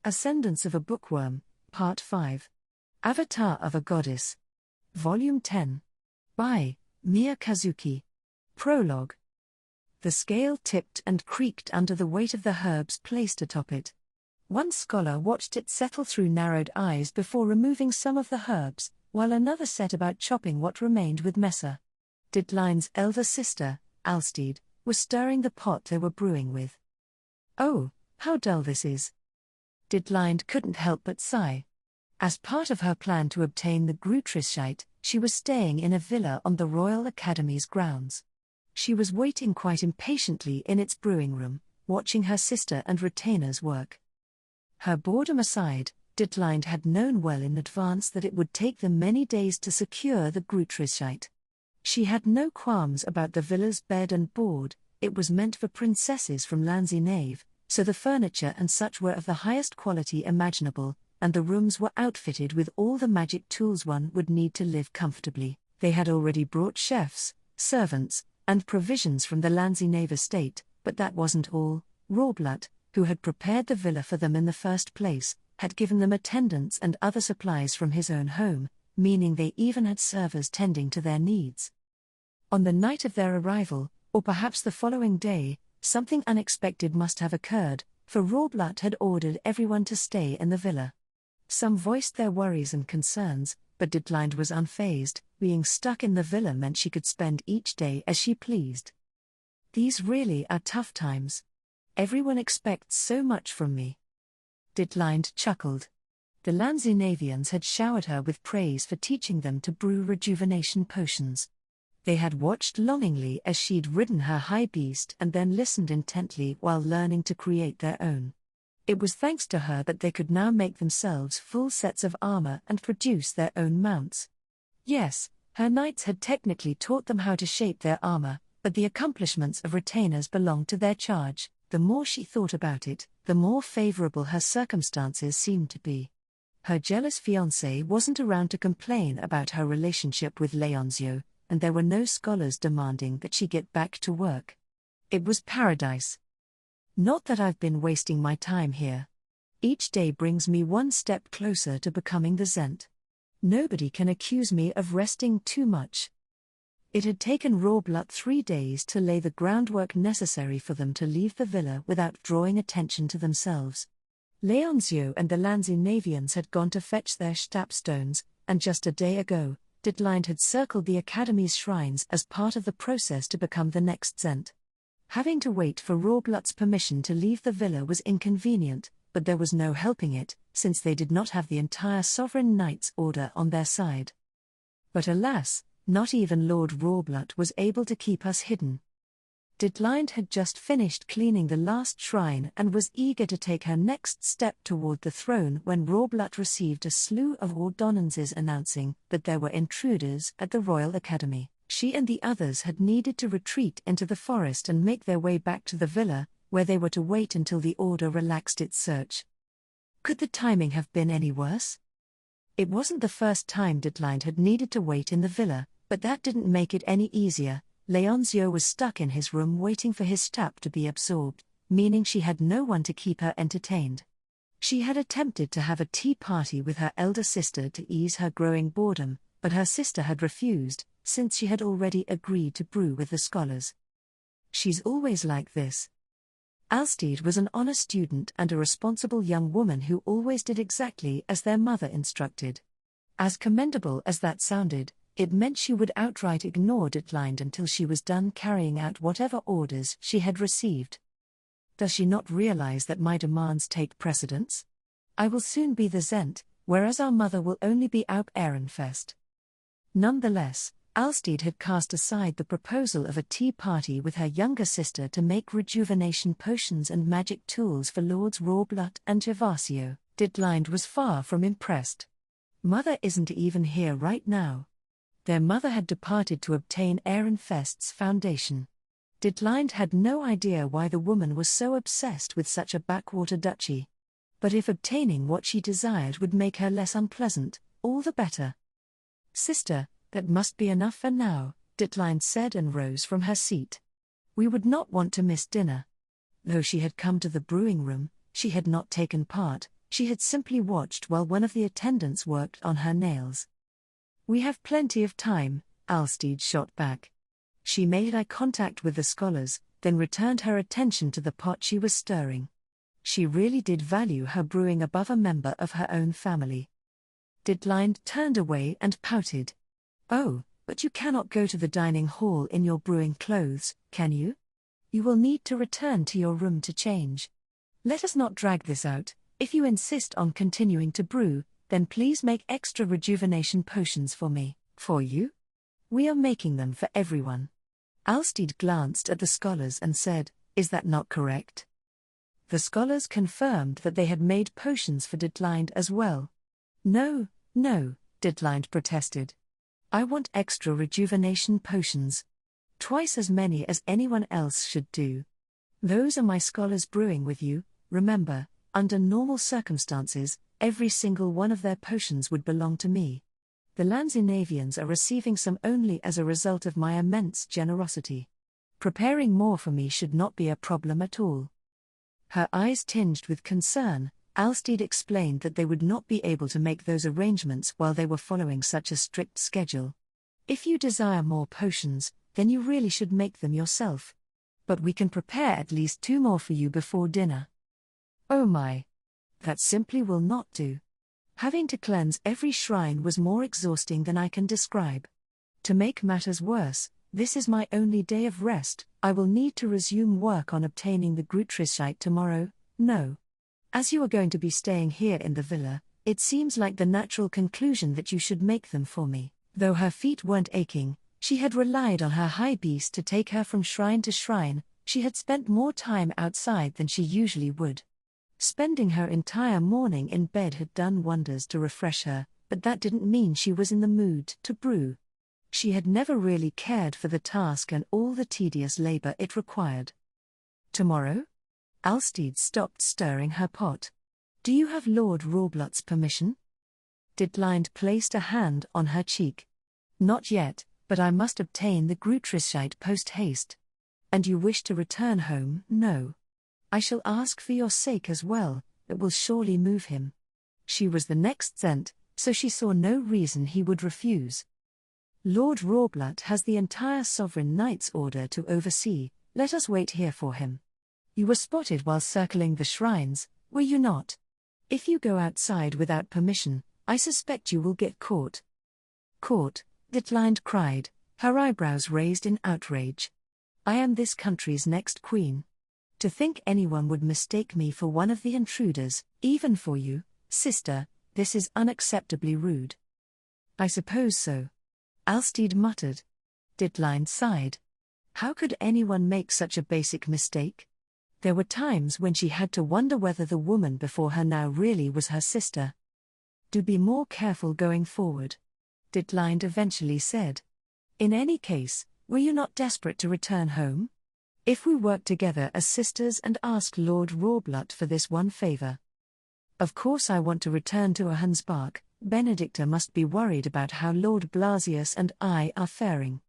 Ascendance of a Bookworm, Part 5. Avatar of a Goddess. Volume 10. By Mia Kazuki. Prologue. The scale tipped and creaked under the weight of the herbs placed atop it. One scholar watched it settle through narrowed eyes before removing some of the herbs, while another set about chopping what remained with Messa. Ditline's elder sister, Alstede, was stirring the pot they were brewing with. "Oh, how dull this is." Ditline couldn't help but sigh. As part of her plan to obtain the Grutrischite, she was staying in a villa on the Royal Academy's grounds. She was waiting quite impatiently in its brewing room, watching her sister and retainers work. Her boredom aside, Ditline had known well in advance that it would take them many days to secure the Grutrischite. She had no qualms about the villa's bed and board. It was meant for princesses from Lanzinave, so the furniture and such were of the highest quality imaginable, and the rooms were outfitted with all the magic tools one would need to live comfortably. They had already brought chefs, servants, and provisions from the Lanzinave estate, but that wasn't all. Rorblut, who had prepared the villa for them in the first place, had given them attendants and other supplies from his own home, meaning they even had servers tending to their needs. On the night of their arrival, or perhaps the following day, something unexpected must have occurred, for Rorblut had ordered everyone to stay in the villa. Some voiced their worries and concerns, but Ditline was unfazed. Being stuck in the villa meant she could spend each day as she pleased. "These really are tough times. Everyone expects so much from me." Ditline chuckled. The Lanzinavians had showered her with praise for teaching them to brew rejuvenation potions. They had watched longingly as she'd ridden her high beast and then listened intently while learning to create their own. It was thanks to her that they could now make themselves full sets of armor and produce their own mounts. Yes, her knights had technically taught them how to shape their armor, but the accomplishments of retainers belonged to their charge. The more she thought about it, the more favorable her circumstances seemed to be. Her jealous fiancé wasn't around to complain about her relationship with Leonzio, and there were no scholars demanding that she get back to work. It was paradise. "Not that I've been wasting my time here. Each day brings me one step closer to becoming the Zent. Nobody can accuse me of resting too much." It had taken Rorblut 3 days to lay the groundwork necessary for them to leave the villa without drawing attention to themselves. Leonzio and the Lanzinavians had gone to fetch their Stabstones, and just a day ago, Ditline had circled the Academy's shrines as part of the process to become the next Zent. Having to wait for Rorblutt's permission to leave the villa was inconvenient, but there was no helping it, since they did not have the entire Sovereign Knight's order on their side. But alas, not even Lord Rorblut was able to keep us hidden. Ditline had just finished cleaning the last shrine and was eager to take her next step toward the throne when Rorblut received a slew of ordonnances announcing that there were intruders at the Royal Academy. She and the others had needed to retreat into the forest and make their way back to the villa, where they were to wait until the Order relaxed its search. Could the timing have been any worse? It wasn't the first time Ditline had needed to wait in the villa, but that didn't make it any easier. Leonzio was stuck in his room waiting for his stab to be absorbed, meaning she had no one to keep her entertained. She had attempted to have a tea party with her elder sister to ease her growing boredom, but her sister had refused, since she had already agreed to brew with the scholars. "She's always like this." Alstede was an honor student and a responsible young woman who always did exactly as their mother instructed. As commendable as that sounded, it meant she would outright ignore Ditline until she was done carrying out whatever orders she had received. "Does she not realize that my demands take precedence? I will soon be the Zent, whereas our mother will only be Aup Ehrenfest." Nonetheless, Alstede had cast aside the proposal of a tea party with her younger sister to make rejuvenation potions and magic tools for Lords Rorblut and Gervasio. Ditline was far from impressed. "Mother isn't even here right now." Their mother had departed to obtain Ehrenfest's foundation. Ditline had no idea why the woman was so obsessed with such a backwater duchy. But if obtaining what she desired would make her less unpleasant, all the better. "Sister, that must be enough for now," Ditline said and rose from her seat. "We would not want to miss dinner." Though she had come to the brewing room, she had not taken part, She had simply watched while one of the attendants worked on her nails. "We have plenty of time," Alstead shot back. She made eye contact with the scholars, then returned her attention to the pot she was stirring. She really did value her brewing above a member of her own family. Ditline turned away and pouted. "Oh, but you cannot go to the dining hall in your brewing clothes, can you? You will need to return to your room to change. Let us not drag this out. If you insist on continuing to brew, then please make extra rejuvenation potions for me." "For you? We are making them for everyone." Alstead glanced at the scholars and said, "Is that not correct?" The scholars confirmed that they had made potions for Ditline as well. No, Ditline protested. "I want extra rejuvenation potions. Twice as many as anyone else should do. Those are my scholars brewing with you, remember, under normal circumstances, every single one of their potions would belong to me. The Lanzinavians are receiving some only as a result of my immense generosity. Preparing more for me should not be a problem at all." Her eyes tinged with concern, Alstead explained that they would not be able to make those arrangements while they were following such a strict schedule. "If you desire more potions, then you really should make them yourself. But we can prepare at least 2 more for you before dinner." "Oh my! That simply will not do. Having to cleanse every shrine was more exhausting than I can describe. To make matters worse, this is my only day of rest. I will need to resume work on obtaining the Grutrishite tomorrow. No. As you are going to be staying here in the villa, it seems like the natural conclusion that you should make them for me." Though her feet weren't aching, she had relied on her high beast to take her from shrine to shrine. She had spent more time outside than she usually would. Spending her entire morning in bed had done wonders to refresh her, but that didn't mean she was in the mood to brew. She had never really cared for the task and all the tedious labor it required. "Tomorrow?" Alstead stopped stirring her pot. "Do you have Lord Rawblott's permission?" Ditline placed a hand on her cheek. "Not yet, but I must obtain the Grutrishite post-haste. And you wish to return home? No. I shall ask for your sake as well, it will surely move him." She was the next sent, so she saw no reason he would refuse. "Lord Rawblott has the entire Sovereign Knight's order to oversee. Let us wait here for him. You were spotted while circling the shrines, were you not? If you go outside without permission, I suspect you will get caught." "Caught?" Ditline cried, her eyebrows raised in outrage. "I am this country's next queen. To think anyone would mistake me for one of the intruders, even for you, sister, this is unacceptably rude." "I suppose so," Alstead muttered. Ditline sighed. How could anyone make such a basic mistake? There were times when she had to wonder whether the woman before her now really was her sister. "Do be more careful going forward," Ditline eventually said. "In any case, were you not desperate to return home? If we work together as sisters and ask Lord Rawblott for this one favor." "Of course I want to return to Ahansbach. Benedicta must be worried about how Lord Blasius and I are faring.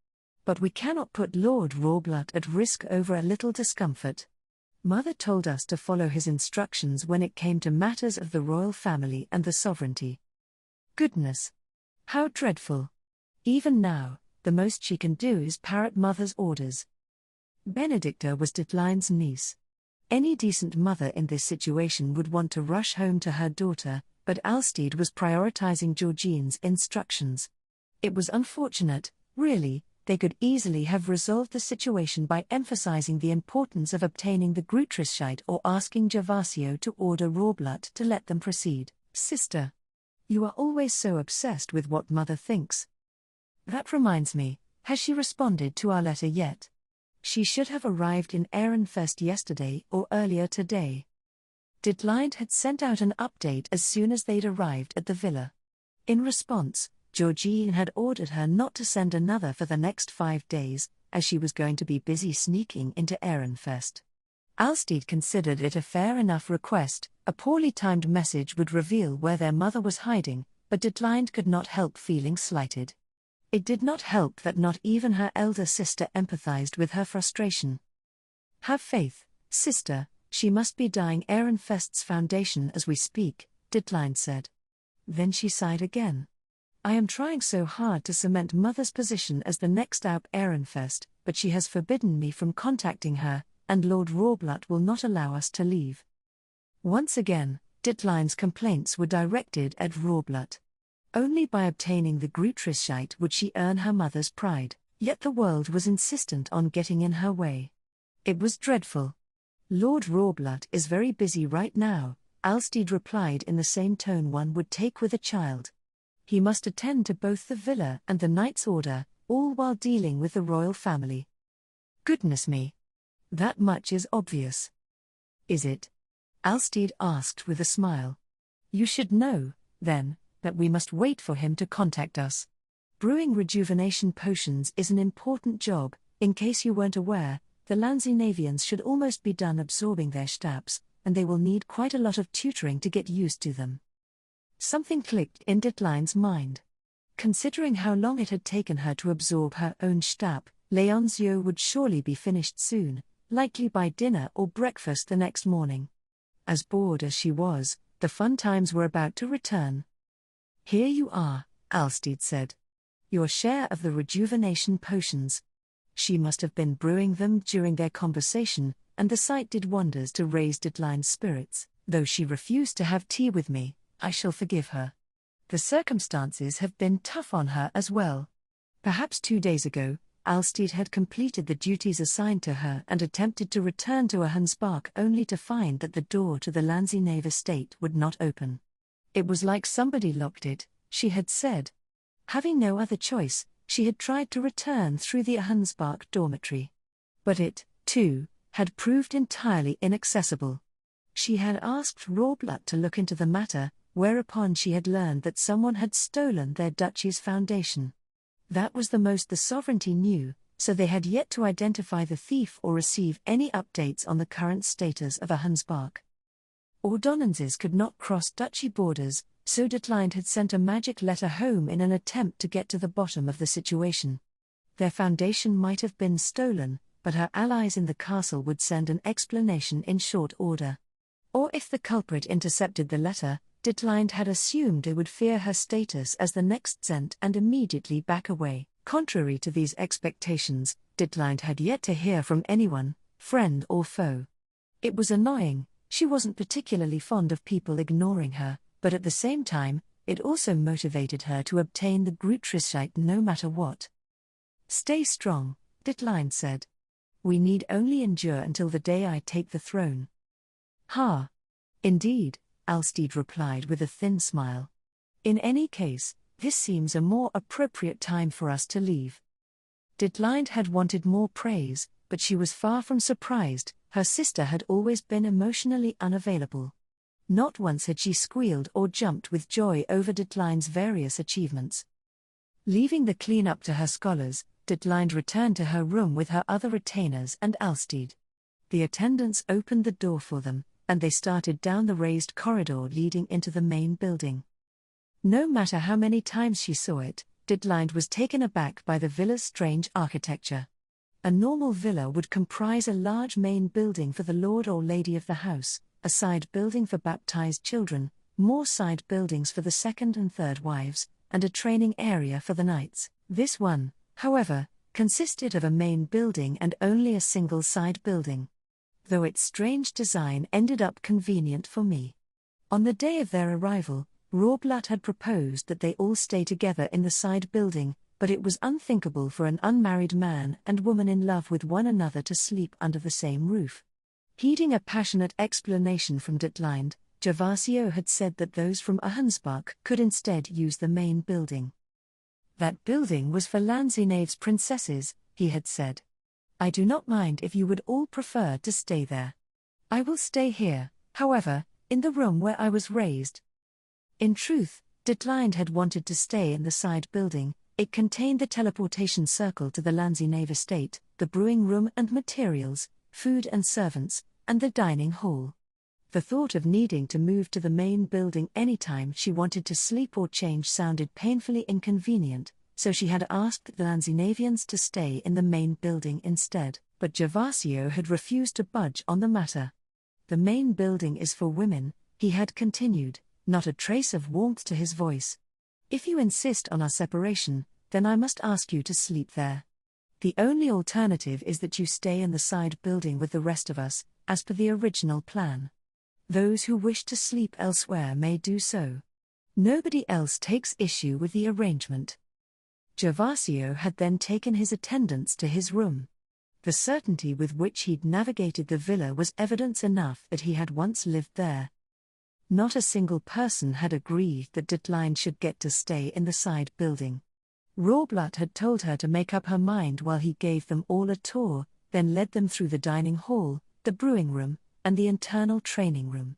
But we cannot put Lord Rawblott at risk over a little discomfort. Mother told us to follow his instructions when it came to matters of the royal family and the sovereignty." Goodness! How dreadful! Even now, the most she can do is parrot Mother's orders. Benedicta was Ditline's niece. Any decent mother in this situation would want to rush home to her daughter, but Alstead was prioritizing Georgine's instructions. It was unfortunate, really. They could easily have resolved the situation by emphasizing the importance of obtaining the Grutrishite or asking Gervasio to order Rawblott to let them proceed. "Sister, you are always so obsessed with what Mother thinks. That reminds me, has she responded to our letter yet? She should have arrived in Ehrenfest yesterday or earlier today." Ditline had sent out an update as soon as they'd arrived at the villa. In response, Georgine had ordered her not to send another for the next 5 days, as she was going to be busy sneaking into Ehrenfest. Alstead considered it a fair enough request. A poorly timed message would reveal where their mother was hiding, but Ditline could not help feeling slighted. It did not help that not even her elder sister empathized with her frustration. "Have faith, sister, she must be dying. Ehrenfest's foundation as we speak, Ditline said. Then she sighed again. I am trying so hard to cement Mother's position as the next Ab Ehrenfest, but she has forbidden me from contacting her, and Lord Rawblut will not allow us to leave. Once again, Ditline's complaints were directed at Rawblut. Only by obtaining the Grutrischite would she earn her mother's pride, yet the world was insistent on getting in her way. It was dreadful. Lord Rawblut is very busy right now, Alstede replied in the same tone one would take with a child. He must attend to both the villa and the Knight's Order, all while dealing with the royal family. Goodness me! That much is obvious. Is it? Alstede asked with a smile. You should know, then, that we must wait for him to contact us. Brewing rejuvenation potions is an important job. In case you weren't aware, the Lanzinavians should almost be done absorbing their Stabs, and they will need quite a lot of tutoring to get used to them. Something clicked in Ditline's mind. Considering how long it had taken her to absorb her own Stab, Leonzio would surely be finished soon, likely by dinner or breakfast the next morning. As bored as she was, the fun times were about to return. Here you are, Alstede said. Your share of the rejuvenation potions. She must have been brewing them during their conversation, and the sight did wonders to raise Ditline's spirits. Though she refused to have tea with me, I shall forgive her. The circumstances have been tough on her as well. Perhaps 2 days ago, Alstede had completed the duties assigned to her and attempted to return to Ahundspark only to find that the door to the Lanzinave estate would not open. It was like somebody locked it, she had said. Having no other choice, she had tried to return through the Ahundspark dormitory. But it, too, had proved entirely inaccessible. She had asked Rawblut to look into the matter, whereupon she had learned that someone had stolen their duchy's foundation. That was the most the sovereignty knew, so they had yet to identify the thief or receive any updates on the current status of Ahundspark. Ordonnances could not cross duchy borders, so Ditline had sent a magic letter home in an attempt to get to the bottom of the situation. Their foundation might have been stolen, but her allies in the castle would send an explanation in short order. Or if the culprit intercepted the letter, Ditline had assumed they would fear her status as the next Zent and immediately back away. Contrary to these expectations, Ditline had yet to hear from anyone, friend or foe. It was annoying. She wasn't particularly fond of people ignoring her, but at the same time, it also motivated her to obtain the Grutrischite no matter what. Stay strong, Ditline said. We need only endure until the day I take the throne. Ha! Indeed, Alstede replied with a thin smile. In any case, this seems a more appropriate time for us to leave. Ditline had wanted more praise, but she was far from surprised. Her sister had always been emotionally unavailable. Not once had she squealed or jumped with joy over Ditline's various achievements. Leaving the clean-up to her scholars, Ditline returned to her room with her other retainers and Alstede. The attendants opened the door for them, and they started down the raised corridor leading into the main building. No matter how many times she saw it, Ditline was taken aback by the villa's strange architecture. A normal villa would comprise a large main building for the lord or lady of the house, a side building for baptized children, more side buildings for the second and third wives, and a training area for the knights. This one, however, consisted of a main building and only a single side building. Though its strange design ended up convenient for me. On the day of their arrival, Rawblut had proposed that they all stay together in the side building, but it was unthinkable for an unmarried man and woman in love with one another to sleep under the same roof. Heeding a passionate explanation from Ditline, Gervasio had said that those from Ahundspark could instead use the main building. That building was for Lanzinave's princesses, he had said. I do not mind if you would all prefer to stay there. I will stay here, however, in the room where I was raised. In truth, Ditline had wanted to stay in the side building. It contained the teleportation circle to the Lanzinave estate, the brewing room and materials, food and servants, and the dining hall. The thought of needing to move to the main building anytime she wanted to sleep or change sounded painfully inconvenient, so she had asked the Lanzinavians to stay in the main building instead, but Gervasio had refused to budge on the matter. The main building is for women, he had continued, not a trace of warmth to his voice. "If you insist on our separation, then I must ask you to sleep there. The only alternative is that you stay in the side building with the rest of us, as per the original plan. Those who wish to sleep elsewhere may do so. Nobody else takes issue with the arrangement." Gervasio had then taken his attendants to his room. The certainty with which he'd navigated the villa was evidence enough that he had once lived there. Not a single person had agreed that Detlein should get to stay in the side building. Rohrblatt had told her to make up her mind while he gave them all a tour, then led them through the dining hall, the brewing room, and the internal training room.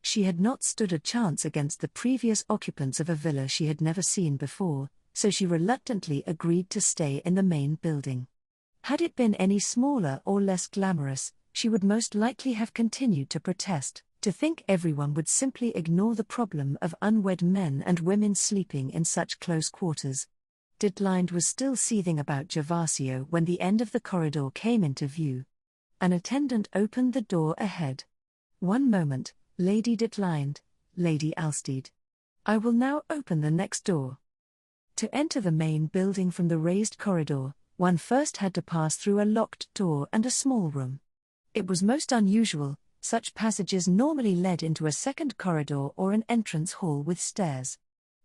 She had not stood a chance against the previous occupants of a villa she had never seen before, so she reluctantly agreed to stay in the main building. Had it been any smaller or less glamorous, she would most likely have continued to protest, to think everyone would simply ignore the problem of unwed men and women sleeping in such close quarters. Detlein was still seething about Gervasio when the end of the corridor came into view. An attendant opened the door ahead. "One moment, Lady Detlein, Lady Alsteed. I will now open the next door." To enter the main building from the raised corridor, one first had to pass through a locked door and a small room. It was most unusual, such passages normally led into a second corridor or an entrance hall with stairs.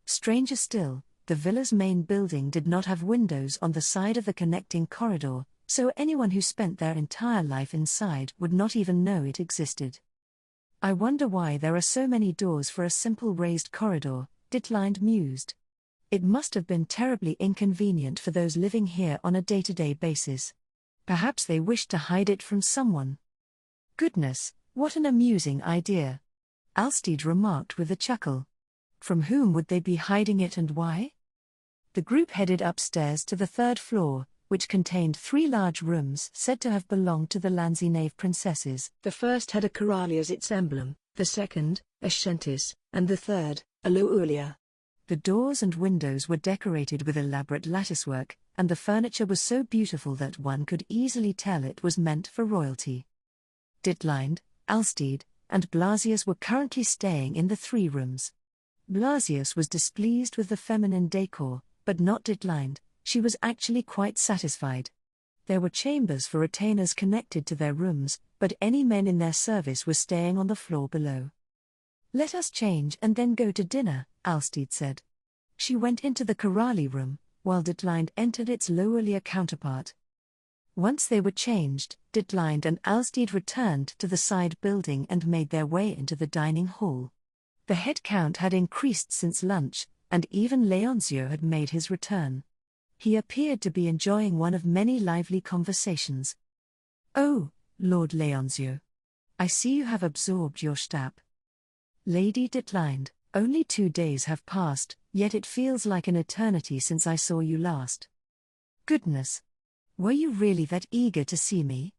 Stranger still, the villa's main building did not have windows on the side of the connecting corridor, so anyone who spent their entire life inside would not even know it existed. "I wonder why there are so many doors for a simple raised corridor," Detlein mused. "It must have been terribly inconvenient for those living here on a day-to-day basis. Perhaps they wished to hide it from someone." "Goodness, what an amusing idea," Alsteed remarked with a chuckle. "From whom would they be hiding it and why?" The group headed upstairs to the third floor, which contained 3 large rooms said to have belonged to the Lanzinave princesses. The first had a Coralli as its emblem, the second, Ascendance, and the third, a Loulia. The doors and windows were decorated with elaborate latticework, and the furniture was so beautiful that one could easily tell it was meant for royalty. Detlein, Alsteed, and Blasius were currently staying in the 3 rooms. Blasius was displeased with the feminine decor, but not Detlein. She was actually quite satisfied. There were chambers for retainers connected to their rooms, but any men in their service were staying on the floor below. "Let us change and then go to dinner," Alsteed said. She went into the Coralli room, while Detlein entered its Loulia counterpart. Once they were changed, Detlein and Alsteed returned to the side building and made their way into the dining hall. The head count had increased since lunch, and even Leoncio had made his return. He appeared to be enjoying one of many lively conversations. "Oh, Lord Leoncio. I see you have absorbed your Stab." "Lady Detlein, only 2 days have passed, yet it feels like an eternity since I saw you last." "Goodness. Were you really that eager to see me?"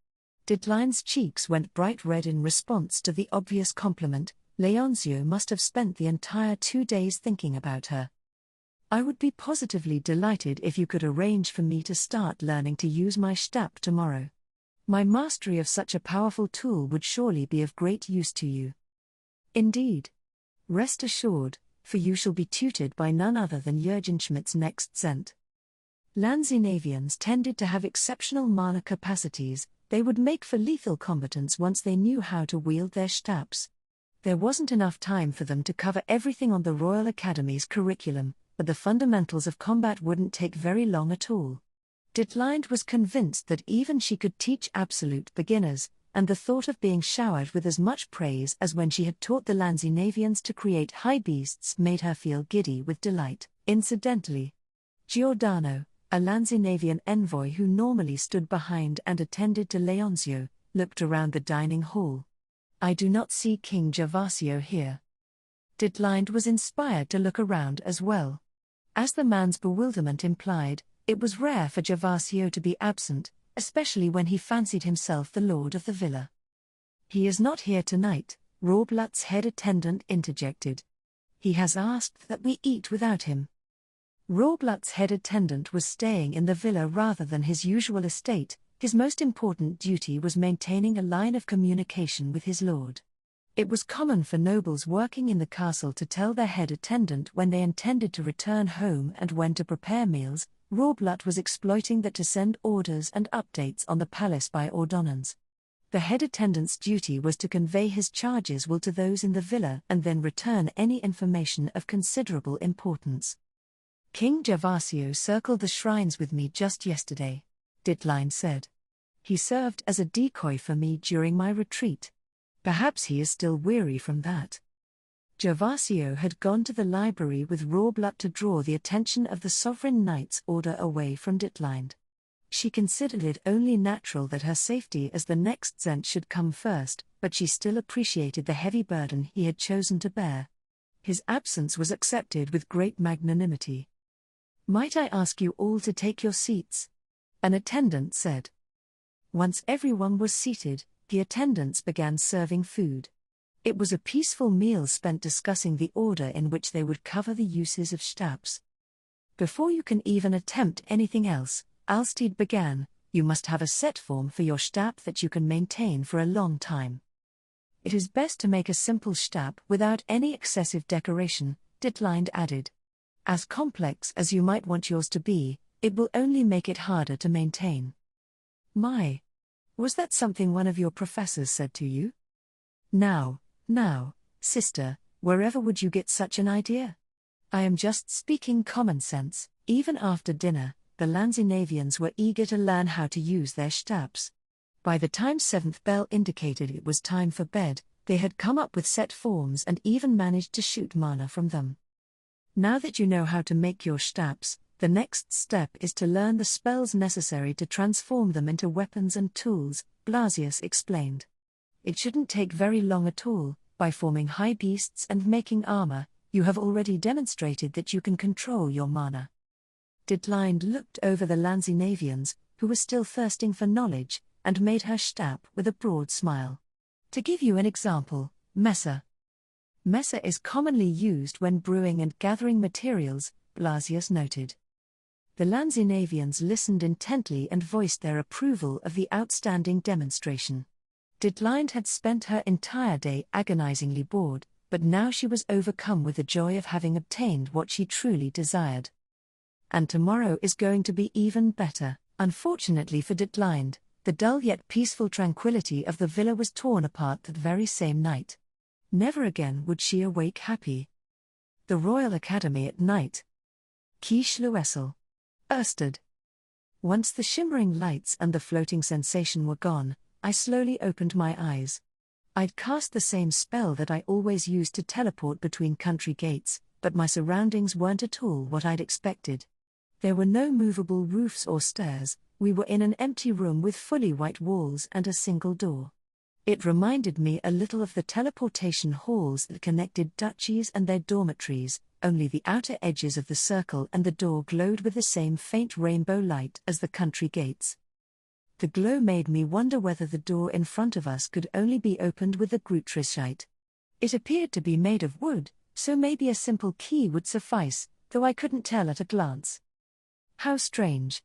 Detlein's cheeks went bright red in response to the obvious compliment. Leoncio must have spent the entire 2 days thinking about her. "I would be positively delighted if you could arrange for me to start learning to use my Stab tomorrow. My mastery of such a powerful tool would surely be of great use to you." "Indeed. Rest assured, for you shall be tutored by none other than Jürgen Schmidt's next Zent." Lanzinavians tended to have exceptional mana capacities. They would make for lethal combatants once they knew how to wield their Stabs. There wasn't enough time for them to cover everything on the Royal Academy's curriculum, but the fundamentals of combat wouldn't take very long at all. Detlein was convinced that even she could teach absolute beginners, and the thought of being showered with as much praise as when she had taught the Lanzinavians to create high beasts made her feel giddy with delight. Incidentally, Giordano, a Lanzinavian envoy who normally stood behind and attended to Leoncio, looked around the dining hall. "I do not see King Gervasio here." Detlein was inspired to look around as well. As the man's bewilderment implied, it was rare for Gervasio to be absent, especially when he fancied himself the lord of the villa. "He is not here tonight," Rohrblatt's head attendant interjected. "He has asked that we eat without him." Rohrblatt's head attendant was staying in the villa rather than his usual estate. His most important duty was maintaining a line of communication with his lord. It was common for nobles working in the castle to tell their head attendant when they intended to return home and when to prepare meals. Rorblut was exploiting that to send orders and updates on the palace by ordonnance. The head attendant's duty was to convey his charges will to those in the villa and then return any information of considerable importance. King Gervasio circled the shrines with me just yesterday, Ditline said. He served as a decoy for me during my retreat. Perhaps he is still weary from that. Gervasio had gone to the library with Rorblut to draw the attention of the Sovereign Knight's order away from Ditline. She considered it only natural that her safety as the next Zent should come first, but she still appreciated the heavy burden he had chosen to bear. His absence was accepted with great magnanimity. "Might I ask you all to take your seats?" an attendant said. Once everyone was seated, the attendants began serving food. It was a peaceful meal spent discussing the order in which they would cover the uses of Stabs. "Before you can even attempt anything else," Alstede began, "you must have a set form for your Stab that you can maintain for a long time. It is best to make a simple Stab without any excessive decoration," Ditline added. "As complex as you might want yours to be, it will only make it harder to maintain." "My! Was that something one of your professors said to you?" Now, sister, wherever would you get such an idea? I am just speaking common sense." Even after dinner, the Lanzinavians were eager to learn how to use their Stabs. By the time 7th bell indicated it was time for bed, they had come up with set forms and even managed to shoot mana from them. "Now that you know how to make your Stabs, the next step is to learn the spells necessary to transform them into weapons and tools," Blasius explained. "It shouldn't take very long at all. By forming high beasts and making armor, you have already demonstrated that you can control your mana." Ditline looked over the Lanzinavians, who were still thirsting for knowledge, and made her Stab with a broad smile. "To give you an example, Mesa. Mesa is commonly used when brewing and gathering materials," Blasius noted. The Lanzinavians listened intently and voiced their approval of the outstanding demonstration. Ditline had spent her entire day agonizingly bored, but now she was overcome with the joy of having obtained what she truly desired. "And tomorrow is going to be even better." Unfortunately for Ditline, the dull yet peaceful tranquility of the villa was torn apart that very same night. Never again would she awake happy. The Royal Academy at night. Kischluessel. Erstad. Once the shimmering lights and the floating sensation were gone, I slowly opened my eyes. I'd cast the same spell that I always used to teleport between country gates, but my surroundings weren't at all what I'd expected. There were no movable roofs or stairs. We were in an empty room with fully white walls and a single door. It reminded me a little of the teleportation halls that connected duchies and their dormitories, only the outer edges of the circle and the door glowed with the same faint rainbow light as the country gates. The glow made me wonder whether the door in front of us could only be opened with a Grutrischite. It appeared to be made of wood, so maybe a simple key would suffice, though I couldn't tell at a glance. How strange.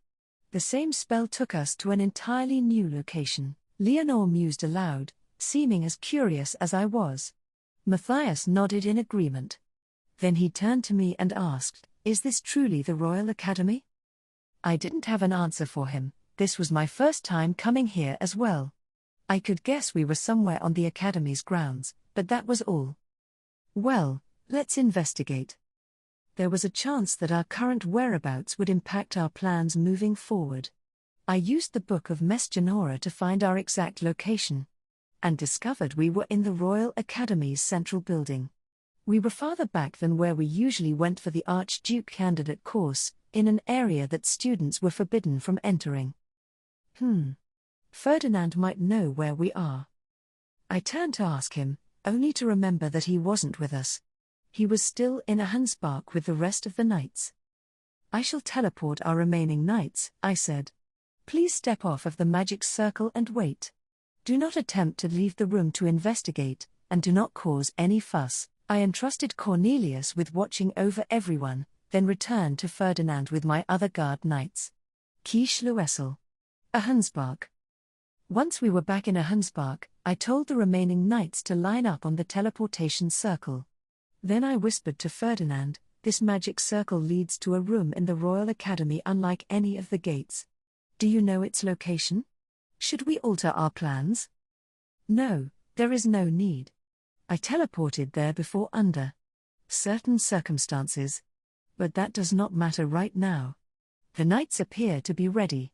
The same spell took us to an entirely new location. Leonore mused aloud, seeming as curious as I was. Matthias nodded in agreement. Then he turned to me and asked, "Is this truly the Royal Academy?" I didn't have an answer for him. This was my first time coming here as well. I could guess we were somewhere on the Academy's grounds, but that was all. "Well, let's investigate." There was a chance that our current whereabouts would impact our plans moving forward. I used the Book of Mesgenora to find our exact location, and discovered we were in the Royal Academy's central building. We were farther back than where we usually went for the Archduke candidate course, in an area that students were forbidden from entering. Ferdinand might know where we are. I turned to ask him, only to remember that he wasn't with us. He was still in a Hanspark with the rest of the knights. "I shall teleport our remaining knights," I said. "Please step off of the magic circle and wait. Do not attempt to leave the room to investigate, and do not cause any fuss." I entrusted Cornelius with watching over everyone, then returned to Ferdinand with my other guard knights. Kischluessel. A Hanspark. Once we were back in a Hundspark, I told the remaining knights to line up on the teleportation circle. Then I whispered to Ferdinand, "This magic circle leads to a room in the Royal Academy unlike any of the gates. Do you know its location? Should we alter our plans?" "No, there is no need. I teleported there before under certain circumstances. But that does not matter right now. The knights appear to be ready.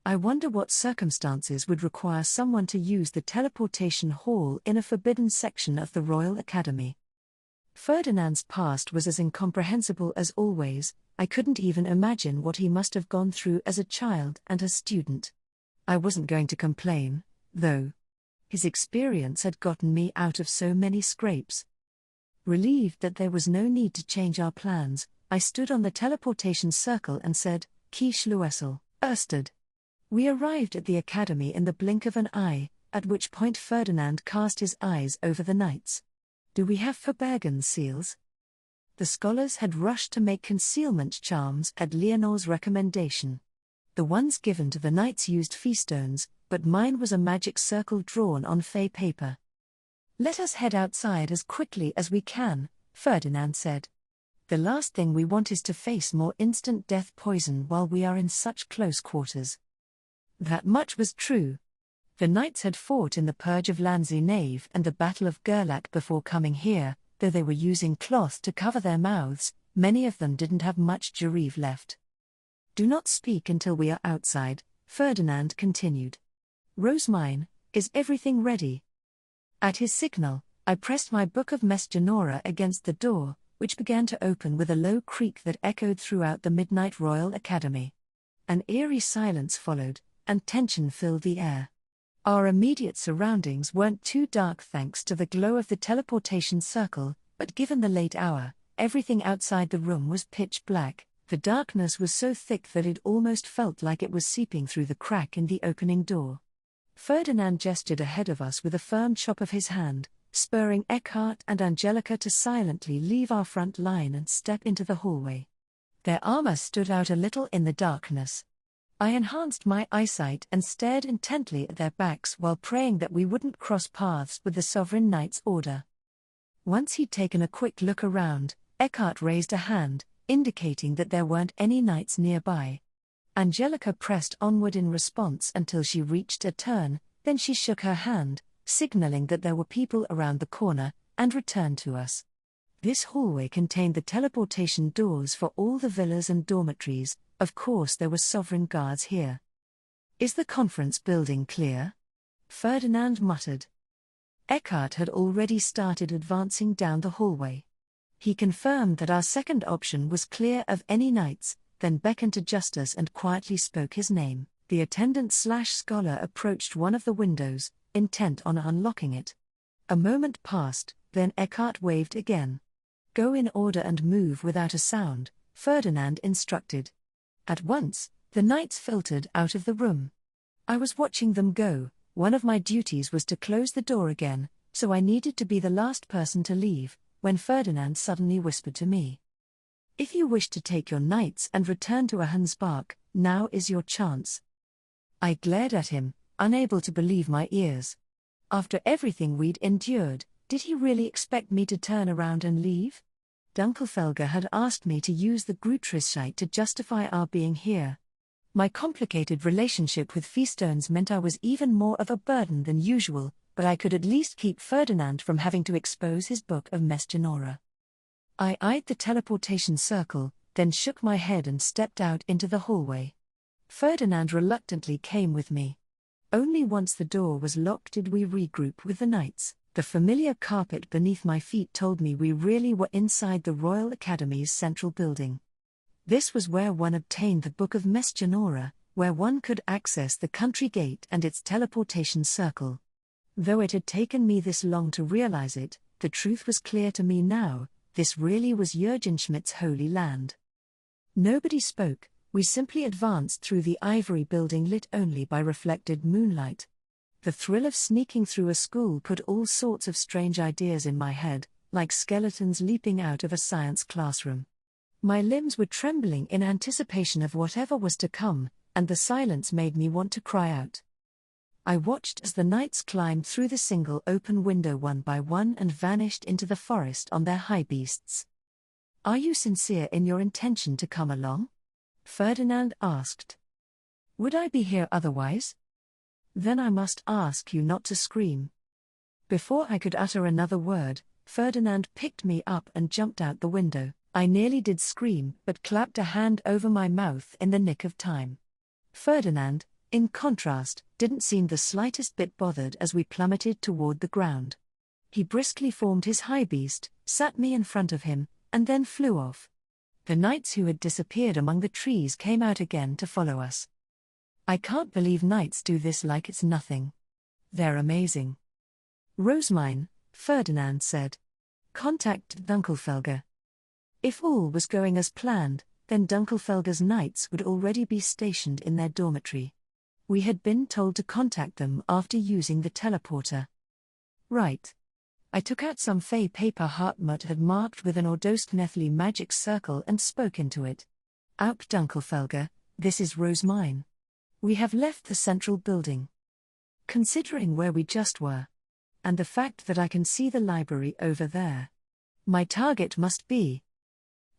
I wonder what circumstances would require someone to use the teleportation hall in a forbidden section of the Royal Academy." Ferdinand's past was as incomprehensible as always. I couldn't even imagine what he must have gone through as a child and a student. I wasn't going to complain, though. His experience had gotten me out of so many scrapes. Relieved that there was no need to change our plans, I stood on the teleportation circle and said, "Kish Luessel, Erstad." We arrived at the academy in the blink of an eye, at which point Ferdinand cast his eyes over the knights. "Do we have verbergen seals?" The scholars had rushed to make concealment charms at Leonor's recommendation. The ones given to the knights used feastones, but mine was a magic circle drawn on fey paper. "Let us head outside as quickly as we can," Ferdinand said. "The last thing we want is to face more instant death poison while we are in such close quarters." That much was true. The knights had fought in the Purge of Lanzi Nave and the Battle of Gerlach before coming here. Though they were using cloth to cover their mouths, many of them didn't have much Jariv left. "Do not speak until we are outside," Ferdinand continued. "Rosemine, is everything ready?" At his signal, I pressed my Book of Mesgenora against the door, which began to open with a low creak that echoed throughout the Midnight Royal Academy. An eerie silence followed, and tension filled the air. Our immediate surroundings weren't too dark thanks to the glow of the teleportation circle, but given the late hour, everything outside the room was pitch black. The darkness was so thick that it almost felt like it was seeping through the crack in the opening door. Ferdinand gestured ahead of us with a firm chop of his hand, spurring Eckhart and Angelica to silently leave our front line and step into the hallway. Their armor stood out a little in the darkness. I enhanced my eyesight and stared intently at their backs while praying that we wouldn't cross paths with the Sovereign Knight's order. Once he'd taken a quick look around, Eckhart raised a hand, indicating that there weren't any knights nearby. Angelica pressed onward in response until she reached a turn, then she shook her hand, signaling that there were people around the corner, and returned to us. This hallway contained the teleportation doors for all the villas and dormitories. Of course there were sovereign guards here. "Is the conference building clear?" Ferdinand muttered. Eckhart had already started advancing down the hallway. He confirmed that our second option was clear of any knights, then beckoned to Justus and quietly spoke his name. The attendant/scholar approached one of the windows, intent on unlocking it. A moment passed, then Eckhart waved again. "Go in order and move without a sound," Ferdinand instructed. At once, the knights filtered out of the room. I was watching them go. One of my duties was to close the door again, so I needed to be the last person to leave, when Ferdinand suddenly whispered to me, "If you wish to take your knights and return to a Hundspark, now is your chance." I glared at him, unable to believe my ears. After everything we'd endured, did he really expect me to turn around and leave? Dunkelfelger had asked me to use the Grutrischeit to justify our being here. My complicated relationship with feastones meant I was even more of a burden than usual, but I could at least keep Ferdinand from having to expose his Book of Mesgenora. I eyed the teleportation circle, then shook my head and stepped out into the hallway. Ferdinand reluctantly came with me. Only once the door was locked did we regroup with the knights. The familiar carpet beneath my feet told me we really were inside the Royal Academy's central building. This was where one obtained the Book of Mesgenora, where one could access the country gate and its teleportation circle. Though it had taken me this long to realize it, the truth was clear to me now: this really was Jürgen Schmidt's holy land. Nobody spoke, we simply advanced through the ivory building lit only by reflected moonlight. The thrill of sneaking through a school put all sorts of strange ideas in my head, like skeletons leaping out of a science classroom. My limbs were trembling in anticipation of whatever was to come, and the silence made me want to cry out. I watched as the knights climbed through the single open window one by one and vanished into the forest on their high beasts. "Are you sincere in your intention to come along?" Ferdinand asked. "Would I be here otherwise?" "Then I must ask you not to scream." Before I could utter another word, Ferdinand picked me up and jumped out the window. I nearly did scream, but clapped a hand over my mouth in the nick of time. Ferdinand, in contrast, didn't seem the slightest bit bothered as we plummeted toward the ground. He briskly formed his high beast, sat me in front of him, and then flew off. The knights who had disappeared among the trees came out again to follow us. "I can't believe knights do this like it's nothing. They're amazing." "Rosemine," Ferdinand said. "Contact Dunkelfelger." If all was going as planned, then Dunkelfelger's knights would already be stationed in their dormitory. We had been told to contact them after using the teleporter. Right. I took out some fey paper Hartmut had marked with an Ordostnethli magic circle and spoke into it. "Aup Dunkelfelger, this is Rosemine. We have left the central building. Considering where we just were, and the fact that I can see the library over there, my target must be..."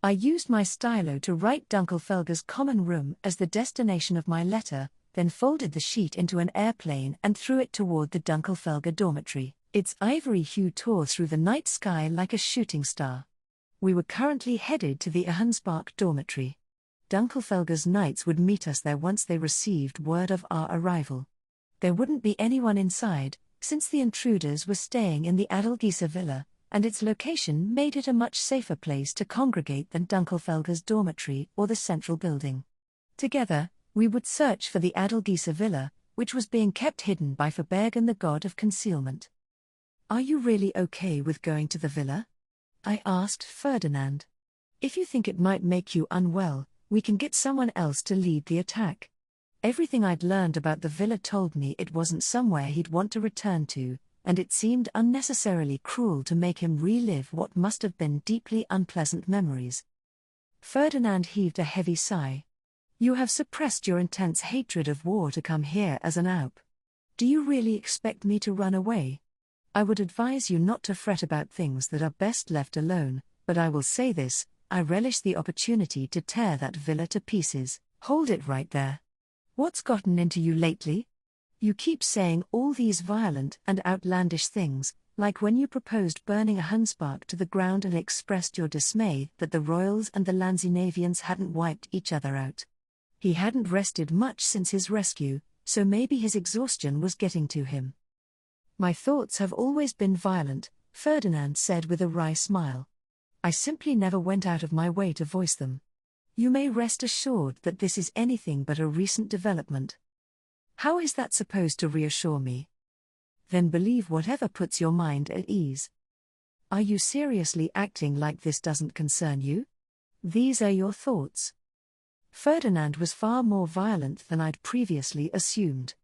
I used my stylo to write Dunkelfelger's common room as the destination of my letter, then folded the sheet into an airplane and threw it toward the Dunkelfelger dormitory. Its ivory hue tore through the night sky like a shooting star. We were currently headed to the Ahensbach dormitory. Dunkelfelger's knights would meet us there once they received word of our arrival. There wouldn't be anyone inside, since the intruders were staying in the Adelgisa villa, and its location made it a much safer place to congregate than Dunkelfelger's dormitory or the central building. Together, we would search for the Adelgisa villa, which was being kept hidden by Verbergen, the god of concealment. "Are you really okay with going to the villa?" I asked Ferdinand. "If you think it might make you unwell, we can get someone else to lead the attack." Everything I'd learned about the villa told me it wasn't somewhere he'd want to return to, and it seemed unnecessarily cruel to make him relive what must have been deeply unpleasant memories. Ferdinand heaved a heavy sigh. "You have suppressed your intense hatred of war to come here as an Aup. Do you really expect me to run away? I would advise you not to fret about things that are best left alone, but I will say this, I relish the opportunity to tear that villa to pieces." "Hold it right there. What's gotten into you lately? You keep saying all these violent and outlandish things, like when you proposed burning Ahensbach to the ground and expressed your dismay that the Royals and the Lanzinavians hadn't wiped each other out. He hadn't rested much since his rescue, so maybe his exhaustion was getting to him." "My thoughts have always been violent," Ferdinand said with a wry smile. "I simply never went out of my way to voice them. You may rest assured that this is anything but a recent development." "How is that supposed to reassure me?" "Then believe whatever puts your mind at ease. Are you seriously acting like this doesn't concern you? These are your thoughts." Ferdinand was far more violent than I'd previously assumed.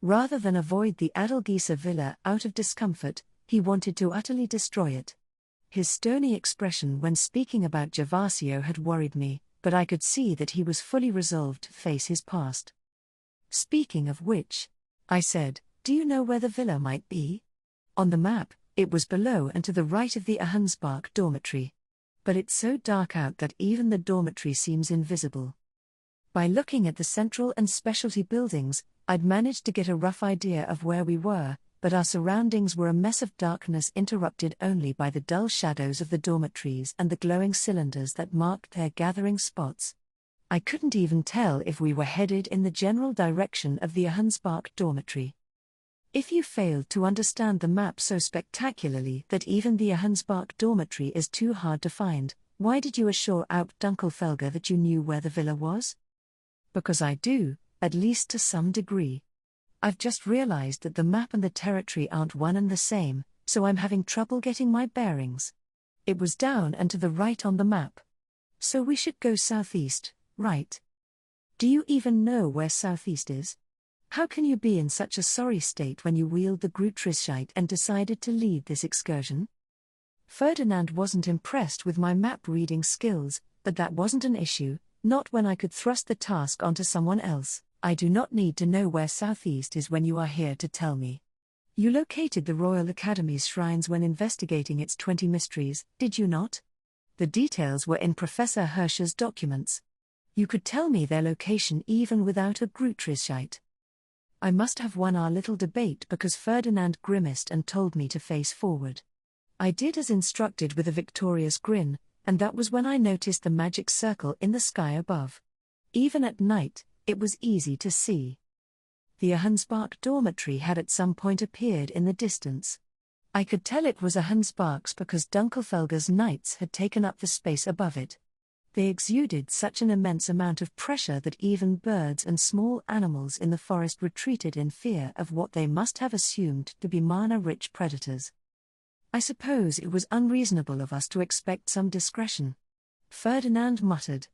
Rather than avoid the Adelgisa villa out of discomfort, he wanted to utterly destroy it. His stony expression when speaking about Gervasio had worried me, but I could see that he was fully resolved to face his past. "Speaking of which," I said, "do you know where the villa might be?" On the map, it was below and to the right of the Ahensbach dormitory. But it's so dark out that even the dormitory seems invisible. By looking at the central and specialty buildings, I'd managed to get a rough idea of where we were, but our surroundings were a mess of darkness interrupted only by the dull shadows of the dormitories and the glowing cylinders that marked their gathering spots. I couldn't even tell if we were headed in the general direction of the Ahensbach dormitory. If you failed to understand the map so spectacularly that even the Ahensbach dormitory is too hard to find, why did you assure Aup Dunkelfelger that you knew where the villa was? Because I do, at least to some degree. I've just realized that the map and the territory aren't one and the same, so I'm having trouble getting my bearings. It was down and to the right on the map. So we should go southeast, right? Do you even know where southeast is? How can you be in such a sorry state when you wield the Grutrischeit and decided to lead this excursion? Ferdinand wasn't impressed with my map-reading skills, but that wasn't an issue, not when I could thrust the task onto someone else. I do not need to know where southeast is when you are here to tell me. You located the Royal Academy's shrines when investigating its 20 mysteries, did you not? The details were in Professor Hirsch's documents. You could tell me their location even without a Grutrischite. I must have won our little debate because Ferdinand grimaced and told me to face forward. I did as instructed with a victorious grin, and that was when I noticed the magic circle in the sky above. Even at night, it was easy to see. The Ahundspark dormitory had at some point appeared in the distance. I could tell it was Ahundspark's because Dunkelfelger's knights had taken up the space above it. They exuded such an immense amount of pressure that even birds and small animals in the forest retreated in fear of what they must have assumed to be mana-rich predators. I suppose it was unreasonable of us to expect some discretion. Ferdinand muttered.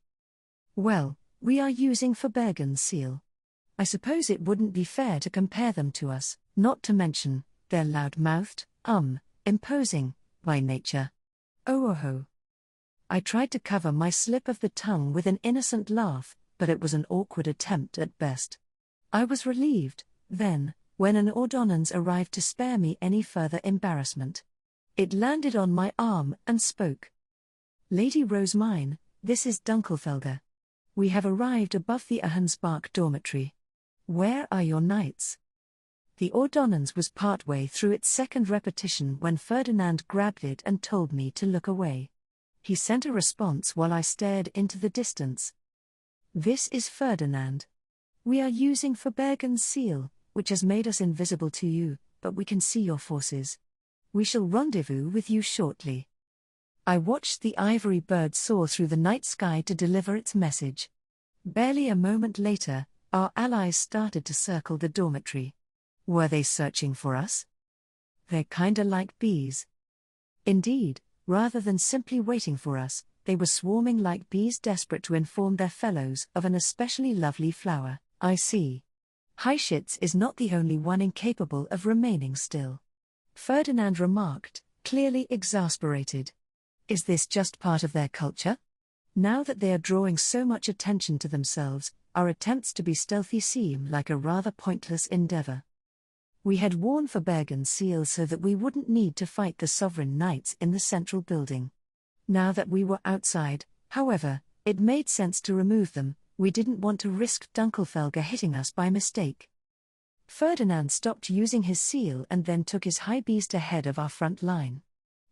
Well, we are using Verbergen's seal. I suppose it wouldn't be fair to compare them to us, not to mention, they're loud-mouthed, imposing, by nature. Oh. I tried to cover my slip of the tongue with an innocent laugh, but it was an awkward attempt at best. I was relieved, then, when an ordonnance arrived to spare me any further embarrassment. It landed on my arm and spoke. Lady Rosemine, this is Dunkelfelger. We have arrived above the Ahundspark dormitory. Where are your knights? The ordonnance was partway through its second repetition when Ferdinand grabbed it and told me to look away. He sent a response while I stared into the distance. This is Ferdinand. We are using Verbergen's seal, which has made us invisible to you, but we can see your forces. We shall rendezvous with you shortly. I watched the ivory bird soar through the night sky to deliver its message. Barely a moment later, our allies started to circle the dormitory. Were they searching for us? They're kinda like bees. Indeed, rather than simply waiting for us, they were swarming like bees desperate to inform their fellows of an especially lovely flower. I see. Heischitz is not the only one incapable of remaining still. Ferdinand remarked, clearly exasperated. Is this just part of their culture? Now that they are drawing so much attention to themselves, our attempts to be stealthy seem like a rather pointless endeavor. We had worn Verbergen's seal so that we wouldn't need to fight the sovereign knights in the central building. Now that we were outside, however, it made sense to remove them. We didn't want to risk Dunkelfelger hitting us by mistake. Ferdinand stopped using his seal and then took his high beast ahead of our front line.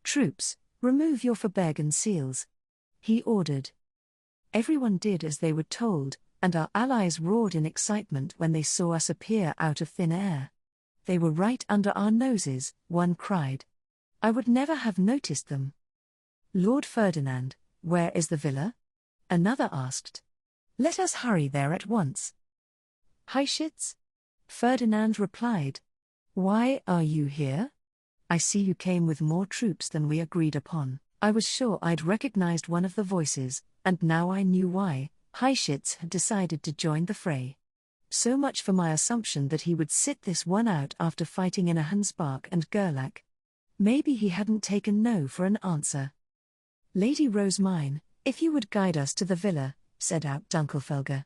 Troops, remove your Verbergen seals, he ordered. Everyone did as they were told, and our allies roared in excitement when they saw us appear out of thin air. They were right under our noses, one cried. I would never have noticed them. Lord Ferdinand, where is the villa? Another asked. Let us hurry there at once. Heischitz? Ferdinand replied. Why are you here? I see you came with more troops than we agreed upon. I was sure I'd recognized one of the voices, and now I knew why. Heischitz had decided to join the fray. So much for my assumption that he would sit this one out after fighting in Ahundspark and Gerlach. Maybe he hadn't taken no for an answer. Lady Rosemine, if you would guide us to the villa, said out Dunkelfelger.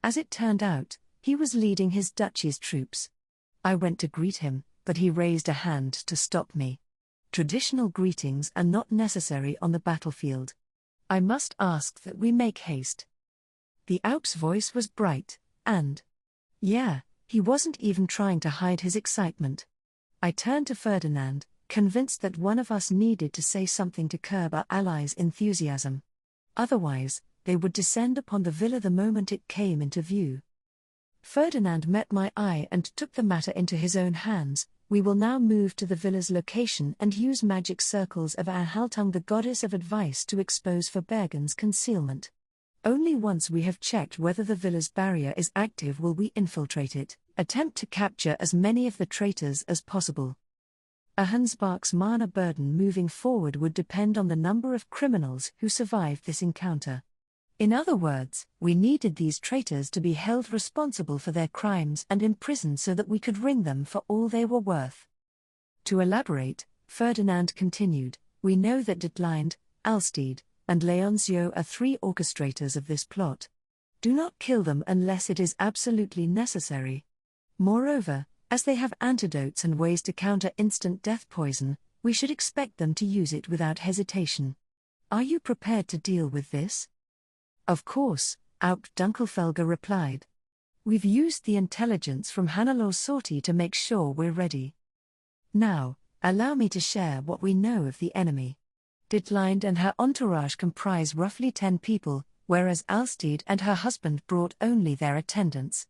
As it turned out, he was leading his duchy's troops. I went to greet him, but he raised a hand to stop me. Traditional greetings are not necessary on the battlefield. I must ask that we make haste. The Alp's voice was bright, and yeah, he wasn't even trying to hide his excitement. I turned to Ferdinand, convinced that one of us needed to say something to curb our allies' enthusiasm. Otherwise, they would descend upon the villa the moment it came into view. Ferdinand met my eye and took the matter into his own hands. We will now move to the villa's location and use magic circles of Anhaltung, the goddess of advice, to expose Verbergen's concealment. Only once we have checked whether the villa's barrier is active will we infiltrate it, attempt to capture as many of the traitors as possible. Ahundspark's mana burden moving forward would depend on the number of criminals who survived this encounter. In other words, we needed these traitors to be held responsible for their crimes and imprisoned so that we could wring them for all they were worth. To elaborate, Ferdinand continued, we know that Detleinde, Alsteed, and Leoncio are three orchestrators of this plot. Do not kill them unless it is absolutely necessary. Moreover, as they have antidotes and ways to counter instant death poison, we should expect them to use it without hesitation. Are you prepared to deal with this? Of course, Aup Dunkelfelger replied. We've used the intelligence from Hannelore Sortie to make sure we're ready. Now, allow me to share what we know of the enemy. Ditlein and her entourage comprise roughly 10 people, whereas Alsteed and her husband brought only their attendants.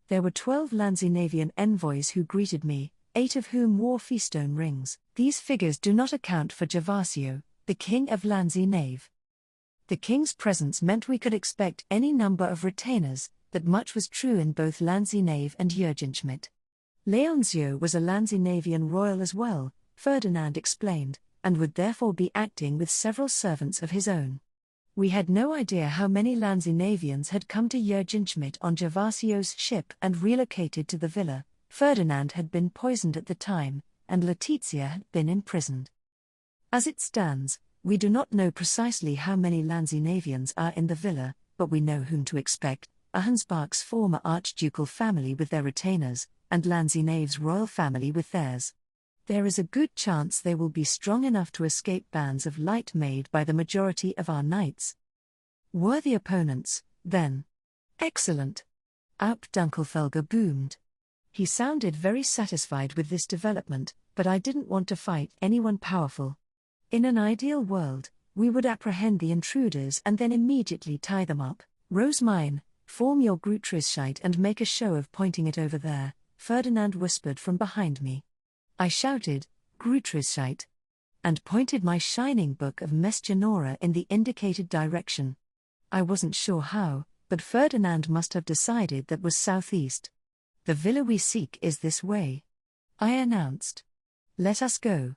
There were 12 Lanzinavian envoys who greeted me, 8 of whom wore feastone rings. These figures do not account for Gervasio, the king of Lanzinave. The king's presence meant we could expect any number of retainers, but much was true in both Lanzinave and Jurgenschmidt. Leonzio was a Lanzinavian royal as well, Ferdinand explained, and would therefore be acting with several servants of his own. We had no idea how many Lanzinavians had come to Jurgenschmidt on Gervasio's ship and relocated to the villa. Ferdinand had been poisoned at the time, and Letizia had been imprisoned. As it stands, we do not know precisely how many Lanzinavians are in the villa, but we know whom to expect: Ahensbach's former archducal family with their retainers, and Lanzinave's royal family with theirs. There is a good chance they will be strong enough to escape bands of light made by the majority of our knights. Worthy opponents, then. Excellent. Aup Dunkelfelger boomed. He sounded very satisfied with this development, but I didn't want to fight anyone powerful. In an ideal world, we would apprehend the intruders and then immediately tie them up. Rosemine, form your Grutrischeit and make a show of pointing it over there, Ferdinand whispered from behind me. I shouted, Grutrischeit, and pointed my shining book of Mesgenora in the indicated direction. I wasn't sure how, but Ferdinand must have decided that was southeast. The villa we seek is this way, I announced. Let us go.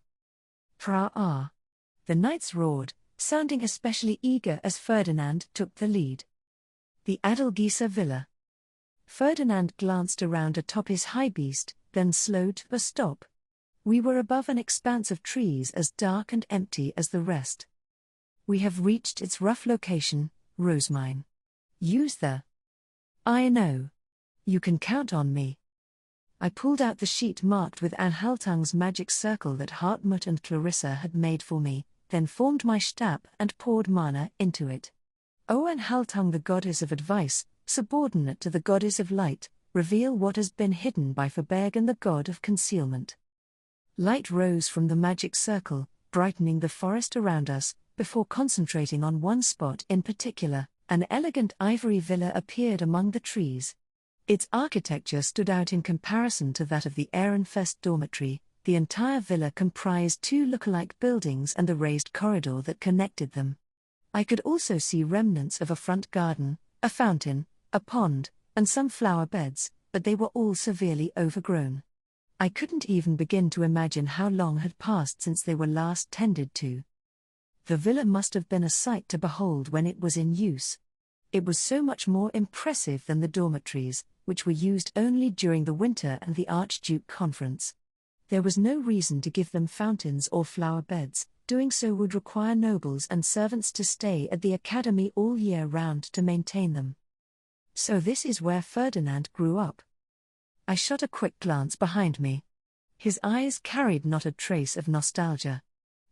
Hurrah! The knights roared, sounding especially eager as Ferdinand took the lead. The Adelgisa villa. Ferdinand glanced around atop his high beast, then slowed to a stop. We were above an expanse of trees as dark and empty as the rest. We have reached its rough location, Rosemine. Use the. I know. You can count on me. I pulled out the sheet marked with Anhaltung's magic circle that Hartmut and Clarissa had made for me, then formed my stab and poured mana into it. O Anhaltung, the goddess of advice, subordinate to the goddess of light, reveal what has been hidden by Verbergen, the god of concealment. Light rose from the magic circle, brightening the forest around us, before concentrating on one spot in particular. An elegant ivory villa appeared among the trees. Its architecture stood out in comparison to that of the Ehrenfest dormitory. The entire villa comprised 2 lookalike buildings and the raised corridor that connected them. I could also see remnants of a front garden, a fountain, a pond, and some flower beds, but they were all severely overgrown. I couldn't even begin to imagine how long had passed since they were last tended to. The villa must have been a sight to behold when it was in use. It was so much more impressive than the dormitories, which were used only during the winter and the Archduke conference. There was no reason to give them fountains or flower beds. Doing so would require nobles and servants to stay at the academy all year round to maintain them. So this is where Ferdinand grew up. I shot a quick glance behind me. His eyes carried not a trace of nostalgia.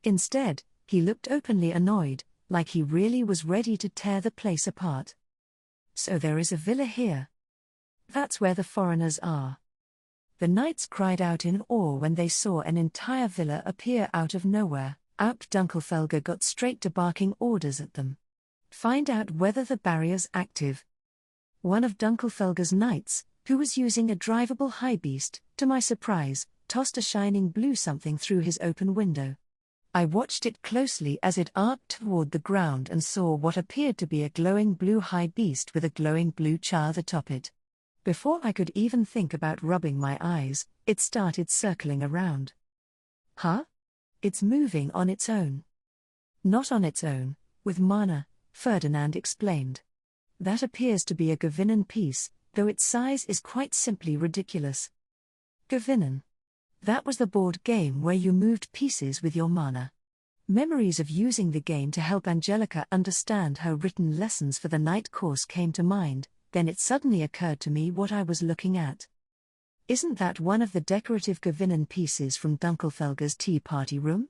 Instead, he looked openly annoyed, like he really was ready to tear the place apart. So there is a villa here. That's where the foreigners are. The knights cried out in awe when they saw an entire villa appear out of nowhere. Aup Dunkelfelger got straight to barking orders at them. Find out whether the barrier's active. One of Dunkelfelger's knights, who was using a drivable high beast, to my surprise, tossed a shining blue something through his open window. I watched it closely as it arced toward the ground and saw what appeared to be a glowing blue high beast with a glowing blue child atop it. Before I could even think about rubbing my eyes, it started circling around. Huh? It's moving on its own. Not on its own, with mana, Ferdinand explained. That appears to be a Gewinnen piece, though its size is quite simply ridiculous. Gewinnen. That was the board game where you moved pieces with your mana. Memories of using the game to help Angelica understand her written lessons for the night course came to mind, then it suddenly occurred to me what I was looking at. Isn't that one of the decorative Gewinnen pieces from Dunkelfelger's tea party room?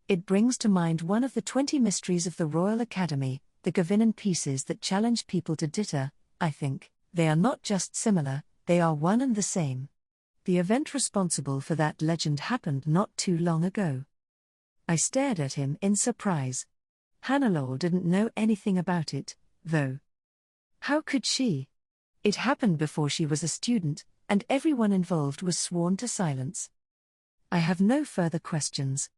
It brings to mind one of the 20 mysteries of the Royal Academy, the Gewinnen pieces that challenge people to ditter, I think. They are not just similar, they are one and the same. The event responsible for that legend happened not too long ago. I stared at him in surprise. Hannelore didn't know anything about it, though. How could she? It happened before she was a student, and everyone involved was sworn to silence. I have no further questions.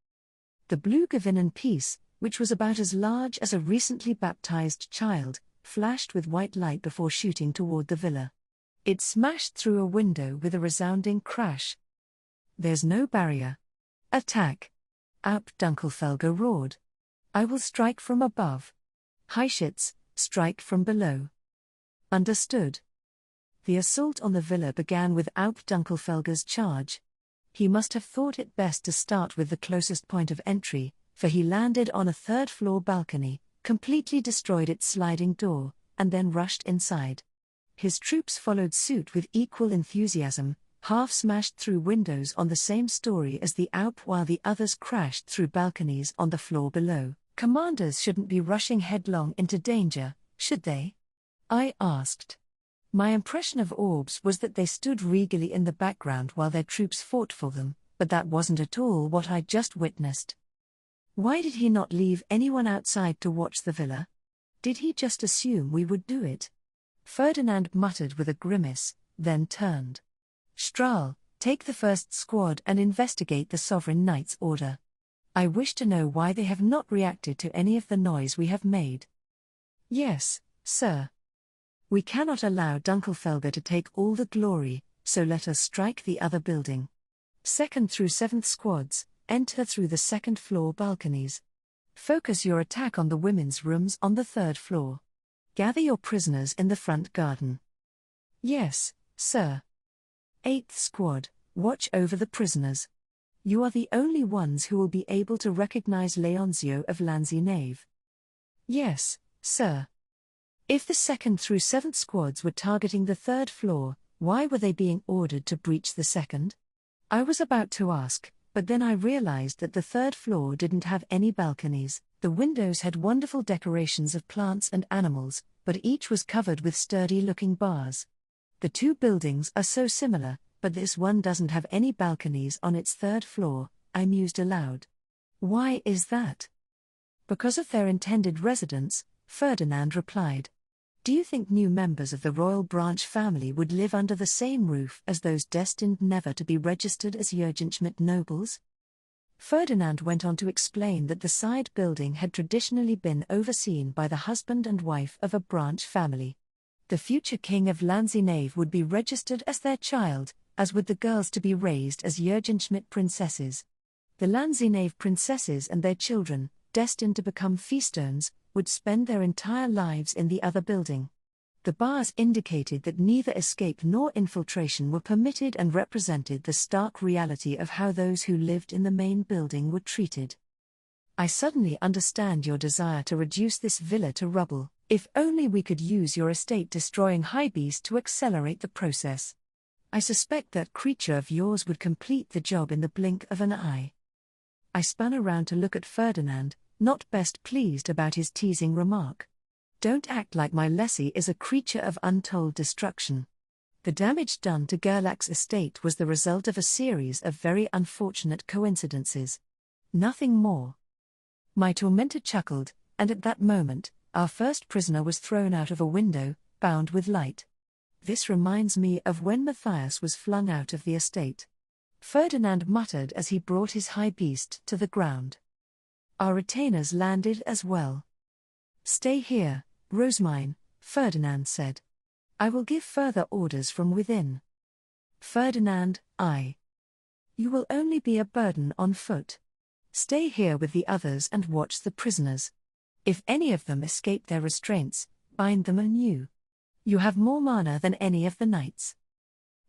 The blue Gewinnen piece, which was about as large as a recently baptized child, flashed with white light before shooting toward the villa. It smashed through a window with a resounding crash. There's no barrier. Attack! Ab Dunkelfelger roared. I will strike from above. Heischitz, strike from below. Understood. The assault on the villa began with Ab Dunkelfelger's charge. He must have thought it best to start with the closest point of entry, for he landed on a third-floor balcony, completely destroyed its sliding door, and then rushed inside. His troops followed suit with equal enthusiasm, half smashed through windows on the same story as the Alp while the others crashed through balconies on the floor below. Commanders shouldn't be rushing headlong into danger, should they? I asked. My impression of orbs was that they stood regally in the background while their troops fought for them, but that wasn't at all what I'd just witnessed. Why did he not leave anyone outside to watch the villa? Did he just assume we would do it? Ferdinand muttered with a grimace, then turned. Strahl, take the first squad and investigate the Sovereign Knight's order. I wish to know why they have not reacted to any of the noise we have made. Yes, sir. We cannot allow Dunkelfelger to take all the glory, so let us strike the other building. 2nd through 7th squads, enter through the 2nd floor balconies. Focus your attack on the women's rooms on the 3rd floor. Gather your prisoners in the front garden. Yes, sir. 8th squad, watch over the prisoners. You are the only ones who will be able to recognize Leonzio of Lanzi-Nave. Yes, sir. If the 2nd through 7th squads were targeting the 3rd floor, why were they being ordered to breach the 2nd? I was about to ask, but then I realized that the 3rd floor didn't have any balconies. The windows had wonderful decorations of plants and animals, but each was covered with sturdy-looking bars. The two buildings are so similar, but this one doesn't have any balconies on its 3rd floor, I mused aloud. Why is that? Because of their intended residence, Ferdinand replied. Do you think new members of the royal branch family would live under the same roof as those destined never to be registered as Jürgenschmidt nobles? Ferdinand went on to explain that the side building had traditionally been overseen by the husband and wife of a branch family. The future king of Lanzi-Nave would be registered as their child, as would the girls to be raised as Jürgenschmidt princesses. The Lanzi-Nave princesses and their children, destined to become feastones, would spend their entire lives in the other building. The bars indicated that neither escape nor infiltration were permitted and represented the stark reality of how those who lived in the main building were treated. I suddenly understand your desire to reduce this villa to rubble. If only we could use your estate-destroying highbeast to accelerate the process. I suspect that creature of yours would complete the job in the blink of an eye. I spun around to look at Ferdinand, not best pleased about his teasing remark. Don't act like my lessee is a creature of untold destruction. The damage done to Gerlach's estate was the result of a series of very unfortunate coincidences. Nothing more. My tormentor chuckled, and at that moment, our first prisoner was thrown out of a window, bound with light. This reminds me of when Matthias was flung out of the estate. Ferdinand muttered as he brought his high beast to the ground. Our retainers landed as well. Stay here, Rosemine, Ferdinand said. I will give further orders from within. Ferdinand, You will only be a burden on foot. Stay here with the others and watch the prisoners. If any of them escape their restraints, bind them anew. You have more mana than any of the knights.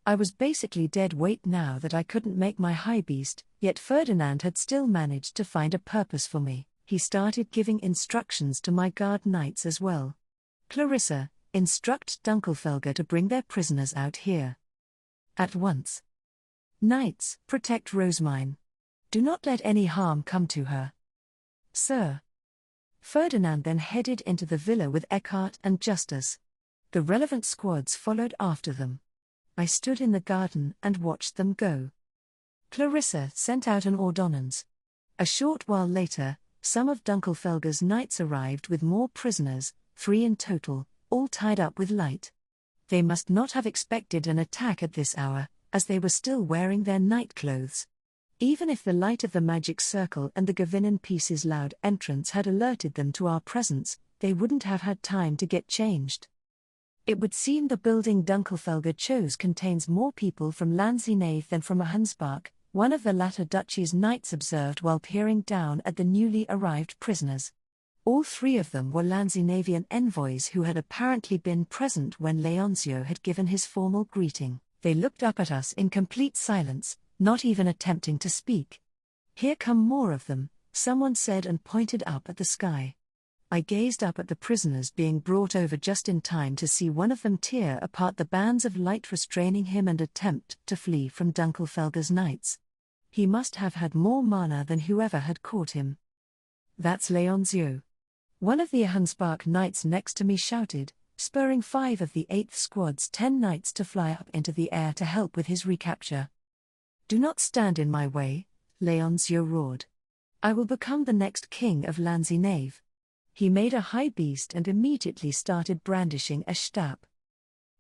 I was basically dead weight now that I couldn't make my high beast, yet Ferdinand had still managed to find a purpose for me. He started giving instructions to my guard knights as well. Clarissa, instruct Dunkelfelger to bring their prisoners out here. At once. Knights, protect Rosamine. Do not let any harm come to her. Sir. Ferdinand then headed into the villa with Eckhart and Justus. The relevant squads followed after them. I stood in the garden and watched them go. Clarissa sent out an ordonnance. A short while later, some of Dunkelfelger's knights arrived with more prisoners, 3 in total, all tied up with light. They must not have expected an attack at this hour, as they were still wearing their night clothes. Even if the light of the magic circle and the Gavinan piece's loud entrance had alerted them to our presence, they wouldn't have had time to get changed. It would seem the building Dunkelfelger chose contains more people from Lanzinave than from Ahansbach, one of the latter duchy's knights observed while peering down at the newly arrived prisoners. All 3 of them were Lanzinavian envoys who had apparently been present when Leoncio had given his formal greeting. They looked up at us in complete silence, not even attempting to speak. "Here come more of them," someone said and pointed up at the sky. I gazed up at the prisoners being brought over just in time to see one of them tear apart the bands of light restraining him and attempt to flee from Dunkelfelger's knights. He must have had more mana than whoever had caught him. "That's Leoncio." One of the Ahansbach knights next to me shouted, spurring 5 of the 8th Squad's 10 knights to fly up into the air to help with his recapture. "Do not stand in my way," Leoncio roared. "I will become the next king of Lanzinave." He made a high beast and immediately started brandishing a stab.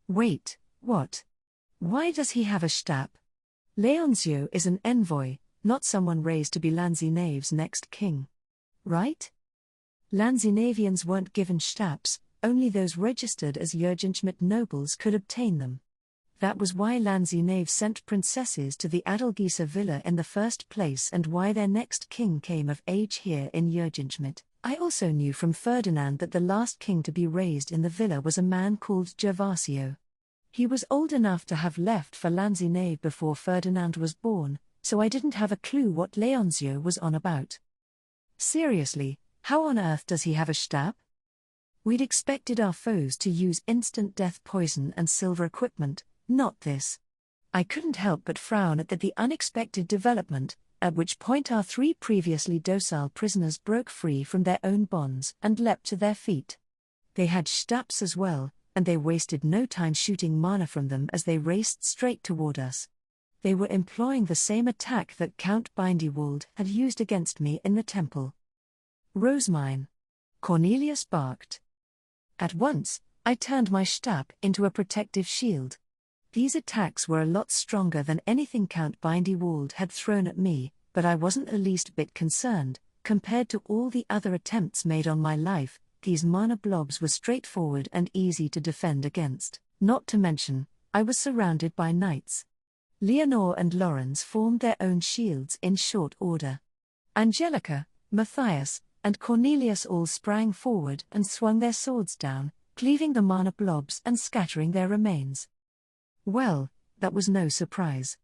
"Wait, what? Why does he have a stab?" "Leoncio is an envoy, not someone raised to be Lanzinave's next king. Right?" Lanzinavians weren't given stabs, only those registered as Jürgenschmidt nobles could obtain them. That was why Lanzinave sent princesses to the Adelgisa villa in the first place and why their next king came of age here in Jürgenschmidt. I also knew from Ferdinand that the last king to be raised in the villa was a man called Gervasio. He was old enough to have left for Lanzinave before Ferdinand was born, so I didn't have a clue what Leoncio was on about. Seriously, how on earth does he have a stab? We'd expected our foes to use instant death poison and silver equipment, not this. I couldn't help but frown at the unexpected development, at which point our 3 previously docile prisoners broke free from their own bonds and leapt to their feet. They had stabs as well, and they wasted no time shooting mana from them as they raced straight toward us. They were employing the same attack that Count Bindewald had used against me in the temple. "Rosamine!" Cornelius barked. At once, I turned my stab into a protective shield. These attacks were a lot stronger than anything Count Bindewald had thrown at me, but I wasn't the least bit concerned. Compared to all the other attempts made on my life, these mana blobs were straightforward and easy to defend against. Not to mention, I was surrounded by knights. Leonore and Lorenz formed their own shields in short order. Angelica, Matthias, and Cornelius all sprang forward and swung their swords down, cleaving the mana blobs and scattering their remains. Well, that was no surprise.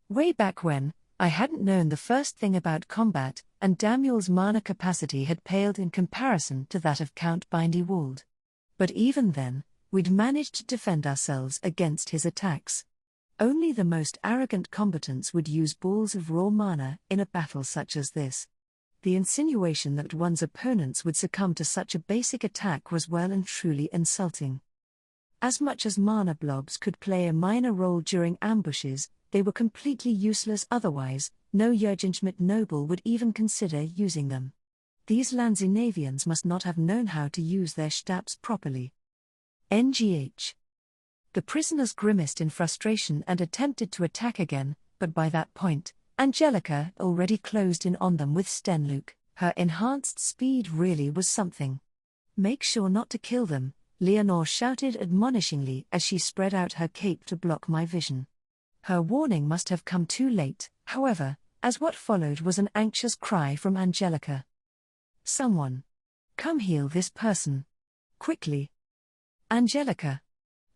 Way back when, I hadn't known the first thing about combat, and Damuel's mana capacity had paled in comparison to that of Count Bindewald. But even then, we'd managed to defend ourselves against his attacks. Only the most arrogant combatants would use balls of raw mana in a battle such as this. The insinuation that one's opponents would succumb to such a basic attack was well and truly insulting. As much as mana blobs could play a minor role during ambushes, they were completely useless otherwise. No Jürgenschmidt noble would even consider using them. These Lanzinavians must not have known how to use their stabs properly. NGH. The prisoners grimaced in frustration and attempted to attack again, but by that point, Angelica already closed in on them with Stenluke. Her enhanced speed really was something. "Make sure not to kill them," Leonore shouted admonishingly as she spread out her cape to block my vision. Her warning must have come too late, however, as what followed was an anxious cry from Angelica. "Someone! Come heal this person! Quickly! Angelica!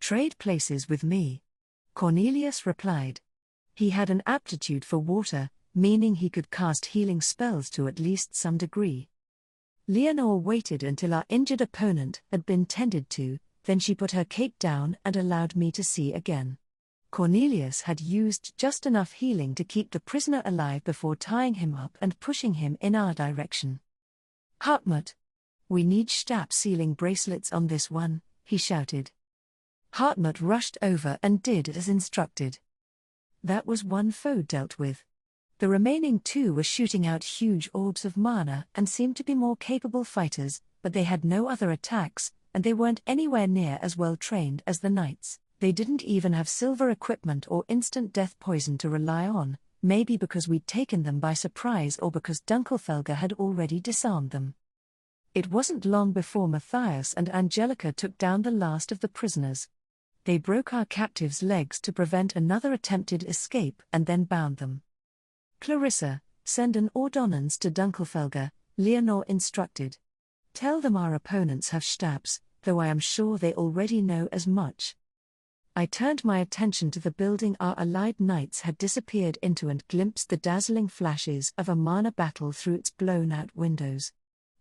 Trade places with me!" Cornelius replied. He had an aptitude for water, meaning he could cast healing spells to at least some degree. Leonore waited until our injured opponent had been tended to, then she put her cape down and allowed me to see again. Cornelius had used just enough healing to keep the prisoner alive before tying him up and pushing him in our direction. "Hartmut! We need Stab sealing bracelets on this one," he shouted. Hartmut rushed over and did as instructed. That was one foe dealt with. The remaining two were shooting out huge orbs of mana and seemed to be more capable fighters, but they had no other attacks, and they weren't anywhere near as well trained as the knights. They didn't even have silver equipment or instant death poison to rely on, maybe because we'd taken them by surprise or because Dunkelfelger had already disarmed them. It wasn't long before Matthias and Angelica took down the last of the prisoners. They broke our captives' legs to prevent another attempted escape and then bound them. "Clarissa, send an ordonnance to Dunkelfelger," Leonore instructed. "Tell them our opponents have Stabs, though I am sure they already know as much." I turned my attention to the building our allied knights had disappeared into and glimpsed the dazzling flashes of a mana battle through its blown-out windows.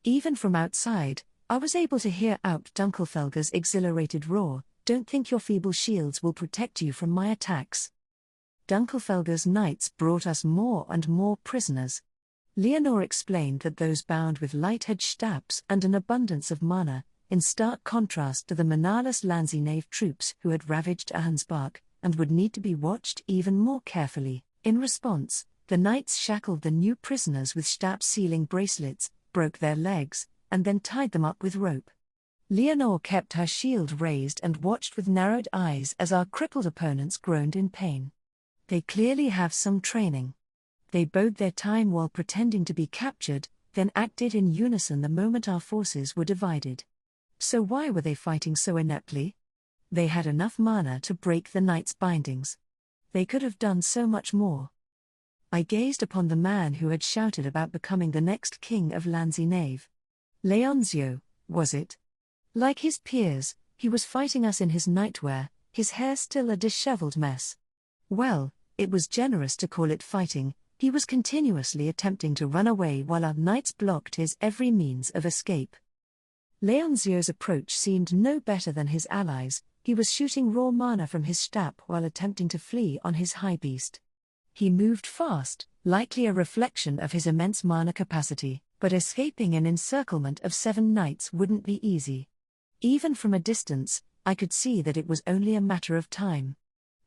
Even from outside, I was able to hear out Dunkelfelger's exhilarated roar, "Don't think your feeble shields will protect you from my attacks." Dunkelfelger's knights brought us more and more prisoners. Leonore explained that those bound with light had Stabs and an abundance of mana, in stark contrast to the manaless Lanzinave troops who had ravaged Ahansbach, and would need to be watched even more carefully. In response, the knights shackled the new prisoners with Stab sealing bracelets, broke their legs, and then tied them up with rope. Leonore kept her shield raised and watched with narrowed eyes as our crippled opponents groaned in pain. They clearly have some training. They bode their time while pretending to be captured, then acted in unison the moment our forces were divided. So why were they fighting so ineptly? They had enough mana to break the knight's bindings. They could have done so much more. I gazed upon the man who had shouted about becoming the next king of Lanzinave. Leonzio, was it? Like his peers, he was fighting us in his nightwear, his hair still a disheveled mess. Well, it was generous to call it fighting. He was continuously attempting to run away while our knights blocked his every means of escape. Leonzio's approach seemed no better than his allies. He was shooting raw mana from his Stab while attempting to flee on his high beast. He moved fast, likely a reflection of his immense mana capacity, but escaping an encirclement of 7 knights wouldn't be easy. Even from a distance, I could see that it was only a matter of time.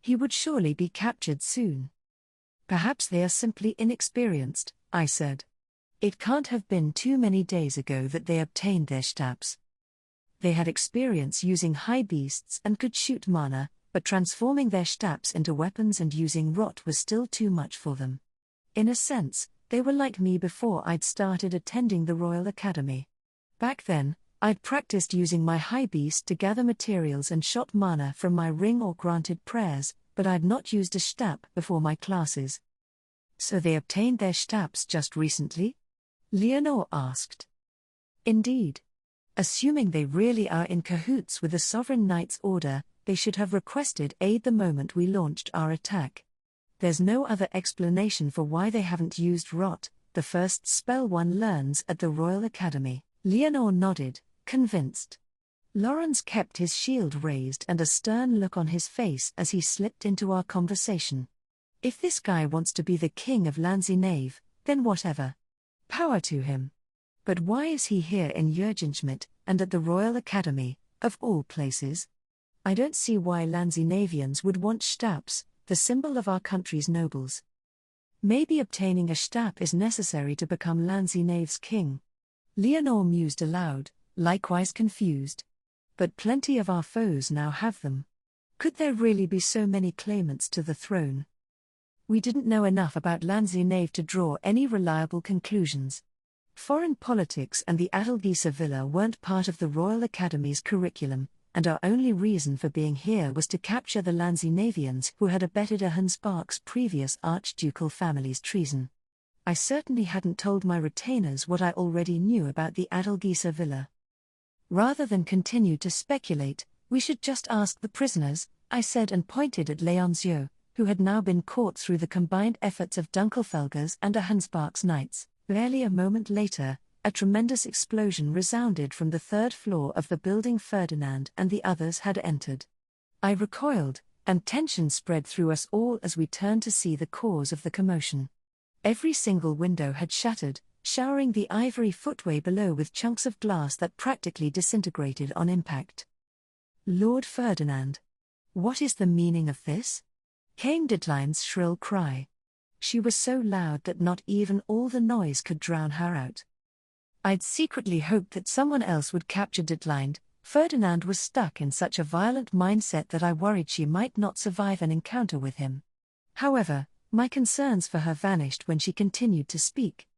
He would surely be captured soon. "Perhaps they are simply inexperienced," I said. "It can't have been too many days ago that they obtained their Stabs. They had experience using high beasts and could shoot mana, but transforming their Stabs into weapons and using rot was still too much for them. In a sense, they were like me before I'd started attending the Royal Academy. Back then, I'd practiced using my high beast to gather materials and shot mana from my ring or granted prayers, but I'd not used a Stab before my classes." "So they obtained their Stabs just recently?" Leonore asked. "Indeed. Assuming they really are in cahoots with the Sovereign Knight's order, they should have requested aid the moment we launched our attack. There's no other explanation for why they haven't used rot, the first spell one learns at the Royal Academy." Leonore nodded, convinced. Lawrence kept his shield raised and a stern look on his face as he slipped into our conversation. "If this guy wants to be the king of Lanzinave, then whatever. Power to him. But why is he here in Jürgenschmidt, and at the Royal Academy, of all places? I don't see why Lanzinavians would want Stabs, the symbol of our country's nobles. Maybe obtaining a Stab is necessary to become Lanzinave's king." Leonore mused aloud, likewise confused. "But plenty of our foes now have them. Could there really be so many claimants to the throne?" We didn't know enough about Lanzinave to draw any reliable conclusions. Foreign politics and the Adelgeisa Villa weren't part of the Royal Academy's curriculum, and our only reason for being here was to capture the Lanzinavians who had abetted Ahansbach's previous archducal family's treason. I certainly hadn't told my retainers what I already knew about the Adelgeisa Villa. "Rather than continue to speculate, we should just ask the prisoners," I said and pointed at Leonzio, who had now been caught through the combined efforts of Dunkelfelger's and Ahansbach's knights. Barely a moment later, a tremendous explosion resounded from the third floor of the building Ferdinand and the others had entered. I recoiled, and tension spread through us all as we turned to see the cause of the commotion. Every single window had shattered, showering the ivory footway below with chunks of glass that practically disintegrated on impact. Lord Ferdinand. What is the meaning of this? Came Ditline's shrill cry. She was so loud that not even all the noise could drown her out. I'd secretly hoped that someone else would capture Ditline. Ferdinand was stuck in such a violent mindset that I worried she might not survive an encounter with him. However, my concerns for her vanished when she continued to speak.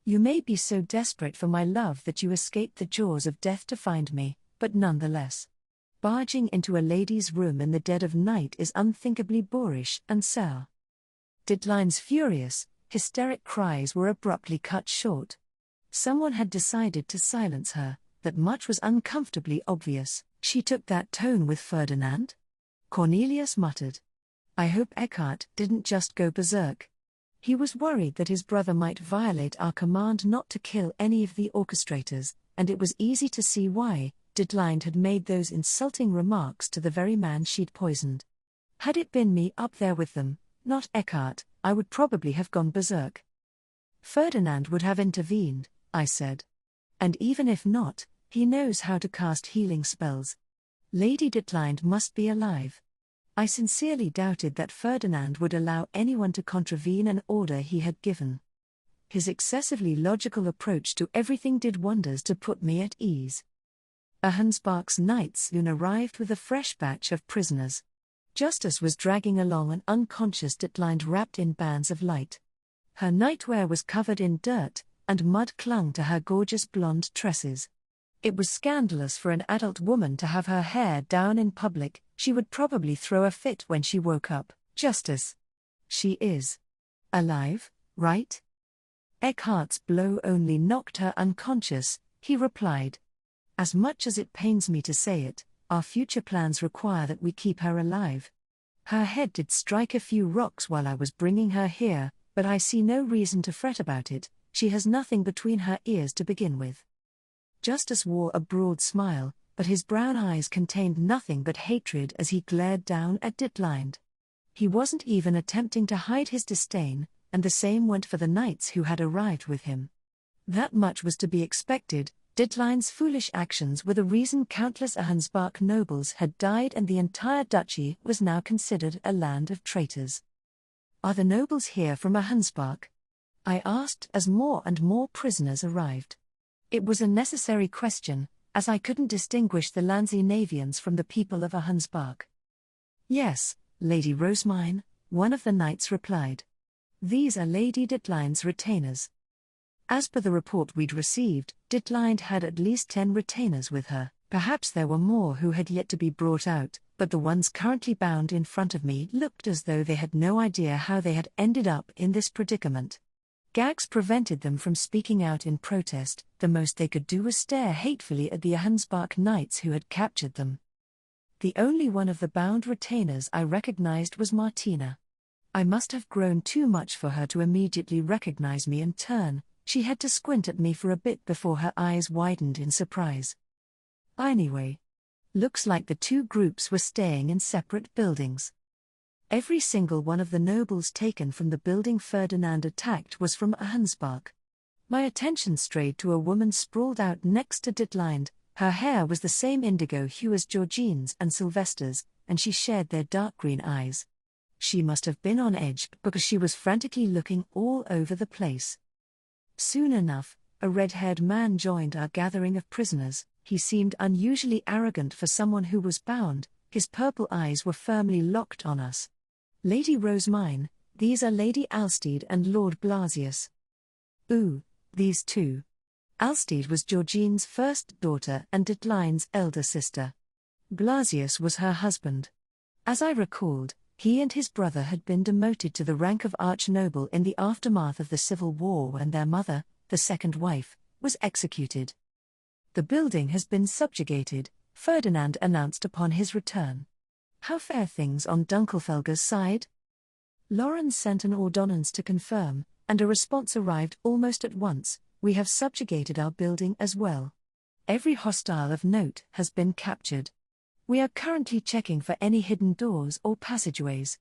You may be so desperate for my love that you escaped the jaws of death to find me, but nonetheless. Barging into a lady's room in the dead of night is unthinkably boorish and sour. Ditline's furious, hysteric cries were abruptly cut short. Someone had decided to silence her. That much was uncomfortably obvious. She took that tone with Ferdinand? Cornelius muttered. I hope Eckhart didn't just go berserk. He was worried that his brother might violate our command not to kill any of the orchestrators, and it was easy to see why. Ditline had made those insulting remarks to the very man she'd poisoned. Had it been me up there with them, not Eckhart, I would probably have gone berserk. Ferdinand would have intervened, I said. And even if not, he knows how to cast healing spells. Lady Ditline must be alive. I sincerely doubted that Ferdinand would allow anyone to contravene an order he had given. His excessively logical approach to everything did wonders to put me at ease. Ahensbach's knights soon arrived with a fresh batch of prisoners. Justice was dragging along an unconscious Ditline wrapped in bands of light. Her nightwear was covered in dirt, and mud clung to her gorgeous blonde tresses. It was scandalous for an adult woman to have her hair down in public. She would probably throw a fit when she woke up. Justice. She is alive, right? Eckhart's blow only knocked her unconscious, he replied. As much as it pains me to say it, our future plans require that we keep her alive. Her head did strike a few rocks while I was bringing her here, but I see no reason to fret about it. She has nothing between her ears to begin with. Justice wore a broad smile, but his brown eyes contained nothing but hatred as he glared down at Ditline. He wasn't even attempting to hide his disdain, and the same went for the knights who had arrived with him. That much was to be expected. Ditline's foolish actions were the reason countless Ahensbach nobles had died, and the entire duchy was now considered a land of traitors. Are the nobles here from Ahensbach? I asked as more and more prisoners arrived. It was a necessary question, as I couldn't distinguish the Lanzinavians from the people of Ahensbach. Yes, Lady Rosemine, one of the knights replied. These are Lady Ditline's retainers. As per the report we'd received, Ditline had at least 10 retainers with her. Perhaps there were more who had yet to be brought out, but the ones currently bound in front of me looked as though they had no idea how they had ended up in this predicament. Gags prevented them from speaking out in protest. The most they could do was stare hatefully at the Ahensbach knights who had captured them. The only one of the bound retainers I recognized was Martina. I must have grown too much for her to immediately recognize me and turn. She had to squint at me for a bit before her eyes widened in surprise. Anyway, looks like the two groups were staying in separate buildings. Every single one of the nobles taken from the building Ferdinand attacked was from Ahensbach. My attention strayed to a woman sprawled out next to Ditline. Her hair was the same indigo hue as Georgine's and Sylvester's, and she shared their dark green eyes. She must have been on edge because she was frantically looking all over the place. Soon enough, a red-haired man joined our gathering of prisoners. He seemed unusually arrogant for someone who was bound. His purple eyes were firmly locked on us. Lady Rosemine, these are Lady Alstede and Lord Blasius. Ooh, these two. Alstede was Georgine's first daughter and Ditline's elder sister. Blasius was her husband. As I recalled, he and his brother had been demoted to the rank of archnoble in the aftermath of the Civil War, and their mother, the second wife, was executed. The building has been subjugated, Ferdinand announced upon his return. How fare things on Dunkelfelger's side? Lawrence sent an ordonnance to confirm, and a response arrived almost at once. We have subjugated our building as well. Every hostile of note has been captured. We are currently checking for any hidden doors or passageways.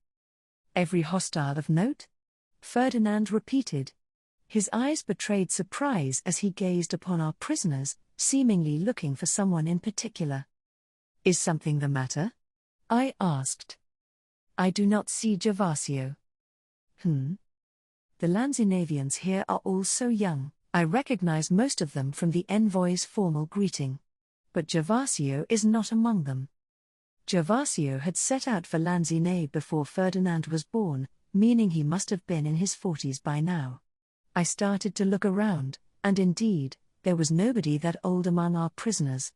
Every hostile of note? Ferdinand repeated. His eyes betrayed surprise as he gazed upon our prisoners, seemingly looking for someone in particular. Is something the matter? I asked. I do not see Gervasio. The Lanzinavians here are all so young. I recognize most of them from the envoy's formal greeting. But Gervasio is not among them. Gervasio had set out for Lanzinave before Ferdinand was born, meaning he must have been in his 40s by now. I started to look around, and indeed, there was nobody that old among our prisoners.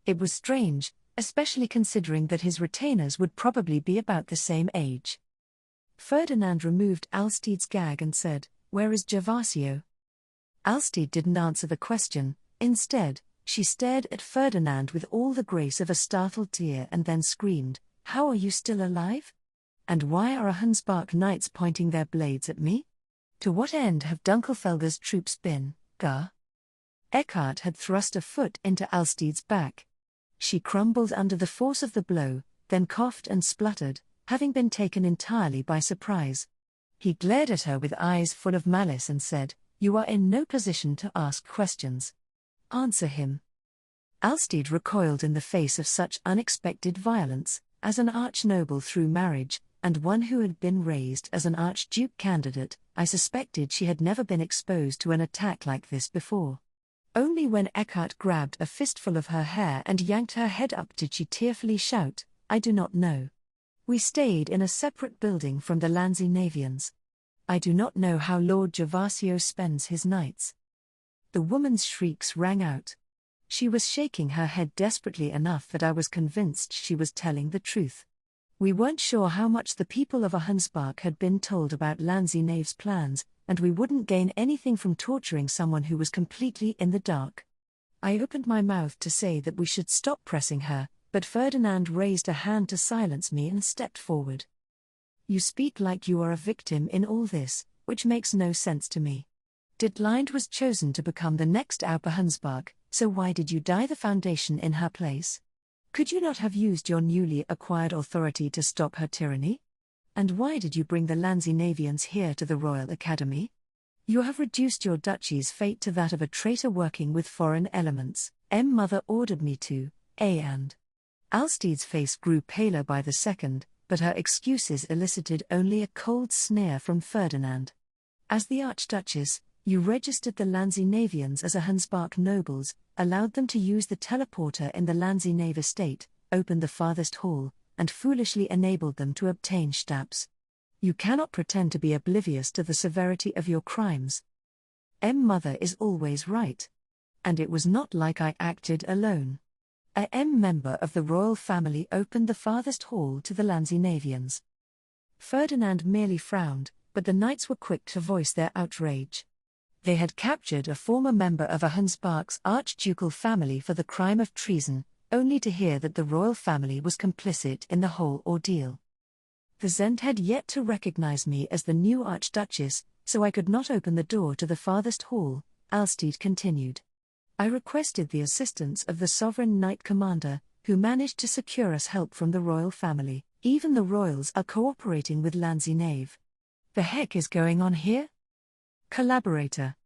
It was strange, especially considering that his retainers would probably be about the same age. Ferdinand removed Alstide's gag and said, "Where is Gervasio?" Alstide didn't answer the question. Instead, she stared at Ferdinand with all the grace of a startled deer and then screamed, "How are you still alive? And why are Hunsbark knights pointing their blades at me? To what end have Dunkelfelder's troops been, Gar?" Eckhart had thrust a foot into Alstide's back. She crumbled under the force of the blow, then coughed and spluttered, having been taken entirely by surprise. He glared at her with eyes full of malice and said, "You are in no position to ask questions. Answer him." Alstide recoiled in the face of such unexpected violence. As an archnoble through marriage, and one who had been raised as an archduke candidate, I suspected she had never been exposed to an attack like this before. Only when Eckhart grabbed a fistful of her hair and yanked her head up did she tearfully shout, "I do not know. We stayed in a separate building from the Lanzinavians. I do not know how Lord Gervasio spends his nights." The woman's shrieks rang out. She was shaking her head desperately enough that I was convinced she was telling the truth. We weren't sure how much the people of Hunsbark had been told about Lanzinave's plans, and we wouldn't gain anything from torturing someone who was completely in the dark. I opened my mouth to say that we should stop pressing her, but Ferdinand raised a hand to silence me and stepped forward. "You speak like you are a victim in all this, which makes no sense to me. Ditlein was chosen to become the next Aupa Hunsbark, so why did you die the foundation in her place? Could you not have used your newly acquired authority to stop her tyranny? And why did you bring the Lanzinavians here to the Royal Academy? You have reduced your duchy's fate to that of a traitor working with foreign elements. Mother ordered me to, and Alstide's face grew paler by the second, but her excuses elicited only a cold sneer from Ferdinand. As the Archduchess, you registered the Lanzinavians as a Hunsbark nobles, allowed them to use the teleporter in the Lanzinave estate, opened the farthest hall, and foolishly enabled them to obtain Stabs. You cannot pretend to be oblivious to the severity of your crimes. Mother is always right. And it was not like I acted alone. A member of the royal family opened the farthest hall to the Lanzinavians. Ferdinand merely frowned, but the knights were quick to voice their outrage. They had captured a former member of a Hunsbark's archducal family for the crime of treason, only to hear that the royal family was complicit in the whole ordeal. The Zend had yet to recognize me as the new Archduchess, so I could not open the door to the farthest hall, Alstide continued. I requested the assistance of the Sovereign Knight Commander, who managed to secure us help from the royal family. Even the royals are cooperating with Lanzinave. The heck is going on here? Collaborator.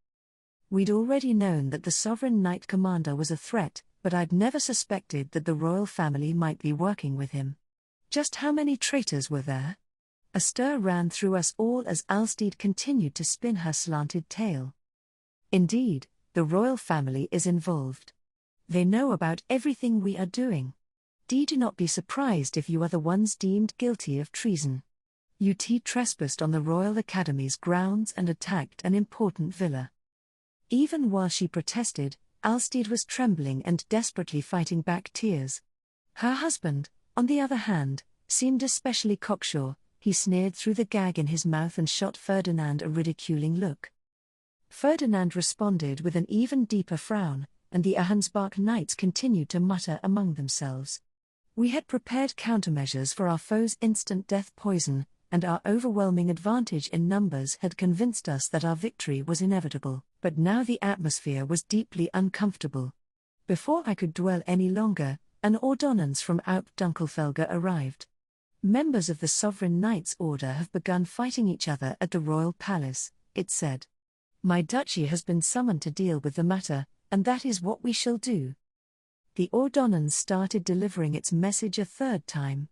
We'd already known that the Sovereign Knight Commander was a threat, but I'd never suspected that the royal family might be working with him. Just how many traitors were there? A stir ran through us all as Alstide continued to spin her slanted tale. Indeed, the royal family is involved. They know about everything we are doing. Do not be surprised if you are the ones deemed guilty of treason. UT trespassed on the Royal Academy's grounds and attacked an important villa. Even while she protested, Alstide was trembling and desperately fighting back tears. Her husband, on the other hand, seemed especially cocksure. He sneered through the gag in his mouth and shot Ferdinand a ridiculing look. Ferdinand responded with an even deeper frown, and the Hunsbark knights continued to mutter among themselves. We had prepared countermeasures for our foe's instant death poison, and our overwhelming advantage in numbers had convinced us that our victory was inevitable, but now the atmosphere was deeply uncomfortable. Before I could dwell any longer, an ordonnance from Alp Dunkelfelger arrived. Members of the Sovereign Knights Order have begun fighting each other at the royal palace, it said. My duchy has been summoned to deal with the matter, and that is what we shall do. The ordonnance started delivering its message a third time.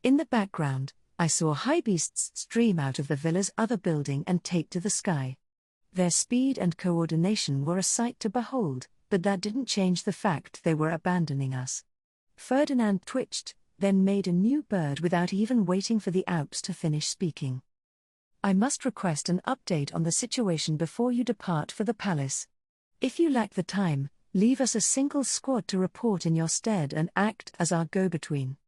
In the background, I saw highbeasts stream out of the villa's other building and take to the sky. Their speed and coordination were a sight to behold, but that didn't change the fact they were abandoning us. Ferdinand twitched, then made a new bird without even waiting for the Alps to finish speaking. I must request an update on the situation before you depart for the palace. If you lack the time, leave us a single squad to report in your stead and act as our go-between.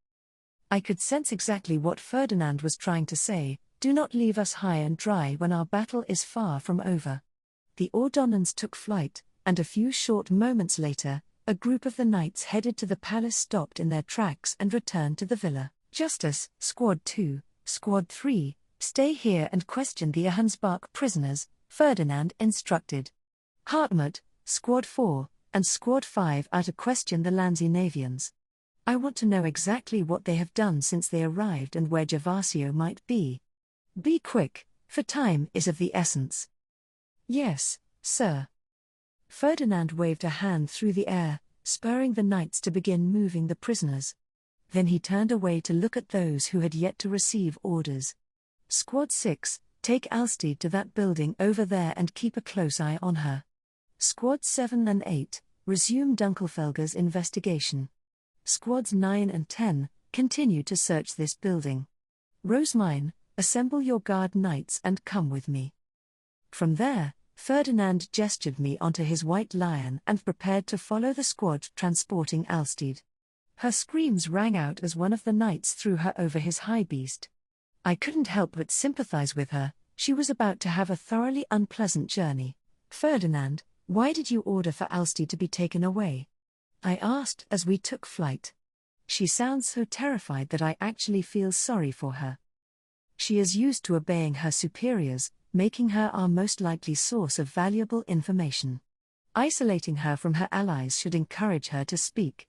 I could sense exactly what Ferdinand was trying to say: do not leave us high and dry when our battle is far from over. The ordonnance took flight, and a few short moments later, a group of the knights headed to the palace stopped in their tracks and returned to the villa. Justice, Squad 2, Squad 3, stay here and question the Ahensbach prisoners, Ferdinand instructed. Hartmut, Squad 4, and Squad 5 are to question the Lanzinavians. I want to know exactly what they have done since they arrived and where Gervasio might be. Be quick, for time is of the essence. Yes, sir. Ferdinand waved a hand through the air, spurring the knights to begin moving the prisoners. Then he turned away to look at those who had yet to receive orders. Squad 6, take Alstede to that building over there and keep a close eye on her. Squads 7 and 8, resume Dunkelfelger's investigation. Squads 9 and 10, continue to search this building. Rosemine, assemble your guard knights and come with me. From there, Ferdinand gestured me onto his white lion and prepared to follow the squad transporting Alstede. Her screams rang out as one of the knights threw her over his high beast. I couldn't help but sympathize with her. She was about to have a thoroughly unpleasant journey. Ferdinand, why did you order for Alstede to be taken away? I asked as we took flight. She sounds so terrified that I actually feel sorry for her. She is used to obeying her superiors, making her our most likely source of valuable information. Isolating her from her allies should encourage her to speak.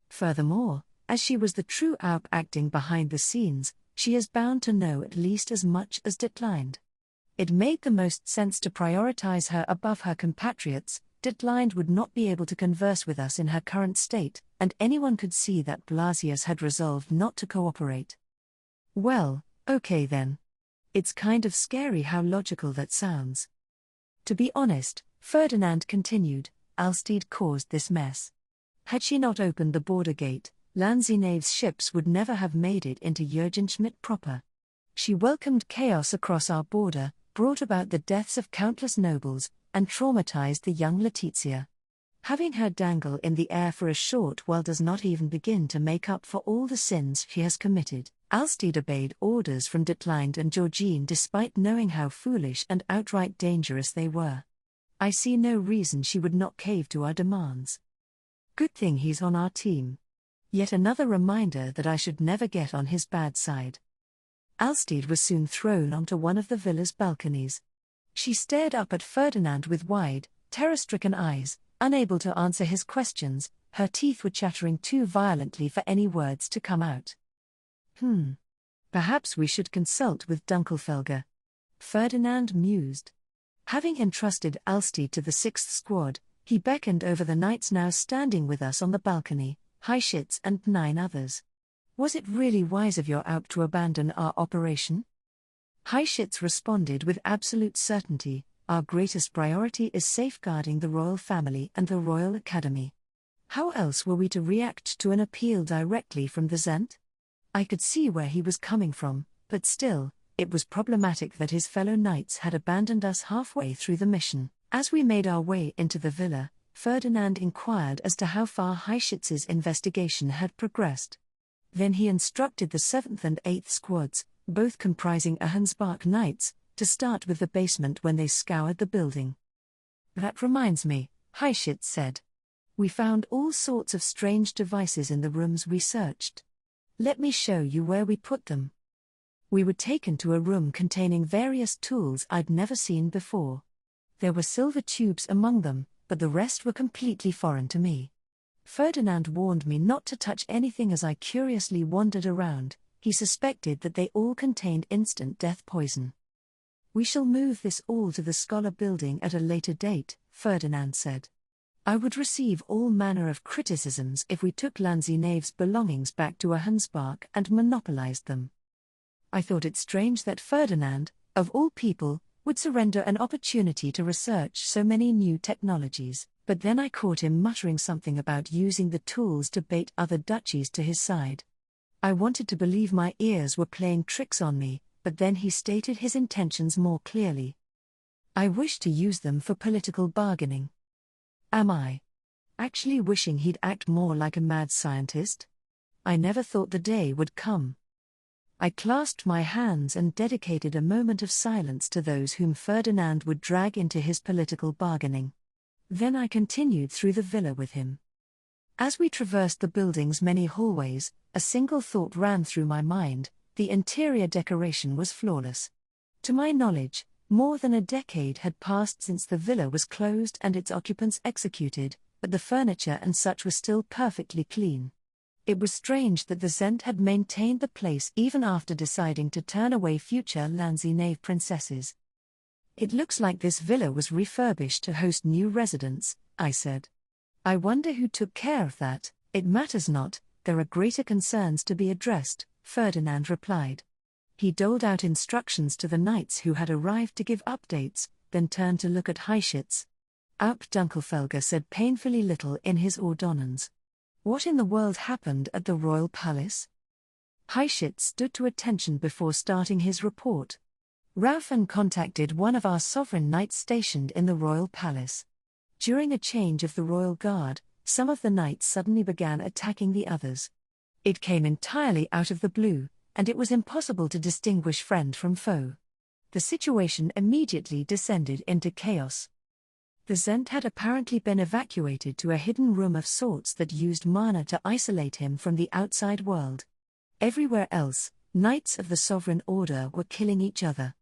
Furthermore, as she was the true Alp acting behind the scenes, she is bound to know at least as much as Ditlein. It made the most sense to prioritize her above her compatriots. Ditlein would not be able to converse with us in her current state, and anyone could see that Blasius had resolved not to cooperate. Well, okay then. It's kind of scary how logical that sounds. To be honest, Ferdinand continued, Alstede caused this mess. Had she not opened the border gate, Lanzinave's ships would never have made it into Jürgenschmidt proper. She welcomed chaos across our border, brought about the deaths of countless nobles, and traumatized the young Letizia. Having her dangle in the air for a short while does not even begin to make up for all the sins she has committed. Alstede obeyed orders from Ditlein and Georgine despite knowing how foolish and outright dangerous they were. I see no reason she would not cave to our demands. Good thing he's on our team. Yet another reminder that I should never get on his bad side. Alstede was soon thrown onto one of the villa's balconies. She stared up at Ferdinand with wide, terror-stricken eyes, unable to answer his questions. Her teeth were chattering too violently for any words to come out. Perhaps we should consult with Dunkelfelger. Ferdinand mused. Having entrusted Alstede to the 6th squad, he beckoned over the knights now standing with us on the balcony, Heischitz and 9 others. Was it really wise of your Alp to abandon our operation? Heischitz responded with absolute certainty, our greatest priority is safeguarding the royal family and the Royal Academy. How else were we to react to an appeal directly from the Zent? I could see where he was coming from, but still, it was problematic that his fellow knights had abandoned us halfway through the mission. As we made our way into the villa, Ferdinand inquired as to how far Heischitz's investigation had progressed. Then he instructed the 7th and 8th squads, both comprising Ahensbach knights, to start with the basement when they scoured the building. That reminds me, Heischitz said. We found all sorts of strange devices in the rooms we searched. Let me show you where we put them. We were taken to a room containing various tools I'd never seen before. There were silver tubes among them, but the rest were completely foreign to me. Ferdinand warned me not to touch anything as I curiously wandered around. He suspected that they all contained instant death poison. "We shall move this all to the Scholar Building at a later date," Ferdinand said. "I would receive all manner of criticisms if we took Lanzinave's belongings back to Ahenspark and monopolized them." I thought it strange that Ferdinand, of all people, would surrender an opportunity to research so many new technologies, but then I caught him muttering something about using the tools to bait other duchies to his side. I wanted to believe my ears were playing tricks on me, but then he stated his intentions more clearly. "I wish to use them for political bargaining." Am I actually wishing he'd act more like a mad scientist? I never thought the day would come. I clasped my hands and dedicated a moment of silence to those whom Ferdinand would drag into his political bargaining. Then I continued through the villa with him. As we traversed the building's many hallways, a single thought ran through my mind: the interior decoration was flawless. To my knowledge, more than a decade had passed since the villa was closed and its occupants executed, but the furniture and such were still perfectly clean. It was strange that the Zent had maintained the place even after deciding to turn away future Lanzinave princesses. "It looks like this villa was refurbished to host new residents," I said. "I wonder who took care of that." "It matters not, there are greater concerns to be addressed," Ferdinand replied. He doled out instructions to the knights who had arrived to give updates, then turned to look at Heischitz. Alp Dunkelfelger said painfully little in his ordonnance. What in the world happened at the royal palace? Heischitz stood to attention before starting his report. Raufen contacted one of our sovereign knights stationed in the royal palace. During a change of the royal guard, some of the knights suddenly began attacking the others. It came entirely out of the blue, and it was impossible to distinguish friend from foe. The situation immediately descended into chaos. The Zent had apparently been evacuated to a hidden room of sorts that used mana to isolate him from the outside world. Everywhere else, knights of the Sovereign Order were killing each other.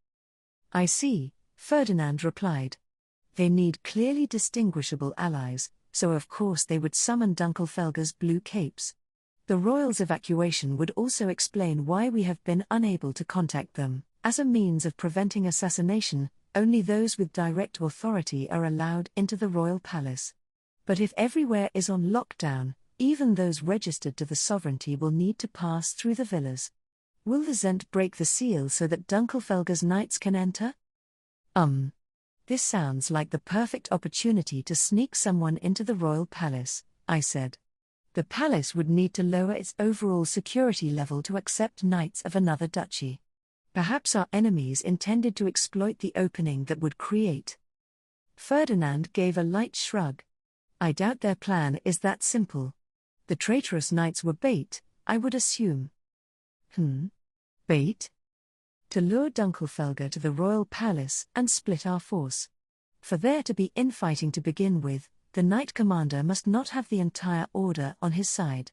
"I see," Ferdinand replied. "They need clearly distinguishable allies, so of course they would summon Dunkelfelger's blue capes. The royals' evacuation would also explain why we have been unable to contact them. As a means of preventing assassination, only those with direct authority are allowed into the royal palace. But if everywhere is on lockdown, even those registered to the sovereignty will need to pass through the villas. Will the Zent break the seal so that Dunkelfelger's knights can enter? This sounds like the perfect opportunity to sneak someone into the royal palace," I said. "The palace would need to lower its overall security level to accept knights of another duchy. Perhaps our enemies intended to exploit the opening that would create." Ferdinand gave a light shrug. "I doubt their plan is that simple. The traitorous knights were bait, I would assume." Bait? To lure Dunkelfelger to the royal palace and split our force. For there to be infighting to begin with, the knight commander must not have the entire order on his side.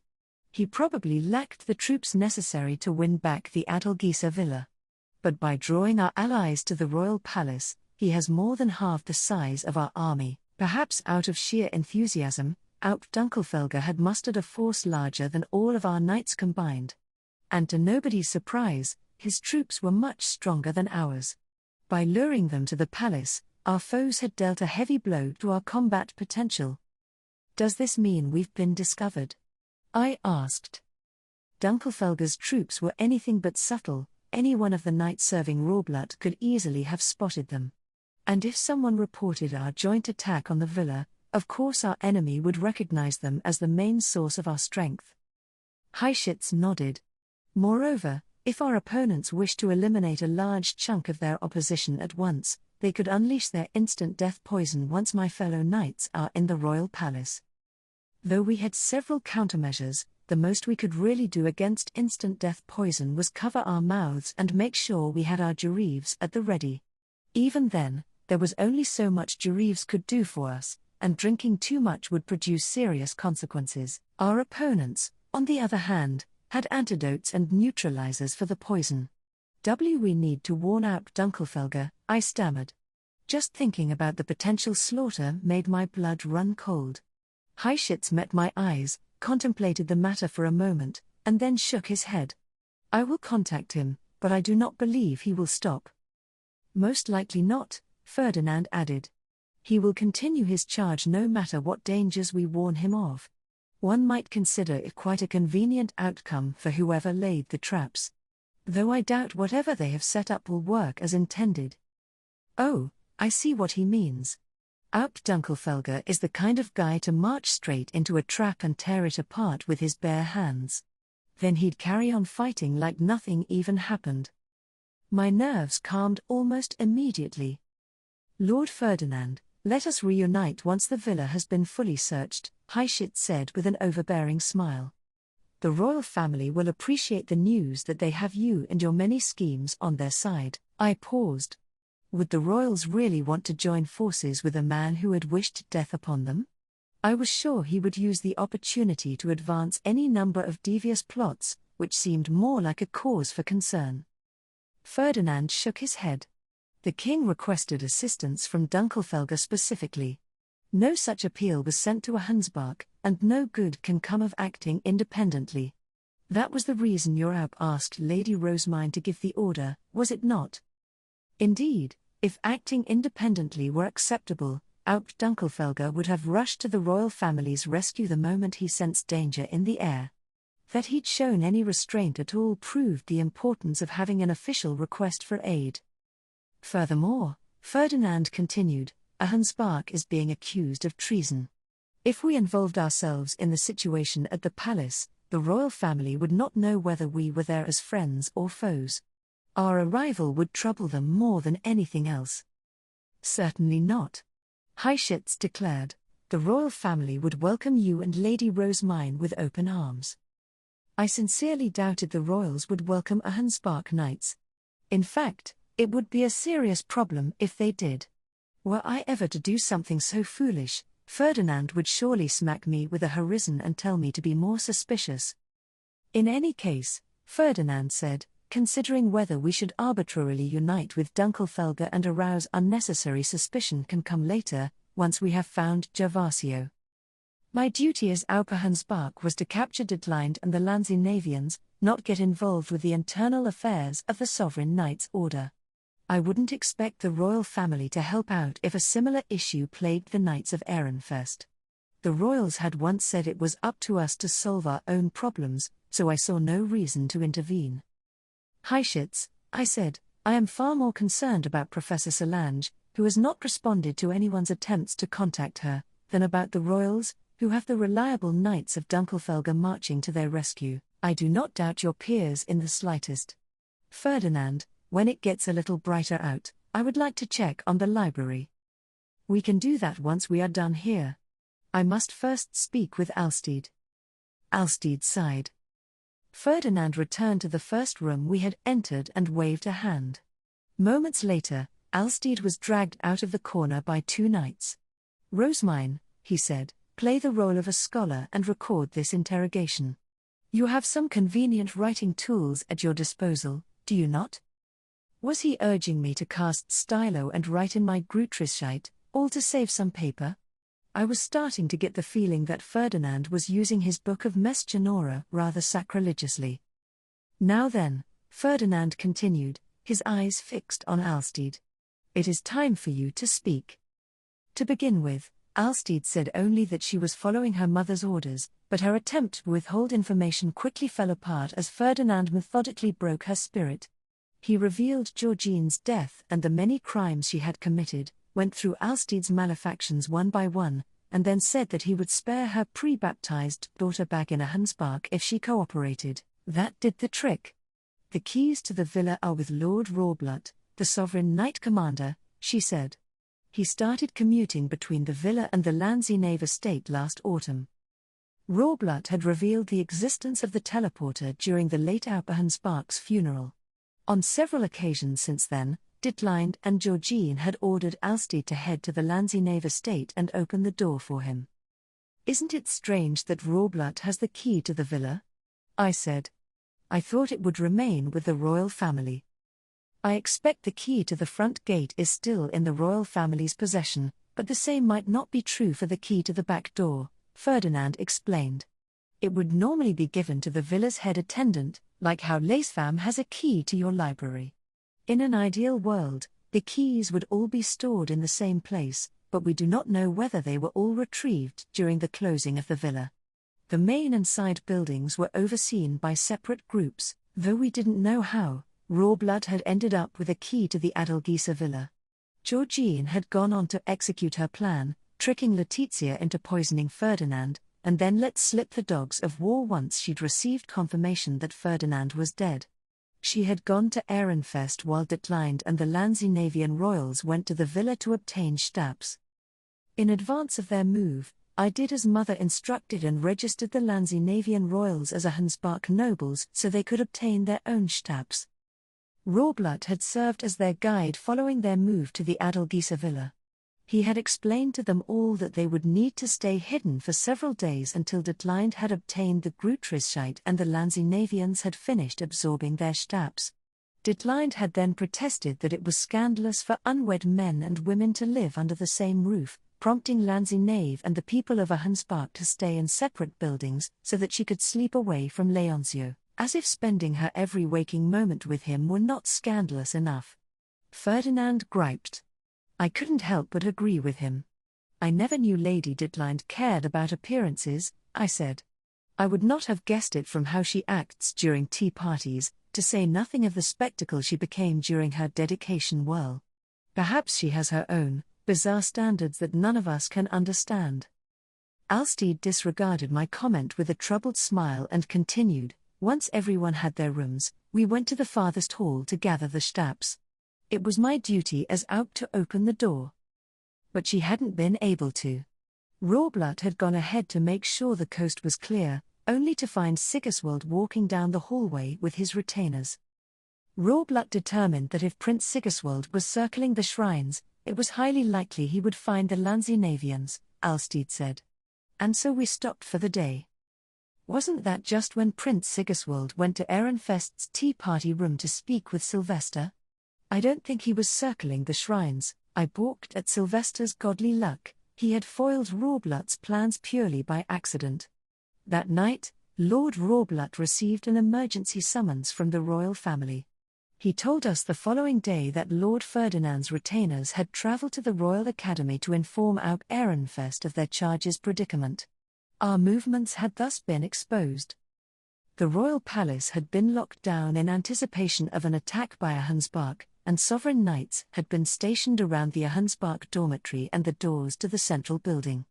He probably lacked the troops necessary to win back the Adelgisa villa. But by drawing our allies to the royal palace, he has more than halved the size of our army. Perhaps out of sheer enthusiasm, Alp Dunkelfelger had mustered a force larger than all of our knights combined. And to nobody's surprise, his troops were much stronger than ours. By luring them to the palace, our foes had dealt a heavy blow to our combat potential. "Does this mean we've been discovered?" I asked. Dunkelfelger's troops were anything but subtle. Any one of the knights serving Rawblood could easily have spotted them. And if someone reported our joint attack on the villa, of course our enemy would recognize them as the main source of our strength. Heischitz nodded. Moreover, if our opponents wished to eliminate a large chunk of their opposition at once, they could unleash their instant death poison once my fellow knights are in the royal palace. Though we had several countermeasures, the most we could really do against instant death poison was cover our mouths and make sure we had our Jereves at the ready. Even then, there was only so much Jereves could do for us, and drinking too much would produce serious consequences. Our opponents, on the other hand, had antidotes and neutralizers for the poison. We need to warn out Dunkelfelger, I stammered. Just thinking about the potential slaughter made my blood run cold. Heischitz met my eyes, contemplated the matter for a moment, and then shook his head. I will contact him, but I do not believe he will stop. Most likely not, Ferdinand added. He will continue his charge no matter what dangers we warn him of. One might consider it quite a convenient outcome for whoever laid the traps. Though I doubt whatever they have set up will work as intended. Oh, I see what he means. Dunkelfelger is the kind of guy to march straight into a trap and tear it apart with his bare hands. Then he'd carry on fighting like nothing even happened. My nerves calmed almost immediately. Lord Ferdinand, let us reunite once the villa has been fully searched, Heischitz said with an overbearing smile. The royal family will appreciate the news that they have you and your many schemes on their side. I paused. Would the royals really want to join forces with a man who had wished death upon them? I was sure he would use the opportunity to advance any number of devious plots, which seemed more like a cause for concern. Ferdinand shook his head. The king requested assistance from Dunkelfelger specifically. No such appeal was sent to a Hansbach, and no good can come of acting independently. That was the reason your asked Lady Rosemine to give the order, was it not? Indeed, if acting independently were acceptable, Dunkelfelger would have rushed to the royal family's rescue the moment he sensed danger in the air. That he'd shown any restraint at all proved the importance of having an official request for aid. Furthermore, Ferdinand continued, a Hansbach is being accused of treason. If we involved ourselves in the situation at the palace, the royal family would not know whether we were there as friends or foes. Our arrival would trouble them more than anything else. Certainly not. Heischitz declared, the royal family would welcome you and Lady Rosemine with open arms. I sincerely doubted the royals would welcome a Hansbach knights. In fact, it would be a serious problem if they did. Were I ever to do something so foolish, Ferdinand would surely smack me with a horizon and tell me to be more suspicious. In any case, Ferdinand said, considering whether we should arbitrarily unite with Dunkelfelger and arouse unnecessary suspicion can come later, once we have found Gervasio. My duty as Hansbach was to capture Ditlein and the Lanzinavians, not get involved with the internal affairs of the Sovereign Knights Order. I wouldn't expect the royal family to help out if a similar issue plagued the Knights of Ehrenfest. The royals had once said it was up to us to solve our own problems, so I saw no reason to intervene. Heischitz, I said, I am far more concerned about Professor Solange, who has not responded to anyone's attempts to contact her, than about the royals, who have the reliable Knights of Dunkelfelger marching to their rescue. I do not doubt your peers in the slightest. Ferdinand, when it gets a little brighter out, I would like to check on the library. We can do that once we are done here. I must first speak with Alstede. Alstede sighed. Ferdinand returned to the first room we had entered and waved a hand. Moments later, Alstede was dragged out of the corner by two knights. Rosemine, he said, play the role of a scholar and record this interrogation. You have some convenient writing tools at your disposal, do you not? Was he urging me to cast stylo and write in my Grutrischeit, all to save some paper? I was starting to get the feeling that Ferdinand was using his book of Mesgenora rather sacrilegiously. Now then, Ferdinand continued, his eyes fixed on Alstede. It is time for you to speak. To begin with, Alstede said only that she was following her mother's orders, but her attempt to withhold information quickly fell apart as Ferdinand methodically broke her spirit. He revealed Georgine's death and the many crimes she had committed, went through Alstede's malefactions one by one, and then said that he would spare her pre-baptized daughter back in a Hansbach if she cooperated. That did the trick. The keys to the villa are with Lord Rohrblatt, the Sovereign Knight Commander, she said. He started commuting between the villa and the Lanzinave estate last autumn. Rohrblatt had revealed the existence of the teleporter during the late Hansbach's funeral. On several occasions since then, Ditlein and Georgine had ordered Alstede to head to the Lanzinave estate and open the door for him. Isn't it strange that Rohrblatt has the key to the villa? I said. I thought it would remain with the royal family. I expect the key to the front gate is still in the royal family's possession, but the same might not be true for the key to the back door, Ferdinand explained. It would normally be given to the villa's head attendant, like how Lacefam has a key to your library. In an ideal world, the keys would all be stored in the same place, but we do not know whether they were all retrieved during the closing of the villa. The main and side buildings were overseen by separate groups, though we didn't know how. Rawblood had ended up with a key to the Adelgisa villa. Georgine had gone on to execute her plan, tricking Letizia into poisoning Ferdinand, and then let slip the dogs of war once she'd received confirmation that Ferdinand was dead. She had gone to Ehrenfest while Detleinde and the Lanzinavian royals went to the villa to obtain Stabs. In advance of their move, I did as mother instructed and registered the Lanzinavian royals as Ahensbach nobles so they could obtain their own Stabs. Rawblood had served as their guide following their move to the Adelgisa villa. He had explained to them all that they would need to stay hidden for several days until Detleinde had obtained the Grutrischeit and the Lanzinavians had finished absorbing their Stabs. Detleinde had then protested that it was scandalous for unwed men and women to live under the same roof, prompting Lanzinave and the people of Ahensbach to stay in separate buildings so that she could sleep away from Leoncio, as if spending her every waking moment with him were not scandalous enough. Ferdinand griped. I couldn't help but agree with him. I never knew Lady Detleinde cared about appearances, I said. I would not have guessed it from how she acts during tea parties, to say nothing of the spectacle she became during her dedication whirl. Perhaps she has her own, bizarre standards that none of us can understand. Alstede disregarded my comment with a troubled smile and continued, once everyone had their rooms, we went to the farthest hall to gather the Stabs. It was my duty as Aup to open the door. But she hadn't been able to. Rawblood had gone ahead to make sure the coast was clear, only to find Sigiswald walking down the hallway with his retainers. Rawblood determined that if Prince Sigiswald was circling the shrines, it was highly likely he would find the Lanzinavians, Alstede said. And so we stopped for the day. Wasn't that just when Prince Sigiswald went to Ehrenfest's tea party room to speak with Sylvester? I don't think he was circling the shrines. I balked at Sylvester's godly luck. He had foiled Rawblood's plans purely by accident. That night, Lord Rawblood received an emergency summons from the royal family. He told us the following day that Lord Ferdinand's retainers had travelled to the Royal Academy to inform Aup Ehrenfest of their charge's predicament. Our movements had thus been exposed. The royal palace had been locked down in anticipation of an attack by Ahensbach, and sovereign knights had been stationed around the Ahensbach dormitory and the doors to the central building.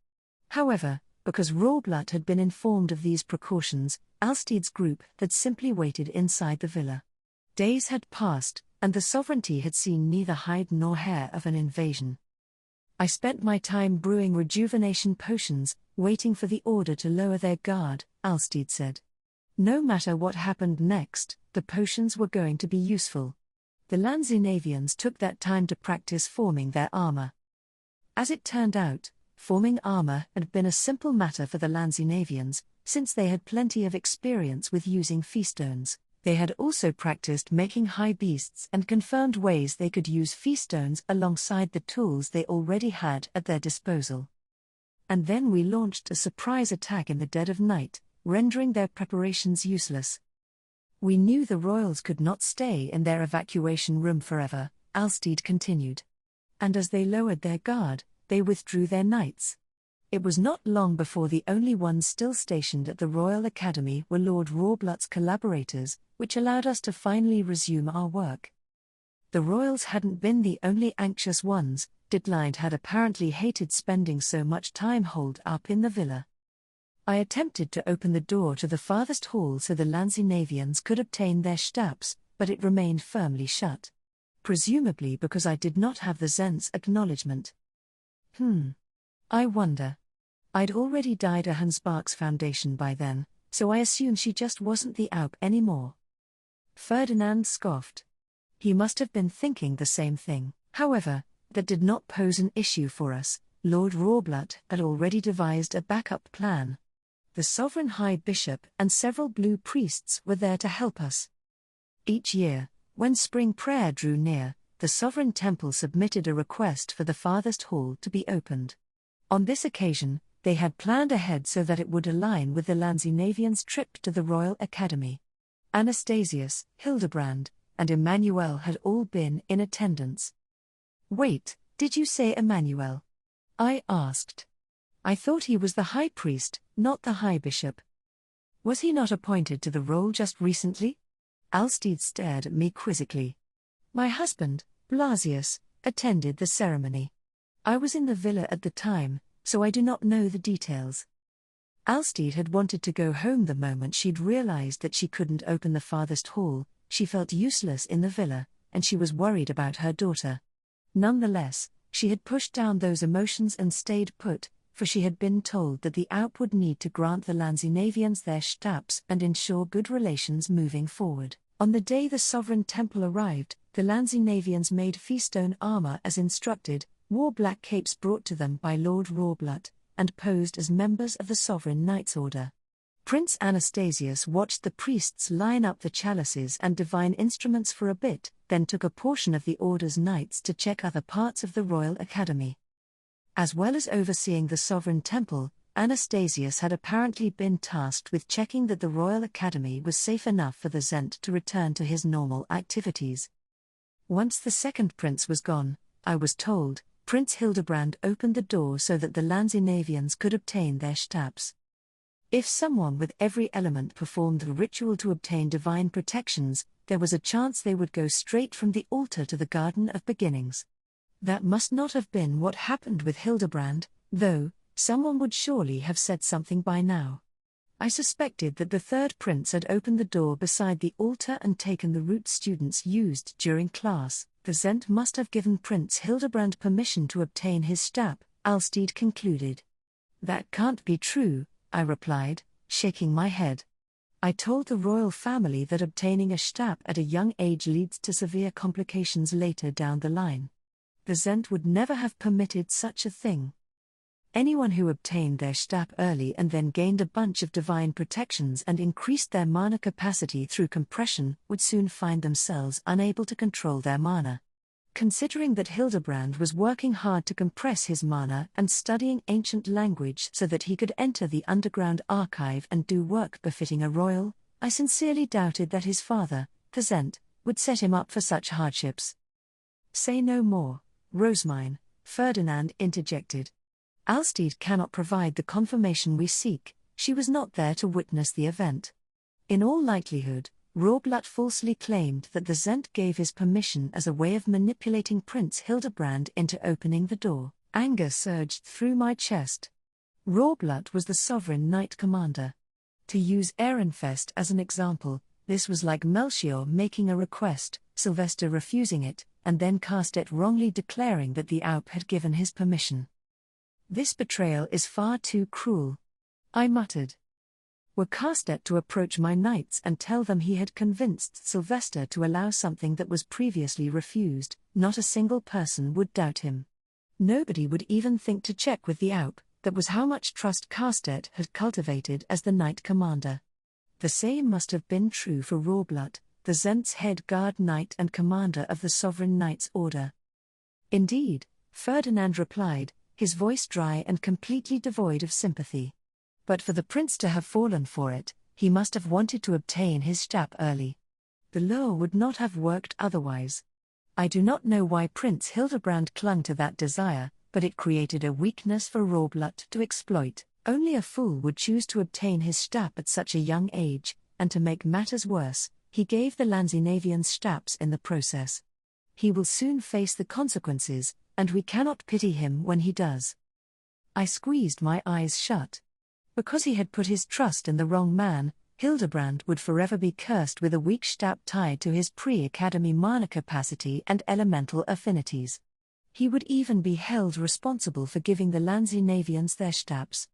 However, because Rawblood had been informed of these precautions, Alstede's group had simply waited inside the villa. Days had passed, and the sovereignty had seen neither hide nor hair of an invasion. I spent my time brewing rejuvenation potions, waiting for the order to lower their guard, Alstede said. No matter what happened next, the potions were going to be useful. The Lanzinavians took that time to practice forming their armor. As it turned out, forming armor had been a simple matter for the Lanzinavians, since they had plenty of experience with using feastones. They had also practiced making high beasts and confirmed ways they could use feastones alongside the tools they already had at their disposal. And then we launched a surprise attack in the dead of night, rendering their preparations useless. We knew the royals could not stay in their evacuation room forever, Alstede continued. And as they lowered their guard, they withdrew their knights. It was not long before the only ones still stationed at the Royal Academy were Lord Rawblood's collaborators, which allowed us to finally resume our work. The royals hadn't been the only anxious ones. Detleinde had apparently hated spending so much time holed up in the villa. I attempted to open the door to the farthest hall so the Lanzinavians could obtain their Stabs, but it remained firmly shut. Presumably because I did not have the Zent's acknowledgement. I wonder. I'd already died Ahensbach's foundation by then, so I assume she just wasn't the Aup anymore. Ferdinand scoffed. He must have been thinking the same thing. However, that did not pose an issue for us. Lord Rawblood had already devised a backup plan. The sovereign high bishop and several blue priests were there to help us. Each year, When spring prayer drew near, the sovereign temple submitted a request for the farthest hall to be opened. On this occasion, they had planned ahead so that it would align with the Lanzinavians' trip to the Royal Academy. Anastasius, Hildebrand, and Emmanuel had all been in attendance. "Wait, did you say Emmanuel?" I asked. "I thought he was the high priest, not the high bishop. Was he not appointed to the role just recently?" Alcide stared at me quizzically. "My husband, Blasius, attended the ceremony. I was in the villa at the time, so I do not know the details." Alcide had wanted to go home the moment she'd realized that she couldn't open the farthest hall. She felt useless in the villa, and she was worried about her daughter. Nonetheless, she had pushed down those emotions and stayed put, for she had been told that the Alp would need to grant the Lanzinavians their Stabs and ensure good relations moving forward. On the day the sovereign temple arrived, the Lanzinavians made feastone armor as instructed, wore black capes brought to them by Lord Rorblut, and posed as members of the Sovereign Knights Order. Prince Anastasius watched the priests line up the chalices and divine instruments for a bit, then took a portion of the Order's knights to check other parts of the Royal Academy. As well as overseeing the Sovereign Temple, Anastasius had apparently been tasked with checking that the Royal Academy was safe enough for the Zent to return to his normal activities. Once the second prince was gone, I was told, Prince Hildebrand opened the door so that the Lanzinavians could obtain their Stabs. If someone with every element performed the ritual to obtain divine protections, there was a chance they would go straight from the altar to the Garden of Beginnings. That must not have been what happened with Hildebrand, though. Someone would surely have said something by now. I suspected that the third prince had opened the door beside the altar and taken the route students used during class. The Zent must have given Prince Hildebrand permission to obtain his Stab, Alcide concluded. "That can't be true," I replied, shaking my head. "I told the royal family that obtaining a Stab at a young age leads to severe complications later down the line. The Zent would never have permitted such a thing. Anyone who obtained their Stab early and then gained a bunch of divine protections and increased their mana capacity through compression would soon find themselves unable to control their mana. Considering that Hildebrand was working hard to compress his mana and studying ancient language so that he could enter the underground archive and do work befitting a royal, I sincerely doubted that his father, the Zent, would set him up for such hardships." "Say no more, Rosemine," Ferdinand interjected. "Alcide cannot provide the confirmation we seek. She was not there to witness the event. In all likelihood, Rorblut falsely claimed that the Zent gave his permission as a way of manipulating Prince Hildebrand into opening the door." Anger surged through my chest. Rorblut was the sovereign knight commander. To use Ehrenfest as an example, this was like Melchior making a request, Sylvester refusing it, and then Carstet wrongly declaring that the Alp had given his permission. "This betrayal is far too cruel," I muttered. Were Carstet to approach my knights and tell them he had convinced Sylvester to allow something that was previously refused, not a single person would doubt him. Nobody would even think to check with the Alp. That was how much trust Carstet had cultivated as the knight commander. The same must have been true for Rorblut, the Zent's head guard knight and commander of the Sovereign Knights Order. "Indeed," Ferdinand replied, his voice dry and completely devoid of sympathy. "But for the prince to have fallen for it, he must have wanted to obtain his Stab early. The lure would not have worked otherwise. I do not know why Prince Hildebrand clung to that desire, but it created a weakness for Rorblut to exploit. Only a fool would choose to obtain his Stab at such a young age, and to make matters worse, he gave the Lanzinavians Stabs in the process. He will soon face the consequences, and we cannot pity him when he does." I squeezed my eyes shut. Because he had put his trust in the wrong man, Hildebrand would forever be cursed with a weak Stab tied to his pre-academy mana capacity and elemental affinities. He would even be held responsible for giving the Lanzinavians their Stabs.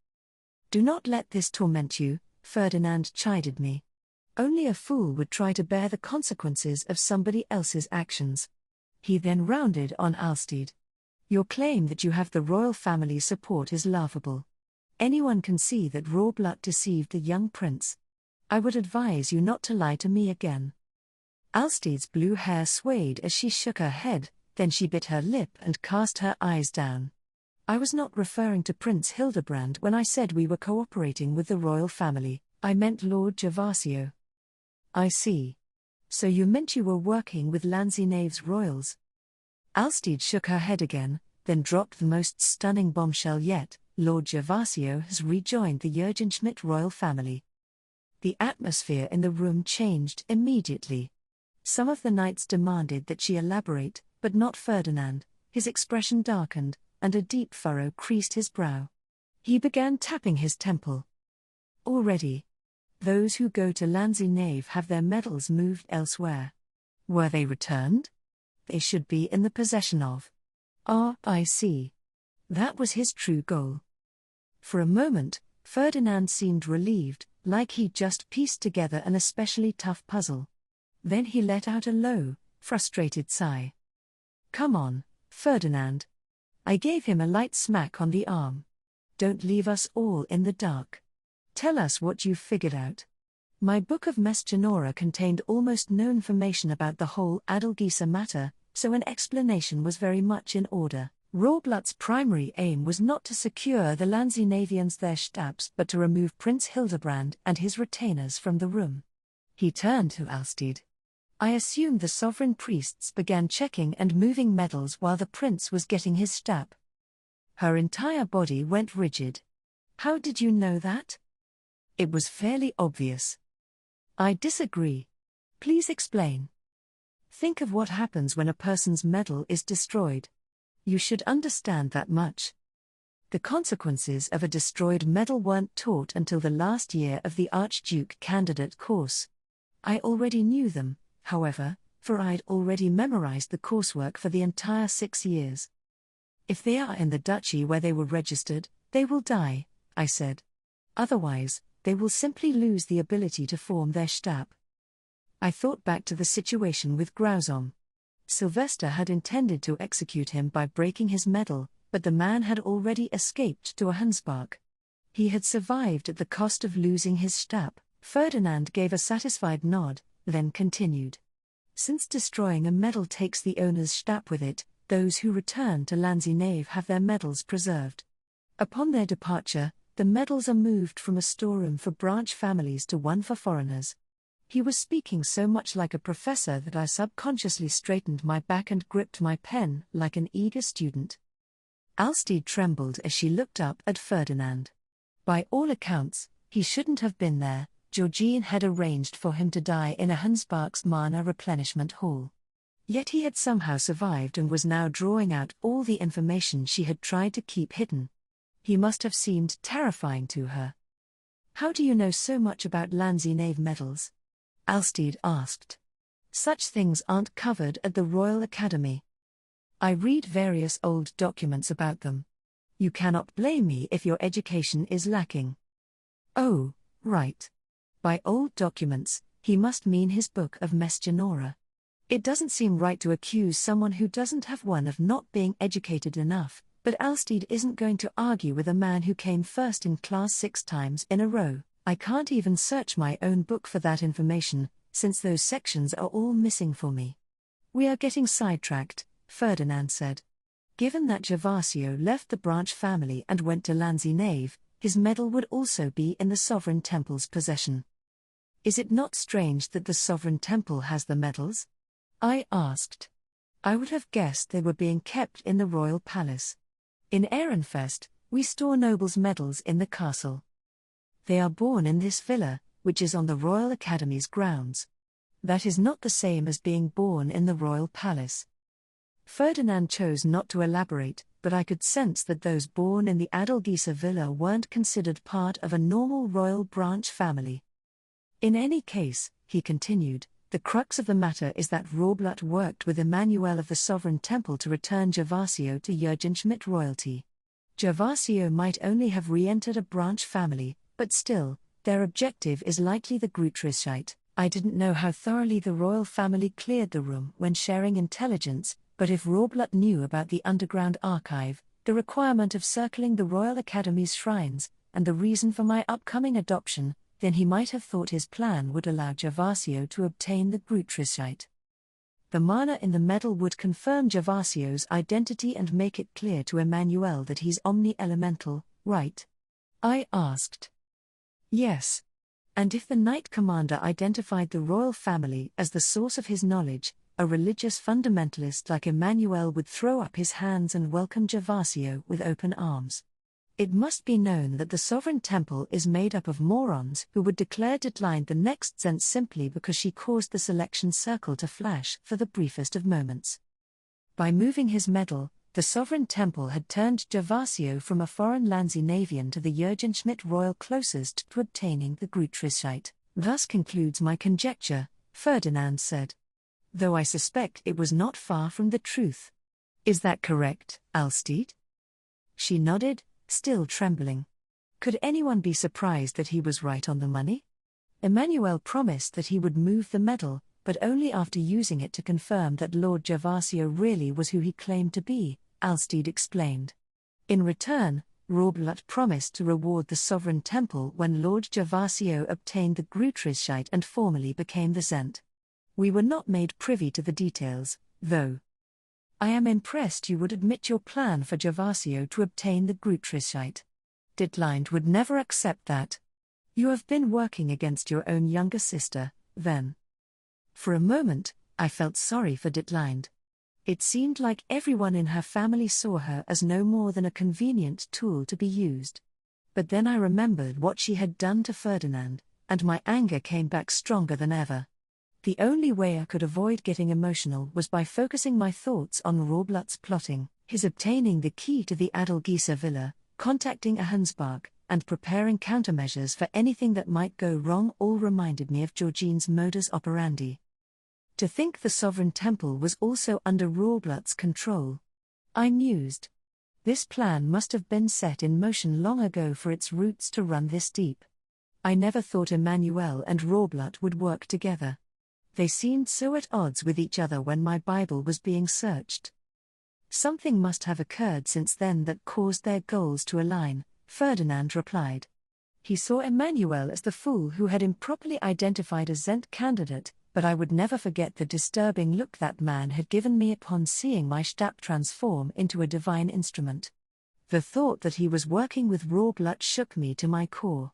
"Do not let this torment you," Ferdinand chided me. "Only a fool would try to bear the consequences of somebody else's actions." He then rounded on Alcide. "Your claim that you have the royal family's support is laughable. Anyone can see that Rorblut deceived the young prince. I would advise you not to lie to me again." Alstide's blue hair swayed as she shook her head, then she bit her lip and cast her eyes down. I was not referring to Prince Hildebrand when I said we were cooperating with the royal family, I meant Lord Gervasio. I see. So you meant you were working with Lanzinave's royals? Alstide shook her head again, then dropped the most stunning bombshell yet: Lord Gervasio has rejoined the Jürgenschmidt royal family. The atmosphere in the room changed immediately. Some of the knights demanded that she elaborate, but not Ferdinand. His expression darkened, and a deep furrow creased his brow. He began tapping his temple. Already, those who go to Lanzinave have their medals moved elsewhere. Were they returned? They should be in the possession of. I see. That was his true goal. For a moment, Ferdinand seemed relieved, like he'd just pieced together an especially tough puzzle. Then he let out a low, frustrated sigh. Come on, Ferdinand. I gave him a light smack on the arm. Don't leave us all in the dark. Tell us what you've figured out. My book of Mesgenora contained almost no information about the whole Adelgeisa matter, so an explanation was very much in order. Rohrblatt's primary aim was not to secure the Lanzinavians their Stabs but to remove Prince Hildebrand and his retainers from the room. He turned to Alstide. I assumed the sovereign priests began checking and moving medals while the prince was getting his stab. Her entire body went rigid. How did you know that? It was fairly obvious. I disagree. Please explain. Think of what happens when a person's medal is destroyed. You should understand that much. The consequences of a destroyed medal weren't taught until the last year of the Archduke candidate course. I already knew them, however, for I'd already memorized the coursework for the entire 6 years. If they are in the duchy where they were registered, they will die, I said. Otherwise, they will simply lose the ability to form their Stab. I thought back to the situation with Grausam. Sylvester had intended to execute him by breaking his medal, but the man had already escaped to a Hansbach. He had survived at the cost of losing his Stab. Ferdinand gave a satisfied nod, then continued. Since destroying a medal takes the owner's Stab with it, those who return to Lanzinave have their medals preserved. Upon their departure, the medals are moved from a storeroom for branch families to one for foreigners. He was speaking so much like a professor that I subconsciously straightened my back and gripped my pen like an eager student. Alstide trembled as she looked up at Ferdinand. By all accounts, he shouldn't have been there. Georgine had arranged for him to die in a Hansbach's mana replenishment hall. Yet he had somehow survived and was now drawing out all the information she had tried to keep hidden. He must have seemed terrifying to her. How do you know so much about Lanzinave medals? Alstide asked. Such things aren't covered at the Royal Academy. I read various old documents about them. You cannot blame me if your education is lacking. Oh, right. By old documents, he must mean his book of Mesgenora. It doesn't seem right to accuse someone who doesn't have one of not being educated enough, but Alstide isn't going to argue with a man who came first in class 6 times in a row. I can't even search my own book for that information, since those sections are all missing for me. We are getting sidetracked, Ferdinand said. Given that Gervasio left the branch family and went to Lanzinave, his medal would also be in the Sovereign Temple's possession. Is it not strange that the Sovereign Temple has the medals? I asked. I would have guessed they were being kept in the royal palace. In Ehrenfest, we store nobles' medals in the castle. They are born in this villa, which is on the Royal Academy's grounds. That is not the same as being born in the royal palace. Ferdinand chose not to elaborate, but I could sense that those born in the Adelgeisa villa weren't considered part of a normal royal branch family. In any case, he continued, the crux of the matter is that Rohrblatt worked with Emmanuel of the Sovereign Temple to return Gervasio to Jürgenschmidt royalty. Gervasio might only have re-entered a branch family, but still, their objective is likely the Grutrischeit. I didn't know how thoroughly the royal family cleared the room when sharing intelligence, but if Rohrblatt knew about the underground archive, the requirement of circling the Royal Academy's shrines, and the reason for my upcoming adoption, then he might have thought his plan would allow Gervasio to obtain the Grutrischite. The mana in the medal would confirm Gervasio's identity and make it clear to Emmanuel that he's omni-elemental, right? I asked. Yes. And if the Knight Commander identified the royal family as the source of his knowledge, a religious fundamentalist like Emmanuel would throw up his hands and welcome Gervasio with open arms. It must be known that the Sovereign Temple is made up of morons who would declare Detline the next Zent simply because she caused the selection circle to flash for the briefest of moments. By moving his medal, the Sovereign Temple had turned Gervasio from a foreign Landsenavian to the Jurgenschmidt royal closest to obtaining the Grutrischite. Thus concludes my conjecture, Ferdinand said. Though I suspect it was not far from the truth. Is that correct, Alstede? She nodded, still trembling. Could anyone be surprised that he was right on the money? Emmanuel promised that he would move the medal, but only after using it to confirm that Lord Gervasio really was who he claimed to be, Alstede explained. In return, Rorblut promised to reward the Sovereign Temple when Lord Gervasio obtained the Grutrischite and formally became the Zent. We were not made privy to the details, though. I am impressed you would admit your plan for Gervasio to obtain the Grutrischite. Detline would never accept that. You have been working against your own younger sister, then. For a moment, I felt sorry for Detline. It seemed like everyone in her family saw her as no more than a convenient tool to be used. But then I remembered what she had done to Ferdinand, and my anger came back stronger than ever. The only way I could avoid getting emotional was by focusing my thoughts on Roblut's plotting, his obtaining the key to the Adelgisa villa, contacting Ahensbach, and preparing countermeasures for anything that might go wrong all reminded me of Georgine's modus operandi. To think the Sovereign Temple was also under Roblut's control. I mused. This plan must have been set in motion long ago for its roots to run this deep. I never thought Emmanuel and Roblut would work together. They seemed so at odds with each other when my Bible was being searched. Something must have occurred since then that caused their goals to align, Ferdinand replied. He saw Emmanuel as the fool who had improperly identified a Zent candidate, but I would never forget the disturbing look that man had given me upon seeing my Stab transform into a divine instrument. The thought that he was working with Roblut shook me to my core.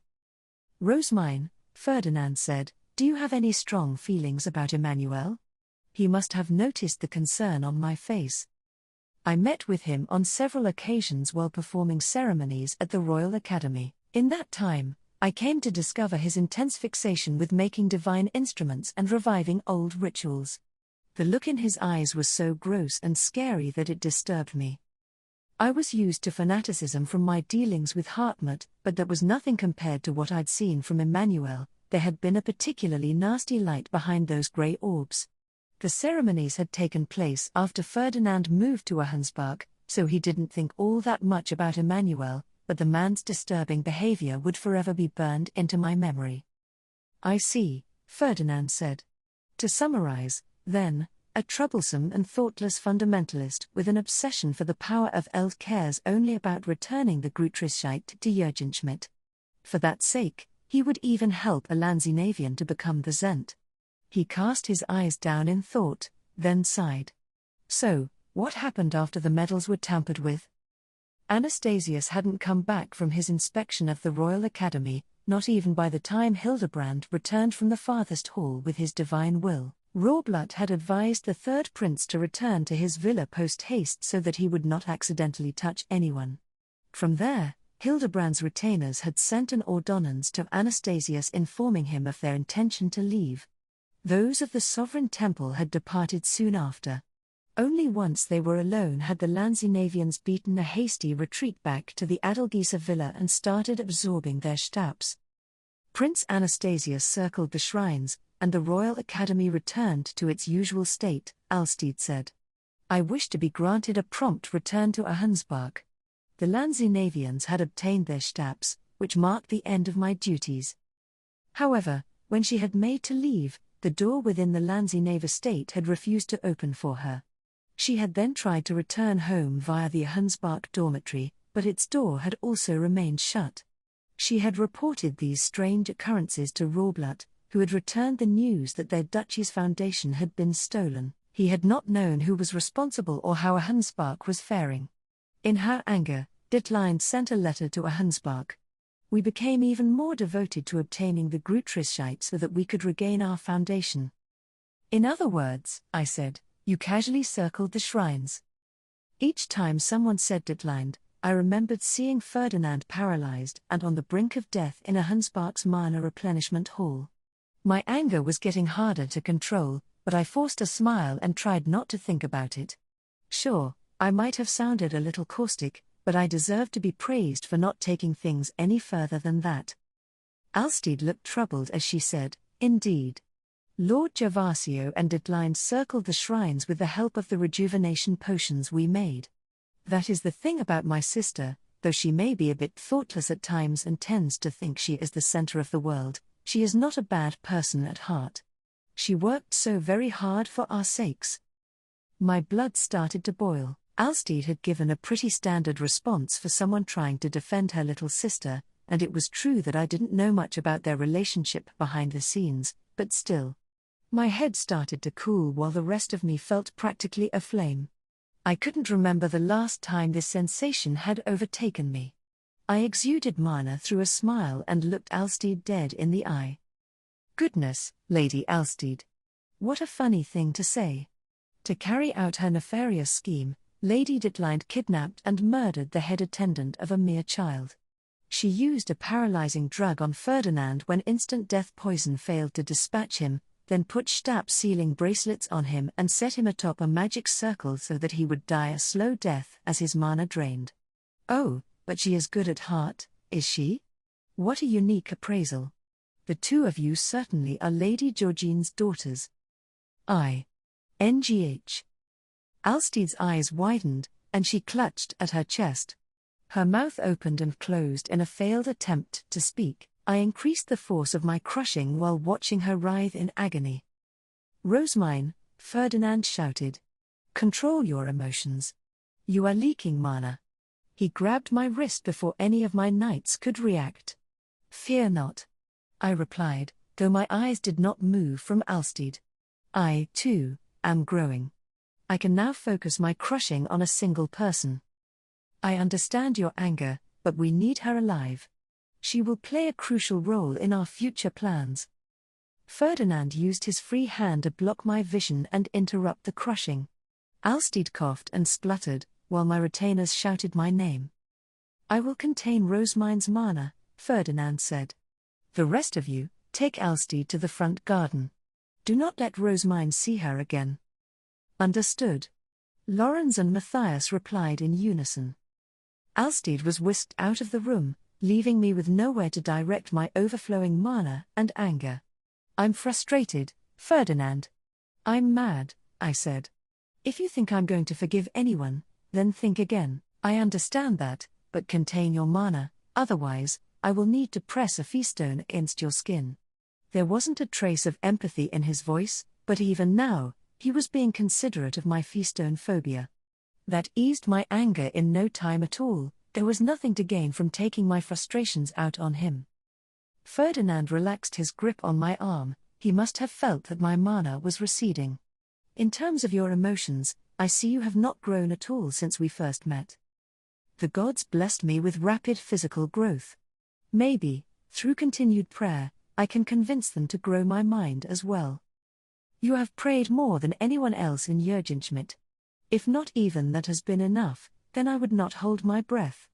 Rosemine, Ferdinand said, do you have any strong feelings about Emmanuel? He must have noticed the concern on my face. I met with him on several occasions while performing ceremonies at the Royal Academy. In that time, I came to discover his intense fixation with making divine instruments and reviving old rituals. The look in his eyes was so gross and scary that it disturbed me. I was used to fanaticism from my dealings with Hartmut, but that was nothing compared to what I'd seen from Emmanuel. There had been a particularly nasty light behind those grey orbs. The ceremonies had taken place after Ferdinand moved to Ahensbach, so he didn't think all that much about Emmanuel, but the man's disturbing behavior would forever be burned into my memory. I see, Ferdinand said. To summarize, then, a troublesome and thoughtless fundamentalist with an obsession for the power of Eld cares only about returning the Grutrischite to Jurgenschmidt. For that sake, he would even help a Landsenavian to become the Zent. He cast his eyes down in thought, then sighed. So, what happened after the medals were tampered with? Anastasius hadn't come back from his inspection of the Royal Academy, not even by the time Hildebrand returned from the farthest hall with his divine will. Rorblut had advised the third prince to return to his villa post-haste so that he would not accidentally touch anyone. From there, Hildebrand's retainers had sent an ordonnance to Anastasius informing him of their intention to leave. Those of the Sovereign Temple had departed soon after. Only once they were alone had the Landsenavians beaten a hasty retreat back to the Adelgisa villa and started absorbing their Stabs. Prince Anastasius circled the shrines, and the Royal Academy returned to its usual state, Alstede said. I wish to be granted a prompt return to Ahensbach. The Landsenavians had obtained their Stabs, which marked the end of my duties. However, when she had made to leave, the door within the Landsenave estate had refused to open for her. She had then tried to return home via the Ahensbach dormitory, but its door had also remained shut. She had reported these strange occurrences to Rorblut, who had returned the news that their duchy's foundation had been stolen. He had not known who was responsible or how Ahundspark was faring. In her anger, Ditline sent a letter to Ahundspark. We became even more devoted to obtaining the Grutrischite so that we could regain our foundation. In other words, I said, you casually circled the shrines. Each time someone said Ditline, I remembered seeing Ferdinand paralyzed and on the brink of death in Ahundspark's mana replenishment hall. My anger was getting harder to control, but I forced a smile and tried not to think about it. Sure, I might have sounded a little caustic, but I deserved to be praised for not taking things any further than that. Alstede looked troubled as she said, indeed. Lord Gervasio and Ditline circled the shrines with the help of the rejuvenation potions we made. That is the thing about my sister, though she may be a bit thoughtless at times and tends to think she is the center of the world, she is not a bad person at heart. She worked so very hard for our sakes. My blood started to boil. Alstede had given a pretty standard response for someone trying to defend her little sister, and it was true that I didn't know much about their relationship behind the scenes, but still. My head started to cool while the rest of me felt practically aflame. I couldn't remember the last time this sensation had overtaken me. I exuded mana through a smile and looked Alstede dead in the eye. Goodness, Lady Alstede. What a funny thing to say. To carry out her nefarious scheme, Lady Ditline kidnapped and murdered the head attendant of a mere child. She used a paralyzing drug on Ferdinand when instant death poison failed to dispatch him, then put Stab sealing bracelets on him and set him atop a magic circle so that he would die a slow death as his mana drained. Oh, but she is good at heart, is she? What a unique appraisal. The two of you certainly are Lady Georgine's daughters. NGH. Alstede's eyes widened, and she clutched at her chest. Her mouth opened and closed in a failed attempt to speak. I increased the force of my crushing while watching her writhe in agony. Rosemine, Ferdinand shouted. Control your emotions. You are leaking mana. He grabbed my wrist before any of my knights could react. Fear not, I replied, though my eyes did not move from Alstede. I, too, am growing. I can now focus my crushing on a single person. I understand your anger, but we need her alive. She will play a crucial role in our future plans. Ferdinand used his free hand to block my vision and interrupt the crushing. Alstede coughed and spluttered, while my retainers shouted my name. I will contain Rosemine's mana, Ferdinand said. The rest of you, take Alstede to the front garden. Do not let Rosemine see her again. Understood. Lorenz and Matthias replied in unison. Alstede was whisked out of the room, leaving me with nowhere to direct my overflowing mana and anger. I'm frustrated, Ferdinand. I'm mad, I said. If you think I'm going to forgive anyone, then think again. I understand that, but contain your mana, otherwise, I will need to press a feastone against your skin. There wasn't a trace of empathy in his voice, but even now, he was being considerate of my feastone phobia. That eased my anger in no time at all. There was nothing to gain from taking my frustrations out on him. Ferdinand relaxed his grip on my arm. He must have felt that my mana was receding. In terms of your emotions, I see you have not grown at all since we first met. The gods blessed me with rapid physical growth. Maybe, through continued prayer, I can convince them to grow my mind as well. You have prayed more than anyone else in Jürgenschmidt. If not even that has been enough, then I would not hold my breath.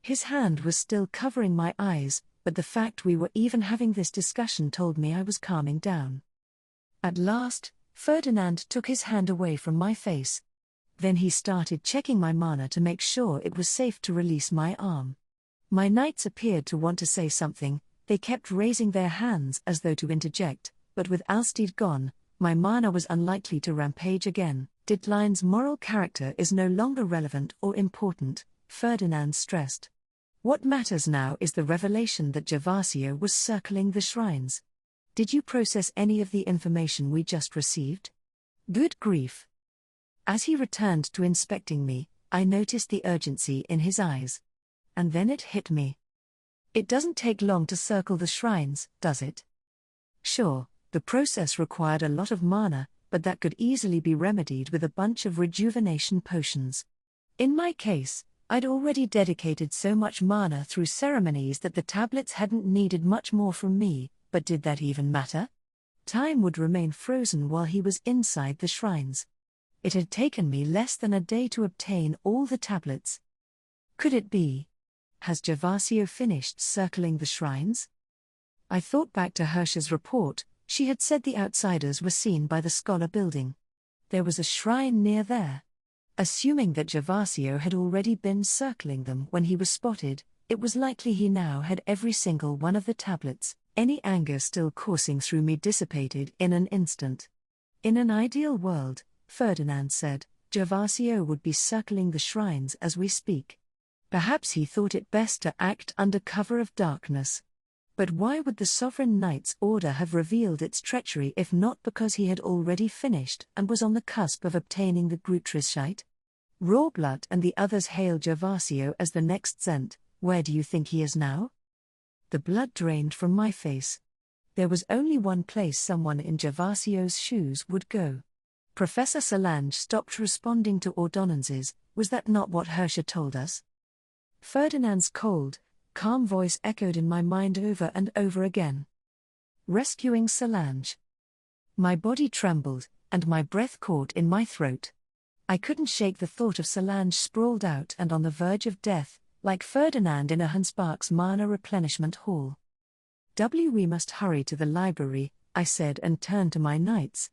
His hand was still covering my eyes, but the fact we were even having this discussion told me I was calming down. At last, Ferdinand took his hand away from my face. Then he started checking my mana to make sure it was safe to release my arm. My knights appeared to want to say something. They kept raising their hands as though to interject, but with Alstede gone, my mana was unlikely to rampage again. Ditline's moral character is no longer relevant or important, Ferdinand stressed. What matters now is the revelation that Gervasio was circling the shrines. Did you process any of the information we just received? Good grief. As he returned to inspecting me, I noticed the urgency in his eyes. And then it hit me. It doesn't take long to circle the shrines, does it? Sure, the process required a lot of mana, but that could easily be remedied with a bunch of rejuvenation potions. In my case, I'd already dedicated so much mana through ceremonies that the tablets hadn't needed much more from me, but did that even matter? Time would remain frozen while he was inside the shrines. It had taken me less than a day to obtain all the tablets. Could it be? Has Gervasio finished circling the shrines? I thought back to Hirsch's report. She had said the outsiders were seen by the Scholar building. There was a shrine near there. Assuming that Gervasio had already been circling them when he was spotted, it was likely he now had every single one of the tablets. Any anger still coursing through me dissipated in an instant. In an ideal world, Ferdinand said, Gervasio would be circling the shrines as we speak. Perhaps he thought it best to act under cover of darkness. But why would the Sovereign Knight's Order have revealed its treachery if not because he had already finished and was on the cusp of obtaining the Grutrischite? Rawblood and the others hail Gervasio as the next Zent. Where do you think he is now? The blood drained from my face. There was only one place someone in Gervasio's shoes would go. Professor Solange stopped responding to ordonances. Was that not what Hirscher told us? Ferdinand's cold, calm voice echoed in my mind over and over again. Rescuing Solange. My body trembled, and my breath caught in my throat. I couldn't shake the thought of Solange sprawled out and on the verge of death, like Ferdinand in a Hansbach's mana replenishment hall. We must hurry to the library, I said and turned to my knights.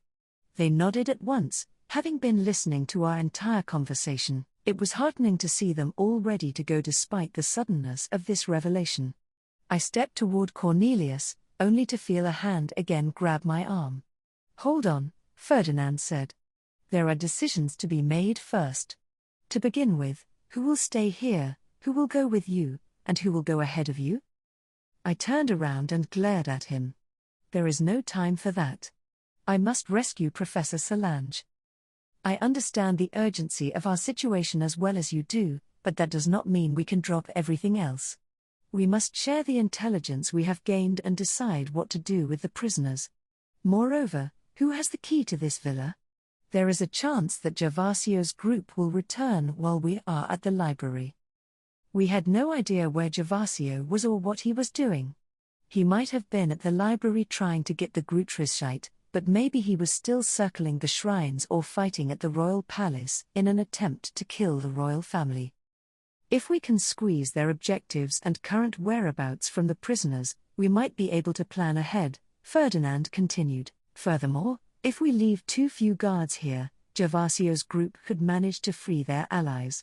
They nodded at once, having been listening to our entire conversation. It was heartening to see them all ready to go despite the suddenness of this revelation. I stepped toward Cornelius, only to feel a hand again grab my arm. Hold on, Ferdinand said. There are decisions to be made first. To begin with, who will stay here, who will go with you, and who will go ahead of you? I turned around and glared at him. There is no time for that. I must rescue Professor Solange. I understand the urgency of our situation as well as you do, but that does not mean we can drop everything else. We must share the intelligence we have gained and decide what to do with the prisoners. Moreover, who has the key to this villa? There is a chance that Gervasio's group will return while we are at the library. We had no idea where Gervasio was or what he was doing. He might have been at the library trying to get the Grutrischite, but maybe he was still circling the shrines or fighting at the royal palace in an attempt to kill the royal family. If we can squeeze their objectives and current whereabouts from the prisoners, we might be able to plan ahead, Ferdinand continued. Furthermore, if we leave too few guards here, Gervasio's group could manage to free their allies.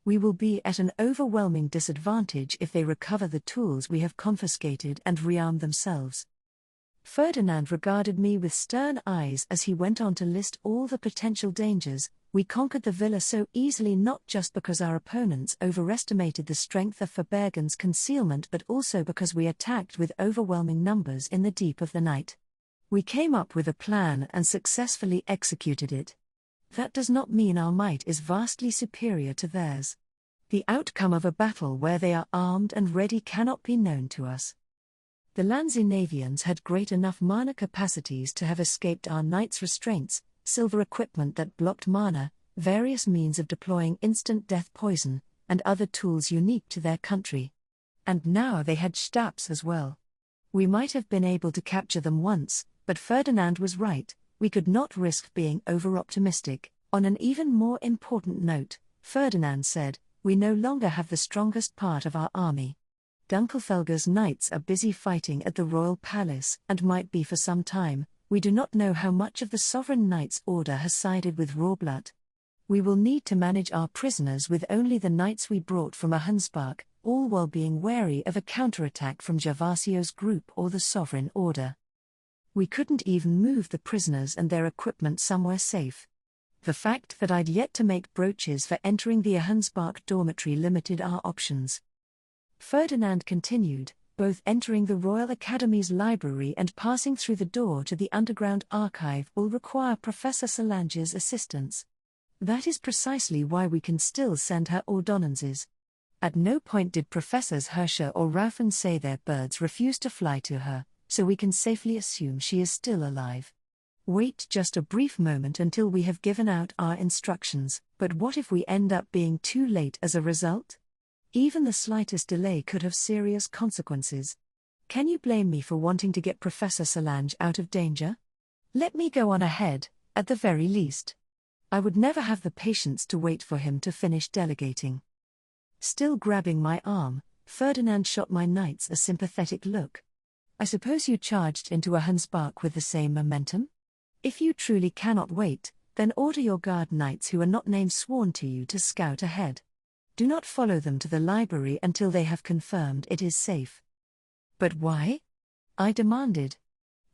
We will be at an overwhelming disadvantage if they recover the tools we have confiscated and rearm themselves. Ferdinand regarded me with stern eyes as he went on to list all the potential dangers. We conquered the villa so easily not just because our opponents overestimated the strength of Verbergen's concealment but also because we attacked with overwhelming numbers in the deep of the night. We came up with a plan and successfully executed it. That does not mean our might is vastly superior to theirs. The outcome of a battle where they are armed and ready cannot be known to us. The Lanzinavians had great enough mana capacities to have escaped our knights' restraints, silver equipment that blocked mana, various means of deploying instant death poison, and other tools unique to their country. And now they had Stabs as well. We might have been able to capture them once, but Ferdinand was right. We could not risk being over-optimistic. On an even more important note, Ferdinand said, we no longer have the strongest part of our army. Dunkelfelger's knights are busy fighting at the royal palace and might be for some time. We do not know how much of the Sovereign Knight's Order has sided with Rawblood. We will need to manage our prisoners with only the knights we brought from Hansbach, all while being wary of a counterattack from Gervasio's group or the Sovereign Order. We couldn't even move the prisoners and their equipment somewhere safe. The fact that I'd yet to make brooches for entering the Hansbach dormitory limited our options. Ferdinand continued, both entering the Royal Academy's library and passing through the door to the underground archive will require Professor Solange's assistance. That is precisely why we can still send her ordonances. At no point did Professors Herscher or Raufen say their birds refuse to fly to her, so we can safely assume she is still alive. Wait just a brief moment until we have given out our instructions, but what if we end up being too late as a result? Even the slightest delay could have serious consequences. Can you blame me for wanting to get Professor Solange out of danger? Let me go on ahead, at the very least. I would never have the patience to wait for him to finish delegating. Still grabbing my arm, Ferdinand shot my knights a sympathetic look. I suppose you charged into a Hansbach with the same momentum? If you truly cannot wait, then order your guard knights who are not named sworn to you to scout ahead. Do not follow them to the library until they have confirmed it is safe. But why? I demanded.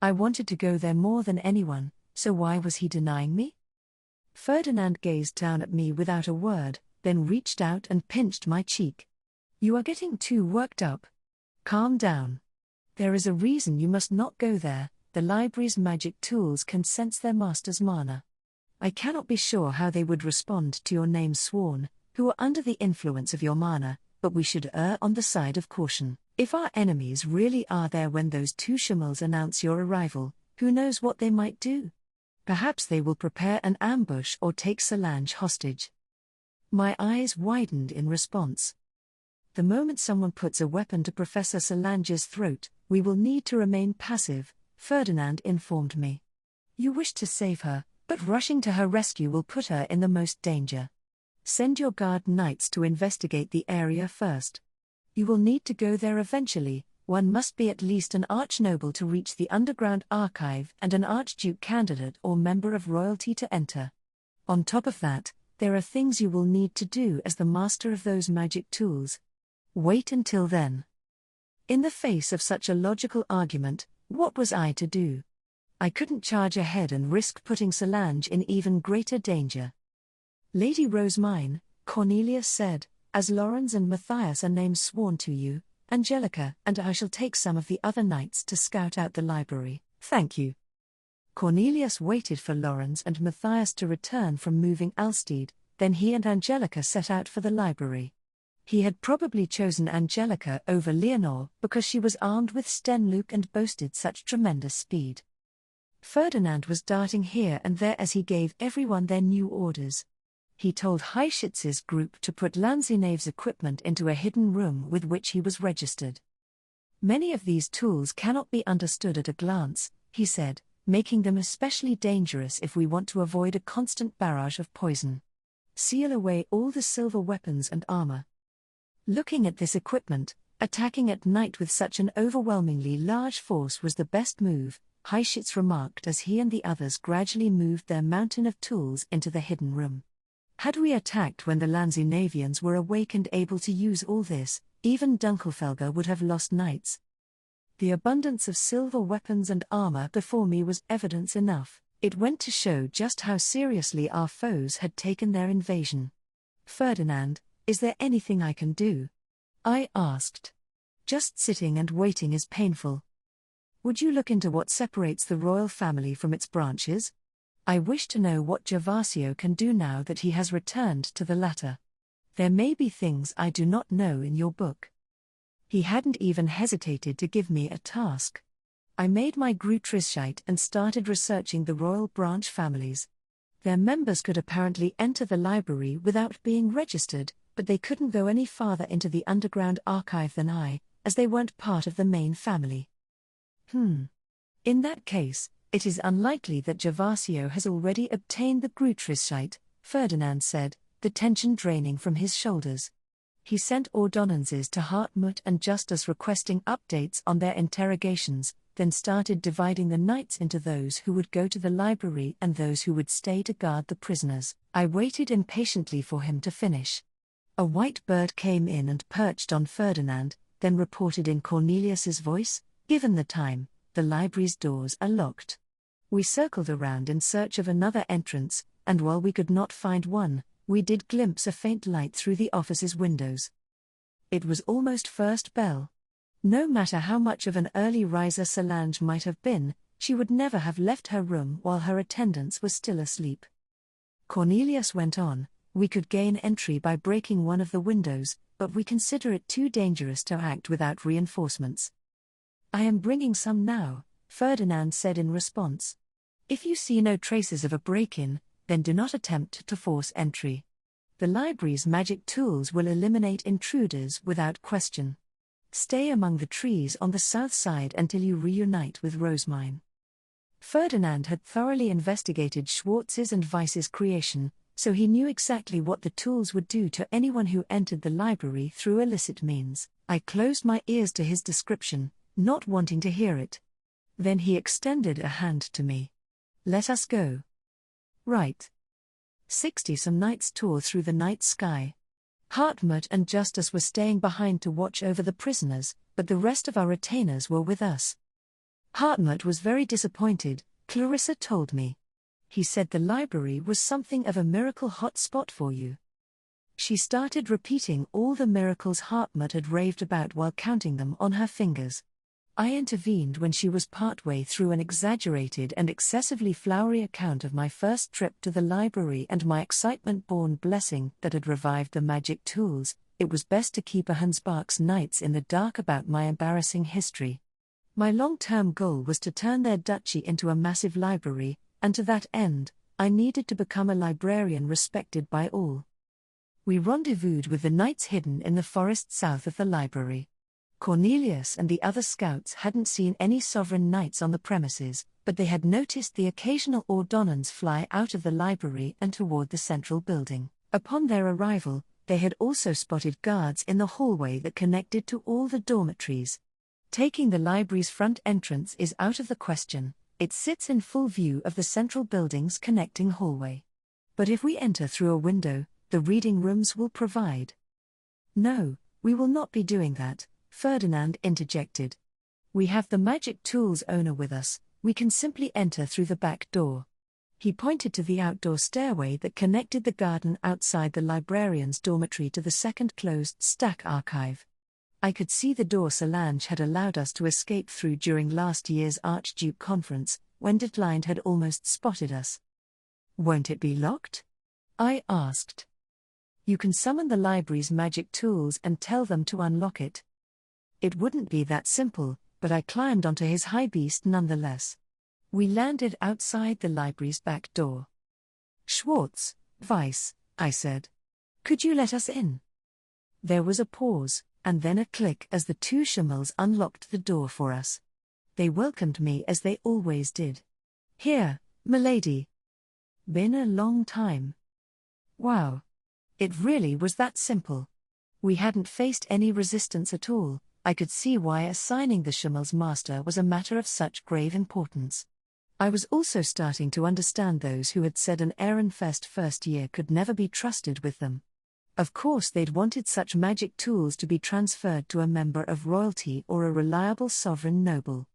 I wanted to go there more than anyone, so why was he denying me? Ferdinand gazed down at me without a word, then reached out and pinched my cheek. You are getting too worked up. Calm down. There is a reason you must not go there. The library's magic tools can sense their master's mana. I cannot be sure how they would respond to your name sworn, who are under the influence of your mana, but we should err on the side of caution. If our enemies really are there when those two Schimmels announce your arrival, who knows what they might do? Perhaps they will prepare an ambush or take Solange hostage. My eyes widened in response. The moment someone puts a weapon to Professor Solange's throat, we will need to remain passive, Ferdinand informed me. You wish to save her, but rushing to her rescue will put her in the most danger. Send your guard knights to investigate the area first. You will need to go there eventually. One must be at least an archnoble to reach the underground archive and an archduke candidate or member of royalty to enter. On top of that, there are things you will need to do as the master of those magic tools. Wait until then. In the face of such a logical argument, what was I to do? I couldn't charge ahead and risk putting Solange in even greater danger. Lady Rosemine, Cornelius said, as Lorenz and Matthias are names sworn to you, Angelica and I shall take some of the other knights to scout out the library, thank you. Cornelius waited for Lorenz and Matthias to return from moving Alstede, then he and Angelica set out for the library. He had probably chosen Angelica over Leonore because she was armed with Stenluke and boasted such tremendous speed. Ferdinand was darting here and there as he gave everyone their new orders. He told Heischitz's group to put Lanzineve's equipment into a hidden room with which he was registered. Many of these tools cannot be understood at a glance, he said, making them especially dangerous if we want to avoid a constant barrage of poison. Seal away all the silver weapons and armor. Looking at this equipment, attacking at night with such an overwhelmingly large force was the best move, Heischitz remarked as he and the others gradually moved their mountain of tools into the hidden room. Had we attacked when the Lanzinevians were awake and able to use all this, even Dunkelfelger would have lost knights. The abundance of silver weapons and armor before me was evidence enough. It went to show just how seriously our foes had taken their invasion. Ferdinand, is there anything I can do? I asked. Just sitting and waiting is painful. Would you look into what separates the royal family from its branches? I wish to know what Gervasio can do now that he has returned to the latter. There may be things I do not know in your book. He hadn't even hesitated to give me a task. I made my Grutrischite and started researching the royal branch families. Their members could apparently enter the library without being registered, but they couldn't go any farther into the underground archive than I, as they weren't part of the main family. In that case, it is unlikely that Gervasio has already obtained the Grutrischite, Ferdinand said, the tension draining from his shoulders. He sent ordonnances to Hartmut and Justus requesting updates on their interrogations, then started dividing the knights into those who would go to the library and those who would stay to guard the prisoners. I waited impatiently for him to finish. A white bird came in and perched on Ferdinand, then reported in Cornelius's voice, "Given the time, the library's doors are locked." We circled around in search of another entrance, and while we could not find one, we did glimpse a faint light through the office's windows. It was almost first bell. No matter how much of an early riser Solange might have been, she would never have left her room while her attendants were still asleep. Cornelius went on, "We could gain entry by breaking one of the windows, but we consider it too dangerous to act without reinforcements. I am bringing some now, Ferdinand said in response. If you see no traces of a break-in, then do not attempt to force entry. The library's magic tools will eliminate intruders without question. Stay among the trees on the south side until you reunite with Rosemine. Ferdinand had thoroughly investigated Schwartz's and Weiss's creation, so he knew exactly what the tools would do to anyone who entered the library through illicit means. I closed my ears to his description, not wanting to hear it. Then he extended a hand to me. Let us go. Right. 60-some knights tore through the night sky. Hartmut and Justus were staying behind to watch over the prisoners, but the rest of our retainers were with us. Hartmut was very disappointed, Clarissa told me. He said the library was something of a miracle hotspot for you. She started repeating all the miracles Hartmut had raved about while counting them on her fingers. I intervened when she was partway through an exaggerated and excessively flowery account of my first trip to the library and my excitement-born blessing that had revived the magic tools. It was best to keep a Hansbach's knights in the dark about my embarrassing history. My long-term goal was to turn their duchy into a massive library, and to that end, I needed to become a librarian respected by all. We rendezvoused with the knights hidden in the forest south of the library. Cornelius and the other scouts hadn't seen any sovereign knights on the premises, but they had noticed the occasional ordonnance fly out of the library and toward the central building. Upon their arrival, they had also spotted guards in the hallway that connected to all the dormitories. Taking the library's front entrance is out of the question. It sits in full view of the central building's connecting hallway. But if we enter through a window, the reading rooms will provide. No, we will not be doing that, Ferdinand interjected. We have the magic tools owner with us, we can simply enter through the back door. He pointed to the outdoor stairway that connected the garden outside the librarian's dormitory to the second closed stack archive. I could see the door Solange had allowed us to escape through during last year's Archduke conference, when Detleinde had almost spotted us. Won't it be locked? I asked. You can summon the library's magic tools and tell them to unlock it. It wouldn't be that simple, but I climbed onto his high beast nonetheless. We landed outside the library's back door. Schwartz, Weiss, I said. Could you let us in? There was a pause, and then a click as the two Schimmels unlocked the door for us. They welcomed me as they always did. Here, milady. Been a long time. Wow. It really was that simple. We hadn't faced any resistance at all. I could see why assigning the Schimmel's master was a matter of such grave importance. I was also starting to understand those who had said an Ehrenfest first year could never be trusted with them. Of course they'd wanted such magic tools to be transferred to a member of royalty or a reliable sovereign noble.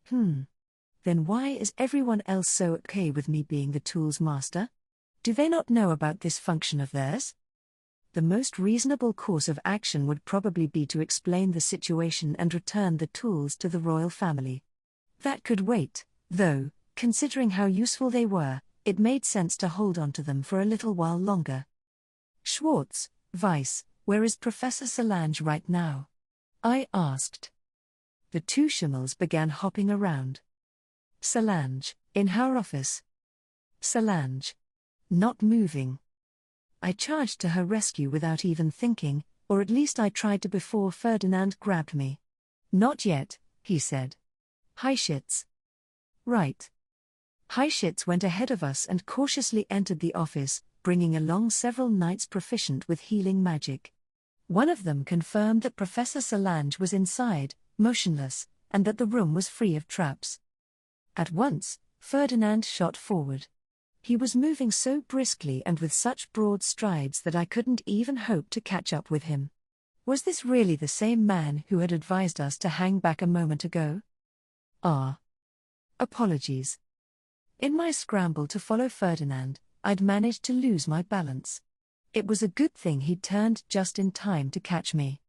Then why is everyone else so okay with me being the tools master? Do they not know about this function of theirs? The most reasonable course of action would probably be to explain the situation and return the tools to the royal family. That could wait, though, considering how useful they were, it made sense to hold on to them for a little while longer. Schwartz, Weiss, where is Professor Solange right now? I asked. The two Schimmels began hopping around. Solange, in her office. Solange. Not moving. I charged to her rescue without even thinking, or at least I tried to before Ferdinand grabbed me. Not yet, he said. Heischitz. Right. Heischitz went ahead of us and cautiously entered the office, bringing along several knights proficient with healing magic. One of them confirmed that Professor Solange was inside, motionless, and that the room was free of traps. At once, Ferdinand shot forward. He was moving so briskly and with such broad strides that I couldn't even hope to catch up with him. Was this really the same man who had advised us to hang back a moment ago? Apologies. In my scramble to follow Ferdinand, I'd managed to lose my balance. It was a good thing he'd turned just in time to catch me.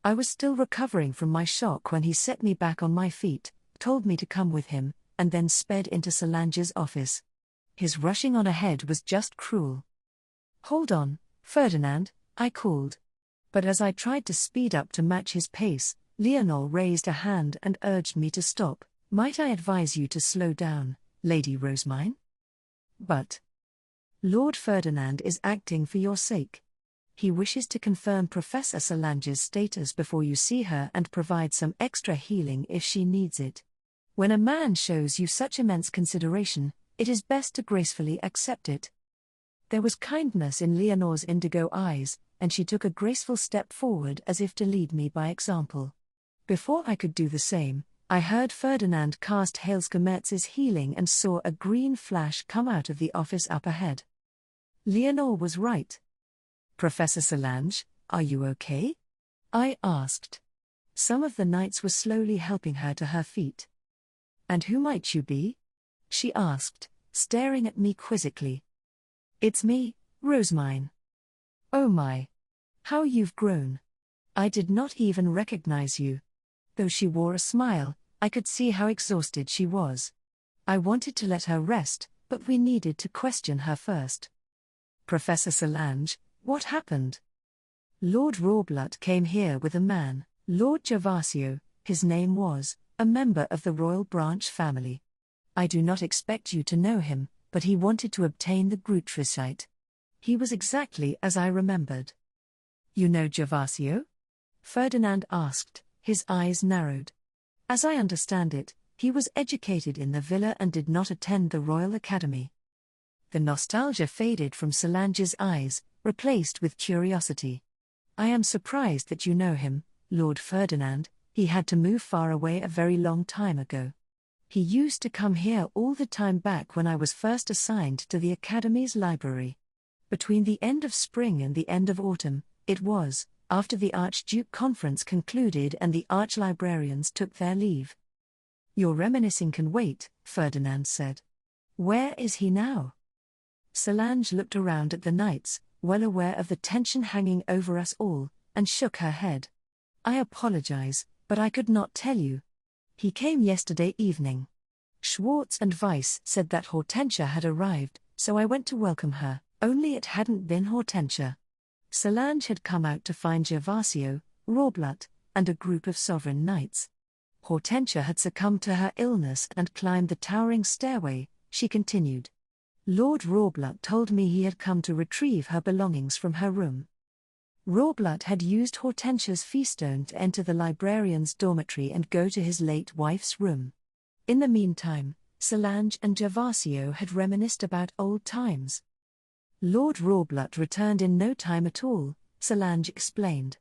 I was still recovering from my shock when he set me back on my feet, told me to come with him, and then sped into Solange's office. His rushing on ahead was just cruel. Hold on, Ferdinand, I called. But as I tried to speed up to match his pace, Leonor raised a hand and urged me to stop. Might I advise you to slow down, Lady Rosemine? But Lord Ferdinand is acting for your sake. He wishes to confirm Professor Solange's status before you see her and provide some extra healing if she needs it. When a man shows you such immense consideration, it is best to gracefully accept it. There was kindness in Leonor's indigo eyes, and she took a graceful step forward as if to lead me by example. Before I could do the same, I heard Ferdinand cast Hailscometz's healing and saw a green flash come out of the office up ahead. Leonor was right. Professor Solange, are you okay? I asked. Some of the knights were slowly helping her to her feet. And who might you be? She asked, staring at me quizzically. It's me, Rosemine. Oh my. How you've grown. I did not even recognize you. Though she wore a smile, I could see how exhausted she was. I wanted to let her rest, but we needed to question her first. Professor Solange, what happened? Lord Rawblutt came here with a man, Lord Gervasio, his name was, a member of the royal branch family. I do not expect you to know him, but he wanted to obtain the Grutricite. He was exactly as I remembered. You know Gervasio? Ferdinand asked, his eyes narrowed. As I understand it, he was educated in the villa and did not attend the Royal Academy. The nostalgia faded from Solange's eyes, replaced with curiosity. I am surprised that you know him, Lord Ferdinand. He had to move far away a very long time ago. He used to come here all the time back when I was first assigned to the Academy's library. Between the end of spring and the end of autumn, it was, after the Archduke Conference concluded and the arch-librarians took their leave. Your reminiscing can wait, Ferdinand said. Where is he now? Solange looked around at the knights, well aware of the tension hanging over us all, and shook her head. I apologize, but I could not tell you. He came yesterday evening. Schwartz and Weiss said that Hortensia had arrived, so I went to welcome her, only it hadn't been Hortensia. Solange had come out to find Gervasio, Rawblutt, and a group of sovereign knights. Hortensia had succumbed to her illness and climbed the towering stairway, she continued. Lord Rawblutt told me he had come to retrieve her belongings from her room. Rawblutt had used Hortensia's feastone to enter the librarian's dormitory and go to his late wife's room. In the meantime, Solange and Gervasio had reminisced about old times. Lord Rawblutt returned in no time at all, Solange explained.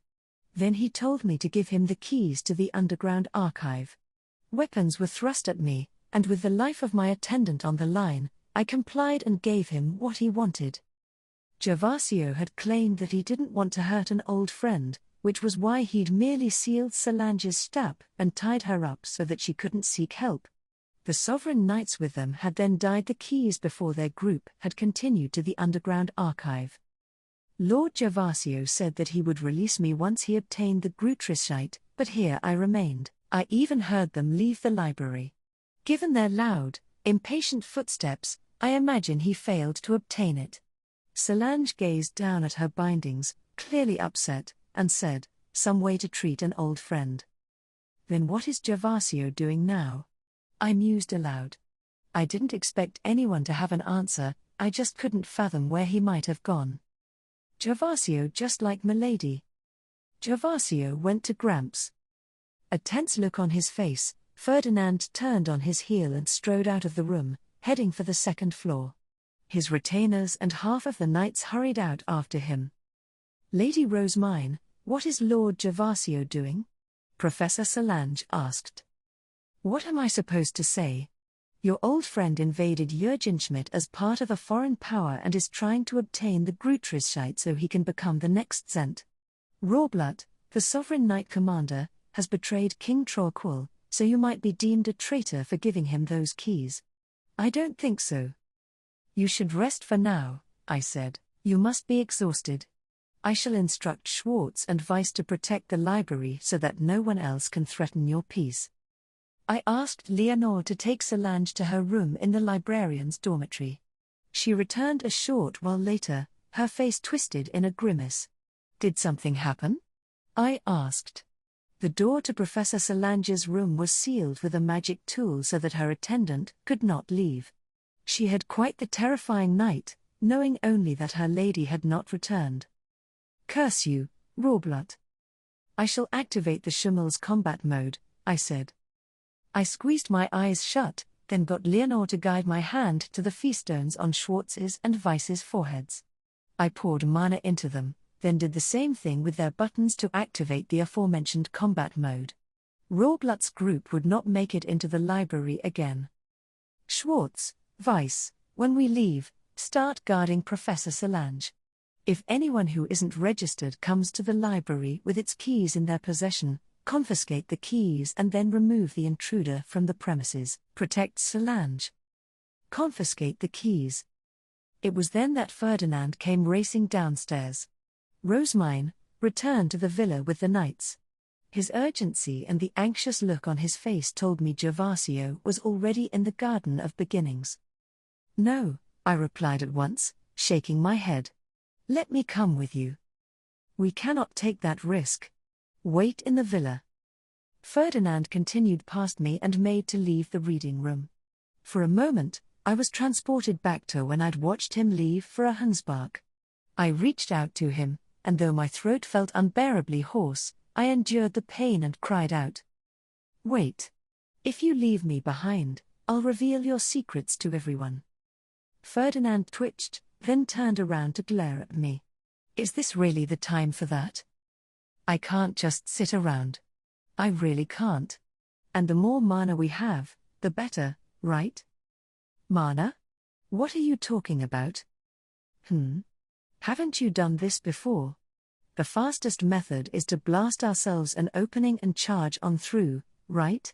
Then he told me to give him the keys to the underground archive. Weapons were thrust at me, and with the life of my attendant on the line, I complied and gave him what he wanted. Gervasio had claimed that he didn't want to hurt an old friend, which was why he'd merely sealed Solange's stap and tied her up so that she couldn't seek help. The sovereign knights with them had then died the keys before their group had continued to the underground archive. Lord Gervasio said that he would release me once he obtained the Grutricite, but here I remained. I even heard them leave the library. Given their loud, impatient footsteps, I imagine he failed to obtain it. Solange gazed down at her bindings, clearly upset, and said, some way to treat an old friend. Then what is Gervasio doing now? I mused aloud. I didn't expect anyone to have an answer, I just couldn't fathom where he might have gone. Gervasio just like Milady. Gervasio went to Gramps. A tense look on his face, Ferdinand turned on his heel and strode out of the room, heading for the second floor. His retainers and half of the knights hurried out after him. Lady Rosemine, what is Lord Gervasio doing? Professor Solange asked. What am I supposed to say? Your old friend invaded Jürgenschmidt as part of a foreign power and is trying to obtain the Grutricite so he can become the next Zent. Rawblutt, the sovereign knight commander, has betrayed King Troquil, so you might be deemed a traitor for giving him those keys. I don't think so. You should rest for now, I said. You must be exhausted. I shall instruct Schwartz and Weiss to protect the library so that no one else can threaten your peace. I asked Leonor to take Solange to her room in the librarian's dormitory. She returned a short while later, her face twisted in a grimace. Did something happen? I asked. The door to Professor Solange's room was sealed with a magic tool so that her attendant could not leave. She had quite the terrifying night, knowing only that her lady had not returned. Curse you, Rawblut. I shall activate the Schimmel's combat mode, I said. I squeezed my eyes shut, then got Leonore to guide my hand to the feaststones on Schwartz's and Weiss's foreheads. I poured mana into them, then did the same thing with their buttons to activate the aforementioned combat mode. Rawblut's group would not make it into the library again. Schwartz, Weiss, when we leave, start guarding Professor Solange. If anyone who isn't registered comes to the library with its keys in their possession, confiscate the keys and then remove the intruder from the premises. Protect Solange. Confiscate the keys. It was then that Ferdinand came racing downstairs. Rosemine returned to the villa with the knights. His urgency and the anxious look on his face told me Gervasio was already in the Garden of Beginnings. No, I replied at once, shaking my head. Let me come with you. We cannot take that risk. Wait in the villa. Ferdinand continued past me and made to leave the reading room. For a moment, I was transported back to when I'd watched him leave for a Hansbach. I reached out to him, and though my throat felt unbearably hoarse, I endured the pain and cried out. Wait. If you leave me behind, I'll reveal your secrets to everyone. Ferdinand twitched, then turned around to glare at me. Is this really the time for that? I can't just sit around. I really can't. And the more mana we have, the better, right? Mana? What are you talking about? Haven't you done this before? The fastest method is to blast ourselves an opening and charge on through, right?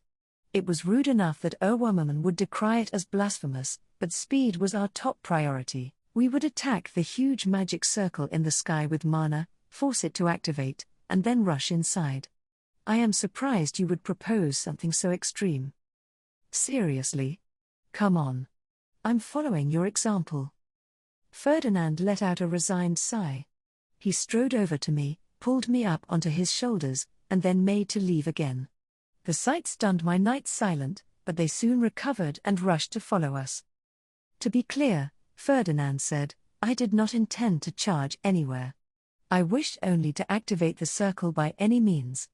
It was rude enough that Erwaman would decry it as blasphemous, but speed was our top priority. We would attack the huge magic circle in the sky with mana, force it to activate, and then rush inside. I am surprised you would propose something so extreme. Seriously? Come on. I'm following your example. Ferdinand let out a resigned sigh. He strode over to me, pulled me up onto his shoulders, and then made to leave again. The sight stunned my knights silent, but they soon recovered and rushed to follow us. To be clear, Ferdinand said, I did not intend to charge anywhere. I wished only to activate the circle by any means.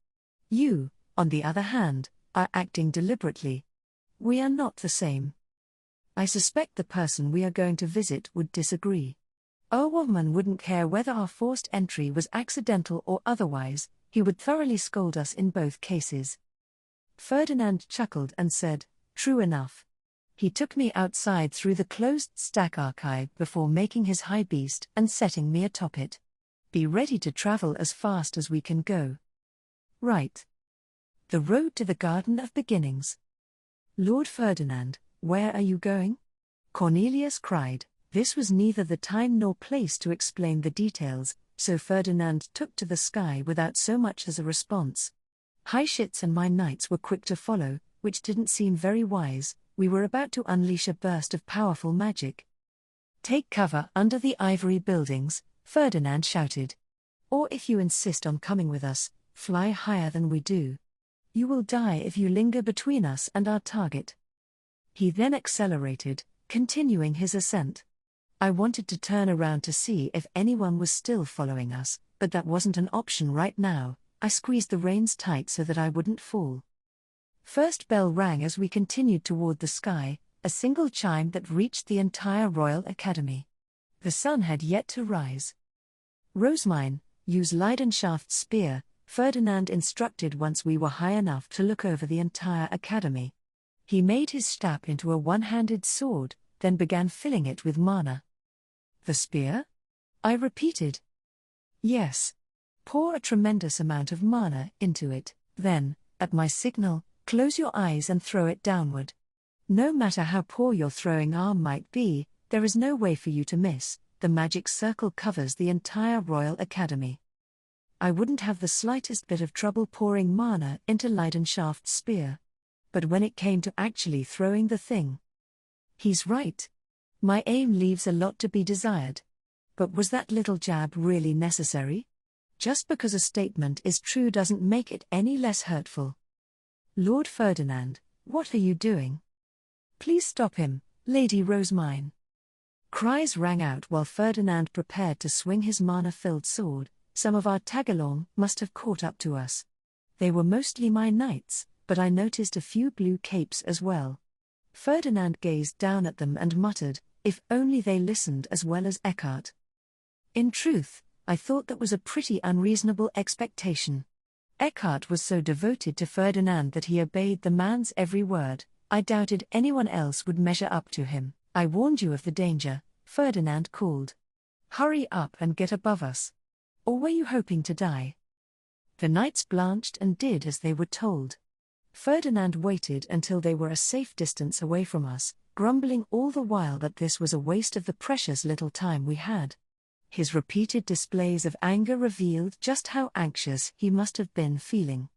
You, on the other hand, are acting deliberately. We are not the same. I suspect the person we are going to visit would disagree. Erwaman wouldn't care whether our forced entry was accidental or otherwise, he would thoroughly scold us in both cases. Ferdinand chuckled and said, True enough. He took me outside through the closed stack archive before making his high beast and setting me atop it. Be ready to travel as fast as we can go. Right. The road to the Garden of Beginnings. Lord Ferdinand, where are you going? Cornelius cried. This was neither the time nor place to explain the details, so Ferdinand took to the sky without so much as a response. Highshits and my knights were quick to follow, which didn't seem very wise. We were about to unleash a burst of powerful magic. Take cover under the ivory buildings, Ferdinand shouted. Or if you insist on coming with us, fly higher than we do. You will die if you linger between us and our target. He then accelerated, continuing his ascent. I wanted to turn around to see if anyone was still following us, but that wasn't an option right now. I squeezed the reins tight so that I wouldn't fall. First bell rang as we continued toward the sky, a single chime that reached the entire Royal Academy. The sun had yet to rise. Rosemine, use Leidenschaft's spear, Ferdinand instructed once we were high enough to look over the entire academy. He made his staff into a one-handed sword, then began filling it with mana. The spear? I repeated. Yes. Pour a tremendous amount of mana into it, then, at my signal, close your eyes and throw it downward. No matter how poor your throwing arm might be, there is no way for you to miss. The magic circle covers the entire Royal Academy. I wouldn't have the slightest bit of trouble pouring mana into Leidenschaft's spear. But when it came to actually throwing the thing... He's right. My aim leaves a lot to be desired. But was that little jab really necessary? Just because a statement is true doesn't make it any less hurtful. Lord Ferdinand, what are you doing? Please stop him, Lady Rosemine. Cries rang out while Ferdinand prepared to swing his mana-filled sword. Some of our tag-along must have caught up to us. They were mostly my knights, but I noticed a few blue capes as well. Ferdinand gazed down at them and muttered, if only they listened as well as Eckhart. In truth, I thought that was a pretty unreasonable expectation. Eckhart was so devoted to Ferdinand that he obeyed the man's every word. I doubted anyone else would measure up to him. I warned you of the danger, Ferdinand called. Hurry up and get above us. Or were you hoping to die? The knights blanched and did as they were told. Ferdinand waited until they were a safe distance away from us, grumbling all the while that this was a waste of the precious little time we had. His repeated displays of anger revealed just how anxious he must have been feeling.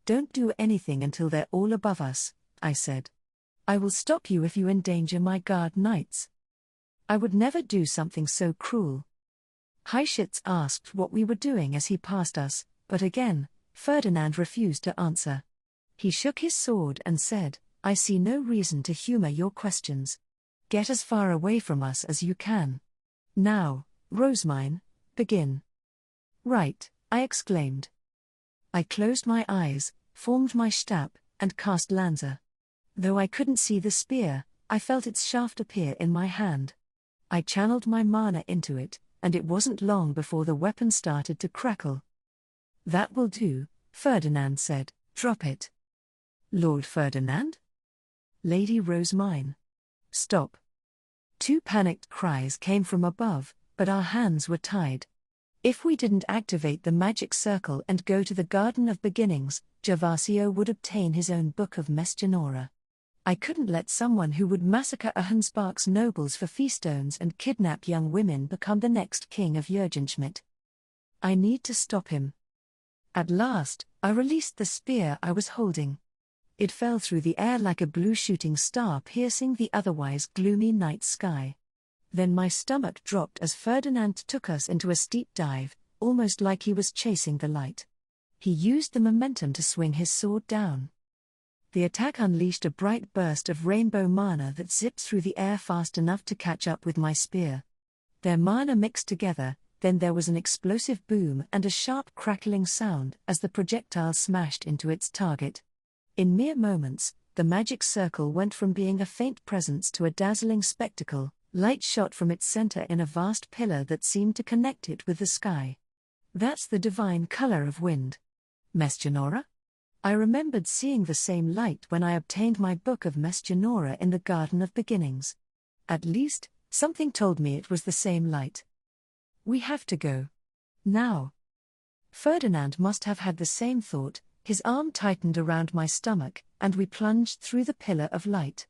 Don't do anything until they're all above us, I said. I will stop you if you endanger my guard knights. I would never do something so cruel. Heischitz asked what we were doing as he passed us, but again, Ferdinand refused to answer. He shook his sword and said, I see no reason to humor your questions. Get as far away from us as you can. Now, Rosemine, begin. Right, I exclaimed. I closed my eyes, formed my stab, and cast Lanza. Though I couldn't see the spear, I felt its shaft appear in my hand. I channeled my mana into it, and it wasn't long before the weapon started to crackle. That will do, Ferdinand said, drop it. Lord Ferdinand? Lady Rosemine. Stop. Two panicked cries came from above, but our hands were tied. If we didn't activate the magic circle and go to the Garden of Beginnings, Gervasio would obtain his own Book of Mesgenora. I couldn't let someone who would massacre Ahenspark's nobles for feastones and kidnap young women become the next king of Jürgenschmidt. I need to stop him. At last, I released the spear I was holding. It fell through the air like a blue shooting star piercing the otherwise gloomy night sky. Then my stomach dropped as Ferdinand took us into a steep dive, almost like he was chasing the light. He used the momentum to swing his sword down. The attack unleashed a bright burst of rainbow mana that zipped through the air fast enough to catch up with my spear. Their mana mixed together, then there was an explosive boom and a sharp crackling sound as the projectile smashed into its target. In mere moments, the magic circle went from being a faint presence to a dazzling spectacle. Light shot from its center in a vast pillar that seemed to connect it with the sky. That's the divine color of wind. Mesgenora? I remembered seeing the same light when I obtained my Book of Mesgenora in the Garden of Beginnings. At least, something told me it was the same light. We have to go. Now. Ferdinand must have had the same thought. His arm tightened around my stomach, and we plunged through the pillar of light.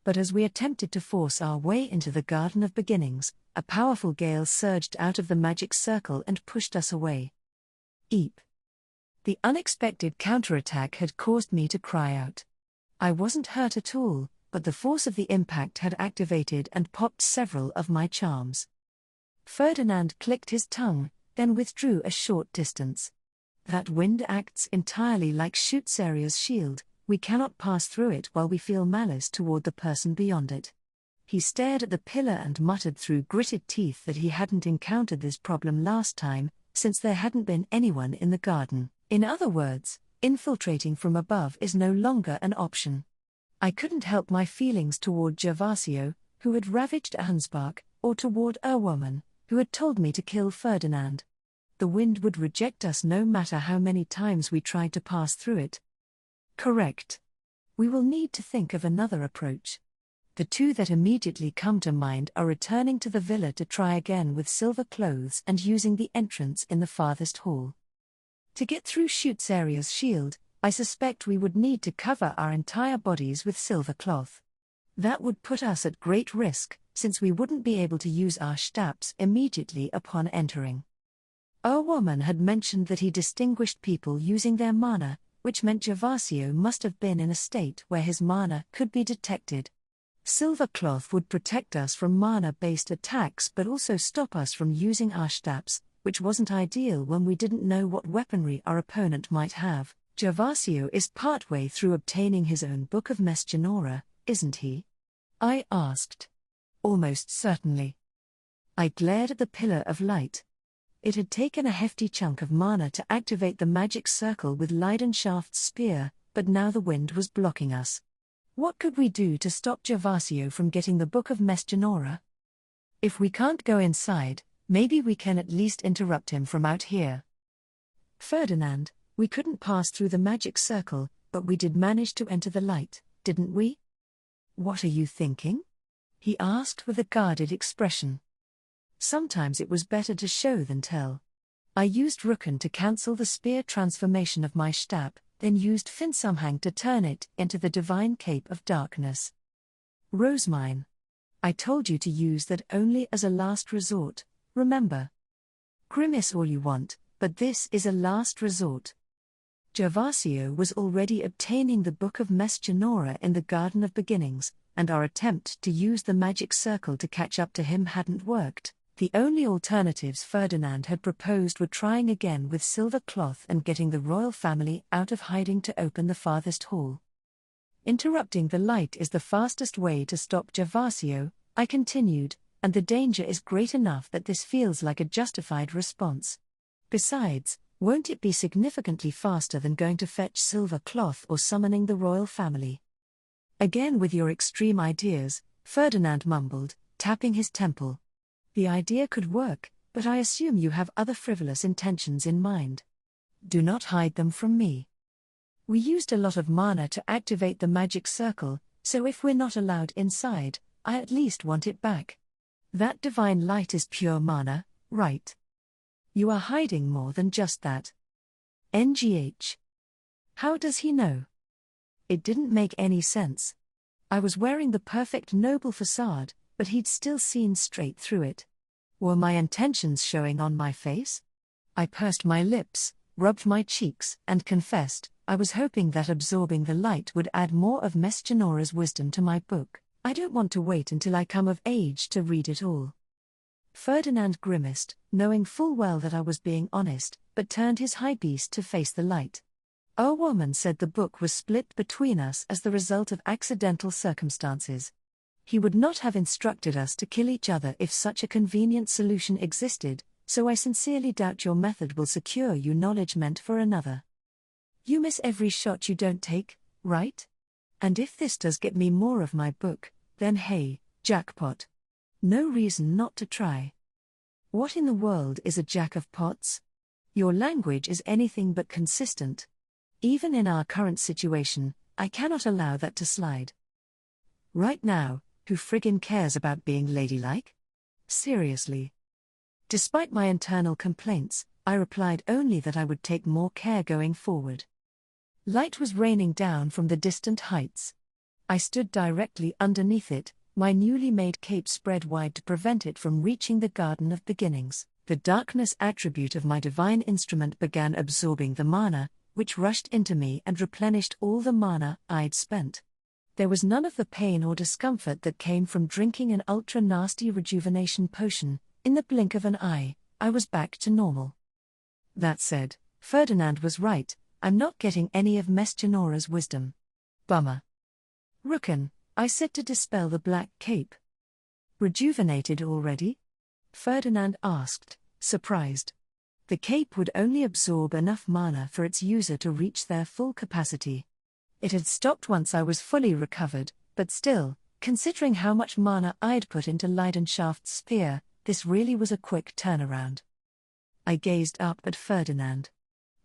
But as we attempted to force our way into the Garden of Beginnings, a powerful gale surged out of the magic circle and pushed us away. Eep. The unexpected counterattack had caused me to cry out. I wasn't hurt at all, but the force of the impact had activated and popped several of my charms. Ferdinand clicked his tongue, then withdrew a short distance. That wind acts entirely like Schutzeria's shield. We cannot pass through it while we feel malice toward the person beyond it. He stared at the pillar and muttered through gritted teeth that he hadn't encountered this problem last time, since there hadn't been anyone in the garden. In other words, infiltrating from above is no longer an option. I couldn't help my feelings toward Gervasio, who had ravaged Ahenspark, or toward Erwoman, who had told me to kill Ferdinand. The wind would reject us no matter how many times we tried to pass through it. Correct. We will need to think of another approach. The two that immediately come to mind are returning to the villa to try again with silver clothes and using the entrance in the farthest hall. To get through Schutzeria's shield, I suspect we would need to cover our entire bodies with silver cloth. That would put us at great risk, since we wouldn't be able to use our stabs immediately upon entering. Erwoman had mentioned that he distinguished people using their mana, which meant Gervasio must have been in a state where his mana could be detected. Silver cloth would protect us from mana-based attacks but also stop us from using our stabs, which wasn't ideal when we didn't know what weaponry our opponent might have. Gervasio is partway through obtaining his own Book of Mesgenora, isn't he? I asked. Almost certainly. I glared at the pillar of light. It had taken a hefty chunk of mana to activate the magic circle with Leidenschaft's spear, but now the wind was blocking us. What could we do to stop Gervasio from getting the Book of Mesgenora? If we can't go inside, maybe we can at least interrupt him from out here. Ferdinand, we couldn't pass through the magic circle, but we did manage to enter the light, didn't we? What are you thinking? He asked with a guarded expression. Sometimes it was better to show than tell. I used Rücken to cancel the spear transformation of my Stab, then used Finsamhang to turn it into the divine cape of darkness. Rosemine. I told you to use that only as a last resort, remember? Grimace all you want, but this is a last resort. Gervasio was already obtaining the Book of Mesgenora in the Garden of Beginnings, and our attempt to use the magic circle to catch up to him hadn't worked. The only alternatives Ferdinand had proposed were trying again with silver cloth and getting the royal family out of hiding to open the farthest hall. Interrupting the light is the fastest way to stop Gervasio, I continued, and the danger is great enough that this feels like a justified response. Besides, won't it be significantly faster than going to fetch silver cloth or summoning the royal family? Again with your extreme ideas, Ferdinand mumbled, tapping his temple. The idea could work, but I assume you have other frivolous intentions in mind. Do not hide them from me. We used a lot of mana to activate the magic circle, so if we're not allowed inside, I at least want it back. That divine light is pure mana, right? You are hiding more than just that. NGH. How does he know? It didn't make any sense. I was wearing the perfect noble facade, but he'd still seen straight through it. Were my intentions showing on my face? I pursed my lips, rubbed my cheeks, and confessed, I was hoping that absorbing the light would add more of Mesgenora's wisdom to my book. I don't want to wait until I come of age to read it all. Ferdinand grimaced, knowing full well that I was being honest, but turned his high beast to face the light. Our woman said the book was split between us as the result of accidental circumstances. He would not have instructed us to kill each other if such a convenient solution existed, so I sincerely doubt your method will secure you knowledge meant for another. You miss every shot you don't take, right? And if this does get me more of my book, then hey, jackpot. No reason not to try. What in the world is a jack of pots? Your language is anything but consistent. Even in our current situation, I cannot allow that to slide. Right now, who friggin' cares about being ladylike? Seriously. Despite my internal complaints, I replied only that I would take more care going forward. Light was raining down from the distant heights. I stood directly underneath it, my newly made cape spread wide to prevent it from reaching the Garden of Beginnings. The darkness attribute of my divine instrument began absorbing the mana, which rushed into me and replenished all the mana I'd spent. There was none of the pain or discomfort that came from drinking an ultra-nasty rejuvenation potion. In the blink of an eye, I was back to normal. That said, Ferdinand was right, I'm not getting any of Mesgenora's wisdom. Bummer. Rücken, I said to dispel the black cape. Rejuvenated already? Ferdinand asked, surprised. The cape would only absorb enough mana for its user to reach their full capacity. It had stopped once I was fully recovered, but still, considering how much mana I'd put into Leidenschaft's spear, this really was a quick turnaround. I gazed up at Ferdinand.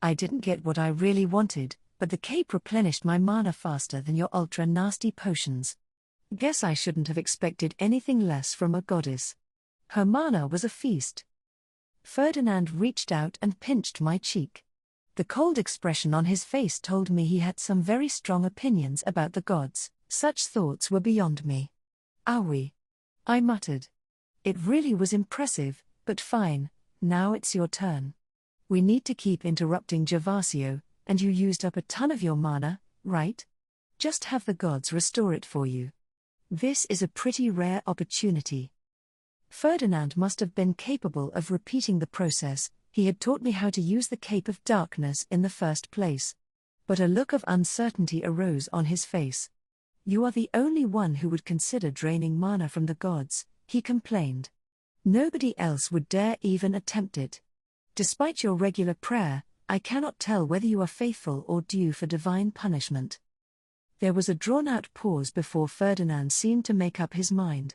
I didn't get what I really wanted, but the cape replenished my mana faster than your ultra-nasty potions. Guess I shouldn't have expected anything less from a goddess. Her mana was a feast. Ferdinand reached out and pinched my cheek. The cold expression on his face told me he had some very strong opinions about the gods. Such thoughts were beyond me. Owie. I muttered. It really was impressive, but fine, now it's your turn. We need to keep interrupting Gervasio, and you used up a ton of your mana, right? Just have the gods restore it for you. This is a pretty rare opportunity. Ferdinand must have been capable of repeating the process. He had taught me how to use the Cape of Darkness in the first place. But a look of uncertainty arose on his face. You are the only one who would consider draining mana from the gods, he complained. Nobody else would dare even attempt it. Despite your regular prayer, I cannot tell whether you are faithful or due for divine punishment. There was a drawn-out pause before Ferdinand seemed to make up his mind.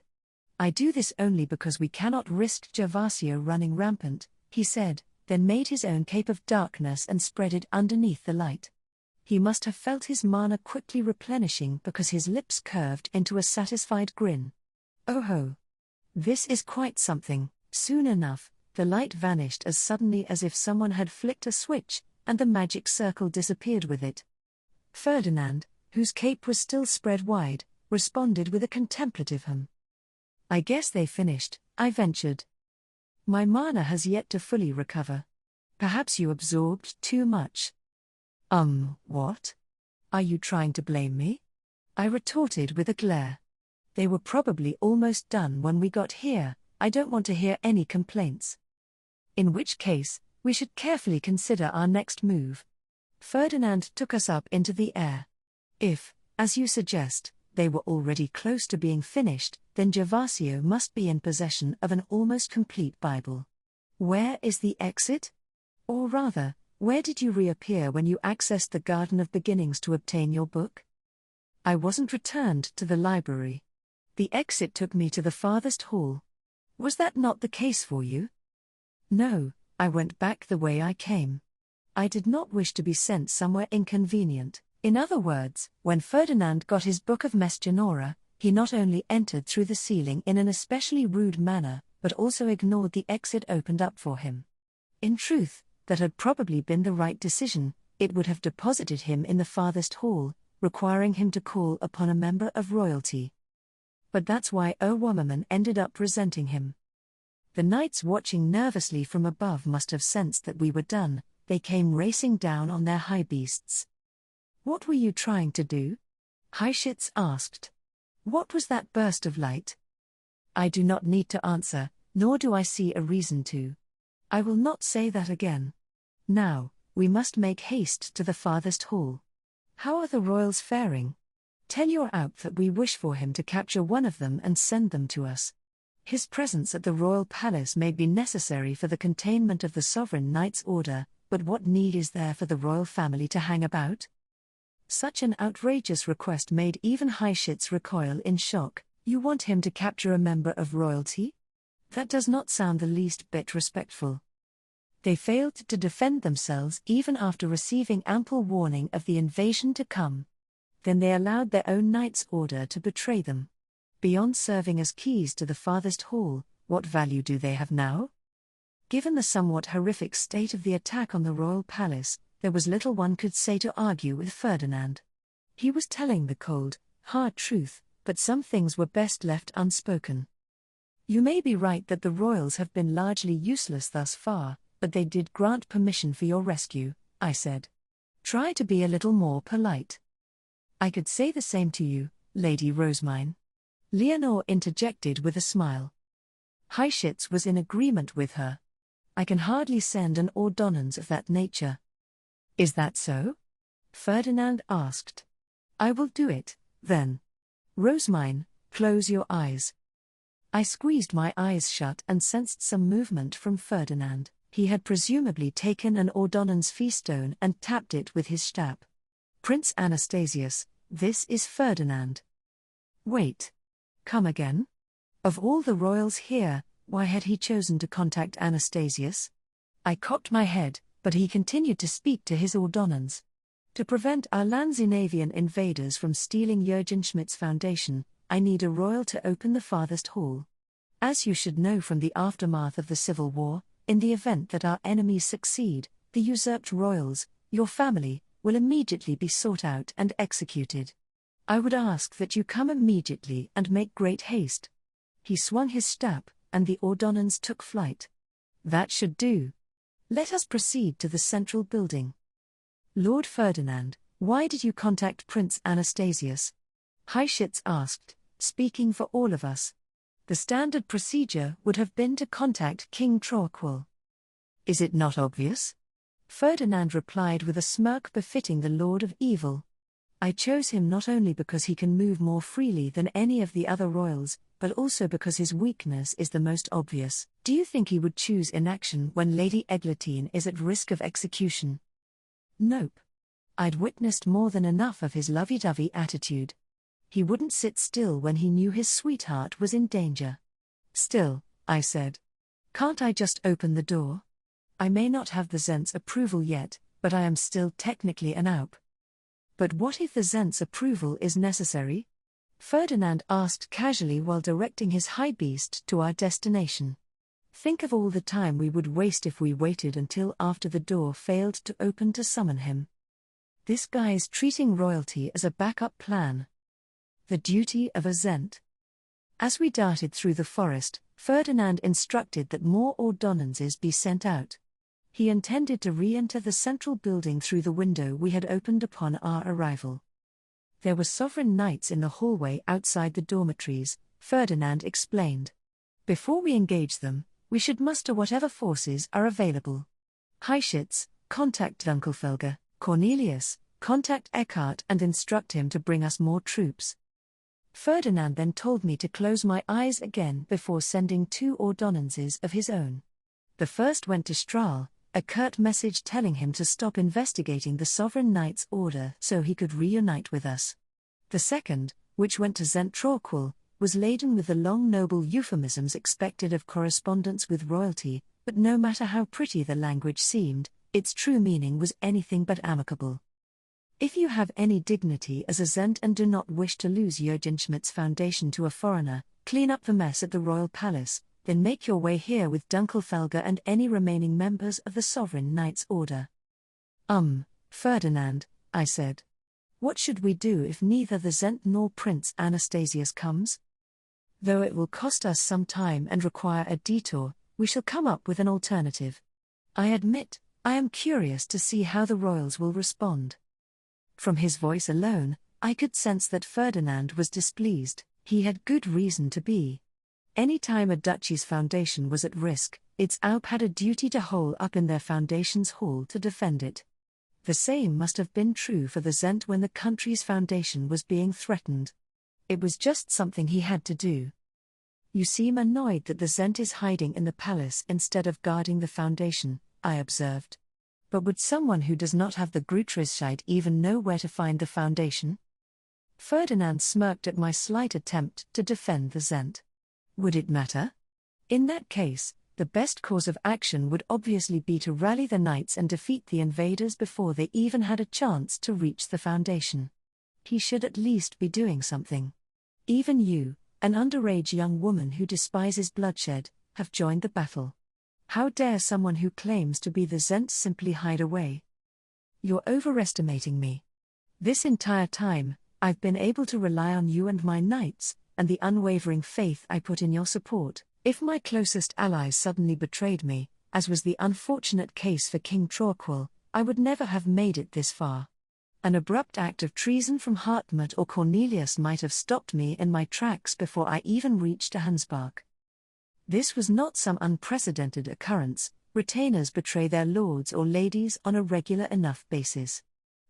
I do this only because we cannot risk Gervasio running rampant, he said, then made his own Cape of Darkness and spread it underneath the light. He must have felt his mana quickly replenishing because his lips curved into a satisfied grin. Oh ho! This is quite something. Soon enough, the light vanished as suddenly as if someone had flicked a switch, and the magic circle disappeared with it. Ferdinand, whose cape was still spread wide, responded with a contemplative hum. I guess they finished, I ventured. My mana has yet to fully recover. Perhaps you absorbed too much. What? Are you trying to blame me? I retorted with a glare. They were probably almost done when we got here. I don't want to hear any complaints. In which case, we should carefully consider our next move. Ferdinand took us up into the air. If, as you suggest, they were already close to being finished, then Gervasio must be in possession of an almost complete Bible. Where is the exit? Or rather, where did you reappear when you accessed the Garden of Beginnings to obtain your book? I wasn't returned to the library. The exit took me to the farthest hall. Was that not the case for you? No, I went back the way I came. I did not wish to be sent somewhere inconvenient. In other words, when Ferdinand got his Book of Mesgenora, he not only entered through the ceiling in an especially rude manner, but also ignored the exit opened up for him. In truth, that had probably been the right decision. It would have deposited him in the farthest hall, requiring him to call upon a member of royalty. But that's why Womerman ended up resenting him. The knights watching nervously from above must have sensed that we were done. They came racing down on their high beasts. What were you trying to do? Highshits asked. What was that burst of light? I do not need to answer, nor do I see a reason to. I will not say that again. Now, we must make haste to the farthest hall. How are the royals faring? Tell your Alp that we wish for him to capture one of them and send them to us. His presence at the royal palace may be necessary for the containment of the sovereign knight's order, but what need is there for the royal family to hang about? Such an outrageous request made even Highshits recoil in shock. You want him to capture a member of royalty? That does not sound the least bit respectful. They failed to defend themselves even after receiving ample warning of the invasion to come. Then they allowed their own knight's order to betray them. Beyond serving as keys to the farthest hall, what value do they have now? Given the somewhat horrific state of the attack on the royal palace, there was little one could say to argue with Ferdinand. He was telling the cold, hard truth, but some things were best left unspoken. You may be right that the royals have been largely useless thus far, but they did grant permission for your rescue, I said. Try to be a little more polite. I could say the same to you, Lady Rosemine. Leonore interjected with a smile. Highshits was in agreement with her. I can hardly send an ordonnance of that nature. Is that so? Ferdinand asked. I will do it, then. Rosemine, close your eyes. I squeezed my eyes shut and sensed some movement from Ferdinand. He had presumably taken an ordonnance feastone and tapped it with his staff. Prince Anastasius, this is Ferdinand. Wait. Come again? Of all the royals here, why had he chosen to contact Anastasius? I cocked my head, but he continued to speak to his ordonnance. To prevent our Lanzinavian invaders from stealing Jürgen Schmidt's foundation, I need a royal to open the farthest hall. As you should know from the aftermath of the Civil War, in the event that our enemies succeed, the usurped royals, your family, will immediately be sought out and executed. I would ask that you come immediately and make great haste. He swung his staff, and the ordonnance took flight. That should do. Let us proceed to the central building. Lord Ferdinand, why did you contact Prince Anastasius? Highshits asked, speaking for all of us. The standard procedure would have been to contact King Torquil. Is it not obvious? Ferdinand replied with a smirk befitting the Lord of Evil. I chose him not only because he can move more freely than any of the other royals, but also because his weakness is the most obvious. Do you think he would choose inaction when Lady Eglantine is at risk of execution? Nope. I'd witnessed more than enough of his lovey-dovey attitude. He wouldn't sit still when he knew his sweetheart was in danger. Still, I said. Can't I just open the door? I may not have the Zent's approval yet, but I am still technically an Alp. But what if the Zent's approval is necessary? Ferdinand asked casually while directing his high beast to our destination. Think of all the time we would waste if we waited until after the door failed to open to summon him. This guy's treating royalty as a backup plan. The duty of a Zent. As we darted through the forest, Ferdinand instructed that more ordonnances be sent out. He intended to re-enter the central building through the window we had opened upon our arrival. There were sovereign knights in the hallway outside the dormitories, Ferdinand explained. Before we engage them, we should muster whatever forces are available. Heischitz, contact Dunkelfelger. Cornelius, contact Eckhart and instruct him to bring us more troops. Ferdinand then told me to close my eyes again before sending 2 ordonnances of his own. The first went to Strahl, a curt message telling him to stop investigating the Sovereign Knight's order so he could reunite with us. The second, which went to Zent Torquil, was laden with the long noble euphemisms expected of correspondence with royalty, but no matter how pretty the language seemed, its true meaning was anything but amicable. If you have any dignity as a Zent and do not wish to lose Jürgen Schmidt's foundation to a foreigner, clean up the mess at the royal palace, then make your way here with Dunkelfelger and any remaining members of the Sovereign Knight's Order. Ferdinand, I said. What should we do if neither the Zent nor Prince Anastasius comes? Though it will cost us some time and require a detour, we shall come up with an alternative. I admit, I am curious to see how the royals will respond. From his voice alone, I could sense that Ferdinand was displeased. He had good reason to be. Any time a duchy's foundation was at risk, its Alp had a duty to hole up in their foundation's hall to defend it. The same must have been true for the Zent when the country's foundation was being threatened. It was just something he had to do. You seem annoyed that the Zent is hiding in the palace instead of guarding the foundation, I observed. But would someone who does not have the Grutrisheid even know where to find the foundation? Ferdinand smirked at my slight attempt to defend the Zent. Would it matter? In that case, the best course of action would obviously be to rally the knights and defeat the invaders before they even had a chance to reach the foundation. He should at least be doing something. Even you, an underage young woman who despises bloodshed, have joined the battle. How dare someone who claims to be the Zent simply hide away? You're overestimating me. This entire time, I've been able to rely on you and my knights, and the unwavering faith I put in your support. If my closest allies suddenly betrayed me, as was the unfortunate case for King Torquil, I would never have made it this far. An abrupt act of treason from Hartmut or Cornelius might have stopped me in my tracks before I even reached Hansbach. This was not some unprecedented occurrence. Retainers betray their lords or ladies on a regular enough basis.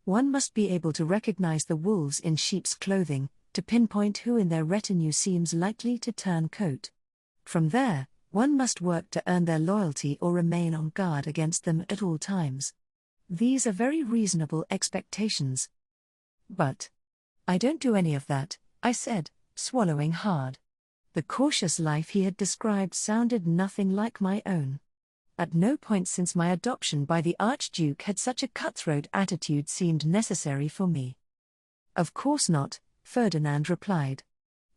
One must be able to recognize the wolves in sheep's clothing, to pinpoint who in their retinue seems likely to turn coat. From there, one must work to earn their loyalty or remain on guard against them at all times. These are very reasonable expectations. But I don't do any of that, I said, swallowing hard. The cautious life he had described sounded nothing like my own. At no point since my adoption by the Archduke had such a cutthroat attitude seemed necessary for me. Of course not, Ferdinand replied.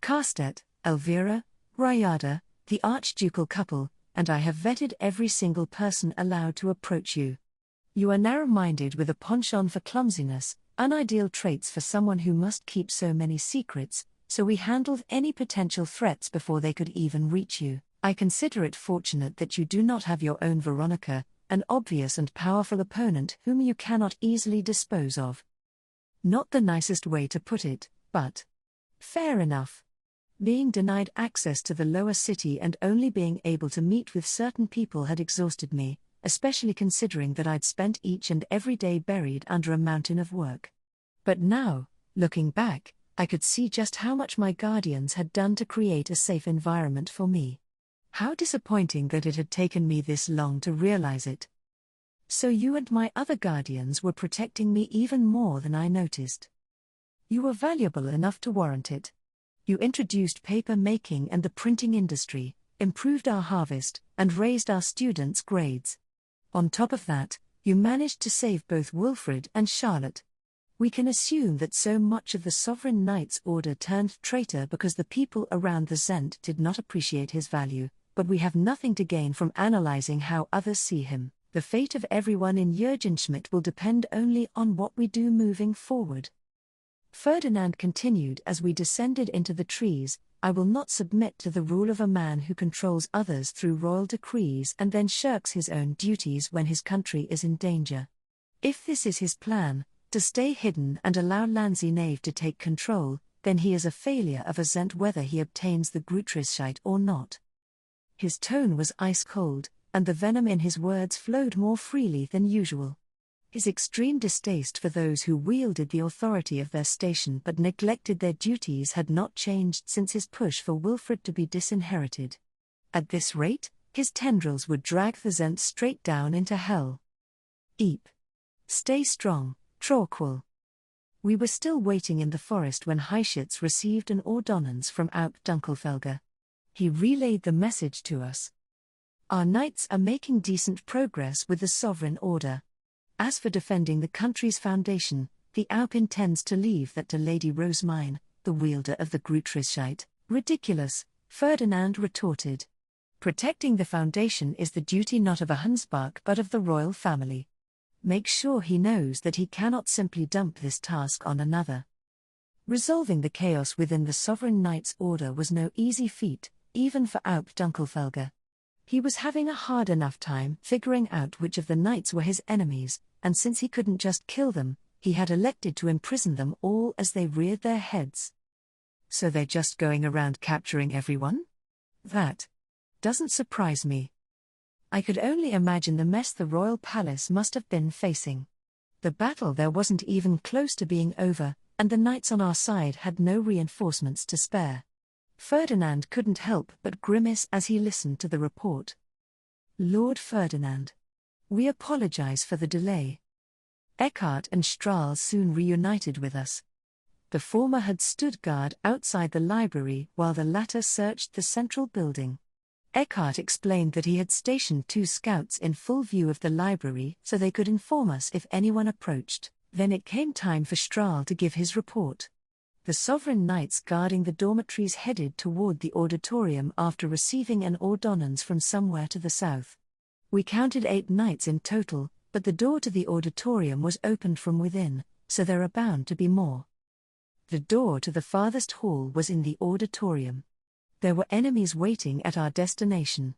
Carstedt, Elvira, Rayada, the archducal couple, and I have vetted every single person allowed to approach you. You are narrow-minded with a penchant for clumsiness, unideal traits for someone who must keep so many secrets, so we handled any potential threats before they could even reach you. I consider it fortunate that you do not have your own Veronica, an obvious and powerful opponent whom you cannot easily dispose of. Not the nicest way to put it, but fair enough. Being denied access to the lower city and only being able to meet with certain people had exhausted me, especially considering that I'd spent each and every day buried under a mountain of work. But now, looking back, I could see just how much my guardians had done to create a safe environment for me. How disappointing that it had taken me this long to realize it. So you and my other guardians were protecting me even more than I noticed. You were valuable enough to warrant it. You introduced paper making and the printing industry, improved our harvest, and raised our students' grades. On top of that, you managed to save both Wilfred and Charlotte. We can assume that so much of the Sovereign Knight's order turned traitor because the people around the Zent did not appreciate his value, but we have nothing to gain from analyzing how others see him. The fate of everyone in Jürgenschmidt will depend only on what we do moving forward. Ferdinand continued as we descended into the trees. I will not submit to the rule of a man who controls others through royal decrees and then shirks his own duties when his country is in danger. If this is his plan, to stay hidden and allow Lanzenave to take control, then he is a failure of a Zent whether he obtains the Grutrisheit or not. His tone was ice-cold, and the venom in his words flowed more freely than usual. His extreme distaste for those who wielded the authority of their station but neglected their duties had not changed since his push for Wilfred to be disinherited. At this rate, his tendrils would drag the Zent straight down into hell. Eep. Stay strong, Torquil. We were still waiting in the forest when Heischitz received an ordonnance from Aup Dunkelfelger. He relayed the message to us. Our knights are making decent progress with the Sovereign Order. As for defending the country's foundation, the Aup intends to leave that to Lady Rosemine, the wielder of the Grutrisheit. Ridiculous, Ferdinand retorted. Protecting the foundation is the duty not of a Hansbach but of the royal family. Make sure he knows that he cannot simply dump this task on another. Resolving the chaos within the Sovereign Knight's order was no easy feat, even for Aup Dunkelfelger. He was having a hard enough time figuring out which of the knights were his enemies, and since he couldn't just kill them, he had elected to imprison them all as they reared their heads. So they're just going around capturing everyone? That doesn't surprise me. I could only imagine the mess the royal palace must have been facing. The battle there wasn't even close to being over, and the knights on our side had no reinforcements to spare. Ferdinand couldn't help but grimace as he listened to the report. Lord Ferdinand. We apologize for the delay. Eckhart and Strahl soon reunited with us. The former had stood guard outside the library while the latter searched the central building. Eckhart explained that he had stationed 2 scouts in full view of the library so they could inform us if anyone approached. Then it came time for Strahl to give his report. The Sovereign Knights guarding the dormitories headed toward the auditorium after receiving an ordonnance from somewhere to the south. We counted 8 knights in total, but the door to the auditorium was opened from within, so there are bound to be more. The door to the farthest hall was in the auditorium. There were enemies waiting at our destination.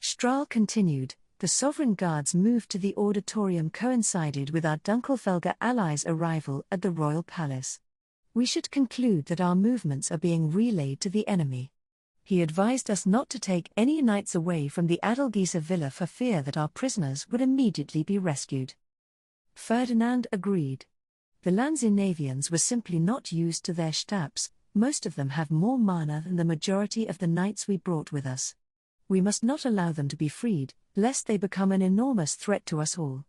Strahl continued, the Sovereign Guard's move to the auditorium coincided with our Dunkelfelger allies' arrival at the royal palace. We should conclude that our movements are being relayed to the enemy. He advised us not to take any knights away from the Adelgeise villa for fear that our prisoners would immediately be rescued. Ferdinand agreed. The Lanzenavians were simply not used to their Stabs. Most of them have more mana than the majority of the knights we brought with us. We must not allow them to be freed, lest they become an enormous threat to us all.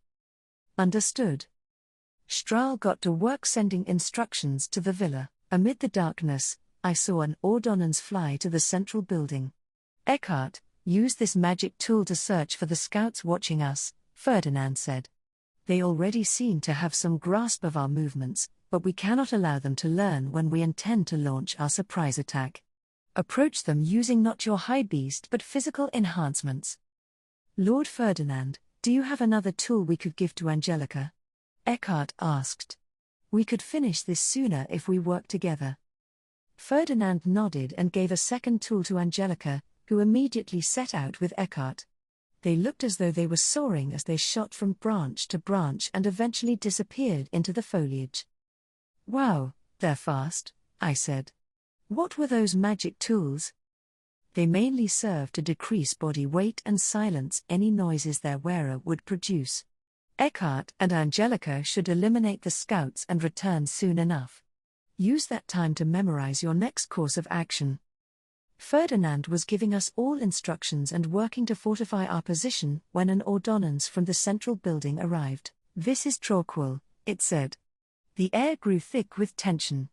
Understood. Strahl got to work sending instructions to the villa. Amid the darkness, I saw an ordonnance fly to the central building. Eckhart, use this magic tool to search for the scouts watching us, Ferdinand said. They already seem to have some grasp of our movements, but we cannot allow them to learn when we intend to launch our surprise attack. Approach them using not your high beast but physical enhancements. Lord Ferdinand, do you have another tool we could give to Angelica? Eckhart asked. We could finish this sooner if we work together. Ferdinand nodded and gave a second tool to Angelica, who immediately set out with Eckhart. They looked as though they were soaring as they shot from branch to branch and eventually disappeared into the foliage. Wow, they're fast, I said. What were those magic tools? They mainly serve to decrease body weight and silence any noises their wearer would produce. Eckhart and Angelica should eliminate the scouts and return soon enough. Use that time to memorize your next course of action. Ferdinand was giving us all instructions and working to fortify our position when an ordonnance from the central building arrived. "This is Torquil," it said. The air grew thick with tension.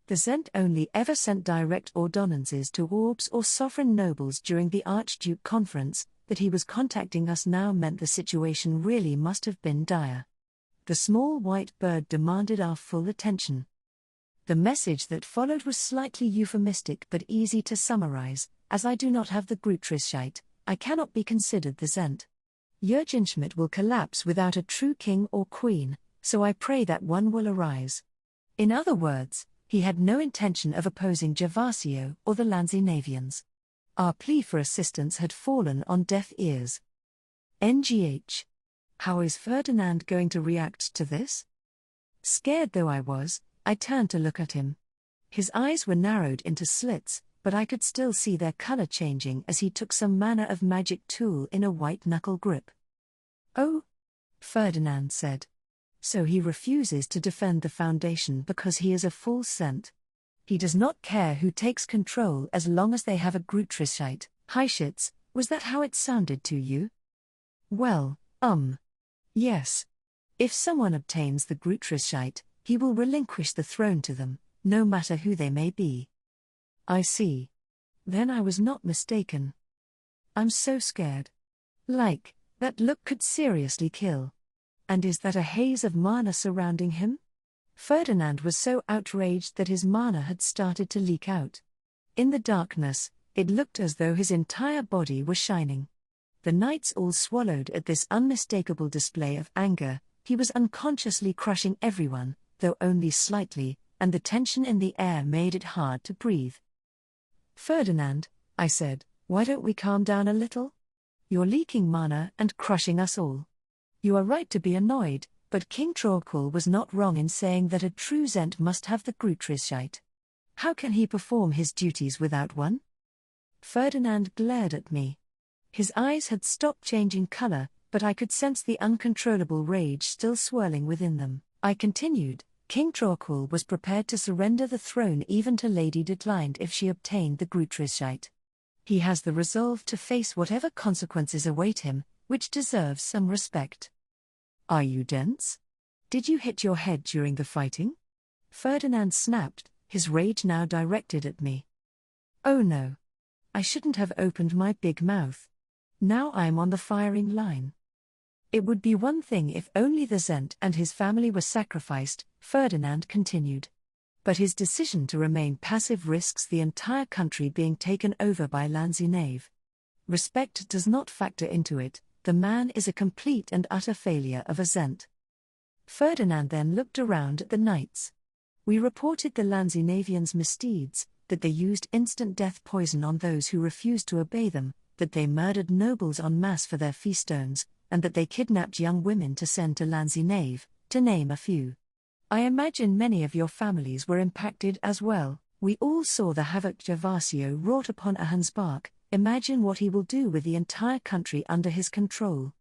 The Zent only ever sent direct ordonnances to orbs or sovereign nobles during the Archduke Conference. That he was contacting us now meant the situation really must have been dire. The small white bird demanded our full attention. The message that followed was slightly euphemistic but easy to summarize: as I do not have the Grutrischeit, I cannot be considered the Zent. Jürgenschmidt will collapse without a true king or queen, so I pray that one will arise. In other words, he had no intention of opposing Gervasio or the Lanzinavians. Our plea for assistance had fallen on deaf ears. NGH. How is Ferdinand going to react to this? Scared though I was, I turned to look at him. His eyes were narrowed into slits, but I could still see their color changing as he took some manner of magic tool in a white-knuckle grip. "Oh," Ferdinand said. "So he refuses to defend the Foundation because he is a full Zent. He does not care who takes control as long as they have a Grutrischeit." Heischitz, was that how it sounded to you? Well, yes. If someone obtains the Grutrischeit, he will relinquish the throne to them, no matter who they may be. I see. Then I was not mistaken. I'm so scared. That look could seriously kill. And is that a haze of mana surrounding him? Ferdinand was so outraged that his mana had started to leak out. In the darkness, it looked as though his entire body was shining. The knights all swallowed at this unmistakable display of anger. He was unconsciously crushing everyone, though only slightly, and the tension in the air made it hard to breathe. "Ferdinand," I said, "why don't we calm down a little? You're leaking mana and crushing us all. You are right to be annoyed, but King Torquil was not wrong in saying that a true Zent must have the Grutrischeit. How can he perform his duties without one?" Ferdinand glared at me. His eyes had stopped changing color, but I could sense the uncontrollable rage still swirling within them. I continued, "King Torquil was prepared to surrender the throne even to Lady Declined if she obtained the Grutrischeit. He has the resolve to face whatever consequences await him, which deserves some respect." "Are you dense? Did you hit your head during the fighting?" Ferdinand snapped, his rage now directed at me. "Oh no. I shouldn't have opened my big mouth. Now I'm on the firing line." "It would be one thing if only the Zent and his family were sacrificed," Ferdinand continued. "But his decision to remain passive risks the entire country being taken over by Lanzinave. Respect does not factor into it. The man is a complete and utter failure of a Zent." Ferdinand then looked around at the knights. "We reported the Lanzinavians' misdeeds, that they used instant death poison on those who refused to obey them, that they murdered nobles en masse for their feastones, and that they kidnapped young women to send to Lanzinave, to name a few. I imagine many of your families were impacted as well. We all saw the havoc Gervasio wrought upon Ahansbach. Imagine what he will do with the entire country under his control.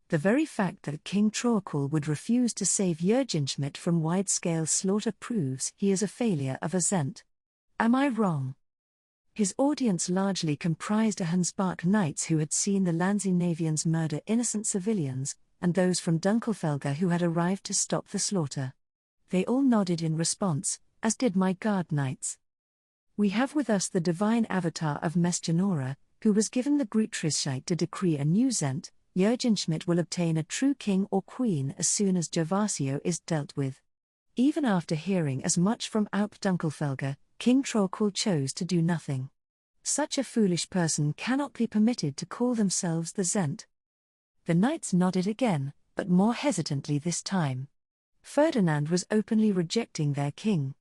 The very fact that King Torquil would refuse to save Jürgenschmidt from wide-scale slaughter proves he is a failure of a Zent. Am I wrong?" His audience largely comprised Ahansbach knights who had seen the Lanzinavians murder innocent civilians, and those from Dunkelfelger who had arrived to stop the slaughter. They all nodded in response, as did my guard knights. "We have with us the divine avatar of Mesgenora, who was given the Grutrischeit to decree a new Zent. Jürgenschmidt will obtain a true king or queen as soon as Gervasio is dealt with." Even after hearing as much from Alp Dunkelfelger, King Torquil chose to do nothing. Such a foolish person cannot be permitted to call themselves the Zent. The knights nodded again, but more hesitantly this time. Ferdinand was openly rejecting their king.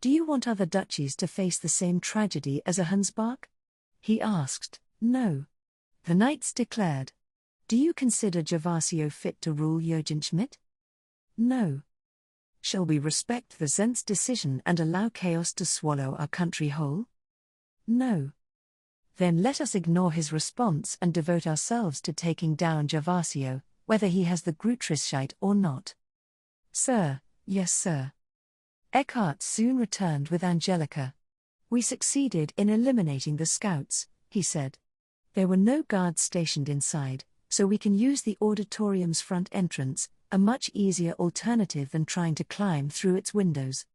"Do you want other duchies to face the same tragedy as Ahansbach?" he asked. "No." The knights declared. "Do you consider Gervasio fit to rule Jürgenschmidt?" "No." Shall we respect the Zent's decision and allow chaos to swallow our country whole? No. Then let us ignore his response and devote ourselves to taking down Gervasio, whether he has the Grutrischite or not. Sir, yes sir. Eckhart soon returned with Angelica. We succeeded in eliminating the scouts, he said. There were no guards stationed inside, so we can use the auditorium's front entrance, a much easier alternative than trying to climb through its windows.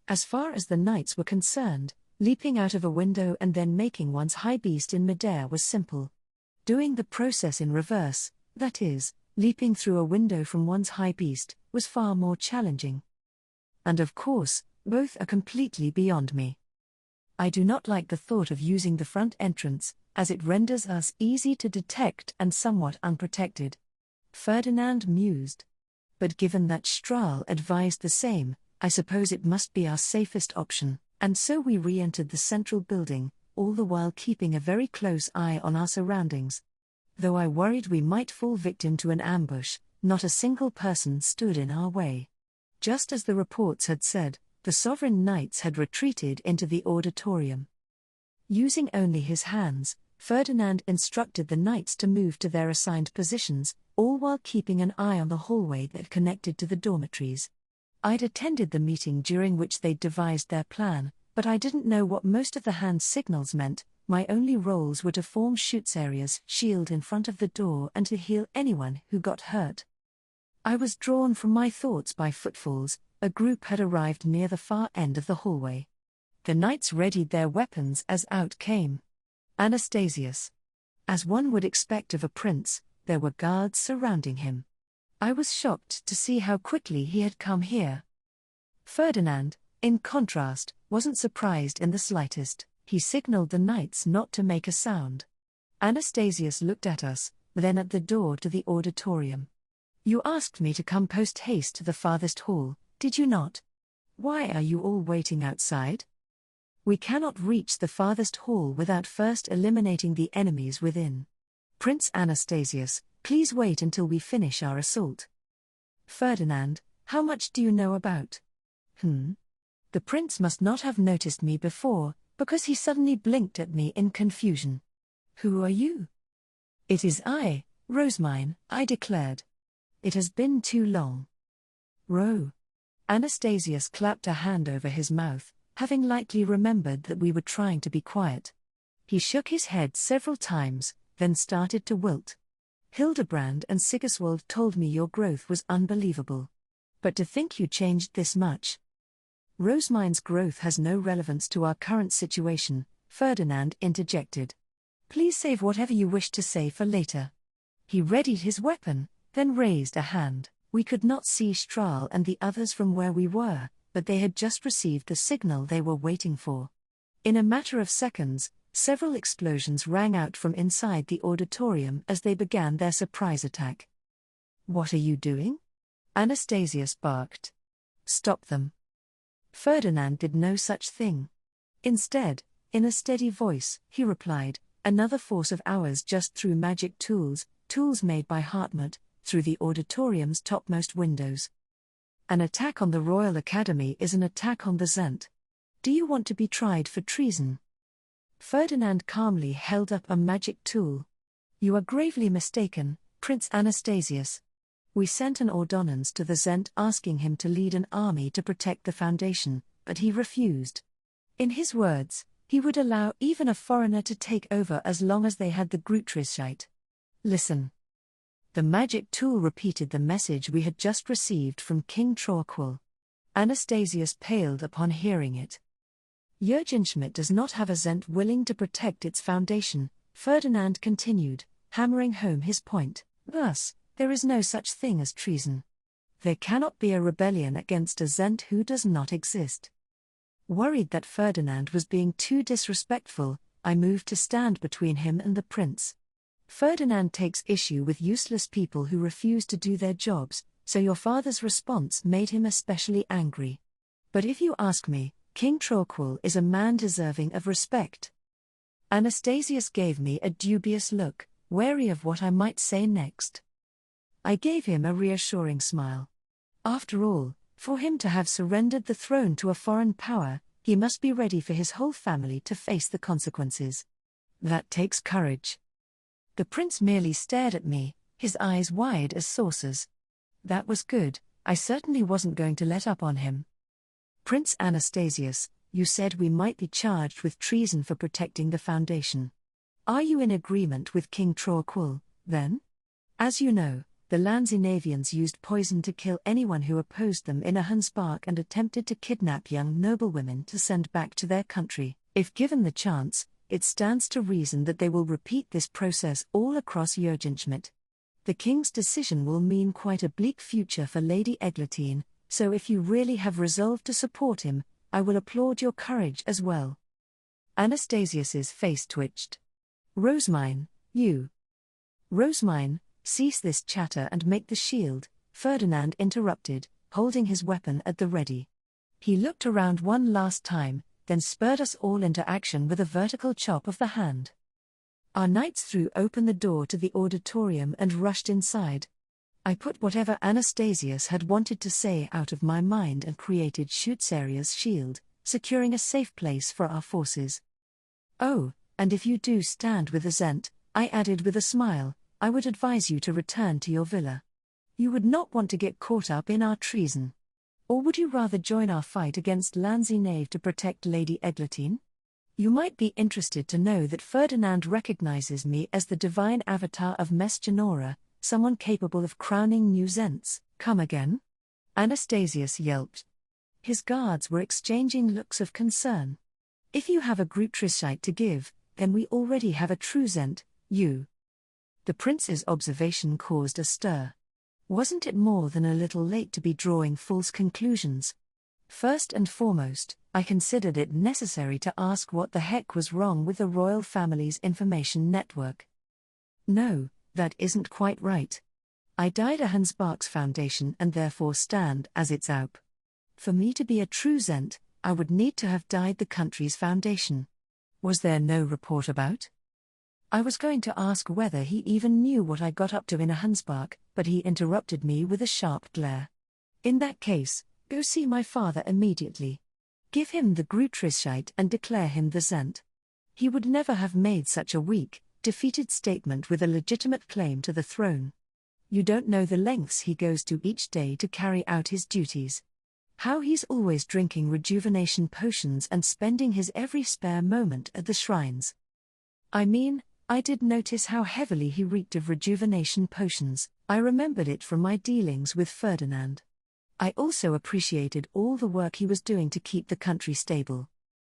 As far as the knights were concerned, leaping out of a window and then making one's high beast in midair was simple. Doing the process in reverse, that is, leaping through a window from one's high beast, was far more challenging. And of course, both are completely beyond me. I do not like the thought of using the front entrance, as it renders us easy to detect and somewhat unprotected. Ferdinand mused. But given that Strahl advised the same, I suppose it must be our safest option, and so we re-entered the central building, all the while keeping a very close eye on our surroundings. Though I worried we might fall victim to an ambush, not a single person stood in our way. Just as the reports had said, the sovereign knights had retreated into the auditorium. Using only his hands, Ferdinand instructed the knights to move to their assigned positions, all while keeping an eye on the hallway that connected to the dormitories. I'd attended the meeting during which they'd devised their plan, but I didn't know what most of the hand signals meant. My only roles were to form Schutzarias shield in front of the door and to heal anyone who got hurt. I was drawn from my thoughts by footfalls. A group had arrived near the far end of the hallway. The knights readied their weapons as out came Anastasius. As one would expect of a prince, there were guards surrounding him. I was shocked to see how quickly he had come here. Ferdinand, in contrast, wasn't surprised in the slightest. He signaled the knights not to make a sound. Anastasius looked at us, then at the door to the auditorium. You asked me to come post-haste to the farthest hall, did you not? Why are you all waiting outside? We cannot reach the farthest hall without first eliminating the enemies within. Prince Anastasius, please wait until we finish our assault. Ferdinand, how much do you know about? The prince must not have noticed me before, because he suddenly blinked at me in confusion. Who are you? It is I, Rosemine, I declared. It has been too long. Anastasius clapped a hand over his mouth, having lightly remembered that we were trying to be quiet. He shook his head several times, then started to wilt. Hildebrand and Sigiswald told me your growth was unbelievable. But to think you changed this much. Rosemine's growth has no relevance to our current situation, Ferdinand interjected. Please save whatever you wish to say for later. He readied his weapon, then raised a hand. We could not see Strahl and the others from where we were, but they had just received the signal they were waiting for. In a matter of seconds, several explosions rang out from inside the auditorium as they began their surprise attack. What are you doing? Anastasius barked. Stop them. Ferdinand did no such thing. Instead, in a steady voice, he replied, another force of ours just threw magic tools made by Hartmut, through the auditorium's topmost windows. An attack on the Royal Academy is an attack on the Zent. Do you want to be tried for treason? Ferdinand calmly held up a magic tool. You are gravely mistaken, Prince Anastasius. We sent an ordonnance to the Zent asking him to lead an army to protect the Foundation, but he refused. In his words, he would allow even a foreigner to take over as long as they had the Grutrischite. Listen. The magic tool repeated the message we had just received from King Troarquil. Anastasius paled upon hearing it. Jürgenschmidt does not have a Zent willing to protect its foundation, Ferdinand continued, hammering home his point. Thus, there is no such thing as treason. There cannot be a rebellion against a Zent who does not exist. Worried that Ferdinand was being too disrespectful, I moved to stand between him and the prince. Ferdinand takes issue with useless people who refuse to do their jobs, so your father's response made him especially angry. But if you ask me, King Troarquil is a man deserving of respect. Anastasius gave me a dubious look, wary of what I might say next. I gave him a reassuring smile. After all, For him to have surrendered the throne to a foreign power, he must be ready for his whole family to face the consequences. That takes courage. The prince merely stared at me, his eyes wide as saucers. That was good, I certainly wasn't going to let up on him. Prince Anastasius, you said we might be charged with treason for protecting the Foundation. Are you in agreement with King Torquil, then? As you know, the Lanzinavians used poison to kill anyone who opposed them in Ahundspark and attempted to kidnap young noblewomen to send back to their country. If given the chance, it stands to reason that they will repeat this process all across Jurgenschmidt. The king's decision will mean quite a bleak future for Lady Eglantine, so if you really have resolved to support him, I will applaud your courage as well. Anastasius's face twitched. Rosemine, you. Rosemine, cease this chatter and make the shield, Ferdinand interrupted, holding his weapon at the ready. He looked around one last time, then spurred us all into action with a vertical chop of the hand. Our knights threw open the door to the auditorium and rushed inside. I put whatever Anastasius had wanted to say out of my mind and created Schutzeria's shield, securing a safe place for our forces. Oh, and if you do stand with the Zent, I added with a smile, I would advise you to return to your villa. You would not want to get caught up in our treason. Or would you rather join our fight against Lanzinave to protect Lady Eglantine? You might be interested to know that Ferdinand recognizes me as the divine avatar of Mesgenora, someone capable of crowning new Zents. Come again? Anastasius yelped. His guards were exchanging looks of concern. If you have a Grutrischite to give, then we already have a true Zent, you. The prince's observation caused a stir. Wasn't it more than a little late to be drawing false conclusions? First and foremost, I considered it necessary to ask what the heck was wrong with the royal family's information network. No, that isn't quite right. I died Ahundspark's foundation and therefore stand as its AUP. For me to be a true Zent, I would need to have died the country's foundation. Was there no report about? I was going to ask whether he even knew what I got up to in Ahundspark, but he interrupted me with a sharp glare. In that case, go see my father immediately. Give him the Grutrischite and declare him the Zent. He would never have made such a weak, defeated statement with a legitimate claim to the throne. You don't know the lengths he goes to each day to carry out his duties. How he's always drinking rejuvenation potions and spending his every spare moment at the shrines. I mean, I did notice how heavily he reeked of rejuvenation potions. I remembered it from my dealings with Ferdinand. I also appreciated all the work he was doing to keep the country stable.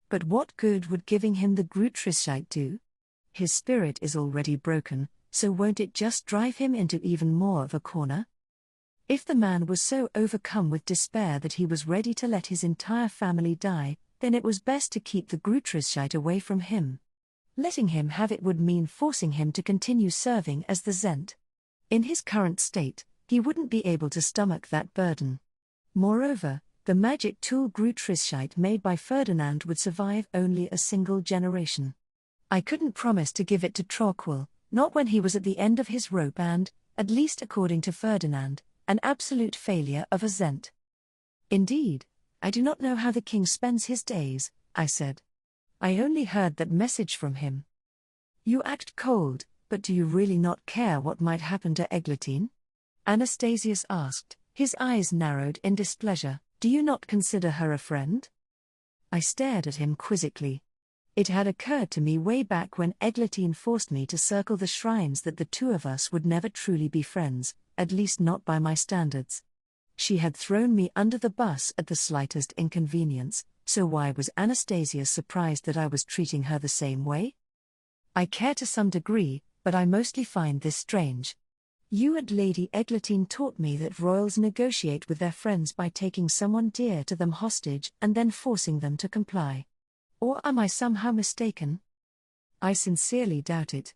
But what good would giving him the Grutrischite do? His spirit is already broken, so won't it just drive him into even more of a corner? If the man was so overcome with despair that he was ready to let his entire family die, then it was best to keep the Grutrischite away from him. Letting him have it would mean forcing him to continue serving as the Zent. In his current state, he wouldn't be able to stomach that burden. Moreover, the magic tool Grutrischite made by Ferdinand would survive only a single generation. I couldn't promise to give it to Torquil, not when he was at the end of his rope and, at least according to Ferdinand, an absolute failure of a Zent. Indeed, I do not know how the king spends his days, I said. I only heard that message from him. You act cold, but do you really not care what might happen to Eglantine? Anastasius asked, his eyes narrowed in displeasure. Do you not consider her a friend? I stared at him quizzically. It had occurred to me way back when Eglantine forced me to circle the shrines that the two of us would never truly be friends, at least not by my standards. She had thrown me under the bus at the slightest inconvenience, so why was Anastasius surprised that I was treating her the same way? I care to some degree, but I mostly find this strange. You and Lady Eglantine taught me that royals negotiate with their friends by taking someone dear to them hostage and then forcing them to comply. Or am I somehow mistaken? I sincerely doubt it.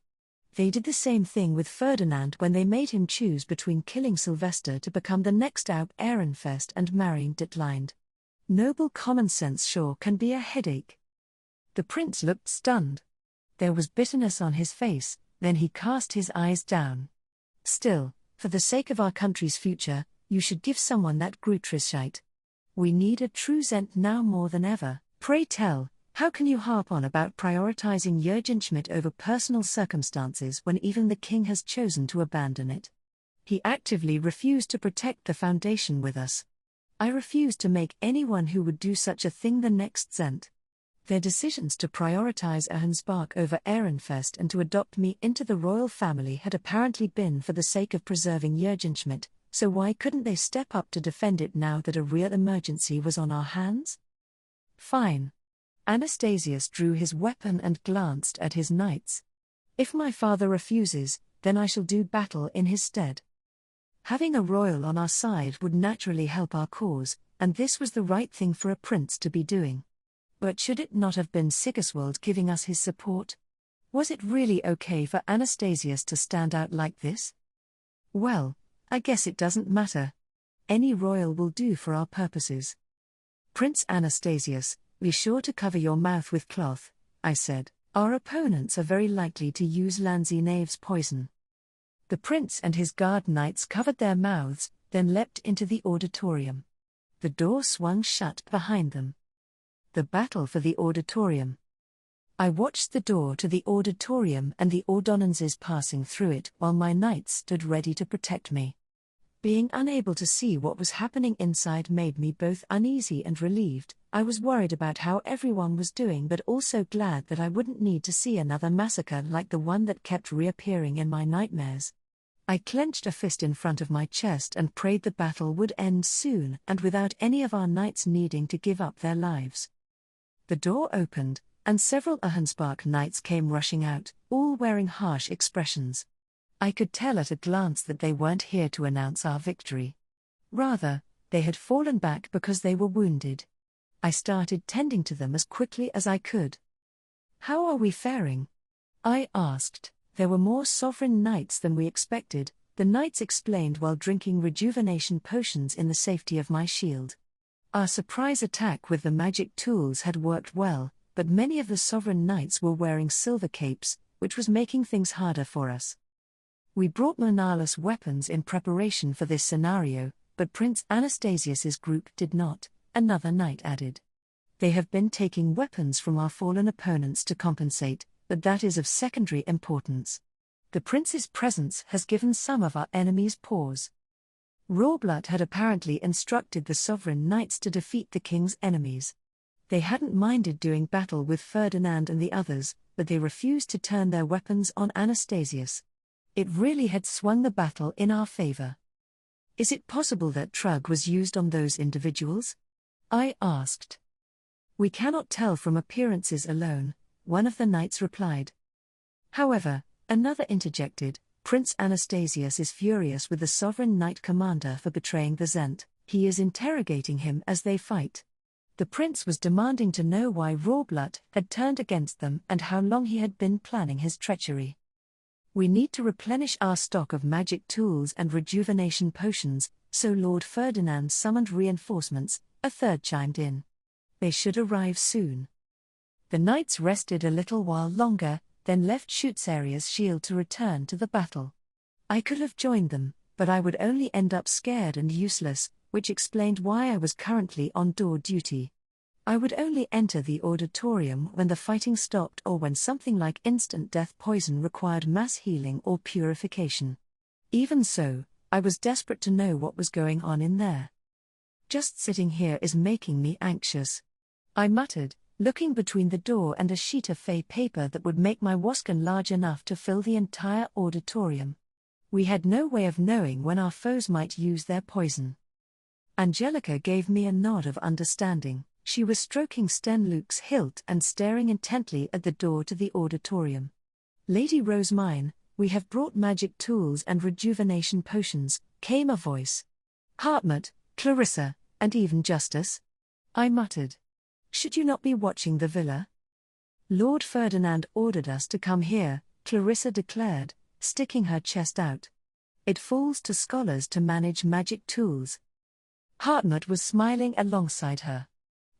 They did the same thing with Ferdinand when they made him choose between killing Sylvester to become the next Aub Ehrenfest and marrying Detleinde. Noble common sense sure can be a headache. The prince looked stunned. There was bitterness on his face, then he cast his eyes down. Still, for the sake of our country's future, you should give someone that Grutrischite. We need a true Zent now more than ever. Pray tell, how can you harp on about prioritizing Jürgenschmidt over personal circumstances when even the king has chosen to abandon it? He actively refused to protect the Foundation with us. I refuse to make anyone who would do such a thing the next Zent. Their decisions to prioritize Ehrenbach over Ehrenfest and to adopt me into the royal family had apparently been for the sake of preserving Jürgenschmidt, so why couldn't they step up to defend it now that a real emergency was on our hands? Fine. Anastasius drew his weapon and glanced at his knights. If my father refuses, then I shall do battle in his stead. Having a royal on our side would naturally help our cause, and this was the right thing for a prince to be doing. But should it not have been Sigiswald giving us his support? Was it really okay for Anastasius to stand out like this? Well, I guess it doesn't matter. Any royal will do for our purposes. Prince Anastasius, be sure to cover your mouth with cloth, I said. Our opponents are very likely to use Lanzinave's poison. The prince and his guard knights covered their mouths, then leapt into the auditorium. The door swung shut behind them. The battle for the auditorium. I watched the door to the auditorium and the ordonnances passing through it while my knights stood ready to protect me. Being unable to see what was happening inside made me both uneasy and relieved. I was worried about how everyone was doing but also glad that I wouldn't need to see another massacre like the one that kept reappearing in my nightmares. I clenched a fist in front of my chest and prayed the battle would end soon and without any of our knights needing to give up their lives. The door opened, and several Ehrenbach knights came rushing out, all wearing harsh expressions. I could tell at a glance that they weren't here to announce our victory. Rather, they had fallen back because they were wounded. I started tending to them as quickly as I could. "How are we faring?" I asked. There were more sovereign knights than we expected, the knights explained while drinking rejuvenation potions in the safety of my shield. Our surprise attack with the magic tools had worked well, but many of the sovereign knights were wearing silver capes, which was making things harder for us. We brought Manalus weapons in preparation for this scenario, but Prince Anastasius's group did not, another knight added. They have been taking weapons from our fallen opponents to compensate, but that is of secondary importance. The prince's presence has given some of our enemies pause. Rawblood had apparently instructed the sovereign knights to defeat the king's enemies. They hadn't minded doing battle with Ferdinand and the others, but they refused to turn their weapons on Anastasius. It really had swung the battle in our favor. Is it possible that Trug was used on those individuals? I asked. We cannot tell from appearances alone, one of the knights replied. However, another interjected, Prince Anastasius is furious with the sovereign knight commander for betraying the Zent. He is interrogating him as they fight. The prince was demanding to know why Rawblood had turned against them and how long he had been planning his treachery. We need to replenish our stock of magic tools and rejuvenation potions, so Lord Ferdinand summoned reinforcements, a third chimed in. They should arrive soon. The knights rested a little while longer, then left Schutzeria's shield to return to the battle. I could have joined them, but I would only end up scared and useless, which explained why I was currently on door duty. I would only enter the auditorium when the fighting stopped or when something like instant death poison required mass healing or purification. Even so, I was desperate to know what was going on in there. Just sitting here is making me anxious, I muttered, looking between the door and a sheet of fey paper that would make my wasken large enough to fill the entire auditorium. We had no way of knowing when our foes might use their poison. Angelica gave me a nod of understanding. She was stroking Stenluke's hilt and staring intently at the door to the auditorium. Lady Rosemine, we have brought magic tools and rejuvenation potions, came a voice. Hartmut, Clarissa, and even Justice? I muttered. Should you not be watching the villa? Lord Ferdinand ordered us to come here, Clarissa declared, sticking her chest out. It falls to scholars to manage magic tools. Hartmut was smiling alongside her.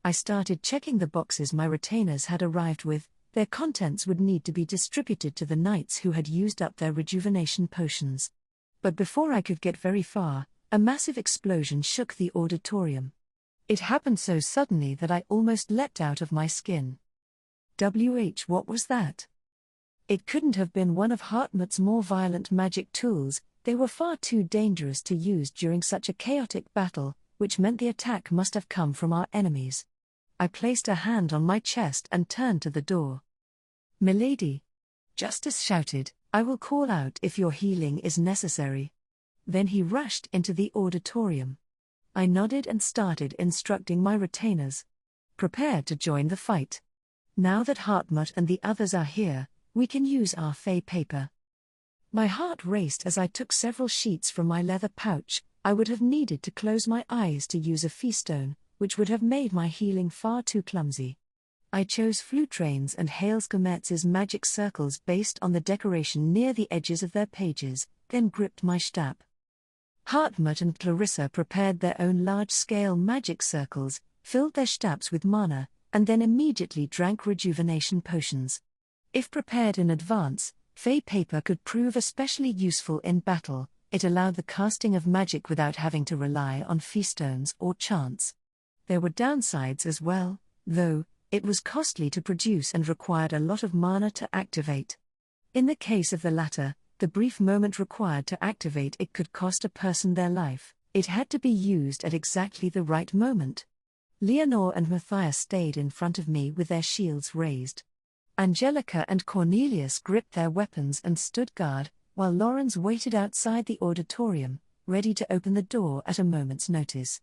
I started checking the boxes my retainers had arrived with. Their contents would need to be distributed to the knights who had used up their rejuvenation potions. But before I could get very far, a massive explosion shook the auditorium. It happened so suddenly that I almost leapt out of my skin. What was that? It couldn't have been one of Hartmut's more violent magic tools. They were far too dangerous to use during such a chaotic battle, which meant the attack must have come from our enemies. I placed a hand on my chest and turned to the door. "Milady," Justice shouted, "I will call out if your healing is necessary." Then he rushed into the auditorium. I nodded and started instructing my retainers. "Prepare to join the fight. Now that Hartmut and the others are here, we can use our fey paper." My heart raced as I took several sheets from my leather pouch. I would have needed to close my eyes to use a feastone, which would have made my healing far too clumsy. I chose Flutrain's and Halesgemetz's magic circles based on the decoration near the edges of their pages, then gripped my staff. Hartmut and Clarissa prepared their own large-scale magic circles, filled their staffs with mana, and then immediately drank rejuvenation potions. If prepared in advance, fey paper could prove especially useful in battle. It allowed the casting of magic without having to rely on feastones or chants. There were downsides as well, though. It was costly to produce and required a lot of mana to activate. In the case of the latter, the brief moment required to activate it could cost a person their life. It had to be used at exactly the right moment. Leonore and Matthias stayed in front of me with their shields raised. Angelica and Cornelius gripped their weapons and stood guard, while Lawrence waited outside the auditorium, ready to open the door at a moment's notice.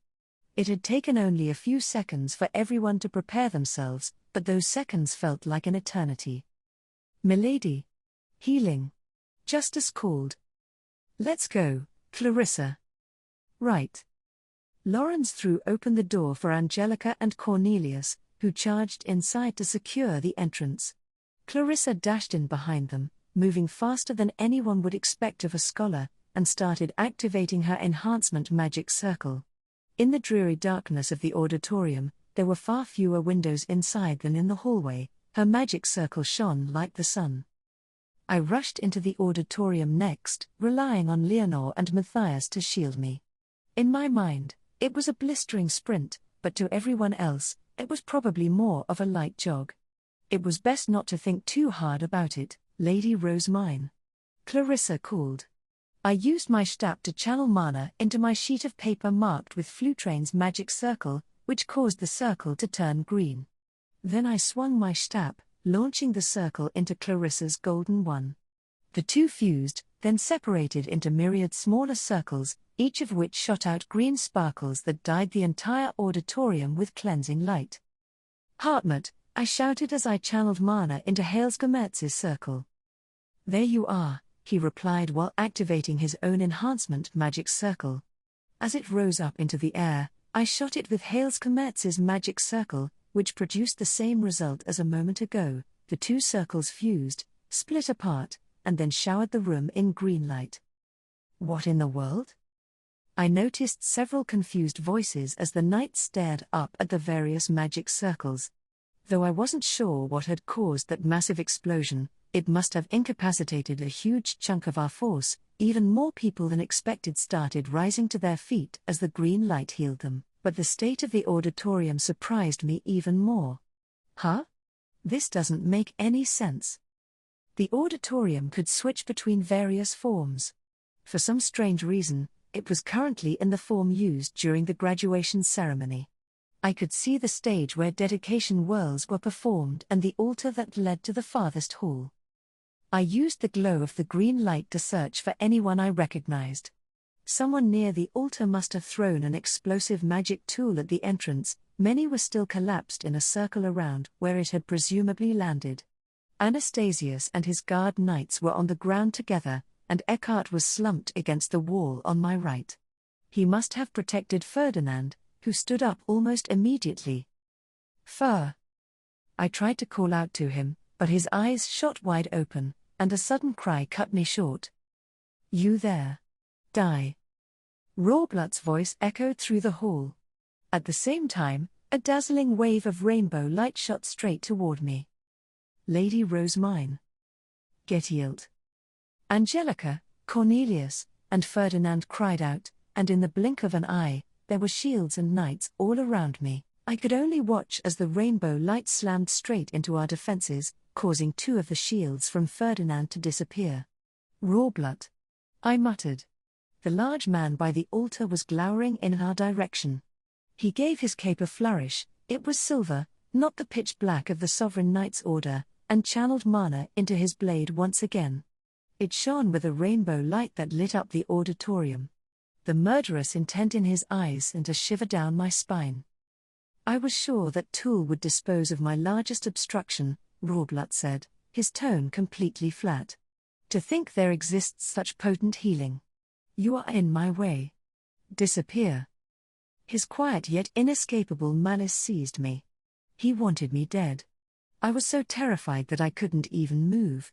It had taken only a few seconds for everyone to prepare themselves, but those seconds felt like an eternity. "Milady." "Healing." Justice called. "Let's go, Clarissa." "Right." Lawrence threw open the door for Angelica and Cornelius, who charged inside to secure the entrance. Clarissa dashed in behind them, moving faster than anyone would expect of a scholar, and started activating her enhancement magic circle. In the dreary darkness of the auditorium, there were far fewer windows inside than in the hallway. Her magic circle shone like the sun. I rushed into the auditorium next, relying on Leonore and Matthias to shield me. In my mind, it was a blistering sprint, but to everyone else, it was probably more of a light jog. It was best not to think too hard about it. "Lady Rosemine," Clarissa called. I used my staff to channel mana into my sheet of paper marked with Flutrain's magic circle, which caused the circle to turn green. Then I swung my staff, launching the circle into Clarissa's golden one. The two fused, then separated into myriad smaller circles, each of which shot out green sparkles that dyed the entire auditorium with cleansing light. "Hartmut," I shouted as I channeled mana into Halesgemetz's circle. "There you are," he replied while activating his own enhancement magic circle. As it rose up into the air, I shot it with Halesgemetz's magic circle, which produced the same result as a moment ago. The two circles fused, split apart, and then showered the room in green light. "What in the world?" I noticed several confused voices as the knights stared up at the various magic circles. Though I wasn't sure what had caused that massive explosion, it must have incapacitated a huge chunk of our force. Even more people than expected started rising to their feet as the green light healed them, but the state of the auditorium surprised me even more. Huh? This doesn't make any sense. The auditorium could switch between various forms. For some strange reason, it was currently in the form used during the graduation ceremony. I could see the stage where dedication whirls were performed and the altar that led to the farthest hall. I used the glow of the green light to search for anyone I recognized. Someone near the altar must have thrown an explosive magic tool at the entrance. Many were still collapsed in a circle around where it had presumably landed. Anastasius and his guard knights were on the ground together, and Eckhart was slumped against the wall on my right. He must have protected Ferdinand, who stood up almost immediately. "Fer!" I tried to call out to him, but his eyes shot wide open, and a sudden cry cut me short. "You there? Die!" Rohrblatt's voice echoed through the hall. At the same time, a dazzling wave of rainbow light shot straight toward me. "Lady Rosemine." "Get healed." Angelica, Cornelius, and Ferdinand cried out, and in the blink of an eye, there were shields and knights all around me. I could only watch as the rainbow light slammed straight into our defenses, causing 2 of the shields from Ferdinand to disappear. Raw blood, I muttered. The large man by the altar was glowering in our direction. He gave his cape a flourish, it was silver, not the pitch black of the Sovereign Knight's order, and channeled mana into his blade once again. It shone with a rainbow light that lit up the auditorium. The murderous intent in his eyes sent a shiver down my spine. I was sure that Tool would dispose of my largest obstruction, Rawblut said, his tone completely flat. To think there exists such potent healing. You are in my way. Disappear. His quiet yet inescapable malice seized me. He wanted me dead. I was so terrified that I couldn't even move.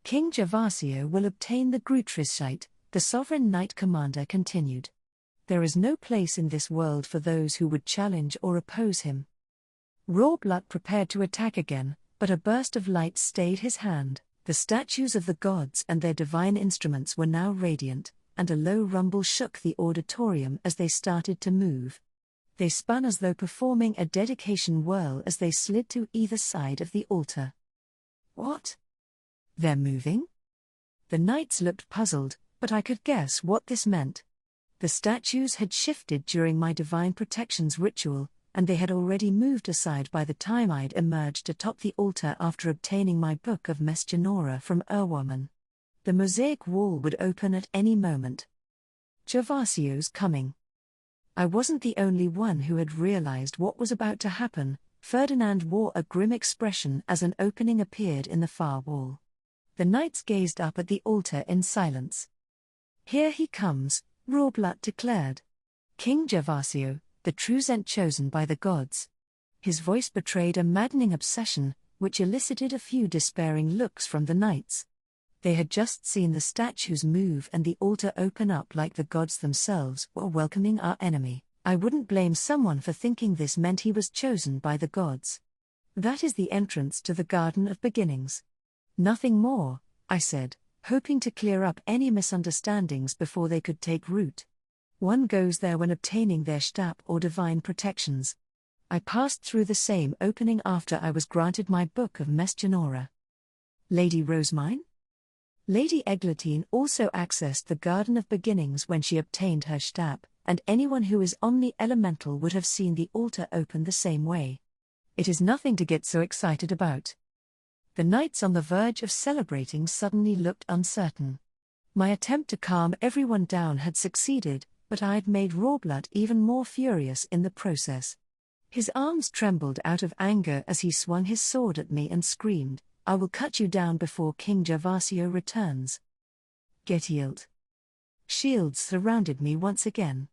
King Gervasio will obtain the Grutrisite, the Sovereign Knight Commander continued. There is no place in this world for those who would challenge or oppose him. Rawblut prepared to attack again, but a burst of light stayed his hand. The statues of the gods and their divine instruments were now radiant, and a low rumble shook the auditorium as they started to move. They spun as though performing a dedication whirl as they slid to either side of the altar. What? They're moving? The knights looked puzzled, but I could guess what this meant. The statues had shifted during my divine protections ritual, and they had already moved aside by the time I'd emerged atop the altar after obtaining my book of Mesgenora from Erwaman. The mosaic wall would open at any moment. Gervasio's coming. I wasn't the only one who had realized what was about to happen. Ferdinand wore a grim expression as an opening appeared in the far wall. The knights gazed up at the altar in silence. Here he comes, Rawblut declared. King Gervasio, the Truzent chosen by the gods. His voice betrayed a maddening obsession, which elicited a few despairing looks from the knights. They had just seen the statues move and the altar open up like the gods themselves were welcoming our enemy. I wouldn't blame someone for thinking this meant he was chosen by the gods. That is the entrance to the Garden of Beginnings. Nothing more, I said, hoping to clear up any misunderstandings before they could take root. One goes there when obtaining their Stab or divine protections. I passed through the same opening after I was granted my book of Mesgenora. Lady Rosemine? Lady Eglantine also accessed the Garden of Beginnings when she obtained her Stab, and anyone who is omni-elemental would have seen the altar open the same way. It is nothing to get so excited about. The knights on the verge of celebrating suddenly looked uncertain. My attempt to calm everyone down had succeeded, but I had made Rawblut even more furious in the process. His arms trembled out of anger as he swung his sword at me and screamed, "I will cut you down before King Gervasio returns." Get healed. Shields surrounded me once again.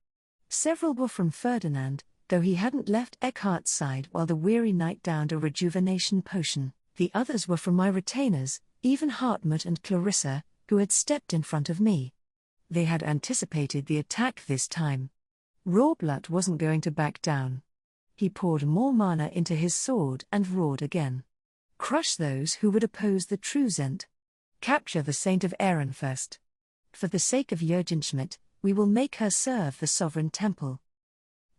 Several were from Ferdinand, though he hadn't left Eckhart's side while the weary knight downed a rejuvenation potion. The others were from my retainers, even Hartmut and Clarissa, who had stepped in front of me. They had anticipated the attack this time. Rawblut wasn't going to back down. He poured more mana into his sword and roared again. Crush those who would oppose the Truzent. Capture the Saint of Ehrenfest. For the sake of Jürgenschmidt, we will make her serve the Sovereign Temple.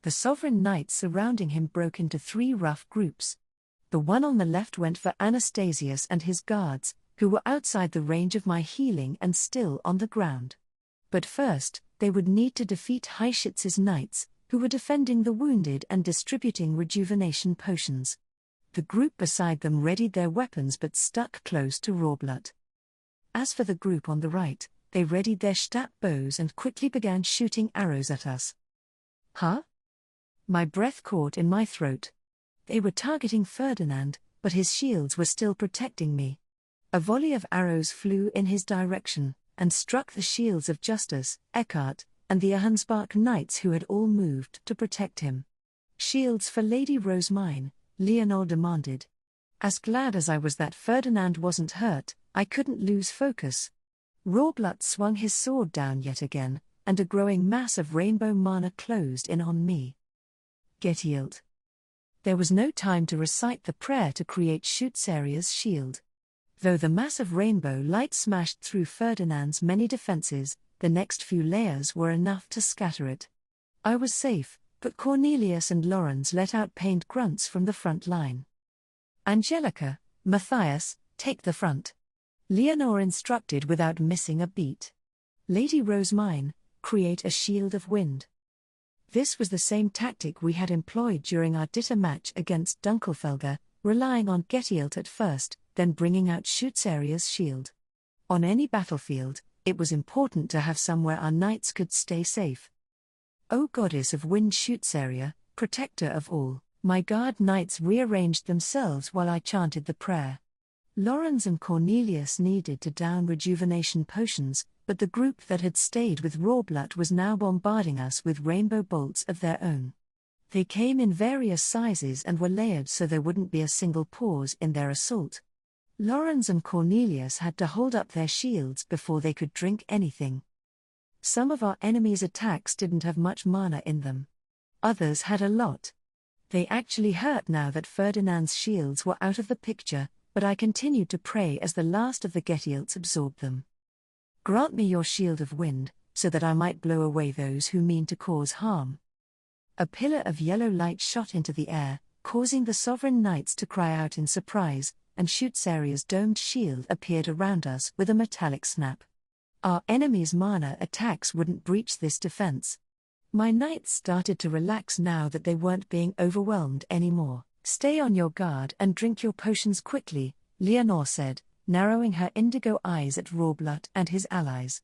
The Sovereign Knights surrounding him broke into 3 rough groups. The one on the left went for Anastasius and his guards, who were outside the range of my healing and still on the ground. But first, they would need to defeat Heischitz's knights, who were defending the wounded and distributing rejuvenation potions. The group beside them readied their weapons but stuck close to Rawblut. As for the group on the right, they readied their Stab bows and quickly began shooting arrows at us. Huh? My breath caught in my throat. They were targeting Ferdinand, but his shields were still protecting me. A volley of arrows flew in his direction, and struck the shields of Justus, Eckhart, and the Ahensbach knights who had all moved to protect him. Shields for Lady Rosemine, Leonor demanded. As glad as I was that Ferdinand wasn't hurt, I couldn't lose focus. Rawblut swung his sword down yet again, and a growing mass of rainbow mana closed in on me. Get healed. There was no time to recite the prayer to create Schutzeria's shield. Though the massive rainbow light smashed through Ferdinand's many defenses, the next few layers were enough to scatter it. I was safe, but Cornelius and Lawrence let out pained grunts from the front line. Angelica, Matthias, take the front. Leonore instructed without missing a beat. Lady Rosemine, create a shield of wind. This was the same tactic we had employed during our Ditta match against Dunkelfelger, relying on Getilt at first, then bringing out Schutzaria's shield. On any battlefield, it was important to have somewhere our knights could stay safe. O goddess of wind Schutzaria, protector of all, my guard knights rearranged themselves while I chanted the prayer. Lawrence and Cornelius needed to down rejuvenation potions, but the group that had stayed with Rorblut was now bombarding us with rainbow bolts of their own. They came in various sizes and were layered so there wouldn't be a single pause in their assault. Lawrence and Cornelius had to hold up their shields before they could drink anything. Some of our enemies' attacks didn't have much mana in them. Others had a lot. They actually hurt now that Ferdinand's shields were out of the picture, but I continued to pray as the last of the Getilts absorbed them. Grant me your shield of wind, so that I might blow away those who mean to cause harm. A pillar of yellow light shot into the air, causing the sovereign knights to cry out in surprise, and Schutzaria's domed shield appeared around us with a metallic snap. Our enemies' mana attacks wouldn't breach this defense. My knights started to relax now that they weren't being overwhelmed anymore. Stay on your guard and drink your potions quickly, Leonore said, narrowing her indigo eyes at Rorblut and his allies.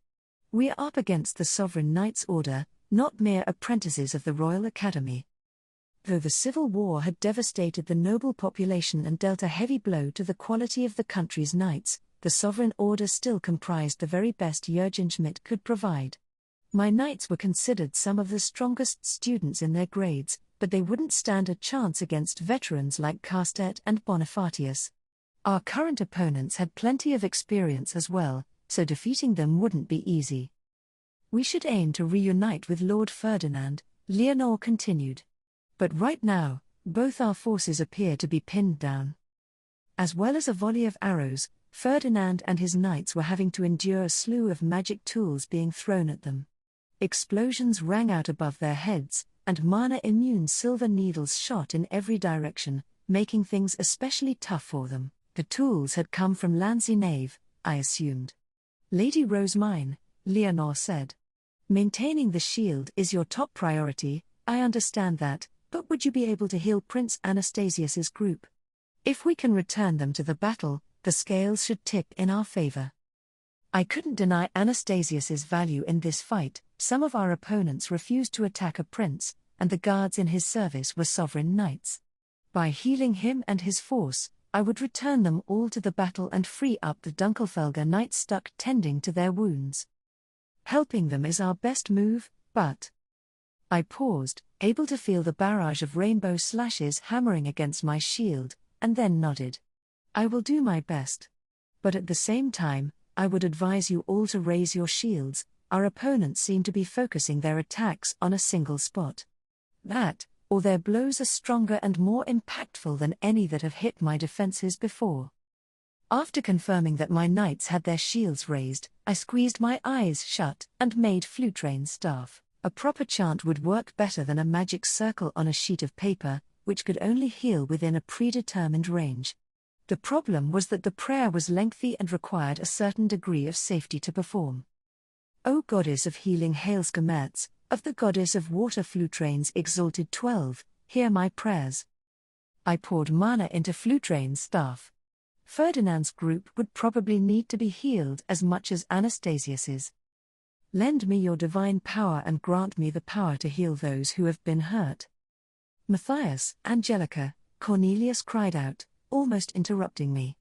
We are up against the Sovereign Knights Order, not mere apprentices of the Royal Academy. Though the civil war had devastated the noble population and dealt a heavy blow to the quality of the country's knights, the Sovereign Order still comprised the very best Jürgen Schmidt could provide. My knights were considered some of the strongest students in their grades, but they wouldn't stand a chance against veterans like Carstet and Bonifatius. Our current opponents had plenty of experience as well, so defeating them wouldn't be easy. We should aim to reunite with Lord Ferdinand, Leonore continued. But right now, both our forces appear to be pinned down. As well as a volley of arrows, Ferdinand and his knights were having to endure a slew of magic tools being thrown at them. Explosions rang out above their heads, and mana-immune silver needles shot in every direction, making things especially tough for them. The tools had come from Lanzinave, I assumed. Lady Rosemine, Leonore said. Maintaining the shield is your top priority, I understand that, but would you be able to heal Prince Anastasius's group? If we can return them to the battle, the scales should tip in our favor. I couldn't deny Anastasius's value in this fight. Some of our opponents refused to attack a prince, and the guards in his service were sovereign knights. By healing him and his force, I would return them all to the battle and free up the Dunkelfelger knights stuck tending to their wounds. Helping them is our best move, but... I paused, able to feel the barrage of rainbow slashes hammering against my shield, and then nodded. I will do my best. But at the same time, I would advise you all to raise your shields. Our opponents seem to be focusing their attacks on a single spot. That, or their blows are stronger and more impactful than any that have hit my defenses before. After confirming that my knights had their shields raised, I squeezed my eyes shut and made Flutrain's staff. A proper chant would work better than a magic circle on a sheet of paper, which could only heal within a predetermined range. The problem was that the prayer was lengthy and required a certain degree of safety to perform. O goddess of healing Hailscomerz, of the goddess of water Flutrain's exalted 12, hear my prayers. I poured mana into Flutrain's staff. Ferdinand's group would probably need to be healed as much as Anastasius's. Lend me your divine power and grant me the power to heal those who have been hurt. Matthias, Angelica, Cornelius cried out, almost interrupting me.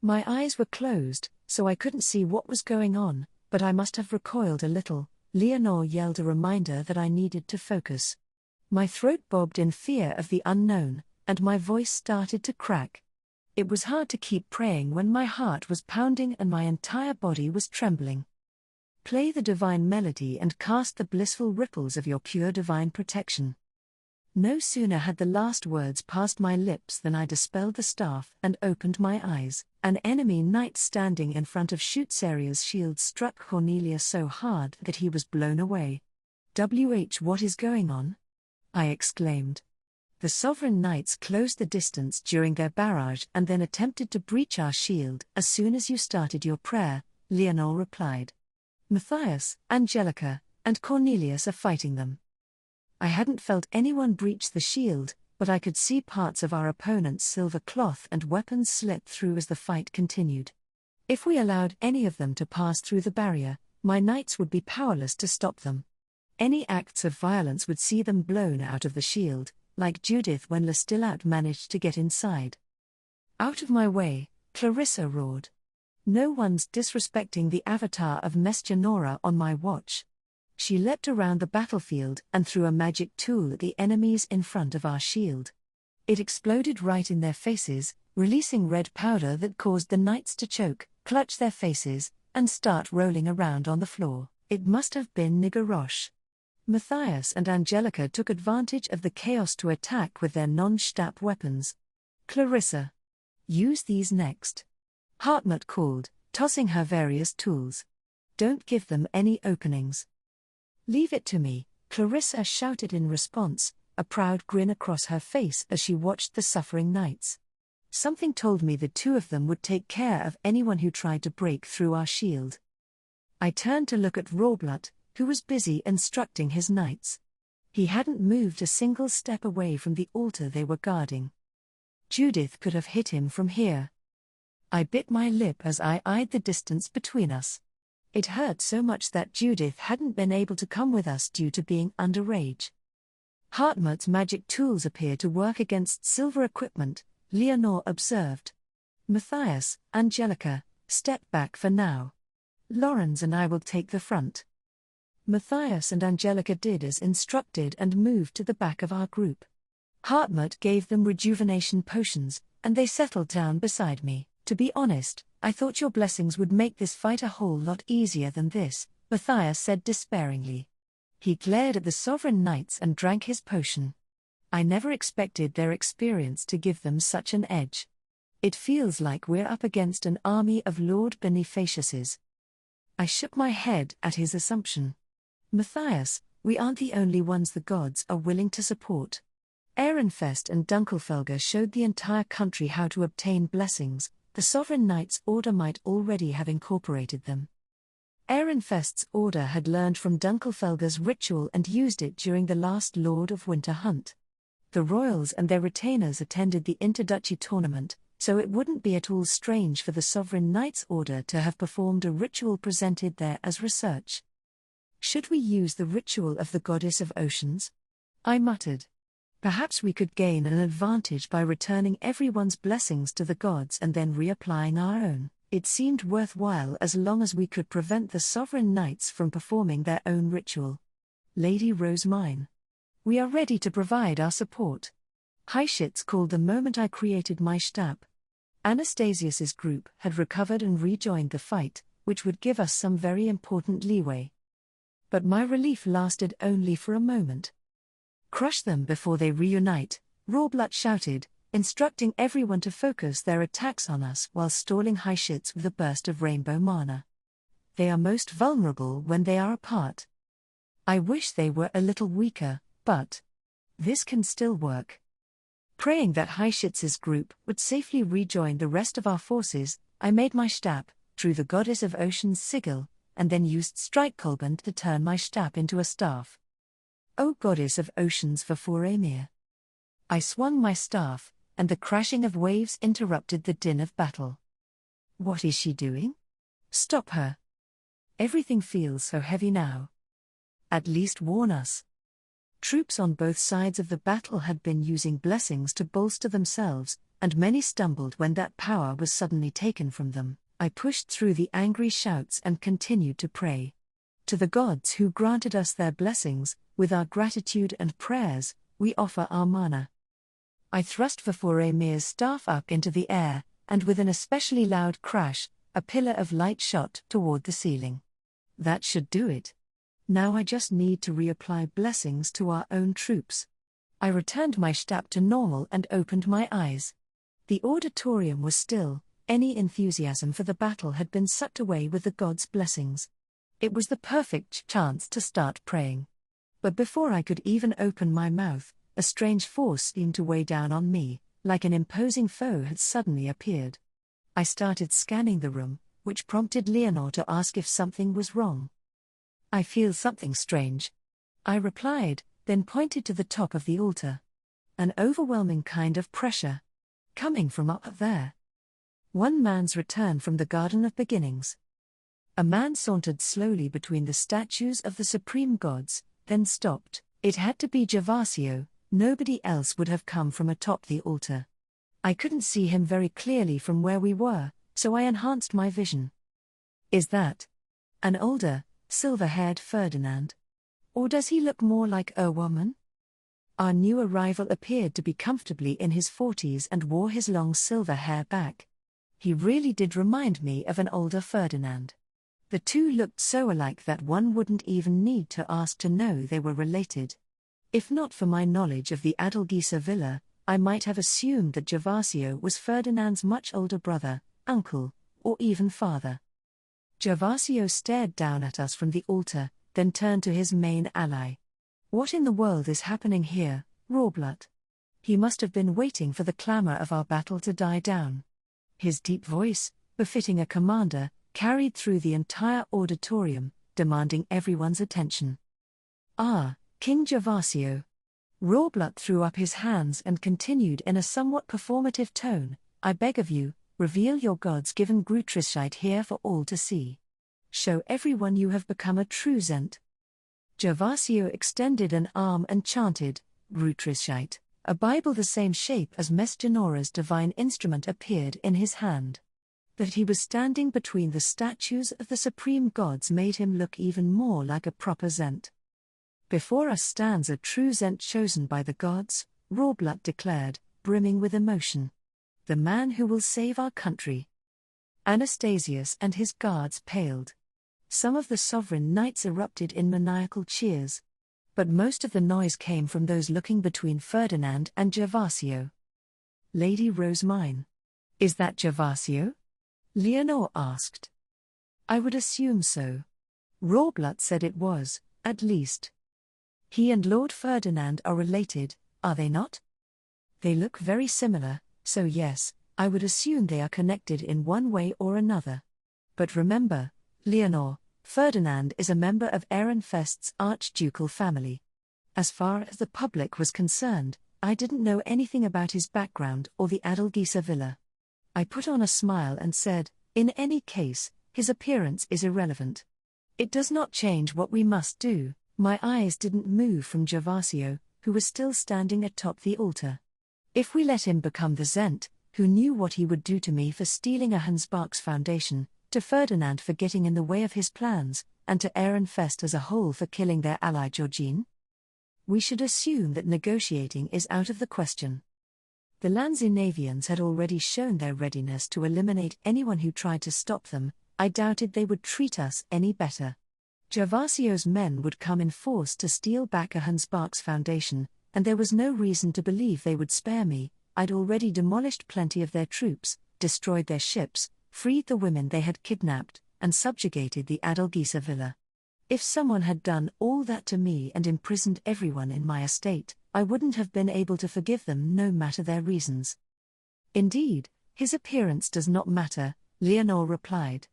My eyes were closed, so I couldn't see what was going on, but I must have recoiled a little. Leonore yelled a reminder that I needed to focus. My throat bobbed in fear of the unknown, and my voice started to crack. It was hard to keep praying when my heart was pounding and my entire body was trembling. Play the divine melody and cast the blissful ripples of your pure divine protection. No sooner had the last words passed my lips than I dispelled the staff and opened my eyes. An enemy knight standing in front of Schutzaria's shield struck Cornelius so hard that he was blown away. What is going on? I exclaimed. The Sovereign Knights closed the distance during their barrage and then attempted to breach our shield as soon as you started your prayer, Leonore replied. Matthias, Angelica, and Cornelius are fighting them. I hadn't felt anyone breach the shield, but I could see parts of our opponent's silver cloth and weapons slip through as the fight continued. If we allowed any of them to pass through the barrier, my knights would be powerless to stop them. Any acts of violence would see them blown out of the shield, like Judith when Lestillat managed to get inside. Out of my way, Clarissa roared. No one's disrespecting the avatar of Mestia Nora on my watch. She leapt around the battlefield and threw a magic tool at the enemies in front of our shield. It exploded right in their faces, releasing red powder that caused the knights to choke, clutch their faces, and start rolling around on the floor. It must have been Nigarosh. Matthias and Angelica took advantage of the chaos to attack with their non-stab weapons. Clarissa. Use these next. Hartmut called, tossing her various tools. Don't give them any openings. Leave it to me, Clarissa shouted in response, a proud grin across her face as she watched the suffering knights. Something told me the two of them would take care of anyone who tried to break through our shield. I turned to look at Rorblut, who was busy instructing his knights. He hadn't moved a single step away from the altar they were guarding. Judith could have hit him from here. I bit my lip as I eyed the distance between us. It hurt so much that Judith hadn't been able to come with us due to being underage. Hartmut's magic tools appear to work against silver equipment, Leonore observed. Matthias, Angelica, step back for now. Lorenz and I will take the front. Matthias and Angelica did as instructed and moved to the back of our group. Hartmut gave them rejuvenation potions, and they settled down beside me. To be honest, I thought your blessings would make this fight a whole lot easier than this, Matthias said despairingly. He glared at the Sovereign Knights and drank his potion. I never expected their experience to give them such an edge. It feels like we're up against an army of Lord Bonifaciuses. I shook my head at his assumption. Matthias, we aren't the only ones the gods are willing to support. Ehrenfest and Dunkelfelger showed the entire country how to obtain blessings. The Sovereign Knights' order might already have incorporated them. Ehrenfest's order had learned from Dunkelfelger's ritual and used it during the last Lord of Winter hunt. The royals and their retainers attended the Interduchy tournament, so it wouldn't be at all strange for the Sovereign Knights' order to have performed a ritual presented there as research. Should we use the ritual of the Goddess of Oceans? I muttered. Perhaps we could gain an advantage by returning everyone's blessings to the gods and then reapplying our own. It seemed worthwhile as long as we could prevent the Sovereign Knights from performing their own ritual. Lady Rose Mine. We are ready to provide our support. Heischitz called the moment I created my Stab. Anastasius's group had recovered and rejoined the fight, which would give us some very important leeway. But my relief lasted only for a moment. Crush them before they reunite, Rorblut shouted, instructing everyone to focus their attacks on us while stalling Heischitz with a burst of rainbow mana. They are most vulnerable when they are apart. I wish they were a little weaker, but this can still work. Praying that Heischitz's group would safely rejoin the rest of our forces, I made my Stab, drew the Goddess of Ocean's sigil, and then used Streitkolben to turn my Stab into a staff. O Goddess of Oceans for Foramir. I swung my staff, and the crashing of waves interrupted the din of battle. What is she doing? Stop her. Everything feels so heavy now. At least warn us. Troops on both sides of the battle had been using blessings to bolster themselves, and many stumbled when that power was suddenly taken from them. I pushed through the angry shouts and continued to pray. To the gods who granted us their blessings, with our gratitude and prayers, we offer our mana. I thrust Vaforamir's staff up into the air, and with an especially loud crash, a pillar of light shot toward the ceiling. That should do it. Now I just need to reapply blessings to our own troops. I returned my Stab to normal and opened my eyes. The auditorium was still, any enthusiasm for the battle had been sucked away with the gods' blessings. It was the perfect chance to start praying. But before I could even open my mouth, a strange force seemed to weigh down on me, like an imposing foe had suddenly appeared. I started scanning the room, which prompted Leonore to ask if something was wrong. "I feel something strange," I replied, then pointed to the top of the altar. "An overwhelming kind of pressure. Coming from up there." One man's return from the Garden of Beginnings. A man sauntered slowly between the statues of the supreme gods, then stopped. It had to be Gervasio, nobody else would have come from atop the altar. I couldn't see him very clearly from where we were, so I enhanced my vision. "Is that an older, silver-haired Ferdinand? Or does he look more like a woman?" Our new arrival appeared to be comfortably in his 40s and wore his long silver hair back. He really did remind me of an older Ferdinand. The two looked so alike that one wouldn't even need to ask to know they were related. If not for my knowledge of the Adelgisa villa, I might have assumed that Gervasio was Ferdinand's much older brother, uncle, or even father. Gervasio stared down at us from the altar, then turned to his main ally. "What in the world is happening here, Rawblood?" He must have been waiting for the clamor of our battle to die down. His deep voice, befitting a commander, carried through the entire auditorium, demanding everyone's attention. "Ah, King Gervasio." Rawblood threw up his hands and continued in a somewhat performative tone, "I beg of you, reveal your God's-given Grutrischheit here for all to see. Show everyone you have become a true Zent." Gervasio extended an arm and chanted, "Grutrischheit." A Bible the same shape as Mesgenora's divine instrument appeared in his hand. That he was standing between the statues of the supreme gods made him look even more like a proper Zent. "Before us stands a true Zent chosen by the gods," Rawblood declared, brimming with emotion. "The man who will save our country." Anastasius and his guards paled. Some of the sovereign knights erupted in maniacal cheers. But most of the noise came from those looking between Ferdinand and Gervasio. "Lady Rosemine. Is that Gervasio?" Leonore asked. "I would assume so." Rawblood said it was, at least. "He and Lord Ferdinand are related, are they not?" "They look very similar, so yes, I would assume they are connected in one way or another. But remember, Leonore, Ferdinand is a member of Ehrenfest's archducal family. As far as the public was concerned, I didn't know anything about his background or the Adelgisa villa. I put on a smile and said, "In any case, his appearance is irrelevant. It does not change what we must do." My eyes didn't move from Gervasio, who was still standing atop the altar. If we let him become the Zent, who knew what he would do to me for stealing a Hansbach's foundation, to Ferdinand for getting in the way of his plans, and to Ehrenfest as a whole for killing their ally Georgine, we should assume that negotiating is out of the question. The Lanzinavians had already shown their readiness to eliminate anyone who tried to stop them. I doubted they would treat us any better. Gervasio's men would come in force to steal back a Hansbach's foundation, and there was no reason to believe they would spare me. I'd already demolished plenty of their troops, destroyed their ships, freed the women they had kidnapped, and subjugated the Adelgisa villa. If someone had done all that to me and imprisoned everyone in my estate, I wouldn't have been able to forgive them no matter their reasons. "Indeed, his appearance does not matter," Leonore replied.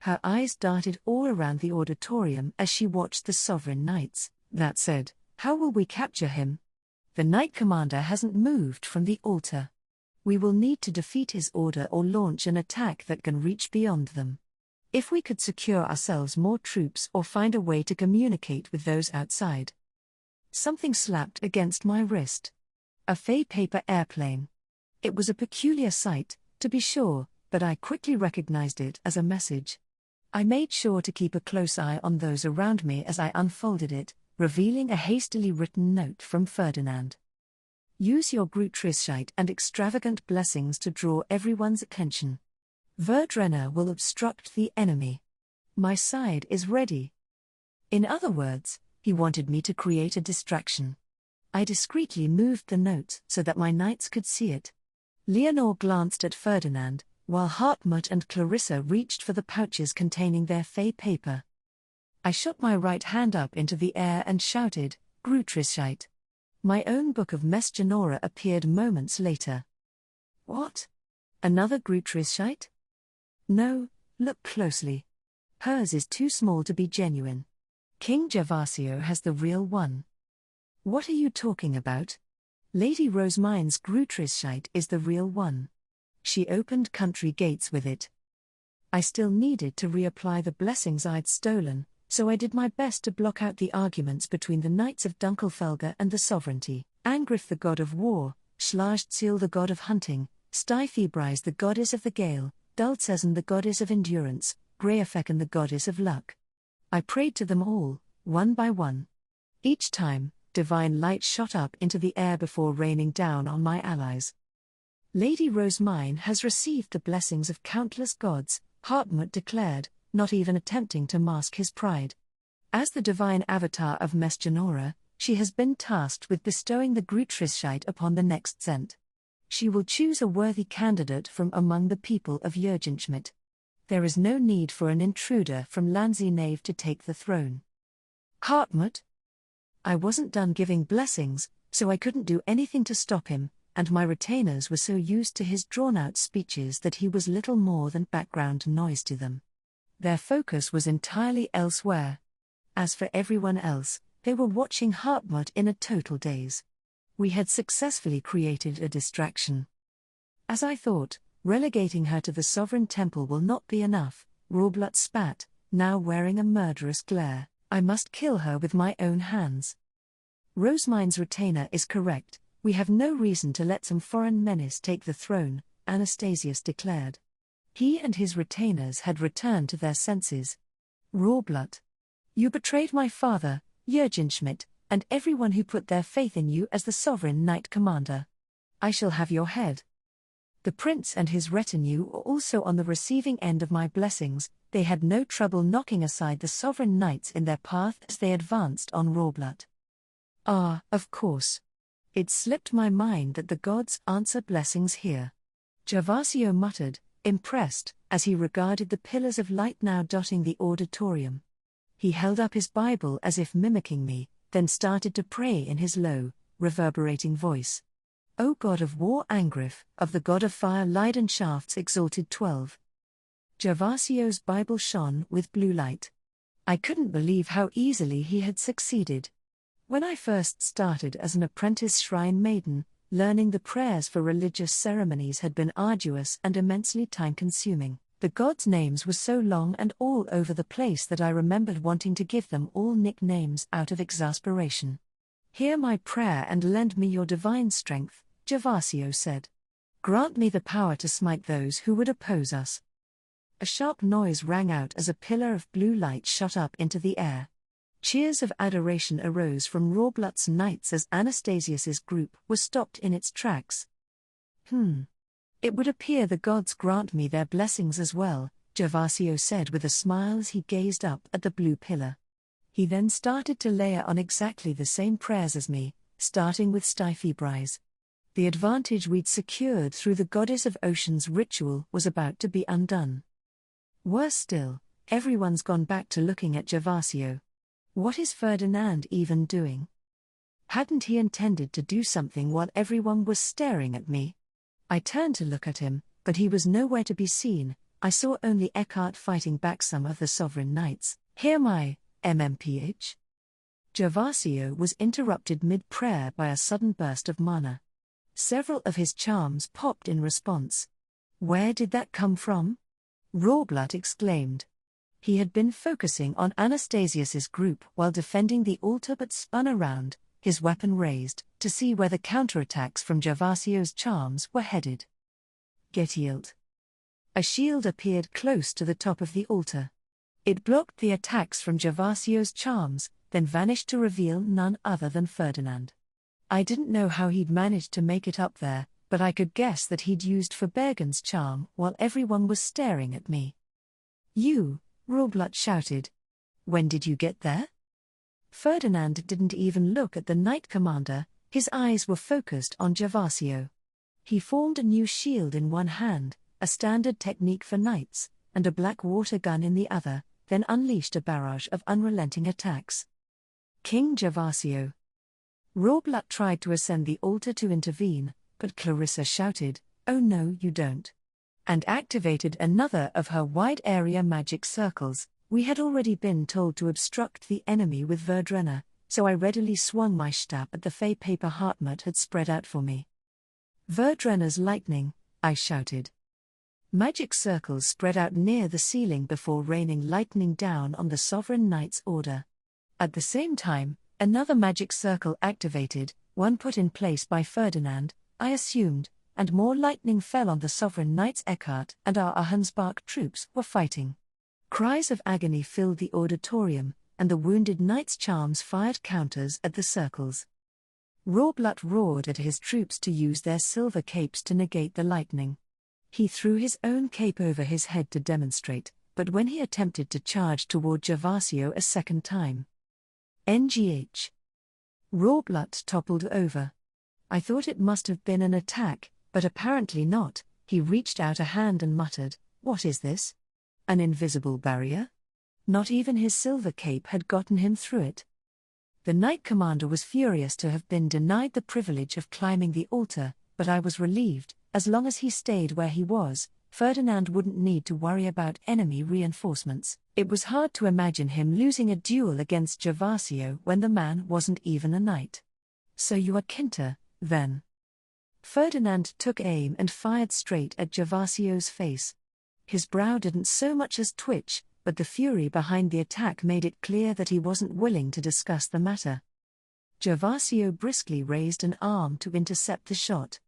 Her eyes darted all around the auditorium as she watched the sovereign knights. "That said, how will we capture him? The knight commander hasn't moved from the altar. We will need to defeat his order or launch an attack that can reach beyond them. If we could secure ourselves more troops or find a way to communicate with those outside." Something slapped against my wrist. A Fey paper airplane. It was a peculiar sight, to be sure, but I quickly recognized it as a message. I made sure to keep a close eye on those around me as I unfolded it, revealing a hastily written note from Ferdinand. "Use your Grutrischheit and extravagant blessings to draw everyone's attention. Verdrenner will obstruct the enemy. My side is ready." In other words, he wanted me to create a distraction. I discreetly moved the note so that my knights could see it. Leonore glanced at Ferdinand, while Hartmut and Clarissa reached for the pouches containing their Fey paper. I shot my right hand up into the air and shouted, Grutrishite. My own book of Mesgenora appeared moments later. What? Another Grutrishite? No, look closely. Hers is too small to be genuine. King Gervasio has the real one. What are you talking about? Lady Rosemine's Grutrishite is the real one. She opened country gates with it. I still needed to reapply the blessings I'd stolen, so I did my best to block out the arguments between the Knights of Dunkelfelger and the sovereignty. Angrif the god of war, Schlagtziel the god of hunting, Styfebris the goddess of the gale, Dulcezen the goddess of endurance, Greafecken the goddess of luck. I prayed to them all, one by one. Each time, divine light shot up into the air before raining down on my allies. Lady Rosemine has received the blessings of countless gods, Hartmut declared, not even attempting to mask his pride. As the divine avatar of Mesgenora, she has been tasked with bestowing the Grutrishite upon the next Zent. She will choose a worthy candidate from among the people of Jürgenschmidt. There is no need for an intruder from Lanzenave to take the throne. Hartmut? I wasn't done giving blessings, so I couldn't do anything to stop him, and my retainers were so used to his drawn-out speeches that he was little more than background noise to them. Their focus was entirely elsewhere. As for everyone else, they were watching Hartmut in a total daze. We had successfully created a distraction. As I thought, relegating her to the sovereign temple will not be enough, Rorblut spat, now wearing a murderous glare. I must kill her with my own hands. Rosemine's retainer is correct, we have no reason to let some foreign menace take the throne, Anastasius declared. He and his retainers had returned to their senses. Rorblut. You betrayed my father, Jürgenschmidt, and everyone who put their faith in you as the sovereign knight commander. I shall have your head. The prince and his retinue were also on the receiving end of my blessings. They had no trouble knocking aside the sovereign knights in their path as they advanced on Rorblut. Ah, of course. It slipped my mind that the gods answer blessings here. Gervasio muttered, impressed, as he regarded the pillars of light now dotting the auditorium. He held up his Bible as if mimicking me, then started to pray in his low, reverberating voice. O God of war Angrif, of the God of fire Leidenschafts exalted 12. Gervasio's Bible shone with blue light. I couldn't believe how easily he had succeeded. When I first started as an apprentice shrine maiden, learning the prayers for religious ceremonies had been arduous and immensely time-consuming. The gods' names were so long and all over the place that I remembered wanting to give them all nicknames out of exasperation. Hear my prayer and lend me your divine strength, Gervasio said. Grant me the power to smite those who would oppose us. A sharp noise rang out as a pillar of blue light shot up into the air. Cheers of adoration arose from Rorblutz's knights as Anastasius's group was stopped in its tracks. It would appear the gods grant me their blessings as well, Gervasio said with a smile as he gazed up at the blue pillar. He then started to layer on exactly the same prayers as me, starting with Styfebris. The advantage we'd secured through the goddess of ocean's ritual was about to be undone. Worse still, everyone's gone back to looking at Gervasio. What is Ferdinand even doing? Hadn't he intended to do something while everyone was staring at me? I turned to look at him, but he was nowhere to be seen. I saw only Eckhart fighting back some of the sovereign knights. Hear my MMPH? Gervasio was interrupted mid-prayer by a sudden burst of mana. Several of his charms popped in response. Where did that come from? Rorblut exclaimed. He had been focusing on Anastasius's group while defending the altar but spun around, his weapon raised, to see where the counterattacks from Gervasio's charms were headed. Getilt. A shield appeared close to the top of the altar. It blocked the attacks from Gervasio's charms, then vanished to reveal none other than Ferdinand. I didn't know how he'd managed to make it up there, but I could guess that he'd used Verbergen's charm while everyone was staring at me. You, Rorblut shouted. When did you get there? Ferdinand didn't even look at the knight commander, his eyes were focused on Gervasio. He formed a new shield in one hand, a standard technique for knights, and a black water gun in the other, then unleashed a barrage of unrelenting attacks. King Gervasio. Rawblut tried to ascend the altar to intervene, but Clarissa shouted, "Oh no, you don't," and activated another of her wide-area magic circles. We had already been told to obstruct the enemy with Verdrenna, so I readily swung my stab at the fey paper Hartmut had spread out for me. "Verdrenna's lightning," I shouted. Magic circles spread out near the ceiling before raining lightning down on the Sovereign Knight's order. At the same time, another magic circle activated, one put in place by Ferdinand, I assumed, and more lightning fell on the Sovereign Knights. Eckhart and our Ahensbach troops were fighting. Cries of agony filled the auditorium, and the wounded knight's charms fired counters at the circles. Rawblut roared at his troops to use their silver capes to negate the lightning. He threw his own cape over his head to demonstrate, but when he attempted to charge toward Gervasio a second time, NGH. Rawblut toppled over. I thought it must have been an attack, but apparently not. He reached out a hand and muttered, "What is this? An invisible barrier?" Not even his silver cape had gotten him through it. The Knight Commander was furious to have been denied the privilege of climbing the altar, but I was relieved. As long as he stayed where he was, Ferdinand wouldn't need to worry about enemy reinforcements. It was hard to imagine him losing a duel against Gervasio when the man wasn't even a knight. "So you are Kinter, then?" Ferdinand took aim and fired straight at Gervasio's face. His brow didn't so much as twitch, but the fury behind the attack made it clear that he wasn't willing to discuss the matter. Gervasio briskly raised an arm to intercept the shot.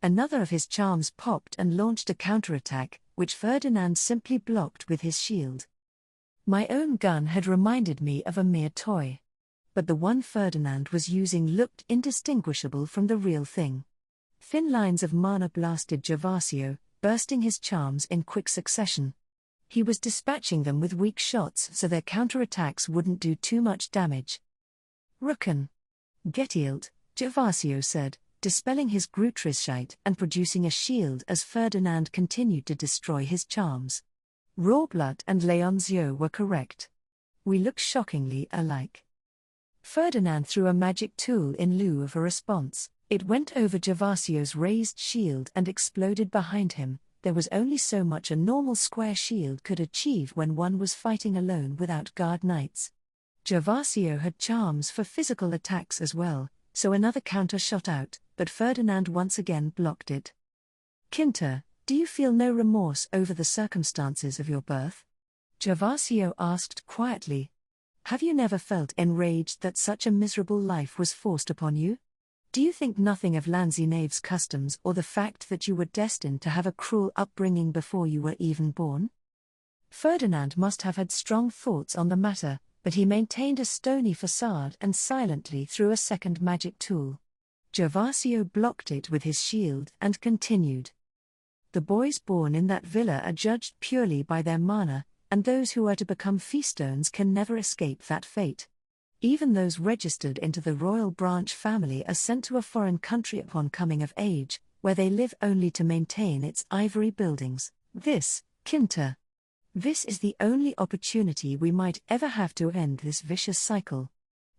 Another of his charms popped and launched a counterattack, which Ferdinand simply blocked with his shield. My own gun had reminded me of a mere toy. But the one Ferdinand was using looked indistinguishable from the real thing. Thin lines of mana blasted Gervasio, bursting his charms in quick succession. He was dispatching them with weak shots so their counterattacks wouldn't do too much damage. "Rucken. Getilt," Gervasio said, dispelling his Grutrischite and producing a shield as Ferdinand continued to destroy his charms. Rawblut and Leonzio were correct. We looked shockingly alike. Ferdinand threw a magic tool in lieu of a response. It went over Gervasio's raised shield and exploded behind him. There was only so much a normal square shield could achieve when one was fighting alone without guard knights. Gervasio had charms for physical attacks as well, so another counter shot out, but Ferdinand once again blocked it. "Kinter, do you feel no remorse over the circumstances of your birth?" Gervasio asked quietly. "Have you never felt enraged that such a miserable life was forced upon you? Do you think nothing of Lanzinave's customs or the fact that you were destined to have a cruel upbringing before you were even born?" Ferdinand must have had strong thoughts on the matter, but he maintained a stony facade and silently threw a second magic tool. Gervasio blocked it with his shield and continued. "The boys born in that villa are judged purely by their mana, and those who are to become feastones can never escape that fate. Even those registered into the royal branch family are sent to a foreign country upon coming of age, where they live only to maintain its ivory buildings. This, Kinter. This is the only opportunity we might ever have to end this vicious cycle.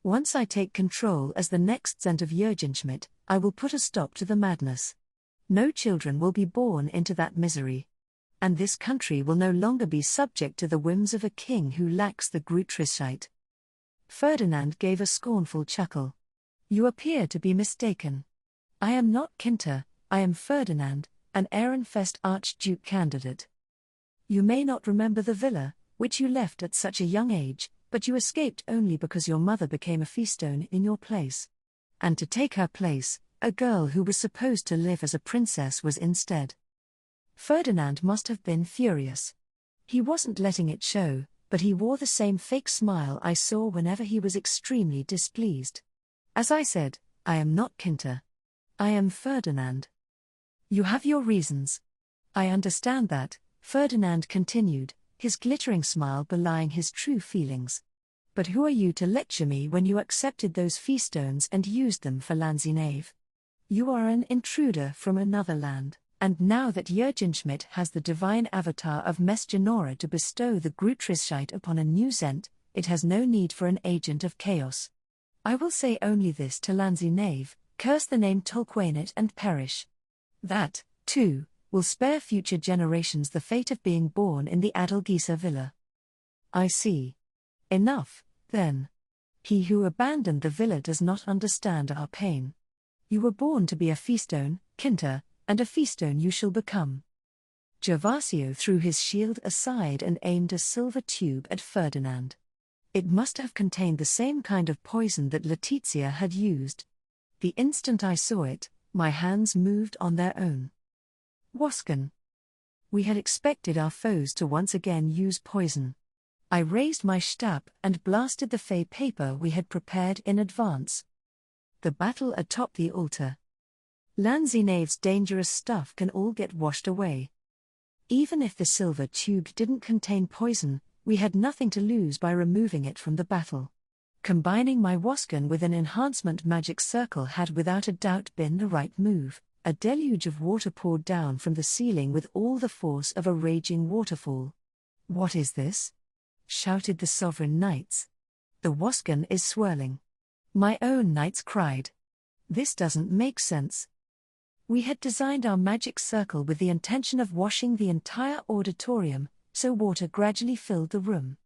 Once I take control as the next Zent of Jürgenschmidt, I will put a stop to the madness. No children will be born into that misery. And this country will no longer be subject to the whims of a king who lacks the Grutrischite." Ferdinand gave a scornful chuckle. "You appear to be mistaken. I am not Kinter, I am Ferdinand, an Ehrenfest Archduke candidate. You may not remember the villa, which you left at such a young age, but you escaped only because your mother became a feastone in your place. And to take her place, a girl who was supposed to live as a princess was instead." Ferdinand must have been furious. He wasn't letting it show, but he wore the same fake smile I saw whenever he was extremely displeased. "As I said, I am not Kinter. I am Ferdinand. You have your reasons. I understand that," Ferdinand continued, his glittering smile belying his true feelings. "But who are you to lecture me when you accepted those feastones and used them for Lanzinave? You are an intruder from another land. And now that Jürgenschmidt has the divine avatar of Mesgenora to bestow the Grutrischite upon a new Zent, it has no need for an agent of chaos. I will say only this to Lansy Knave, curse the name Tolkwainit and perish. That, too, will spare future generations the fate of being born in the Adelgeisa villa. I see. Enough, then. He who abandoned the villa does not understand our pain. You were born to be a feastone, Kinter, and a feastone you shall become. Gervasio threw his shield aside and aimed a silver tube at Ferdinand. It must have contained the same kind of poison that Letizia had used. The instant I saw it, my hands moved on their own. Wasken. We had expected our foes to once again use poison. I raised my stab and blasted the fey paper we had prepared in advance. The battle atop the altar. Lansy Knave's dangerous stuff can all get washed away. Even if the silver tube didn't contain poison, we had nothing to lose by removing it from the battle. Combining my Wasken with an enhancement magic circle had without a doubt been the right move. A deluge of water poured down from the ceiling with all the force of a raging waterfall. "What is this?" shouted the sovereign knights. "The Wasken is swirling." My own knights cried. "This doesn't make sense." We had designed our magic circle with the intention of washing the entire auditorium, so water gradually filled the room.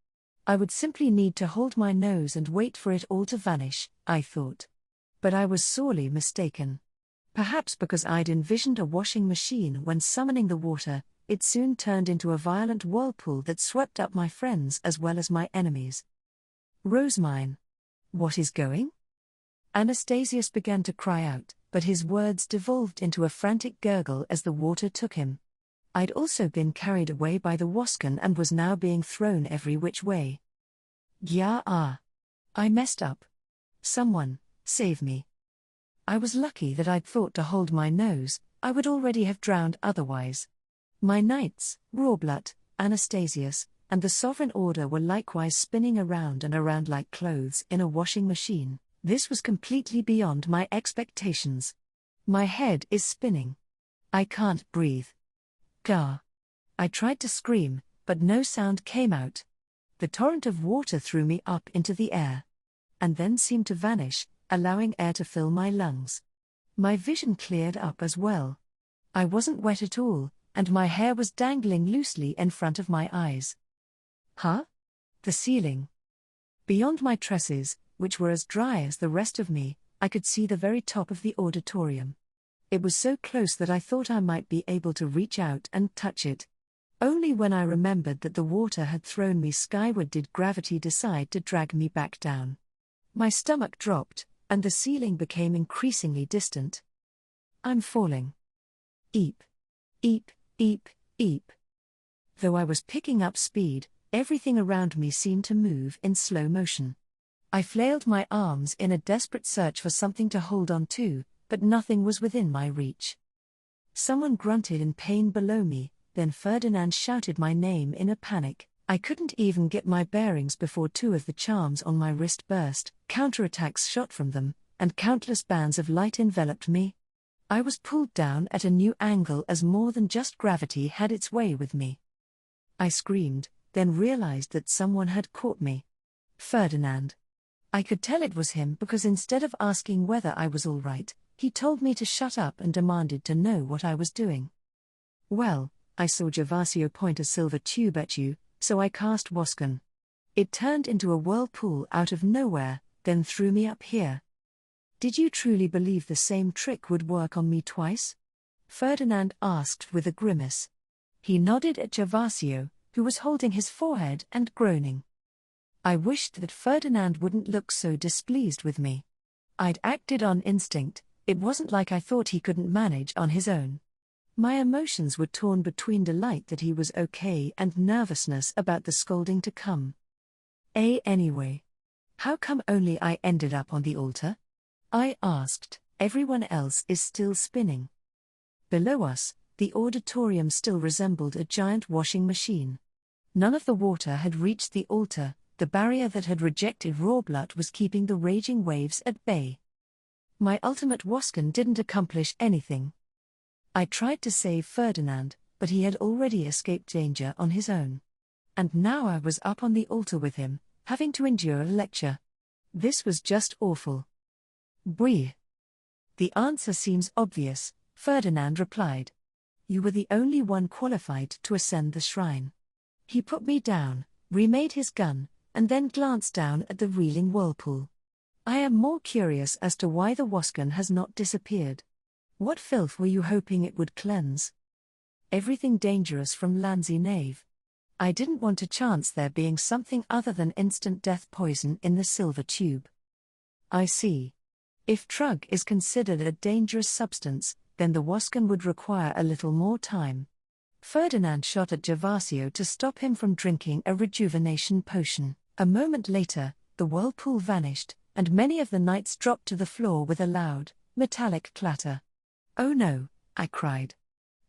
I would simply need to hold my nose and wait for it all to vanish, I thought. But I was sorely mistaken. Perhaps because I'd envisioned a washing machine when summoning the water, it soon turned into a violent whirlpool that swept up my friends as well as my enemies. "Rosemine. What is going?" Anastasius began to cry out, but his words devolved into a frantic gurgle as the water took him. I'd also been carried away by the Wasken and was now being thrown every which way. I messed up. Someone, save me. I was lucky that I'd thought to hold my nose, I would already have drowned otherwise. My knights, Rawblut, Anastasius, and the Sovereign Order were likewise spinning around and around like clothes in a washing machine. This was completely beyond my expectations. My head is spinning. I can't breathe. Gah! I tried to scream, but no sound came out. The torrent of water threw me up into the air, and then seemed to vanish, allowing air to fill my lungs. My vision cleared up as well. I wasn't wet at all, and my hair was dangling loosely in front of my eyes. Huh? The ceiling. Beyond my tresses, which were as dry as the rest of me, I could see the very top of the auditorium. It was so close that I thought I might be able to reach out and touch it. Only when I remembered that the water had thrown me skyward did gravity decide to drag me back down. My stomach dropped, and the ceiling became increasingly distant. I'm falling. Eep. Eep, eep, eep. Though I was picking up speed, everything around me seemed to move in slow motion. I flailed my arms in a desperate search for something to hold on to, but nothing was within my reach. Someone grunted in pain below me, then Ferdinand shouted my name in a panic. I couldn't even get my bearings before two of the charms on my wrist burst, counterattacks shot from them, and countless bands of light enveloped me. I was pulled down at a new angle as more than just gravity had its way with me. I screamed, then realized that someone had caught me. Ferdinand. I could tell it was him because instead of asking whether I was all right, he told me to shut up and demanded to know what I was doing. Well, I saw Gervasio point a silver tube at you, so I cast Wasken. It turned into a whirlpool out of nowhere, then threw me up here. Did you truly believe the same trick would work on me twice? Ferdinand asked with a grimace. He nodded at Gervasio, who was holding his forehead and groaning. I wished that Ferdinand wouldn't look so displeased with me. I'd acted on instinct, it wasn't like I thought he couldn't manage on his own. My emotions were torn between delight that he was okay and nervousness about the scolding to come. Anyway. How come only I ended up on the altar? I asked. Everyone else is still spinning. Below us, the auditorium still resembled a giant washing machine. None of the water had reached the altar, the barrier that had rejected Rawblut was keeping the raging waves at bay. My ultimate Wasken didn't accomplish anything. I tried to save Ferdinand, but he had already escaped danger on his own. And now I was up on the altar with him, having to endure a lecture. This was just awful. Bui. The answer seems obvious, Ferdinand replied. You were the only one qualified to ascend the shrine. He put me down, remade his gun, and then glanced down at the reeling whirlpool. I am more curious as to why the Wasken has not disappeared. What filth were you hoping it would cleanse? Everything dangerous from Lanzi Nave. I didn't want to chance there being something other than instant death poison in the silver tube. I see. If Trug is considered a dangerous substance, then the Wasken would require a little more time. Ferdinand shot at Gervasio to stop him from drinking a rejuvenation potion. A moment later, the whirlpool vanished, and many of the knights dropped to the floor with a loud, metallic clatter. Oh no, I cried.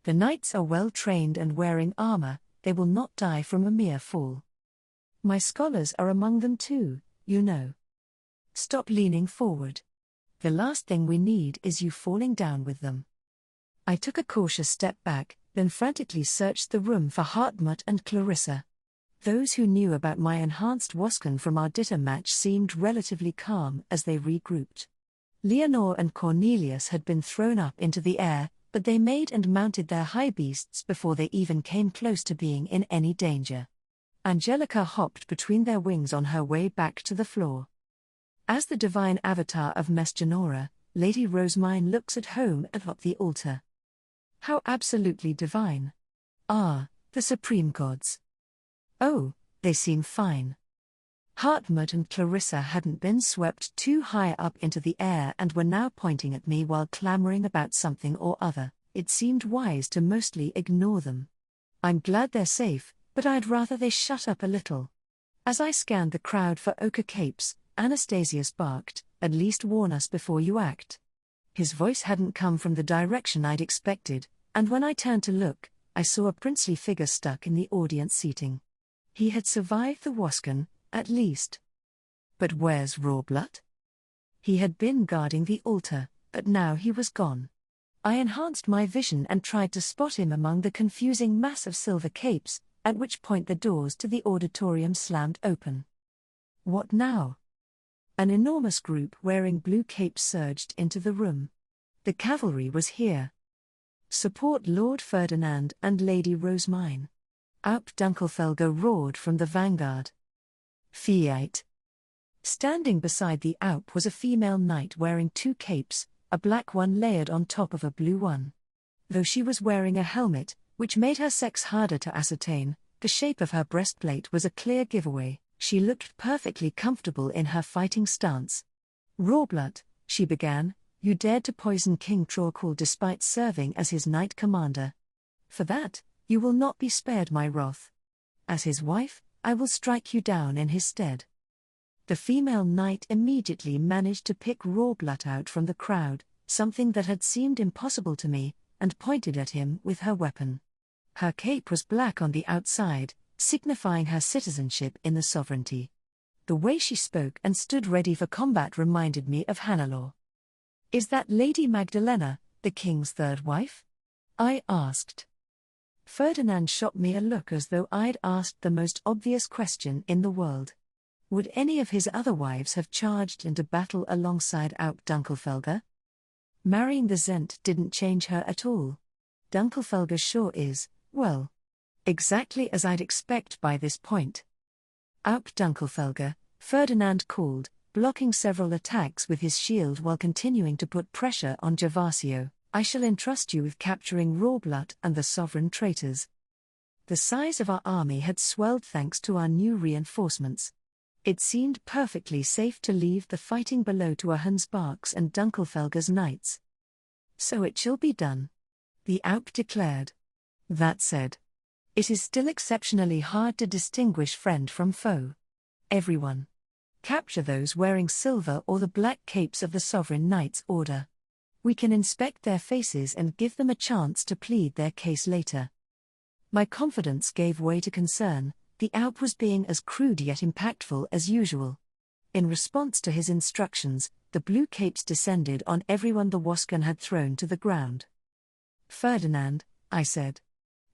The knights are well trained and wearing armor, they will not die from a mere fall. My scholars are among them too, you know. Stop leaning forward. The last thing we need is you falling down with them. I took a cautious step back, then frantically searched the room for Hartmut and Clarissa. Those who knew about my enhanced Wasken from our Ditter match seemed relatively calm as they regrouped. Leonore and Cornelius had been thrown up into the air, but they made and mounted their high beasts before they even came close to being in any danger. Angelica hopped between their wings on her way back to the floor. As the divine avatar of Mesgenora, Lady Rosemine looks at home atop the altar. How absolutely divine. Ah, the supreme gods. Oh, they seem fine. Hartmut and Clarissa hadn't been swept too high up into the air and were now pointing at me while clamoring about something or other. It seemed wise to mostly ignore them. I'm glad they're safe, but I'd rather they shut up a little. As I scanned the crowd for ochre capes, Anastasius barked, "At least warn us before you act." His voice hadn't come from the direction I'd expected, and when I turned to look, I saw a princely figure stuck in the audience seating. He had survived the Wasken, at least. But where's Rawblood? He had been guarding the altar, but now he was gone. I enhanced my vision and tried to spot him among the confusing mass of silver capes, at which point the doors to the auditorium slammed open. What now? An enormous group wearing blue capes surged into the room. The cavalry was here. Support Lord Ferdinand and Lady Rosemine. Alp Dunkelfelger roared from the vanguard. Fiat. Standing beside the Alp was a female knight wearing two capes, a black one layered on top of a blue one. Though she was wearing a helmet, which made her sex harder to ascertain, the shape of her breastplate was a clear giveaway. She looked perfectly comfortable in her fighting stance. "Rawblood," she began, "you dared to poison King Trawkul despite serving as his knight commander. For that, you will not be spared my wrath. As his wife, I will strike you down in his stead." The female knight immediately managed to pick Rawblood out from the crowd, something that had seemed impossible to me, and pointed at him with her weapon. Her cape was black on the outside, signifying her citizenship in the sovereignty. The way she spoke and stood ready for combat reminded me of Hannelore. "Is that Lady Magdalena, the king's third wife?" I asked. Ferdinand shot me a look as though I'd asked the most obvious question in the world. Would any of his other wives have charged into battle alongside Alp Dunkelfelger? Marrying the Zent didn't change her at all. Dunkelfelger sure is, well, exactly as I'd expect by this point. "Alp Dunkelfelger," Ferdinand called, blocking several attacks with his shield while continuing to put pressure on Gervasio, "I shall entrust you with capturing Rawblood and the sovereign traitors." The size of our army had swelled thanks to our new reinforcements. It seemed perfectly safe to leave the fighting below to Ahansbark's and Dunkelfelger's knights. "So it shall be done," the Alp declared. That said, it is still exceptionally hard to distinguish friend from foe. Everyone. Capture those wearing silver or the black capes of the Sovereign Knights Order. We can inspect their faces and give them a chance to plead their case later. My confidence gave way to concern. The Alp was being as crude yet impactful as usual. In response to his instructions, the blue capes descended on everyone the Wasken had thrown to the ground. "Ferdinand," I said.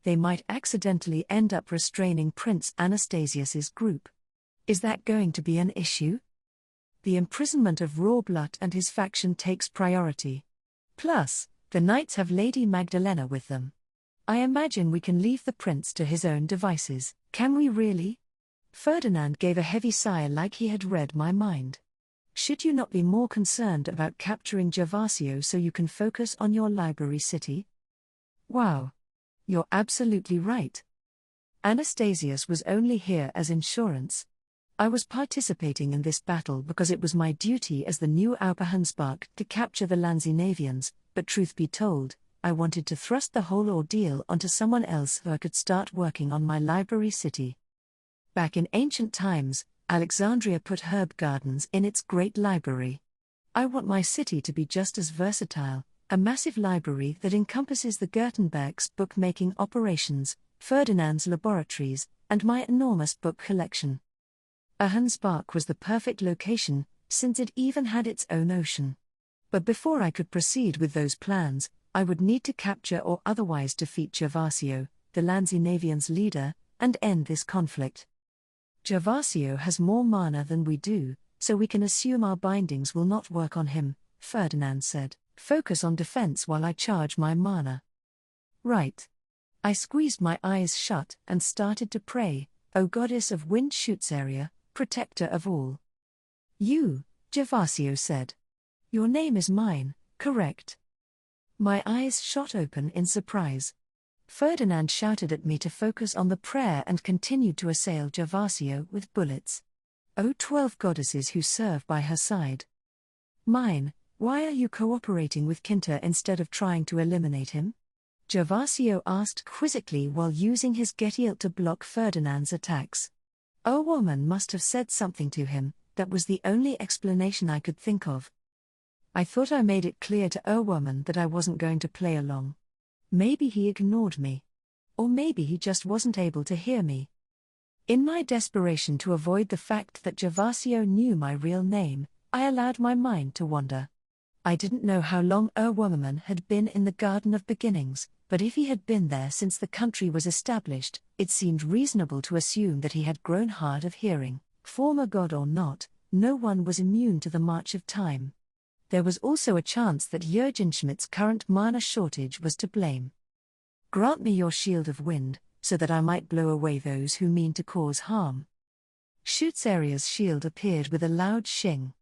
"They might accidentally end up restraining Prince Anastasius's group. Is that going to be an issue?" The imprisonment of Rawblut and his faction takes priority. Plus, the knights have Lady Magdalena with them. I imagine we can leave the prince to his own devices. Can we really? Ferdinand gave a heavy sigh like he had read my mind. Should you not be more concerned about capturing Gervasio so you can focus on your library city? Wow. You're absolutely right. Anastasius was only here as insurance. I was participating in this battle because it was my duty as the new Aupahanspark to capture the Lanzinavians, but truth be told, I wanted to thrust the whole ordeal onto someone else so I could start working on my library city. Back in ancient times, Alexandria put herb gardens in its great library. I want my city to be just as versatile, a massive library that encompasses the Gutenberg's bookmaking operations, Ferdinand's laboratories, and my enormous book collection. Aupahanspark was the perfect location, since it even had its own ocean. But before I could proceed with those plans, I would need to capture or otherwise defeat Gervasio, the Lanzinavians' leader, and end this conflict. Gervasio has more mana than we do, so we can assume our bindings will not work on him, Ferdinand said. Focus on defense while I charge my mana. Right. I squeezed my eyes shut and started to pray, O goddess of wind shoots area, protector of all. You, Gervasio said. Your name is mine, correct? My eyes shot open in surprise. Ferdinand shouted at me to focus on the prayer and continued to assail Gervasio with bullets. O 12 goddesses who serve by her side. Mine, why are you cooperating with Kinta instead of trying to eliminate him? Gervasio asked quizzically while using his Getilt to block Ferdinand's attacks. A woman must have said something to him, that was the only explanation I could think of. I thought I made it clear to Erwoman that I wasn't going to play along. Maybe he ignored me. Or maybe he just wasn't able to hear me. In my desperation to avoid the fact that Gervasio knew my real name, I allowed my mind to wander. I didn't know how long Erwoman had been in the Garden of Beginnings, but if he had been there since the country was established, it seemed reasonable to assume that he had grown hard of hearing. Former god or not, no one was immune to the march of time. There was also a chance that Jürgen Schmidt's current mana shortage was to blame. Grant me your shield of wind, so that I might blow away those who mean to cause harm. Schutzeria's shield appeared with a loud shing.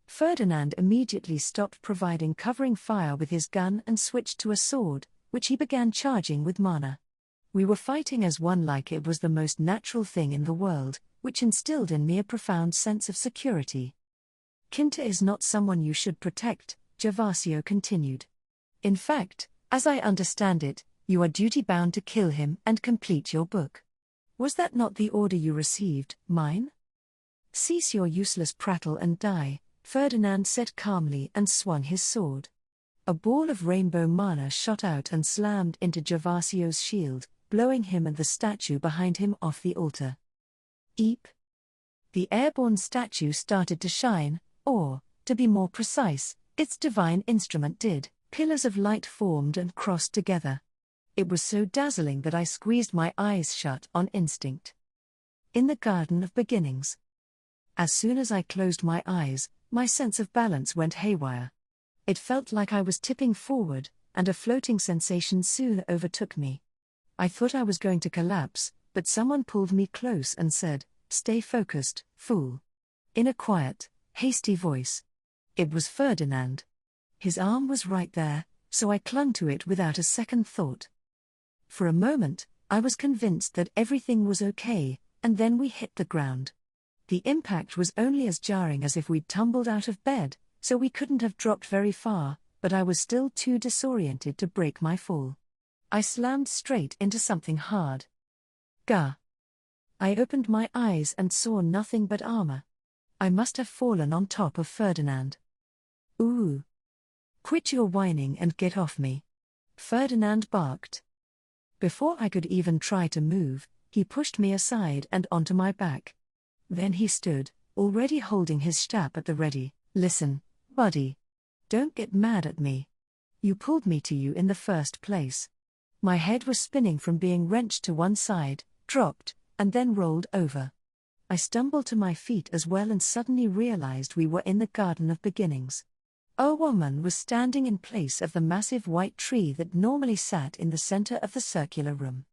Ferdinand immediately stopped providing covering fire with his gun and switched to a sword, which he began charging with mana. We were fighting as one like it was the most natural thing in the world, which instilled in me a profound sense of security. Kinta is not someone you should protect, Gervasio continued. In fact, as I understand it, you are duty-bound to kill him and complete your book. Was that not the order you received, mine? Cease your useless prattle and die, Ferdinand said calmly and swung his sword. A ball of rainbow mana shot out and slammed into Gervasio's shield, blowing him and the statue behind him off the altar. Eep. The airborne statue started to shine, or, to be more precise, its divine instrument did. Pillars of light formed and crossed together. It was so dazzling that I squeezed my eyes shut on instinct. In the Garden of Beginnings. As soon as I closed my eyes, my sense of balance went haywire. It felt like I was tipping forward, and a floating sensation soon overtook me. I thought I was going to collapse, but someone pulled me close and said, "Stay focused, fool." In a quiet, hasty voice. It was Ferdinand. His arm was right there, so I clung to it without a second thought. For a moment, I was convinced that everything was okay, and then we hit the ground. The impact was only as jarring as if we'd tumbled out of bed, so we couldn't have dropped very far, but I was still too disoriented to break my fall. I slammed straight into something hard. Gah! I opened my eyes and saw nothing but armor. I must have fallen on top of Ferdinand. Ooh! Quit your whining and get off me. Ferdinand barked. Before I could even try to move, he pushed me aside and onto my back. Then he stood, already holding his stab at the ready. Listen, buddy. Don't get mad at me. You pulled me to you in the first place. My head was spinning from being wrenched to one side, dropped, and then rolled over. I stumbled to my feet as well and suddenly realized we were in the Garden of Beginnings. A woman was standing in place of the massive white tree that normally sat in the center of the circular room.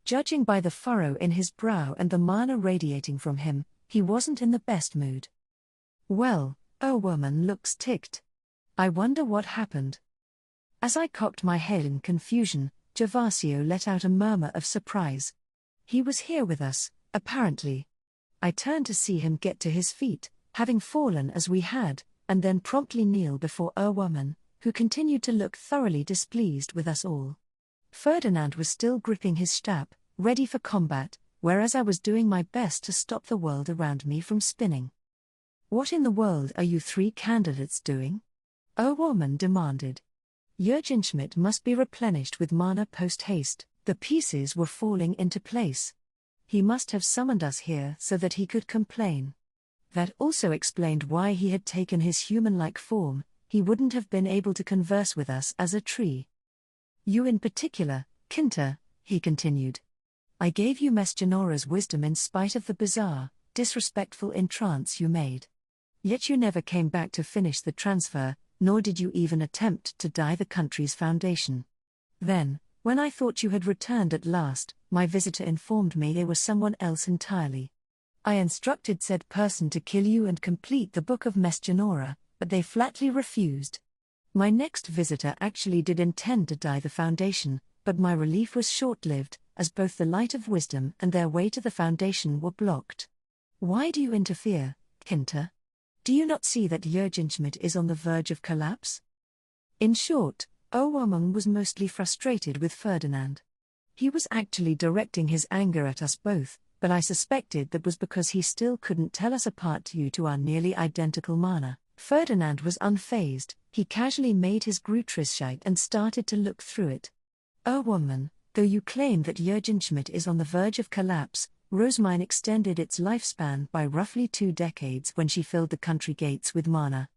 Judging by the furrow in his brow and the mana radiating from him, he wasn't in the best mood. Well, a woman looks ticked. I wonder what happened. As I cocked my head in confusion, Gervasio let out a murmur of surprise. He was here with us, apparently. I turned to see him get to his feet, having fallen as we had, and then promptly kneel before a woman, who continued to look thoroughly displeased with us all. Ferdinand was still gripping his stab, ready for combat, whereas I was doing my best to stop the world around me from spinning. "What in the world are you three candidates doing?" a woman demanded. Jürgenschmidt must be replenished with mana post-haste. The pieces were falling into place. He must have summoned us here so that he could complain. That also explained why he had taken his human-like form. He wouldn't have been able to converse with us as a tree. "You in particular, Kinta," he continued. "I gave you Mesgenora's wisdom in spite of the bizarre, disrespectful entrance you made. Yet you never came back to finish the transfer, nor did you even attempt to dye the country's foundation. Then, when I thought you had returned at last, my visitor informed me they were someone else entirely. I instructed said person to kill you and complete the Book of Mesgenora, but they flatly refused. My next visitor actually did intend to dye the foundation, but my relief was short-lived, as both the light of wisdom and their way to the foundation were blocked. Why do you interfere, Kinta? Do you not see that Jürgenschmidt is on the verge of collapse?" In short, a woman was mostly frustrated with Ferdinand. He was actually directing his anger at us both, but I suspected that was because he still couldn't tell us apart due to our nearly identical mana. Ferdinand was unfazed. He casually made his Grutrischite and started to look through it. "A woman, though you claim that Jürgenschmidt is on the verge of collapse, Rosemine extended its lifespan by roughly 2 decades when she filled the country gates with mana.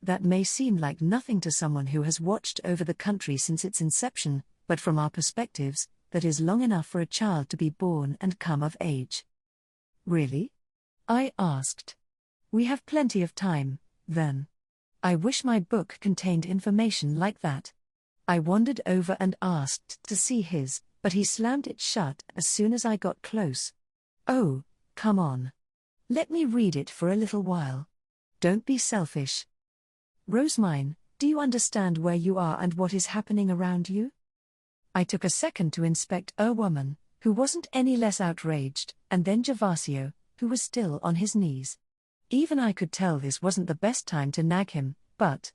That may seem like nothing to someone who has watched over the country since its inception, but from our perspectives, that is long enough for a child to be born and come of age." "Really?" I asked. "We have plenty of time, then. I wish my book contained information like that." I wandered over and asked to see his, but he slammed it shut as soon as I got close. "Oh, come on. Let me read it for a little while. Don't be selfish. Rosemine, do you understand where you are and what is happening around you?" I took a second to inspect a woman, who wasn't any less outraged, and then Gervasio, who was still on his knees. Even I could tell this wasn't the best time to nag him, but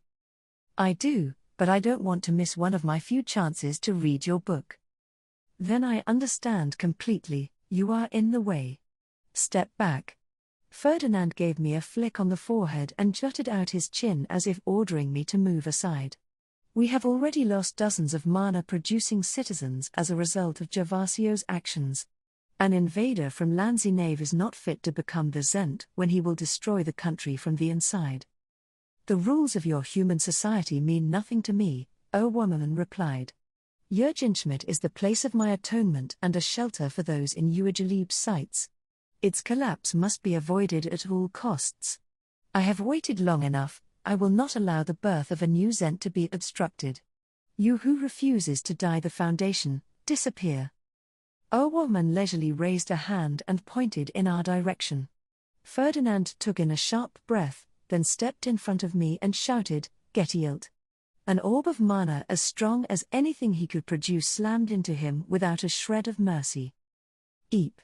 "I do, but I don't want to miss one of my few chances to read your book." "Then I understand completely, you are in the way. Step back." Ferdinand gave me a flick on the forehead and jutted out his chin as if ordering me to move aside. "We have already lost dozens of mana-producing citizens as a result of Gervasio's actions. An invader from Lanzinave is not fit to become the Zent when he will destroy the country from the inside." "The rules of your human society mean nothing to me," a woman replied. "Jürgenschmidt is the place of my atonement and a shelter for those in Uajalib's sights. Its collapse must be avoided at all costs. I have waited long enough. I will not allow the birth of a new Zent to be obstructed. You who refuses to dye the foundation, disappear." A woman leisurely raised a hand and pointed in our direction. Ferdinand took in a sharp breath, then stepped in front of me and shouted, "Getilt." An orb of mana as strong as anything he could produce slammed into him without a shred of mercy. Eep.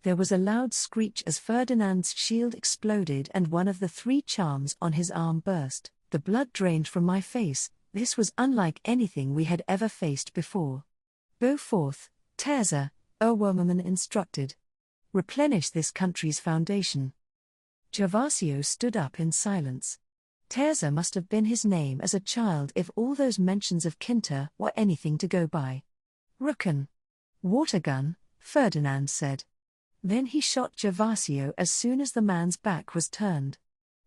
There was a loud screech as Ferdinand's shield exploded and one of the 3 charms on his arm burst. The blood drained from my face. This was unlike anything we had ever faced before. "Go forth, Terza," a woman instructed. "Replenish this country's foundation." Gervasio stood up in silence. Terza must have been his name as a child if all those mentions of Kinta were anything to go by. "Rukan. Water gun," Ferdinand said. Then he shot Gervasio as soon as the man's back was turned.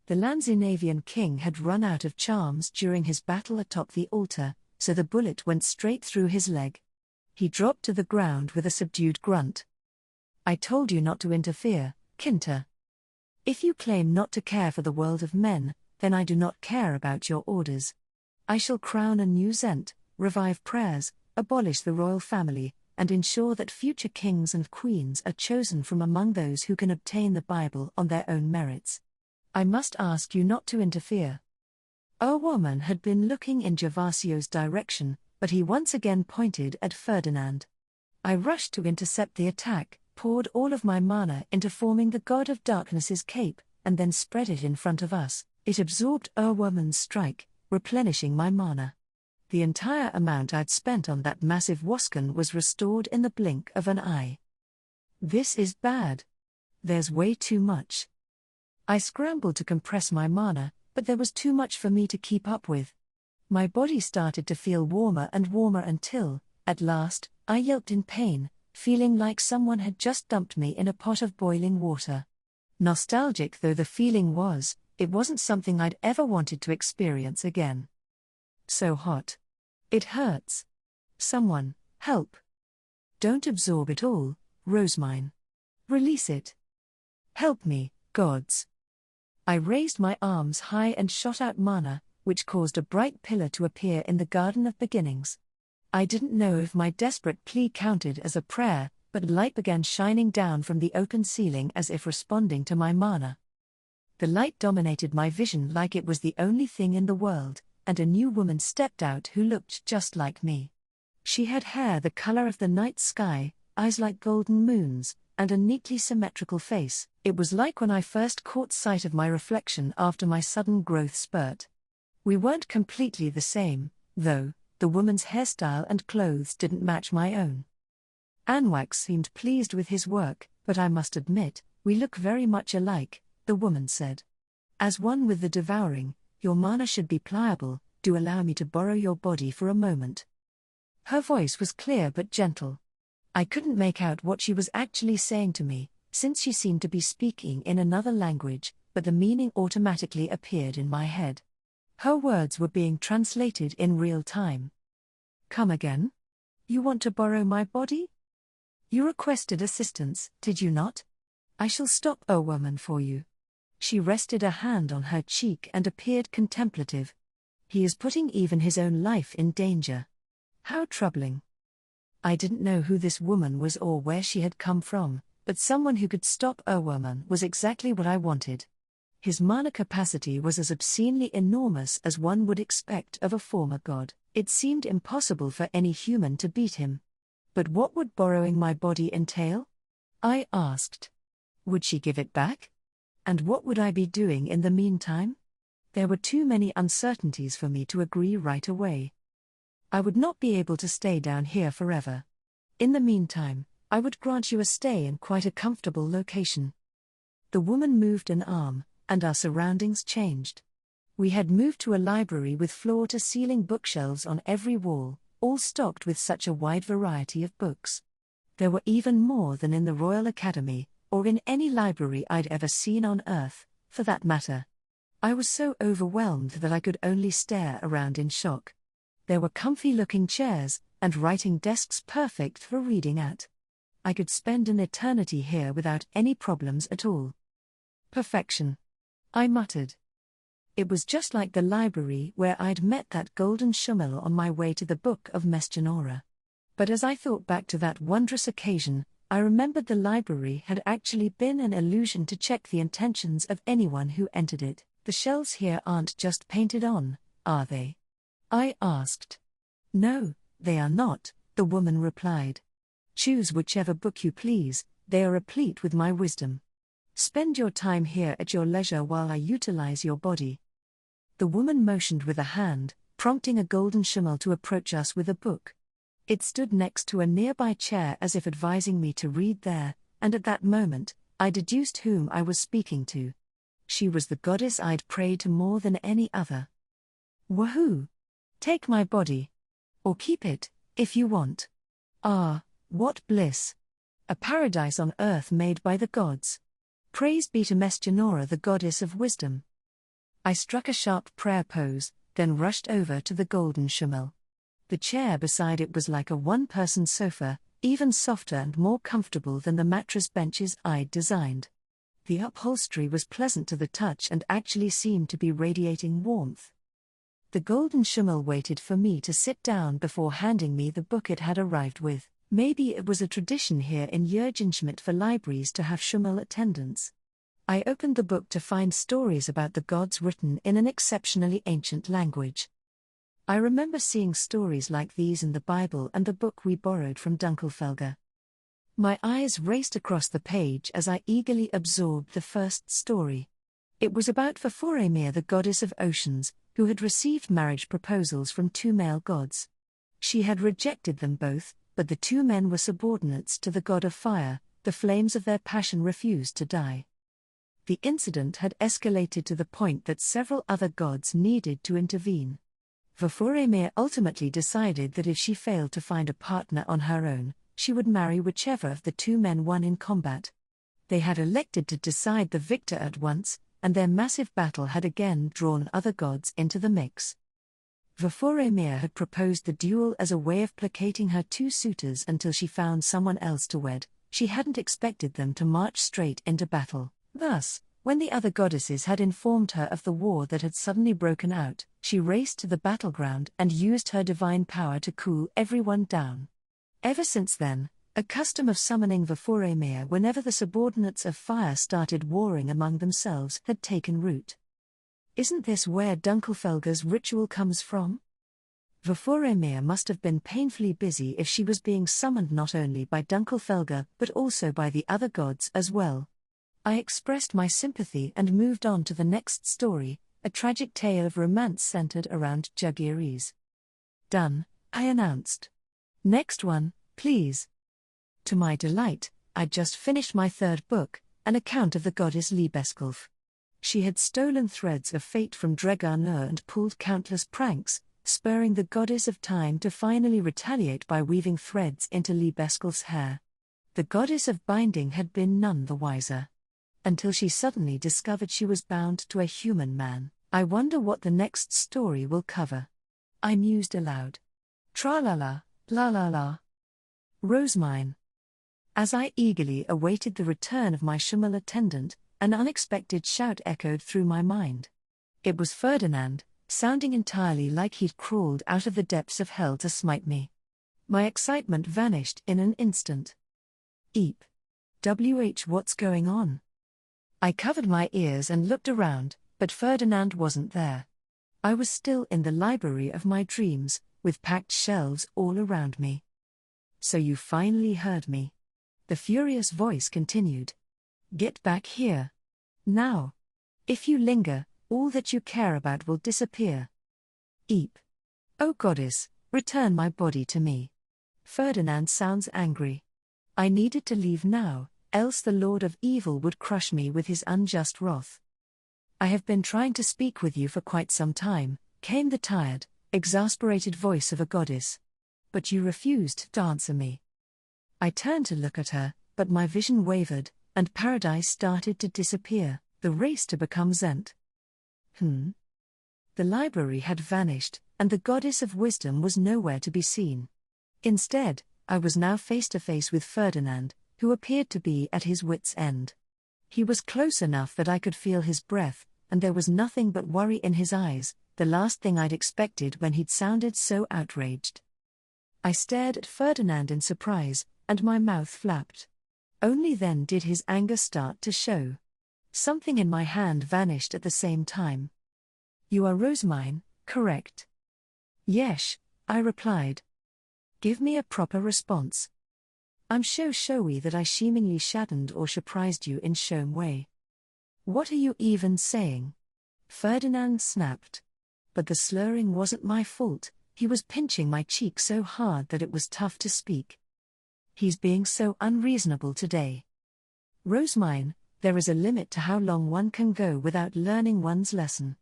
The Lanzinavian king had run out of charms during his battle atop the altar, so the bullet went straight through his leg. He dropped to the ground with a subdued grunt. "I told you not to interfere," Kinta. If you claim not to care for the world of men, then I do not care about your orders. I shall crown a new Zent, revive prayers, abolish the royal family, and ensure that future kings and queens are chosen from among those who can obtain the Bible on their own merits. I must ask you not to interfere. Woman had been looking in Gervasio's direction, but he once again pointed at Ferdinand. I rushed to intercept the attack, poured all of my mana into forming the God of Darkness's cape, and then spread it in front of us. It absorbed Woman's strike, replenishing my mana. The entire amount I'd spent on that massive Waskan was restored in the blink of an eye. This is bad. There's way too much. I scrambled to compress my mana, but there was too much for me to keep up with. My body started to feel warmer and warmer until, at last, I yelped in pain, feeling like someone had just dumped me in a pot of boiling water. Nostalgic though the feeling was, it wasn't something I'd ever wanted to experience again. So hot. It hurts. Someone, help. Don't absorb it all, Rosemine. Release it. Help me, gods. I raised my arms high and shot out mana, which caused a bright pillar to appear in the Garden of Beginnings. I didn't know if my desperate plea counted as a prayer, but light began shining down from the open ceiling as if responding to my mana. The light dominated my vision like it was the only thing in the world, and a new woman stepped out who looked just like me. She had hair the color of the night sky, eyes like golden moons, and a neatly symmetrical face. It was like when I first caught sight of my reflection after my sudden growth spurt. We weren't completely the same, though. The woman's hairstyle and clothes didn't match my own. Anwax seemed pleased with his work, but I must admit, we look very much alike, the woman said. As one with the devouring, your mana should be pliable, do allow me to borrow your body for a moment. Her voice was clear but gentle. I couldn't make out what she was actually saying to me, since she seemed to be speaking in another language, but the meaning automatically appeared in my head. Her words were being translated in real time. Come again? You want to borrow my body? You requested assistance, did you not? I shall stop woman for you. She rested a hand on her cheek and appeared contemplative. He is putting even his own life in danger. How troubling. I didn't know who this woman was or where she had come from, but someone who could stop woman was exactly what I wanted. His mana capacity was as obscenely enormous as one would expect of a former god. It seemed impossible for any human to beat him. But what would borrowing my body entail? I asked. Would she give it back? And what would I be doing in the meantime? There were too many uncertainties for me to agree right away. I would not be able to stay down here forever. In the meantime, I would grant you a stay in quite a comfortable location. The woman moved an arm, and our surroundings changed. We had moved to a library with floor-to-ceiling bookshelves on every wall, all stocked with such a wide variety of books. There were even more than in the Royal Academy, or in any library I'd ever seen on Earth, for that matter. I was so overwhelmed that I could only stare around in shock. There were comfy-looking chairs, and writing desks perfect for reading at. I could spend an eternity here without any problems at all. Perfection. I muttered. It was just like the library where I'd met that golden Shumil on my way to the Book of Mesgenora. But as I thought back to that wondrous occasion, I remembered the library had actually been an illusion to check the intentions of anyone who entered it. The shelves here aren't just painted on, are they? I asked. No, they are not, the woman replied. Choose whichever book you please, they are replete with my wisdom. Spend your time here at your leisure while I utilize your body. The woman motioned with a hand, prompting a golden Shumil to approach us with a book. It stood next to a nearby chair as if advising me to read there, and at that moment, I deduced whom I was speaking to. She was the goddess I'd prayed to more than any other. Wahoo! Take my body. Or keep it, if you want. Ah, what bliss! A paradise on earth made by the gods. Praise be to Mesgenora, the goddess of wisdom. I struck a sharp prayer pose, then rushed over to the golden Shumil. The chair beside it was like a one-person sofa, even softer and more comfortable than the mattress benches I'd designed. The upholstery was pleasant to the touch and actually seemed to be radiating warmth. The golden Schimmel waited for me to sit down before handing me the book it had arrived with. Maybe it was a tradition here in Jürgenschmidt for libraries to have Schimmel attendants. I opened the book to find stories about the gods written in an exceptionally ancient language. I remember seeing stories like these in the Bible and the book we borrowed from Dunkelfelger. My eyes raced across the page as I eagerly absorbed the first story. It was about Vaforeimir, the goddess of oceans, who had received marriage proposals from two male gods. She had rejected them both, but the two men were subordinates to the god of fire. The flames of their passion refused to die. The incident had escalated to the point that several other gods needed to intervene. Vaforeimir ultimately decided that if she failed to find a partner on her own, she would marry whichever of the two men won in combat. They had elected to decide the victor at once, and their massive battle had again drawn other gods into the mix. Vaforeimir had proposed the duel as a way of placating her two suitors until she found someone else to wed. She hadn't expected them to march straight into battle. Thus, when the other goddesses had informed her of the war that had suddenly broken out, she raced to the battleground and used her divine power to cool everyone down. Ever since then, a custom of summoning Vaforeimir whenever the subordinates of fire started warring among themselves had taken root. Isn't this where Dunkelfelger's ritual comes from? Vaforeimir must have been painfully busy if she was being summoned not only by Dunkelfelger but also by the other gods as well. I expressed my sympathy and moved on to the next story, a tragic tale of romance centered around Jagiris. Done, I announced. Next one, please. To my delight, I'd just finished my third book, an account of the goddess Liebeskulf. She had stolen threads of fate from Dregarnur and pulled countless pranks, spurring the goddess of time to finally retaliate by weaving threads into Liebeskulf's hair. The goddess of binding had been none the wiser. Until she suddenly discovered she was bound to a human man. I wonder what the next story will cover. I mused aloud. Tra-la-la, la-la-la. Rosemine. As I eagerly awaited the return of my Schimmel attendant, an unexpected shout echoed through my mind. It was Ferdinand, sounding entirely like he'd crawled out of the depths of hell to smite me. My excitement vanished in an instant. Eep. What's going on? I covered my ears and looked around, but Ferdinand wasn't there. I was still in the library of my dreams, with packed shelves all around me. So you finally heard me. The furious voice continued. Get back here. Now. If you linger, all that you care about will disappear. Eep. Oh goddess, return my body to me. Ferdinand sounds angry. I needed to leave now, else the Lord of Evil would crush me with his unjust wrath. I have been trying to speak with you for quite some time, came the tired, exasperated voice of a goddess. But you refused to answer me. I turned to look at her, but my vision wavered, and paradise started to disappear, the race to become Zent. The library had vanished, and the goddess of wisdom was nowhere to be seen. Instead, I was now face to face with Ferdinand, who appeared to be at his wits' end. He was close enough that I could feel his breath, and there was nothing but worry in his eyes, the last thing I'd expected when he'd sounded so outraged. I stared at Ferdinand in surprise, and my mouth flapped. Only then did his anger start to show. Something in my hand vanished at the same time. You are Rosemine, correct? Yes, I replied. Give me a proper response. I'm so showy that I seemingly saddened or surprised you in some way. What are you even saying? Ferdinand snapped. But the slurring wasn't my fault, he was pinching my cheek so hard that it was tough to speak. He's being so unreasonable today. Rosemine, there is a limit to how long one can go without learning one's lesson.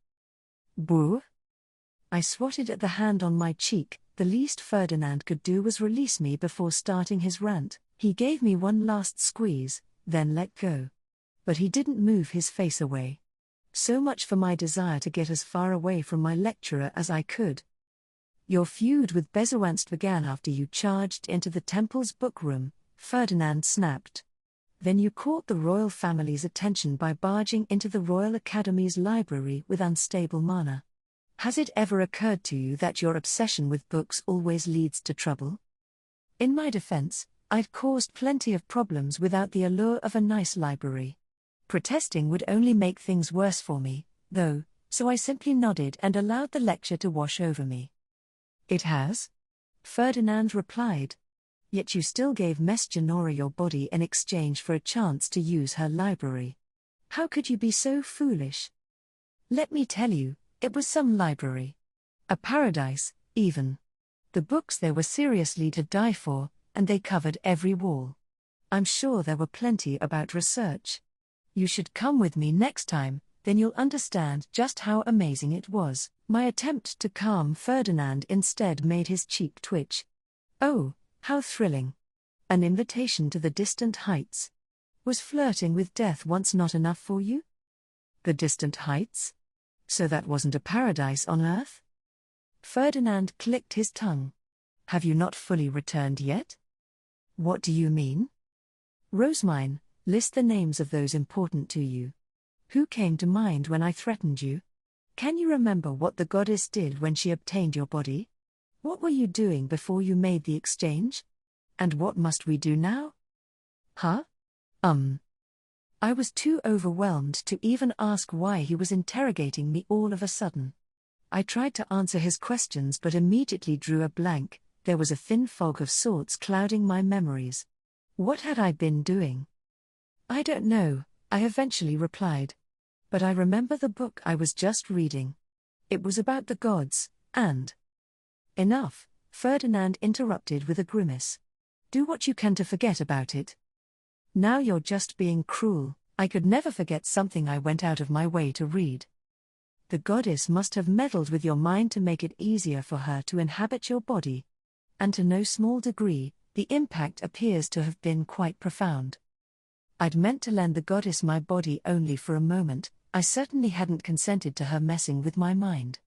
Boo? I swatted at the hand on my cheek. The least Ferdinand could do was release me before starting his rant. He gave me one last squeeze, then let go. But he didn't move his face away. So much for my desire to get as far away from my lecturer as I could. Your feud with Bezoanst began after you charged into the temple's bookroom, Ferdinand snapped. Then you caught the royal family's attention by barging into the Royal Academy's library with unstable mana. Has it ever occurred to you that your obsession with books always leads to trouble? In my defense, I'd caused plenty of problems without the allure of a nice library. Protesting would only make things worse for me, though, so I simply nodded and allowed the lecture to wash over me. It has? Ferdinand replied. Yet you still gave Miss Genora your body in exchange for a chance to use her library. How could you be so foolish? Let me tell you, it was some library. A paradise, even. The books there were seriously to die for, and they covered every wall. I'm sure there were plenty about research. You should come with me next time, then you'll understand just how amazing it was. My attempt to calm Ferdinand instead made his cheek twitch. Oh, how thrilling. An invitation to the distant heights. Was flirting with death once not enough for you? The distant heights? So that wasn't a paradise on earth? Ferdinand clicked his tongue. Have you not fully returned yet? What do you mean? Rosemine, list the names of those important to you. Who came to mind when I threatened you? Can you remember what the goddess did when she obtained your body? What were you doing before you made the exchange? And what must we do now? Huh? I was too overwhelmed to even ask why he was interrogating me all of a sudden. I tried to answer his questions but immediately drew a blank. There was a thin fog of sorts clouding my memories. What had I been doing? I don't know, I eventually replied. But I remember the book I was just reading. It was about the gods, and... Enough, Ferdinand interrupted with a grimace. Do what you can to forget about it. Now you're just being cruel. I could never forget something I went out of my way to read. The goddess must have meddled with your mind to make it easier for her to inhabit your body. And to no small degree, the impact appears to have been quite profound. I'd meant to lend the goddess my body only for a moment. I certainly hadn't consented to her messing with my mind.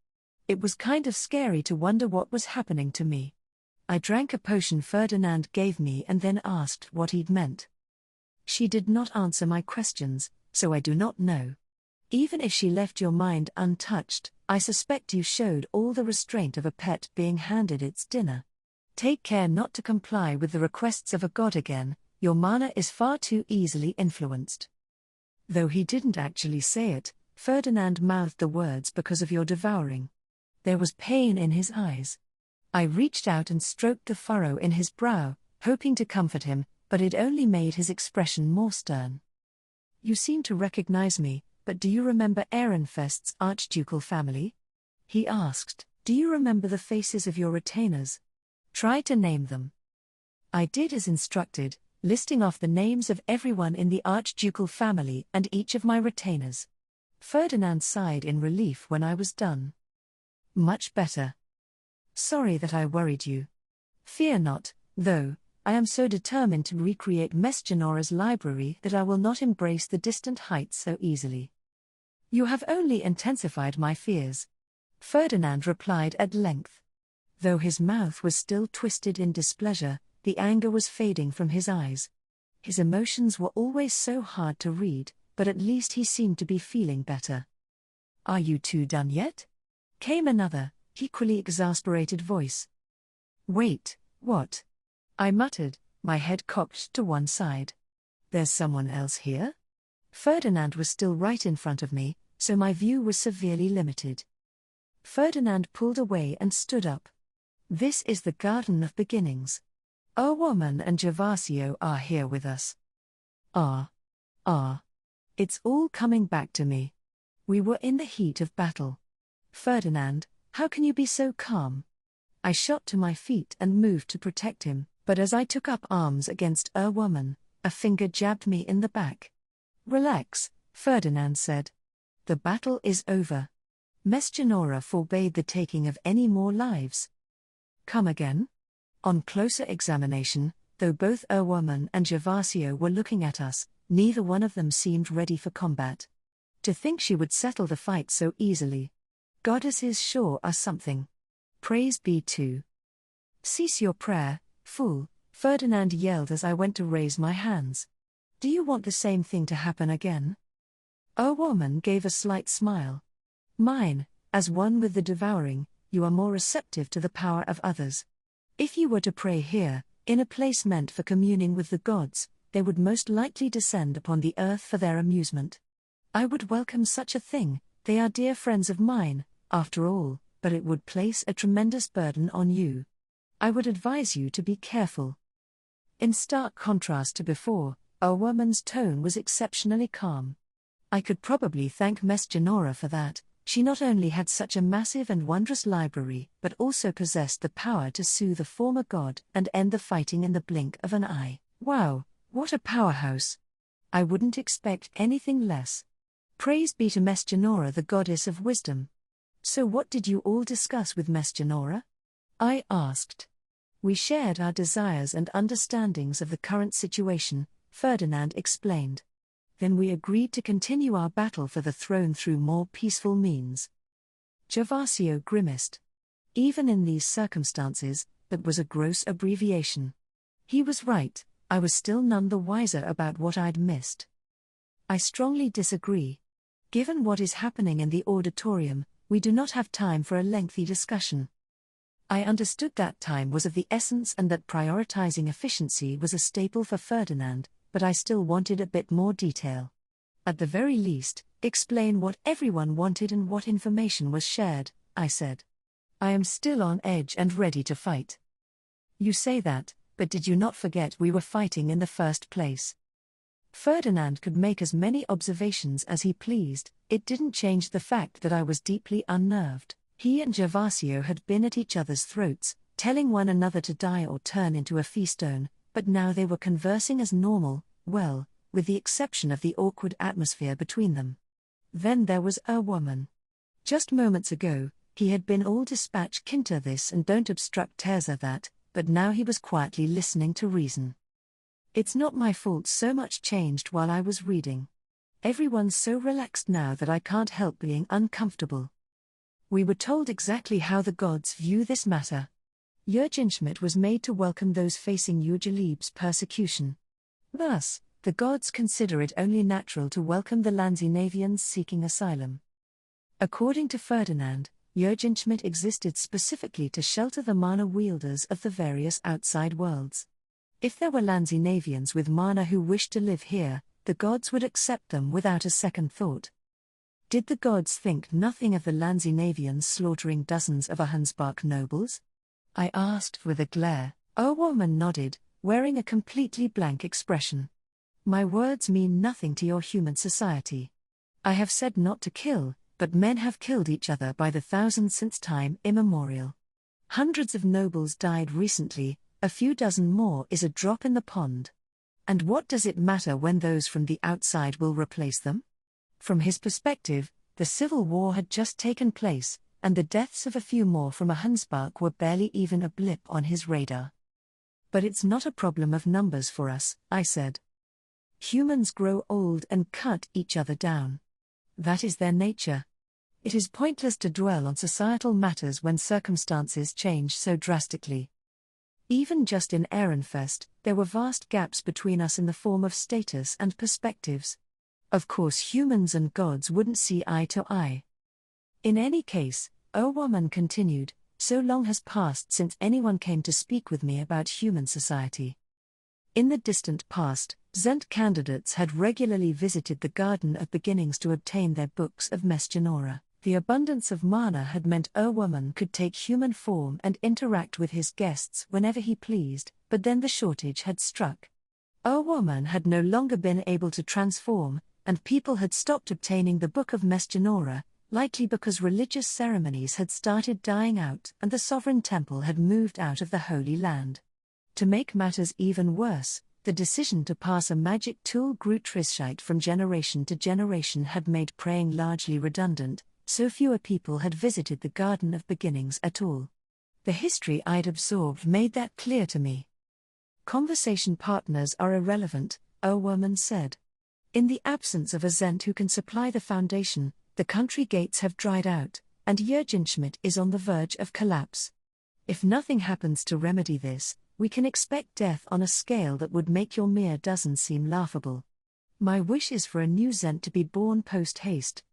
It was kind of scary to wonder what was happening to me. I drank a potion Ferdinand gave me and then asked what he'd meant. She did not answer my questions, so I do not know. Even if she left your mind untouched, I suspect you showed all the restraint of a pet being handed its dinner. Take care not to comply with the requests of a god again, your mana is far too easily influenced. Though he didn't actually say it, Ferdinand mouthed the words because of your devouring. There was pain in his eyes. I reached out and stroked the furrow in his brow, hoping to comfort him, but it only made his expression more stern. You seem to recognize me, but do you remember Ehrenfest's archducal family? He asked. Do you remember the faces of your retainers? Try to name them. I did as instructed, listing off the names of everyone in the archducal family and each of my retainers. Ferdinand sighed in relief when I was done. Much better. Sorry that I worried you. Fear not, though, I am so determined to recreate Miss Genora's library that I will not embrace the distant heights so easily. You have only intensified my fears. Ferdinand replied at length. Though his mouth was still twisted in displeasure, the anger was fading from his eyes. His emotions were always so hard to read, but at least he seemed to be feeling better. Are you two done yet? Came another, equally exasperated voice. Wait, what? I muttered, my head cocked to one side. There's someone else here? Ferdinand was still right in front of me, so my view was severely limited. Ferdinand pulled away and stood up. This is the Garden of Beginnings. Erwoman and Gervasio are here with us. It's all coming back to me. We were in the heat of battle. Ferdinand, how can you be so calm? I shot to my feet and moved to protect him, but as I took up arms against Erwoman, a finger jabbed me in the back. Relax, Ferdinand said. The battle is over. Miss Genora forbade the taking of any more lives. Come again? On closer examination, though both Erwoman and Gervasio were looking at us, neither one of them seemed ready for combat. To think she would settle the fight so easily. Goddesses sure are something. Praise be to. Cease your prayer, fool, Ferdinand yelled as I went to raise my hands. Do you want the same thing to happen again? Woman gave a slight smile. Mine, as one with the devouring, you are more receptive to the power of others. If you were to pray here, in a place meant for communing with the gods, they would most likely descend upon the earth for their amusement. I would welcome such a thing, they are dear friends of mine, after all, but it would place a tremendous burden on you. I would advise you to be careful. In stark contrast to before, our woman's tone was exceptionally calm. I could probably thank Mess Genora for that. She not only had such a massive and wondrous library, but also possessed the power to soothe a former god and end the fighting in the blink of an eye. Wow, what a powerhouse! I wouldn't expect anything less. Praise be to Mess Genora, the goddess of wisdom. So what did you all discuss with Mess Genora? I asked. We shared our desires and understandings of the current situation, Ferdinand explained. Then we agreed to continue our battle for the throne through more peaceful means. Gervasio grimaced. Even in these circumstances, that was a gross abbreviation. He was right, I was still none the wiser about what I'd missed. I strongly disagree. Given what is happening in the auditorium, we do not have time for a lengthy discussion. I understood that time was of the essence and that prioritizing efficiency was a staple for Ferdinand, but I still wanted a bit more detail. At the very least, explain what everyone wanted and what information was shared, I said. I am still on edge and ready to fight. You say that, but did you not forget we were fighting in the first place? Ferdinand could make as many observations as he pleased, it didn't change the fact that I was deeply unnerved. He and Gervasio had been at each other's throats, telling one another to die or turn into a feastone, but now they were conversing as normal, well, with the exception of the awkward atmosphere between them. Then there was a woman. Just moments ago, he had been all dispatch kinter this and don't obstruct Terza that, but now he was quietly listening to reason. It's not my fault so much changed while I was reading. Everyone's so relaxed now that I can't help being uncomfortable. We were told exactly how the gods view this matter. Jürgenschmidt was made to welcome those facing Eugelib's persecution. Thus, the gods consider it only natural to welcome the Lanzinavians seeking asylum. According to Ferdinand, Jürgenschmidt existed specifically to shelter the mana wielders of the various outside worlds. If there were Lanzinavians with mana who wished to live here, the gods would accept them without a second thought. Did the gods think nothing of the Lanzinavians slaughtering dozens of Ahansbach nobles? I asked with a glare. Woman nodded, wearing a completely blank expression. My words mean nothing to your human society. I have said not to kill, but men have killed each other by the thousands since time immemorial. Hundreds of nobles died recently, a few dozen more is a drop in the pond. And what does it matter when those from the outside will replace them? From his perspective, the civil war had just taken place, and the deaths of a few more from Ahansbach were barely even a blip on his radar. But it's not a problem of numbers for us, I said. Humans grow old and cut each other down. That is their nature. It is pointless to dwell on societal matters when circumstances change so drastically. Even just in Ehrenfest, there were vast gaps between us in the form of status and perspectives. Of course humans and gods wouldn't see eye to eye. In any case, woman continued, so long has passed since anyone came to speak with me about human society. In the distant past, Zent candidates had regularly visited the Garden of Beginnings to obtain their books of Mess Genora. The abundance of mana had meant woman could take human form and interact with his guests whenever he pleased, but then the shortage had struck. Woman had no longer been able to transform, and people had stopped obtaining the Book of Mess Genora, likely because religious ceremonies had started dying out and the sovereign temple had moved out of the Holy Land. To make matters even worse, the decision to pass a magic tool Grutrischite from generation to generation had made praying largely redundant, so fewer people had visited the Garden of Beginnings at all. The history I'd absorbed made that clear to me. Conversation partners are irrelevant, woman said. In the absence of a Zent who can supply the foundation, the country gates have dried out, and Jürgenschmidt is on the verge of collapse. If nothing happens to remedy this, we can expect death on a scale that would make your mere dozen seem laughable. My wish is for a new Zent to be born post-haste.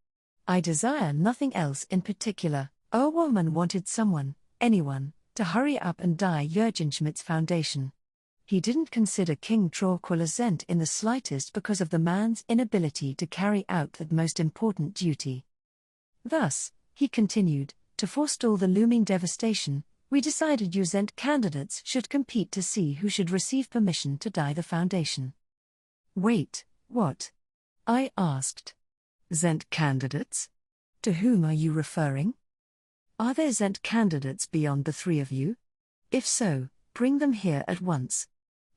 I desire nothing else in particular. Woman wanted someone, anyone, to hurry up and die Jürgenschmidt's foundation. He didn't consider King Torquil Zent in the slightest because of the man's inability to carry out that most important duty. Thus, he continued, to forestall the looming devastation, we decided you Zent candidates should compete to see who should receive permission to die the foundation. Wait, what? I asked. Zent candidates? To whom are you referring? Are there Zent candidates beyond the three of you? If so, bring them here at once.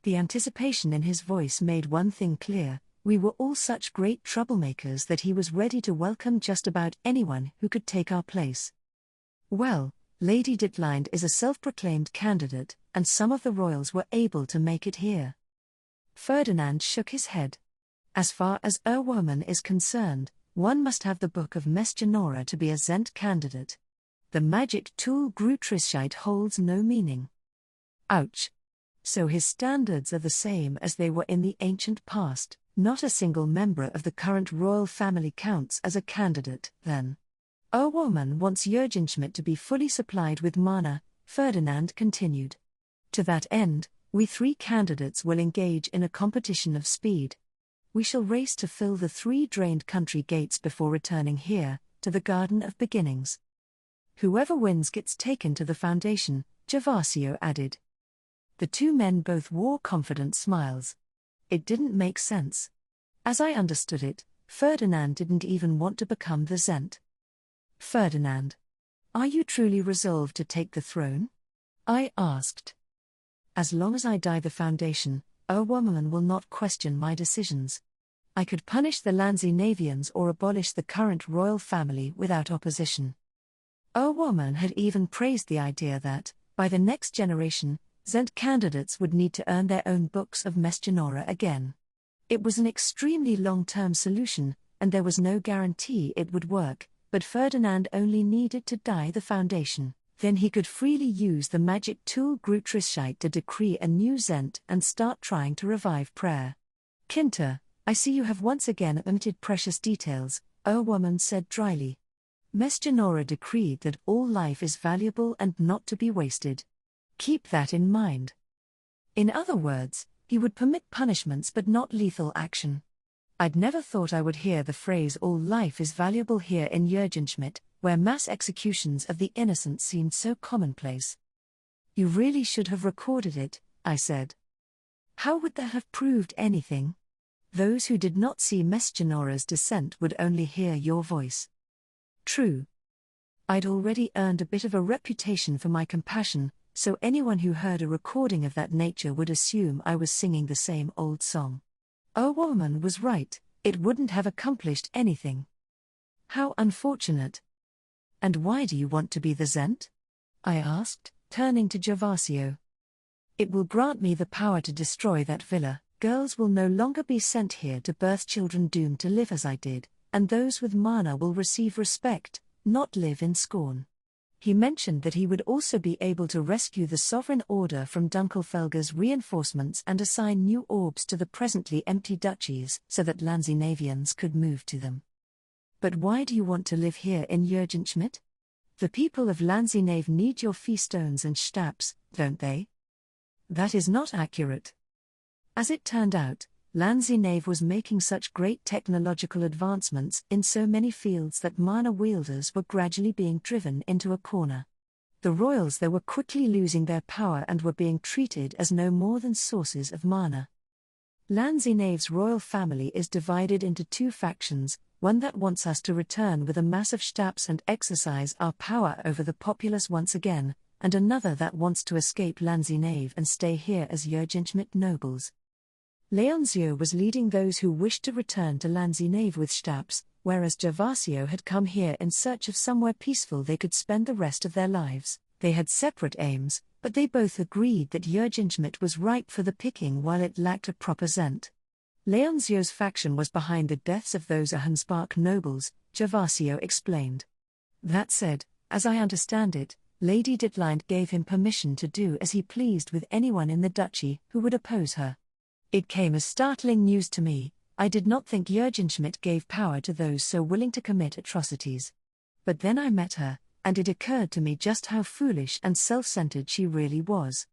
The anticipation in his voice made one thing clear: we were all such great troublemakers that he was ready to welcome just about anyone who could take our place. Well, Lady Ditlind is a self-proclaimed candidate, and some of the royals were able to make it here. Ferdinand shook his head. As far as woman is concerned, one must have the Book of Mesgenora to be a Zent candidate. The magic tool Grutrischeit holds no meaning. Ouch. So his standards are the same as they were in the ancient past. Not a single member of the current royal family counts as a candidate, then. Woman wants Jürgenschmidt to be fully supplied with mana, Ferdinand continued. To that end, we three candidates will engage in a competition of speed. We shall race to fill the 3 drained country gates before returning here, to the Garden of Beginnings. Whoever wins gets taken to the foundation, Gervasio added. The two men both wore confident smiles. It didn't make sense. As I understood it, Ferdinand didn't even want to become the Zent. Ferdinand, are you truly resolved to take the throne? I asked. As long as I die the foundation, woman will not question my decisions. I could punish the Lanzinavians or abolish the current royal family without opposition. Woman had even praised the idea that, by the next generation, Zent candidates would need to earn their own books of Mesgenora again. It was an extremely long-term solution, and there was no guarantee it would work, but Ferdinand only needed to die the foundation. Then he could freely use the magic tool Grutrischeit to decree a new Zent and start trying to revive prayer. Kinter, I see you have once again omitted precious details, woman said dryly. Mesgenora decreed that all life is valuable and not to be wasted. Keep that in mind. In other words, he would permit punishments but not lethal action. I'd never thought I would hear the phrase all life is valuable here in Jürgenschmidt, where mass executions of the innocent seemed so commonplace. You really should have recorded it, I said. How would that have proved anything? Those who did not see Mesgenora's descent would only hear your voice. True. I'd already earned a bit of a reputation for my compassion, so anyone who heard a recording of that nature would assume I was singing the same old song. Woman was right, it wouldn't have accomplished anything. How unfortunate. And why do you want to be the Zent? I asked, turning to Gervasio. It will grant me the power to destroy that villa. Girls will no longer be sent here to birth children doomed to live as I did, and those with mana will receive respect, not live in scorn. He mentioned that he would also be able to rescue the Sovereign Order from Dunkelfelger's reinforcements and assign new orbs to the presently empty duchies so that Lanzinavians could move to them. But why do you want to live here in Jürgenschmidt? The people of Lanzinave need your feastones and stabs, don't they? That is not accurate. As it turned out, Lanzinave was making such great technological advancements in so many fields that mana wielders were gradually being driven into a corner. The royals there were quickly losing their power and were being treated as no more than sources of mana. Lanzinave's royal family is divided into 2 factions, one that wants us to return with a mass of stabs and exercise our power over the populace once again, and another that wants to escape Lanzinave and stay here as Jürgenschmidt nobles. Leonzio was leading those who wished to return to Lanzinave with stabs, whereas Gervasio had come here in search of somewhere peaceful they could spend the rest of their lives. They had separate aims, but they both agreed that Jürgenschmidt was ripe for the picking while it lacked a proper Zent. Leonzio's faction was behind the deaths of those Ahenspark nobles, Gervasio explained. That said, as I understand it, Lady Ditlind gave him permission to do as he pleased with anyone in the duchy who would oppose her. It came as startling news to me, I did not think Jürgenschmidt gave power to those so willing to commit atrocities. But then I met her, and it occurred to me just how foolish and self-centered she really was.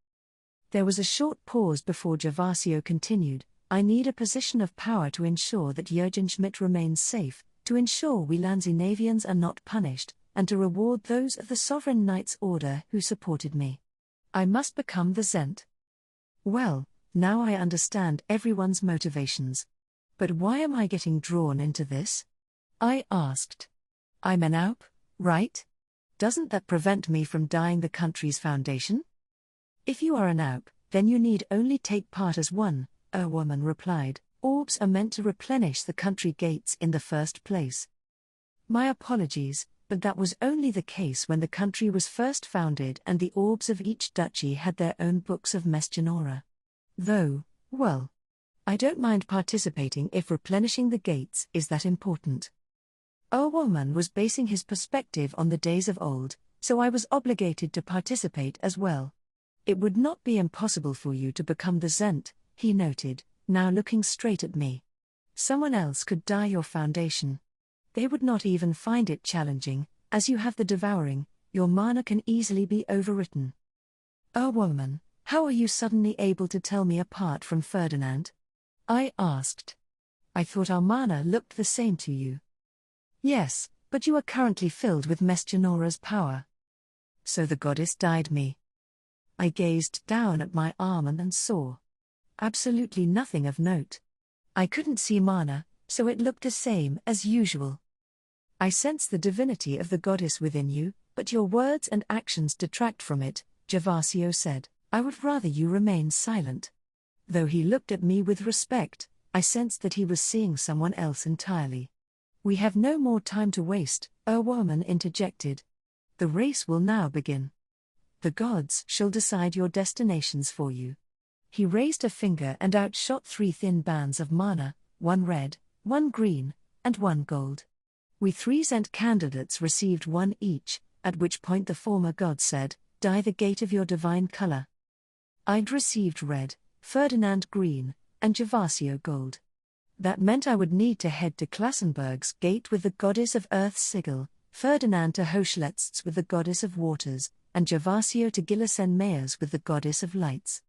There was a short pause before Gervasio continued. I need a position of power to ensure that Jürgenschmidt remains safe, to ensure we Landsknevians are not punished, and to reward those of the Sovereign Knights Order who supported me. I must become the Zent. Well, now I understand everyone's motivations. But why am I getting drawn into this? I asked. I'm an Aup, right? Doesn't that prevent me from dying the country's foundation? If you are an Aup, then you need only take part as one, a woman replied. Orbs are meant to replenish the country gates in the first place. My apologies, but that was only the case when the country was first founded and the orbs of each duchy had their own books of Mesgenora. Though, well, I don't mind participating if replenishing the gates is that important. Woman was basing his perspective on the days of old, so I was obligated to participate as well. It would not be impossible for you to become the Zent, he noted, now looking straight at me. Someone else could dye your foundation. They would not even find it challenging, as you have the devouring, your mana can easily be overwritten. Woman, how are you suddenly able to tell me apart from Ferdinand? I asked. I thought our mana looked the same to you. Yes, but you are currently filled with Mesgenora's power. So the goddess dyed me. I gazed down at my arm and saw absolutely nothing of note. I couldn't see mana, so it looked the same as usual. I sense the divinity of the goddess within you, but your words and actions detract from it, Gervasio said. I would rather you remain silent. Though he looked at me with respect, I sensed that he was seeing someone else entirely. We have no more time to waste, woman interjected. The race will now begin. The gods shall decide your destinations for you. He raised a finger and outshot 3 thin bands of mana, 1 red, 1 green, and 1 gold. We 3 Zent candidates received 1 each, at which point the former god said, dye the gate of your divine color. I'd received red, Ferdinand green, and Gervasio gold. That meant I would need to head to Klassenberg's gate with the goddess of Earth's sigil, Ferdinand to Hochletz's with the goddess of waters, and Gervasio to Gilisen Mayer's with the goddess of lights.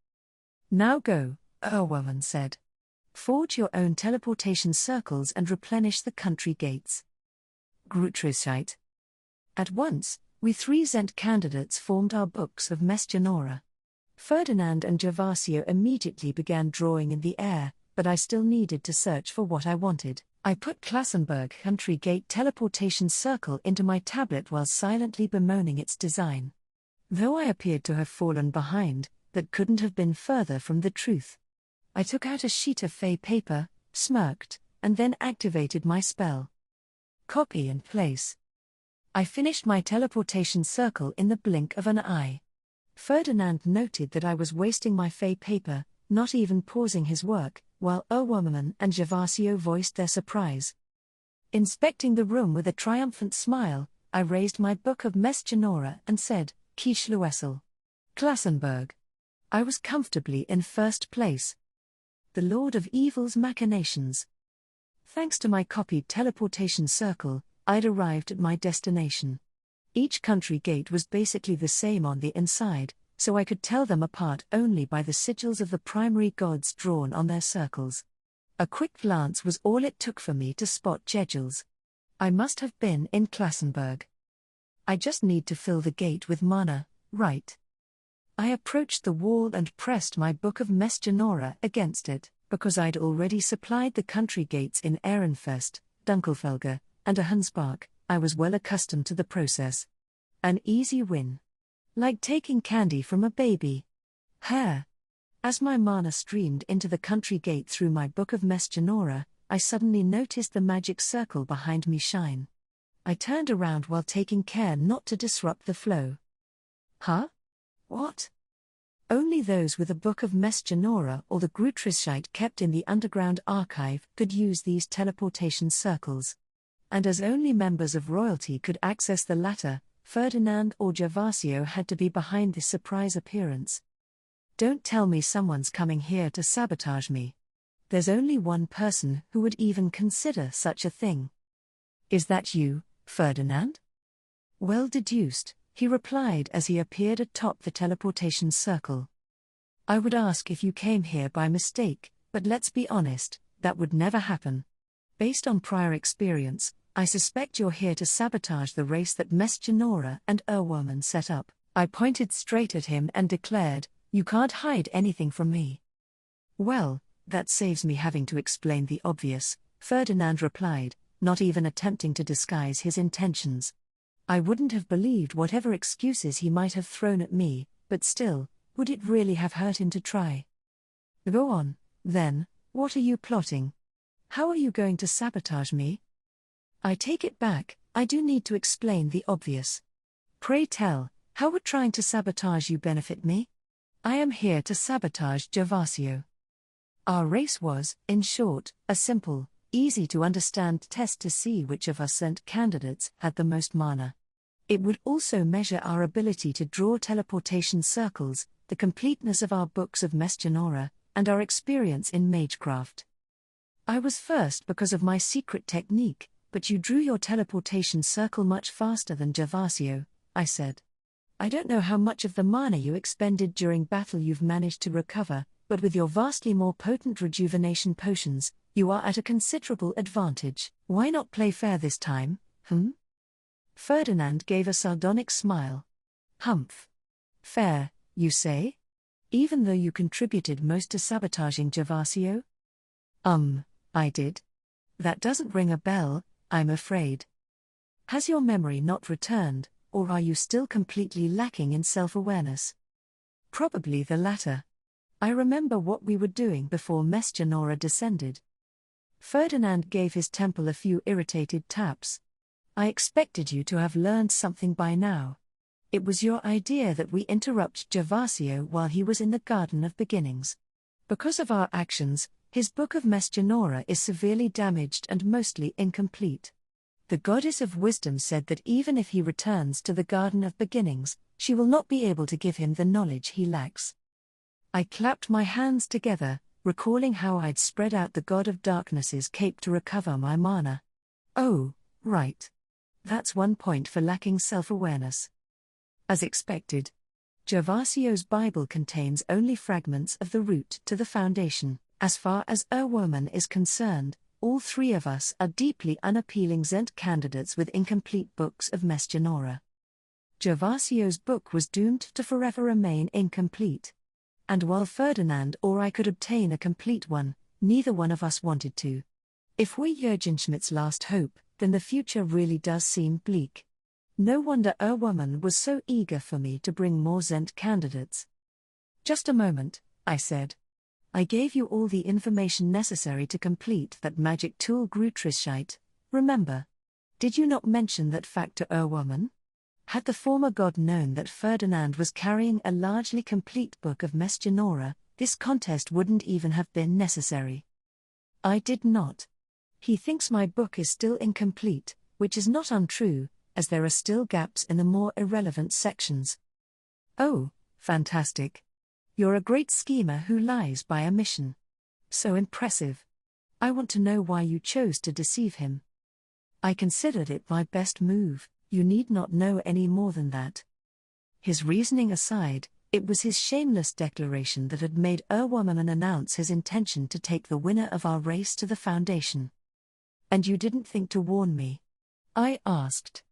Now go, woman said. Forge your own teleportation circles and replenish the country gates. Grutrisheit. At once, we 3 Zent candidates formed our books of Mesgenora. Ferdinand and Gervasio immediately began drawing in the air, but I still needed to search for what I wanted. I put Klassenberg Country Gate teleportation circle into my tablet while silently bemoaning its design. Though I appeared to have fallen behind, that couldn't have been further from the truth. I took out a sheet of fey paper, smirked, and then activated my spell. Copy and place. I finished my teleportation circle in the blink of an eye. Ferdinand noted that I was wasting my fey paper, not even pausing his work, while woman and Gervasio voiced their surprise. Inspecting the room with a triumphant smile, I raised my book of Mesgenora and said, Kischlewessel. Klassenberg. I was comfortably in first place. The Lord of Evil's machinations. Thanks to my copied teleportation circle, I'd arrived at my destination. Each country gate was basically the same on the inside, so I could tell them apart only by the sigils of the primary gods drawn on their circles. A quick glance was all it took for me to spot Jegels. I must have been in Klassenberg. I just need to fill the gate with mana, right? I approached the wall and pressed my book of Mesgenora against it, because I'd already supplied the country gates in Ehrenfest, Dunkelfelge, and Ahansbach. I was well accustomed to the process. An easy win. Like taking candy from a baby. As my mana streamed into the country gate through my book of Mesgenora, I suddenly noticed the magic circle behind me shine. I turned around while taking care not to disrupt the flow. Huh? What? Only those with a book of Mesgenora or the Grutrisheit kept in the underground archive could use these teleportation circles. And as only members of royalty could access the latter, Ferdinand or Gervasio had to be behind this surprise appearance. Don't tell me someone's coming here to sabotage me. There's only one person who would even consider such a thing. Is that you, Ferdinand? Well deduced, he replied as he appeared atop the teleportation circle. I would ask if you came here by mistake, but let's be honest, that would never happen. Based on prior experience, I suspect you're here to sabotage the race that Mesgenora and Bookworm set up. I pointed straight at him and declared, you can't hide anything from me. Well, that saves me having to explain the obvious, Ferdinand replied, not even attempting to disguise his intentions. I wouldn't have believed whatever excuses he might have thrown at me, but still, would it really have hurt him to try? Go on, then, what are you plotting? How are you going to sabotage me? I take it back, I do need to explain the obvious. Pray tell, how would trying to sabotage you benefit me? I am here to sabotage Gervasio. Our race was, in short, a simple, easy-to-understand test to see which of us sent candidates had the most mana. It would also measure our ability to draw teleportation circles, the completeness of our books of Mesgenora, and our experience in magecraft. I was first because of my secret technique, but you drew your teleportation circle much faster than Gervasio, I said. I don't know how much of the mana you expended during battle you've managed to recover, but with your vastly more potent rejuvenation potions, you are at a considerable advantage. Why not play fair this time, Ferdinand gave a sardonic smile. Humph. Fair, you say? Even though you contributed most to sabotaging Gervasio? I did. That doesn't ring a bell, I'm afraid. Has your memory not returned, or are you still completely lacking in self-awareness? Probably the latter. I remember what we were doing before Mesgenora descended. Ferdinand gave his temple a few irritated taps. I expected you to have learned something by now. It was your idea that we interrupt Gervasio while he was in the Garden of Beginnings. Because of our actions, his Book of Mesgenora is severely damaged and mostly incomplete. The Goddess of Wisdom said that even if he returns to the Garden of Beginnings, she will not be able to give him the knowledge he lacks. I clapped my hands together, recalling how I'd spread out the God of Darkness's cape to recover my mana. Oh, right. That's one point for lacking self-awareness. As expected, Gervasio's Bible contains only fragments of the root to the foundation. As far as Bookworm is concerned, all three of us are deeply unappealing Zent candidates with incomplete books of Mesgenora. Gervasio's book was doomed to forever remain incomplete. And while Ferdinand or I could obtain a complete one, neither one of us wanted to. If we're Jürgenschmidt's last hope, then the future really does seem bleak. No wonder Bookworm was so eager for me to bring more Zent candidates. Just a moment, I said. I gave you all the information necessary to complete that magic tool Grutrischite, remember? Did you not mention that fact to Bookworm? Had the former god known that Ferdinand was carrying a largely complete book of Mesgenora, this contest wouldn't even have been necessary. I did not. He thinks my book is still incomplete, which is not untrue, as there are still gaps in the more irrelevant sections. Oh, fantastic. You're a great schemer who lies by omission. So impressive. I want to know why you chose to deceive him. I considered it my best move, you need not know any more than that. His reasoning aside, it was his shameless declaration that had made Bookworm announce his intention to take the winner of our race to the Foundation. And you didn't think to warn me? I asked.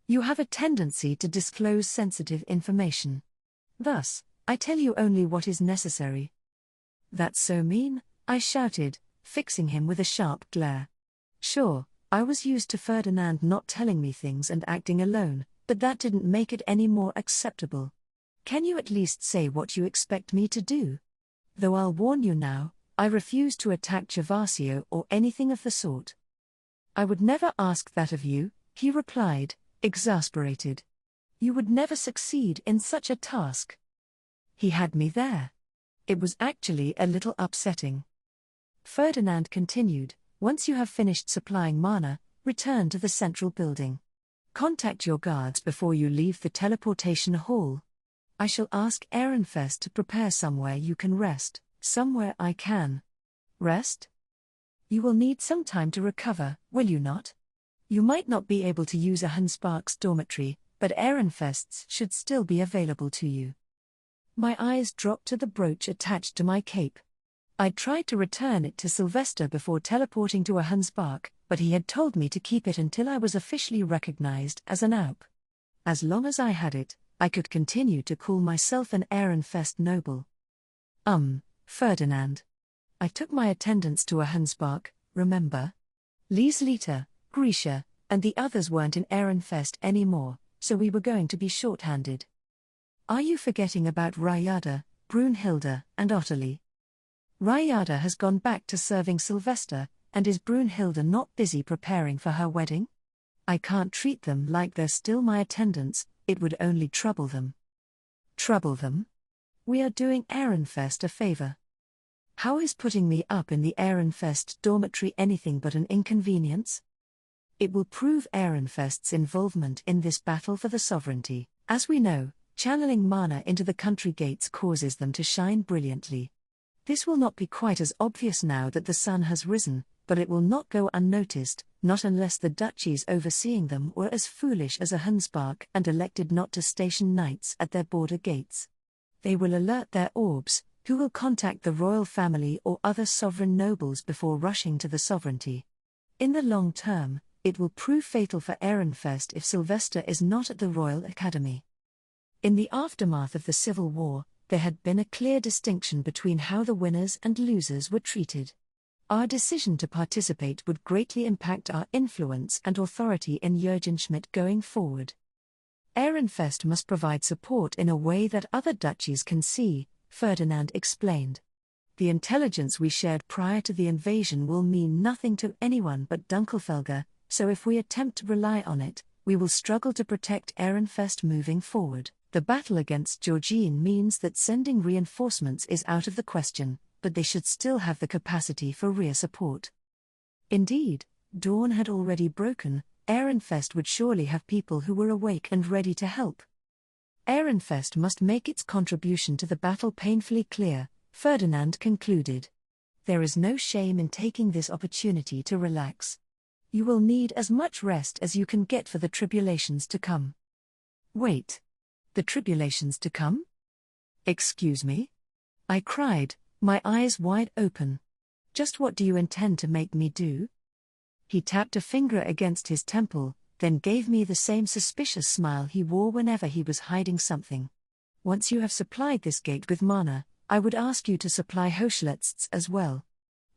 You have a tendency to disclose sensitive information. Thus, I tell you only what is necessary. That's so mean, I shouted, fixing him with a sharp glare. Sure, I was used to Ferdinand not telling me things and acting alone, but that didn't make it any more acceptable. Can you at least say what you expect me to do? Though I'll warn you now, I refuse to attack Gervasio or anything of the sort. I would never ask that of you, he replied, exasperated. You would never succeed in such a task. He had me there. It was actually a little upsetting. Ferdinand continued, once you have finished supplying mana, return to the central building. Contact your guards before you leave the teleportation hall. I shall ask Ehrenfest to prepare somewhere you can rest, somewhere I can Rest? You will need some time to recover, will you not? You might not be able to use a Hanspark's dormitory, but Ehrenfest's should still be available to you. My eyes dropped to the brooch attached to my cape. I'd tried to return it to Sylvester before teleporting to a Hanspark, but he had told me to keep it until I was officially recognized as an Alp. As long as I had it, I could continue to call myself an Ehrenfest noble. Ferdinand. I took my attendants to a Hanspark, remember? Lieslita, Grisha, and the others weren't in Ehrenfest anymore, so we were going to be short-handed. Are you forgetting about Ryada, Brunhilde, and Ottilie? Ryada has gone back to serving Sylvester, and is Brunhilde not busy preparing for her wedding? I can't treat them like they're still my attendants, it would only trouble them. Trouble them? We are doing Ehrenfest a favor. How is putting me up in the Ehrenfest dormitory anything but an inconvenience? It will prove Ehrenfest's involvement in this battle for the sovereignty. As we know, channeling mana into the country gates causes them to shine brilliantly. This will not be quite as obvious now that the sun has risen, but it will not go unnoticed, not unless the duchies overseeing them were as foolish as a Hanspark and elected not to station knights at their border gates. They will alert their orbs, who will contact the royal family or other sovereign nobles before rushing to the sovereignty. In the long term, it will prove fatal for Ehrenfest if Sylvester is not at the Royal Academy. In the aftermath of the Civil War, there had been a clear distinction between how the winners and losers were treated. Our decision to participate would greatly impact our influence and authority in Jürgenschmidt going forward. Ehrenfest must provide support in a way that other duchies can see, Ferdinand explained. The intelligence we shared prior to the invasion will mean nothing to anyone but Dunkelfelger, so if we attempt to rely on it, we will struggle to protect Ehrenfest moving forward. The battle against Georgine means that sending reinforcements is out of the question, but they should still have the capacity for rear support. Indeed, dawn had already broken. Ehrenfest would surely have people who were awake and ready to help. Ehrenfest must make its contribution to the battle painfully clear, Ferdinand concluded. There is no shame in taking this opportunity to relax. You will need as much rest as you can get for the tribulations to come. Wait. The tribulations to come? Excuse me? I cried, my eyes wide open. Just what do you intend to make me do? He tapped a finger against his temple, then gave me the same suspicious smile he wore whenever he was hiding something. Once you have supplied this gate with mana, I would ask you to supply Hochletz's as well.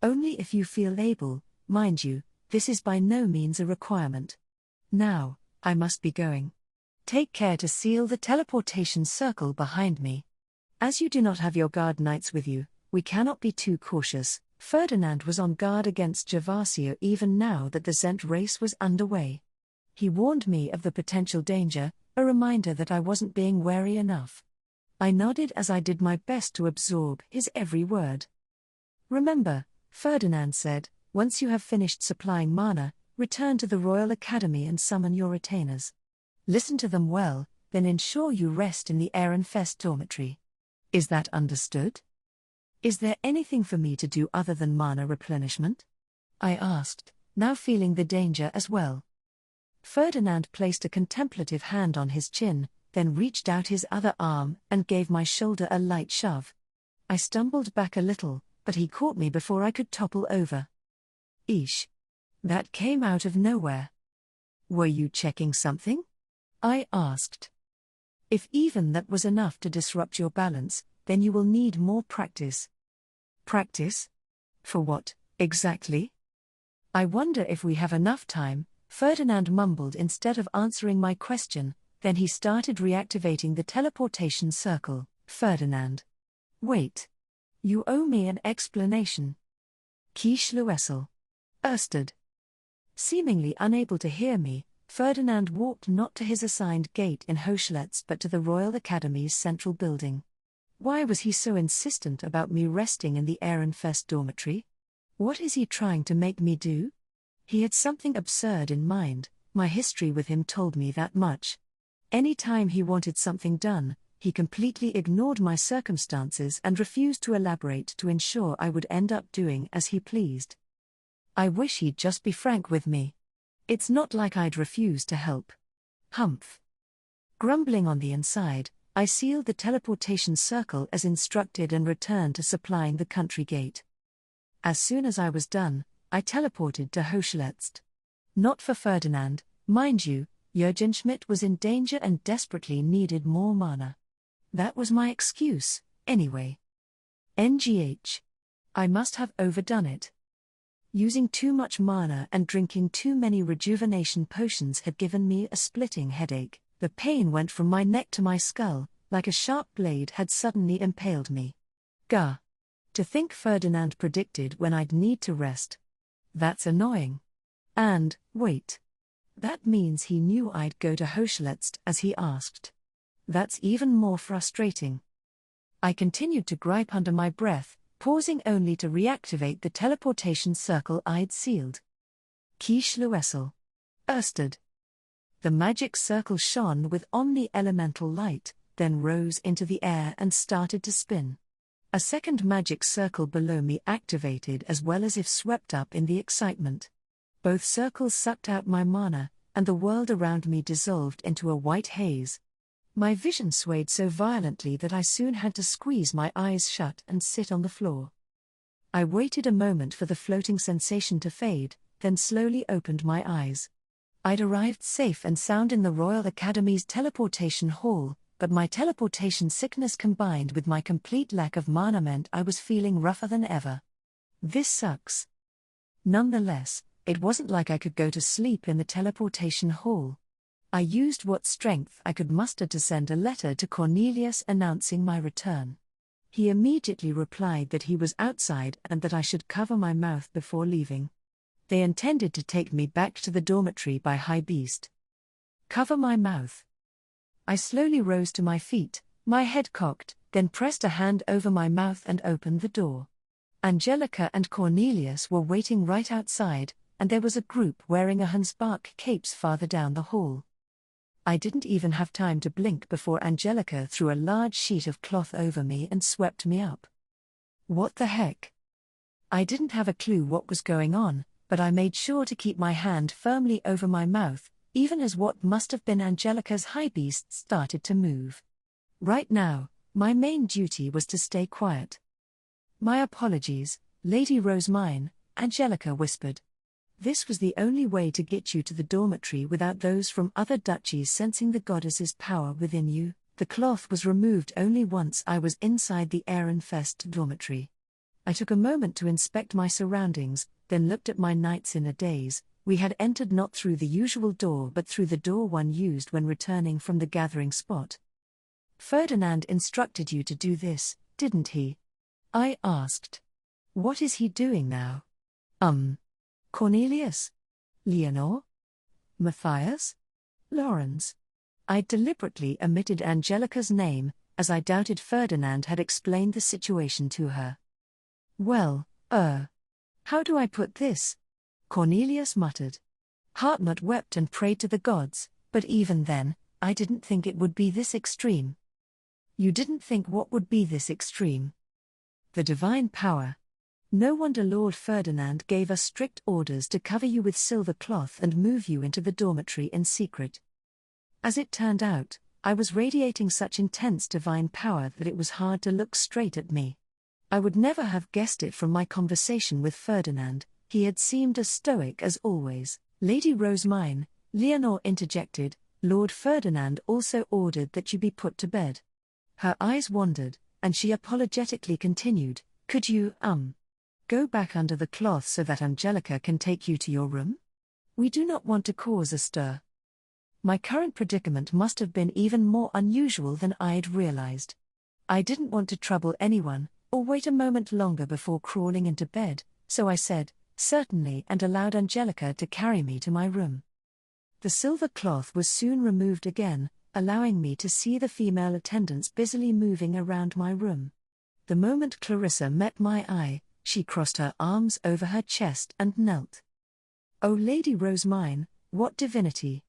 Only if you feel able, mind you, this is by no means a requirement. Now, I must be going. Take care to seal the teleportation circle behind me. As you do not have your guard knights with you, we cannot be too cautious. Ferdinand was on guard against Gervasio even now that the Zent race was underway. He warned me of the potential danger, a reminder that I wasn't being wary enough. I nodded as I did my best to absorb his every word. Remember, Ferdinand said, once you have finished supplying mana, return to the Royal Academy and summon your retainers. Listen to them well, then ensure you rest in the Ehrenfest dormitory. Is that understood? Is there anything for me to do other than mana replenishment? I asked, now feeling the danger as well. Ferdinand placed a contemplative hand on his chin, then reached out his other arm and gave my shoulder a light shove. I stumbled back a little, but he caught me before I could topple over. Eesh. That came out of nowhere. Were you checking something? I asked. If even that was enough to disrupt your balance, then you will need more practice. Practice? For what, exactly? I wonder if we have enough time, Ferdinand mumbled instead of answering my question, then he started reactivating the teleportation circle. Ferdinand. Wait. You owe me an explanation. Kieschluessel. Erstad. Seemingly unable to hear me, Ferdinand walked not to his assigned gate in Hochletz but to the Royal Academy's central building. Why was he so insistent about me resting in the Ehrenfest dormitory? What is he trying to make me do? He had something absurd in mind, my history with him told me that much. Any time he wanted something done, he completely ignored my circumstances and refused to elaborate to ensure I would end up doing as he pleased. I wish he'd just be frank with me. It's not like I'd refuse to help. Humph. Grumbling on the inside, I sealed the teleportation circle as instructed and returned to supplying the country gate. As soon as I was done, I teleported to Hochschletzt. Not for Ferdinand, mind you, Jürgen Schmidt was in danger and desperately needed more mana. That was my excuse, anyway. NGH. I must have overdone it. Using too much mana and drinking too many rejuvenation potions had given me a splitting headache. The pain went from my neck to my skull, like a sharp blade had suddenly impaled me. Gah! To think Ferdinand predicted when I'd need to rest. That's annoying. And, wait. That means he knew I'd go to Hochschletzt as he asked. That's even more frustrating. I continued to gripe under my breath, pausing only to reactivate the teleportation circle I'd sealed. Kieschlewessel. Ersted. The magic circle shone with omni-elemental light, then rose into the air and started to spin. A second magic circle below me activated as well as if swept up in the excitement. Both circles sucked out my mana, and the world around me dissolved into a white haze. My vision swayed so violently that I soon had to squeeze my eyes shut and sit on the floor. I waited a moment for the floating sensation to fade, then slowly opened my eyes. I'd arrived safe and sound in the Royal Academy's teleportation hall, but my teleportation sickness combined with my complete lack of mana meant I was feeling rougher than ever. This sucks. Nonetheless, it wasn't like I could go to sleep in the teleportation hall. I used what strength I could muster to send a letter to Cornelius announcing my return. He immediately replied that he was outside and that I should cover my mouth before leaving. They intended to take me back to the dormitory by High Beast. Cover my mouth. I slowly rose to my feet, my head cocked, then pressed a hand over my mouth and opened the door. Angelica and Cornelius were waiting right outside, and there was a group wearing a Hansbach capes farther down the hall. I didn't even have time to blink before Angelica threw a large sheet of cloth over me and swept me up. What the heck? I didn't have a clue what was going on, but I made sure to keep my hand firmly over my mouth, even as what must have been Angelica's high beast started to move. Right now, my main duty was to stay quiet. My apologies, Lady Rosemine, Angelica whispered. This was the only way to get you to the dormitory without those from other duchies sensing the goddess's power within you. The cloth was removed only once I was inside the Ehrenfest dormitory. I took a moment to inspect my surroundings, then looked at my knights in a daze. We had entered not through the usual door but through the door one used when returning from the gathering spot. Ferdinand instructed you to do this, didn't he? I asked. What is he doing now? Cornelius? Leonore? Matthias? Lawrence? I deliberately omitted Angelica's name, as I doubted Ferdinand had explained the situation to her. Well, how do I put this? Cornelius muttered. Hartmut wept and prayed to the gods, but even then, I didn't think it would be this extreme. You didn't think what would be this extreme? The divine power. No wonder Lord Ferdinand gave us strict orders to cover you with silver cloth and move you into the dormitory in secret. As it turned out, I was radiating such intense divine power that it was hard to look straight at me. I would never have guessed it from my conversation with Ferdinand. He had seemed as stoic as always. Lady Rosemine, Leonore interjected, Lord Ferdinand also ordered that you be put to bed. Her eyes wandered, and she apologetically continued, could you, go back under the cloth so that Angelica can take you to your room? We do not want to cause a stir. My current predicament must have been even more unusual than I'd realized. I didn't want to trouble anyone, or wait a moment longer before crawling into bed, so I said, certainly, and allowed Angelica to carry me to my room. The silver cloth was soon removed again, allowing me to see the female attendants busily moving around my room. The moment Clarissa met my eye, she crossed her arms over her chest and knelt. "O Lady Rosemine, what divinity!"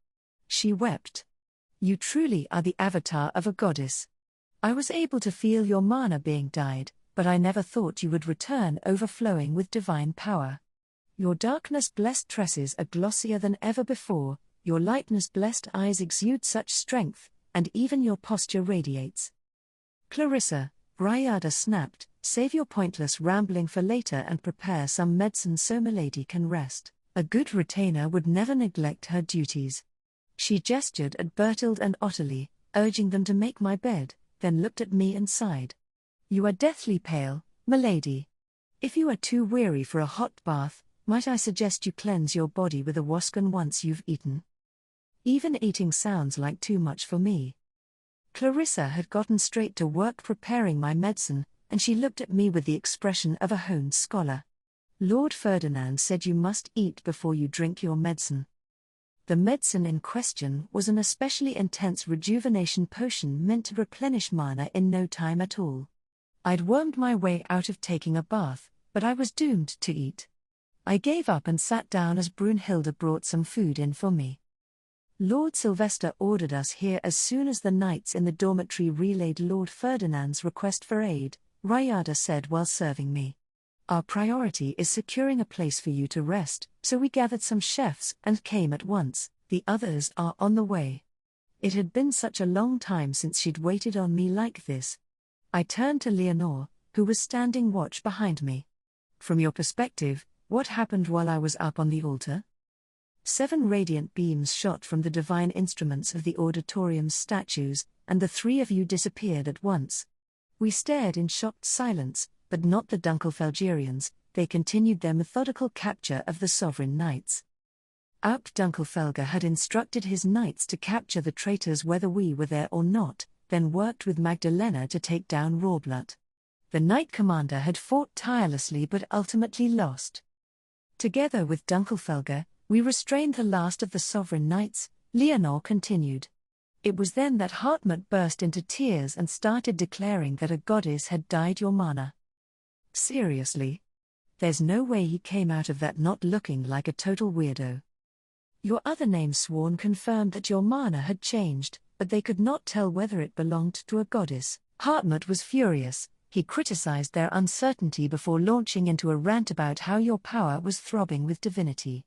She wept. "You truly are the avatar of a goddess. I was able to feel your mana being dyed, but I never thought you would return overflowing with divine power. Your darkness-blessed tresses are glossier than ever before, your lightness-blessed eyes exude such strength, and even your posture radiates. Clarissa, Ryada snapped, save your pointless rambling for later and prepare some medicine so milady can rest. A good retainer would never neglect her duties. She gestured at Bertild and Ottilie, urging them to make my bed, then looked at me and sighed. You are deathly pale, milady. If you are too weary for a hot bath, might I suggest you cleanse your body with a wascon once you've eaten? Even eating sounds like too much for me. Clarissa had gotten straight to work preparing my medicine, and she looked at me with the expression of a honed scholar. Lord Ferdinand said you must eat before you drink your medicine. The medicine in question was an especially intense rejuvenation potion meant to replenish mana in no time at all. I'd wormed my way out of taking a bath, but I was doomed to eat. I gave up and sat down as Brunhilde brought some food in for me. Lord Sylvester ordered us here as soon as the knights in the dormitory relayed Lord Ferdinand's request for aid, Ryada said while serving me. Our priority is securing a place for you to rest, so we gathered some chefs and came at once. The others are on the way. It had been such a long time since she'd waited on me like this. I turned to Leonore, who was standing watch behind me. From your perspective, what happened while I was up on the altar? 7 radiant beams shot from the divine instruments of the auditorium's statues, and the 3 of you disappeared at once. We stared in shocked silence, but not the Dunkelfelgerians. They continued their methodical capture of the sovereign knights. Aup Dunkelfelger had instructed his knights to capture the traitors whether we were there or not, then worked with Magdalena to take down Rorblut. The knight commander had fought tirelessly but ultimately lost. Together with Dunkelfelger, we restrained the last of the sovereign knights, Leonore continued. It was then that Hartmut burst into tears and started declaring that a goddess had dyed your mana. Seriously? There's no way he came out of that not looking like a total weirdo. Your other name sworn confirmed that your mana had changed, but they could not tell whether it belonged to a goddess. Hartmut was furious. He criticized their uncertainty before launching into a rant about how your power was throbbing with divinity.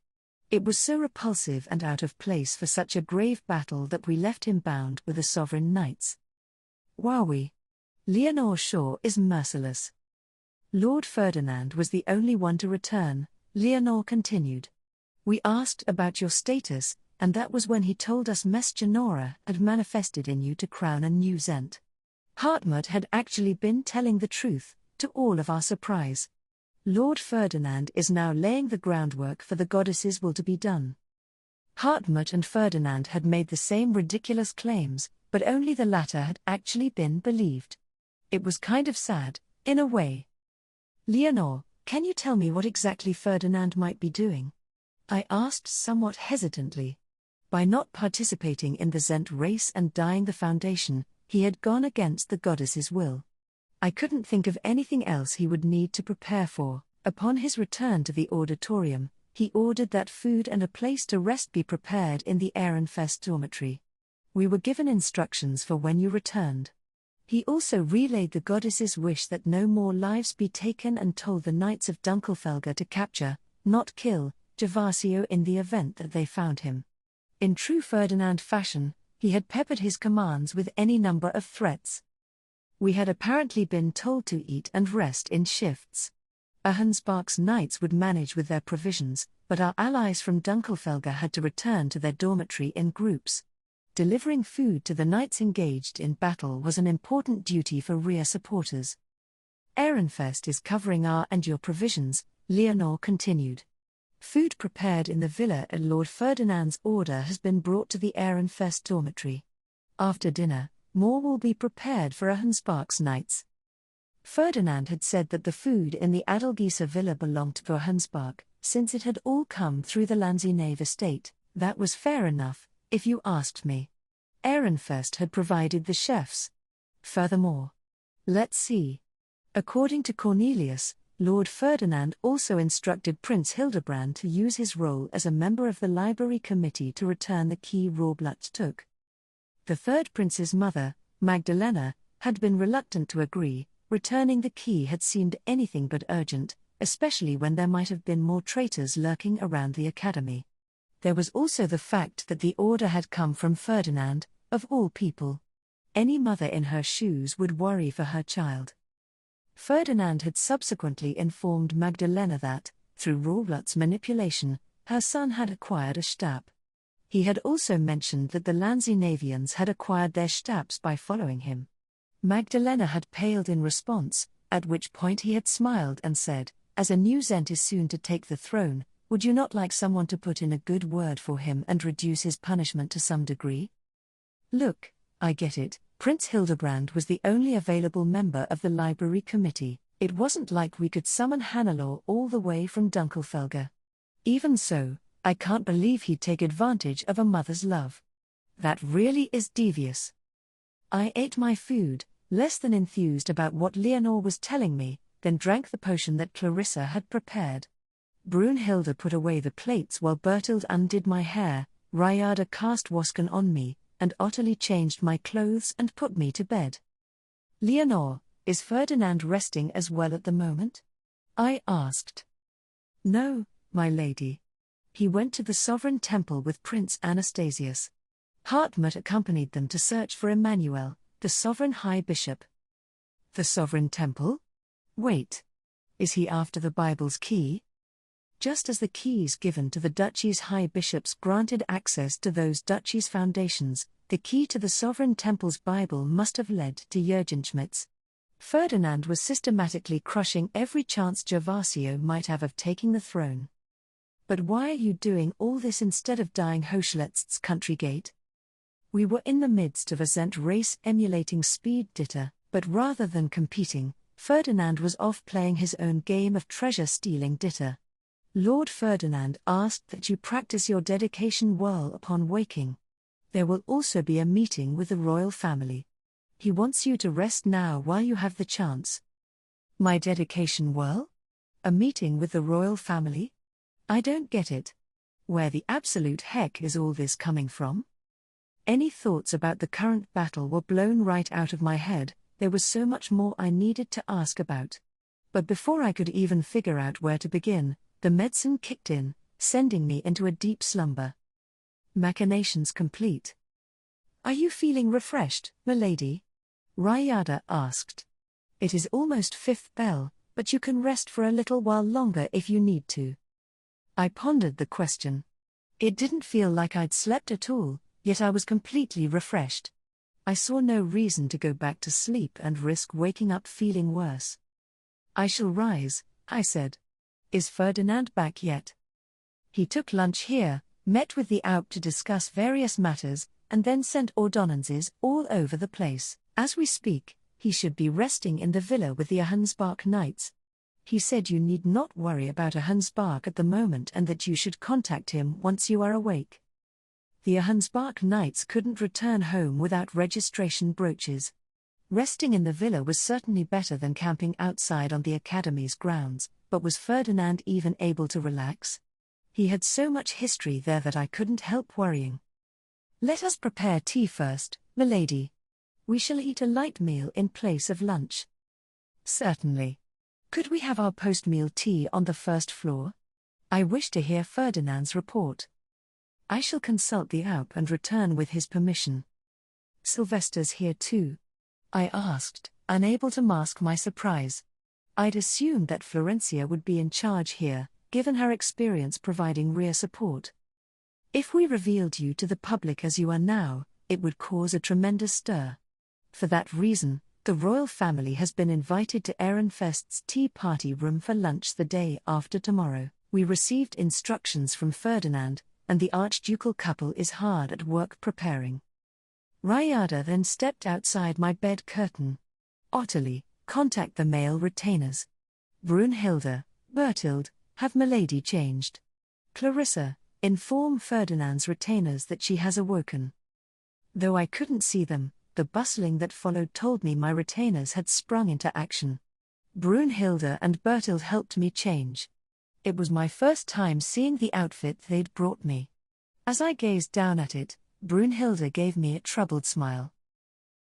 It was so repulsive and out of place for such a grave battle that we left him bound with the sovereign knights. Wowie. Leonore Shaw is merciless. Lord Ferdinand was the only one to return, Leonore continued. We asked about your status, and that was when he told us Mess Janora had manifested in you to crown a new Zent. Hartmut had actually been telling the truth, to all of our surprise. Lord Ferdinand is now laying the groundwork for the goddess's will to be done. Hartmut and Ferdinand had made the same ridiculous claims, but only the latter had actually been believed. It was kind of sad, in a way. Leonore, can you tell me what exactly Ferdinand might be doing? I asked somewhat hesitantly. By not participating in the Zent race and dyeing the foundation, he had gone against the goddess's will. I couldn't think of anything else he would need to prepare for. Upon his return to the auditorium, he ordered that food and a place to rest be prepared in the Ehrenfest dormitory. We were given instructions for when you returned. He also relayed the goddess's wish that no more lives be taken and told the Knights of Dunkelfelger to capture, not kill, Gervasio in the event that they found him. In true Ferdinand fashion, he had peppered his commands with any number of threats. We had apparently been told to eat and rest in shifts. Ahenspark's knights would manage with their provisions, but our allies from Dunkelfelger had to return to their dormitory in groups. Delivering food to the knights engaged in battle was an important duty for rear supporters. Ehrenfest is covering our and your provisions, Leonore continued. Food prepared in the villa at Lord Ferdinand's order has been brought to the Ehrenfest dormitory. After dinner, more will be prepared for Ahenspark's knights. Ferdinand had said that the food in the Adelgisa villa belonged to Ahenspark, since it had all come through the Lanzinave estate. That was fair enough, if you asked me. Ehrenfest had provided the chefs. Furthermore, let's see. According to Cornelius, Lord Ferdinand also instructed Prince Hildebrand to use his role as a member of the library committee to return the key Rorblut took. The third prince's mother, Magdalena, had been reluctant to agree. Returning the key had seemed anything but urgent, especially when there might have been more traitors lurking around the academy. There was also the fact that the order had come from Ferdinand, of all people. Any mother in her shoes would worry for her child. Ferdinand had subsequently informed Magdalena that, through Roblot's manipulation, her son had acquired a Stab. He had also mentioned that the Lanzinavians had acquired their Stabs by following him. Magdalena had paled in response, at which point he had smiled and said, "As a new Zent is soon to take the throne, would you not like someone to put in a good word for him and reduce his punishment to some degree?" Look, I get it. Prince Hildebrand was the only available member of the library committee. It wasn't like we could summon Hannelore all the way from Dunkelfelger. Even so, I can't believe he'd take advantage of a mother's love. That really is devious. I ate my food, less than enthused about what Leonore was telling me, then drank the potion that Clarissa had prepared. Brunhilde put away the plates while Bertild undid my hair, Ryarda cast Wasken on me, and utterly changed my clothes and put me to bed. "Leonore, is Ferdinand resting as well at the moment?" I asked. "No, my lady. He went to the Sovereign Temple with Prince Anastasius. Hartmut accompanied them to search for Emmanuel, the Sovereign High Bishop." "The Sovereign Temple? Wait. Is he after the Bible's key?" Just as the keys given to the duchy's high bishops granted access to those duchy's foundations, the key to the Sovereign Temple's Bible must have led to Jürgenschmidt's. Ferdinand was systematically crushing every chance Gervasio might have of taking the throne. "But why are you doing all this instead of dying Hochletz's country gate?" We were in the midst of a Zent race emulating speed ditter, but rather than competing, Ferdinand was off playing his own game of treasure-stealing ditter. "Lord Ferdinand asked that you practice your dedication whirl upon waking. There will also be a meeting with the royal family. He wants you to rest now while you have the chance." "My dedication whirl? A meeting with the royal family? I don't get it. Where the absolute heck is all this coming from?" Any thoughts about the current battle were blown right out of my head. There was so much more I needed to ask about. But before I could even figure out where to begin, the medicine kicked in, sending me into a deep slumber. Machinations complete. "Are you feeling refreshed, milady?" Ryarda asked. "It is almost fifth bell, but you can rest for a little while longer if you need to." I pondered the question. It didn't feel like I'd slept at all, yet I was completely refreshed. I saw no reason to go back to sleep and risk waking up feeling worse. "I shall rise," I said. "Is Ferdinand back yet?" "He took lunch here, met with the Aup to discuss various matters, and then sent ordonnances all over the place. As we speak, he should be resting in the villa with the Ahensbach Knights. He said you need not worry about Ahensbach at the moment and that you should contact him once you are awake." The Ahensbach Knights couldn't return home without registration brooches. Resting in the villa was certainly better than camping outside on the academy's grounds, but was Ferdinand even able to relax? He had so much history there that I couldn't help worrying. "Let us prepare tea first, milady. We shall eat a light meal in place of lunch." "Certainly. Could we have our post-meal tea on the first floor? I wish to hear Ferdinand's report. I shall consult the Aup and return with his permission." "Sylvester's here too?" I asked, unable to mask my surprise. I'd assumed that Florencia would be in charge here, given her experience providing rear support. "If we revealed you to the public as you are now, it would cause a tremendous stir. For that reason, the royal family has been invited to Ehrenfest's tea party room for lunch the day after tomorrow. We received instructions from Ferdinand, and the archducal couple is hard at work preparing." Ryarda then stepped outside my bed curtain. "Ottilie, contact the male retainers. Brunhilde, Bertild, have milady changed. Clarissa, inform Ferdinand's retainers that she has awoken." Though I couldn't see them, the bustling that followed told me my retainers had sprung into action. Brunhilde and Bertild helped me change. It was my first time seeing the outfit they'd brought me. As I gazed down at it, Brunhilde gave me a troubled smile.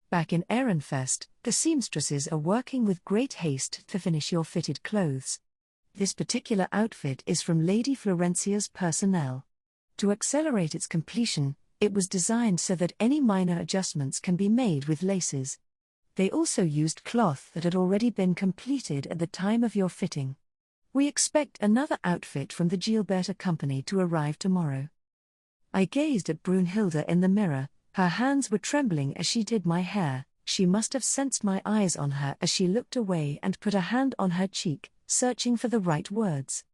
Back in Ehrenfest, The seamstresses are working with great haste to finish your fitted clothes. This particular outfit is from Lady Florencia's personnel. To accelerate its completion, it was designed so that any minor adjustments can be made with laces. They also used cloth that had already been completed at the time of your fitting. We expect another outfit from the Gilberta Company to arrive tomorrow. I gazed at Brunhilde in the mirror. Her hands were trembling as she did my hair. She must have sensed my eyes on her as she looked away and put a hand on her cheek, searching for the right words.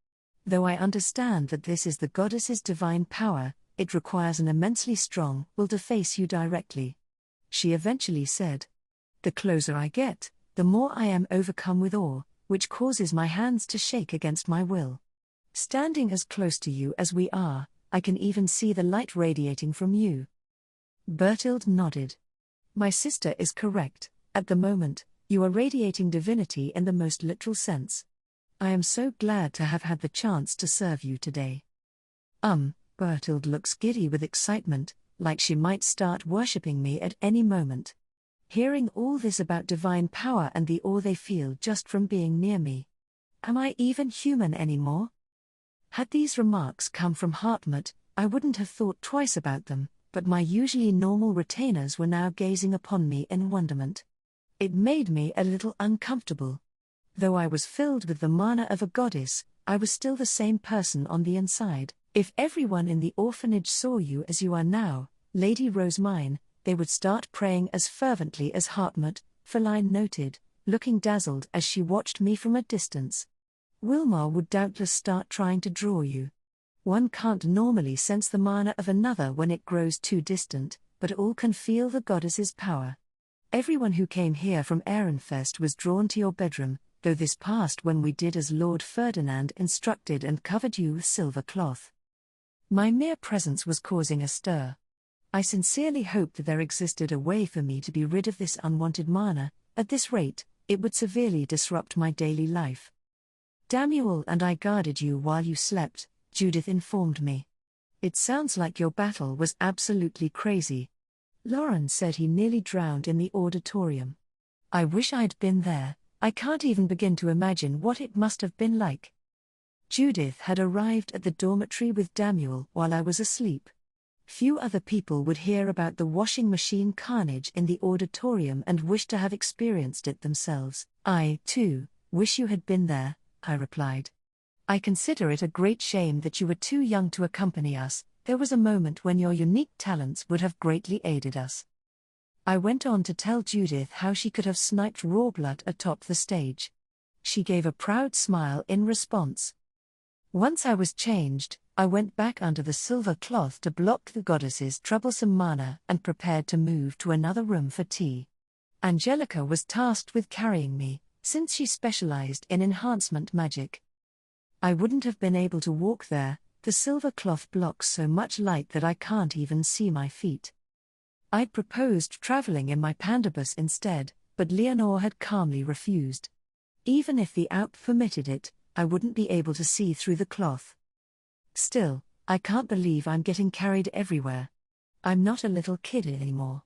Though I understand that this is the goddess's divine power, it requires an immensely strong will to face you directly. She eventually said, "The closer I get, the more I am overcome with awe, which causes my hands to shake against my will. Standing as close to you as we are, I can even see the light radiating from you." Bertilde nodded. "My sister is correct. At the moment, you are radiating divinity in the most literal sense. I am so glad to have had the chance to serve you today." Bertilde looks giddy with excitement, like she might start worshipping me at any moment. Hearing all this about divine power and the awe they feel just from being near me. Am I even human anymore? Had these remarks come from Hartmut, I wouldn't have thought twice about them, but my usually normal retainers were now gazing upon me in wonderment. It made me a little uncomfortable. Though I was filled with the mana of a goddess, I was still the same person on the inside. If everyone in the orphanage saw you as you are now, Lady Rosemine, they would start praying as fervently as Hartmut, Feline noted, looking dazzled as she watched me from a distance. Wilmar would doubtless start trying to draw you. One can't normally sense the mana of another when it grows too distant, but all can feel the goddess's power. Everyone who came here from Ehrenfest was drawn to your bedroom, though this passed when we did as Lord Ferdinand instructed and covered you with silver cloth. My mere presence was causing a stir. I sincerely hoped that there existed a way for me to be rid of this unwanted mana. At this rate, it would severely disrupt my daily life. "Damuel and I guarded you while you slept," Judith informed me. "It sounds like your battle was absolutely crazy." Lauren said he nearly drowned in the auditorium. "I wish I'd been there. I can't even begin to imagine what it must have been like." Judith had arrived at the dormitory with Damuel while I was asleep. Few other people would hear about the washing machine carnage in the auditorium and wish to have experienced it themselves. "I, too, wish you had been there," I replied. "I consider it a great shame that you were too young to accompany us. There was a moment when your unique talents would have greatly aided us." I went on to tell Judith how she could have sniped Rawblood atop the stage. She gave a proud smile in response. Once I was changed, I went back under the silver cloth to block the goddess's troublesome mana and prepared to move to another room for tea. Angelica was tasked with carrying me, since she specialized in enhancement magic. I wouldn't have been able to walk there. The silver cloth blocks so much light that I can't even see my feet. I'd proposed traveling in my pandabus instead, but Leonore had calmly refused. Even if the Alp permitted it, I wouldn't be able to see through the cloth. Still, I can't believe I'm getting carried everywhere. I'm not a little kid anymore.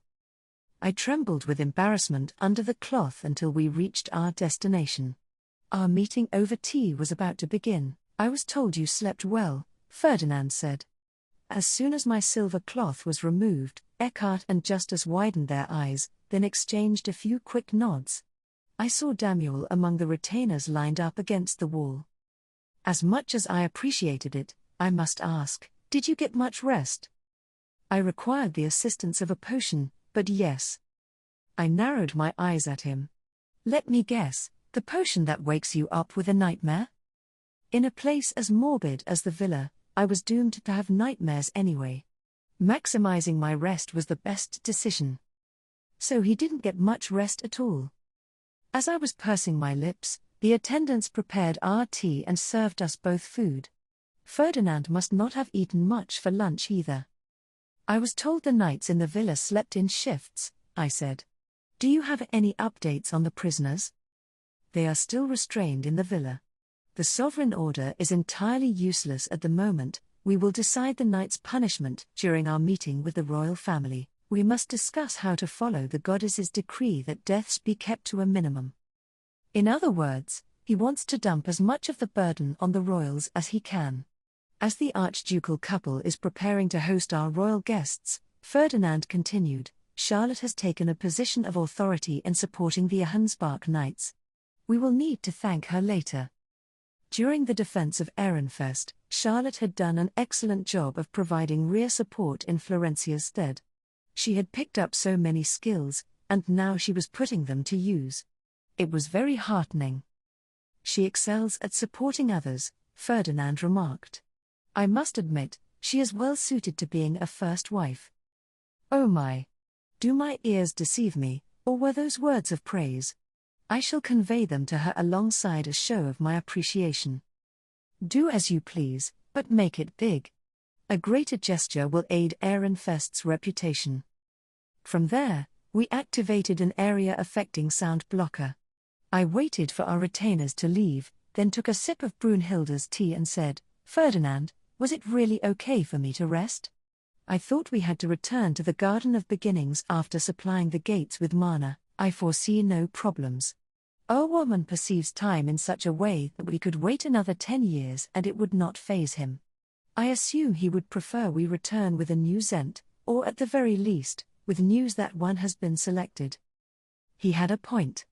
I trembled with embarrassment under the cloth until we reached our destination. Our meeting over tea was about to begin. "I was told you slept well," Ferdinand said. As soon as my silver cloth was removed, Eckhart and Justus widened their eyes, then exchanged a few quick nods. I saw Damuel among the retainers lined up against the wall. As much as I appreciated it, I must ask, did you get much rest? I required the assistance of a potion, but yes. I narrowed my eyes at him. Let me guess, the potion that wakes you up with a nightmare? In a place as morbid as the villa, I was doomed to have nightmares anyway. Maximizing my rest was the best decision. So he didn't get much rest at all. As I was pursing my lips, the attendants prepared our tea and served us both food. Ferdinand must not have eaten much for lunch either. "I was told the knights in the villa slept in shifts," I said. "Do you have any updates on the prisoners?" "They are still restrained in the villa. The sovereign order is entirely useless at the moment. We will decide the knights' punishment during our meeting with the royal family," We must discuss how to follow the goddess's decree that deaths be kept to a minimum. In other words, he wants to dump as much of the burden on the royals as he can. As the archducal couple is preparing to host our royal guests, Ferdinand continued, Charlotte has taken a position of authority in supporting the Ahensbach Knights. We will need to thank her later. During the defense of Ehrenfest, Charlotte had done an excellent job of providing rear support in Florencia's stead. She had picked up so many skills, and now she was putting them to use. It was very heartening. She excels at supporting others, Ferdinand remarked. I must admit, she is well suited to being a first wife. Oh my! Do my ears deceive me, or were those words of praise? I shall convey them to her alongside a show of my appreciation. Do as you please, but make it big. A greater gesture will aid Ehrenfest's reputation. From there, we activated an area affecting sound blocker. I waited for our retainers to leave, then took a sip of Brunhilde's tea and said, Ferdinand, was it really okay for me to rest? I thought we had to return to the Garden of Beginnings after supplying the gates with mana. I foresee no problems. Our woman perceives time in such a way that we could wait another 10 years and it would not faze him. I assume he would prefer we return with a new Zent, or at the very least, with news that one has been selected. He had a point.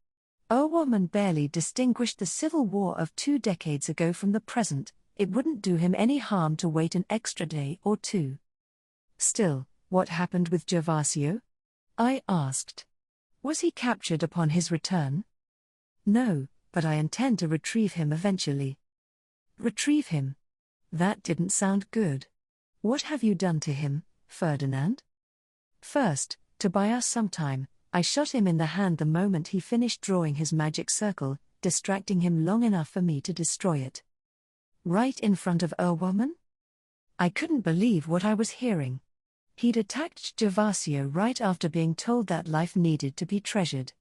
Our woman barely distinguished the civil war of 2 decades ago from the present. It wouldn't do him any harm to wait an extra day or two. Still, what happened with Gervasio? I asked. Was he captured upon his return? No, but I intend to retrieve him eventually. Retrieve him? That didn't sound good. What have you done to him, Ferdinand? First, to buy us some time, I shot him in the hand the moment he finished drawing his magic circle, distracting him long enough for me to destroy it. Right in front of Erwoman? I couldn't believe what I was hearing. He'd attacked Gervasio right after being told that life needed to be treasured.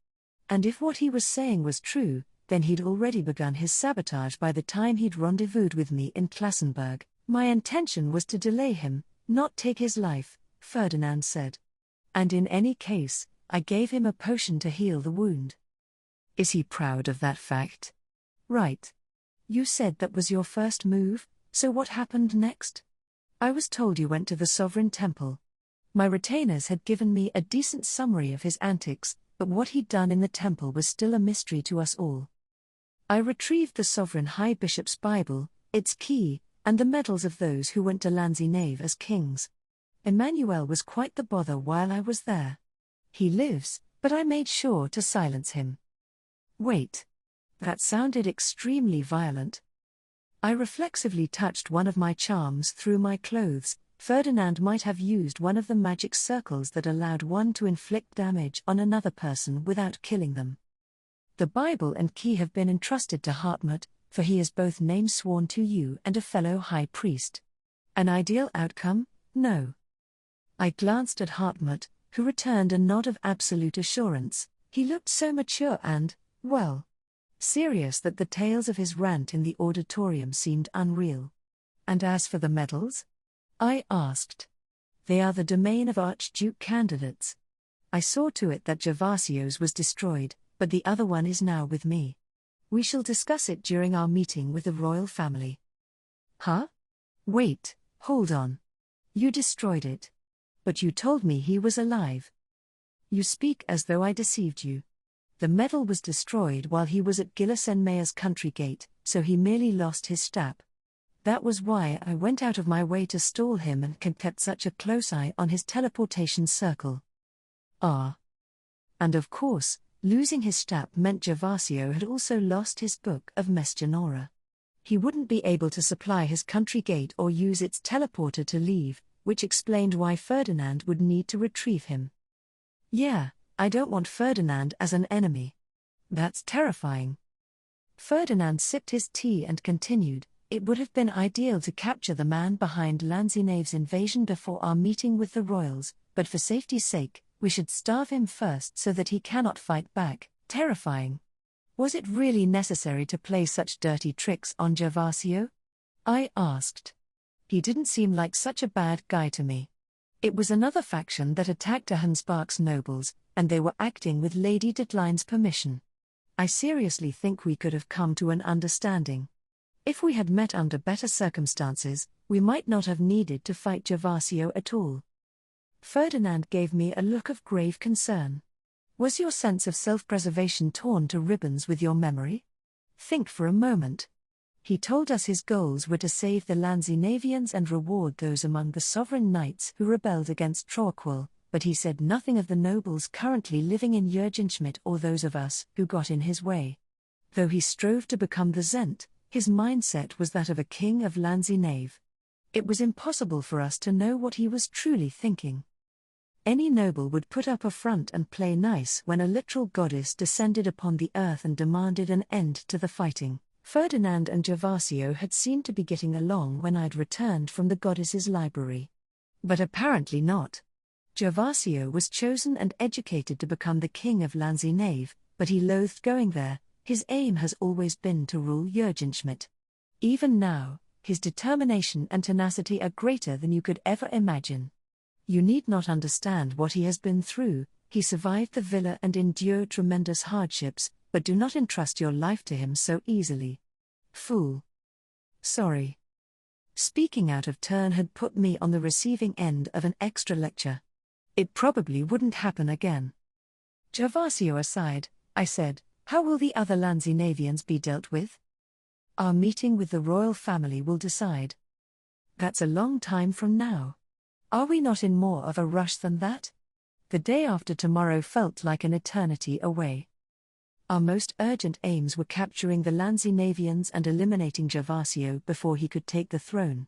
And if what he was saying was true, then he'd already begun his sabotage by the time he'd rendezvoused with me in Klassenberg. My intention was to delay him, not take his life, Ferdinand said. And in any case, I gave him a potion to heal the wound. Is he proud of that fact? Right. You said that was your first move, so what happened next? I was told you went to the Sovereign Temple. My retainers had given me a decent summary of his antics, but what he'd done in the temple was still a mystery to us all. I retrieved the Sovereign High Bishop's Bible, its key, and the medals of those who went to Lanzinave as kings. Emmanuel was quite the bother while I was there. He lives, but I made sure to silence him. Wait. That sounded extremely violent. I reflexively touched one of my charms through my clothes. Ferdinand might have used one of the magic circles that allowed one to inflict damage on another person without killing them. The Bible and key have been entrusted to Hartmut, for he is both name sworn to you and a fellow high priest. An ideal outcome? No. I glanced at Hartmut, who returned a nod of absolute assurance. He looked so mature and, well, serious that the tales of his rant in the auditorium seemed unreal. And as for the medals? I asked. They are the domain of Archduke candidates. I saw to it that Gervasio's was destroyed, but the other one is now with me. We shall discuss it during our meeting with the royal family. Huh? Wait, hold on. You destroyed it. But you told me he was alive. You speak as though I deceived you. The medal was destroyed while he was at Gillisenmayer's country gate, so he merely lost his staff. That was why I went out of my way to stall him and kept such a close eye on his teleportation circle. Ah. And of course, losing his staff meant Gervasio had also lost his book of Mesgenora. He wouldn't be able to supply his country gate or use its teleporter to leave, which explained why Ferdinand would need to retrieve him. Yeah, I don't want Ferdinand as an enemy. That's terrifying. Ferdinand sipped his tea and continued. It would have been ideal to capture the man behind Lanzinave's invasion before our meeting with the royals, but for safety's sake, we should starve him first so that he cannot fight back. Terrifying. Was it really necessary to play such dirty tricks on Gervasio? I asked. He didn't seem like such a bad guy to me. It was another faction that attacked Ahenspark's nobles, and they were acting with Lady Detline's permission. I seriously think we could have come to an understanding. If we had met under better circumstances, we might not have needed to fight Gervasio at all. Ferdinand gave me a look of grave concern. Was your sense of self-preservation torn to ribbons with your memory? Think for a moment. He told us his goals were to save the Lanzinavians and reward those among the sovereign knights who rebelled against Troarquil, but he said nothing of the nobles currently living in Jürgenschmidt or those of us who got in his way. Though he strove to become the Zent, his mindset was that of a king of Lanzinave. It was impossible for us to know what he was truly thinking. Any noble would put up a front and play nice when a literal goddess descended upon the earth and demanded an end to the fighting. Ferdinand and Gervasio had seemed to be getting along when I'd returned from the goddess's library. But apparently not. Gervasio was chosen and educated to become the king of Lanzinave, but he loathed going there. His aim has always been to rule Jürgenschmidt. Even now, his determination and tenacity are greater than you could ever imagine. You need not understand what he has been through. He survived the villa and endured tremendous hardships, but do not entrust your life to him so easily. Fool. Sorry. Speaking out of turn had put me on the receiving end of an extra lecture. It probably wouldn't happen again. Gervasio aside, I said, how will the other Lanzinavians be dealt with? Our meeting with the royal family will decide. That's a long time from now. Are we not in more of a rush than that? The day after tomorrow felt like an eternity away. Our most urgent aims were capturing the Lanzinavians and eliminating Gervasio before he could take the throne.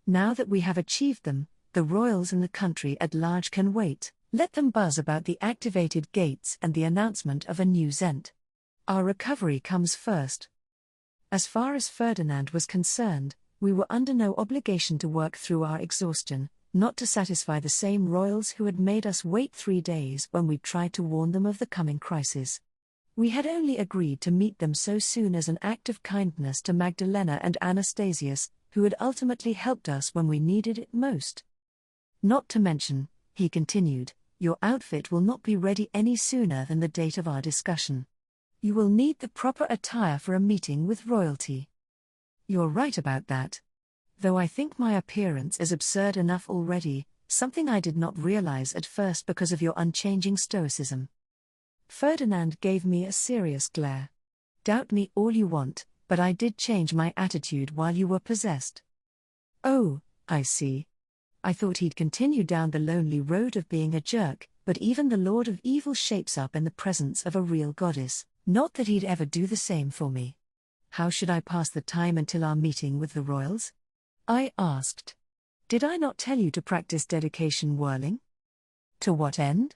Now that we have achieved them, the royals and the country at large can wait. Let them buzz about the activated gates and the announcement of a new Zent. Our recovery comes first. As far as Ferdinand was concerned, we were under no obligation to work through our exhaustion, not to satisfy the same royals who had made us wait 3 days when we tried to warn them of the coming crisis. We had only agreed to meet them so soon as an act of kindness to Magdalena and Anastasius, who had ultimately helped us when we needed it most. Not to mention, he continued, your outfit will not be ready any sooner than the date of our discussion. You will need the proper attire for a meeting with royalty. You're right about that. Though I think my appearance is absurd enough already, something I did not realize at first because of your unchanging stoicism. Ferdinand gave me a serious glare. Doubt me all you want, but I did change my attitude while you were possessed. Oh, I see. I thought he'd continue down the lonely road of being a jerk, but even the Lord of Evil shapes up in the presence of a real goddess, not that he'd ever do the same for me. How should I pass the time until our meeting with the royals? I asked. Did I not tell you to practice dedication whirling? To what end?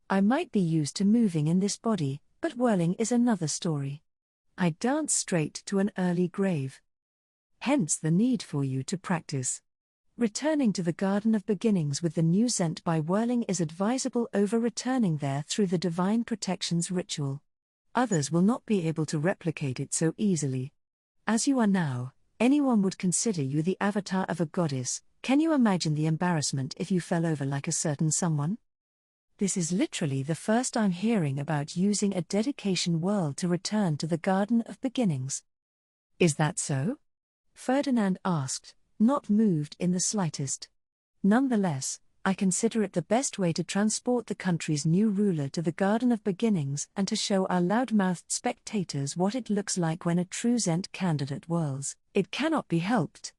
I might be used to moving in this body, but whirling is another story. I dance straight to an early grave. Hence the need for you to practice. Returning to the Garden of Beginnings with the new Zent by whirling is advisable over returning there through the Divine Protections ritual. Others will not be able to replicate it so easily. As you are now, anyone would consider you the avatar of a goddess. Can you imagine the embarrassment if you fell over like a certain someone? This is literally the first I'm hearing about using a dedication whirl to return to the Garden of Beginnings. Is that so? Ferdinand asked, not moved in the slightest. Nonetheless, I consider it the best way to transport the country's new ruler to the Garden of Beginnings and to show our loudmouthed spectators what it looks like when a true Zent candidate whirls. It cannot be helped.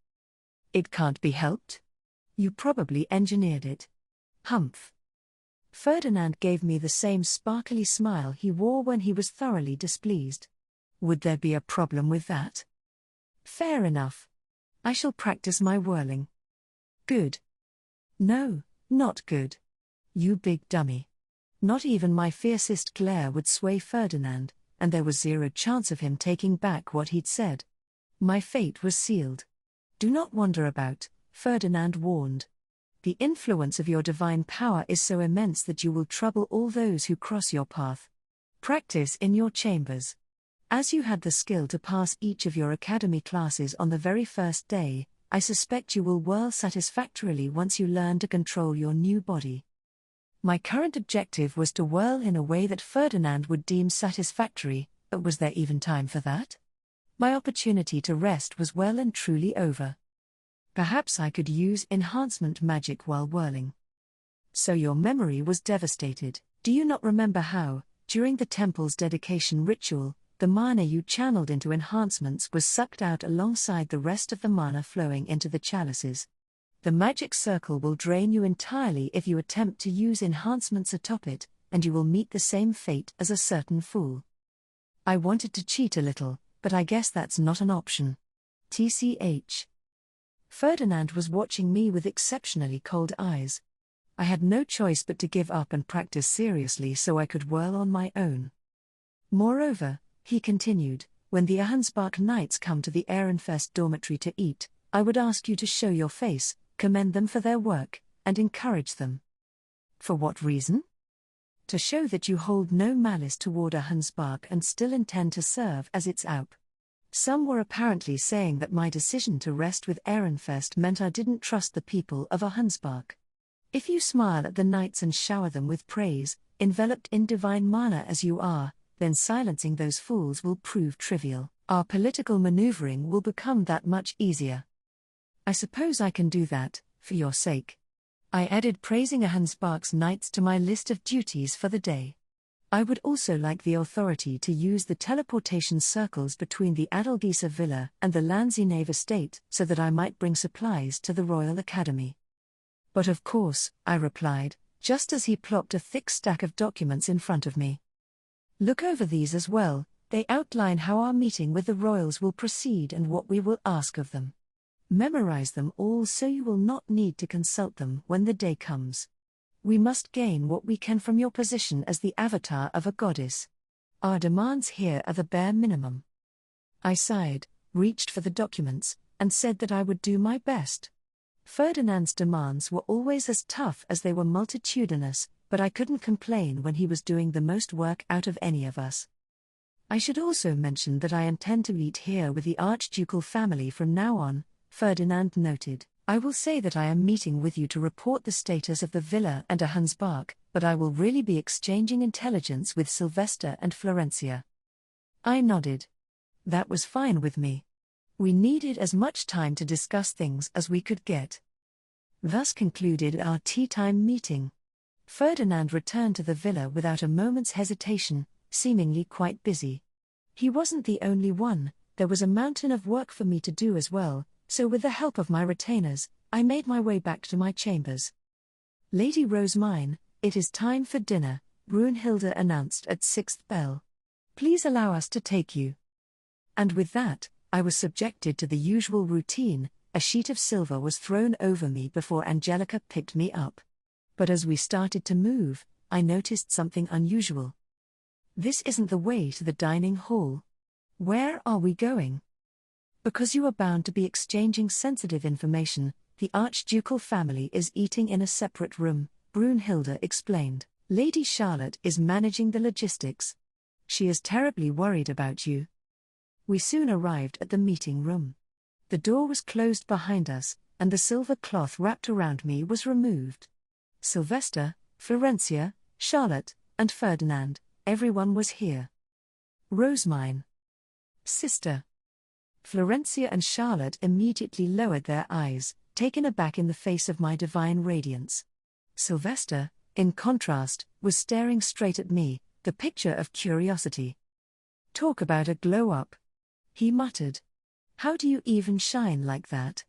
It can't be helped? You probably engineered it. Humph. Ferdinand gave me the same sparkly smile he wore when he was thoroughly displeased. Would there be a problem with that? Fair enough. I shall practice my whirling. Good. No, not good. You big dummy. Not even my fiercest glare would sway Ferdinand, and there was zero chance of him taking back what he'd said. My fate was sealed. Do not wander about, Ferdinand warned. The influence of your divine power is so immense that you will trouble all those who cross your path. Practice in your chambers. As you had the skill to pass each of your academy classes on the very first day, I suspect you will whirl satisfactorily once you learn to control your new body. My current objective was to whirl in a way that Ferdinand would deem satisfactory, but was there even time for that? My opportunity to rest was well and truly over. Perhaps I could use enhancement magic while whirling. So your memory was devastated. Do you not remember how, during the temple's dedication ritual, the mana you channeled into enhancements was sucked out alongside the rest of the mana flowing into the chalices? The magic circle will drain you entirely if you attempt to use enhancements atop it, and you will meet the same fate as a certain fool. I wanted to cheat a little, but I guess that's not an option. TCH. Ferdinand was watching me with exceptionally cold eyes. I had no choice but to give up and practice seriously so I could whirl on my own. Moreover, he continued, when the Ahansbach Knights come to the Ehrenfest dormitory to eat, I would ask you to show your face, commend them for their work, and encourage them. For what reason? To show that you hold no malice toward Ahansbach and still intend to serve as its AUP. Some were apparently saying that my decision to rest with Ehrenfest meant I didn't trust the people of Ahansbach. If you smile at the knights and shower them with praise, enveloped in divine mana as you are, then silencing those fools will prove trivial. Our political maneuvering will become that much easier. I suppose I can do that, for your sake. I added praising Ahansbach's knights to my list of duties for the day. I would also like the authority to use the teleportation circles between the Adelgeisa Villa and the Lanzinave estate so that I might bring supplies to the Royal Academy. But of course, I replied, just as he plopped a thick stack of documents in front of me. Look over these as well, they outline how our meeting with the royals will proceed and what we will ask of them. Memorize them all so you will not need to consult them when the day comes. We must gain what we can from your position as the avatar of a goddess. Our demands here are the bare minimum. I sighed, reached for the documents, and said that I would do my best. Ferdinand's demands were always as tough as they were multitudinous, but I couldn't complain when he was doing the most work out of any of us. I should also mention that I intend to eat here with the archducal family from now on, Ferdinand noted. I will say that I am meeting with you to report the status of the villa and Ahansbach, but I will really be exchanging intelligence with Sylvester and Florencia. I nodded. That was fine with me. We needed as much time to discuss things as we could get. Thus concluded our tea-time meeting. Ferdinand returned to the villa without a moment's hesitation, seemingly quite busy. He wasn't the only one, there was a mountain of work for me to do as well, so with the help of my retainers, I made my way back to my chambers. Lady Rosemine, it is time for dinner, Brunhilde announced at 6th bell. Please allow us to take you. And with that, I was subjected to the usual routine, a sheet of silver was thrown over me before Angelica picked me up. But as we started to move, I noticed something unusual. This isn't the way to the dining hall. Where are we going? Because you are bound to be exchanging sensitive information, the archducal family is eating in a separate room, Brunhilde explained. Lady Charlotte is managing the logistics. She is terribly worried about you. We soon arrived at the meeting room. The door was closed behind us, and the silver cloth wrapped around me was removed. Sylvester, Florencia, Charlotte, and Ferdinand, everyone was here. Rosemine. Sister. Florencia and Charlotte immediately lowered their eyes, taken aback in the face of my divine radiance. Sylvester, in contrast, was staring straight at me, the picture of curiosity. Talk about a glow-up. He muttered. How do you even shine like that?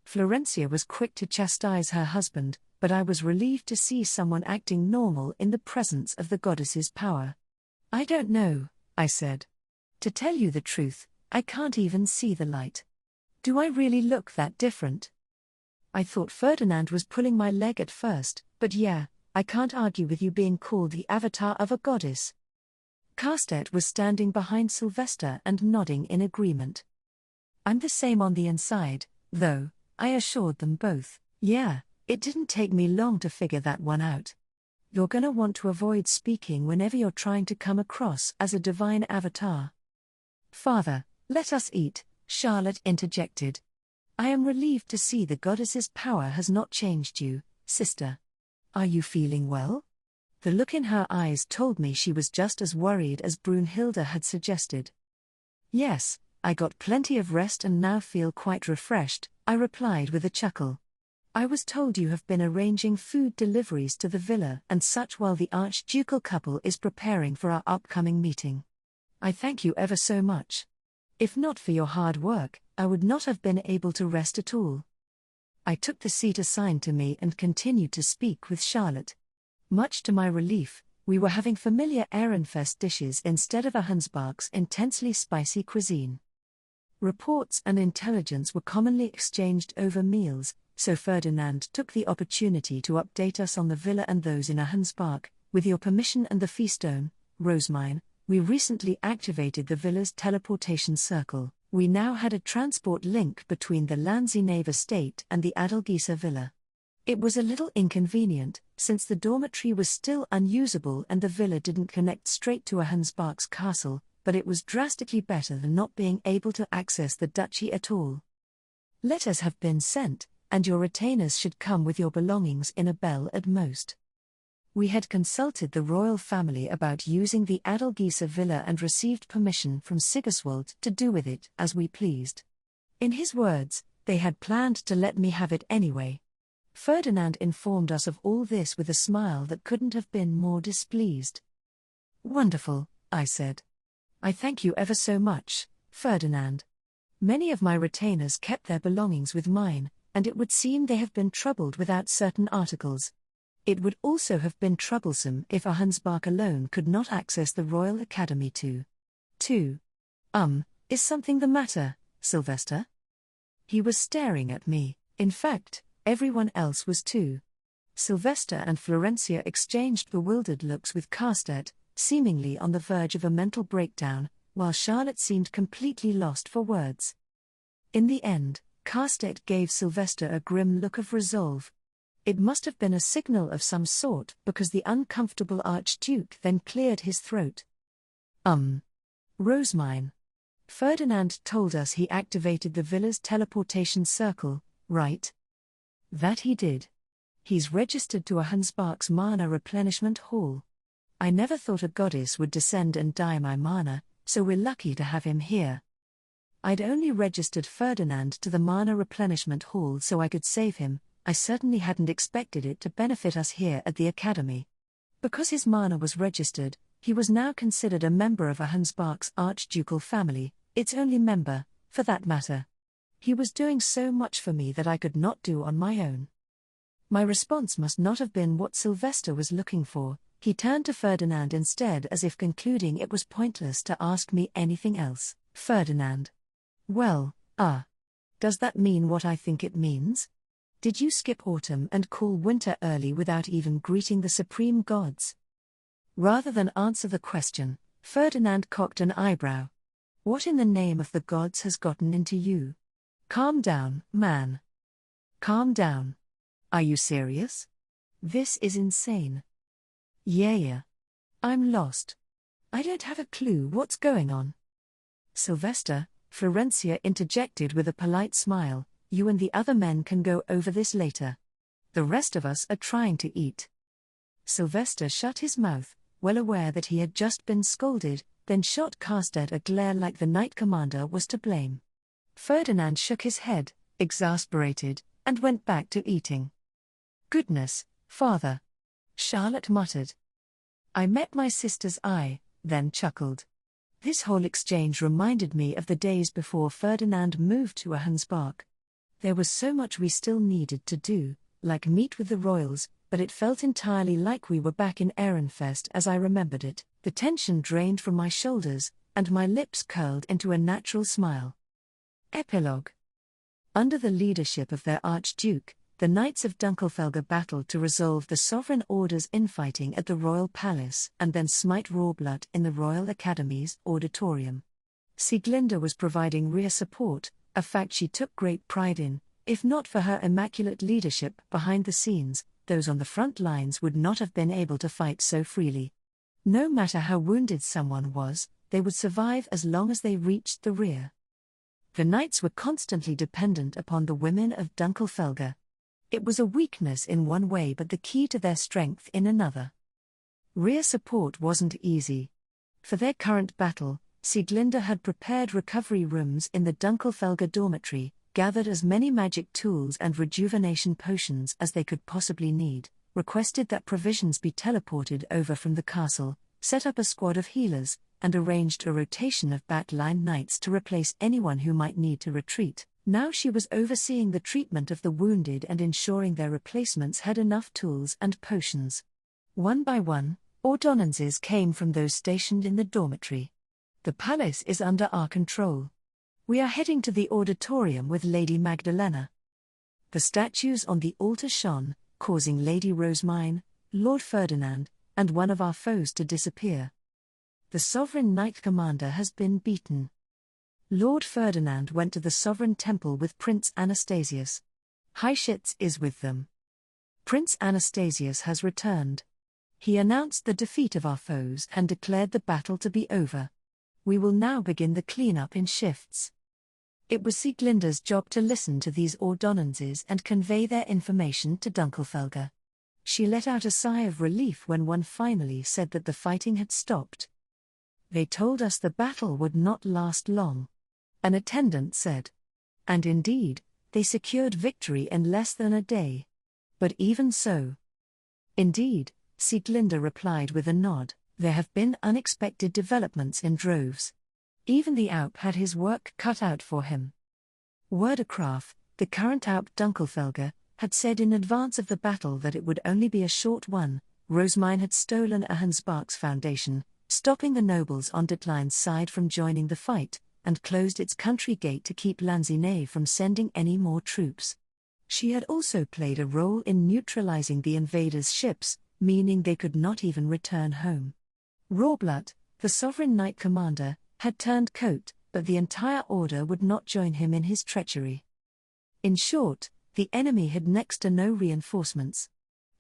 Florencia was quick to chastise her husband, but I was relieved to see someone acting normal in the presence of the goddess's power. I don't know, I said. To tell you the truth, I can't even see the light. Do I really look that different? I thought Ferdinand was pulling my leg at first, but yeah, I can't argue with you being called the avatar of a goddess. Carstet was standing behind Sylvester and nodding in agreement. I'm the same on the inside, though, I assured them both. Yeah, it didn't take me long to figure that one out. You're gonna want to avoid speaking whenever you're trying to come across as a divine avatar. Father, let us eat, Charlotte interjected. I am relieved to see the goddess's power has not changed you, sister. Are you feeling well? The look in her eyes told me she was just as worried as Brunhilde had suggested. Yes, I got plenty of rest and now feel quite refreshed, I replied with a chuckle. I was told you have been arranging food deliveries to the villa and such while the archducal couple is preparing for our upcoming meeting. I thank you ever so much. If not for your hard work, I would not have been able to rest at all. I took the seat assigned to me and continued to speak with Charlotte. Much to my relief, we were having familiar Ehrenfest dishes instead of Ahensbach's intensely spicy cuisine. Reports and intelligence were commonly exchanged over meals, so Ferdinand took the opportunity to update us on the villa and those in Ahensbach. With your permission and the feastone, Rosemine, we recently activated the villa's teleportation circle. We now had a transport link between the Lanzenave estate and the Adelgisa villa. It was a little inconvenient, since the dormitory was still unusable and the villa didn't connect straight to Ahensbach's castle, but it was drastically better than not being able to access the duchy at all. Letters have been sent, and your retainers should come with your belongings in a bell at most. We had consulted the royal family about using the Adelgisa villa and received permission from Sigiswald to do with it as we pleased. In his words, they had planned to let me have it anyway. Ferdinand informed us of all this with a smile that couldn't have been more displeased. Wonderful, I said. I thank you ever so much, Ferdinand. Many of my retainers kept their belongings with mine, and it would seem they have been troubled without certain articles. It would also have been troublesome if Ahensbach alone could not access the Royal Academy too. Is something the matter, Sylvester? He was staring at me. In fact, everyone else was too. Sylvester and Florencia exchanged bewildered looks with Carstedt, seemingly on the verge of a mental breakdown, while Charlotte seemed completely lost for words. In the end, Carstedt gave Sylvester a grim look of resolve. It must have been a signal of some sort, because the uncomfortable Archduke then cleared his throat. Rosemine. Ferdinand told us he activated the villa's teleportation circle, right? That he did. He's registered to Ahensbach's mana replenishment hall. I never thought a goddess would descend and dye my mana, so we're lucky to have him here. I'd only registered Ferdinand to the mana replenishment hall so I could save him. I certainly hadn't expected it to benefit us here at the Academy. Because his mana was registered, he was now considered a member of Ahensbach's archducal family, its only member, for that matter. He was doing so much for me that I could not do on my own. My response must not have been what Sylvester was looking for. He turned to Ferdinand instead, as if concluding it was pointless to ask me anything else. Ferdinand. Well, does that mean what I think it means? Did you skip autumn and call winter early without even greeting the supreme gods? Rather than answer the question, Ferdinand cocked an eyebrow. What in the name of the gods has gotten into you? Calm down, man. Calm down. Are you serious? This is insane. Yeah. I'm lost. I don't have a clue what's going on. Sylvester, Florencia interjected with a polite smile. You and the other men can go over this later. The rest of us are trying to eat. Sylvester shut his mouth, well aware that he had just been scolded, then shot Carstedt a glare like the Knight Commander was to blame. Ferdinand shook his head, exasperated, and went back to eating. Goodness, father. Charlotte muttered. I met my sister's eye, then chuckled. This whole exchange reminded me of the days before Ferdinand moved to Ahensbach. There was so much we still needed to do, like meet with the royals, but it felt entirely like we were back in Ehrenfest as I remembered it. The tension drained from my shoulders, and my lips curled into a natural smile. Epilogue. Under the leadership of their Archduke, the Knights of Dunkelfelger battled to resolve the Sovereign Order's infighting at the Royal Palace and then smite Rohrblatt in the Royal Academy's auditorium. Sieglinde was providing rear support, a fact she took great pride in. If not for her immaculate leadership behind the scenes, those on the front lines would not have been able to fight so freely. No matter how wounded someone was, they would survive as long as they reached the rear. The knights were constantly dependent upon the women of Dunkelfelger. It was a weakness in one way but the key to their strength in another. Rear support wasn't easy. For their current battle, Sieglinde had prepared recovery rooms in the Dunkelfelger dormitory, gathered as many magic tools and rejuvenation potions as they could possibly need, requested that provisions be teleported over from the castle, set up a squad of healers, and arranged a rotation of back-line knights to replace anyone who might need to retreat. Now she was overseeing the treatment of the wounded and ensuring their replacements had enough tools and potions. One by one, ordonnances came from those stationed in the dormitory. The palace is under our control. We are heading to the auditorium with Lady Magdalena. The statues on the altar shone, causing Lady Rosemine, Lord Ferdinand, and one of our foes to disappear. The sovereign knight commander has been beaten. Lord Ferdinand went to the sovereign temple with Prince Anastasius. Heischitz is with them. Prince Anastasius has returned. He announced the defeat of our foes and declared the battle to be over. We will now begin the cleanup in shifts. It was Sieglinde's job to listen to these ordonnances and convey their information to Dunkelfelger. She let out a sigh of relief when one finally said that the fighting had stopped. They told us the battle would not last long, an attendant said. And indeed, they secured victory in less than a day. But even so. Indeed, Sieglinde replied with a nod, there have been unexpected developments in droves. Even the Alp had his work cut out for him. Werdekraf, the current Alp Dunkelfelger, had said in advance of the battle that it would only be a short one. Rosemine had stolen Ahansbach's foundation, stopping the nobles on Detline's side from joining the fight, and closed its country gate to keep Lanzine from sending any more troops. She had also played a role in neutralizing the invaders' ships, meaning they could not even return home. Rohrblatt, the sovereign knight commander, had turned coat, but the entire order would not join him in his treachery. In short, the enemy had next to no reinforcements.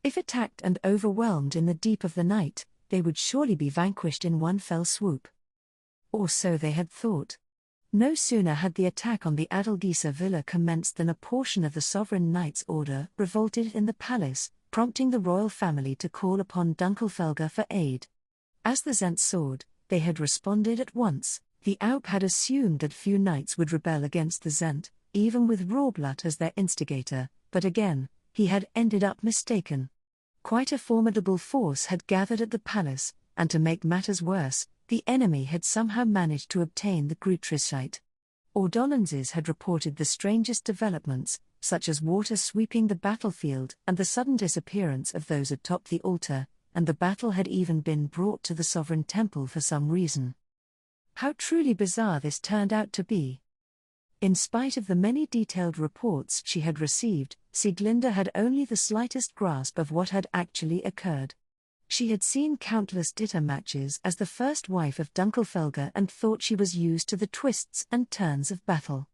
If attacked and overwhelmed in the deep of the night, they would surely be vanquished in one fell swoop. Or so they had thought. No sooner had the attack on the Adelgisa villa commenced than a portion of the sovereign knight's order revolted in the palace, prompting the royal family to call upon Dunkelfelger for aid. As the Zents soared, they had responded at once. The Alp had assumed that few knights would rebel against the Zent, even with Rohrblatt as their instigator, but again, he had ended up mistaken. Quite a formidable force had gathered at the palace, and to make matters worse, the enemy had somehow managed to obtain the Grutrischeit. Ordonnances had reported the strangest developments, such as water sweeping the battlefield and the sudden disappearance of those atop the altar, and the battle had even been brought to the sovereign temple for some reason. How truly bizarre this turned out to be. In spite of the many detailed reports she had received, Sieglinde had only the slightest grasp of what had actually occurred. She had seen countless Ditter matches as the first wife of Dunkelfelger and thought she was used to the twists and turns of battle.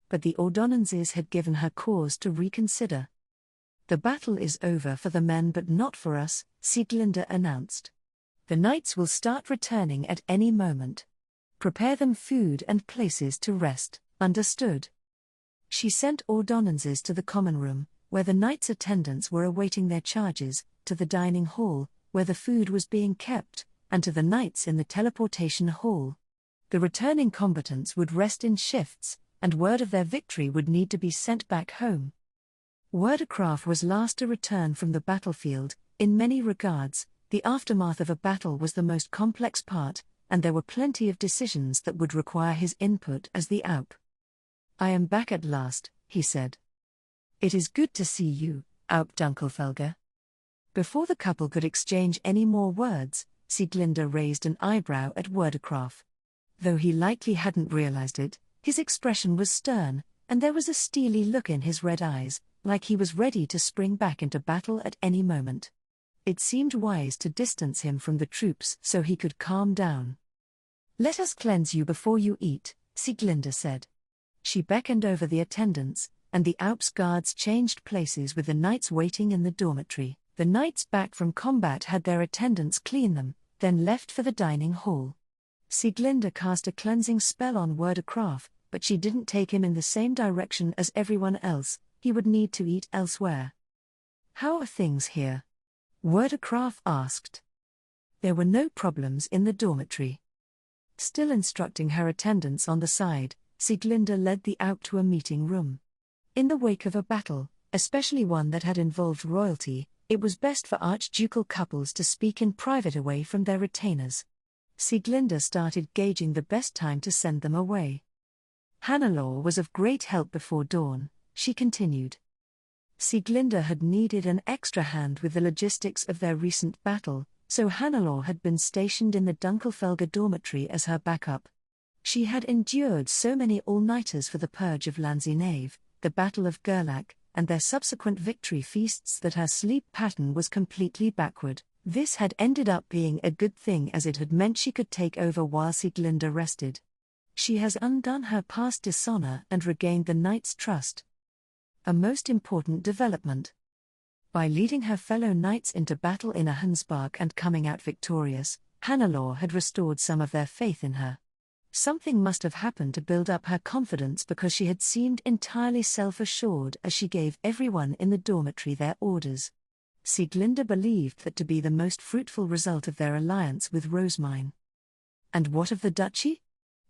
But the ordonnances had given her cause to reconsider. The battle is over for the men but not for us, Sieglinde announced. The knights will start returning at any moment. Prepare them food and places to rest, understood. She sent ordonnances to the common room, where the knights' attendants were awaiting their charges, to the dining hall, where the food was being kept, and to the knights in the teleportation hall. The returning combatants would rest in shifts, and word of their victory would need to be sent back home. Werdekraf was last to return from the battlefield. In many regards, the aftermath of a battle was the most complex part, and there were plenty of decisions that would require his input as the Alp. I am back at last, he said. It is good to see you, Alp Dunkelfelger. Before the couple could exchange any more words, Sieglinde raised an eyebrow at Werdekraf. Though he likely hadn't realized it, his expression was stern, and there was a steely look in his red eyes, like he was ready to spring back into battle at any moment. It seemed wise to distance him from the troops so he could calm down. Let us cleanse you before you eat, Sieglinde said. She beckoned over the attendants, and the Alps guards changed places with the knights waiting in the dormitory. The knights back from combat had their attendants clean them, then left for the dining hall. Sieglinde cast a cleansing spell on Werdekraf, but she didn't take him in the same direction as everyone else. He would need to eat elsewhere. How are things here? Werdekraft asked. There were no problems in the dormitory. Still instructing her attendants on the side, Sieglinde led the Aup to a meeting room. In the wake of a battle, especially one that had involved royalty, it was best for archducal couples to speak in private away from their retainers. Sieglinde started gauging the best time to send them away. Hannelore was of great help before dawn, she continued. Sieglinde had needed an extra hand with the logistics of their recent battle, so Hannelore had been stationed in the Dunkelfelger dormitory as her backup. She had endured so many all-nighters for the purge of Lanzinave, the Battle of Gerlach, and their subsequent victory feasts that her sleep pattern was completely backward. This had ended up being a good thing as it had meant she could take over while Sieglinde rested. She has undone her past dishonor and regained the knight's trust. A most important development. By leading her fellow knights into battle in Ahensbach and coming out victorious, Hannelore had restored some of their faith in her. Something must have happened to build up her confidence because she had seemed entirely self-assured as she gave everyone in the dormitory their orders. Sieglinde believed that to be the most fruitful result of their alliance with Rosemine. And what of the duchy?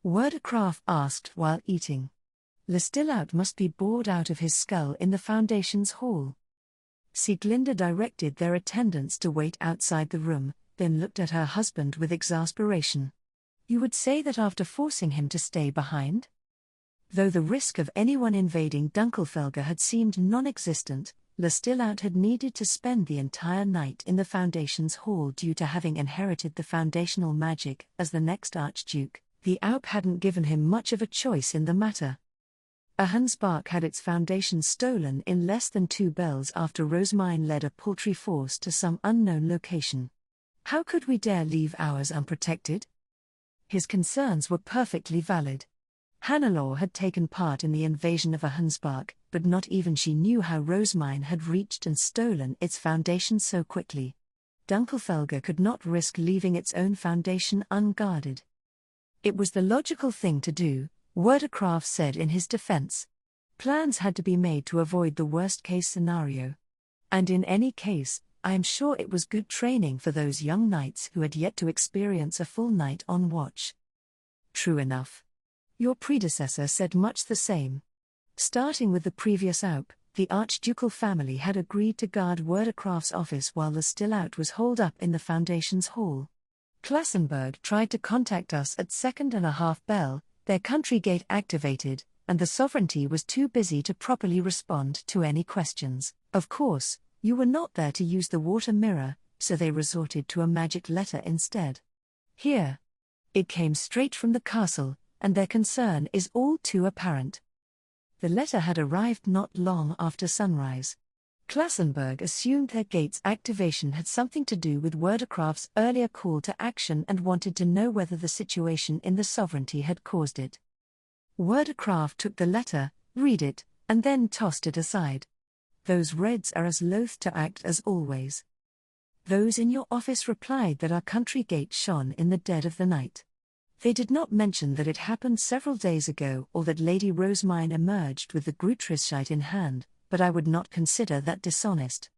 Werdekraft asked while eating. Le Stillaut must be bored out of his skull in the Foundation's hall. Sieglinde directed their attendants to wait outside the room, then looked at her husband with exasperation. You would say that after forcing him to stay behind? Though the risk of anyone invading Dunkelfelger had seemed non-existent, Le Stillaut had needed to spend the entire night in the Foundation's hall due to having inherited the foundational magic as the next Archduke. The Aup hadn't given him much of a choice in the matter. Ahensbach had its foundation stolen in less than 2 bells after Rosemine led a paltry force to some unknown location. How could we dare leave ours unprotected? His concerns were perfectly valid. Hannelore had taken part in the invasion of Ahensbach, but not even she knew how Rosemine had reached and stolen its foundation so quickly. Dunkelfelger could not risk leaving its own foundation unguarded. It was the logical thing to do, Werdekraft said in his defense. Plans had to be made to avoid the worst-case scenario. And in any case, I am sure it was good training for those young knights who had yet to experience a full night on watch. True enough. Your predecessor said much the same. Starting with the previous Aup, the archducal family had agreed to guard Werdekraft's office while Le Stillaut was holed up in the Foundation's hall. Klassenberg tried to contact us at 2.5 bell, their country gate activated, and the sovereignty was too busy to properly respond to any questions. Of course, you were not there to use the water mirror, so they resorted to a magic letter instead. Here. It came straight from the castle, and their concern is all too apparent. The letter had arrived not long after sunrise. Klassenberg assumed their gate's activation had something to do with Werdekraft's earlier call to action and wanted to know whether the situation in the sovereignty had caused it. Werdekraft took the letter, read it, and then tossed it aside. Those Reds are as loath to act as always. Those in your office replied that our country gate shone in the dead of the night. They did not mention that it happened several days ago or that Lady Rosemine emerged with the Grutrischeit in hand, but I would not consider that dishonest.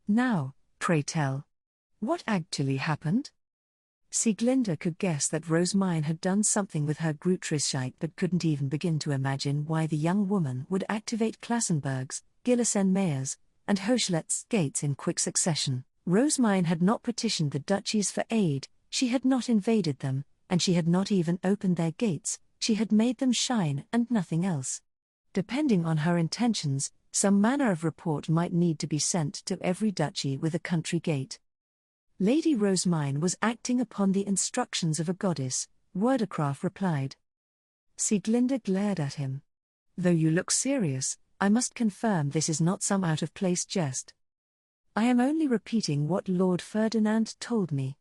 Now, pray tell. What actually happened? Sieglinde could guess that Rosemine had done something with her Grutrischeit but couldn't even begin to imagine why the young woman would activate Klassenberg's, Gillissen-Meyer's, and Hochlet's gates in quick succession. Rosemine had not petitioned the duchies for aid, she had not invaded them, and she had not even opened their gates, she had made them shine and nothing else. Depending on her intentions, some manner of report might need to be sent to every duchy with a country gate. Lady Rosemine was acting upon the instructions of a goddess, Werdekraft replied. Sieglinde glared at him. Though you look serious, I must confirm this is not some out-of-place jest. I am only repeating what Lord Ferdinand told me.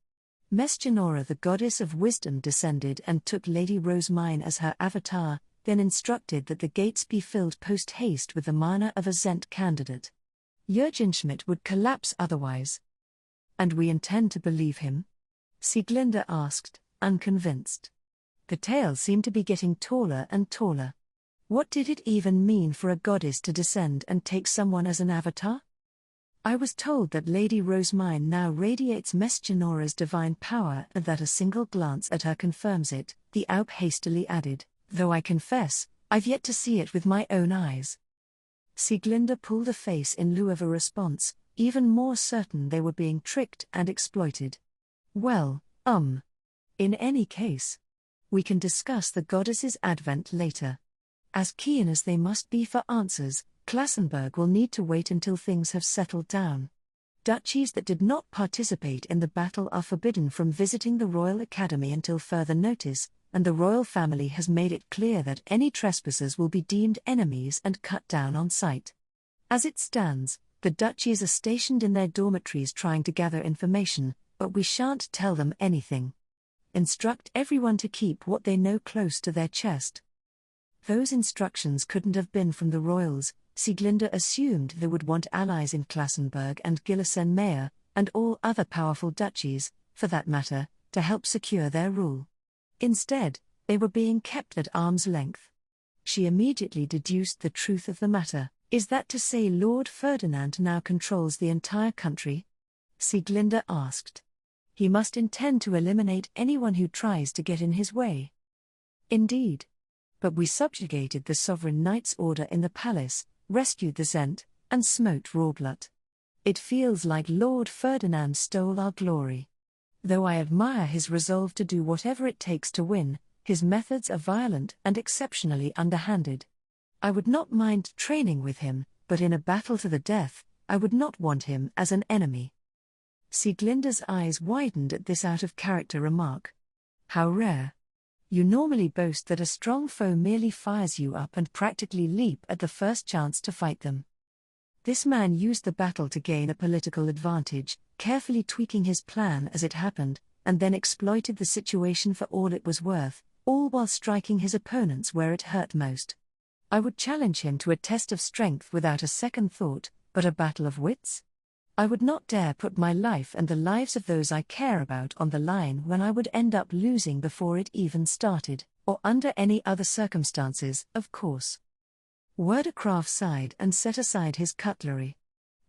Mesgenora, the goddess of wisdom, descended and took Lady Rosemine as her avatar, then instructed that the gates be filled post-haste with the mana of a Zent candidate. Jürgen Schmidt would collapse otherwise. And we intend to believe him? Sieglinde asked, unconvinced. The tale seemed to be getting taller and taller. What did it even mean for a goddess to descend and take someone as an avatar? I was told that Lady Rosemine now radiates Mesgenorah's divine power and that a single glance at her confirms it, the Alp hastily added, though I confess, I've yet to see it with my own eyes. Sieglinde pulled a face in lieu of a response, even more certain they were being tricked and exploited. Well, in any case, we can discuss the goddess's advent later. As keen as they must be for answers, Klassenberg will need to wait until things have settled down. Duchies that did not participate in the battle are forbidden from visiting the Royal Academy until further notice, and the royal family has made it clear that any trespassers will be deemed enemies and cut down on sight. As it stands, the duchies are stationed in their dormitories trying to gather information, but we shan't tell them anything. Instruct everyone to keep what they know close to their chest. Those instructions couldn't have been from the royals. Sieglinde assumed they would want allies in Klassenberg and Gillissen-Meyer, and all other powerful duchies, for that matter, to help secure their rule. Instead, they were being kept at arm's length. She immediately deduced the truth of the matter. Is that to say Lord Ferdinand now controls the entire country? Sieglinde asked. He must intend to eliminate anyone who tries to get in his way. Indeed. But we subjugated the sovereign knight's order in the palace, rescued the Zent, and smote Rorblut. It feels like Lord Ferdinand stole our glory. Though I admire his resolve to do whatever it takes to win, his methods are violent and exceptionally underhanded. I would not mind training with him, but in a battle to the death, I would not want him as an enemy. Sieglinde's eyes widened at this out-of-character remark. How rare. You normally boast that a strong foe merely fires you up and practically leap at the first chance to fight them. This man used the battle to gain a political advantage, carefully tweaking his plan as it happened, and then exploited the situation for all it was worth, all while striking his opponents where it hurt most. I would challenge him to a test of strength without a second thought, but a battle of wits? I would not dare put my life and the lives of those I care about on the line when I would end up losing before it even started, or under any other circumstances, of course. Werdecraft sighed and set aside his cutlery.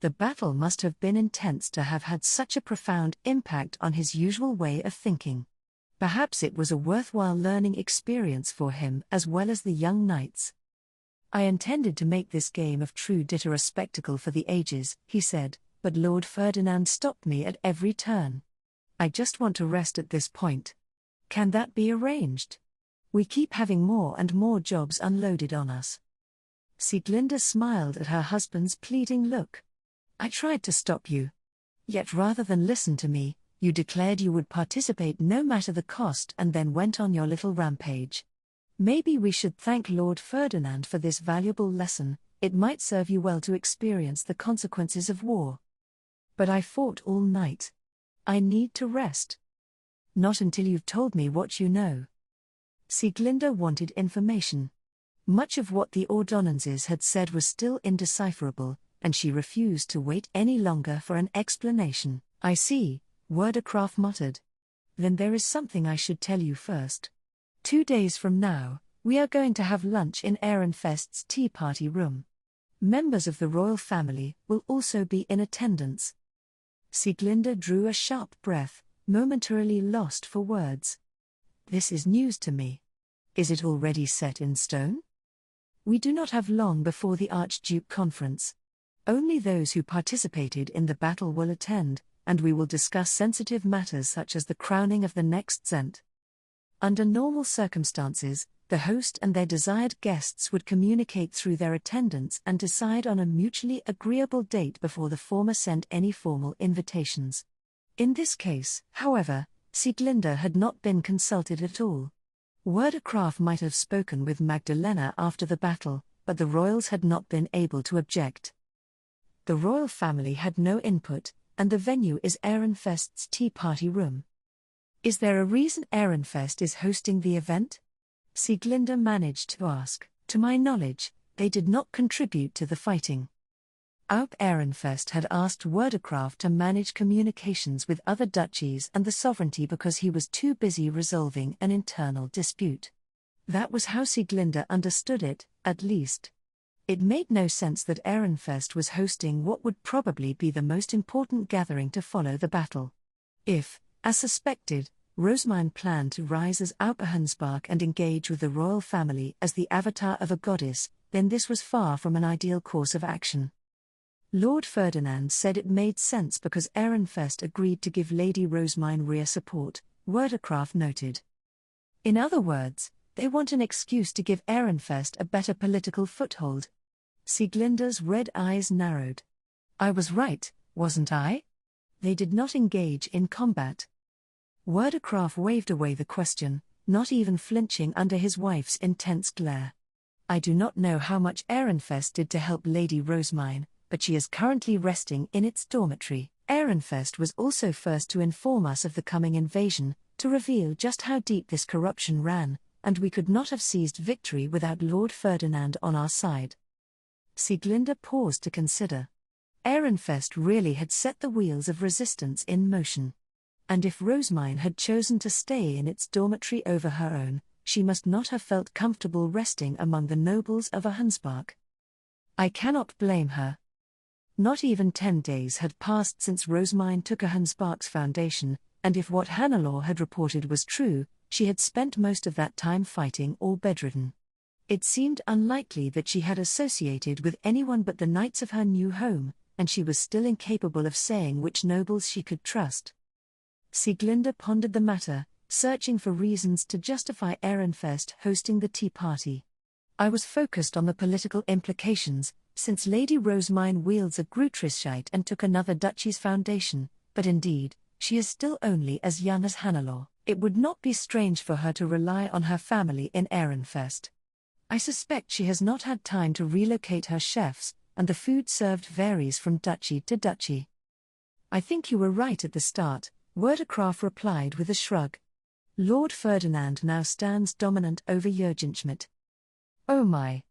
The battle must have been intense to have had such a profound impact on his usual way of thinking. Perhaps it was a worthwhile learning experience for him as well as the young knights. I intended to make this game of true ditto a spectacle for the ages, he said, but Lord Ferdinand stopped me at every turn. I just want to rest at this point. Can that be arranged? We keep having more and more jobs unloaded on us. Sieglinde smiled at her husband's pleading look. I tried to stop you. Yet rather than listen to me, you declared you would participate no matter the cost and then went on your little rampage. Maybe we should thank Lord Ferdinand for this valuable lesson. It might serve you well to experience the consequences of war. But I fought all night. I need to rest. Not until you've told me what you know. Sieglinde wanted information. Much of what the ordonnances had said was still indecipherable, and she refused to wait any longer for an explanation. I see, Werdecraft muttered. Then there is something I should tell you first. 2 days from now, we are going to have lunch in Ehrenfest's tea party room. Members of the royal family will also be in attendance. Sieglinde drew a sharp breath, momentarily lost for words. This is news to me. Is it already set in stone? We do not have long before the Archduke conference. Only those who participated in the battle will attend, and we will discuss sensitive matters such as the crowning of the next Zent. Under normal circumstances, the host and their desired guests would communicate through their attendants and decide on a mutually agreeable date before the former sent any formal invitations. In this case, however, Sieglinde had not been consulted at all. Werdecraft might have spoken with Magdalena after the battle, but the royals had not been able to object. The royal family had no input, and the venue is Ehrenfest's tea party room. Is there a reason Ehrenfest is hosting the event? Sieglinde managed to ask. To my knowledge, they did not contribute to the fighting. Alp Ehrenfest had asked Werdecraft to manage communications with other duchies and the sovereignty because he was too busy resolving an internal dispute. That was how Sieglinde understood it, at least. It made no sense that Ehrenfest was hosting what would probably be the most important gathering to follow the battle. If, as suspected, Rosamine planned to rise as Auperhansbach and engage with the royal family as the avatar of a goddess, then this was far from an ideal course of action. Lord Ferdinand said it made sense because Ehrenfest agreed to give Lady Rosamine rear support, Werdercraft noted. In other words, they want an excuse to give Ehrenfest a better political foothold. Sieglinde's red eyes narrowed. I was right, wasn't I? They did not engage in combat. Werdercraft waved away the question, not even flinching under his wife's intense glare. I do not know how much Ehrenfest did to help Lady Rosamine, but she is currently resting in its dormitory. Ehrenfest was also first to inform us of the coming invasion, to reveal just how deep this corruption ran, and we could not have seized victory without Lord Ferdinand on our side. Sieglinde paused to consider. Ehrenfest really had set the wheels of resistance in motion. And if Rosamine had chosen to stay in its dormitory over her own, she must not have felt comfortable resting among the nobles of Auperhansbach. I cannot blame her. Not even 10 days had passed since Rosamine took Auperhansbach's foundation, and if what Hannelore had reported was true, she had spent most of that time fighting or bedridden. It seemed unlikely that she had associated with anyone but the knights of her new home, and she was still incapable of saying which nobles she could trust. Sieglinde pondered the matter, searching for reasons to justify Ehrenfest hosting the tea party. I was focused on the political implications, since Lady Rosamine wields a Grutrischeit and took another duchy's foundation, but indeed, she is still only as young as Hannelore. It would not be strange for her to rely on her family in Ehrenfest. I suspect she has not had time to relocate her chefs, and the food served varies from duchy to duchy. I think you were right at the start, Werdercraft replied with a shrug. Lord Ferdinand now stands dominant over Jürgenschmidt. Oh my!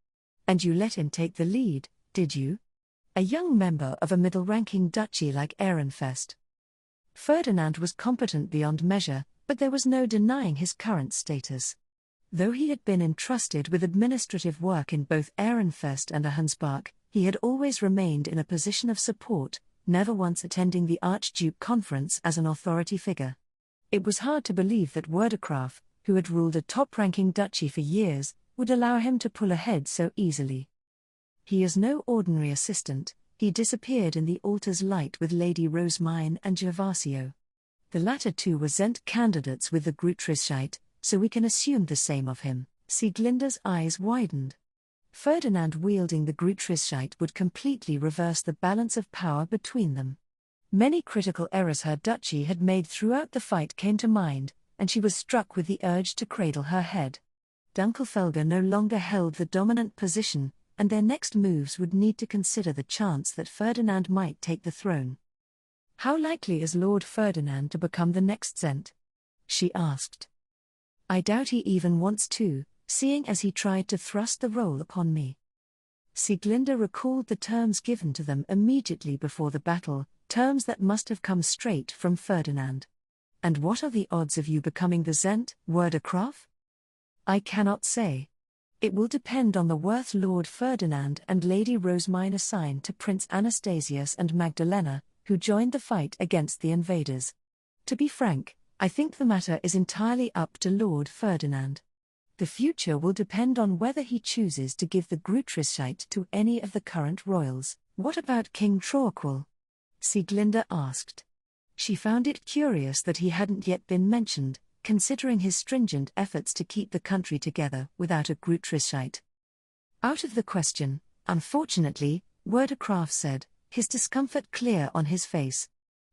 And you let him take the lead, did you? A young member of a middle-ranking duchy like Ehrenfest. Ferdinand was competent beyond measure, but there was no denying his current status. Though he had been entrusted with administrative work in both Ehrenfest and Auperhansbach, he had always remained in a position of support, never once attending the Archduke conference as an authority figure. It was hard to believe that Werdercraft, who had ruled a top-ranking duchy for years, would allow him to pull ahead so easily. He is no ordinary assistant. He disappeared in the altar's light with Lady Rosamine and Gervasio. The latter two were Zent candidates with the Grutrischeit, so we can assume the same of him. Sieglinde's eyes widened. Ferdinand wielding the Grutrischeit would completely reverse the balance of power between them. Many critical errors her duchy had made throughout the fight came to mind, and she was struck with the urge to cradle her head. Dunkelfelger no longer held the dominant position, and their next moves would need to consider the chance that Ferdinand might take the throne. How likely is Lord Ferdinand to become the next Zent? She asked. I doubt he even wants to, seeing as he tried to thrust the role upon me. Sieglinde recalled the terms given to them immediately before the battle, terms that must have come straight from Ferdinand. And what are the odds of you becoming the Zent, Werdercraft? I cannot say. It will depend on the worth Lord Ferdinand and Lady Rosamine assigned to Prince Anastasius and Magdalena, who joined the fight against the invaders. To be frank, I think the matter is entirely up to Lord Ferdinand. The future will depend on whether he chooses to give the Grutrischeit to any of the current royals. What about King Troaquil? Sieglinde asked. She found it curious that he hadn't yet been mentioned, considering his stringent efforts to keep the country together without a Grutrischeit. Out of the question, unfortunately, Werdercraft said, his discomfort clear on his face.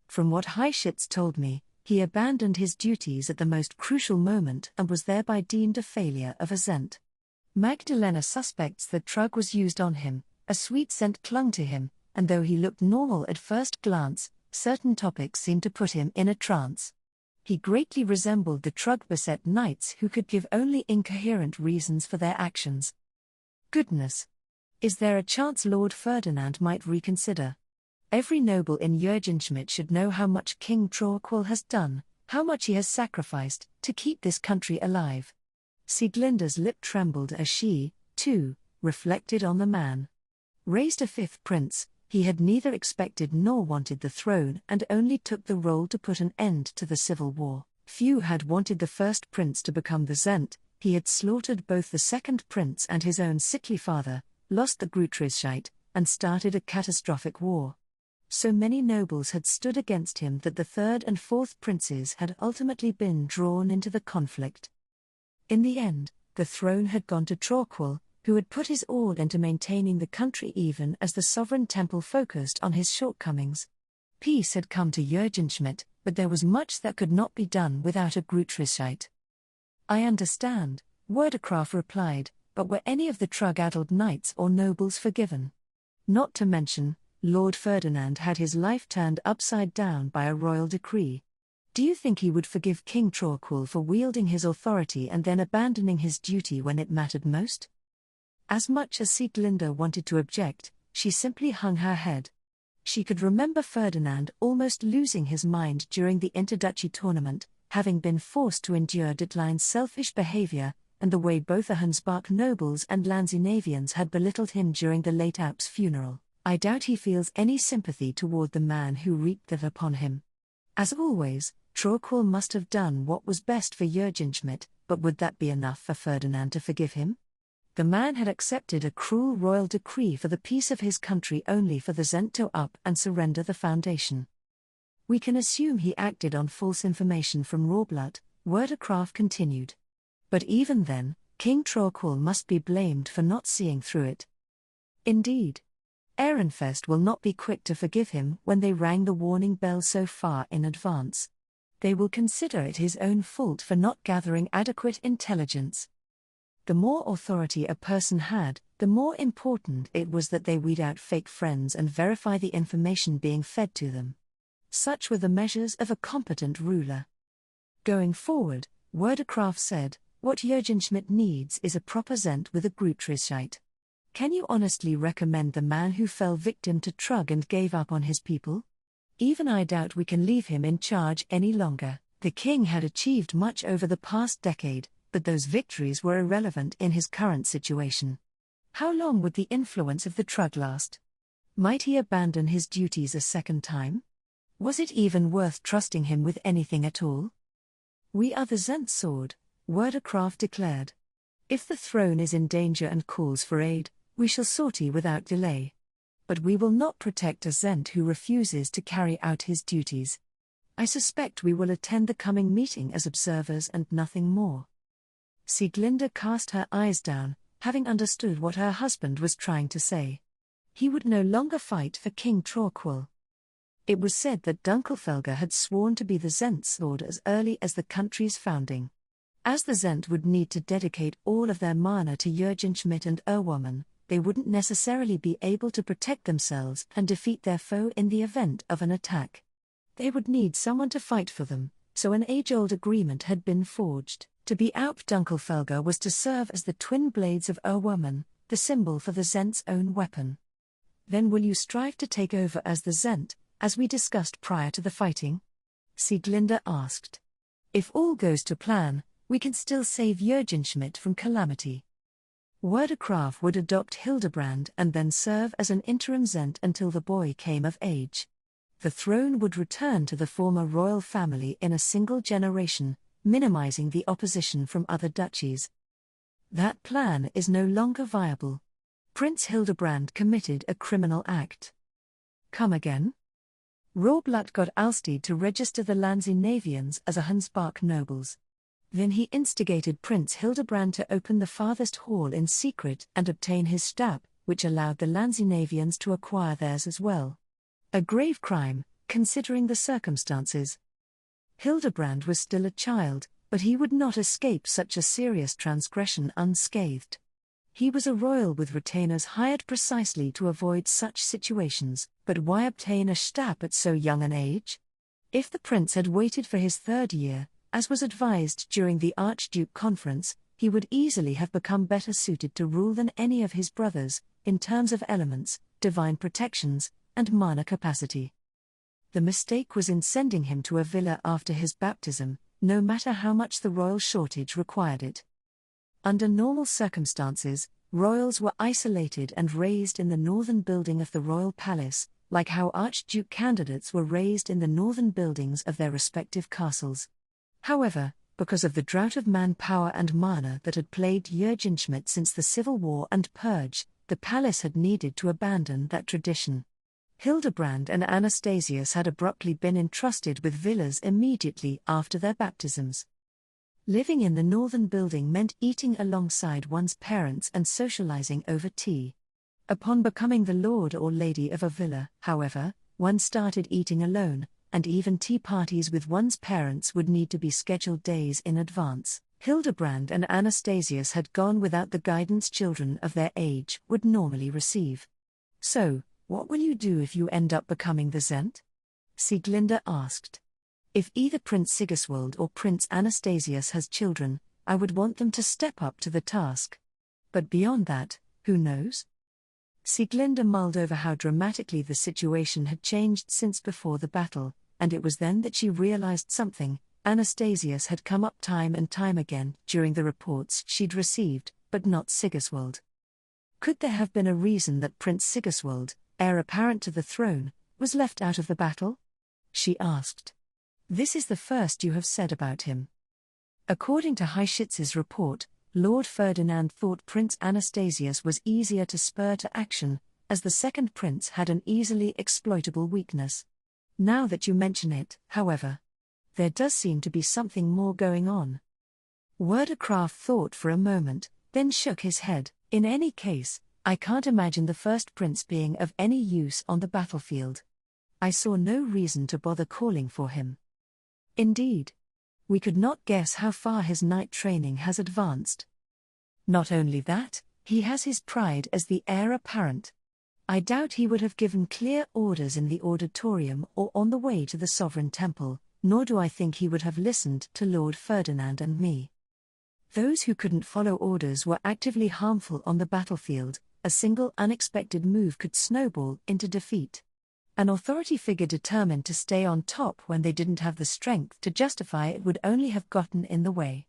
From what Heischitz told me, he abandoned his duties at the most crucial moment and was thereby deemed a failure of a Zent. Magdalena suspects that drug was used on him, a sweet scent clung to him, and though he looked normal at first glance, certain topics seemed to put him in a trance. He greatly resembled the drug-beset knights who could give only incoherent reasons for their actions. Goodness! Is there a chance Lord Ferdinand might reconsider? Every noble in Jürgenschmidt should know how much King Troaquil has done, how much he has sacrificed, to keep this country alive. Sieglinda's lip trembled as she, too, reflected on the man. Raised a fifth prince, he had neither expected nor wanted the throne and only took the role to put an end to the civil war. Few had wanted the first prince to become the Zent. He had slaughtered both the second prince and his own sickly father, lost the Grutrisheit, and started a catastrophic war. So many nobles had stood against him that the third and fourth princes had ultimately been drawn into the conflict. In the end, the throne had gone to Torquil, who had put his all into maintaining the country even as the sovereign temple focused on his shortcomings. Peace had come to Jürgenschmidt, but there was much that could not be done without a Grutrisheit. I understand, Werdekraf replied, but were any of the Trug-addled knights or nobles forgiven? Not to mention, Lord Ferdinand had his life turned upside down by a royal decree. Do you think he would forgive King Torquil for wielding his authority and then abandoning his duty when it mattered most? As much as Sieglinde wanted to object, she simply hung her head. She could remember Ferdinand almost losing his mind during the interduchy tournament, having been forced to endure Dietlijn's selfish behavior, and the way both the Hunsbach nobles and Lanzinavians had belittled him during the late Abbt's funeral. I doubt he feels any sympathy toward the man who wreaked that upon him. As always, Torquil must have done what was best for Jürgenschmidt, but would that be enough for Ferdinand to forgive him? The man had accepted a cruel royal decree for the peace of his country only for the Zent to up and surrender the foundation. We can assume he acted on false information from Rorblut, Werdekraf continued. But even then, King Torquil must be blamed for not seeing through it. Indeed, Ehrenfest will not be quick to forgive him when they rang the warning bell so far in advance. They will consider it his own fault for not gathering adequate intelligence. The more authority a person had, the more important it was that they weed out fake friends and verify the information being fed to them. Such were the measures of a competent ruler. Going forward, Werdekraf said, what Jürgenschmidt needs is a proper Zent with a Grutrisheit. Can you honestly recommend the man who fell victim to Trug and gave up on his people? Even I doubt we can leave him in charge any longer. The king had achieved much over the past decade, but those victories were irrelevant in his current situation. How long would the influence of the Trug last? Might he abandon his duties a second time? Was it even worth trusting him with anything at all? We are the Zent sword, Werdekraf declared. If the throne is in danger and calls for aid, we shall sortie without delay. But we will not protect a Zent who refuses to carry out his duties. I suspect we will attend the coming meeting as observers and nothing more. Sieglinde cast her eyes down, having understood what her husband was trying to say. He would no longer fight for King Torquil. It was said that Dunkelfelger had sworn to be the Zent sword as early as the country's founding. As the Zent would need to dedicate all of their mana to Jürgenschmidt and Erwarman, they wouldn't necessarily be able to protect themselves and defeat their foe in the event of an attack. They would need someone to fight for them, so an age-old agreement had been forged. To be Alp Dunkelfelger was to serve as the twin blades of Erwarman, the symbol for the Zent's own weapon. Then will you strive to take over as the Zent, as we discussed prior to the fighting? Sieglinde asked. If all goes to plan, we can still save Jürgenschmidt from calamity. Werdekraf would adopt Hildebrand and then serve as an interim Zent until the boy came of age. The throne would return to the former royal family in a single generation, minimizing the opposition from other duchies. That plan is no longer viable. Prince Hildebrand committed a criminal act. Come again? Rorblut got Alstede to register the Lanzinavians as a Hunsbach nobles. Then he instigated Prince Hildebrand to open the farthest hall in secret and obtain his Stab, which allowed the Lanzinavians to acquire theirs as well. A grave crime, considering the circumstances. Hildebrand was still a child, but he would not escape such a serious transgression unscathed. He was a royal with retainers hired precisely to avoid such situations, but why obtain a Stab at so young an age? If the prince had waited for his third year, as was advised during the Archduke Conference, he would easily have become better suited to rule than any of his brothers, in terms of elements, divine protections, and mana capacity. The mistake was in sending him to a villa after his baptism, no matter how much the royal shortage required it. Under normal circumstances, royals were isolated and raised in the northern building of the royal palace, like how archduke candidates were raised in the northern buildings of their respective castles. However, because of the drought of manpower and mana that had plagued Jürgenschmidt since the Civil War and Purge, the palace had needed to abandon that tradition. Hildebrand and Anastasius had abruptly been entrusted with villas immediately after their baptisms. Living in the northern building meant eating alongside one's parents and socializing over tea. Upon becoming the lord or lady of a villa, however, one started eating alone, and even tea parties with one's parents would need to be scheduled days in advance. Hildebrand and Anastasius had gone without the guidance children of their age would normally receive. "So, what will you do if you end up becoming the Zent?" Sieglinde asked. "If either Prince Sigiswald or Prince Anastasius has children, I would want them to step up to the task. But beyond that, who knows?" Sieglinde mulled over how dramatically the situation had changed since before the battle, and it was then that she realized something. Anastasius had come up time and time again during the reports she'd received, but not Sigiswald. Could there have been a reason that Prince Sigiswald, heir apparent to the throne, was left out of the battle? She asked. "This is the first you have said about him." According to Heyschitz's report, Lord Ferdinand thought Prince Anastasius was easier to spur to action, as the second prince had an easily exploitable weakness. Now that you mention it, however, there does seem to be something more going on. Werdecraft thought for a moment, then shook his head. "In any case, I can't imagine the first prince being of any use on the battlefield. I saw no reason to bother calling for him." Indeed. We could not guess how far his knight training has advanced. Not only that, he has his pride as the heir apparent. I doubt he would have given clear orders in the auditorium or on the way to the sovereign temple, nor do I think he would have listened to Lord Ferdinand and me. Those who couldn't follow orders were actively harmful on the battlefield. A single unexpected move could snowball into defeat. An authority figure determined to stay on top when they didn't have the strength to justify it would only have gotten in the way.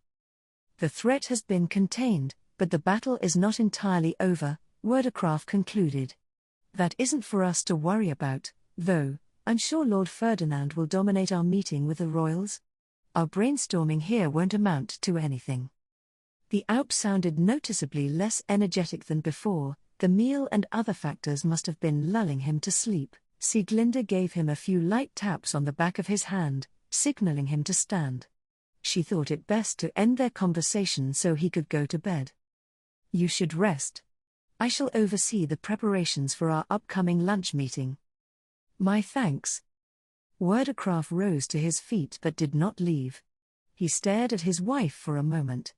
"The threat has been contained, but the battle is not entirely over," Werdecraft concluded. "That isn't for us to worry about, though. I'm sure Lord Ferdinand will dominate our meeting with the royals. Our brainstorming here won't amount to anything." The Alps sounded noticeably less energetic than before. The meal and other factors must have been lulling him to sleep. Sieglinde gave him a few light taps on the back of his hand, signaling him to stand. She thought it best to end their conversation so he could go to bed. "You should rest. I shall oversee the preparations for our upcoming lunch meeting." "My thanks." Werdecraft rose to his feet but did not leave. He stared at his wife for a moment,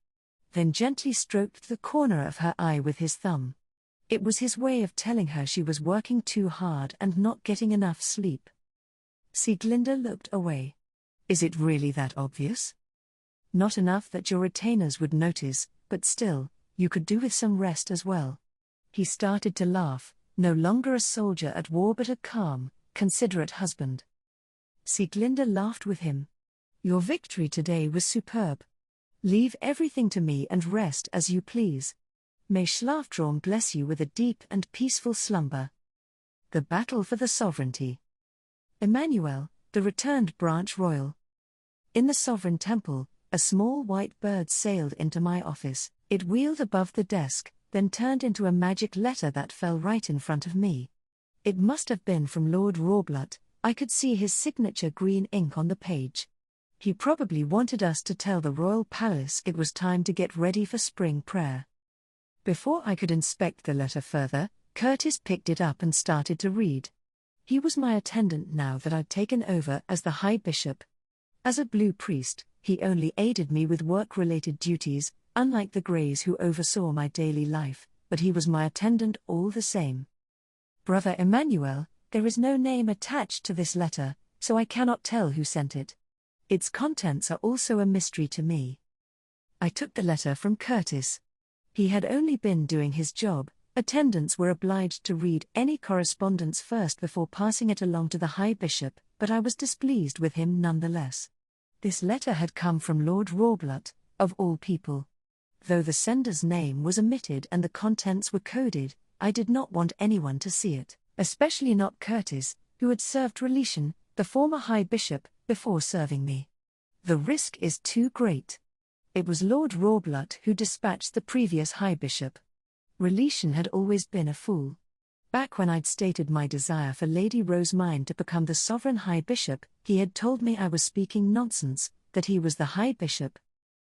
then gently stroked the corner of her eye with his thumb. It was his way of telling her she was working too hard and not getting enough sleep. Sieglinde looked away. "Is it really that obvious?" "Not enough that your retainers would notice, but still, you could do with some rest as well." He started to laugh, no longer a soldier at war but a calm, considerate husband. Sieglinde laughed with him. "Your victory today was superb. Leave everything to me and rest as you please. May Schlaftraum bless you with a deep and peaceful slumber." The battle for the sovereignty. Emmanuel, the returned branch royal. In the sovereign temple, a small white bird sailed into my office. It wheeled above the desk, then turned into a magic letter that fell right in front of me. It must have been from Lord Rorblut. I could see his signature green ink on the page. He probably wanted us to tell the royal palace it was time to get ready for spring prayer. Before I could inspect the letter further, Curtis picked it up and started to read. He was my attendant now that I'd taken over as the High Bishop. As a blue priest, he only aided me with work-related duties, unlike the Greys who oversaw my daily life, but he was my attendant all the same. "Brother Emmanuel, there is no name attached to this letter, so I cannot tell who sent it. Its contents are also a mystery to me." I took the letter from Curtis. He had only been doing his job. Attendants were obliged to read any correspondence first before passing it along to the High Bishop, but I was displeased with him nonetheless. This letter had come from Lord Rorblut, of all people. Though the sender's name was omitted and the contents were coded, I did not want anyone to see it, especially not Curtis, who had served Relation, the former High Bishop, before serving me. The risk is too great. It was Lord Rawblutt who dispatched the previous High Bishop. Relation had always been a fool. Back when I'd stated my desire for Lady Rosemine to become the sovereign High Bishop, he had told me I was speaking nonsense, that he was the High Bishop.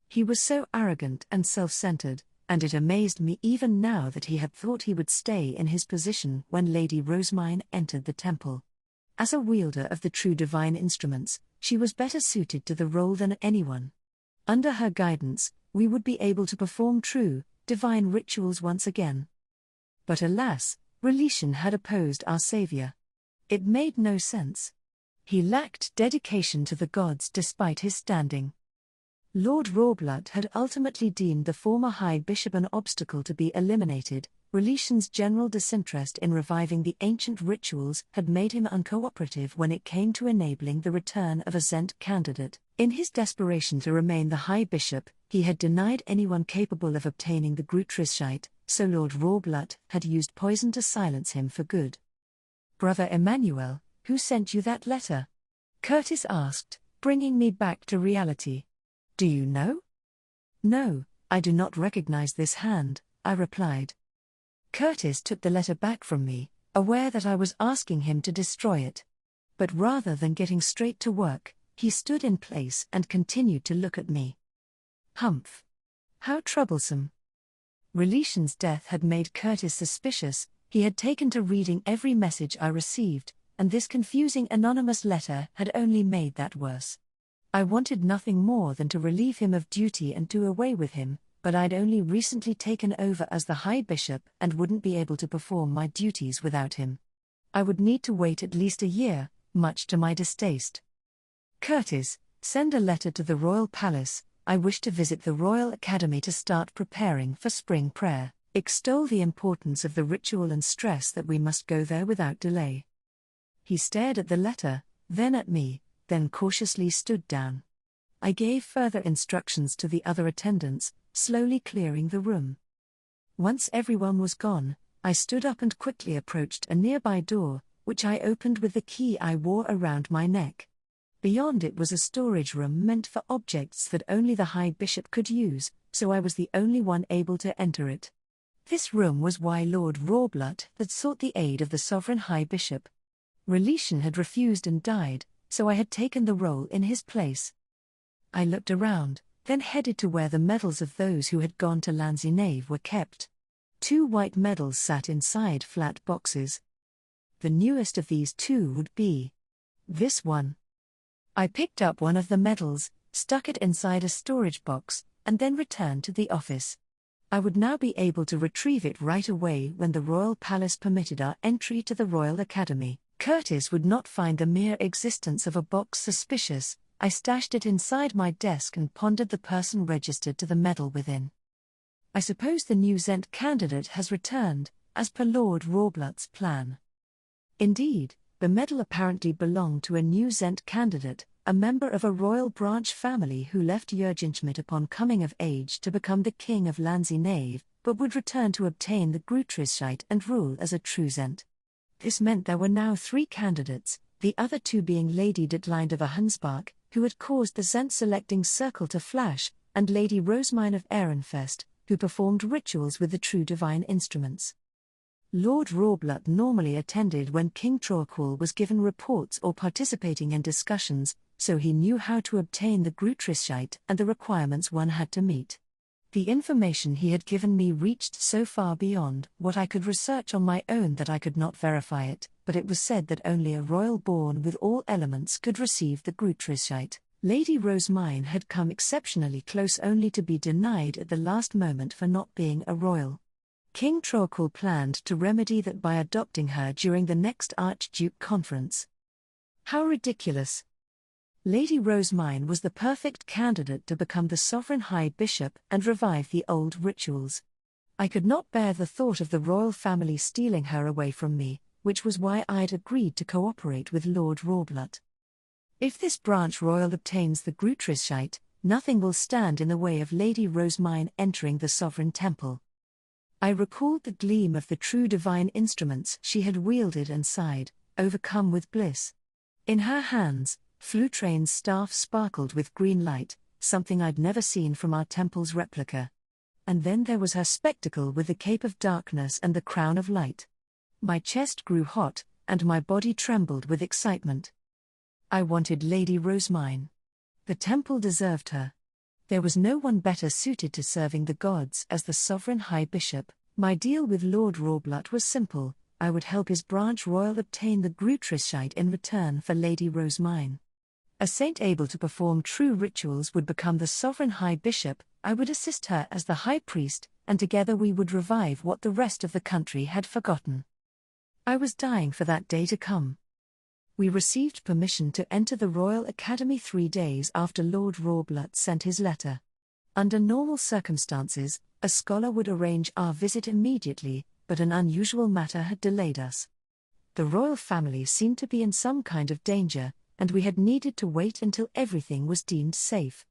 He was so arrogant and self-centered, and it amazed me even now that he had thought he would stay in his position when Lady Rosemine entered the temple. As a wielder of the true divine instruments, she was better suited to the role than anyone. Under her guidance, we would be able to perform true, divine rituals once again. But alas, Relation had opposed our Savior. It made no sense. He lacked dedication to the gods despite his standing. Lord Rawblutt had ultimately deemed the former High Bishop an obstacle to be eliminated. Relation's general disinterest in reviving the ancient rituals had made him uncooperative when it came to enabling the return of a Zent candidate. In his desperation to remain the High Bishop, he had denied anyone capable of obtaining the Grutrischite, so Lord Rawblutt had used poison to silence him for good. "Brother Emmanuel, who sent you that letter?" Curtis asked, bringing me back to reality. "Do you know?" "No, I do not recognize this hand," I replied. Curtis took the letter back from me, aware that I was asking him to destroy it. But rather than getting straight to work, he stood in place and continued to look at me. Humph! How troublesome. Relation's death had made Curtis suspicious. He had taken to reading every message I received, and this confusing anonymous letter had only made that worse. I wanted nothing more than to relieve him of duty and do away with him, but I'd only recently taken over as the High Bishop and wouldn't be able to perform my duties without him. I would need to wait at least a year, much to my distaste. "Curtis, send a letter to the Royal Palace. I wish to visit the Royal Academy to start preparing for spring prayer. Extol the importance of the ritual and stress that we must go there without delay." He stared at the letter, then at me, then cautiously stood down. I gave further instructions to the other attendants, slowly clearing the room. Once everyone was gone, I stood up and quickly approached a nearby door, which I opened with the key I wore around my neck. Beyond it was a storage room meant for objects that only the High Bishop could use, so I was the only one able to enter it. This room was why Lord Rawblutt had sought the aid of the sovereign High Bishop. Relation had refused and died, so I had taken the role in his place. I looked around, then headed to where the medals of those who had gone to Lanzinave were kept. 2 white medals sat inside flat boxes. The newest of these 2 would be this one. I picked up one of the medals, stuck it inside a storage box, and then returned to the office. I would now be able to retrieve it right away when the Royal Palace permitted our entry to the Royal Academy. Curtis would not find the mere existence of a box suspicious. I stashed it inside my desk and pondered the person registered to the medal within. I suppose the new Zent candidate has returned, as per Lord Rawblutt's plan. Indeed, the medal apparently belonged to a new Zent candidate, a member of a royal branch family who left Jurgenschmidt upon coming of age to become the king of Lanzinave, but would return to obtain the Grutrischite and rule as a true Zent. This meant there were now 3 candidates, the other 2 being Lady Detleinde of Ahensbach, who had caused the Zent selecting circle to flash, and Lady Rosemine of Ehrenfest, who performed rituals with the true divine instruments. Lord Rawblutt normally attended when King Troaquil was given reports or participating in discussions, so he knew how to obtain the Grutrischite and the requirements one had to meet. The information he had given me reached so far beyond what I could research on my own that I could not verify it, but it was said that only a royal born with all elements could receive the Grutrischite. Lady Rosemine had come exceptionally close only to be denied at the last moment for not being a royal. King Troaquil planned to remedy that by adopting her during the next Archduke conference. How ridiculous! Lady Rosemine was the perfect candidate to become the sovereign High Bishop and revive the old rituals. I could not bear the thought of the royal family stealing her away from me, which was why I'd agreed to cooperate with Lord Rawblutt. If this branch royal obtains the Grutrischite, Nothing will stand in the way of Lady Rosemine entering the sovereign temple. I recalled the gleam of the true divine instruments she had wielded and sighed, overcome with bliss. In her hands, Flutrain's staff sparkled with green light, something I'd never seen from our temple's replica. And then there was her spectacle with the cape of darkness and the crown of light. My chest grew hot, and my body trembled with excitement. I wanted Lady Rosemine. The temple deserved her. There was no one better suited to serving the gods as the sovereign high bishop. My deal with Lord Rawblut was simple: I would help his branch royal obtain the Grutrischite in return for Lady Rosemine. A saint able to perform true rituals would become the sovereign high bishop, I would assist her as the high priest, and together we would revive what the rest of the country had forgotten. I was dying for that day to come. We received permission to enter the Royal Academy 3 days after Lord Rawblut sent his letter. Under normal circumstances, a scholar would arrange our visit immediately, but an unusual matter had delayed us. The royal family seemed to be in some kind of danger, and we had needed to wait until everything was deemed safe.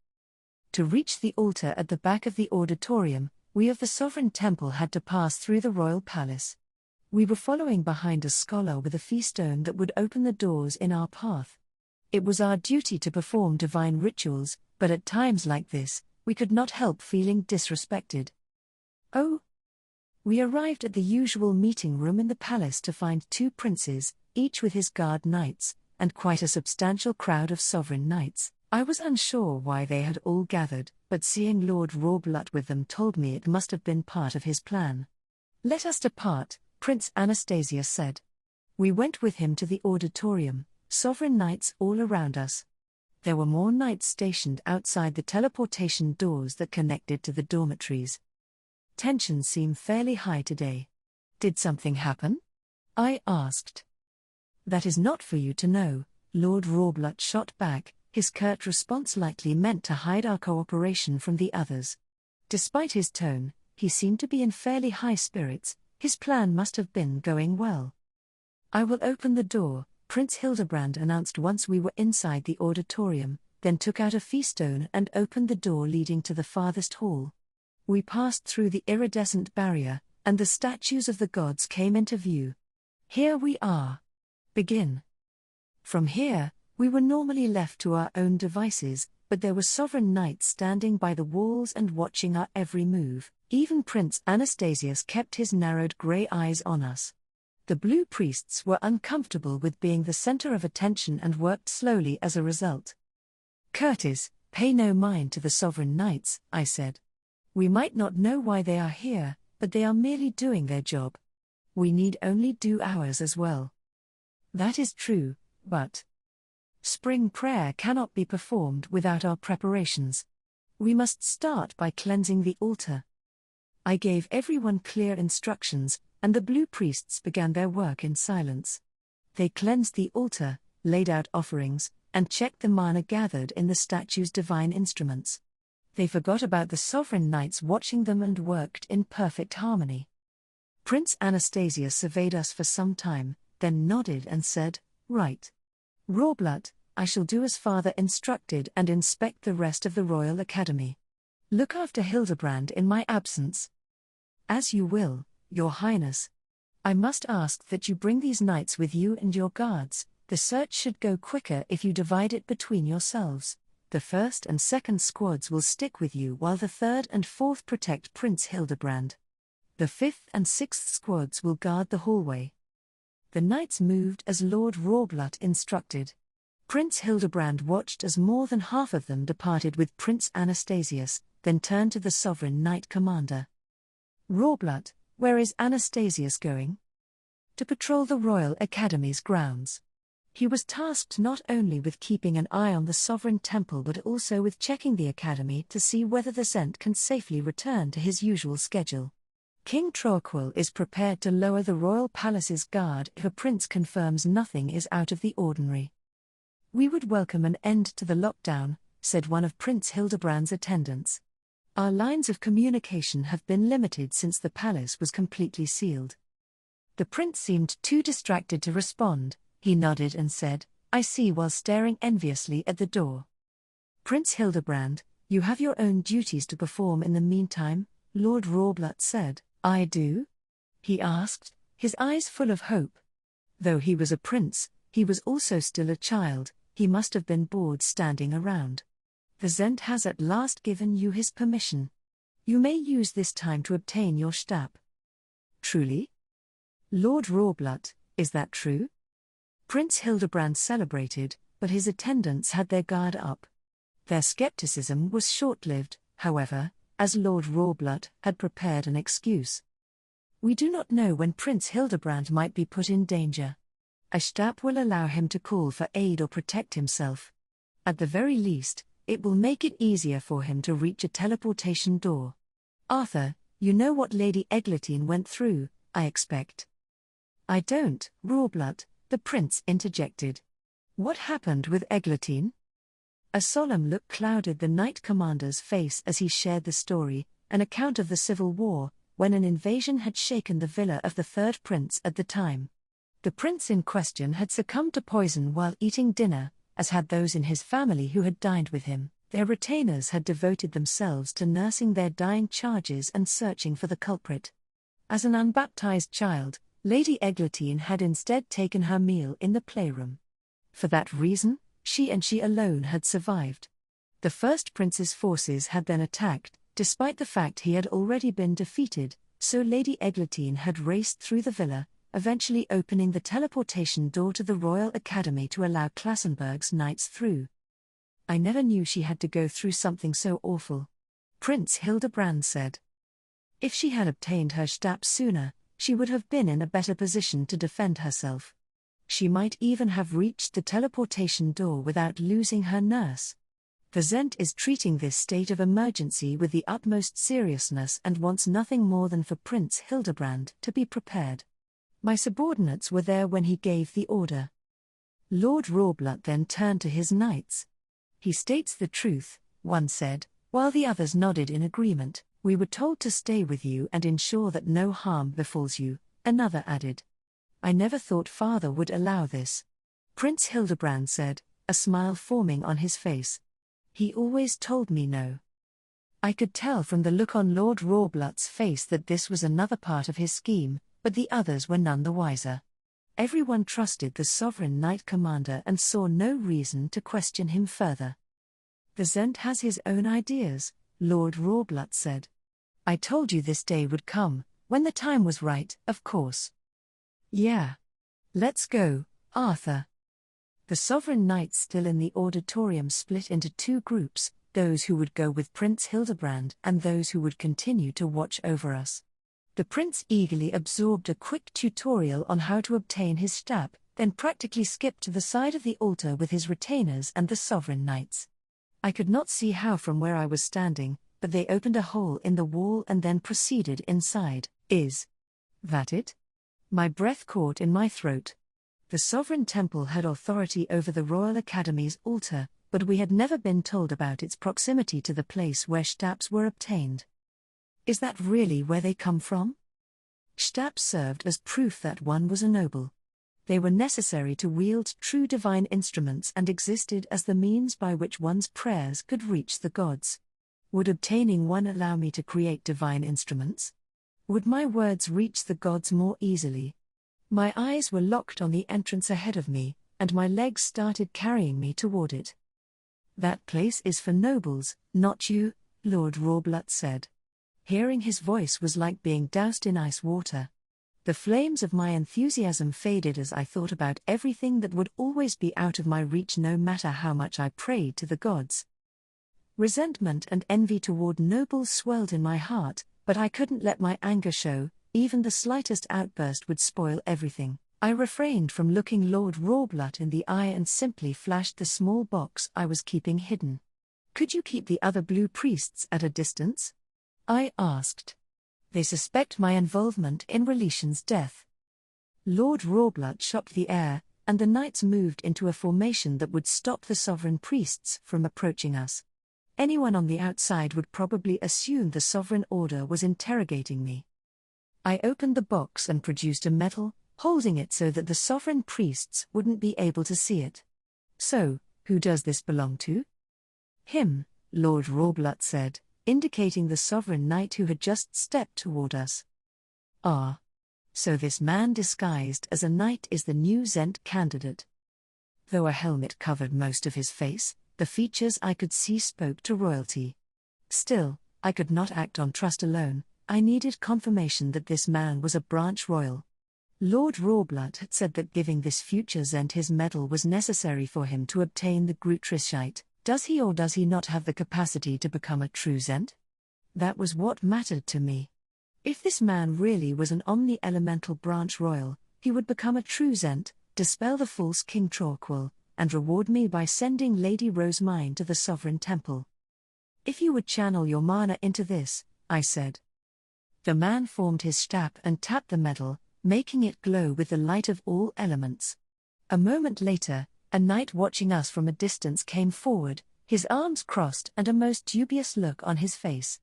To reach the altar at the back of the auditorium, we of the Sovereign Temple had to pass through the royal palace. We were following behind a scholar with a feastone that would open the doors in our path. It was our duty to perform divine rituals, but at times like this, we could not help feeling disrespected. Oh! We arrived at the usual meeting room in the palace to find 2 princes, each with his guard knights, and quite a substantial crowd of sovereign knights. I was unsure why they had all gathered, but seeing Lord Rawblut with them told me it must have been part of his plan. "Let us depart," Prince Anastasius said. We went with him to the auditorium, sovereign knights all around us. There were more knights stationed outside the teleportation doors that connected to the dormitories. Tensions seem fairly high today. Did something happen? I asked. That is not for you to know, Lord Rawblut shot back, his curt response likely meant to hide our cooperation from the others. Despite his tone, he seemed to be in fairly high spirits. His plan must have been going well. "I will open the door," Prince Hildebrand announced once we were inside the auditorium, then took out a feastone and opened the door leading to the farthest hall. We passed through the iridescent barrier, and the statues of the gods came into view. "Here we are. Begin." From here, we were normally left to our own devices, but there were sovereign knights standing by the walls and watching our every move. Even Prince Anastasius kept his narrowed grey eyes on us. The blue priests were uncomfortable with being the center of attention and worked slowly as a result. "Curtis, pay no mind to the sovereign knights," I said. "We might not know why they are here, but they are merely doing their job. We need only do ours as well." "That is true, but spring prayer cannot be performed without our preparations. We must start by cleansing the altar." I gave everyone clear instructions, and the blue priests began their work in silence. They cleansed the altar, laid out offerings, and checked the mana gathered in the statue's divine instruments. They forgot about the sovereign knights watching them and worked in perfect harmony. Prince Anastasius surveyed us for some time, then nodded and said, "Right. Rawblut, I shall do as father instructed and inspect the rest of the Royal Academy. Look after Hildebrand in my absence." "As you will, Your Highness. I must ask that you bring these knights with you and your guards. The search should go quicker if you divide it between yourselves. The 1st and 2nd squads will stick with you while the 3rd and 4th protect Prince Hildebrand. The 5th and 6th squads will guard the hallway." The knights moved as Lord Rawblut instructed. Prince Hildebrand watched as more than half of them departed with Prince Anastasius, then turned to the sovereign knight commander. "Rawblut, where is Anastasius going?" "To patrol the Royal Academy's grounds." He was tasked not only with keeping an eye on the sovereign temple but also with checking the academy to see whether the Zent can safely return to his usual schedule. King Troaquil is prepared to lower the royal palace's guard if a prince confirms nothing is out of the ordinary. "We would welcome an end to the lockdown," said one of Prince Hildebrand's attendants. "Our lines of communication have been limited since the palace was completely sealed." The prince seemed too distracted to respond. He nodded and said, "I see," while staring enviously at the door. "Prince Hildebrand, You have your own duties to perform in the meantime, Lord Rawblut said. I do? He asked, his eyes full of hope. Though he was a prince, he was also still a child. He must have been bored standing around. The Zend has at last given you his permission. You may use this time to obtain your Stab. Truly? Lord Rawblut, is that true? Prince Hildebrand celebrated, but his attendants had their guard up. Their skepticism was short-lived, however, as Lord Rawblut had prepared an excuse. We do not know when Prince Hildebrand might be put in danger. A Stab will allow him to call for aid or protect himself. At the very least, it will make it easier for him to reach a teleportation door. Arthur, you know what Lady Eglantine went through, I expect. I don't, Rawblut, the prince interjected. What happened with Eglantine? A solemn look clouded the Knight Commander's face as he shared the story, an account of the Civil War, when an invasion had shaken the villa of the third prince at the time. The prince in question had succumbed to poison while eating dinner, as had those in his family who had dined with him. Their retainers had devoted themselves to nursing their dying charges and searching for the culprit. As an unbaptized child, Lady Eglantine had instead taken her meal in the playroom. For that reason, she alone had survived. The first prince's forces had then attacked, despite the fact he had already been defeated, so Lady Eglantine had raced through the villa, eventually opening the teleportation door to the Royal Academy to allow Klassenberg's knights through. I never knew she had to go through something so awful, Prince Hildebrand said. If she had obtained her Stab sooner, she would have been in a better position to defend herself. She might even have reached the teleportation door without losing her nurse. The Zend is treating this state of emergency with the utmost seriousness and wants nothing more than for Prince Hildebrand to be prepared. My subordinates were there when he gave the order. Lord Rawblut then turned to his knights. He states the truth, one said, while the others nodded in agreement. We were told to stay with you and ensure that no harm befalls you, another added. I never thought father would allow this. Prince Hildebrand said, a smile forming on his face. He always told me no. I could tell from the look on Lord Rawblut's face that this was another part of his scheme, but the others were none the wiser. Everyone trusted the sovereign Knight Commander and saw no reason to question him further. The Zend has his own ideas, Lord Rawblut said. I told you this day would come, when the time was right, of course. Yeah. Let's go, Arthur. The sovereign knights still in the auditorium split into two groups, those who would go with Prince Hildebrand and those who would continue to watch over us. The prince eagerly absorbed a quick tutorial on how to obtain his Stab, then practically skipped to the side of the altar with his retainers and the sovereign knights. I could not see how from where I was standing, but they opened a hole in the wall and then proceeded inside. Is that it? My breath caught in my throat. The sovereign temple had authority over the Royal Academy's altar, but we had never been told about its proximity to the place where Stabs were obtained. Is that really where they come from? Stabs served as proof that one was a noble. They were necessary to wield true divine instruments and existed as the means by which one's prayers could reach the gods. Would obtaining one allow me to create divine instruments? Would my words reach the gods more easily? My eyes were locked on the entrance ahead of me, and my legs started carrying me toward it. That place is for nobles, not you, Lord Rawblut said. Hearing his voice was like being doused in ice water. The flames of my enthusiasm faded as I thought about everything that would always be out of my reach no matter how much I prayed to the gods. Resentment and envy toward nobles swelled in my heart, but I couldn't let my anger show. Even the slightest outburst would spoil everything. I refrained from looking Lord Rawblut in the eye and simply flashed the small box I was keeping hidden. Could you keep the other blue priests at a distance? I asked. They suspect my involvement in Relation's death. Lord Rawblut shocked the air, and the knights moved into a formation that would stop the sovereign priests from approaching us. Anyone on the outside would probably assume the sovereign order was interrogating me. I opened the box and produced a medal, holding it so that the sovereign priests wouldn't be able to see it. So, who does this belong to? Him, Lord Rorblut said, indicating the sovereign knight who had just stepped toward us. Ah. So this man disguised as a knight is the new Zent candidate. Though a helmet covered most of his face, the features I could see spoke to royalty. Still, I could not act on trust alone. I needed confirmation that this man was a branch royal. Lord Rorblut had said that giving this future Zent his medal was necessary for him to obtain the Grutrischite. Does he or does he not have the capacity to become a true Zent? That was what mattered to me. If this man really was an omni-elemental branch royal, he would become a true Zent, dispel the false King Torquil, and reward me by sending Lady Rosemine to the Sovereign Temple. If you would channel your mana into this, I said. The man formed his stab and tapped the medal, making it glow with the light of all elements. A moment later, a knight watching us from a distance came forward, his arms crossed and a most dubious look on his face.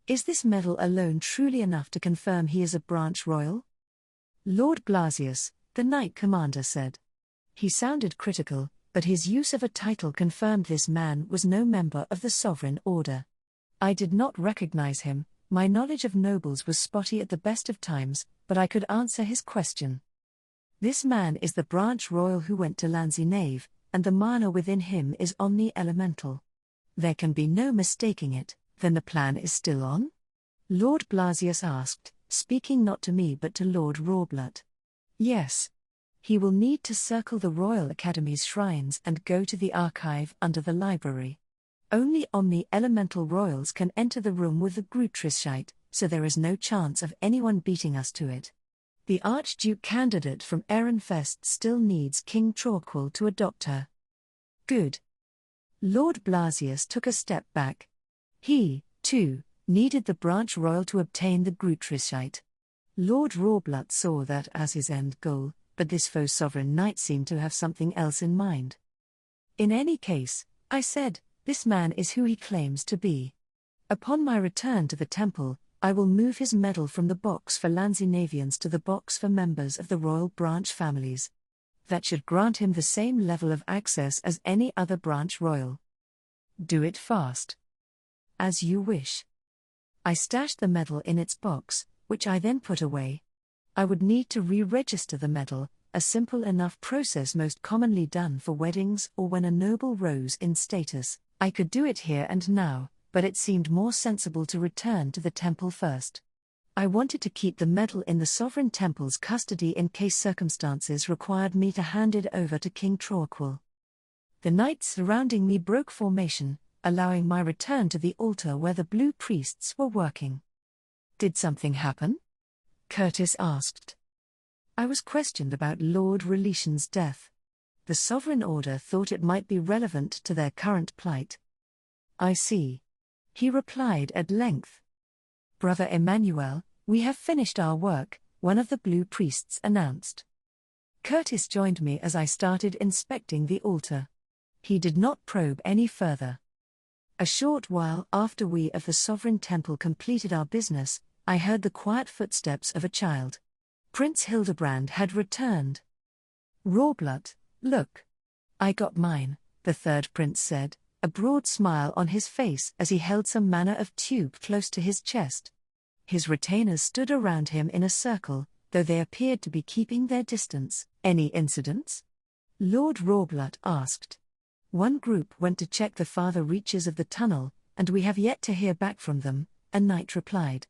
Is this medal alone truly enough to confirm he is a branch royal? Lord Blasius, the knight commander, said. He sounded critical, but his use of a title confirmed this man was no member of the Sovereign Order. I did not recognize him. My knowledge of nobles was spotty at the best of times, but I could answer his question. This man is the branch royal who went to Lanzinave, and the mana within him is omni-elemental. There can be no mistaking it. Then the plan is still on? Lord Blasius asked, speaking not to me but to Lord Rorblut. Yes. He will need to circle the Royal Academy's shrines and go to the archive under the library. Only omni-elemental royals can enter the room with the Grutrischite, so there is no chance of anyone beating us to it. The Archduke candidate from Ehrenfest still needs King Torquil to adopt her. Good. Lord Blasius took a step back. He, too, needed the branch royal to obtain the Grutrischite. Lord Rorblut saw that as his end goal, but this faux sovereign knight seemed to have something else in mind. In any case, I said, this man is who he claims to be. Upon my return to the temple, I will move his medal from the box for Lanzinavians to the box for members of the royal branch families. That should grant him the same level of access as any other branch royal. Do it fast. As you wish. I stashed the medal in its box, which I then put away. I would need to re-register the medal, a simple enough process most commonly done for weddings or when a noble rose in status. I could do it here and now, but it seemed more sensible to return to the temple first. I wanted to keep the medal in the Sovereign Temple's custody in case circumstances required me to hand it over to King Torquil. The knights surrounding me broke formation, allowing my return to the altar where the blue priests were working. Did something happen? Curtis asked. I was questioned about Lord Relation's death. The Sovereign Order thought it might be relevant to their current plight. I see. He replied at length. Brother Emmanuel, we have finished our work, one of the blue priests announced. Curtis joined me as I started inspecting the altar. He did not probe any further. A short while after we of the Sovereign Temple completed our business, I heard the quiet footsteps of a child. Prince Hildebrand had returned. Rorblut, look. I got mine, the third prince said, a broad smile on his face as he held some manner of tube close to his chest. His retainers stood around him in a circle, though they appeared to be keeping their distance. Any incidents? Lord Rorblut asked. One group went to check the farther reaches of the tunnel, and we have yet to hear back from them, a knight replied.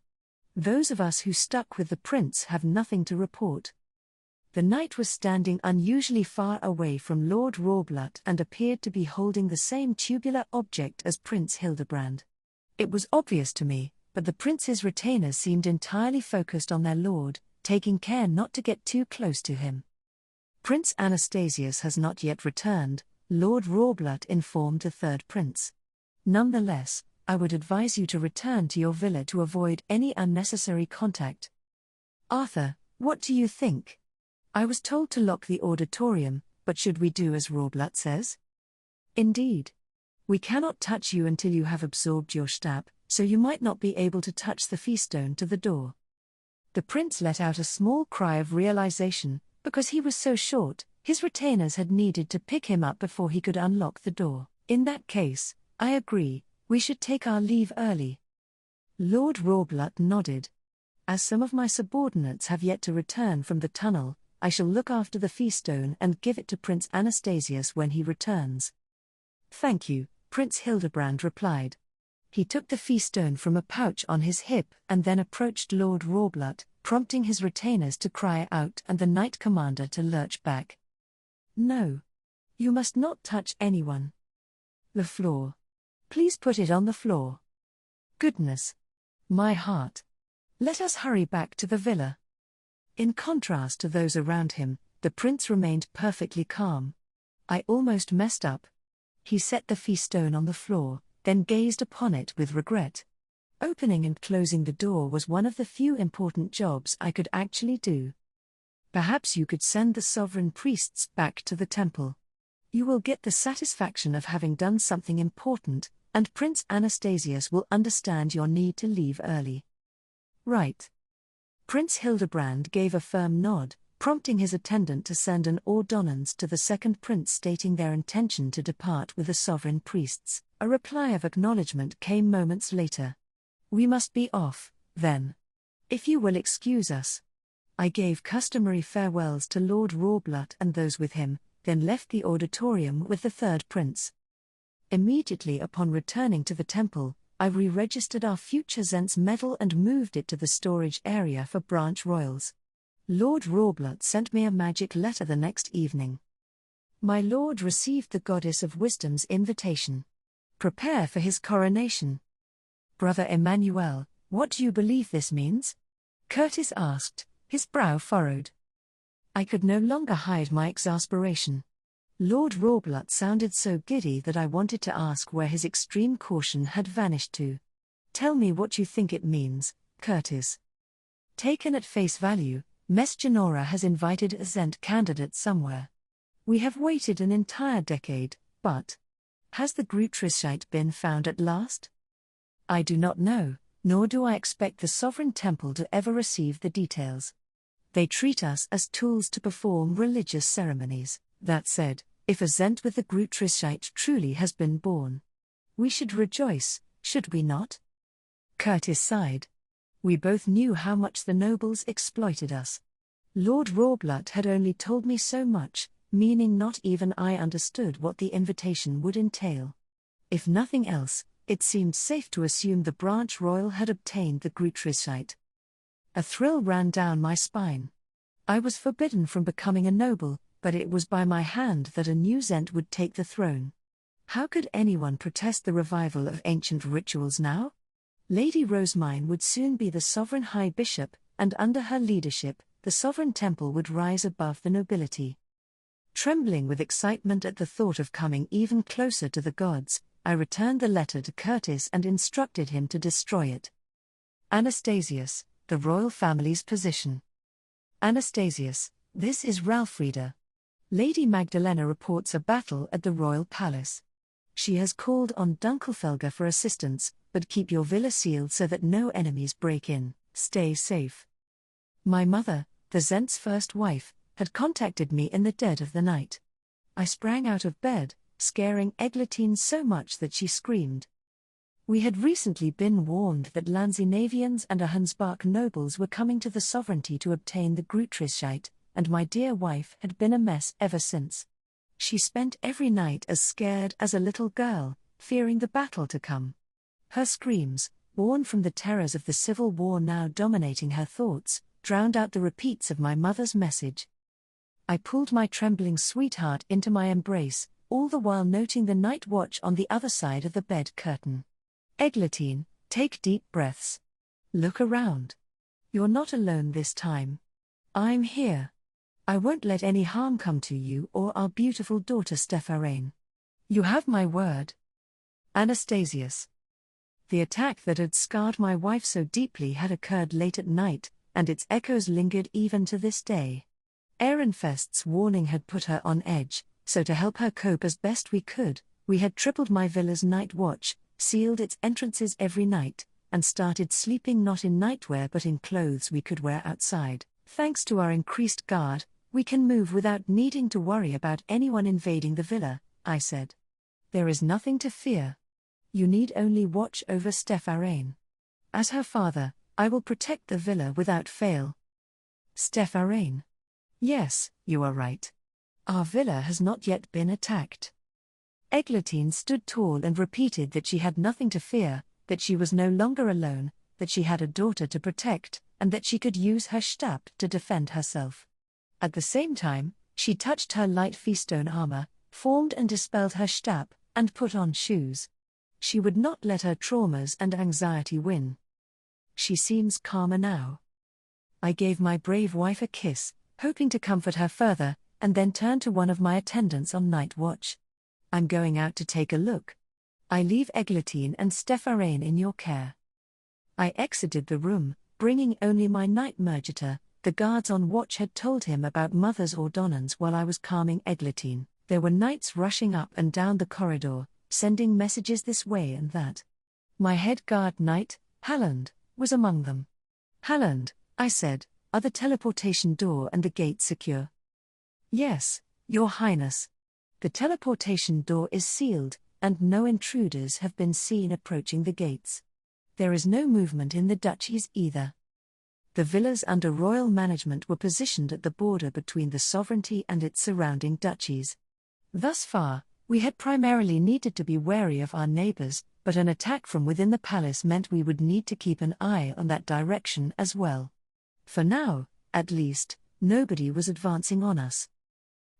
Those of us who stuck with the prince have nothing to report. The knight was standing unusually far away from Lord Rorblut and appeared to be holding the same tubular object as Prince Hildebrand. It was obvious to me, but the prince's retainers seemed entirely focused on their lord, taking care not to get too close to him. Prince Anastasius has not yet returned, Lord Rorblut informed the third prince. Nonetheless, I would advise you to return to your villa to avoid any unnecessary contact. Arthur, what do you think? I was told to lock the auditorium, but should we do as Rorblut says? Indeed. We cannot touch you until you have absorbed your stab, so you might not be able to touch the feastone to the door. The prince let out a small cry of realization, because he was so short, his retainers had needed to pick him up before he could unlock the door. In that case, I agree, We should take our leave early. Lord Rawblut nodded. As some of my subordinates have yet to return from the tunnel, I shall look after the feastone and give it to Prince Anastasius when he returns. Thank you, Prince Hildebrand replied. He took the feastone from a pouch on his hip and then approached Lord Rawblut, prompting his retainers to cry out and the Knight Commander to lurch back. No. You must not touch anyone. The floor. Please put it on the floor. Goodness. My heart. Let us hurry back to the villa. In contrast to those around him, the prince remained perfectly calm. I almost messed up. He set the feastone on the floor, then gazed upon it with regret. Opening and closing the door was one of the few important jobs I could actually do. Perhaps you could send the sovereign priests back to the temple. You will get the satisfaction of having done something important, and Prince Anastasius will understand your need to leave early. Right. Prince Hildebrand gave a firm nod, prompting his attendant to send an ordonnance to the second prince stating their intention to depart with the sovereign priests. A reply of acknowledgement came moments later. We must be off, then. If you will excuse us. I gave customary farewells to Lord Rawblut and those with him, then left the auditorium with the third prince. Immediately upon returning to the temple, I re-registered our future Zent's medal and moved it to the storage area for branch royals. Lord Rawblut sent me a magic letter the next evening. My lord received the Goddess of Wisdom's invitation. Prepare for his coronation. Brother Emmanuel, what do you believe this means? Curtis asked, his brow furrowed. I could no longer hide my exasperation. Lord Rawblut sounded so giddy that I wanted to ask where his extreme caution had vanished to. Tell me what you think it means, Curtis. Taken at face value, Mess Genora has invited a Zent candidate somewhere. We have waited an entire decade, but has the Grutrischite been found at last? I do not know, nor do I expect the Sovereign Temple to ever receive the details. They treat us as tools to perform religious ceremonies. That said, if a Zent with the Grutrischite truly has been born, we should rejoice, should we not? Curtis sighed. We both knew how much the nobles exploited us. Lord Rawblut had only told me so much, meaning not even I understood what the invitation would entail. If nothing else, it seemed safe to assume the branch royal had obtained the Grutrischite. A thrill ran down my spine. I was forbidden from becoming a noble, but it was by my hand that a new Zent would take the throne. How could anyone protest the revival of ancient rituals now? Lady Rosemine would soon be the sovereign high bishop, and under her leadership, the sovereign temple would rise above the nobility. Trembling with excitement at the thought of coming even closer to the gods, I returned the letter to Curtis and instructed him to destroy it. Anastasius, the royal family's position. Anastasius, this is Ralfrida. Lady Magdalena reports a battle at the royal palace. She has called on Dunkelfelger for assistance, but keep your villa sealed so that no enemies break in. Stay safe. My mother, the Zent's first wife, had contacted me in the dead of the night. I sprang out of bed, scaring Eglantine so much that she screamed. We had recently been warned that Lanzinavians and Ahansbach nobles were coming to the sovereignty to obtain the Grutrischite, and my dear wife had been a mess ever since. She spent every night as scared as a little girl, fearing the battle to come. Her screams, born from the terrors of the civil war now dominating her thoughts, drowned out the repeats of my mother's message. I pulled my trembling sweetheart into my embrace, all the while noting the night watch on the other side of the bed curtain. Eglantine, take deep breaths. Look around. You're not alone this time. I'm here. I won't let any harm come to you or our beautiful daughter Stepharaine. You have my word. Anastasius. The attack that had scarred my wife so deeply had occurred late at night, and its echoes lingered even to this day. Ehrenfest's warning had put her on edge, so to help her cope as best we could, we had tripled my villa's night watch, sealed its entrances every night, and started sleeping not in nightwear but in clothes we could wear outside. Thanks to our increased guard, we can move without needing to worry about anyone invading the villa, I said. There is nothing to fear. You need only watch over Stepharain. As her father, I will protect the villa without fail. Stepharain. Yes, you are right. Our villa has not yet been attacked. Eglantine stood tall and repeated that she had nothing to fear, that she was no longer alone, that she had a daughter to protect, and that she could use her Stab to defend herself. At the same time, she touched her light feastone armor, formed and dispelled her Stab, and put on shoes. She would not let her traumas and anxiety win. She seems calmer now. I gave my brave wife a kiss, hoping to comfort her further, and then turned to one of my attendants on night watch. I'm going out to take a look. I leave Eglantine and Stepharain in your care. I exited the room, bringing only my night mergitor. The guards on watch had told him about Mother's ordonnance while I was calming Eglantine. There were knights rushing up and down the corridor, sending messages this way and that. My head guard knight, Halland, was among them. Halland, I said, are the teleportation door and the gate secure? Yes, Your Highness. The teleportation door is sealed, and no intruders have been seen approaching the gates. There is no movement in the duchies either. The villas under royal management were positioned at the border between the sovereignty and its surrounding duchies. Thus far, we had primarily needed to be wary of our neighbors, but an attack from within the palace meant we would need to keep an eye on that direction as well. For now, at least, nobody was advancing on us.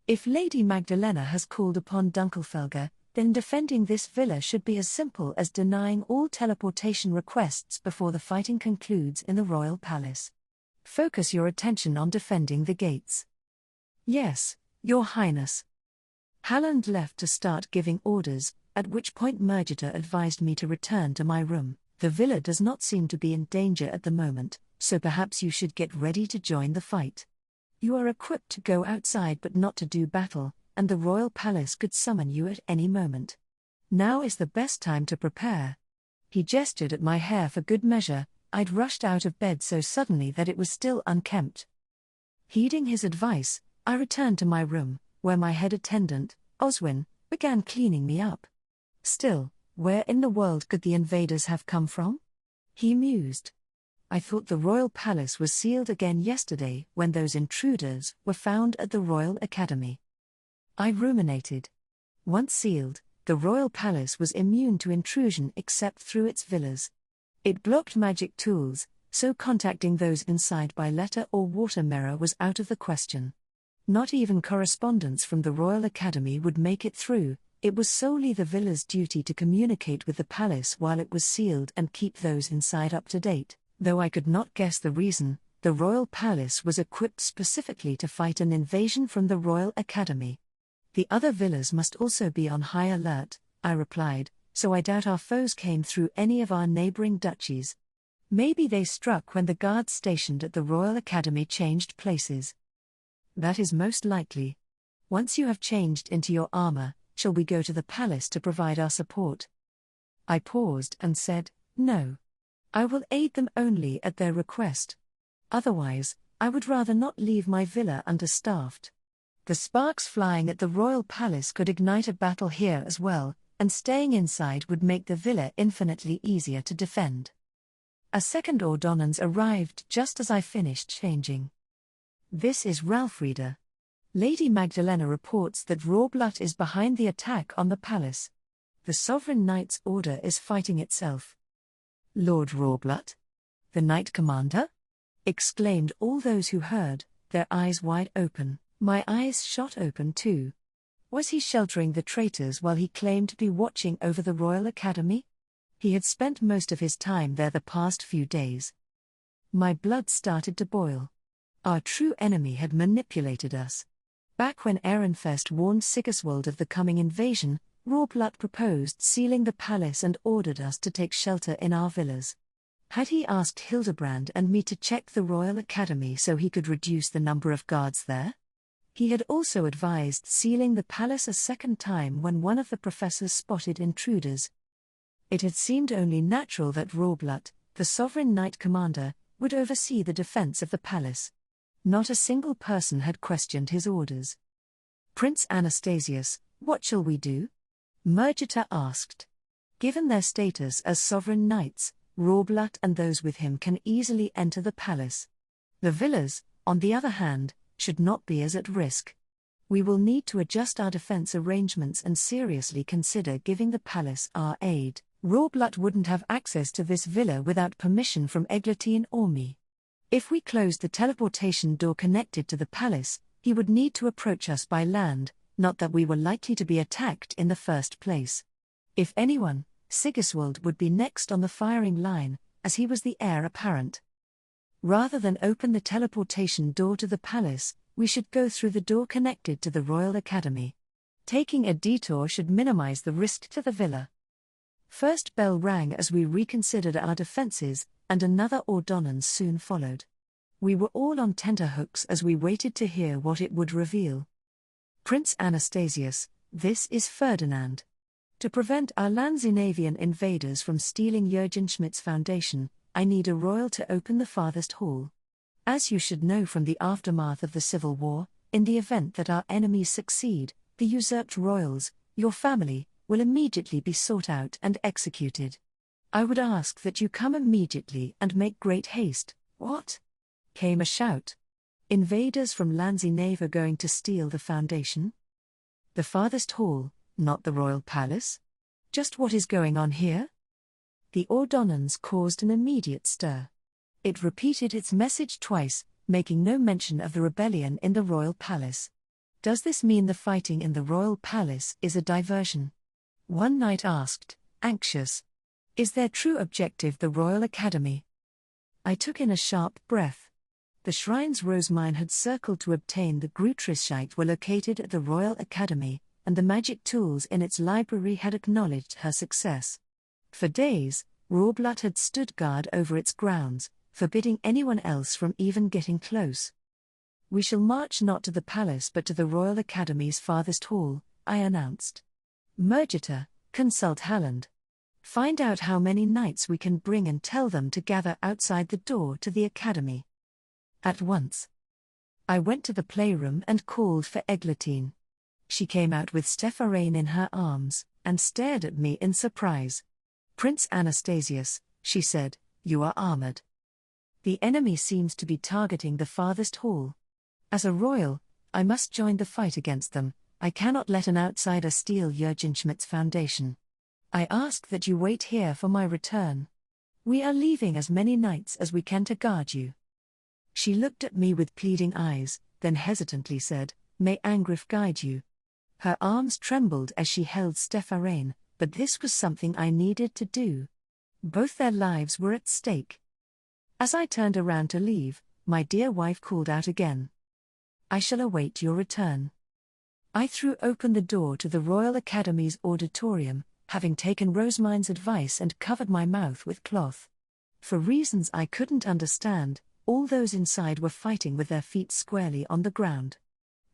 If Lady Magdalena has called upon Dunkelfelger, then defending this villa should be as simple as denying all teleportation requests before the fighting concludes in the royal palace. Focus your attention on defending the gates. Yes, Your Highness. Halland left to start giving orders, at which point Mergitor advised me to return to my room. The villa does not seem to be in danger at the moment, so perhaps you should get ready to join the fight. You are equipped to go outside but not to do battle, and the royal palace could summon you at any moment. Now is the best time to prepare. He gestured at my hair for good measure. I'd rushed out of bed so suddenly that it was still unkempt. Heeding his advice, I returned to my room, where my head attendant, Oswin, began cleaning me up. Still, where in the world could the invaders have come from? He mused. I thought the royal palace was sealed again yesterday when those intruders were found at the Royal Academy. I ruminated. Once sealed, the royal palace was immune to intrusion except through its villas. It blocked magic tools, so contacting those inside by letter or water mirror was out of the question. Not even correspondence from the Royal Academy would make it through. It was solely the villa's duty to communicate with the palace while it was sealed and keep those inside up to date. Though I could not guess the reason, the royal palace was equipped specifically to fight an invasion from the Royal Academy. The other villas must also be on high alert, I replied, so I doubt our foes came through any of our neighboring duchies. Maybe they struck when the guards stationed at the Royal Academy changed places. That is most likely. Once you have changed into your armor, shall we go to the palace to provide our support? I paused and said, no. I will aid them only at their request. Otherwise, I would rather not leave my villa understaffed. The sparks flying at the royal palace could ignite a battle here as well, and staying inside would make the villa infinitely easier to defend. A second ordonnance arrived just as I finished changing. This is Ralfrida. Lady Magdalena reports that Rorblut is behind the attack on the palace. The Sovereign Knight's order is fighting itself. Lord Rorblut? The Knight Commander? Exclaimed all those who heard, their eyes wide open. My eyes shot open too. Was he sheltering the traitors while he claimed to be watching over the Royal Academy? He had spent most of his time there the past few days. My blood started to boil. Our true enemy had manipulated us. Back when Ehrenfest warned Sigiswald of the coming invasion, Rorblut proposed sealing the palace and ordered us to take shelter in our villas. Had he asked Hildebrand and me to check the Royal Academy so he could reduce the number of guards there? He had also advised sealing the palace a second time when one of the professors spotted intruders. It had seemed only natural that Rorblut, the Sovereign Knight Commander, would oversee the defense of the palace. Not a single person had questioned his orders. Prince Anastasius, what shall we do? Mergitor asked. Given their status as sovereign knights, Rorblut and those with him can easily enter the palace. The villas, on the other hand, should not be as at risk. We will need to adjust our defense arrangements and seriously consider giving the palace our aid. Rorblut wouldn't have access to this villa without permission from Eglantine or me. If we closed the teleportation door connected to the palace, he would need to approach us by land, not that we were likely to be attacked in the first place. If anyone, Sigiswald would be next on the firing line, as he was the heir apparent. Rather than open the teleportation door to the palace, we should go through the door connected to the Royal Academy. Taking a detour should minimize the risk to the villa. First bell rang as we reconsidered our defenses, and another ordonnance soon followed. We were all on tenterhooks as we waited to hear what it would reveal. Prince Anastasius, this is Ferdinand. To prevent our Lanzinavian invaders from stealing Jürgen Schmidt's foundation, I need a royal to open the farthest hall. As you should know from the aftermath of the Civil War, in the event that our enemies succeed, the usurped royals, your family, will immediately be sought out and executed. I would ask that you come immediately and make great haste. What? Came a shout. Invaders from Lanzinav are going to steal the foundation? The farthest hall, not the royal palace? Just what is going on here? The ordonnance caused an immediate stir. It repeated its message twice, making no mention of the rebellion in the royal palace. Does this mean the fighting in the royal palace is a diversion? One knight asked, anxious. Is their true objective the Royal Academy? I took in a sharp breath. The shrines Rosemine had circled to obtain the Grutrischite were located at the Royal Academy, and the magic tools in its library had acknowledged her success. For days, Rorblut had stood guard over its grounds, forbidding anyone else from even getting close. We shall march not to the palace but to the Royal Academy's farthest hall, I announced. Mergitor, consult Halland. Find out how many knights we can bring and tell them to gather outside the door to the academy. At once. I went to the playroom and called for Eglantine. She came out with Stepharain in her arms, and stared at me in surprise. Prince Anastasius, she said, you are armored. The enemy seems to be targeting the farthest hall. As a royal, I must join the fight against them. I cannot let an outsider steal Jürgen Schmidt's foundation. I ask that you wait here for my return. We are leaving as many knights as we can to guard you. She looked at me with pleading eyes, then hesitantly said, May Angrif guide you. Her arms trembled as she held Stepharain, but this was something I needed to do. Both their lives were at stake. As I turned around to leave, my dear wife called out again. I shall await your return. I threw open the door to the Royal Academy's auditorium, having taken Rosemine's advice and covered my mouth with cloth. For reasons I couldn't understand, all those inside were fighting with their feet squarely on the ground.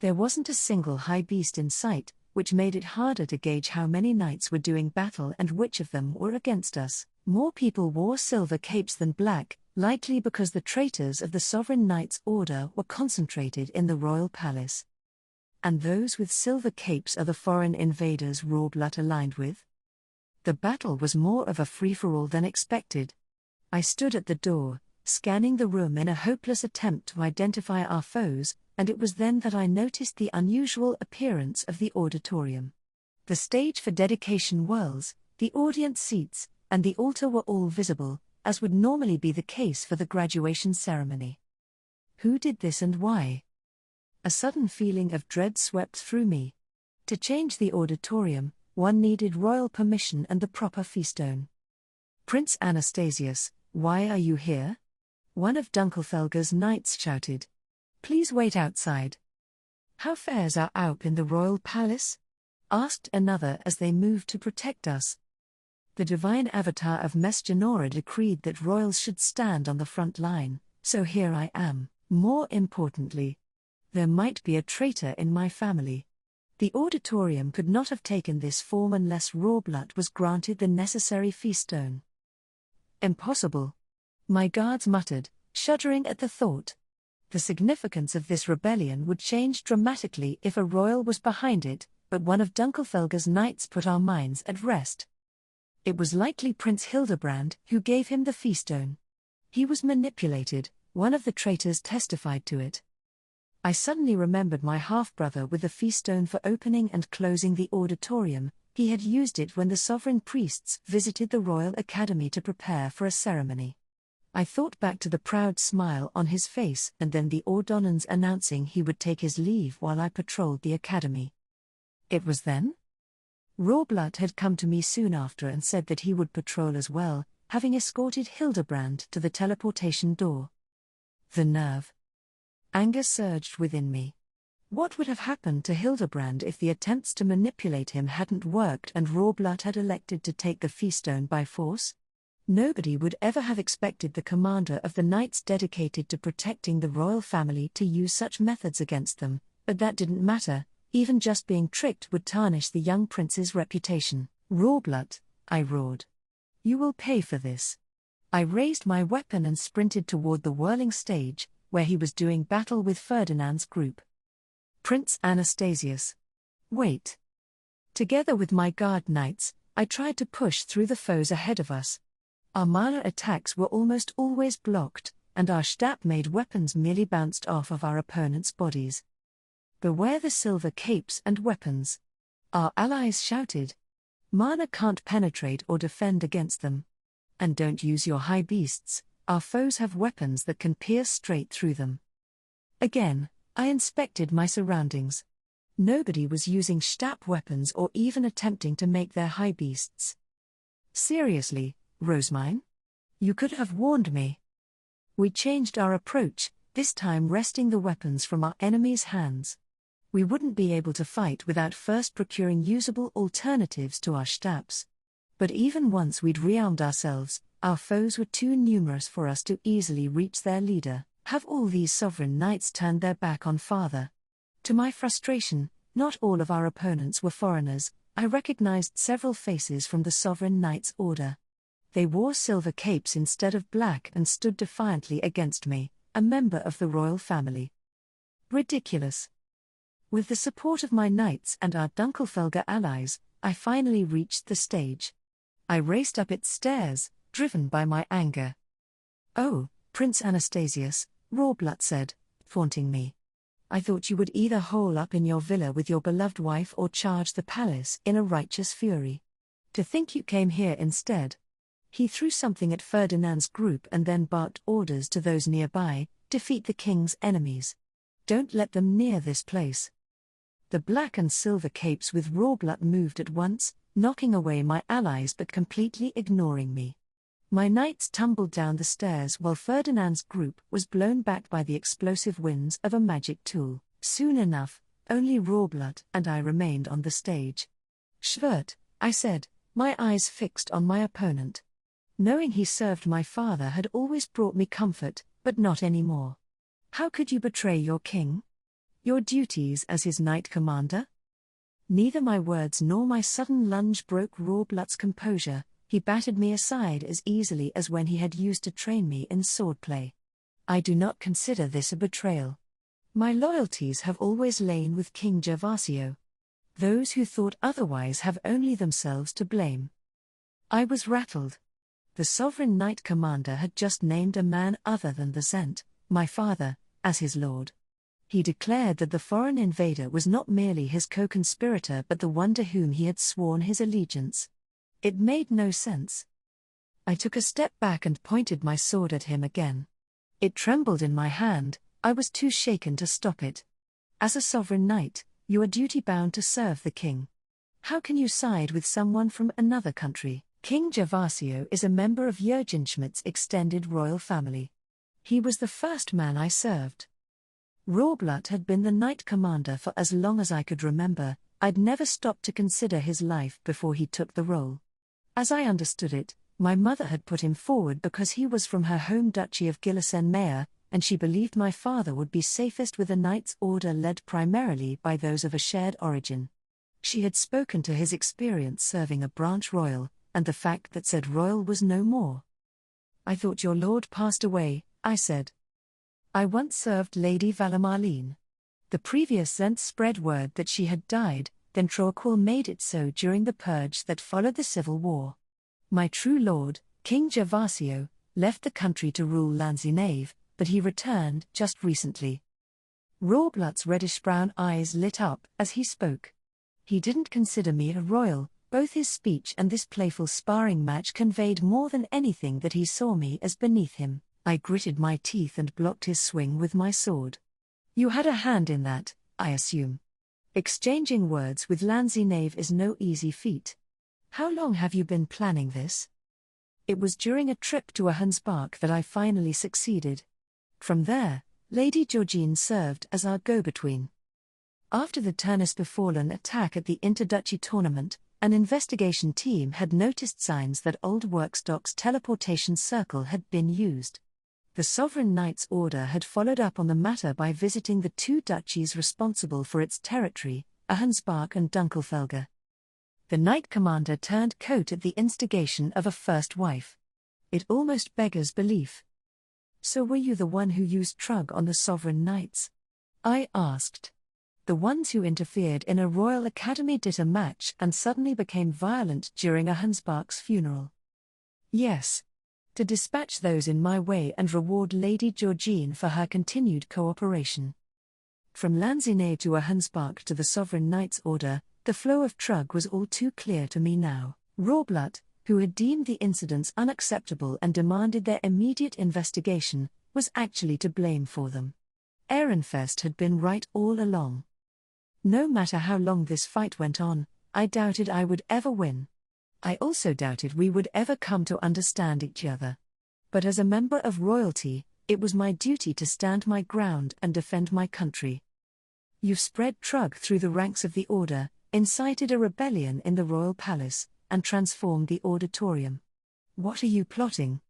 There wasn't a single high beast in sight, which made it harder to gauge how many knights were doing battle and which of them were against us. More people wore silver capes than black, likely because the traitors of the Sovereign Knights Order were concentrated in the royal palace. And those with silver capes are the foreign invaders Rorblut aligned with? The battle was more of a free-for-all than expected. I stood at the door, scanning the room in a hopeless attempt to identify our foes, and it was then that I noticed the unusual appearance of the auditorium. The stage for dedication whirls, the audience seats, and the altar were all visible, as would normally be the case for the graduation ceremony. Who did this and why? A sudden feeling of dread swept through me. To change the auditorium, one needed royal permission and the proper feastone. Prince Anastasius, why are you here? One of Dunkelfelger's knights shouted. Please wait outside. How fares our Aup in the royal palace? Asked another as they moved to protect us. The divine avatar of Mesgenora decreed that royals should stand on the front line, so here I am. More importantly, there might be a traitor in my family. The auditorium could not have taken this form unless Rorblut was granted the necessary feastone. Impossible. My guards muttered, shuddering at the thought. The significance of this rebellion would change dramatically if a royal was behind it, but one of Dunkelfelger's knights put our minds at rest. It was likely Prince Hildebrand who gave him the feastone. He was manipulated, one of the traitors testified to it. I suddenly remembered my half-brother with the feastone for opening and closing the auditorium. He had used it when the sovereign priests visited the Royal Academy to prepare for a ceremony. I thought back to the proud smile on his face and then the ordonnance announcing he would take his leave while I patrolled the academy. It was then? Rawblood had come to me soon after and said that he would patrol as well, having escorted Hildebrand to the teleportation door. The nerve. Anger surged within me. What would have happened to Hildebrand if the attempts to manipulate him hadn't worked and Rawblood had elected to take the feastone by force? Nobody would ever have expected the commander of the knights dedicated to protecting the royal family to use such methods against them, but that didn't matter. Even just being tricked would tarnish the young prince's reputation. Rawblood, I roared. You will pay for this. I raised my weapon and sprinted toward the whirling stage, where he was doing battle with Ferdinand's group. Prince Anastasius. Wait. Together with my guard knights, I tried to push through the foes ahead of us. Our mana attacks were almost always blocked, and our stab-made weapons merely bounced off of our opponents' bodies. Beware the silver capes and weapons. Our allies shouted. Mana can't penetrate or defend against them. And don't use your high beasts, our foes have weapons that can pierce straight through them. Again, I inspected my surroundings. Nobody was using stab weapons or even attempting to make their high beasts. Seriously, Rosemine? You could have warned me. We changed our approach, this time wresting the weapons from our enemies' hands. We wouldn't be able to fight without first procuring usable alternatives to our stabs. But even once we'd rearmed ourselves, our foes were too numerous for us to easily reach their leader. Have all these sovereign knights turned their back on father? To my frustration, not all of our opponents were foreigners. I recognized several faces from the sovereign knights' order. They wore silver capes instead of black and stood defiantly against me, a member of the royal family. Ridiculous. With the support of my knights and our Dunkelfelger allies, I finally reached the stage. I raced up its stairs, driven by my anger. Oh, Prince Anastasius, Rawblood said, taunting me. I thought you would either hole up in your villa with your beloved wife or charge the palace in a righteous fury. To think you came here instead. He threw something at Ferdinand's group and then barked orders to those nearby, defeat the king's enemies. Don't let them near this place. The black and silver capes with Rawblood moved at once, knocking away my allies but completely ignoring me. My knights tumbled down the stairs while Ferdinand's group was blown back by the explosive winds of a magic tool. Soon enough, only Rawblood and I remained on the stage. Schwert, I said, my eyes fixed on my opponent. Knowing he served my father had always brought me comfort, but not anymore. How could you betray your king? Your duties as his knight commander? Neither my words nor my sudden lunge broke Rawblood's composure. He battered me aside as easily as when he had used to train me in swordplay. I do not consider this a betrayal. My loyalties have always lain with King Gervasio. Those who thought otherwise have only themselves to blame. I was rattled. The sovereign knight commander had just named a man other than the Zent, my father, as his lord. He declared that the foreign invader was not merely his co-conspirator but the one to whom he had sworn his allegiance. It made no sense. I took a step back and pointed my sword at him again. It trembled in my hand, I was too shaken to stop it. As a sovereign knight, you are duty-bound to serve the king. How can you side with someone from another country? King Gervasio is a member of Jürgenschmidt's extended royal family. He was the first man I served. Rawblood had been the knight commander for as long as I could remember. I'd never stopped to consider his life before he took the role. As I understood it, my mother had put him forward because he was from her home duchy of Gilisen-Meyer, and she believed my father would be safest with a knight's order led primarily by those of a shared origin. She had spoken to his experience serving a branch royal, and the fact that said royal was no more. I thought your lord passed away, I said. I once served Lady Valamarline. The previous Zent spread word that she had died, then Troquil made it so during the purge that followed the Civil War. My true lord, King Gervasio, left the country to rule Lanzinave, but he returned just recently. Rorblatt's reddish-brown eyes lit up as he spoke. He didn't consider me a royal. Both his speech and this playful sparring match conveyed more than anything that he saw me as beneath him. I gritted my teeth and blocked his swing with my sword. You had a hand in that, I assume. Exchanging words with Lanzinave is no easy feat. How long have you been planning this? It was during a trip to Ahenspark that I finally succeeded. From there, Lady Georgine served as our go-between. After the Turnus-Befallen attack at the Interduchy tournament, an investigation team had noticed signs that Old Workstock's teleportation circle had been used. The Sovereign Knight's Order had followed up on the matter by visiting the two duchies responsible for its territory, Ahenspark and Dunkelfelger. The Knight Commander turned coat at the instigation of a first wife. It almost beggars belief. So were you the one who used Trug on the Sovereign Knights? I asked. The ones who interfered in a Royal Academy Ditter match and suddenly became violent during Ahenspark's funeral. Yes. To dispatch those in my way and reward Lady Georgine for her continued cooperation. From Lanzinave to Ahenspark to the Sovereign Knight's Order, the flow of Trug was all too clear to me now. Rorblatt, who had deemed the incidents unacceptable and demanded their immediate investigation, was actually to blame for them. Ehrenfest had been right all along. No matter how long this fight went on, I doubted I would ever win. I also doubted we would ever come to understand each other. But as a member of royalty, it was my duty to stand my ground and defend my country. You've spread Trug through the ranks of the Order, incited a rebellion in the royal palace, and transformed the auditorium. What are you plotting?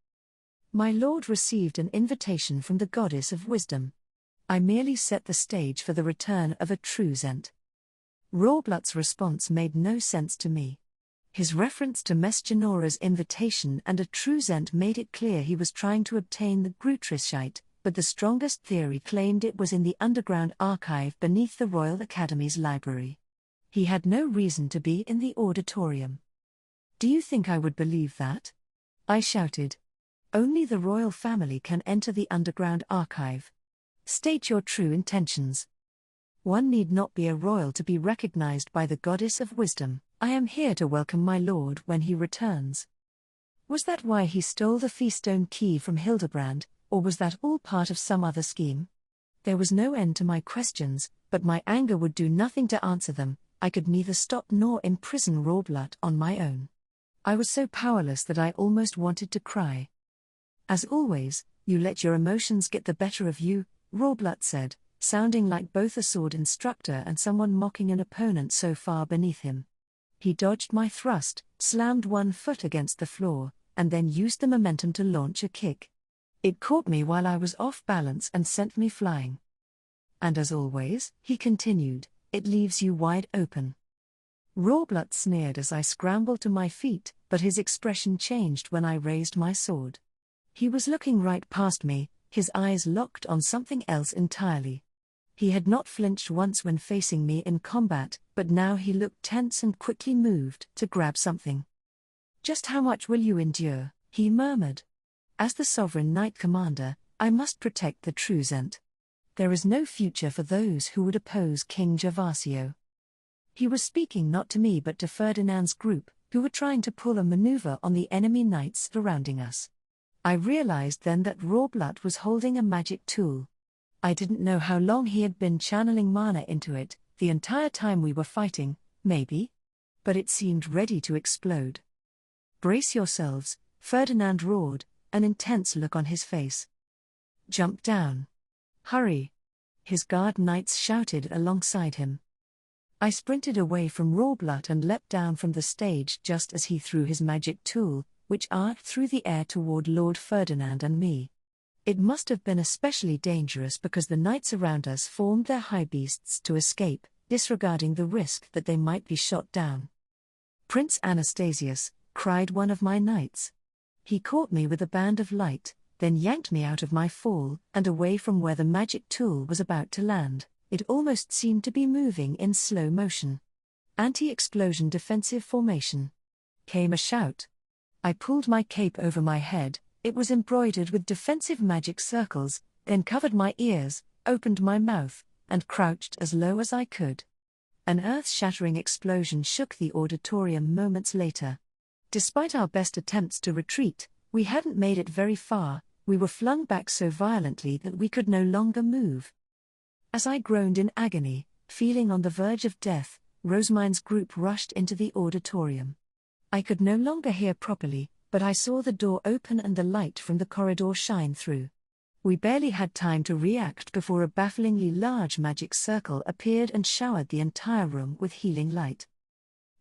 My lord received an invitation from the Goddess of Wisdom. I merely set the stage for the return of a true Zent. Rorblatt's response made no sense to me. His reference to Mesgenora's invitation and a true Zent made it clear he was trying to obtain the Grutrischite, but the strongest theory claimed it was in the underground archive beneath the Royal Academy's library. He had no reason to be in the auditorium. Do you think I would believe that? I shouted. Only the royal family can enter the underground archive. State your true intentions. One need not be a royal to be recognized by the Goddess of Wisdom. I am here to welcome my lord when he returns. Was that why he stole the Feastone key from Hildebrand, or was that all part of some other scheme? There was no end to my questions, but my anger would do nothing to answer them. I could neither stop nor imprison Rorblatt on my own. I was so powerless that I almost wanted to cry. As always, you let your emotions get the better of you, Rorblatt said, sounding like both a sword instructor and someone mocking an opponent so far beneath him. He dodged my thrust, slammed one foot against the floor, and then used the momentum to launch a kick. It caught me while I was off balance and sent me flying. And as always, he continued, it leaves you wide open. Rorblatt sneered as I scrambled to my feet, but his expression changed when I raised my sword. He was looking right past me, his eyes locked on something else entirely. He had not flinched once when facing me in combat, but now he looked tense and quickly moved to grab something. Just how much will you endure? He murmured. As the Sovereign Knight Commander, I must protect the true Zent. There is no future for those who would oppose King Gervasio. He was speaking not to me but to Ferdinand's group, who were trying to pull a maneuver on the enemy knights surrounding us. I realized then that Rorblatt was holding a magic tool. I didn't know how long he had been channeling mana into it, the entire time we were fighting, maybe? But it seemed ready to explode. Brace yourselves, Ferdinand roared, an intense look on his face. Jump down. Hurry. His guard knights shouted alongside him. I sprinted away from Rorblatt and leapt down from the stage just as he threw his magic tool, which arced through the air toward Lord Ferdinand and me. It must have been especially dangerous because the knights around us formed their high beasts to escape, disregarding the risk that they might be shot down. Prince Anastasius, cried one of my knights. He caught me with a band of light, then yanked me out of my fall and away from where the magic tool was about to land. It almost seemed to be moving in slow motion. Anti-explosion defensive formation. Came a shout. I pulled my cape over my head, it was embroidered with defensive magic circles, then covered my ears, opened my mouth, and crouched as low as I could. An earth-shattering explosion shook the auditorium moments later. Despite our best attempts to retreat, we hadn't made it very far. We were flung back so violently that we could no longer move. As I groaned in agony, feeling on the verge of death, Rosemine's group rushed into the auditorium. I could no longer hear properly, but I saw the door open and the light from the corridor shine through. We barely had time to react before a bafflingly large magic circle appeared and showered the entire room with healing light.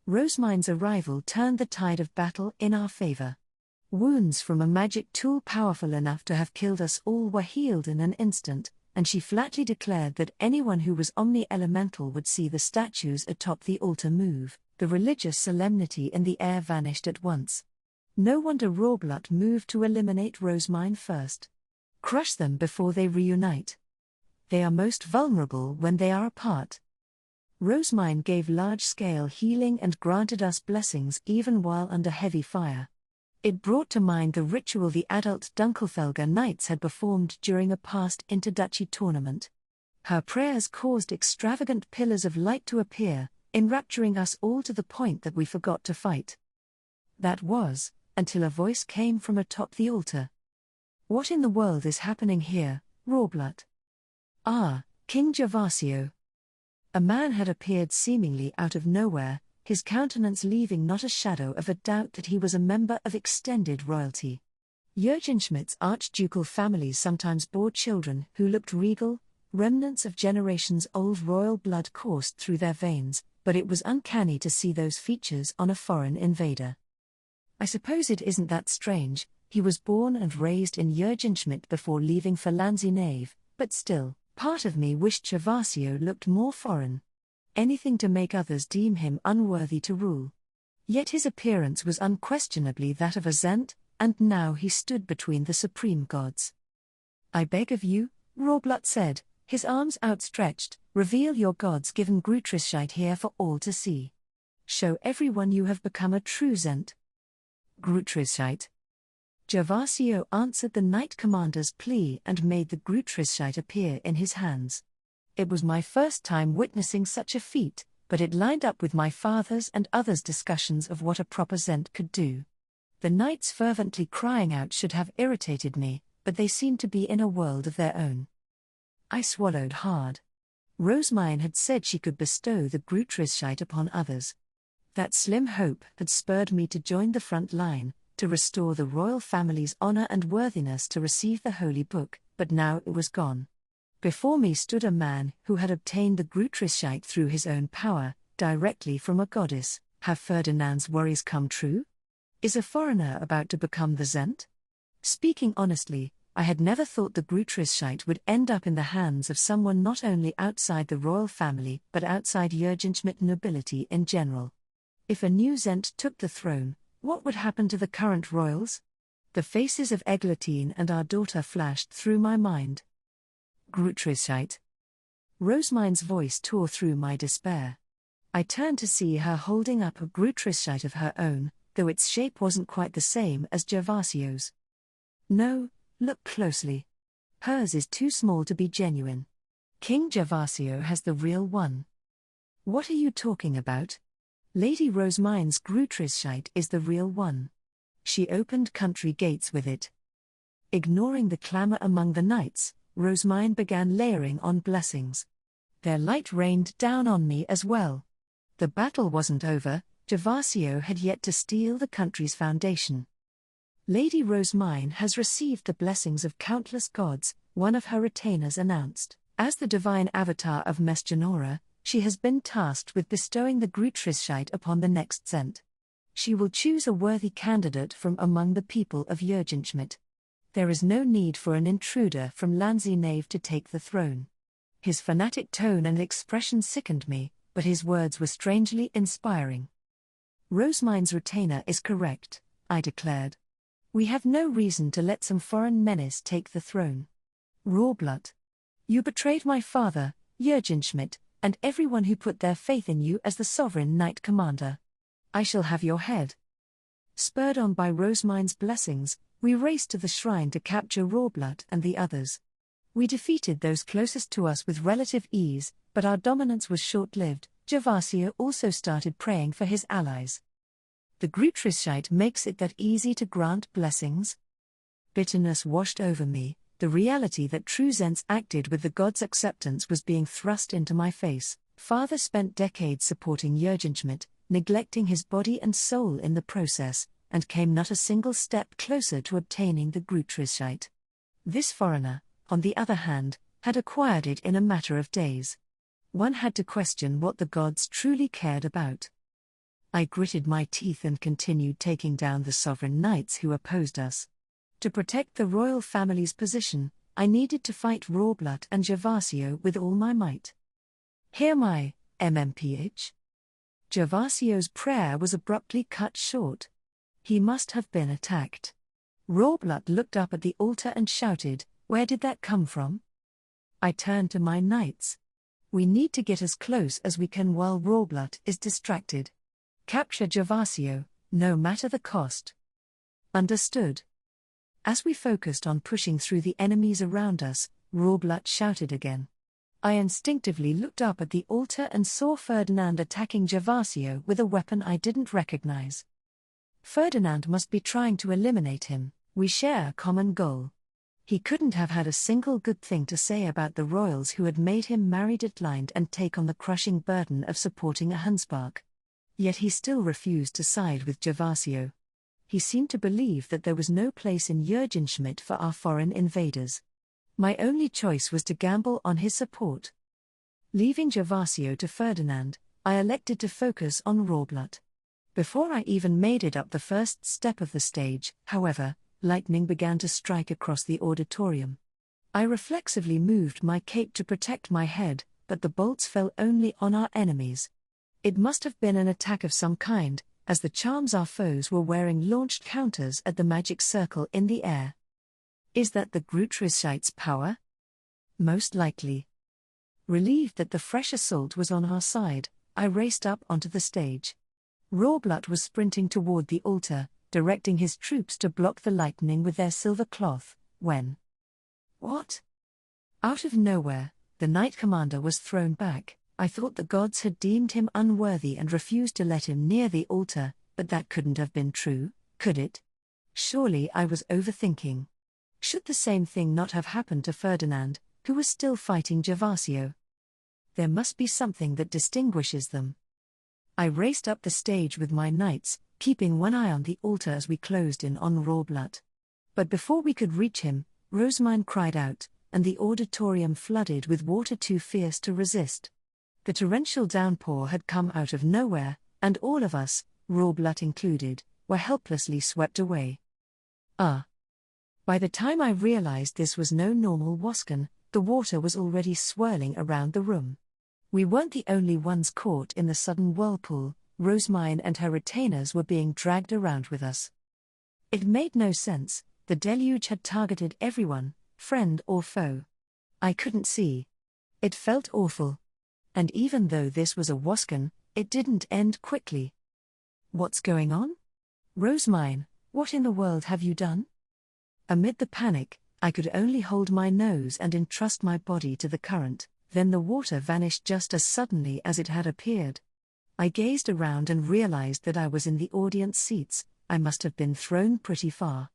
Rosemine's arrival turned the tide of battle in our favor. Wounds from a magic tool powerful enough to have killed us all were healed in an instant, and she flatly declared that anyone who was omni-elemental would see the statues atop the altar move. The religious solemnity in the air vanished at once. No wonder Rawblut moved to eliminate Rosemine first. Crush them before they reunite. They are most vulnerable when they are apart. Rosemine gave large-scale healing and granted us blessings even while under heavy fire. It brought to mind the ritual the adult Dunkelfelger Knights had performed during a past interduchy tournament. Her prayers caused extravagant pillars of light to appear, enrapturing us all to the point that we forgot to fight. That was, until a voice came from atop the altar. "What in the world is happening here, Rawblut?" "Ah, King Gervasio." A man had appeared seemingly out of nowhere, his countenance leaving not a shadow of a doubt that he was a member of extended royalty. Jürgenschmidt's archducal families sometimes bore children who looked regal, remnants of generations-old royal blood coursed through their veins, but it was uncanny to see those features on a foreign invader. I suppose it isn't that strange. He was born and raised in Jürgenschmidt before leaving for Lanzinave, but still, part of me wished Gervasio looked more foreign. Anything to make others deem him unworthy to rule. Yet his appearance was unquestionably that of a Zent, and now he stood between the supreme gods. "I beg of you," Rawblut said, his arms outstretched, "reveal your gods-given Grutrischheit here for all to see. Show everyone you have become a true Zent." Grutrischheit. Gervasio answered the Knight Commander's plea and made the Grutrischheit appear in his hands. It was my first time witnessing such a feat, but it lined up with my father's and others' discussions of what a proper Zent could do. The knights fervently crying out should have irritated me, but they seemed to be in a world of their own. I swallowed hard. Rosemine had said she could bestow the Grutrischheit upon others. That slim hope had spurred me to join the front line, to restore the royal family's honor and worthiness to receive the holy book, but now it was gone. Before me stood a man who had obtained the Grutrischheit through his own power, directly from a goddess. Have Ferdinand's worries come true? Is a foreigner about to become the Zent? Speaking honestly, I had never thought the Grutrischheit would end up in the hands of someone not only outside the royal family but outside Jürgenschmidt nobility in general. If a new Zent took the throne, what would happen to the current royals? The faces of Eglantine and our daughter flashed through my mind. Grutrischheit. Rosemine's voice tore through my despair. I turned to see her holding up a Grutrischheit of her own, though its shape wasn't quite the same as Gervasio's. "No, look closely. Hers is too small to be genuine. King Gervasio has the real one." "What are you talking about?" "Lady Rosemine's Grutrischheit is the real one. She opened country gates with it." Ignoring the clamor among the knights, Rosemine began layering on blessings. Their light rained down on me as well. The battle wasn't over. Gervasio had yet to steal the country's foundation. "Lady Rosemine has received the blessings of countless gods," one of her retainers announced. "As the divine avatar of Mesgenora, she has been tasked with bestowing the Grutrischheit upon the next Zent. She will choose a worthy candidate from among the people of Jürgenschmidt. There is no need for an intruder from Lanzinave to take the throne." His fanatic tone and expression sickened me, but his words were strangely inspiring. "Rosemine's retainer is correct," I declared. "We have no reason to let some foreign menace take the throne. Rawblut, you betrayed my father, Jürgenschmidt, and everyone who put their faith in you as the sovereign knight commander. I shall have your head." Spurred on by Rosemine's blessings, we raced to the shrine to capture Rawblood and the others. We defeated those closest to us with relative ease, but our dominance was short-lived. Gervasio also started praying for his allies. The Grutrishite makes it that easy to grant blessings? Bitterness washed over me, the reality that Truzence acted with the god's acceptance was being thrust into my face. Father spent decades supporting Jürgenschmidt, neglecting his body and soul in the process, and came not a single step closer to obtaining the Grutrishite. This foreigner, on the other hand, had acquired it in a matter of days. One had to question what the gods truly cared about. I gritted my teeth and continued taking down the sovereign knights who opposed us. To protect the royal family's position, I needed to fight Rawblood and Gervasio with all my might. Hear my MMPH. Gervasio's prayer was abruptly cut short. He must have been attacked. Rawblood looked up at the altar and shouted, "Where did that come from?" I turned to my knights. We need to get as close as we can while Rawblood is distracted. Capture Gervasio, no matter the cost. Understood. As we focused on pushing through the enemies around us, Rawblood shouted again. I instinctively looked up at the altar and saw Ferdinand attacking Gervasio with a weapon I didn't recognize. Ferdinand must be trying to eliminate him. We share a common goal. He couldn't have had a single good thing to say about the royals who had made him marry Detleinde and take on the crushing burden of supporting a Hunspark. Yet he still refused to side with Gervasio. He seemed to believe that there was no place in Jürgenschmidt for our foreign invaders. My only choice was to gamble on his support. Leaving Gervasio to Ferdinand, I elected to focus on Rawblood. Before I even made it up the first step of the stage, however, lightning began to strike across the auditorium. I reflexively moved my cape to protect my head, but the bolts fell only on our enemies. It must have been an attack of some kind, as the charms our foes were wearing launched counters at the magic circle in the air. Is that the Grutrishite's power? Most likely. Relieved that the fresh assault was on our side, I raced up onto the stage. Rawblood was sprinting toward the altar, directing his troops to block the lightning with their silver cloth, when... What? Out of nowhere, the knight commander was thrown back. I thought the gods had deemed him unworthy and refused to let him near the altar, but that couldn't have been true, could it? Surely I was overthinking. Should the same thing not have happened to Ferdinand, who was still fighting Gervasio? There must be something that distinguishes them. I raced up the stage with my knights, keeping one eye on the altar as we closed in on Rawblood. But before we could reach him, Rosamine cried out, and the auditorium flooded with water too fierce to resist. The torrential downpour had come out of nowhere, and all of us, Rawblood included, were helplessly swept away. By the time I realized this was no normal wascan, the water was already swirling around the room. We weren't the only ones caught in the sudden whirlpool. Rosamine and her retainers were being dragged around with us. It made no sense. The deluge had targeted everyone, friend or foe. I couldn't see. It felt awful. And even though this was a wascan, it didn't end quickly. What's going on? Rosamine, what in the world have you done? Amid the panic, I could only hold my nose and entrust my body to the current. Then the water vanished just as suddenly as it had appeared. I gazed around and realized that I was in the audience seats. I must have been thrown pretty far.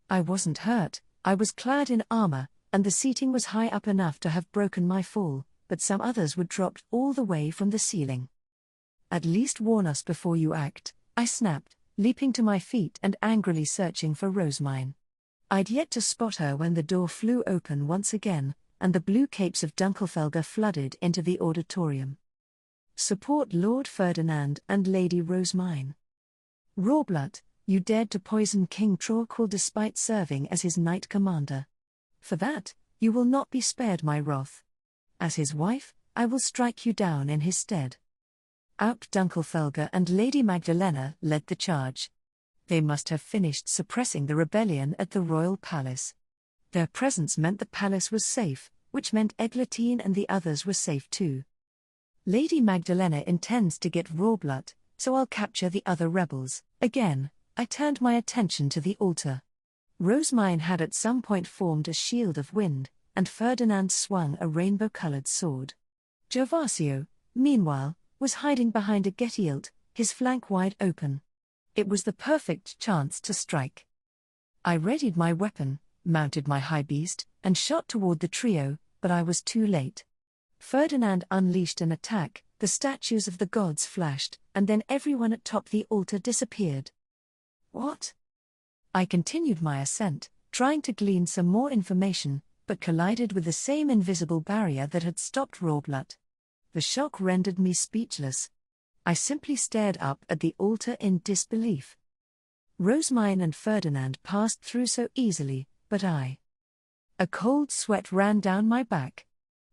I wasn't hurt, I was clad in armor, and the seating was high up enough to have broken my fall, but some others were dropped all the way from the ceiling. At least warn us before you act, I snapped, leaping to my feet and angrily searching for Rosamine. I'd yet to spot her when the door flew open once again, and the blue capes of Dunkelfelger flooded into the auditorium. Support Lord Ferdinand and Lady Rosamine. Rawblood, you dared to poison King Torquil despite serving as his knight commander. For that, you will not be spared my wrath. As his wife, I will strike you down in his stead. Aup Dunkelfelger and Lady Magdalena led the charge. They must have finished suppressing the rebellion at the royal palace. Their presence meant the palace was safe, which meant Eglantine and the others were safe too. Lady Magdalena intends to get Rawblood, so I'll capture the other rebels. Again, I turned my attention to the altar. Rosamine had at some point formed a shield of wind, and Ferdinand swung a rainbow-colored sword. Gervasio, meanwhile, was hiding behind a gettilt, his flank wide open. It was the perfect chance to strike. I readied my weapon, mounted my high beast, and shot toward the trio, but I was too late. Ferdinand unleashed an attack, the statues of the gods flashed, and then everyone atop the altar disappeared. What? I continued my ascent, trying to glean some more information, but collided with the same invisible barrier that had stopped Rorblut. The shock rendered me speechless. I simply stared up at the altar in disbelief. Rosamine and Ferdinand passed through so easily, but I. A cold sweat ran down my back.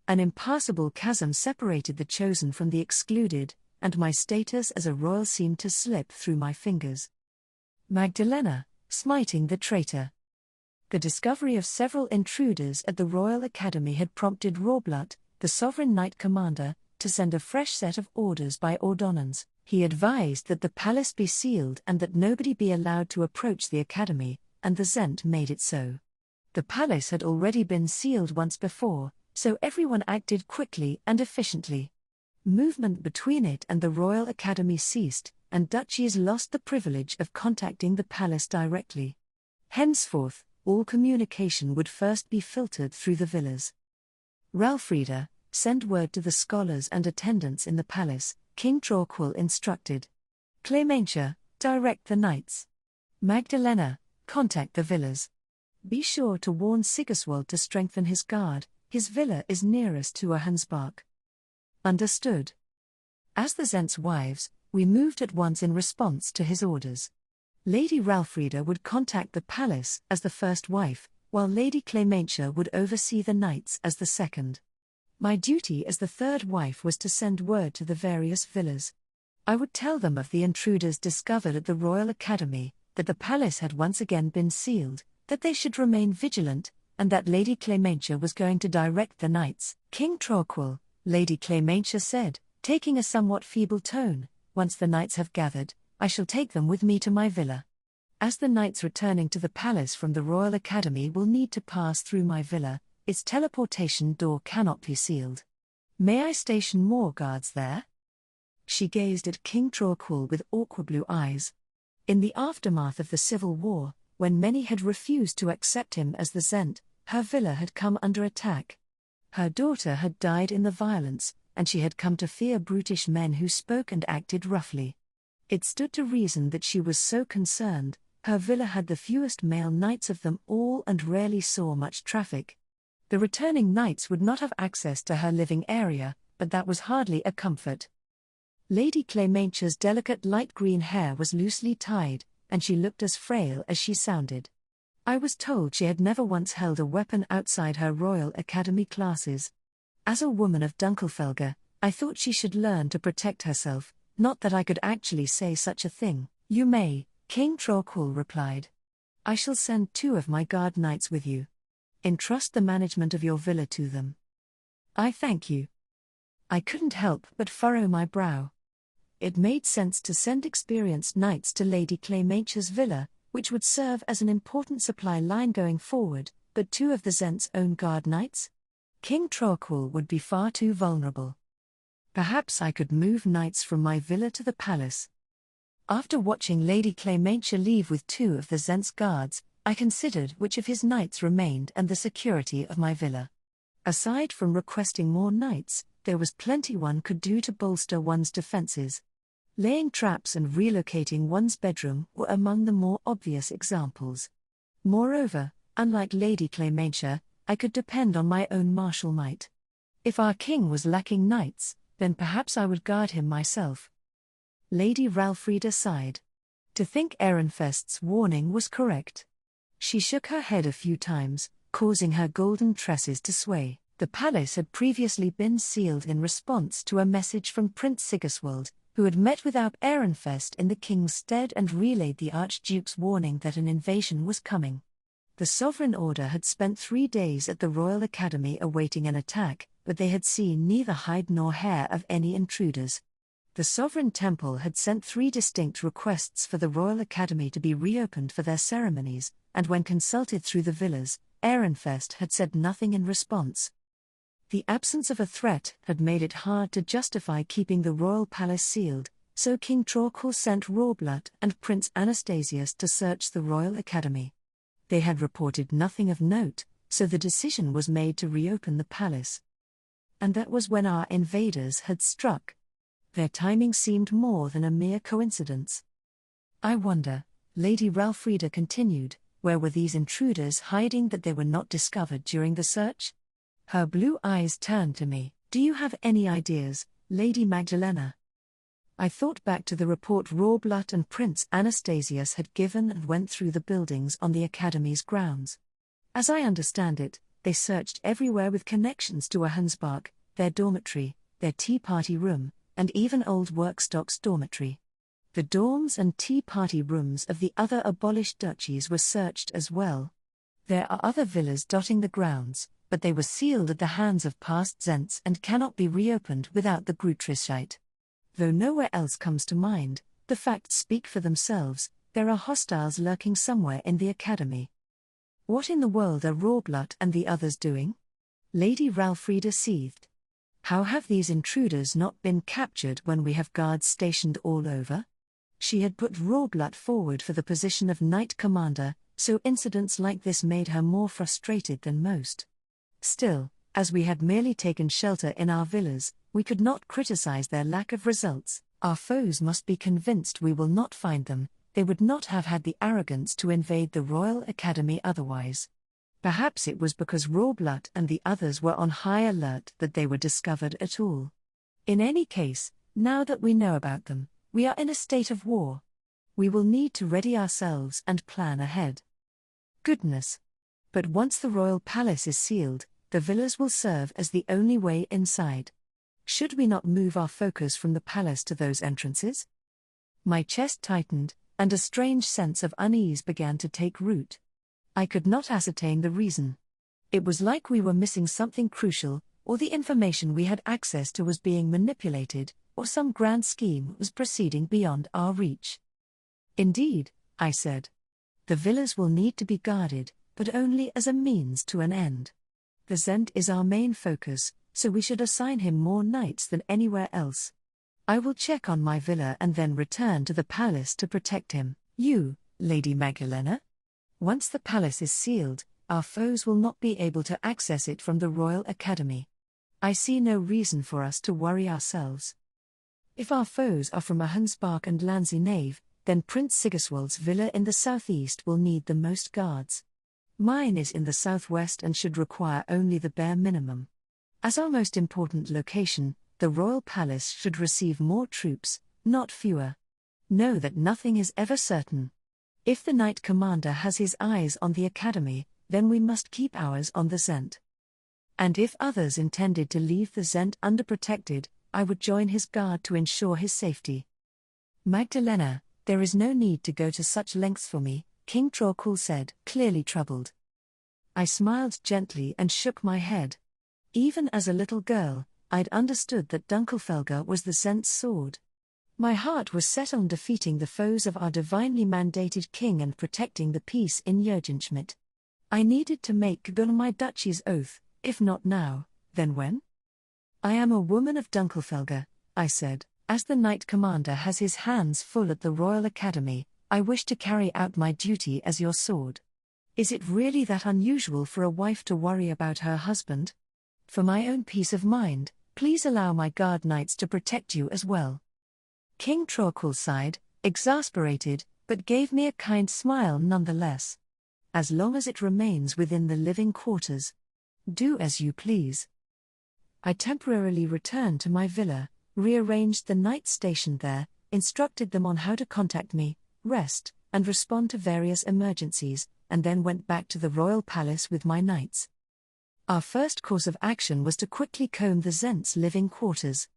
An impassable chasm separated the chosen from the excluded, and my status as a royal seemed to slip through my fingers. Magdalena, smiting the traitor. The discovery of several intruders at the Royal Academy had prompted Rorblut, the sovereign knight commander, to send a fresh set of orders by ordonnance. He advised that the palace be sealed and that nobody be allowed to approach the academy, and the Zent made it so. The palace had already been sealed once before, so everyone acted quickly and efficiently. Movement between it and the Royal Academy ceased, and duchies lost the privilege of contacting the palace directly. Henceforth, all communication would first be filtered through the villas. Ralfrida, send word to the scholars and attendants in the palace, King Torquil instructed. Clementia, direct the knights. Magdalena, contact the villas. Be sure to warn Sigiswald to strengthen his guard, his villa is nearest to Ahansbach. Understood. As the Zent's wives, we moved at once in response to his orders. Lady Ralfrida would contact the palace as the first wife, while Lady Clementia would oversee the knights as the second. My duty as the third wife was to send word to the various villas. I would tell them of the intruders discovered at the Royal Academy, that the palace had once again been sealed, that they should remain vigilant, and that Lady Clementia was going to direct the knights. King Torquil, Lady Clementia said, taking a somewhat feeble tone, once the knights have gathered, I shall take them with me to my villa. As the knights returning to the palace from the Royal Academy will need to pass through my villa, its teleportation door cannot be sealed. May I station more guards there? She gazed at King Torquil with aqua blue eyes. In the aftermath of the Civil War, when many had refused to accept him as the Zent, her villa had come under attack. Her daughter had died in the violence, and she had come to fear brutish men who spoke and acted roughly. It stood to reason that she was so concerned. Her villa had the fewest male knights of them all and rarely saw much traffic. The returning knights would not have access to her living area, but that was hardly a comfort. Lady Clementia's delicate light green hair was loosely tied, and she looked as frail as she sounded. I was told she had never once held a weapon outside her Royal Academy classes. As a woman of Dunkelfelger, I thought she should learn to protect herself, not that I could actually say such a thing. You may, King Torquil replied. I shall send 2 of my guard knights with you. Entrust the management of your villa to them. I thank you. I couldn't help but furrow my brow. It made sense to send experienced knights to Lady Clementia's villa, which would serve as an important supply line going forward, but 2 of the Zent's own guard knights? King Torquil would be far too vulnerable. Perhaps I could move knights from my villa to the palace. After watching Lady Clementia leave with 2 of the Zent's guards, I considered which of his knights remained and the security of my villa. Aside from requesting more knights, there was plenty one could do to bolster one's defenses. Laying traps and relocating one's bedroom were among the more obvious examples. Moreover, unlike Lady Clementia, I could depend on my own martial might. If our king was lacking knights, then perhaps I would guard him myself. Lady Ralfrida sighed. To think Ehrenfest's warning was correct. She shook her head a few times, causing her golden tresses to sway. The palace had previously been sealed in response to a message from Prince Sigiswald, who had met with Alp Ehrenfest in the king's stead and relayed the Archduke's warning that an invasion was coming. The sovereign order had spent 3 days at the Royal Academy awaiting an attack, but they had seen neither hide nor hair of any intruders. The Sovereign Temple had sent 3 distinct requests for the Royal Academy to be reopened for their ceremonies, and when consulted through the villas, Ehrenfest had said nothing in response. The absence of a threat had made it hard to justify keeping the royal palace sealed, so King Torquil sent Rorblut and Prince Anastasius to search the Royal Academy. They had reported nothing of note, so the decision was made to reopen the palace. And that was when our invaders had struck. Their timing seemed more than a mere coincidence. I wonder, Lady Ralfrida continued, where were these intruders hiding that they were not discovered during the search? Her blue eyes turned to me. Do you have any ideas, Lady Magdalena? I thought back to the report Rorblut and Prince Anastasius had given and went through the buildings on the Academy's grounds. As I understand it, they searched everywhere with connections to a Hansbach, their dormitory, their tea party room, and even old Workstock's dormitory. The dorms and tea party rooms of the other abolished duchies were searched as well. There are other villas dotting the grounds, but they were sealed at the hands of past Zents and cannot be reopened without the Grutrischeit. Though nowhere else comes to mind, the facts speak for themselves. There are hostiles lurking somewhere in the Academy. What in the world are Rorblut and the others doing? Lady Ralfrida seethed. How have these intruders not been captured when we have guards stationed all over? She had put Rorblut forward for the position of Knight Commander, so incidents like this made her more frustrated than most. Still, as we had merely taken shelter in our villas, we could not criticize their lack of results. Our foes must be convinced we will not find them. They would not have had the arrogance to invade the Royal Academy otherwise. Perhaps it was because Rorblut and the others were on high alert that they were discovered at all. In any case, now that we know about them, we are in a state of war. We will need to ready ourselves and plan ahead. Goodness! But once the royal palace is sealed, the villas will serve as the only way inside. Should we not move our focus from the palace to those entrances? My chest tightened, and a strange sense of unease began to take root. I could not ascertain the reason. It was like we were missing something crucial, or the information we had access to was being manipulated, or some grand scheme was proceeding beyond our reach. Indeed, I said. The villas will need to be guarded, but only as a means to an end. The Zent is our main focus, so we should assign him more knights than anywhere else. I will check on my villa and then return to the palace to protect him. You, Lady Magdalena? Once the palace is sealed, our foes will not be able to access it from the Royal Academy. I see no reason for us to worry ourselves. If our foes are from Hansbach and Lanzenave, then Prince Sigiswald's villa in the southeast will need the most guards. Mine is in the southwest and should require only the bare minimum. As our most important location, the royal palace should receive more troops, not fewer. Know that nothing is ever certain. If the Knight Commander has his eyes on the Academy, then we must keep ours on the Zent. And if others intended to leave the Zent underprotected, I would join his guard to ensure his safety. Magdalena, there is no need to go to such lengths for me, King Torquil said, clearly troubled. I smiled gently and shook my head. Even as a little girl, I'd understood that Dunkelfelger was the Zent's sword. My heart was set on defeating the foes of our divinely mandated king and protecting the peace in Jürgenschmidt. I needed to make good on my duchy's oath, if not now, then when? I am a woman of Dunkelfelger, I said. As the Knight Commander has his hands full at the Royal Academy, I wish to carry out my duty as your sword. Is it really that unusual for a wife to worry about her husband? For my own peace of mind, please allow my guard knights to protect you as well. King Torquil sighed, exasperated, but gave me a kind smile nonetheless. As long as it remains within the living quarters. Do as you please. I temporarily returned to my villa, rearranged the knights stationed there, instructed them on how to contact me, rest, and respond to various emergencies, and then went back to the royal palace with my knights. Our first course of action was to quickly comb the Zent's living quarters.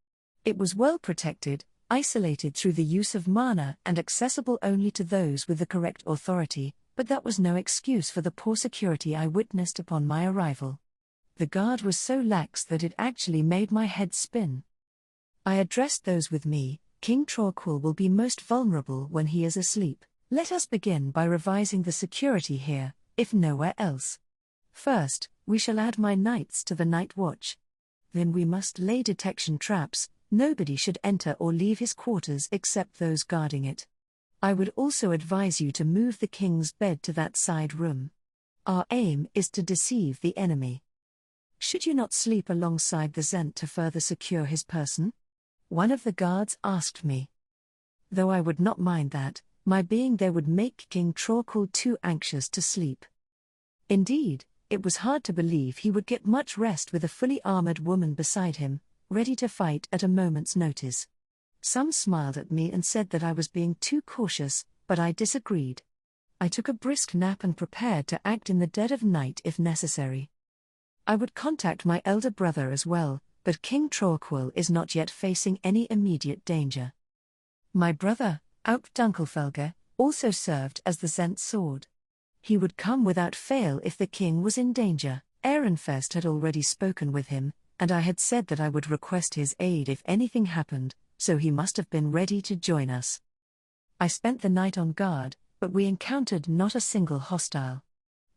It was well protected, isolated through the use of mana and accessible only to those with the correct authority, but that was no excuse for the poor security I witnessed upon my arrival. The guard was so lax that it actually made my head spin. I addressed those with me, King Trollquil will be most vulnerable when he is asleep. Let us begin by revising the security here, if nowhere else. First, we shall add my knights to the night watch. Then we must lay detection traps. Nobody should enter or leave his quarters except those guarding it. I would also advise you to move the king's bed to that side room. Our aim is to deceive the enemy. Should you not sleep alongside the Zent to further secure his person? One of the guards asked me. Though I would not mind that, my being there would make King Trollquil too anxious to sleep. Indeed, it was hard to believe he would get much rest with a fully armored woman beside him, ready to fight at a moment's notice. Some smiled at me and said that I was being too cautious, but I disagreed. I took a brisk nap and prepared to act in the dead of night if necessary. I would contact my elder brother as well, but King Trollquil is not yet facing any immediate danger. My brother, Aup Dunkelfelger, also served as the Zent's sword. He would come without fail if the king was in danger. Ehrenfest had already spoken with him, and I had said that I would request his aid if anything happened, so he must have been ready to join us. I spent the night on guard, but we encountered not a single hostile.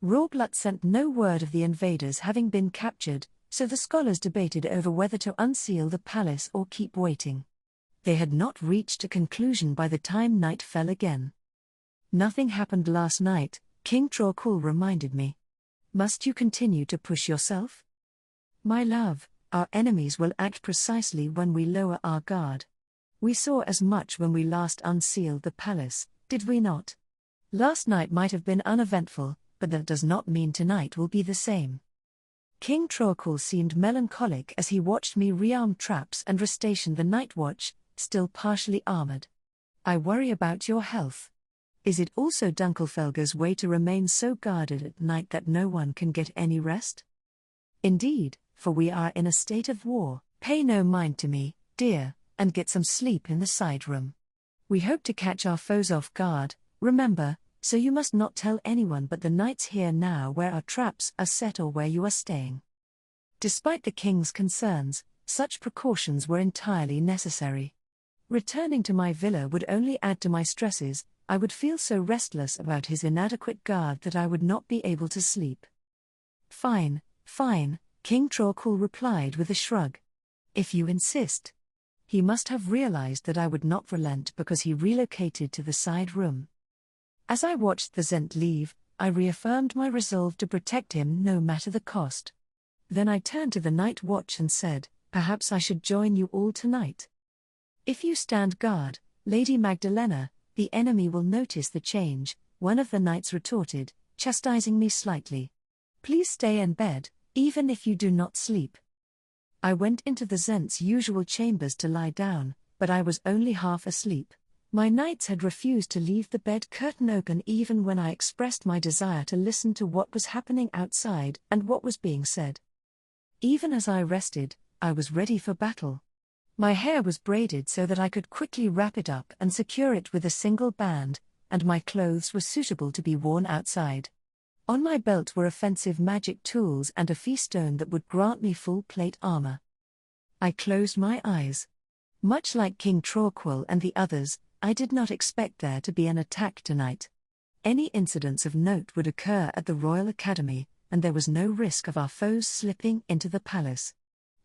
Rorblut sent no word of the invaders having been captured, so the scholars debated over whether to unseal the palace or keep waiting. They had not reached a conclusion by the time night fell again. Nothing happened last night, King Trollquil reminded me. Must you continue to push yourself? My love, our enemies will act precisely when we lower our guard. We saw as much when we last unsealed the palace, did we not? Last night might have been uneventful, but that does not mean tonight will be the same. King Trollquil seemed melancholic as he watched me rearm traps and restation the night watch, still partially armored. I worry about your health. Is it also Dunkelfelger's way to remain so guarded at night that no one can get any rest? Indeed, for we are in a state of war. Pay no mind to me, dear, and get some sleep in the side room. We hope to catch our foes off guard, remember, so you must not tell anyone but the knights here now where our traps are set or where you are staying. Despite the king's concerns, such precautions were entirely necessary. Returning to my villa would only add to my stresses. I would feel so restless about his inadequate guard that I would not be able to sleep. Fine, fine, King Trollquil replied with a shrug. If you insist. He must have realized that I would not relent because he relocated to the side room. As I watched the Zent leave, I reaffirmed my resolve to protect him no matter the cost. Then I turned to the night watch and said, perhaps I should join you all tonight. If you stand guard, Lady Magdalena, the enemy will notice the change, one of the knights retorted, chastising me slightly. Please stay in bed, even if you do not sleep. I went into the Zent's usual chambers to lie down, but I was only half asleep. My knights had refused to leave the bed curtain open even when I expressed my desire to listen to what was happening outside and what was being said. Even as I rested, I was ready for battle. My hair was braided so that I could quickly wrap it up and secure it with a single band, and my clothes were suitable to be worn outside. On my belt were offensive magic tools and a feastone that would grant me full plate armor. I closed my eyes. Much like King Trollquil and the others, I did not expect there to be an attack tonight. Any incidents of note would occur at the Royal Academy, and there was no risk of our foes slipping into the palace.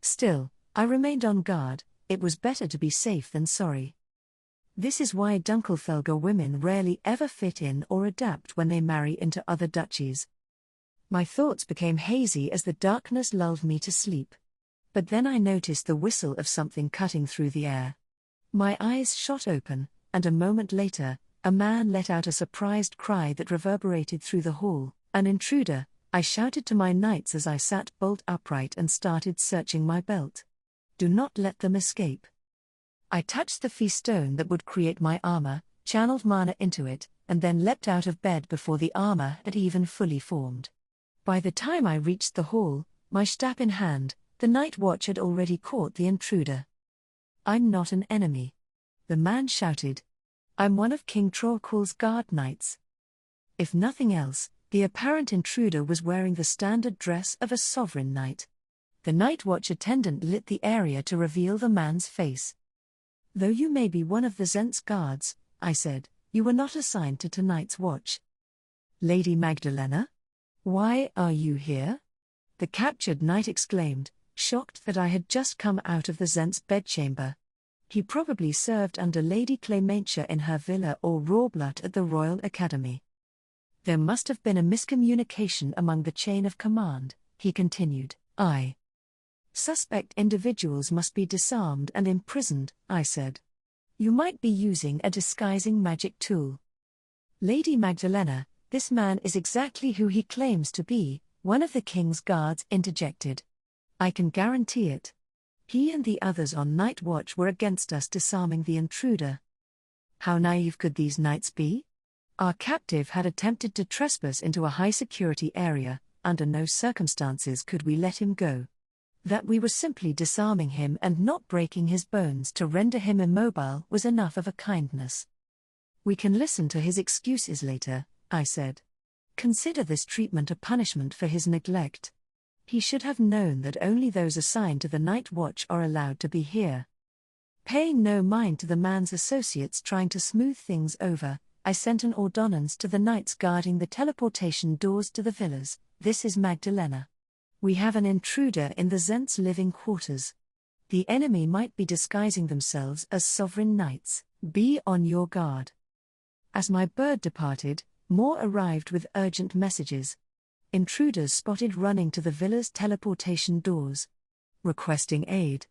Still, I remained on guard. It was better to be safe than sorry. This is why Dunkelfelger women rarely ever fit in or adapt when they marry into other duchies. My thoughts became hazy as the darkness lulled me to sleep. But then I noticed the whistle of something cutting through the air. My eyes shot open, and a moment later, a man let out a surprised cry that reverberated through the hall. An intruder, I shouted to my knights as I sat bolt upright and started searching my belt. Do not let them escape. I touched the feastone that would create my armor, channeled mana into it, and then leapt out of bed before the armor had even fully formed. By the time I reached the hall, my staff in hand, the night watch had already caught the intruder. I'm not an enemy. The man shouted. I'm one of King Trollquil's guard knights. If nothing else, the apparent intruder was wearing the standard dress of a sovereign knight. The night watch attendant lit the area to reveal the man's face. Though you may be one of the Zent's guards, I said, you were not assigned to tonight's watch. Lady Magdalena? Why are you here? The captured knight exclaimed, shocked that I had just come out of the Zent's bedchamber. He probably served under Lady Clementia in her villa or Rawblut at the Royal Academy. There must have been a miscommunication among the chain of command, he continued. Suspect individuals must be disarmed and imprisoned, I said. You might be using a disguising magic tool. Lady Magdalena, this man is exactly who he claims to be, one of the king's guards interjected. I can guarantee it. He and the others on night watch were against us disarming the intruder. How naive could these knights be? Our captive had attempted to trespass into a high-security area, under no circumstances could we let him go. That we were simply disarming him and not breaking his bones to render him immobile was enough of a kindness. We can listen to his excuses later, I said. Consider this treatment a punishment for his neglect. He should have known that only those assigned to the night watch are allowed to be here. Paying no mind to the man's associates trying to smooth things over, I sent an ordonnance to the knights guarding the teleportation doors to the villas. This is Magdalena. We have an intruder in the Zent's living quarters. The enemy might be disguising themselves as sovereign knights. Be on your guard. As my bird departed, more arrived with urgent messages. Intruders spotted running to the villa's teleportation doors. Requesting aid.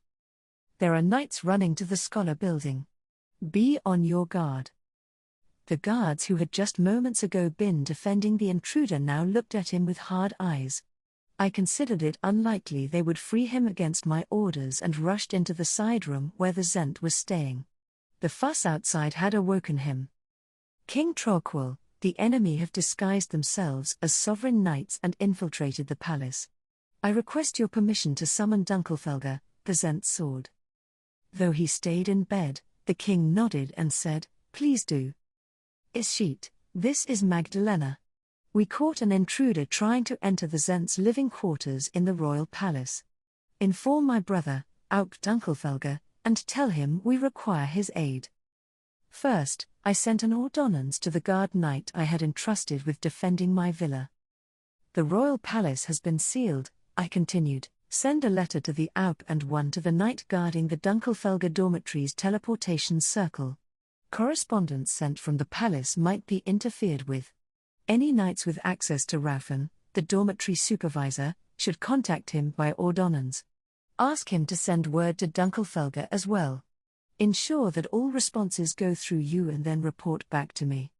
There are knights running to the Scholar building. Be on your guard. The guards who had just moments ago been defending the intruder now looked at him with hard eyes. I considered it unlikely they would free him against my orders and rushed into the side room where the Zent was staying. The fuss outside had awoken him. King Troquil, the enemy have disguised themselves as sovereign knights and infiltrated the palace. I request your permission to summon Dunkelfelger, the Zent's sword. Though he stayed in bed, the king nodded and said, please do. Ishit, this is Magdalena. We caught an intruder trying to enter the Zent's living quarters in the royal palace. Inform my brother, Auk Dunkelfelger, and tell him we require his aid. First, I sent an ordonnance to the guard knight I had entrusted with defending my villa. The royal palace has been sealed, I continued. Send a letter to the Auk and one to the knight guarding the Dunkelfelger dormitory's teleportation circle. Correspondence sent from the palace might be interfered with. Any knights with access to Raufen, the dormitory supervisor, should contact him by ordonnance. Ask him to send word to Dunkelfelger as well. Ensure that all responses go through you and then report back to me.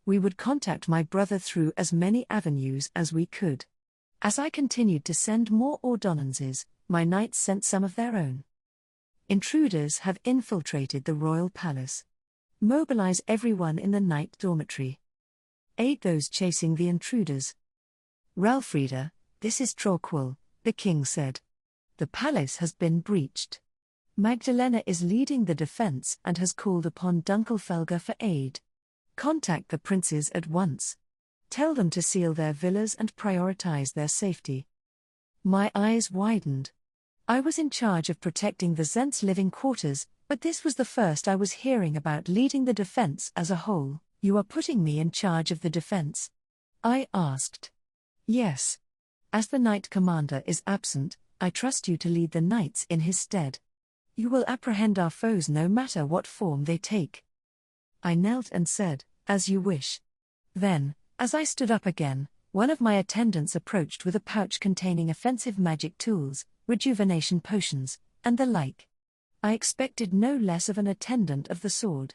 We would contact my brother through as many avenues as we could. As I continued to send more ordonnances, my knights sent some of their own. Intruders have infiltrated the royal palace. Mobilize everyone in the night dormitory. Aid those chasing the intruders. Ralfrida, this is Troquil, the king said. The palace has been breached. Magdalena is leading the defense and has called upon Dunkelfelger for aid. Contact the princes at once. Tell them to seal their villas and prioritize their safety. My eyes widened. I was in charge of protecting the Zent's living quarters, but this was the first I was hearing about leading the defense as a whole. You are putting me in charge of the defense? I asked. Yes. As the knight commander is absent, I trust you to lead the knights in his stead. You will apprehend our foes no matter what form they take. I knelt and said, as you wish. Then, as I stood up again, one of my attendants approached with a pouch containing offensive magic tools, rejuvenation potions, and the like. I expected no less of an attendant of the sword.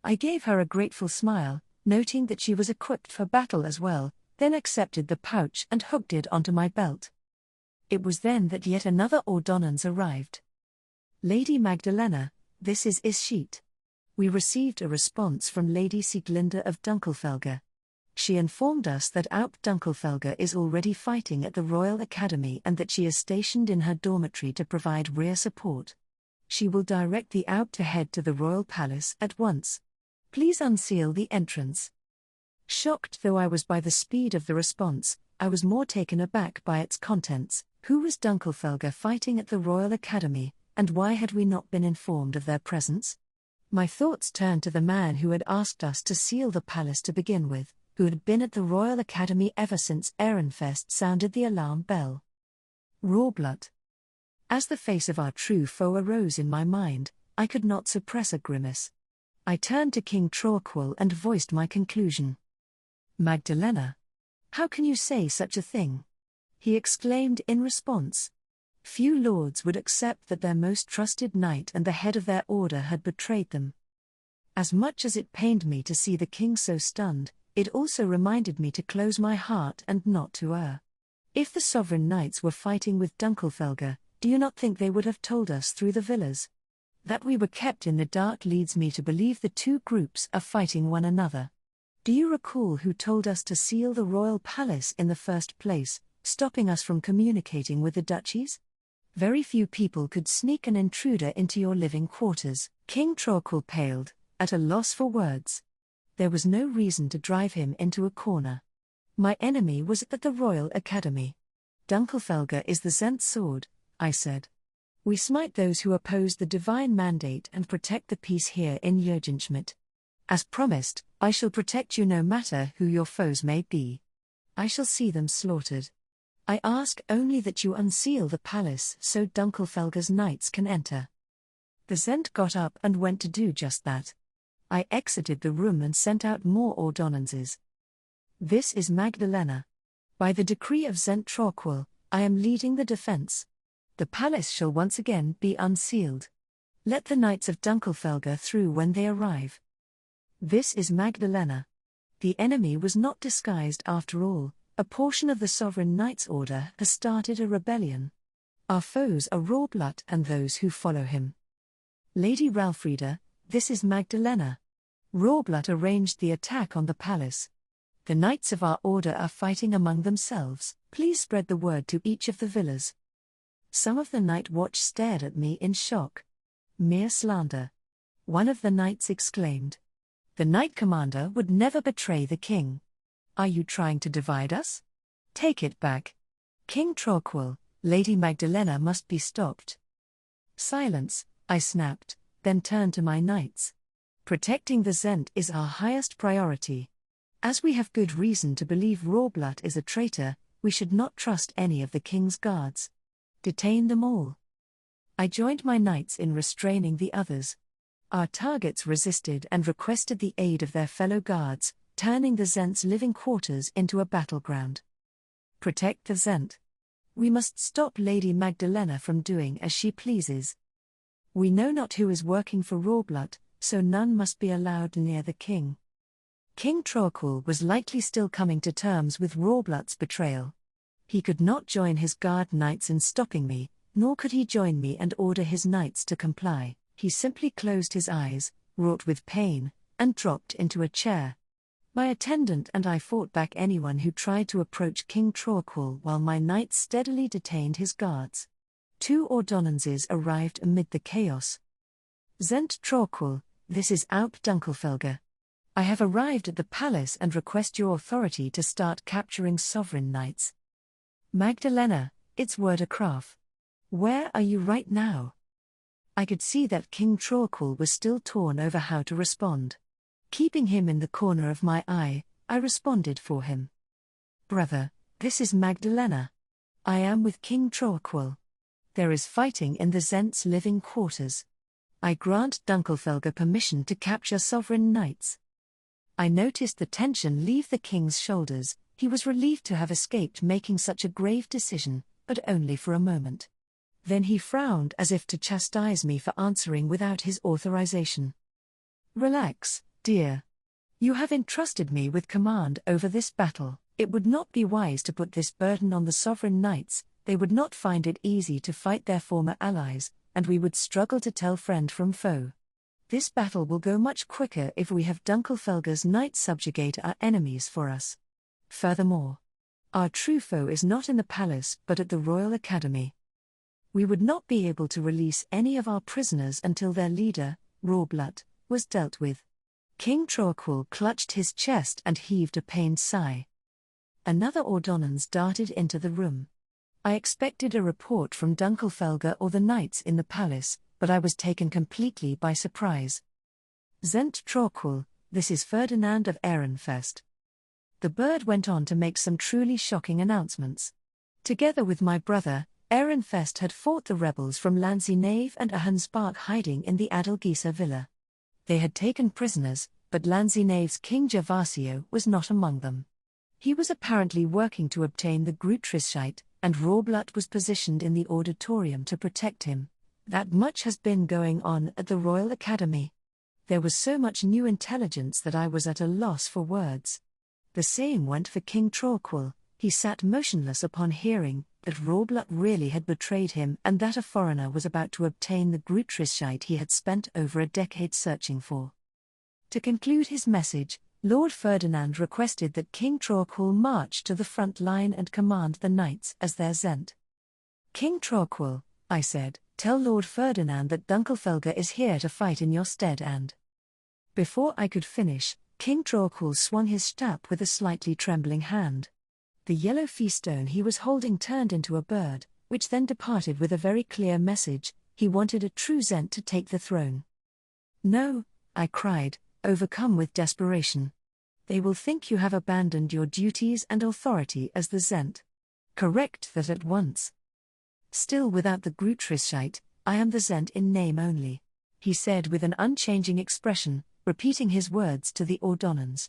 I gave her a grateful smile, noting that she was equipped for battle as well, then accepted the pouch and hooked it onto my belt. It was then that yet another ordonnance arrived. Lady Magdalena, this is Ishit. We received a response from Lady Sieglinde of Dunkelfelger. She informed us that Auk Dunkelfelger is already fighting at the Royal Academy and that she is stationed in her dormitory to provide rear support. She will direct the Auk to head to the Royal Palace at once. Please unseal the entrance. Shocked though I was by the speed of the response, I was more taken aback by its contents. Who was Dunkelfelger fighting at the Royal Academy, and why had we not been informed of their presence? My thoughts turned to the man who had asked us to seal the palace to begin with, who had been at the Royal Academy ever since Ehrenfest sounded the alarm bell. Rawblood. As the face of our true foe arose in my mind, I could not suppress a grimace. I turned to King Torquil and voiced my conclusion. Magdalena. How can you say such a thing? He exclaimed in response. Few lords would accept that their most trusted knight and the head of their order had betrayed them. As much as it pained me to see the king so stunned, it also reminded me to close my heart and not to err. If the sovereign knights were fighting with Dunkelfelger, do you not think they would have told us through the villas? That we were kept in the dark leads me to believe the two groups are fighting one another. Do you recall who told us to seal the royal palace in the first place, stopping us from communicating with the duchies? Very few people could sneak an intruder into your living quarters. King Torquil paled, at a loss for words. There was no reason to drive him into a corner. My enemy was at the Royal Academy. Dunkelfelger is the Zent sword, I said. We smite those who oppose the divine mandate and protect the peace here in Jürgenschmidt. As promised, I shall protect you no matter who your foes may be. I shall see them slaughtered. I ask only that you unseal the palace so Dunkelfelger's knights can enter. The Zent got up and went to do just that. I exited the room and sent out more ordonnances. This is Magdalena. By the decree of Zent Torquil, I am leading the defense. The palace shall once again be unsealed. Let the knights of Dunkelfelger through when they arrive. This is Magdalena. The enemy was not disguised after all. A portion of the Sovereign Knights Order has started a rebellion. Our foes are Rawblood and those who follow him. Lady Ralfrida, this is Magdalena. Rawblood arranged the attack on the palace. The knights of our order are fighting among themselves. Please spread the word to each of the villas. Some of the night watch stared at me in shock. Mere slander. One of the knights exclaimed. The knight commander would never betray the king. Are you trying to divide us? Take it back. King Torquil, Lady Magdalena must be stopped. Silence, I snapped, then turned to my knights. Protecting the Zent is our highest priority. As we have good reason to believe Rawblood is a traitor, we should not trust any of the king's guards. Detain them all. I joined my knights in restraining the others. Our targets resisted and requested the aid of their fellow guards, turning the Zent's living quarters into a battleground. Protect the Zent. We must stop Lady Magdalena from doing as she pleases. We know not who is working for Rawblood, so none must be allowed near the king. King Torquil was likely still coming to terms with Rawblood's betrayal. He could not join his guard knights in stopping me, nor could he join me and order his knights to comply. He simply closed his eyes, wrought with pain, and dropped into a chair. My attendant and I fought back anyone who tried to approach King Torquil while my knights steadily detained his guards. 2 ordonnances arrived amid the chaos. Zent Torquil, this is Alp Dunkelfelger. I have arrived at the palace and request your authority to start capturing sovereign knights. Magdalena, it's Wordecraft. Where are you right now? I could see that King Torquil was still torn over how to respond. Keeping him in the corner of my eye, I responded for him. Brother, this is Magdalena. I am with King Torquil. There is fighting in the Zent's living quarters. I grant Dunkelfelger permission to capture sovereign knights. I noticed the tension leave the king's shoulders. He was relieved to have escaped making such a grave decision, but only for a moment. Then he frowned as if to chastise me for answering without his authorization. Relax, dear. You have entrusted me with command over this battle. It would not be wise to put this burden on the sovereign knights. They would not find it easy to fight their former allies, and we would struggle to tell friend from foe. This battle will go much quicker if we have Dunkelfelger's knights subjugate our enemies for us. Furthermore, our true foe is not in the palace but at the Royal Academy. We would not be able to release any of our prisoners until their leader, Rawblood, was dealt with. King Torquil clutched his chest and heaved a pained sigh. Another ordonnance darted into the room. I expected a report from Dunkelfelger or the knights in the palace, but I was taken completely by surprise. Zent Trorquil, this is Ferdinand of Ehrenfest. The bird went on to make some truly shocking announcements. Together with my brother, Ehrenfest had fought the rebels from Lanzinave and Ahenspark hiding in the Adelgeisa villa. They had taken prisoners, but Lanzinave's King Gervasio was not among them. He was apparently working to obtain the Grutrischeit, and Rorblut was positioned in the auditorium to protect him. That much has been going on at the Royal Academy. There was so much new intelligence that I was at a loss for words. The same went for King Trorquil. He sat motionless upon hearing that Rorblut really had betrayed him and that a foreigner was about to obtain the Grutrischeit he had spent over a decade searching for. To conclude his message, Lord Ferdinand requested that King Trorquil march to the front line and command the knights as their Zent. King Trorquil, I said, tell Lord Ferdinand that Dunkelfelger is here to fight in your stead and... Before I could finish, King Trorquil swung his staff with a slightly trembling hand. The yellow feastone he was holding turned into a bird, which then departed with a very clear message: he wanted a true Zent to take the throne. No, I cried, overcome with desperation. They will think you have abandoned your duties and authority as the Zent. Correct that at once. Still without the Grutrischeit, I am the Zent in name only, he said with an unchanging expression, repeating his words to the ordonnans.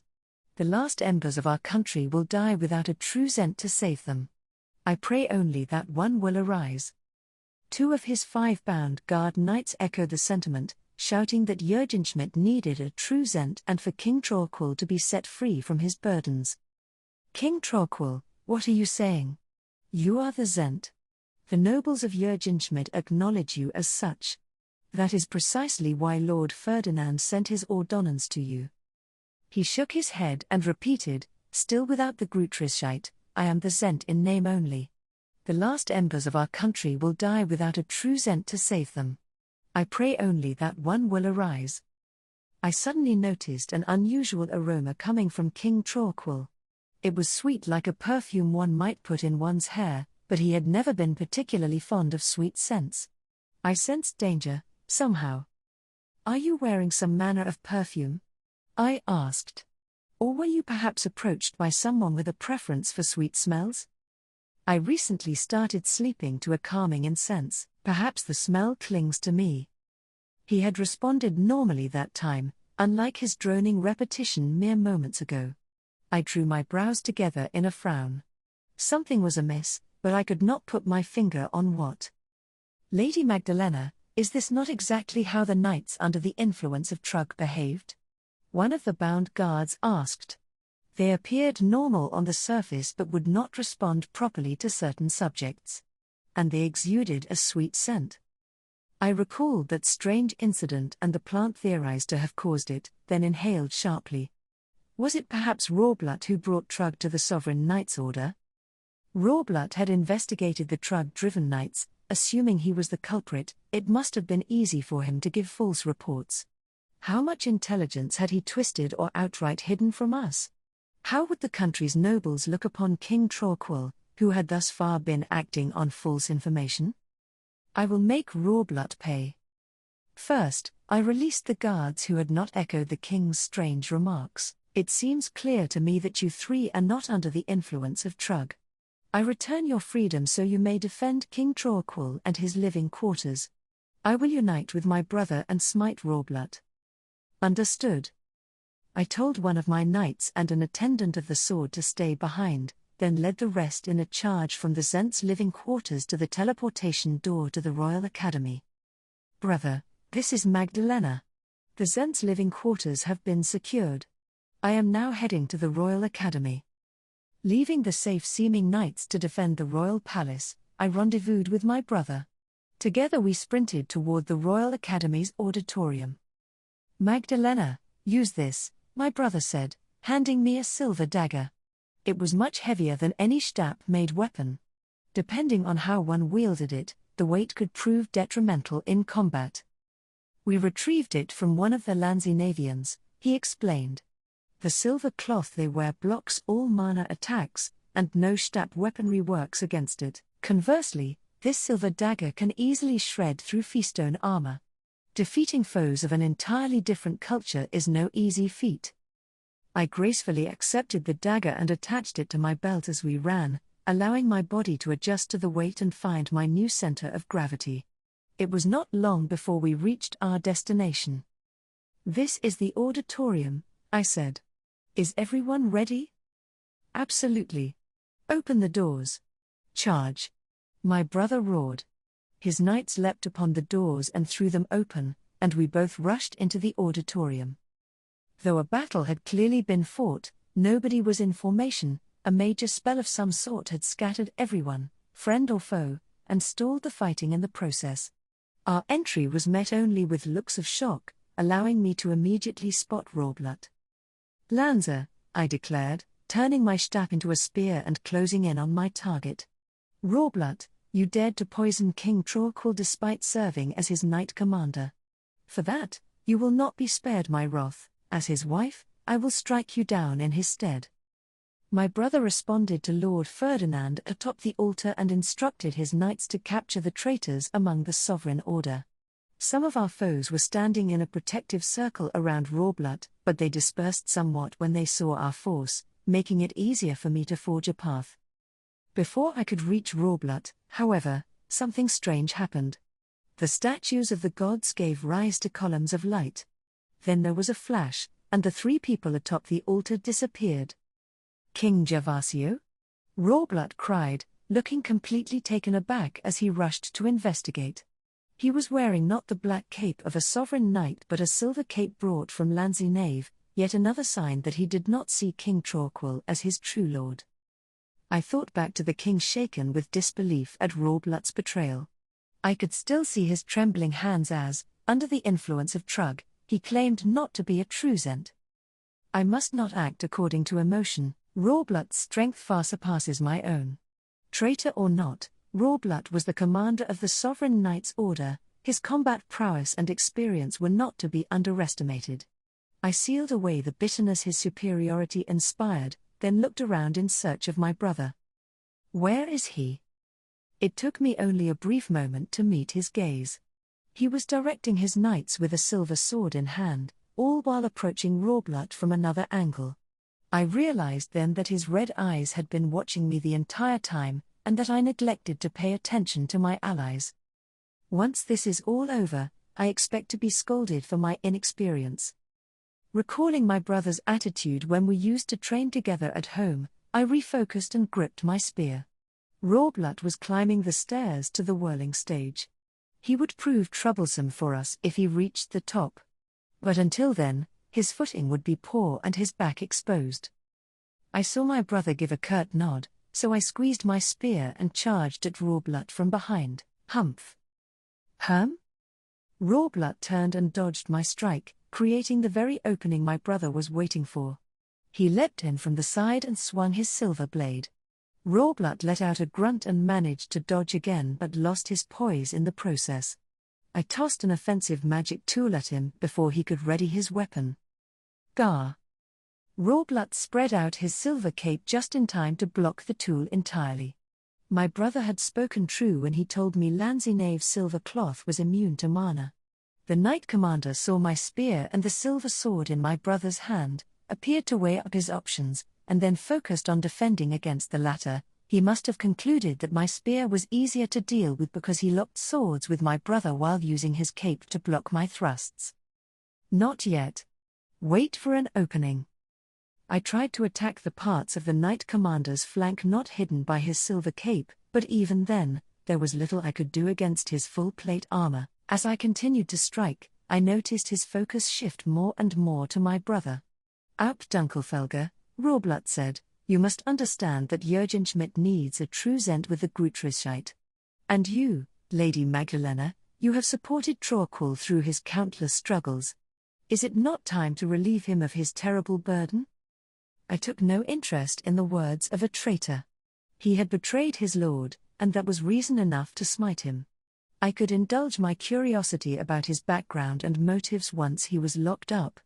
The last embers of our country will die without a true Zent to save them. I pray only that one will arise. 2 of his 5 bound guard knights echoed the sentiment, shouting that Jürgenschmidt needed a true Zent and for King Trorquil to be set free from his burdens. King Trorquil, what are you saying? You are the Zent. The nobles of Jürgenschmidt acknowledge you as such. That is precisely why Lord Ferdinand sent his ordonnans to you. He shook his head and repeated, still without the Grutrischeit, I am the Zent in name only. The last embers of our country will die without a true Zent to save them. I pray only that one will arise. I suddenly noticed an unusual aroma coming from King Trorquil. It was sweet like a perfume one might put in one's hair, but he had never been particularly fond of sweet scents. I sensed danger, somehow. Are you wearing some manner of perfume? I asked. Or were you perhaps approached by someone with a preference for sweet smells? I recently started sleeping to a calming incense, perhaps the smell clings to me. He had responded normally that time, unlike his droning repetition mere moments ago. I drew my brows together in a frown. Something was amiss, but I could not put my finger on what. Lady Magdalena, is this not exactly how the knights under the influence of Trug behaved? One of the bound guards asked. They appeared normal on the surface but would not respond properly to certain subjects. And they exuded a sweet scent. I recalled that strange incident and the plant theorized to have caused it, then inhaled sharply. Was it perhaps Rorblut who brought Trug to the Sovereign Knight's order? Rorblut had investigated the Trug-driven knights, assuming he was the culprit. It must have been easy for him to give false reports. How much intelligence had he twisted or outright hidden from us? How would the country's nobles look upon King Trorquil, who had thus far been acting on false information? I will make Rorblut pay. First, I released the guards who had not echoed the king's strange remarks. It seems clear to me that you 3 are not under the influence of Trug. I return your freedom so you may defend King Trorquil and his living quarters. I will unite with my brother and smite Rorblut. Understood. I told one of my knights and an attendant of the sword to stay behind, then led the rest in a charge from the Zent's living quarters to the teleportation door to the Royal Academy. Brother, this is Magdalena. The Zent's living quarters have been secured. I am now heading to the Royal Academy. Leaving the safe-seeming knights to defend the royal palace, I rendezvoused with my brother. Together we sprinted toward the Royal Academy's auditorium. Magdalena, use this, my brother said, handing me a silver dagger. It was much heavier than any Stab-made weapon. Depending on how one wielded it, the weight could prove detrimental in combat. We retrieved it from one of the Lanzinavians, he explained. The silver cloth they wear blocks all mana attacks, and no Stab weaponry works against it. Conversely, this silver dagger can easily shred through feastone armor. Defeating foes of an entirely different culture is no easy feat. I gracefully accepted the dagger and attached it to my belt as we ran, allowing my body to adjust to the weight and find my new center of gravity. It was not long before we reached our destination. "This is the auditorium," I said. "Is everyone ready?" "Absolutely. Open the doors." "Charge!" my brother roared. His knights leapt upon the doors and threw them open, and we both rushed into the auditorium. Though a battle had clearly been fought, nobody was in formation. A major spell of some sort had scattered everyone, friend or foe, and stalled the fighting in the process. Our entry was met only with looks of shock, allowing me to immediately spot Rorblut. "Lanza," I declared, turning my staff into a spear and closing in on my target. "Rorblut, you dared to poison King Trawquil despite serving as his knight commander. For that, you will not be spared my wrath. As his wife, I will strike you down in his stead." My brother responded to Lord Ferdinand atop the altar and instructed his knights to capture the traitors among the sovereign order. Some of our foes were standing in a protective circle around Rorblut, but they dispersed somewhat when they saw our force, making it easier for me to forge a path. Before I could reach Rorblut, however, something strange happened. The statues of the gods gave rise to columns of light. Then there was a flash, and the three people atop the altar disappeared. "King Gervasio?" Rorblut cried, looking completely taken aback as he rushed to investigate. He was wearing not the black cape of a sovereign knight but a silver cape brought from Lanzinave, yet another sign that he did not see King Trawquil as his true lord. I thought back to the king shaken with disbelief at Rorblutt's betrayal. I could still see his trembling hands as, under the influence of Trug, he claimed not to be a truant. I must not act according to emotion. Rorblutt's strength far surpasses my own. Traitor or not, Rorblut was the commander of the Sovereign Knights Order. His combat prowess and experience were not to be underestimated. I sealed away the bitterness his superiority inspired, then looked around in search of my brother. "Where is he?" It took me only a brief moment to meet his gaze. He was directing his knights with a silver sword in hand, all while approaching Rorblut from another angle. I realized then that his red eyes had been watching me the entire time, and that I neglected to pay attention to my allies. Once this is all over, I expect to be scolded for my inexperience. Recalling my brother's attitude when we used to train together at home, I refocused and gripped my spear. Rorblut was climbing the stairs to the whirling stage. He would prove troublesome for us if he reached the top. But until then, his footing would be poor and his back exposed. I saw my brother give a curt nod, so I squeezed my spear and charged at Rorblut from behind. Humph! "Herm?" Rorblut turned and dodged my strike, creating the very opening my brother was waiting for. He leapt in from the side and swung his silver blade. Rorblut let out a grunt and managed to dodge again but lost his poise in the process. I tossed an offensive magic tool at him before he could ready his weapon. Gar! Rorblut spread out his silver cape just in time to block the tool entirely. My brother had spoken true when he told me Lanzinave's silver cloth was immune to mana. The knight commander saw my spear and the silver sword in my brother's hand, appeared to weigh up his options, and then focused on defending against the latter. He must have concluded that my spear was easier to deal with because he locked swords with my brother while using his cape to block my thrusts. Not yet. Wait for an opening. I tried to attack the parts of the knight commander's flank not hidden by his silver cape, but even then, there was little I could do against his full plate armor. As I continued to strike, I noticed his focus shift more and more to my brother. "Up Dunkelfelger," Rorblut said, "you must understand that Jürgen Schmidt needs a true Zent with the Grutrischeit. And you, Lady Magdalena, you have supported Trawquil through his countless struggles. Is it not time to relieve him of his terrible burden?" I took no interest in the words of a traitor. He had betrayed his lord, and that was reason enough to smite him. I could indulge my curiosity about his background and motives once he was locked up.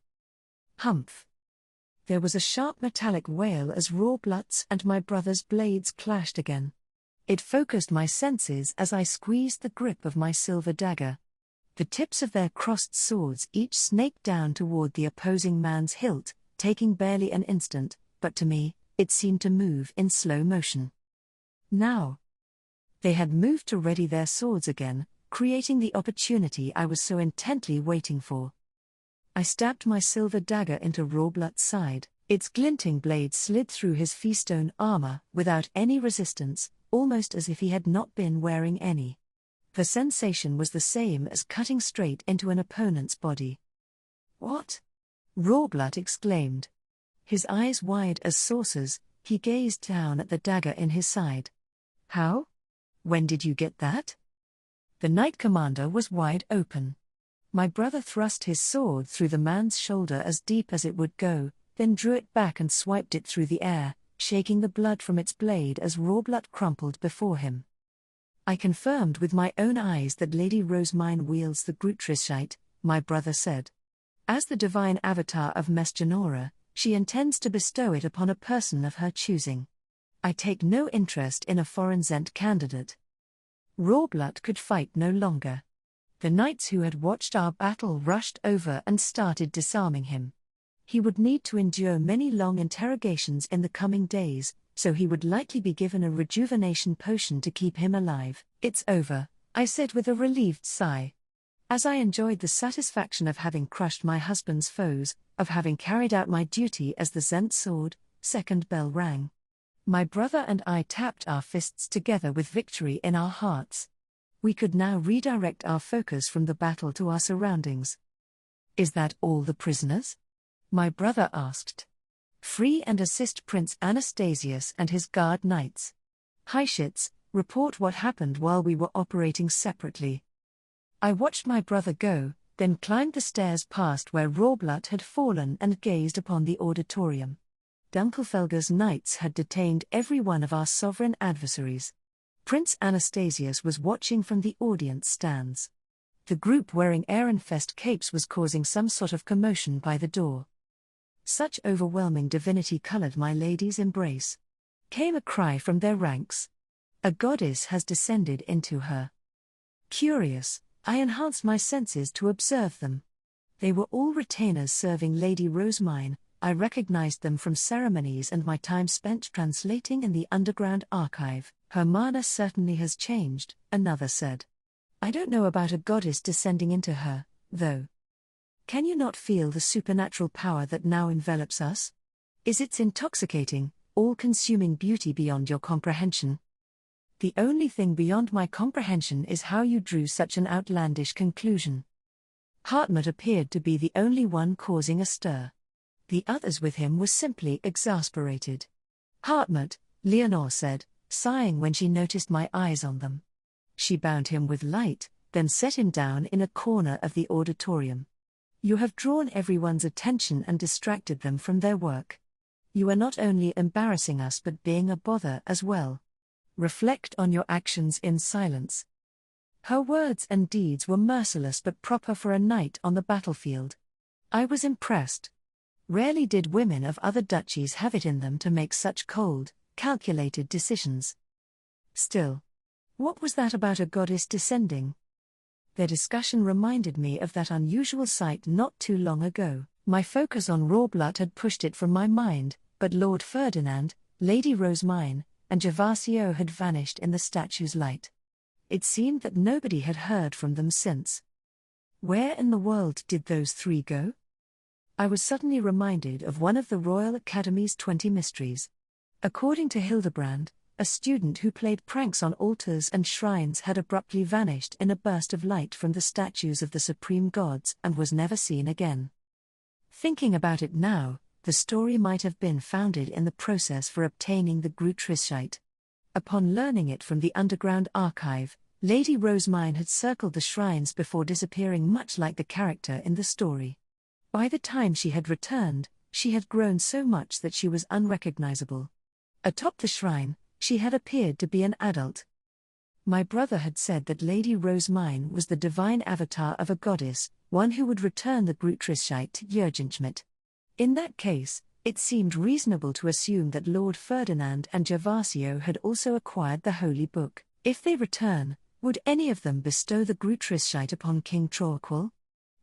Humph! There was a sharp metallic wail as Rorblutt's and my brother's blades clashed again. It focused my senses as I squeezed the grip of my silver dagger. The tips of their crossed swords each snaked down toward the opposing man's hilt, taking barely an instant, but to me, it seemed to move in slow motion. Now, they had moved to ready their swords again, creating the opportunity I was so intently waiting for. I stabbed my silver dagger into Rorblatt's side. Its glinting blade slid through his feastone armor without any resistance, almost as if he had not been wearing any. The sensation was the same as cutting straight into an opponent's body. "What?" Rorblatt exclaimed. His eyes wide as saucers, he gazed down at the dagger in his side. "How? When did you get that?" The Knight Commander was wide open. My brother thrust his sword through the man's shoulder as deep as it would go, then drew it back and swiped it through the air, shaking the blood from its blade as Rorblatt crumpled before him. "I confirmed with my own eyes that Lady Rosemine wields the Grutrishite," my brother said. "As the divine avatar of Mesgenora, she intends to bestow it upon a person of her choosing. I take no interest in a foreign Zent candidate." Rorblatt could fight no longer. The knights who had watched our battle rushed over and started disarming him. He would need to endure many long interrogations in the coming days, so he would likely be given a rejuvenation potion to keep him alive. "It's over," I said with a relieved sigh. As I enjoyed the satisfaction of having crushed my husband's foes, of having carried out my duty as the Zent sword, second bell rang. My brother and I tapped our fists together with victory in our hearts. We could now redirect our focus from the battle to our surroundings. "Is that all the prisoners?" my brother asked. "Free and assist Prince Anastasius and his guard knights. Heischitz, report what happened while we were operating separately." I watched my brother go, then climbed the stairs past where Rorblatt had fallen and gazed upon the auditorium. Dunkelfelger's knights had detained every one of our sovereign adversaries. Prince Anastasius was watching from the audience stands. The group wearing Ehrenfest capes was causing some sort of commotion by the door. Such overwhelming divinity colored my lady's embrace. Came a cry from their ranks. "A goddess has descended into her." Curious, I enhanced my senses to observe them. They were all retainers serving Lady Rosemine. I recognized them from ceremonies and my time spent translating in the underground archive. "Her mana certainly has changed," another said. "I don't know about a goddess descending into her, though. Can you not feel the supernatural power that now envelops us? Is its intoxicating, all-consuming beauty beyond your comprehension?" "The only thing beyond my comprehension is how you drew such an outlandish conclusion." Hartmut appeared to be the only one causing a stir. The others with him were simply exasperated. "Hartmut," Leonore said, sighing when she noticed my eyes on them. She bound him with light, then set him down in a corner of the auditorium. "You have drawn everyone's attention and distracted them from their work. You are not only embarrassing us but being a bother as well. Reflect on your actions in silence." Her words and deeds were merciless but proper for a knight on the battlefield. I was impressed. Rarely did women of other duchies have it in them to make such cold, calculated decisions. Still, what was that about a goddess descending? Their discussion reminded me of that unusual sight not too long ago. My focus on Rorblatt had pushed it from my mind, but Lord Ferdinand, Lady Rosemine, and Gervasio had vanished in the statue's light. It seemed that nobody had heard from them since. Where in the world did those three go? I was suddenly reminded of one of the Royal Academy's 20 mysteries. According to Hildebrand, a student who played pranks on altars and shrines had abruptly vanished in a burst of light from the statues of the supreme gods and was never seen again. Thinking about it now, the story might have been founded in the process for obtaining the Grutrishite. Upon learning it from the underground archive, Lady Rosemine had circled the shrines before disappearing, much like the character in the story. By the time she had returned, she had grown so much that she was unrecognizable. Atop the shrine, she had appeared to be an adult. My brother had said that Lady Rosemine was the divine avatar of a goddess, one who would return the Grutrishite to Jürgenschmidt. In that case, It seemed reasonable to assume that Lord Ferdinand and Gervasio had also acquired the Holy Book. If they return, would any of them bestow the Grutrischeit upon King Troaquil?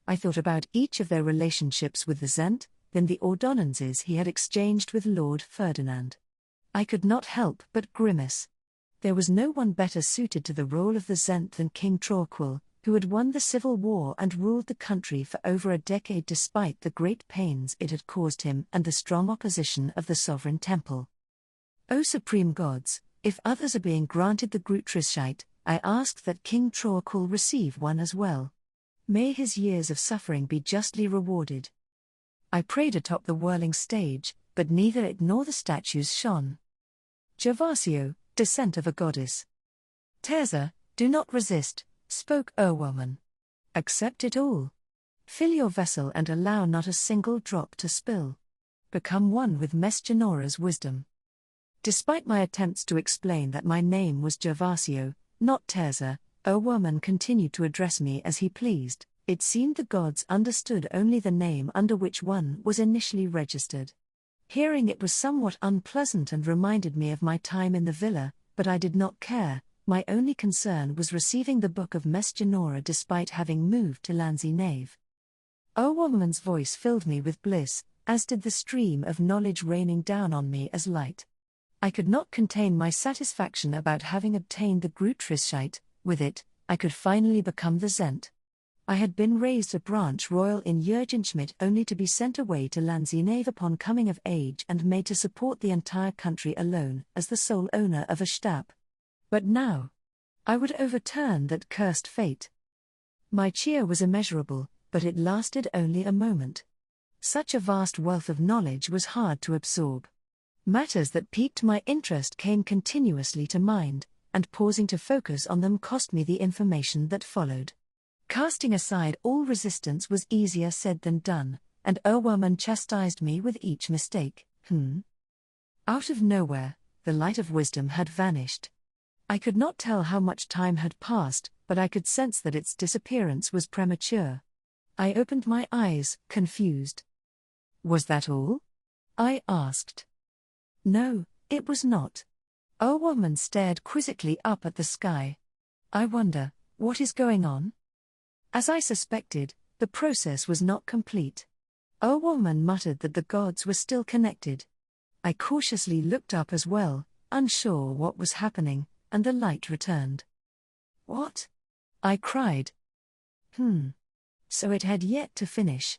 I thought about each of their relationships with the Zent, then the ordonnances he had exchanged with Lord Ferdinand. I could not help but grimace. There was no one better suited to the role of the Zent than King Troaquil, who had won the civil war and ruled the country for over a decade despite the great pains it had caused him and the strong opposition of the sovereign temple. O supreme gods, if others are being granted the Grutrischeit, I asked that King Troaquil receive one as well. May his years of suffering be justly rewarded. I prayed atop the whirling stage, but neither it nor the statues shone. Gervasio, descent of a goddess. Terza, do not resist, spoke Erwoman. Accept it all. Fill your vessel and allow not a single drop to spill. Become one with Mesgenora's wisdom. Despite my attempts to explain that my name was Gervasio, not Terza, Erwoman continued to address me as he pleased. It seemed the gods understood only the name under which one was initially registered. Hearing it was somewhat unpleasant and reminded me of my time in the villa, but I did not care. My only concern was receiving the Book of Mesgenora despite having moved to Land's Nave. Erwoman's voice filled me with bliss, as did the stream of knowledge raining down on me as light. I could not contain my satisfaction about having obtained the Grutrischeit. With it, I could finally become the Zent. I had been raised a branch royal in Jurgenschmidt only to be sent away to Land's Nave upon coming of age and made to support the entire country alone as the sole owner of a Stab. But now, I would overturn that cursed fate. My cheer was immeasurable, but it lasted only a moment. Such a vast wealth of knowledge was hard to absorb. Matters that piqued my interest came continuously to mind, and pausing to focus on them cost me the information that followed. Casting aside all resistance was easier said than done, and Erwoman chastised me with each mistake. Out of nowhere, the light of wisdom had vanished. I could not tell how much time had passed, but I could sense that its disappearance was premature. I opened my eyes, confused. Was that all? I asked. No, it was not. Erwoman stared quizzically up at the sky. I wonder, what is going on? As I suspected, the process was not complete. Erwoman muttered that the gods were still connected. I cautiously looked up as well, unsure what was happening, and the light returned. What? I cried. So it had yet to finish.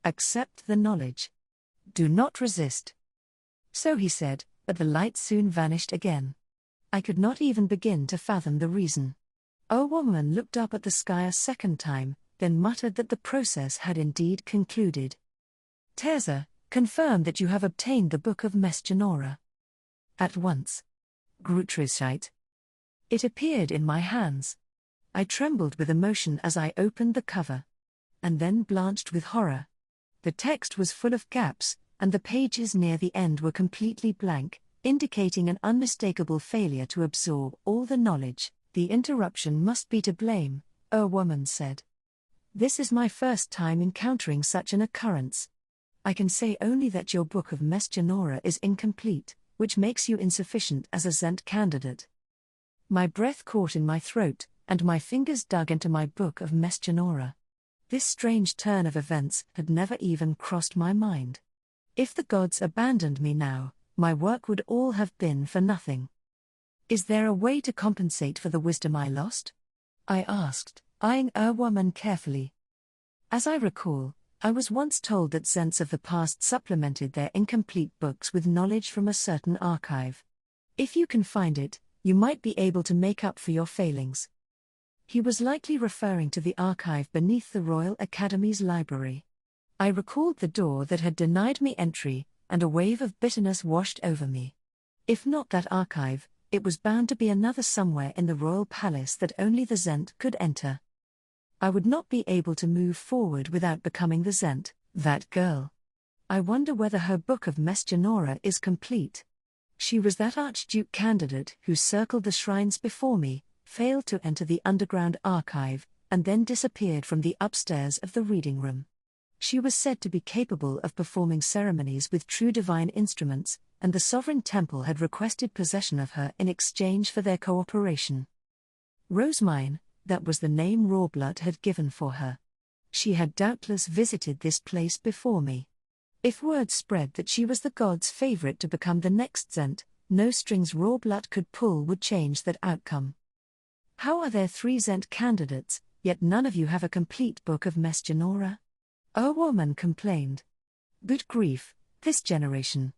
Accept the knowledge. Do not resist. So he said, but the light soon vanished again. I could not even begin to fathom the reason. Erwoman looked up at the sky a second time, then muttered that the process had indeed concluded. Terza, confirm that you have obtained the Book of Mesgenora. At once. Grutrischeit. It appeared in my hands. I trembled with emotion as I opened the cover. And then blanched with horror. The text was full of gaps, and the pages near the end were completely blank, indicating an unmistakable failure to absorb all the knowledge. The interruption must be to blame, Erwoman said. This is my first time encountering such an occurrence. I can say only that your Book of Mesgenora is incomplete, which makes you insufficient as a Zent candidate. My breath caught in my throat, and my fingers dug into my Book of Mesgenora. This strange turn of events had never even crossed my mind. If the gods abandoned me now, my work would all have been for nothing. Is there a way to compensate for the wisdom I lost? I asked, eyeing Erwoman carefully. As I recall, I was once told that Zents of the past supplemented their incomplete books with knowledge from a certain archive. If you can find it, you might be able to make up for your failings. He was likely referring to the archive beneath the Royal Academy's library. I recalled the door that had denied me entry, and a wave of bitterness washed over me. If not that archive, it was bound to be another somewhere in the royal palace that only the Zent could enter. I would not be able to move forward without becoming the Zent, that girl. I wonder whether her Book of Mesgenora is complete. She was that Archduke candidate who circled the shrines before me, failed to enter the underground archive, and then disappeared from the upstairs of the reading room. She was said to be capable of performing ceremonies with true divine instruments, and the sovereign temple had requested possession of her in exchange for their cooperation. Rosemine, that was the name Rawblood had given for her. She had doubtless visited this place before me. If word spread that she was the god's favorite to become the next Zent, no strings Rawblood could pull would change that outcome. How are there 3 Zent candidates, yet none of you have a complete book of Mesgenora? A woman complained. Good grief, this generation.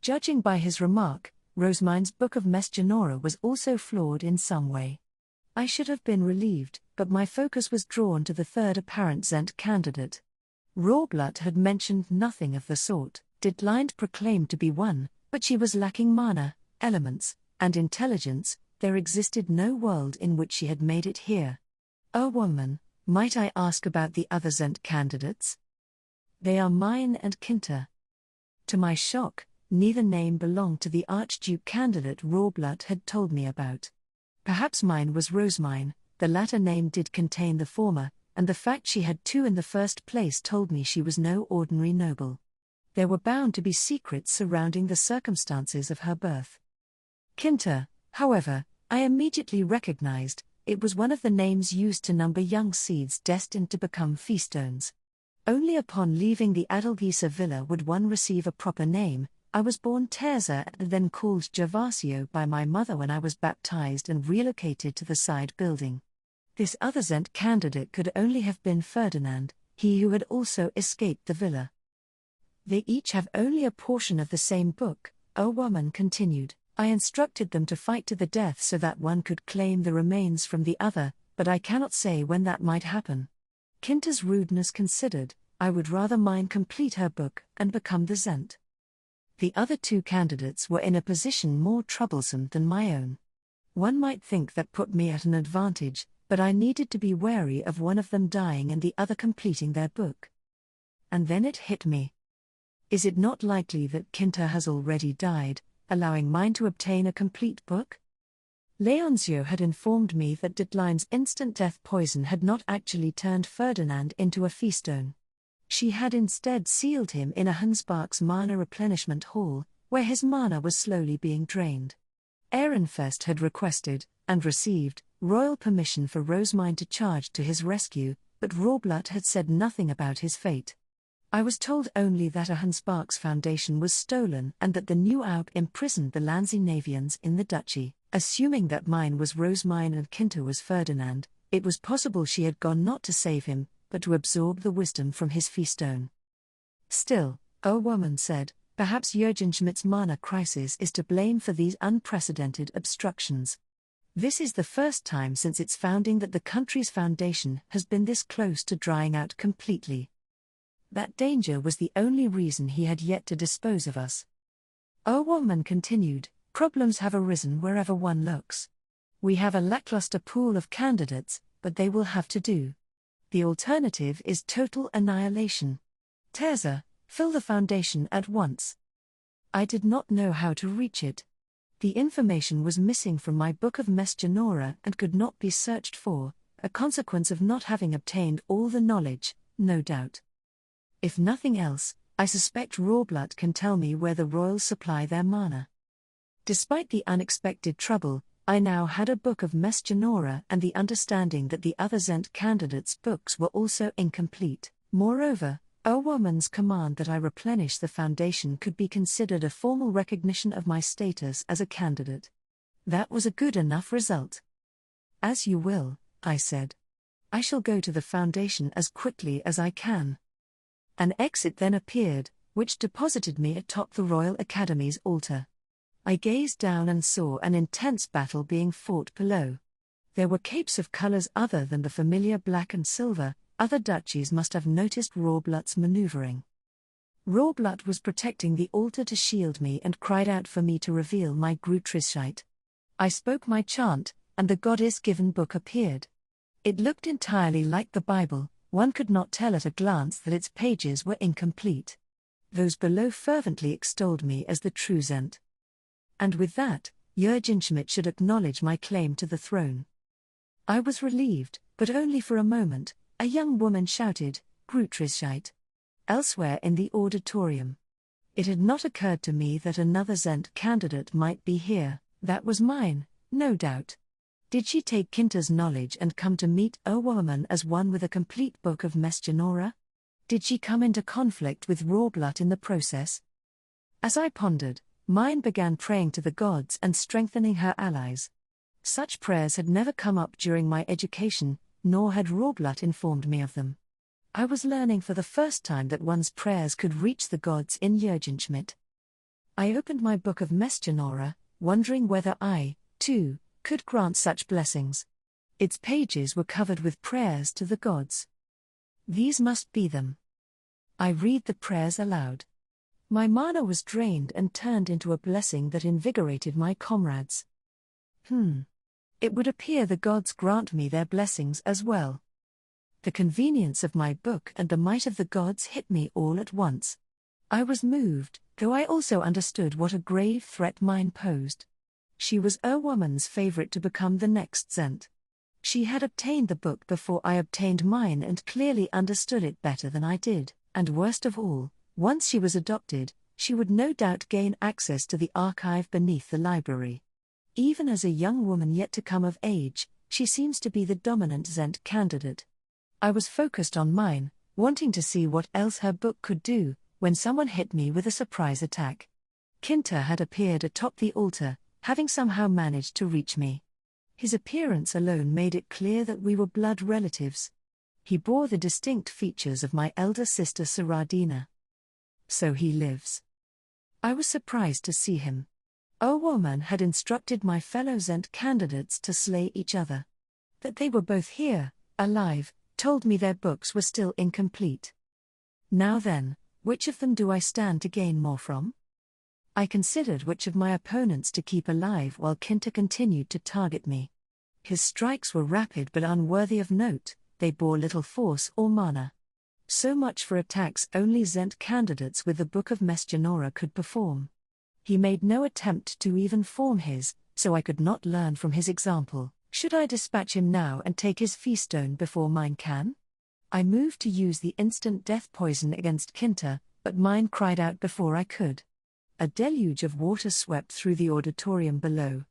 Judging by his remark, Rosemine's book of Mesgenora was also flawed in some way. I should have been relieved, but my focus was drawn to the 3rd apparent Zent candidate. Rawblood had mentioned nothing of the sort. Ditlind proclaimed to be one, but she was lacking mana, elements, and intelligence. There existed no world in which she had made it here. A woman, might I ask about the other Zent candidates? They are mine and Kinta. To my shock, neither name belonged to the Archduke candidate Rawblood had told me about. Perhaps mine was Rosemine, the latter name did contain the former, and the fact she had 2 in the first place told me she was no ordinary noble. There were bound to be secrets surrounding the circumstances of her birth. Kinta, however, I immediately recognized. It was one of the names used to number young seeds destined to become feastones. Only upon leaving the Adelgisa villa would one receive a proper name. I was born Terza and then called Gervasio by my mother when I was baptized and relocated to the side building. This other Zent candidate could only have been Ferdinand, he who had also escaped the villa. They each have only a portion of the same book, a woman continued. I instructed them to fight to the death so that one could claim the remains from the other, but I cannot say when that might happen. Kinta's rudeness considered, I would rather mine complete her book and become the Zent. The other 2 candidates were in a position more troublesome than my own. One might think that put me at an advantage, but I needed to be wary of one of them dying and the other completing their book. And then it hit me. Is it not likely that Kinta has already died, allowing mine to obtain a complete book? Leonzio had informed me that Ditlind's instant death poison had not actually turned Ferdinand into a feastone. She had instead sealed him in a Hansbach's mana replenishment hall, where his mana was slowly being drained. Ehrenfest had requested, and received, royal permission for Rosemine to charge to his rescue, but Rawblood had said nothing about his fate. I was told only that a Hansbach's foundation was stolen and that the new Aub imprisoned the Lanzinavians in the duchy. Assuming that mine was Rosemine and Kinta was Ferdinand, it was possible she had gone not to save him, but to absorb the wisdom from his feastone. Still, a woman said, perhaps Jürgen Schmidt's mana crisis is to blame for these unprecedented obstructions. This is the first time since its founding that the country's foundation has been this close to drying out completely. That danger was the only reason he had yet to dispose of us. A woman continued, problems have arisen wherever one looks. We have a lackluster pool of candidates, but they will have to do. The alternative is total annihilation. Terza, fill the foundation at once. I did not know how to reach it. The information was missing from my book of Mesgenora and could not be searched for, a consequence of not having obtained all the knowledge, no doubt. If nothing else, I suspect Rawblood can tell me where the royals supply their mana. Despite the unexpected trouble, I now had a book of Mesgenora and the understanding that the other Zent candidates' books were also incomplete. Moreover, a woman's command that I replenish the foundation could be considered a formal recognition of my status as a candidate. That was a good enough result. As you will, I said. I shall go to the foundation as quickly as I can. An exit then appeared, which deposited me atop the Royal Academy's altar. I gazed down and saw an intense battle being fought below. There were capes of colors other than the familiar black and silver. Other duchies must have noticed Rawblood's maneuvering. Rawblood was protecting the altar to shield me and cried out for me to reveal my Grutrischheit. I spoke my chant, and the goddess-given book appeared. It looked entirely like the Bible. One could not tell at a glance that its pages were incomplete. Those below fervently extolled me as the true Zent. And with that, Jürgen Schmidt should acknowledge my claim to the throne. I was relieved, but only for a moment. A young woman shouted, Grutrischheit. elsewhere in the auditorium. It had not occurred to me that another Zent candidate might be here. That was mine, no doubt. Did she take Kinta's knowledge and come to meet Woman as one with a complete book of Mesgenora? Did she come into conflict with Rawblut in the process? As I pondered, mine began praying to the gods and strengthening her allies. Such prayers had never come up during my education, nor had Rawblut informed me of them. I was learning for the first time that one's prayers could reach the gods in Jürgenschmidt. I opened my book of Mesgenora, wondering whether I, too, could grant such blessings. Its pages were covered with prayers to the gods. These must be them. I read the prayers aloud. My mana was drained and turned into a blessing that invigorated my comrades. It would appear the gods grant me their blessings as well. The convenience of my book and the might of the gods hit me all at once. I was moved, though I also understood what a grave threat mine posed. She was Woman's favorite to become the next Zent. She had obtained the book before I obtained mine and clearly understood it better than I did, and worst of all, once she was adopted, she would no doubt gain access to the archive beneath the library. Even as a young woman yet to come of age, she seems to be the dominant Zent candidate. I was focused on mine, wanting to see what else her book could do, when someone hit me with a surprise attack. Kinta had appeared atop the altar, having somehow managed to reach me. His appearance alone made it clear that we were blood relatives. He bore the distinct features of my elder sister Saradina. So he lives. I was surprised to see him. Woman had instructed my fellow Zent candidates to slay each other. That they were both here, alive, told me their books were still incomplete. Now then, which of them do I stand to gain more from? I considered which of my opponents to keep alive while Kinta continued to target me. His strikes were rapid but unworthy of note, they bore little force or mana. So much for attacks only Zent candidates with the Book of Mesgenora could perform. He made no attempt to even form his, so I could not learn from his example. Should I dispatch him now and take his feastone before mine can? I moved to use the instant death poison against Kinta, but mine cried out before I could. A deluge of water swept through the auditorium below.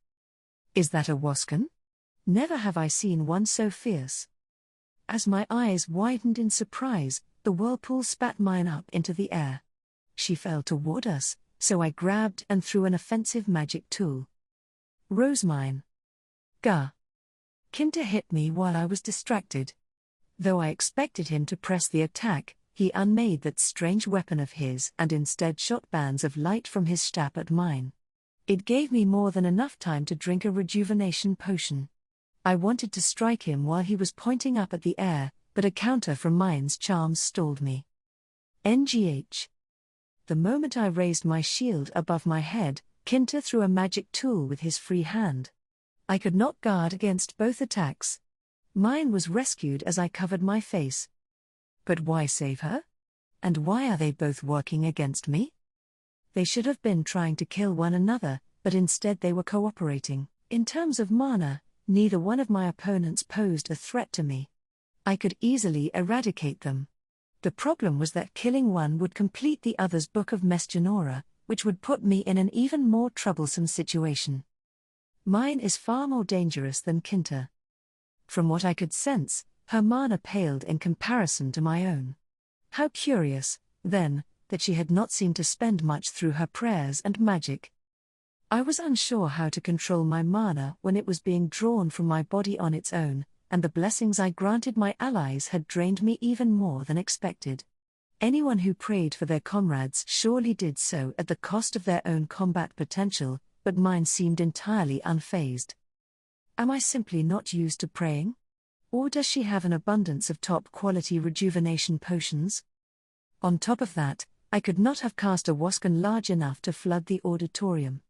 Is that a Wasken? Never have I seen one so fierce. As my eyes widened in surprise, the whirlpool spat mine up into the air. She fell toward us, so I grabbed and threw an offensive magic tool. Rosemine. Gah. Kinta hit me while I was distracted. Though I expected him to press the attack, he unmade that strange weapon of his and instead shot bands of light from his stab at mine. It gave me more than enough time to drink a rejuvenation potion. I wanted to strike him while he was pointing up at the air, but a counter from mine's charms stalled me. NGH. The moment I raised my shield above my head, Kinta threw a magic tool with his free hand. I could not guard against both attacks. Mine was rescued as I covered my face. But why save her? And why are they both working against me? They should have been trying to kill one another, but instead they were cooperating. In terms of mana, neither one of my opponents posed a threat to me. I could easily eradicate them. The problem was that killing one would complete the other's Book of Mesgenora, which would put me in an even more troublesome situation. Mine is far more dangerous than Kinta. From what I could sense, her mana paled in comparison to my own. How curious, then, that she had not seemed to spend much through her prayers and magic. I was unsure how to control my mana when it was being drawn from my body on its own, and the blessings I granted my allies had drained me even more than expected. Anyone who prayed for their comrades surely did so at the cost of their own combat potential, but mine seemed entirely unfazed. Am I simply not used to praying? Or does she have an abundance of top-quality rejuvenation potions? On top of that, I could not have cast a Wasken large enough to flood the auditorium.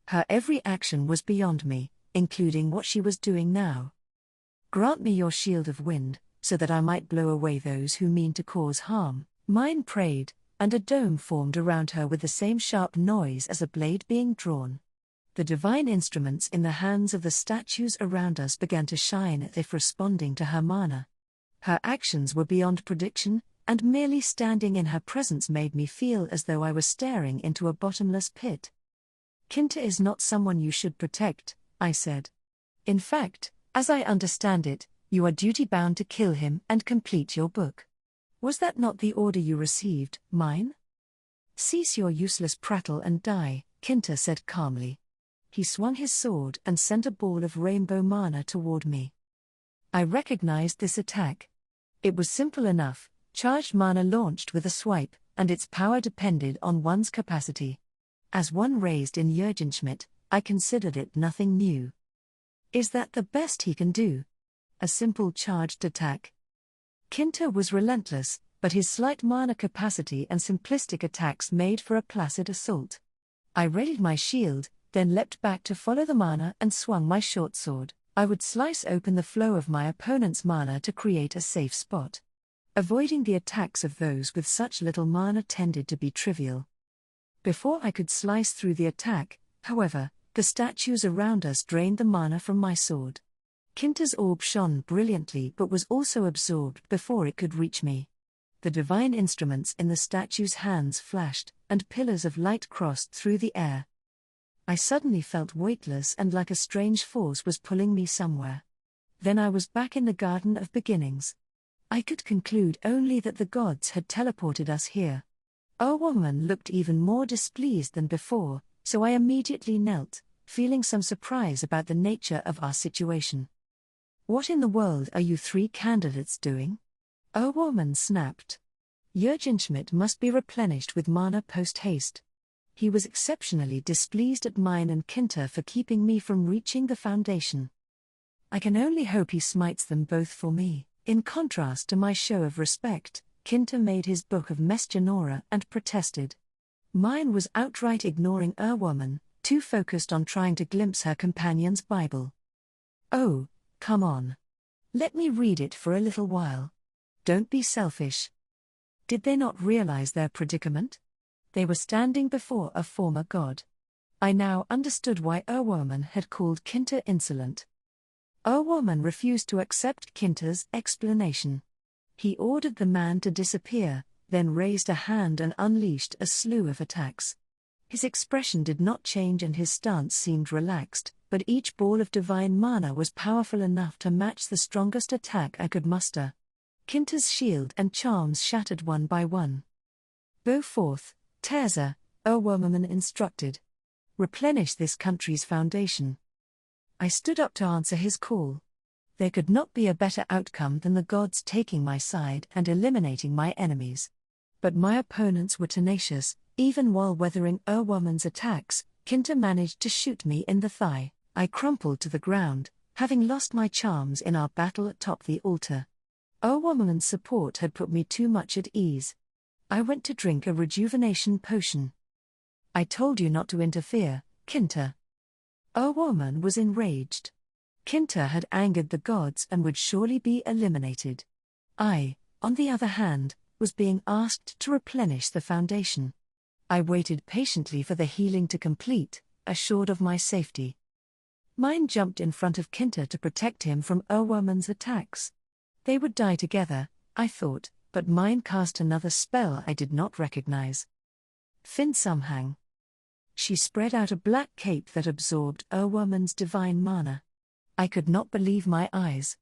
Her every action was beyond me, including what she was doing now. Grant me your shield of wind, so that I might blow away those who mean to cause harm. Mine prayed, and a dome formed around her with the same sharp noise as a blade being drawn. The divine instruments in the hands of the statues around us began to shine as if responding to her mana. Her actions were beyond prediction, and merely standing in her presence made me feel as though I was staring into a bottomless pit. "Kinta is not someone you should protect," I said. "In fact, as I understand it, you are duty-bound to kill him and complete your book. Was that not the order you received, mine?" "Cease your useless prattle and die," Kinta said calmly. He swung his sword and sent a ball of rainbow mana toward me. I recognized this attack. It was simple enough, charged mana launched with a swipe, and its power depended on one's capacity. As one raised in Jürgenschmidt, I considered it nothing new. Is that the best he can do? A simple charged attack? Kinta was relentless, but his slight mana capacity and simplistic attacks made for a placid assault. I readied my shield, then leapt back to follow the mana and swung my short sword. I would slice open the flow of my opponent's mana to create a safe spot. Avoiding the attacks of those with such little mana tended to be trivial. Before I could slice through the attack, however, the statues around us drained the mana from my sword. Kinta's orb shone brilliantly but was also absorbed before it could reach me. The divine instruments in the statue's hands flashed, and pillars of light crossed through the air. I suddenly felt weightless and like a strange force was pulling me somewhere. Then I was back in the Garden of Beginnings. I could conclude only that the gods had teleported us here. Our woman looked even more displeased than before, so I immediately knelt, feeling some surprise about the nature of our situation. "What in the world are you three candidates doing?" Our woman snapped. "Jürgenschmidt must be replenished with mana post-haste." He was exceptionally displeased at mine and Kinta for keeping me from reaching the foundation. "I can only hope he smites them both for me." In contrast to my show of respect, Kinta made his book of Mesgenora and protested. Mine was outright ignoring woman, too focused on trying to glimpse her companion's Bible. "Oh, come on. Let me read it for a little while. Don't be selfish." Did they not realize their predicament? They were standing before a former god. I now understood why woman had called Kinta insolent. woman refused to accept Kinta's explanation. He ordered the man to disappear, then raised a hand and unleashed a slew of attacks. His expression did not change and his stance seemed relaxed, but each ball of divine mana was powerful enough to match the strongest attack I could muster. Kinta's shield and charms shattered one by one. "Go forth, Terza," woman instructed. "Replenish this country's foundation." I stood up to answer his call. There could not be a better outcome than the gods taking my side and eliminating my enemies. But my opponents were tenacious. Even while weathering woman's attacks, Kinta managed to shoot me in the thigh. I crumpled to the ground, having lost my charms in our battle atop the altar. woman's support had put me too much at ease. I went to drink a rejuvenation potion. "I told you not to interfere, Kinta." woman was enraged. Kinta had angered the gods and would surely be eliminated. I, on the other hand, was being asked to replenish the foundation. I waited patiently for the healing to complete, assured of my safety. Mine jumped in front of Kinta to protect him from woman's attacks. They would die together, I thought, but mine cast another spell I did not recognize. Fin Samhang. She spread out a black cape that absorbed woman's divine mana. I could not believe my eyes.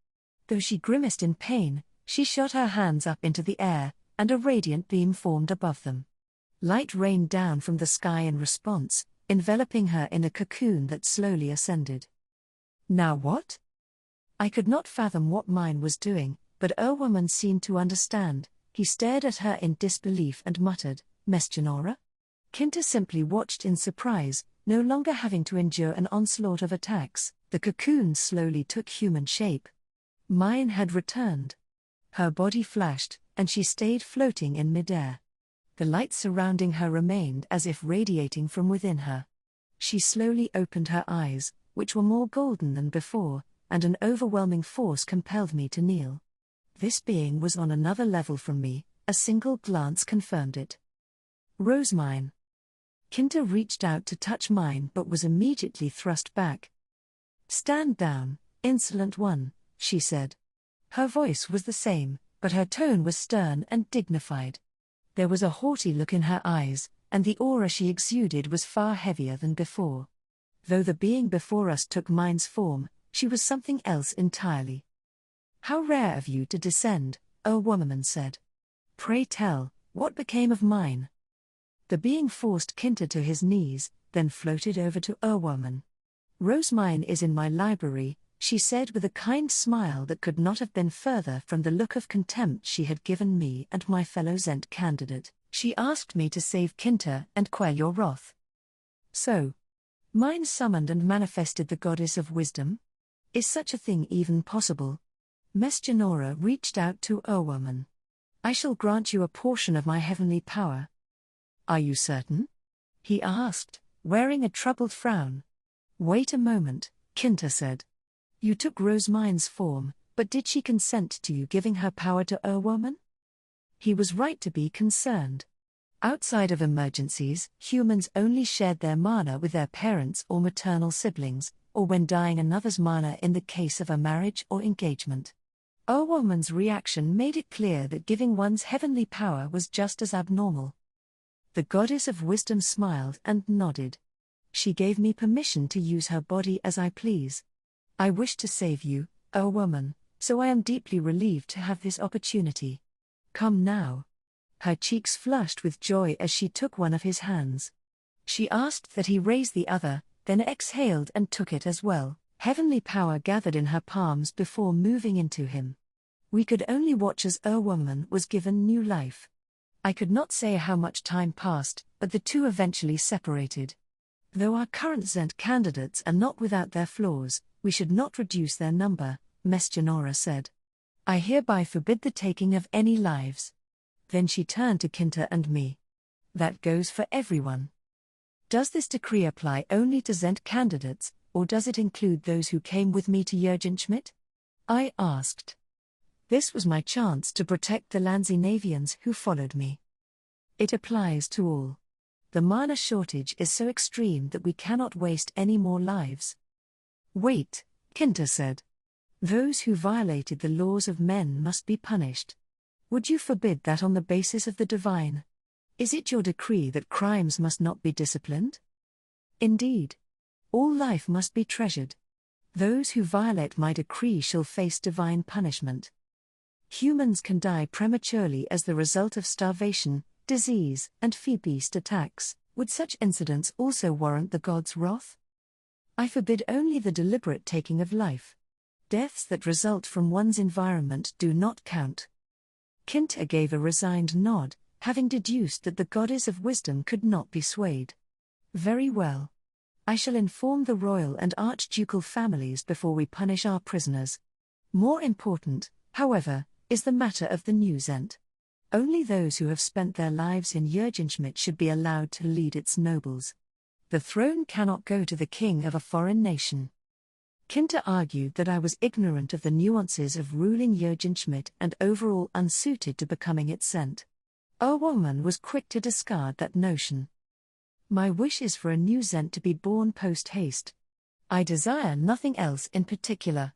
Though she grimaced in pain, she shot her hands up into the air, and a radiant beam formed above them. Light rained down from the sky in response, enveloping her in a cocoon that slowly ascended. Now what? I could not fathom what mine was doing, but woman seemed to understand. He stared at her in disbelief and muttered, "Mesgenora?" Kinta simply watched in surprise, no longer having to endure an onslaught of attacks. The cocoon slowly took human shape. Mine had returned. Her body flashed, and she stayed floating in midair. The light surrounding her remained as if radiating from within her. She slowly opened her eyes, which were more golden than before, and an overwhelming force compelled me to kneel. This being was on another level from me, a single glance confirmed it. "Rose mine." Kinta reached out to touch mine but was immediately thrust back. "Stand down, insolent one," she said. Her voice was the same, but her tone was stern and dignified. There was a haughty look in her eyes, and the aura she exuded was far heavier than before. Though the being before us took mine's form, she was something else entirely. "How rare of you to descend," a woman said. "Pray tell, what became of mine?" The being forced Kinta to his knees, then floated over to Woman. "Rosemine is in my library," she said with a kind smile that could not have been further from the look of contempt she had given me and my fellow Zent candidate. "She asked me to save Kinta and quell your wrath. So, mine summoned and manifested the goddess of wisdom? Is such a thing even possible?" Mesgenora reached out to Woman. "I shall grant you a portion of my heavenly power." "Are you certain?" he asked, wearing a troubled frown. "Wait a moment," Kinta said. "You took Rosemine's form, but did she consent to you giving her power to Woman?" He was right to be concerned. Outside of emergencies, humans only shared their mana with their parents or maternal siblings, or when dying another's mana in the case of a marriage or engagement. Woman's reaction made it clear that giving one's heavenly power was just as abnormal. The goddess of wisdom smiled and nodded. "She gave me permission to use her body as I please. I wish to save you, Woman, so I am deeply relieved to have this opportunity. Come now." Her cheeks flushed with joy as she took one of his hands. She asked that he raise the other, then exhaled and took it as well. Heavenly power gathered in her palms before moving into him. We could only watch as Woman was given new life. I could not say how much time passed, but the two eventually separated. "Though our current Zent candidates are not without their flaws, we should not reduce their number," Mesgenora said. "I hereby forbid the taking of any lives." Then she turned to Kinta and me. "That goes for everyone. Does this decree apply only to Zent candidates, or does it include those who came with me to Jürgenschmidt?" I asked. This was my chance to protect the Lanzinavians who followed me. "It applies to all. The mana shortage is so extreme that we cannot waste any more lives." "Wait," Kinta said. "Those who violated the laws of men must be punished. Would you forbid that on the basis of the divine? Is it your decree that crimes must not be disciplined?" "Indeed. All life must be treasured. Those who violate my decree shall face divine punishment. Humans can die prematurely as the result of starvation, disease, and feast attacks. Would such incidents also warrant the gods' wrath? I forbid only the deliberate taking of life. Deaths that result from one's environment do not count." Kinta gave a resigned nod, having deduced that the goddess of wisdom could not be swayed. "Very well. I shall inform the royal and archducal families before we punish our prisoners. More important, however, is the matter of the new Zent. Only those who have spent their lives in Jürgenschmidt should be allowed to lead its nobles. The throne cannot go to the king of a foreign nation." Kinta argued that I was ignorant of the nuances of ruling Jürgenschmidt and overall unsuited to becoming its Zent. Woman was quick to discard that notion. "My wish is for a new Zent to be born post-haste. I desire nothing else in particular.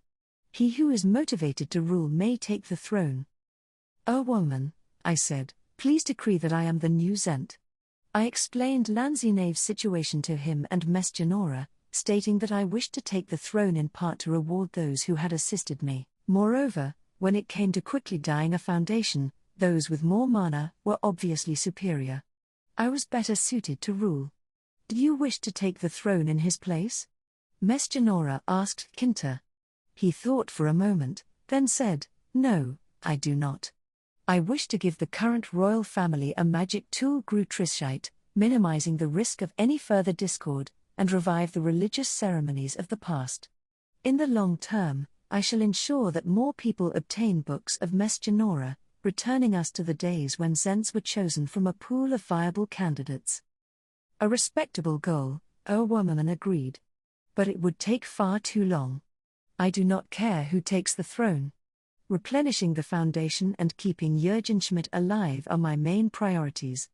He who is motivated to rule may take the throne." "Woman," I said, "please decree that I am the new Zent." I explained Lanzinav's situation to him and Mesgenora, stating that I wished to take the throne in part to reward those who had assisted me. Moreover, when it came to quickly dying a foundation, those with more mana were obviously superior. I was better suited to rule. "Do you wish to take the throne in his place?" Mesgenora asked Kinta. He thought for a moment, then said, "No, I do not. I wish to give the current royal family a magic tool Grutrishite, minimizing the risk of any further discord, and revive the religious ceremonies of the past. In the long term, I shall ensure that more people obtain books of Mesgenora, returning us to the days when Zents were chosen from a pool of viable candidates." A respectable goal, Woman agreed. But it would take far too long. I do not care who takes the throne. Replenishing the foundation and keeping Jürgenschmidt alive are my main priorities.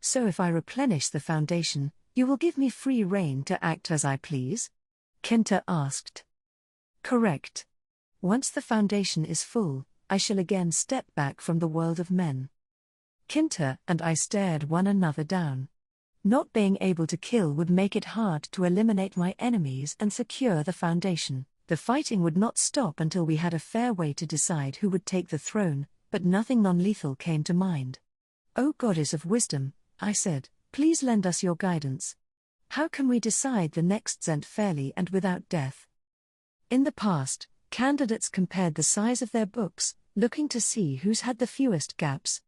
"So if I replenish the foundation, you will give me free rein to act as I please?" Kinta asked. "Correct. Once the foundation is full, I shall again step back from the world of men. Kinta and I stared one another down. Not being able to kill would make it hard to eliminate my enemies and secure the foundation. The fighting would not stop until we had a fair way to decide who would take the throne, but nothing non-lethal came to mind. "O Goddess of Wisdom," I said, "please lend us your guidance. How can we decide the next Zent fairly and without death?" In the past, candidates compared the size of their books, looking to see who's had the fewest gaps.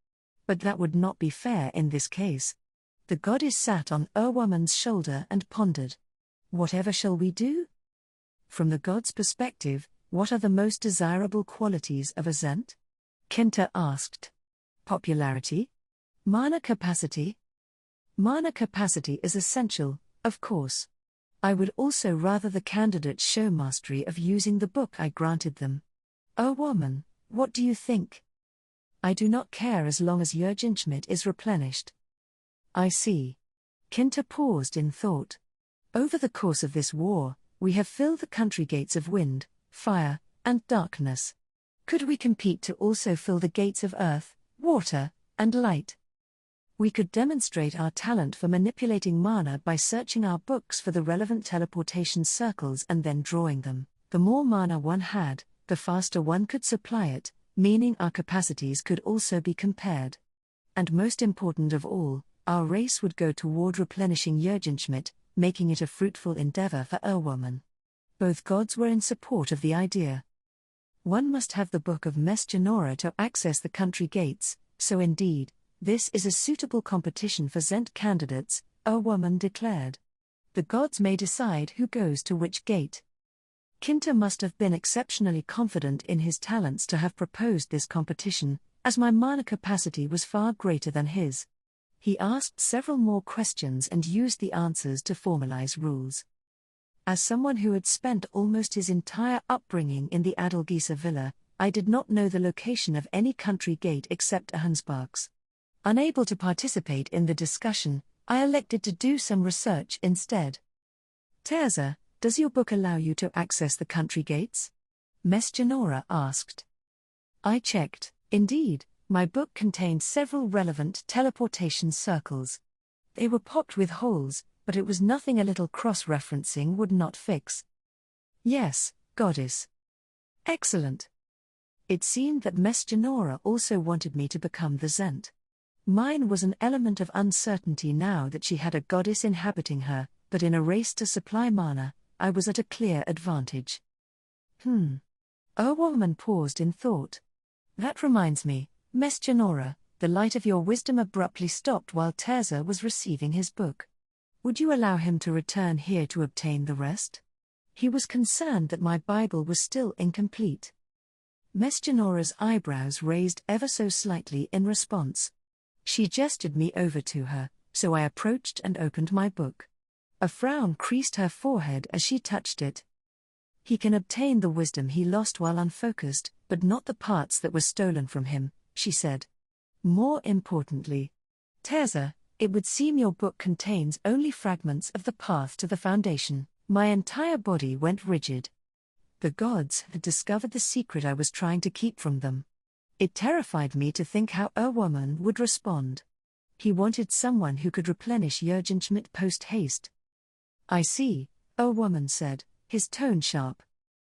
But that would not be fair in this case. The goddess sat on Woman's shoulder and pondered. "Whatever shall we do?" From the god's perspective, what are the most desirable qualities of a Zent? Kinta asked. Popularity? Mana capacity? Mana capacity is essential, of course. I would also rather the candidates show mastery of using the book I granted them. Woman, what do you think? I do not care as long as Jurgenschmidt is replenished. I see. Kinta paused in thought. Over the course of this war, we have filled the country gates of wind, fire, and darkness. Could we compete to also fill the gates of earth, water, and light? We could demonstrate our talent for manipulating mana by searching our books for the relevant teleportation circles and then drawing them. The more mana one had, the faster one could supply it, meaning our capacities could also be compared. And most important of all, our race would go toward replenishing Jurgenschmidt, making it a fruitful endeavor for Woman. Both gods were in support of the idea. One must have the Book of Mesgenora to access the country gates, so indeed, this is a suitable competition for Zent candidates, Woman declared. The gods may decide who goes to which gate. Kinta must have been exceptionally confident in his talents to have proposed this competition, as my mana capacity was far greater than his. He asked several more questions and used the answers to formalize rules. As someone who had spent almost his entire upbringing in the Adelgeisa villa, I did not know the location of any country gate except Ahensbach's. Unable to participate in the discussion, I elected to do some research instead. Terza, does your book allow you to access the country gates? Mesgenora asked. I checked. Indeed, my book contained several relevant teleportation circles. They were popped with holes, but it was nothing a little cross-referencing would not fix. Yes, goddess. Excellent. It seemed that Mesgenora also wanted me to become the Zent. Mine was an element of uncertainty now that she had a goddess inhabiting her, but in a race to supply mana, I was at a clear advantage. Woman paused in thought. That reminds me, Mesgenora, the light of your wisdom abruptly stopped while Terza was receiving his book. Would you allow him to return here to obtain the rest? He was concerned that my Bible was still incomplete. Mesgenora's eyebrows raised ever so slightly in response. She gestured me over to her, so I approached and opened my book. A frown creased her forehead as she touched it. He can obtain the wisdom he lost while unfocused, but not the parts that were stolen from him, she said. More importantly, Terza, it would seem your book contains only fragments of the path to the foundation. My entire body went rigid. The gods had discovered the secret I was trying to keep from them. It terrified me to think how Woman would respond. He wanted someone who could replenish Jurgenschmidt post-haste. I see, Woman said, his tone sharp.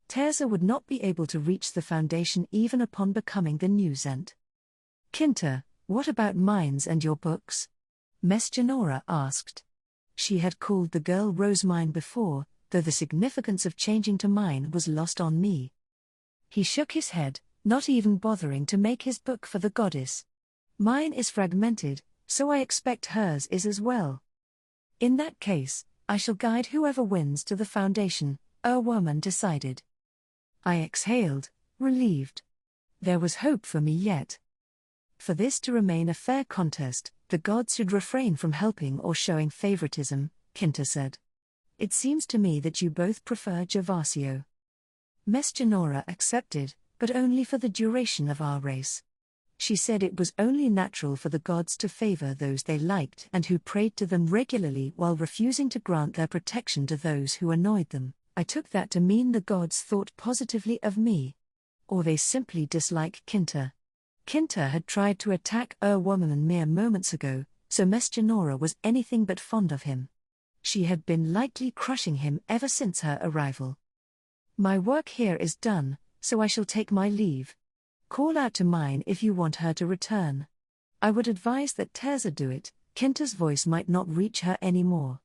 Terza would not be able to reach the foundation even upon becoming the new Zent. Kinta, what about mines and your books? Mesgenora asked. She had called the girl Rosemine before, though the significance of changing to mine was lost on me. He shook his head, not even bothering to make his book for the goddess. Mine is fragmented, so I expect hers is as well. In that case, I shall guide whoever wins to the foundation, Woman decided. I exhaled, relieved. There was hope for me yet. For this to remain a fair contest, the gods should refrain from helping or showing favoritism, Kinta said. It seems to me that you both prefer Gervasio. Mesgenora accepted, but only for the duration of our race. She said it was only natural for the gods to favor those they liked and who prayed to them regularly while refusing to grant their protection to those who annoyed them. I took that to mean the gods thought positively of me. or they simply dislike Kinta. Kinta had tried to attack Woman mere moments ago, so Mesgenora was anything but fond of him. She had been lightly crushing him ever since her arrival. My work here is done, so I shall take my leave. Call out to mine if you want her to return. I would advise that Terza do it. Kinta's voice might not reach her anymore.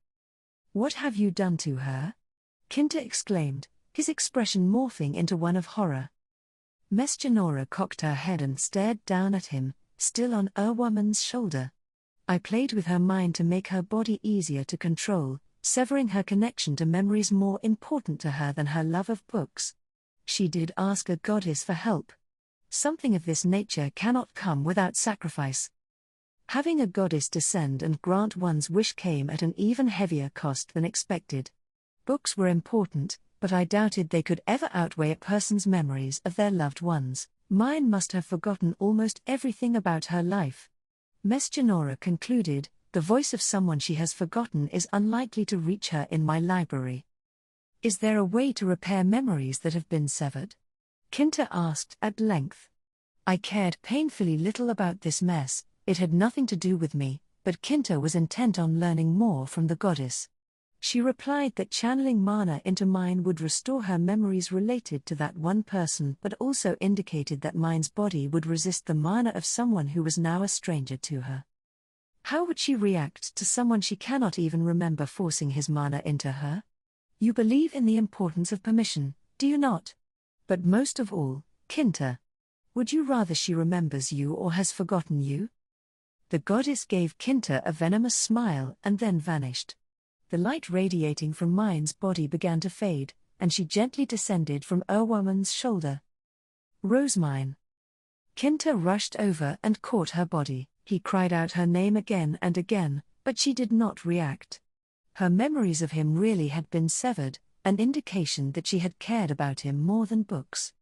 What have you done to her? Kinta exclaimed, his expression morphing into one of horror. Mesgenora cocked her head and stared down at him, still on Woman's shoulder. I played with her mind to make her body easier to control, severing her connection to memories more important to her than her love of books. She did ask a goddess for help. Something of this nature cannot come without sacrifice. Having a goddess descend and grant one's wish came at an even heavier cost than expected. Books were important, but I doubted they could ever outweigh a person's memories of their loved ones. Mine must have forgotten almost everything about her life. Mesgenora concluded, the voice of someone she has forgotten is unlikely to reach her in my library. Is there a way to repair memories that have been severed? Kinta asked at length. I cared painfully little about this mess, it had nothing to do with me, but Kinta was intent on learning more from the goddess. She replied that channeling mana into mine would restore her memories related to that one person, but also indicated that mine's body would resist the mana of someone who was now a stranger to her. How would she react to someone she cannot even remember forcing his mana into her? You believe in the importance of permission, do you not? But most of all, Kinta. Would you rather she remembers you or has forgotten you? The goddess gave Kinta a venomous smile and then vanished. The light radiating from mine's body began to fade, and she gently descended from Woman's shoulder. Rosemine. Kinta rushed over and caught her body. He cried out her name again and again, but she did not react. Her memories of him really had been severed, an indication that she had cared about him more than books.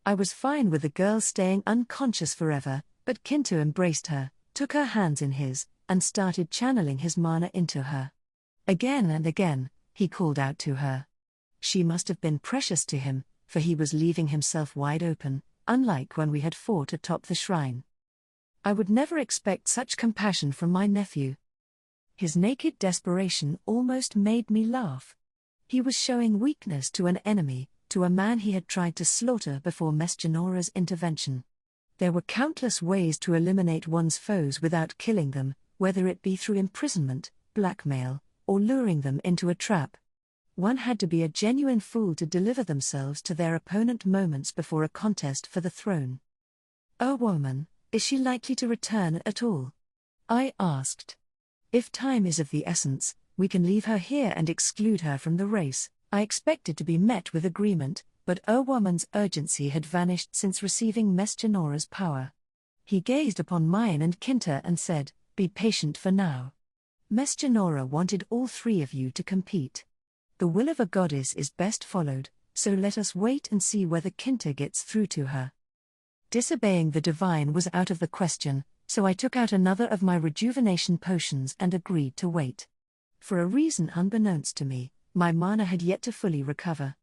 I was fine with the girl staying unconscious forever, but Kinta embraced her, took her hands in his, and started channeling his mana into her. Again and again, he called out to her. She must have been precious to him, for he was leaving himself wide open, unlike when we had fought atop the shrine. I would never expect such compassion from my nephew. His naked desperation almost made me laugh. He was showing weakness to an enemy, to a man he had tried to slaughter before Mesgenora's intervention. There were countless ways to eliminate one's foes without killing them, whether it be through imprisonment, blackmail, or luring them into a trap. One had to be a genuine fool to deliver themselves to their opponent moments before a contest for the throne. Woman, is she likely to return at all? I asked. If time is of the essence, we can leave her here and exclude her from the race. I expected to be met with agreement, but Woman's urgency had vanished since receiving Mesgenora's power. He gazed upon mine and Kinta and said, be patient for now. Mesgenora wanted all three of you to compete. The will of a goddess is best followed, so let us wait and see whether Kinta gets through to her. Disobeying the divine was out of the question, so I took out another of my rejuvenation potions and agreed to wait. For a reason unbeknownst to me, my mana had yet to fully recover.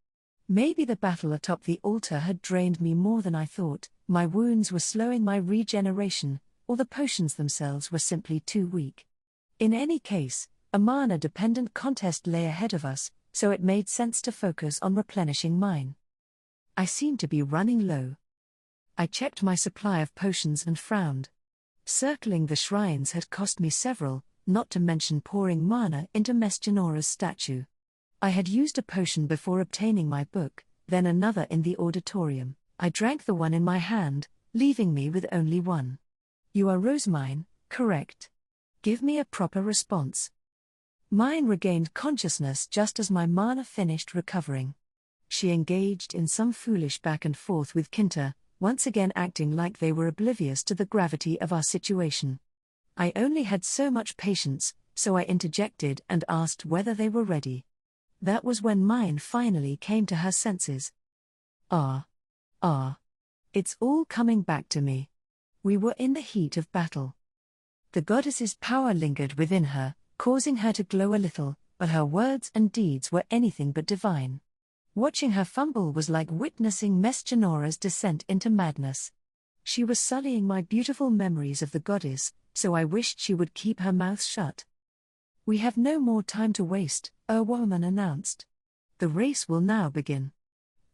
Maybe the battle atop the altar had drained me more than I thought, my wounds were slowing my regeneration, or the potions themselves were simply too weak. In any case, a mana-dependent contest lay ahead of us, so it made sense to focus on replenishing mine. I seemed to be running low. I checked my supply of potions and frowned. Circling the shrines had cost me several, not to mention pouring mana into Mesgenora's statue. I had used a potion before obtaining my book, then another in the auditorium. I drank the one in my hand, leaving me with only one. You are Rosemine, correct? Give me a proper response. Mine regained consciousness just as my mana finished recovering. She engaged in some foolish back and forth with Kinta, once again acting like they were oblivious to the gravity of our situation. I only had so much patience, so I interjected and asked whether they were ready. That was when mine finally came to her senses. It's all coming back to me. We were in the heat of battle. The goddess's power lingered within her, causing her to glow a little, but her words and deeds were anything but divine. Watching her fumble was like witnessing Mesjanora's descent into madness. She was sullying my beautiful memories of the goddess, so I wished she would keep her mouth shut. "We have no more time to waste," a woman announced. "The race will now begin.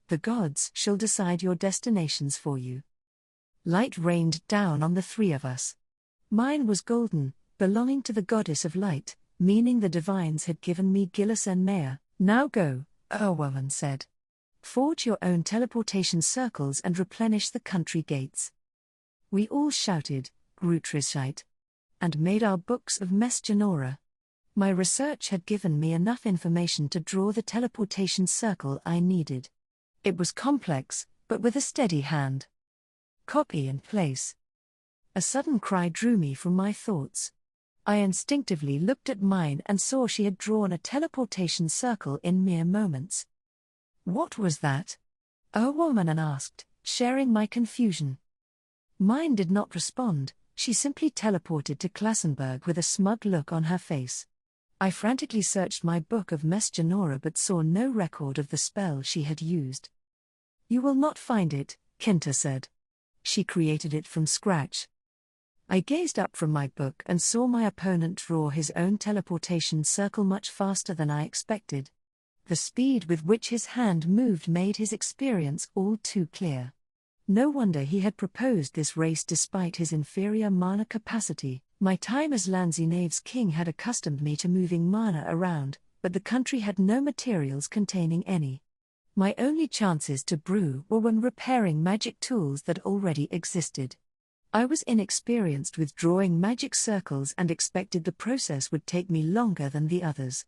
The gods shall decide your destinations for you." Light rained down on the three of us. Mine was golden, belonging to the goddess of light, meaning the divines had given me Gillis and Maya. "Now go," a woman said. "Forge your own teleportation circles and replenish the country gates." We all shouted, "Grutrishite," and made our books of Mesjanora. My research had given me enough information to draw the teleportation circle I needed. It was complex, but with a steady hand. Copy and place. A sudden cry drew me from my thoughts. I instinctively looked at mine and saw she had drawn a teleportation circle in mere moments. "What was that?" a woman asked, sharing my confusion. Mine did not respond, she simply teleported to Klassenberg with a smug look on her face. I frantically searched my book of Mesjanora but saw no record of the spell she had used. "You will not find it," Kinta said. "She created it from scratch." I gazed up from my book and saw my opponent draw his own teleportation circle much faster than I expected. The speed with which his hand moved made his experience all too clear. No wonder he had proposed this race despite his inferior mana capacity. My time as Lanzinave's king had accustomed me to moving mana around, but the country had no materials containing any. My only chances to brew were when repairing magic tools that already existed. I was inexperienced with drawing magic circles and expected the process would take me longer than the others.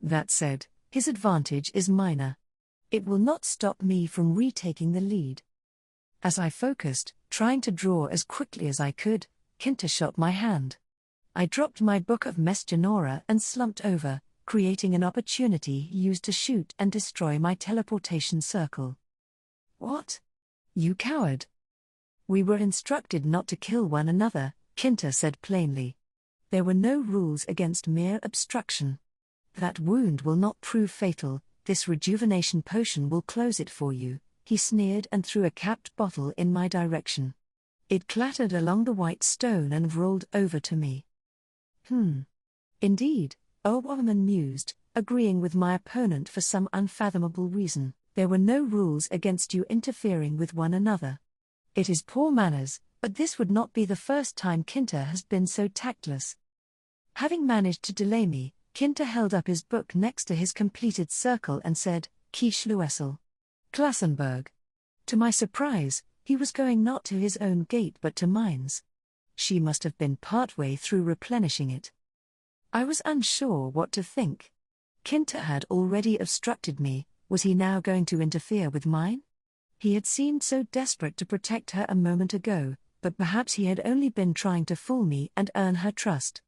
That said, his advantage is minor. It will not stop me from retaking the lead. As I focused, trying to draw as quickly as I could, Kinta shot my hand. I dropped my book of Mesjanora and slumped over, creating an opportunity used to shoot and destroy my teleportation circle. "What? You coward!" "We were instructed not to kill one another," Kinta said plainly. "There were no rules against mere obstruction. That wound will not prove fatal, this rejuvenation potion will close it for you," he sneered and threw a capped bottle in my direction. It clattered along the white stone and rolled over to me. Indeed, a woman mused, agreeing with my opponent for some unfathomable reason. "There were no rules against you interfering with one another. It is poor manners, but this would not be the first time Kinta has been so tactless." Having managed to delay me, Kinta held up his book next to his completed circle and said, "Kischluessel. Klassenberg." To my surprise, he was going not to his own gate but to mine's. She must have been partway through replenishing it. I was unsure what to think. Kinta had already obstructed me, was he now going to interfere with mine? He had seemed so desperate to protect her a moment ago, but perhaps he had only been trying to fool me and earn her trust.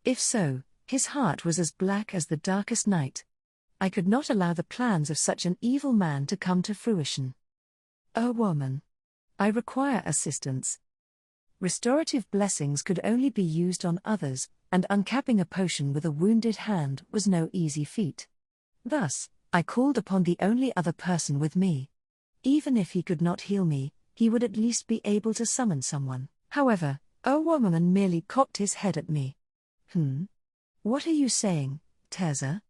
If so, his heart was as black as the darkest night. I could not allow the plans of such an evil man to come to fruition. "A woman. I require assistance." Restorative blessings could only be used on others, and uncapping a potion with a wounded hand was no easy feat. Thus, I called upon the only other person with me. Even if he could not heal me, he would at least be able to summon someone. However, a woman merely cocked his head at me. "What are you saying, Teza?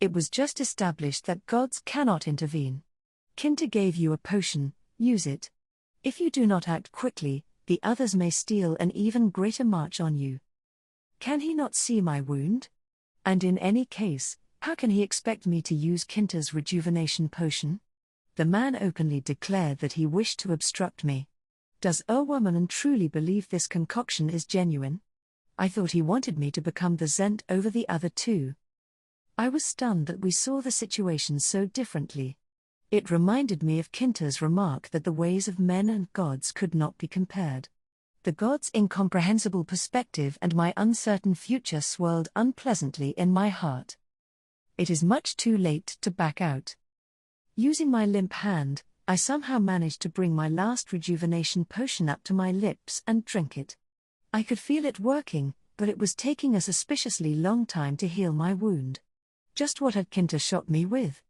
It was just established that gods cannot intervene. Kinta gave you a potion, use it. If you do not act quickly, the others may steal an even greater march on you. Can he not see my wound? And in any case, how can he expect me to use Kinta's rejuvenation potion?" The man openly declared that he wished to obstruct me. Does a woman truly believe this concoction is genuine? I thought he wanted me to become the Zent over the other two. I was stunned that we saw the situation so differently. It reminded me of Kinta's remark that the ways of men and gods could not be compared. The gods' incomprehensible perspective and my uncertain future swirled unpleasantly in my heart. It is much too late to back out. Using my limp hand, I somehow managed to bring my last rejuvenation potion up to my lips and drink it. I could feel it working, but it was taking a suspiciously long time to heal my wound. Just what had Kinta shot me with?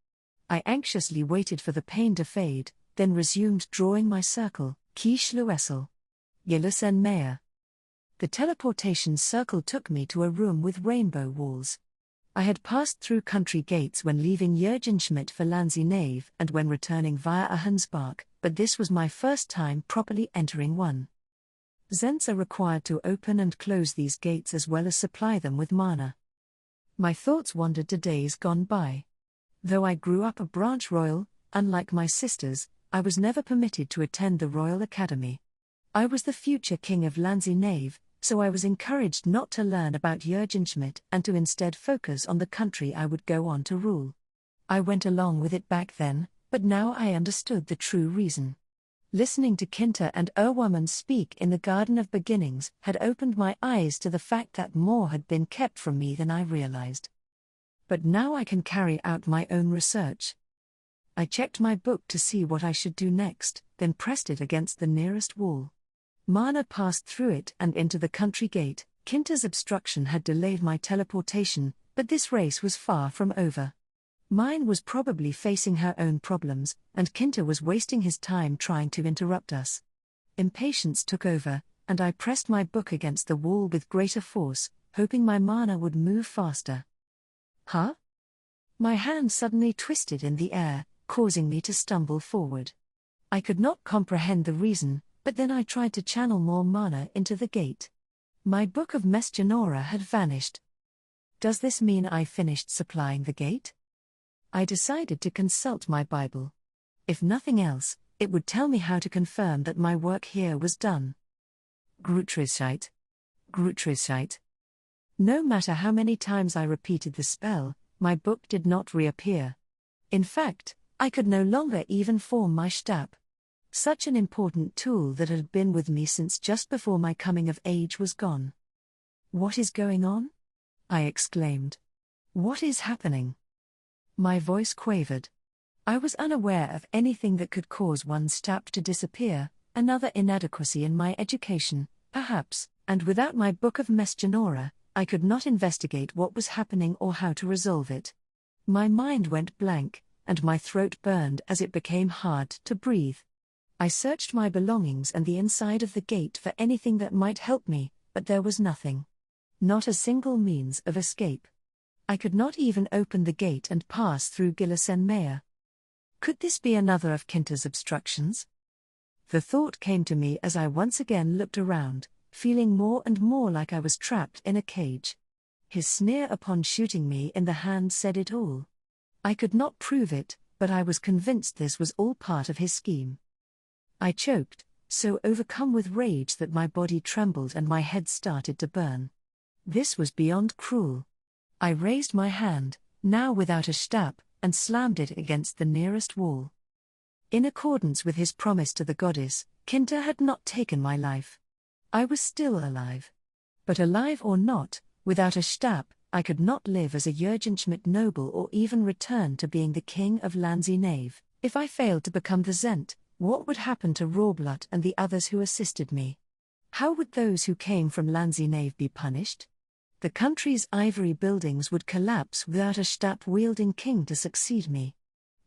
I anxiously waited for the pain to fade, then resumed drawing my circle, Kieshluessel. Gilisen Meyer. The teleportation circle took me to a room with rainbow walls. I had passed through country gates when leaving Jurgenschmidt for Landsy and when returning via Ahensbach, but this was my first time properly entering one. Zents are required to open and close these gates as well as supply them with mana. My thoughts wandered to days gone by. Though I grew up a branch royal, unlike my sisters, I was never permitted to attend the Royal Academy. I was the future king of Landsy, so I was encouraged not to learn about Jurgenschmidt and to instead focus on the country I would go on to rule. I went along with it back then, but now I understood the true reason. Listening to Kinter and Erwaman speak in the Garden of Beginnings had opened my eyes to the fact that more had been kept from me than I realized. But now I can carry out my own research. I checked my book to see what I should do next, then pressed it against the nearest wall. Mana passed through it and into the country gate. Kinter's obstruction had delayed my teleportation, but this race was far from over. Mine was probably facing her own problems, and Kinter was wasting his time trying to interrupt us. Impatience took over, and I pressed my book against the wall with greater force, hoping my mana would move faster. Huh? My hand suddenly twisted in the air, causing me to stumble forward. I could not comprehend the reason, but then I tried to channel more mana into the gate. My book of Mesgenora had vanished. Does this mean I finished supplying the gate? I decided to consult my Bible. If nothing else, it would tell me how to confirm that my work here was done. Grutrisheit. Grutrisheit. No matter how many times I repeated the spell, my book did not reappear. In fact, I could no longer even form my Stab. Such an important tool that had been with me since just before my coming of age was gone. What is going on? I exclaimed. What is happening? My voice quavered. I was unaware of anything that could cause one Stab to disappear, another inadequacy in my education, perhaps, and without my book of Mesgenora, I could not investigate what was happening or how to resolve it. My mind went blank, and my throat burned as it became hard to breathe. I searched my belongings and the inside of the gate for anything that might help me, but there was nothing. Not a single means of escape. I could not even open the gate and pass through Gilisen Meyer. Could this be another of Kinter's obstructions? The thought came to me as I once again looked around, feeling more and more like I was trapped in a cage. His sneer upon shooting me in the hand said it all. I could not prove it, but I was convinced this was all part of his scheme. I choked, so overcome with rage that my body trembled and my head started to burn. This was beyond cruel. I raised my hand, now without a Stab, and slammed it against the nearest wall. In accordance with his promise to the goddess, Kinter had not taken my life. I was still alive. But alive or not, without a Stab, I could not live as a Jurgenschmidt noble or even return to being the king of Landsy. If I failed to become the Zent, what would happen to Rorblut and the others who assisted me? How would those who came from Landsy be punished? The country's ivory buildings would collapse without a Stab-wielding king to succeed me.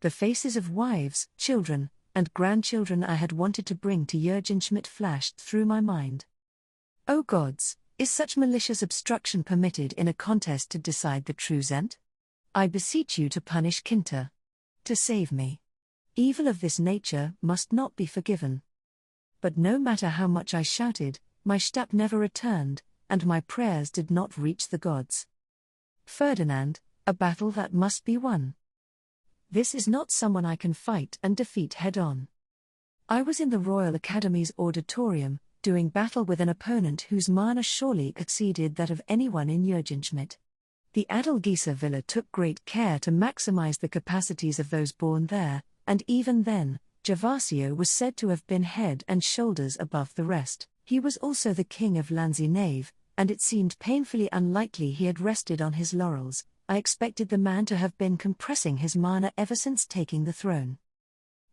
The faces of wives, children, and grandchildren I had wanted to bring to Jurgenschmidt flashed through my mind. O gods, is such malicious obstruction permitted in a contest to decide the true Zent? I beseech you to punish Kinter. To save me. Evil of this nature must not be forgiven. But no matter how much I shouted, my Stab never returned, and my prayers did not reach the gods. Ferdinand, a battle that must be won. This is not someone I can fight and defeat head-on. I was in the Royal Academy's auditorium, doing battle with an opponent whose mana surely exceeded that of anyone in Jurgenschmidt. The Adelgisa Villa took great care to maximize the capacities of those born there, and even then, Gervasio was said to have been head and shoulders above the rest. He was also the king of Landsy, and it seemed painfully unlikely he had rested on his laurels. I expected the man to have been compressing his mana ever since taking the throne.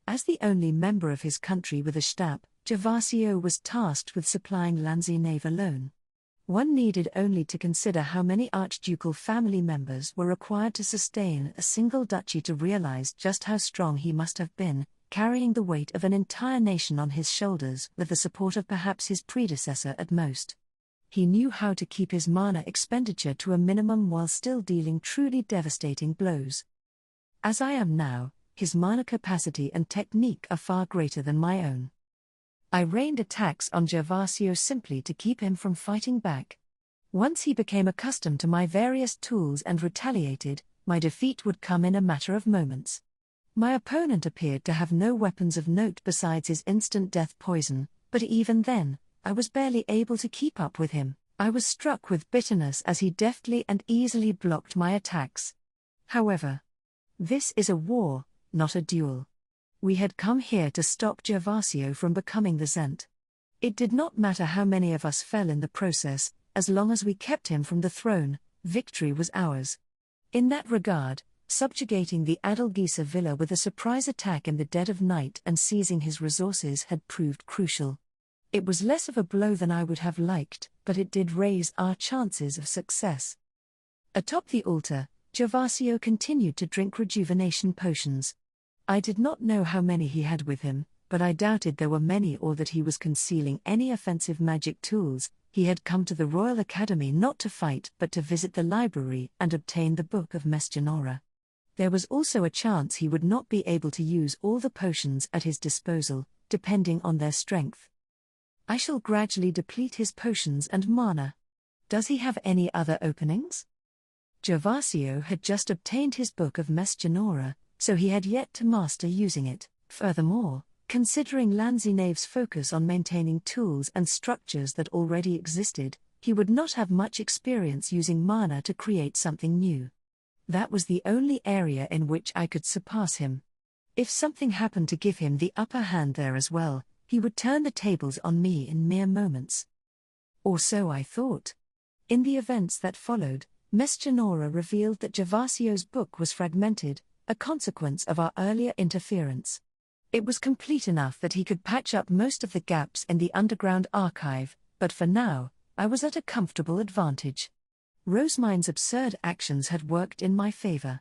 As the only member of his country with a Stab, Gervasio was tasked with supplying Landsy alone. One needed only to consider how many archducal family members were required to sustain a single duchy to realize just how strong he must have been, carrying the weight of an entire nation on his shoulders with the support of perhaps his predecessor at most. He knew how to keep his mana expenditure to a minimum while still dealing truly devastating blows. As I am now, his mana capacity and technique are far greater than my own. I rained attacks on Gervasio simply to keep him from fighting back. Once he became accustomed to my various tools and retaliated, my defeat would come in a matter of moments. My opponent appeared to have no weapons of note besides his instant death poison, but even then, I was barely able to keep up with him. I was struck with bitterness as he deftly and easily blocked my attacks. However, this is a war, not a duel. We had come here to stop Gervasio from becoming the Zent. It did not matter how many of us fell in the process, as long as we kept him from the throne, victory was ours. In that regard, subjugating the Adelgisa villa with a surprise attack in the dead of night and seizing his resources had proved crucial. It was less of a blow than I would have liked, but it did raise our chances of success. Atop the altar, Gervasio continued to drink rejuvenation potions. I did not know how many he had with him, but I doubted there were many or that he was concealing any offensive magic tools. He had come to the Royal Academy not to fight but to visit the library and obtain the Book of Mesgenora. There was also a chance he would not be able to use all the potions at his disposal, depending on their strength. I shall gradually deplete his potions and mana. Does he have any other openings? Gervasio had just obtained his Book of Mesgenora, so he had yet to master using it. Furthermore, considering Lanzineve's focus on maintaining tools and structures that already existed, he would not have much experience using mana to create something new. That was the only area in which I could surpass him. If something happened to give him the upper hand there as well, he would turn the tables on me in mere moments. Or so I thought. In the events that followed, Mesgenora revealed that Gervasio's book was fragmented, a consequence of our earlier interference. It was complete enough that he could patch up most of the gaps in the underground archive, but for now, I was at a comfortable advantage. Rosemine's absurd actions had worked in my favor.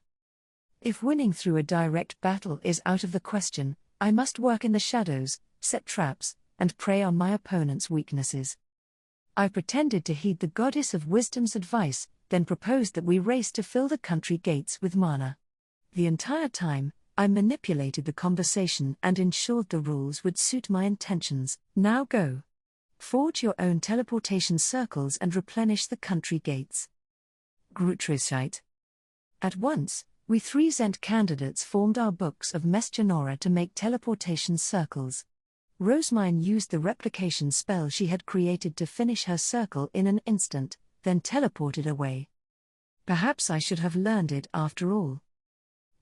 If winning through a direct battle is out of the question, I must work in the shadows, set traps, and prey on my opponent's weaknesses. I pretended to heed the Goddess of Wisdom's advice, then proposed that we race to fill the country gates with mana. The entire time, I manipulated the conversation and ensured the rules would suit my intentions. Now go. Forge your own teleportation circles and replenish the country gates. Grutrischeit. At once, we three Zent candidates formed our books of Mesgenora to make teleportation circles. Rosemine used the replication spell she had created to finish her circle in an instant, then teleported away. Perhaps I should have learned it after all.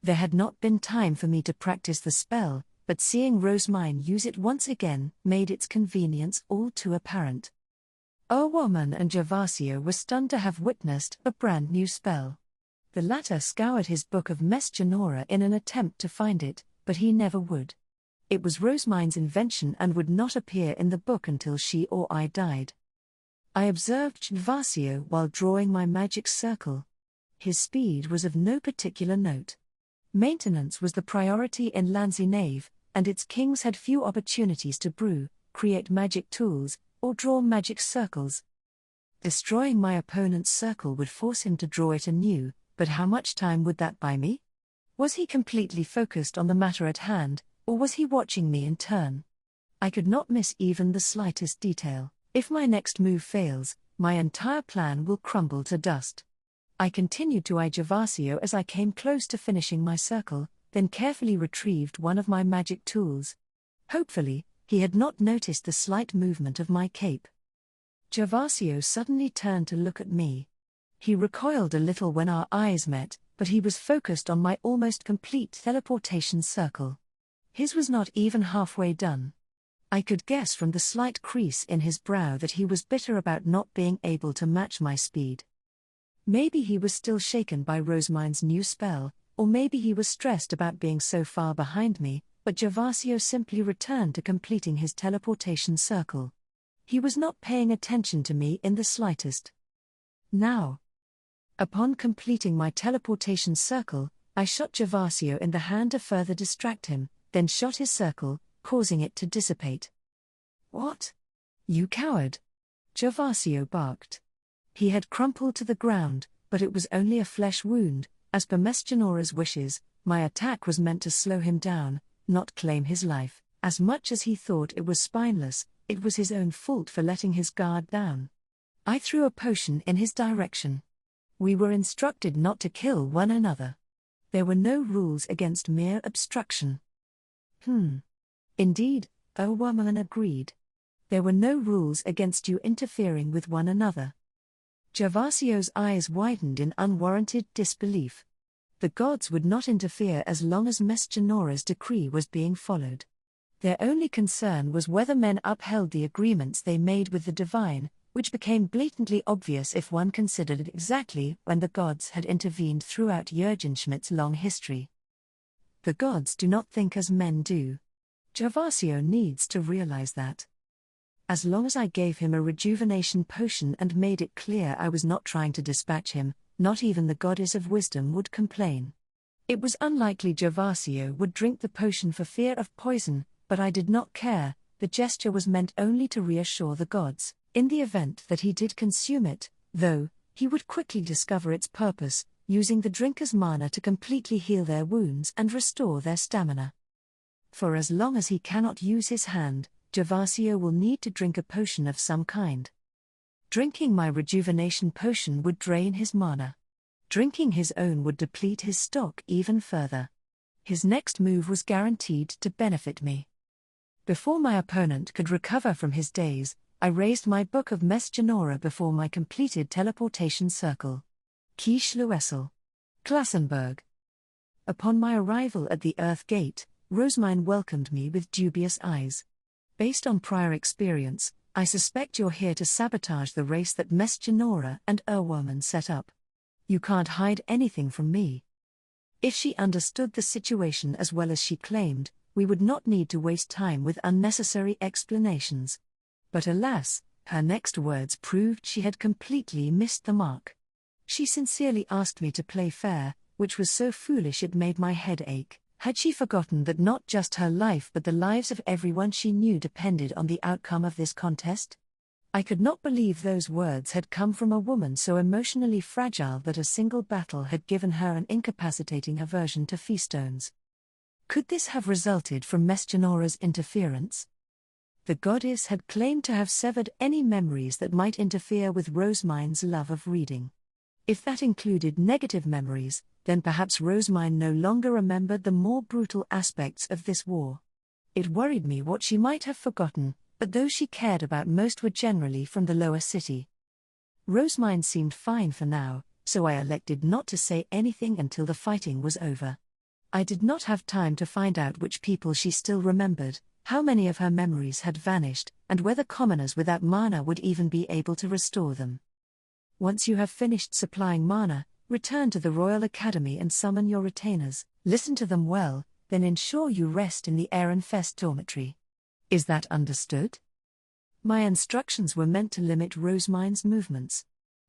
There had not been time for me to practice the spell, but seeing Rosemine use it once again made its convenience all too apparent. Erwoman and Gervasio were stunned to have witnessed a brand new spell. The latter scoured his book of Mesgenora in an attempt to find it, but he never would. It was Rosemine's invention and would not appear in the book until she or I died. I observed Gervasio while drawing my magic circle. His speed was of no particular note. Maintenance was the priority in Lanzineve, and its kings had few opportunities to brew, create magic tools, or draw magic circles. Destroying my opponent's circle would force him to draw it anew, but how much time would that buy me? Was he completely focused on the matter at hand, or was he watching me in turn? I could not miss even the slightest detail. If my next move fails, my entire plan will crumble to dust. I continued to eye Gervasio as I came close to finishing my circle, then carefully retrieved one of my magic tools. Hopefully, he had not noticed the slight movement of my cape. Gervasio suddenly turned to look at me. He recoiled a little when our eyes met, but he was focused on my almost complete teleportation circle. His was not even halfway done. I could guess from the slight crease in his brow that he was bitter about not being able to match my speed. Maybe he was still shaken by Rosemine's new spell, or maybe he was stressed about being so far behind me, but Gervasio simply returned to completing his teleportation circle. He was not paying attention to me in the slightest. Now. Upon completing my teleportation circle, I shot Gervasio in the hand to further distract him, then shot his circle, causing it to dissipate. "What? You coward!" Gervasio barked. He had crumpled to the ground, but it was only a flesh wound. As per Mesgenora's wishes, my attack was meant to slow him down, not claim his life. As much as he thought it was spineless, it was his own fault for letting his guard down. I threw a potion in his direction. We were instructed not to kill one another. There were no rules against mere obstruction. Indeed, a woman agreed. There were no rules against you interfering with one another. Gervasio's eyes widened in unwarranted disbelief. The gods would not interfere as long as Mesgenora's decree was being followed. Their only concern was whether men upheld the agreements they made with the divine, which became blatantly obvious if one considered it exactly when the gods had intervened throughout Jürgenschmidt's long history. The gods do not think as men do. Gervasio needs to realize that. As long as I gave him a rejuvenation potion and made it clear I was not trying to dispatch him, not even the goddess of wisdom would complain. It was unlikely Gervasio would drink the potion for fear of poison, but I did not care. The gesture was meant only to reassure the gods. In the event that he did consume it, though, he would quickly discover its purpose, using the drinker's mana to completely heal their wounds and restore their stamina. For as long as he cannot use his hand, Gervasio will need to drink a potion of some kind. Drinking my rejuvenation potion would drain his mana. Drinking his own would deplete his stock even further. His next move was guaranteed to benefit me. Before my opponent could recover from his daze, I raised my Book of Mesgenora before my completed teleportation circle. Kieschluessel. Klassenberg. Upon my arrival at the Earth Gate, Rosemine welcomed me with dubious eyes. Based on prior experience, I suspect you're here to sabotage the race that Mesgenora and Erwoman set up. You can't hide anything from me. If she understood the situation as well as she claimed, we would not need to waste time with unnecessary explanations. But alas, her next words proved she had completely missed the mark. She sincerely asked me to play fair, which was so foolish it made my head ache. Had she forgotten that not just her life but the lives of everyone she knew depended on the outcome of this contest? I could not believe those words had come from a woman so emotionally fragile that a single battle had given her an incapacitating aversion to feastones. Could this have resulted from Mesgenora's interference? The goddess had claimed to have severed any memories that might interfere with Rosemine's love of reading. If that included negative memories, then perhaps Rosemine no longer remembered the more brutal aspects of this war. It worried me what she might have forgotten, but those she cared about most were generally from the lower city. Rosemine seemed fine for now, so I elected not to say anything until the fighting was over. I did not have time to find out which people she still remembered, how many of her memories had vanished, and whether commoners without mana would even be able to restore them. Once you have finished supplying mana, return to the Royal Academy and summon your retainers. Listen to them well, then ensure you rest in the Ehrenfest dormitory. Is that understood? My instructions were meant to limit Rosemine's movements.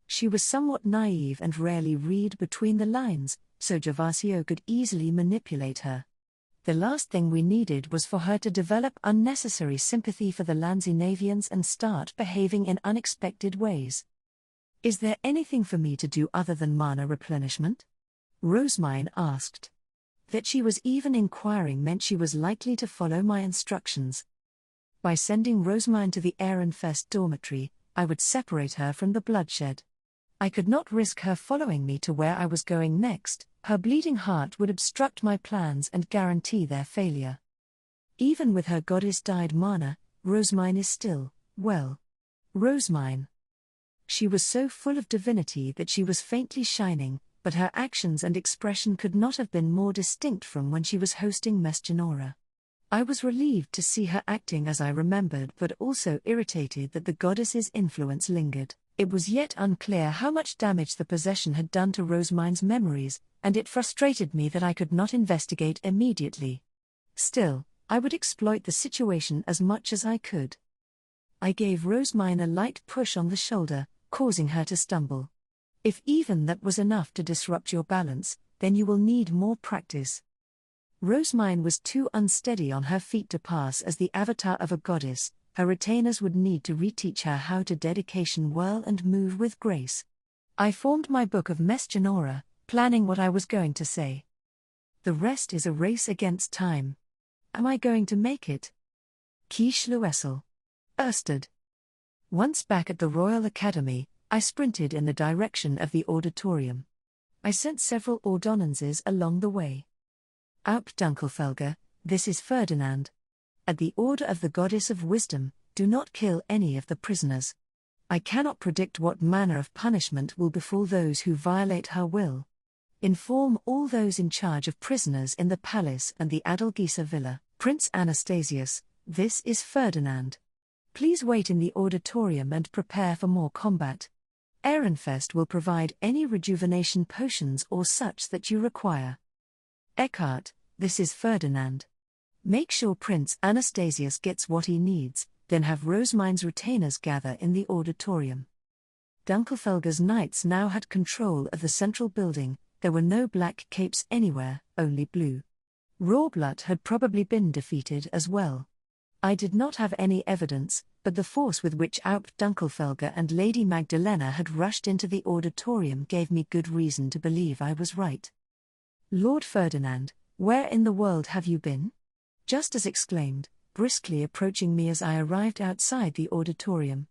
She was somewhat naive and rarely read between the lines, so Gervasio could easily manipulate her. The last thing we needed was for her to develop unnecessary sympathy for the Lanzinavians and start behaving in unexpected ways. Is there anything for me to do other than mana replenishment? Rosemine asked. That she was even inquiring meant she was likely to follow my instructions. By sending Rosemine to the Ehrenfest dormitory, I would separate her from the bloodshed. I could not risk her following me to where I was going next. Her bleeding heart would obstruct my plans and guarantee their failure. Even with her goddess-dyed mana, Rosemine is still, well, Rosemine. She was so full of divinity that she was faintly shining, but her actions and expression could not have been more distinct from when she was hosting Mesgenora. I was relieved to see her acting as I remembered, but also irritated that the goddess's influence lingered. It was yet unclear how much damage the possession had done to Rosemine's memories, and it frustrated me that I could not investigate immediately. Still, I would exploit the situation as much as I could. I gave Rosemine a light push on the shoulder, causing her to stumble. If even that was enough to disrupt your balance, then you will need more practice. Rosemine was too unsteady on her feet to pass as the avatar of a goddess. Her retainers would need to reteach her how to dedication whirl and move with grace. I formed my book of Mesgenora, planning what I was going to say. The rest is a race against time. Am I going to make it? Kieschluessel. Erstad. Once back at the Royal Academy, I sprinted in the direction of the auditorium. I sent several ordonnances along the way. Aup Dunkelfelger, this is Ferdinand. At the order of the Goddess of Wisdom, do not kill any of the prisoners. I cannot predict what manner of punishment will befall those who violate her will. Inform all those in charge of prisoners in the palace and the Adelgisa villa. Prince Anastasius, this is Ferdinand. Please wait in the auditorium and prepare for more combat. Ehrenfest will provide any rejuvenation potions or such that you require. Eckhart, this is Ferdinand. Make sure Prince Anastasius gets what he needs, then have Rosemine's retainers gather in the auditorium. Dunkelfelger's knights now had control of the central building. There were no black capes anywhere, only blue. Rohrblatt had probably been defeated as well. I did not have any evidence, but the force with which Aup Dunkelfelger and Lady Magdalena had rushed into the auditorium gave me good reason to believe I was right. Lord Ferdinand, where in the world have you been? Justice exclaimed, briskly approaching me as I arrived outside the auditorium.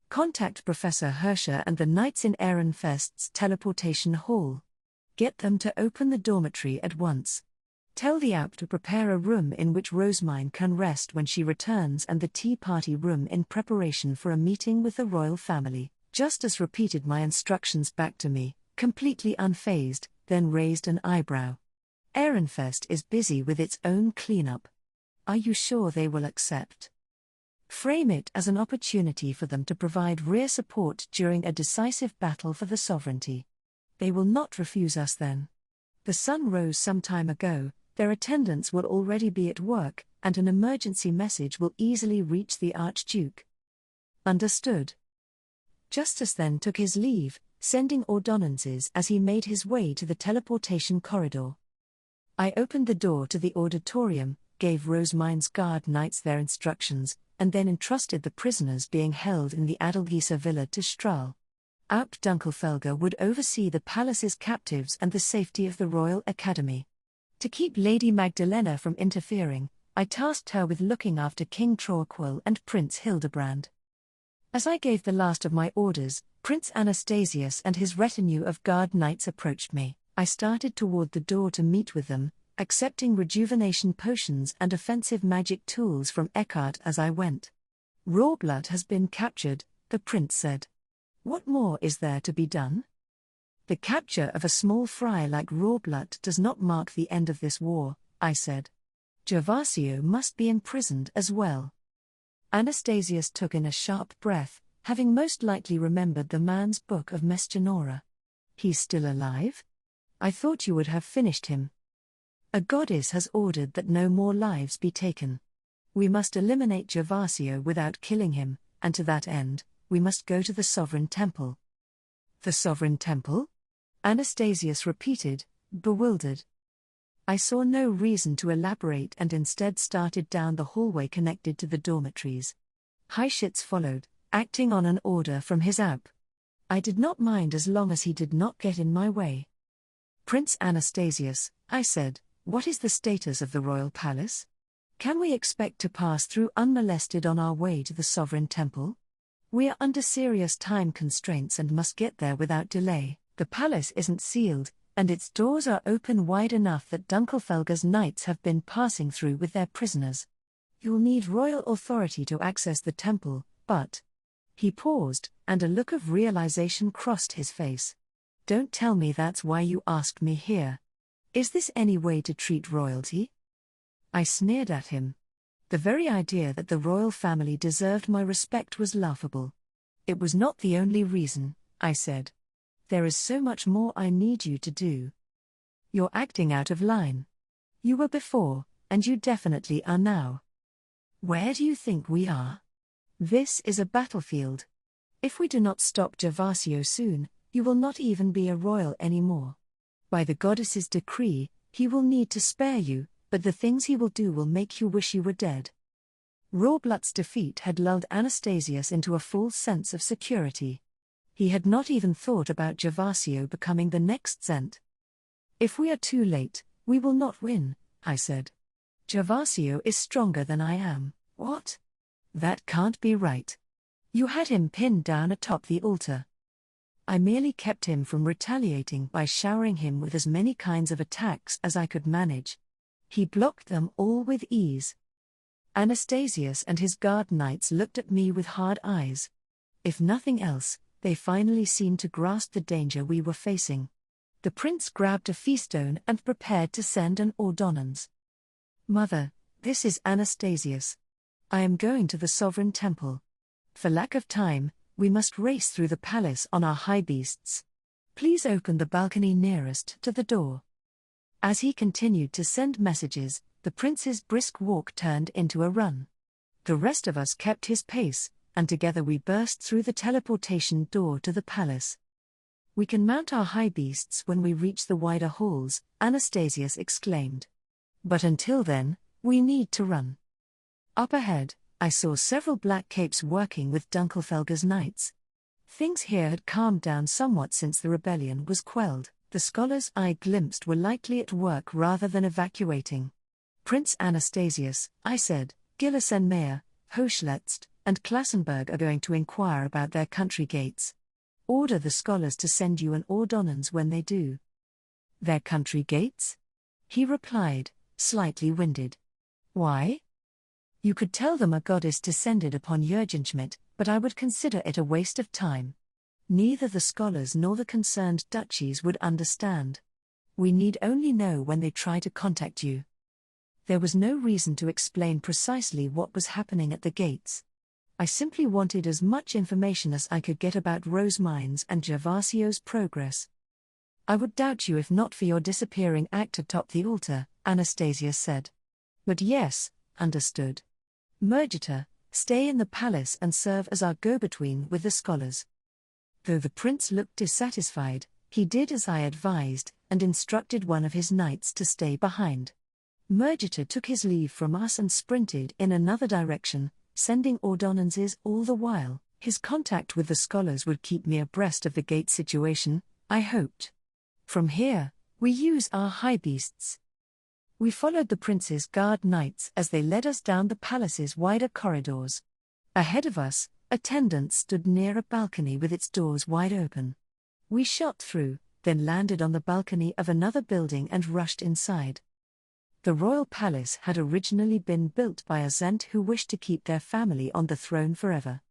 Contact Professor Hirscher and the knights in Ehrenfest's teleportation hall. Get them to open the dormitory at once. Tell the Aup to prepare a room in which Rosemine can rest when she returns and the tea party room in preparation for a meeting with the royal family. Justice repeated my instructions back to me, completely unfazed, then raised an eyebrow. Ehrenfest is busy with its own cleanup. Are you sure they will accept? Frame it as an opportunity for them to provide rear support during a decisive battle for the sovereignty. They will not refuse us then. The sun rose some time ago, their attendants will already be at work, and an emergency message will easily reach the Archduke. Understood. Justice then took his leave, sending ordonnances as he made his way to the teleportation corridor. I opened the door to the auditorium, gave Rosemine's guard knights their instructions, and then entrusted the prisoners being held in the Adelgisa villa to Strahl. Aup Dunkelfelger would oversee the palace's captives and the safety of the Royal Academy. To keep Lady Magdalena from interfering, I tasked her with looking after King Troaquil and Prince Hildebrand. As I gave the last of my orders, Prince Anastasius and his retinue of guard knights approached me. I started toward the door to meet with them, accepting rejuvenation potions and offensive magic tools from Eckhart as I went. Rohrblatt has been captured, the prince said. What more is there to be done? The capture of a small fry like Rohrblatt does not mark the end of this war, I said. Gervasio must be imprisoned as well. Anastasius took in a sharp breath, having most likely remembered the man's book of Mesgenora. He's still alive? I thought you would have finished him. A goddess has ordered that no more lives be taken. We must eliminate Gervasio without killing him, and to that end, we must go to the Sovereign Temple. The Sovereign Temple? Anastasius repeated, bewildered. I saw no reason to elaborate and instead started down the hallway connected to the dormitories. Heischitz followed, acting on an order from his Aup. I did not mind as long as he did not get in my way. Prince Anastasius, I said, what is the status of the royal palace? Can we expect to pass through unmolested on our way to the Sovereign Temple? We are under serious time constraints and must get there without delay. The palace isn't sealed, and its doors are open wide enough that Dunkelfelger's knights have been passing through with their prisoners. You'll need royal authority to access the temple, but... He paused, and a look of realization crossed his face. Don't tell me that's why you asked me here. Is this any way to treat royalty? I sneered at him. The very idea that the royal family deserved my respect was laughable. It was not the only reason, I said. There is so much more I need you to do. You're acting out of line. You were before, and you definitely are now. Where do you think we are? This is a battlefield. If we do not stop Gervasio soon, you will not even be a royal anymore. By the goddess's decree, he will need to spare you, but the things he will do will make you wish you were dead. Rawblood's defeat had lulled Anastasius into a false sense of security. He had not even thought about Gervasio becoming the next Zent. If we are too late, we will not win, I said. Gervasio is stronger than I am. What? That can't be right. You had him pinned down atop the altar. I merely kept him from retaliating by showering him with as many kinds of attacks as I could manage. He blocked them all with ease. Anastasius and his guard knights looked at me with hard eyes. If nothing else, they finally seemed to grasp the danger we were facing. The prince grabbed a feastone and prepared to send an ordonnance. Mother, this is Anastasius. I am going to the sovereign temple. For lack of time, we must race through the palace on our high beasts. Please open the balcony nearest to the door. As he continued to send messages, the prince's brisk walk turned into a run. The rest of us kept his pace, and together we burst through the teleportation door to the palace. We can mount our high beasts when we reach the wider halls, Anastasius exclaimed. But until then, we need to run. Up ahead, I saw several black capes working with Dunkelfelger's knights. Things here had calmed down somewhat since the rebellion was quelled. The scholars I glimpsed were likely at work rather than evacuating. Prince Anastasius, I said, Gillisenmeyer, Hochletzt, and Klassenberg are going to inquire about their country gates. Order the scholars to send you an ordonnance when they do. Their country gates? He replied, slightly winded. Why? You could tell them a goddess descended upon Jürgenschmidt, but I would consider it a waste of time. Neither the scholars nor the concerned duchies would understand. We need only know when they try to contact you. There was no reason to explain precisely what was happening at the gates. I simply wanted as much information as I could get about Rose Mines and Gervasio's progress. I would doubt you if not for your disappearing act atop the altar, Anastasius said. But yes, understood. Mergitor, stay in the palace and serve as our go-between with the scholars. Though the prince looked dissatisfied, he did as I advised, and instructed one of his knights to stay behind. Mergitor took his leave from us and sprinted in another direction, sending ordonnances all the while. His contact with the scholars would keep me abreast of the gate situation, I hoped. From here, we use our high beasts. We followed the prince's guard knights as they led us down the palace's wider corridors. Ahead of us, attendants stood near a balcony with its doors wide open. We shot through, then landed on the balcony of another building and rushed inside. The royal palace had originally been built by a Zent who wished to keep their family on the throne forever.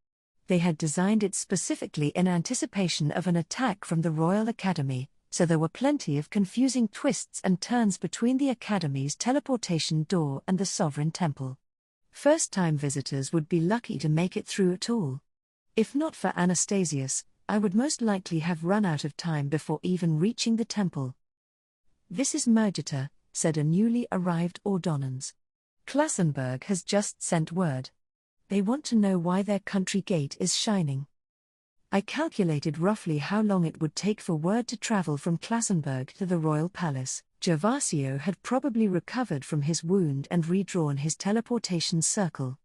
They had designed it specifically in anticipation of an attack from the Royal Academy, so there were plenty of confusing twists and turns between the Academy's teleportation door and the Sovereign Temple. First-time visitors would be lucky to make it through at all. If not for Anastasius, I would most likely have run out of time before even reaching the temple. This is Mergitor, said a newly arrived ordonnance. Klassenberg has just sent word. They want to know why their country gate is shining. I calculated roughly how long it would take for word to travel from Klassenberg to the royal palace. Gervasio had probably recovered from his wound and redrawn his teleportation circle.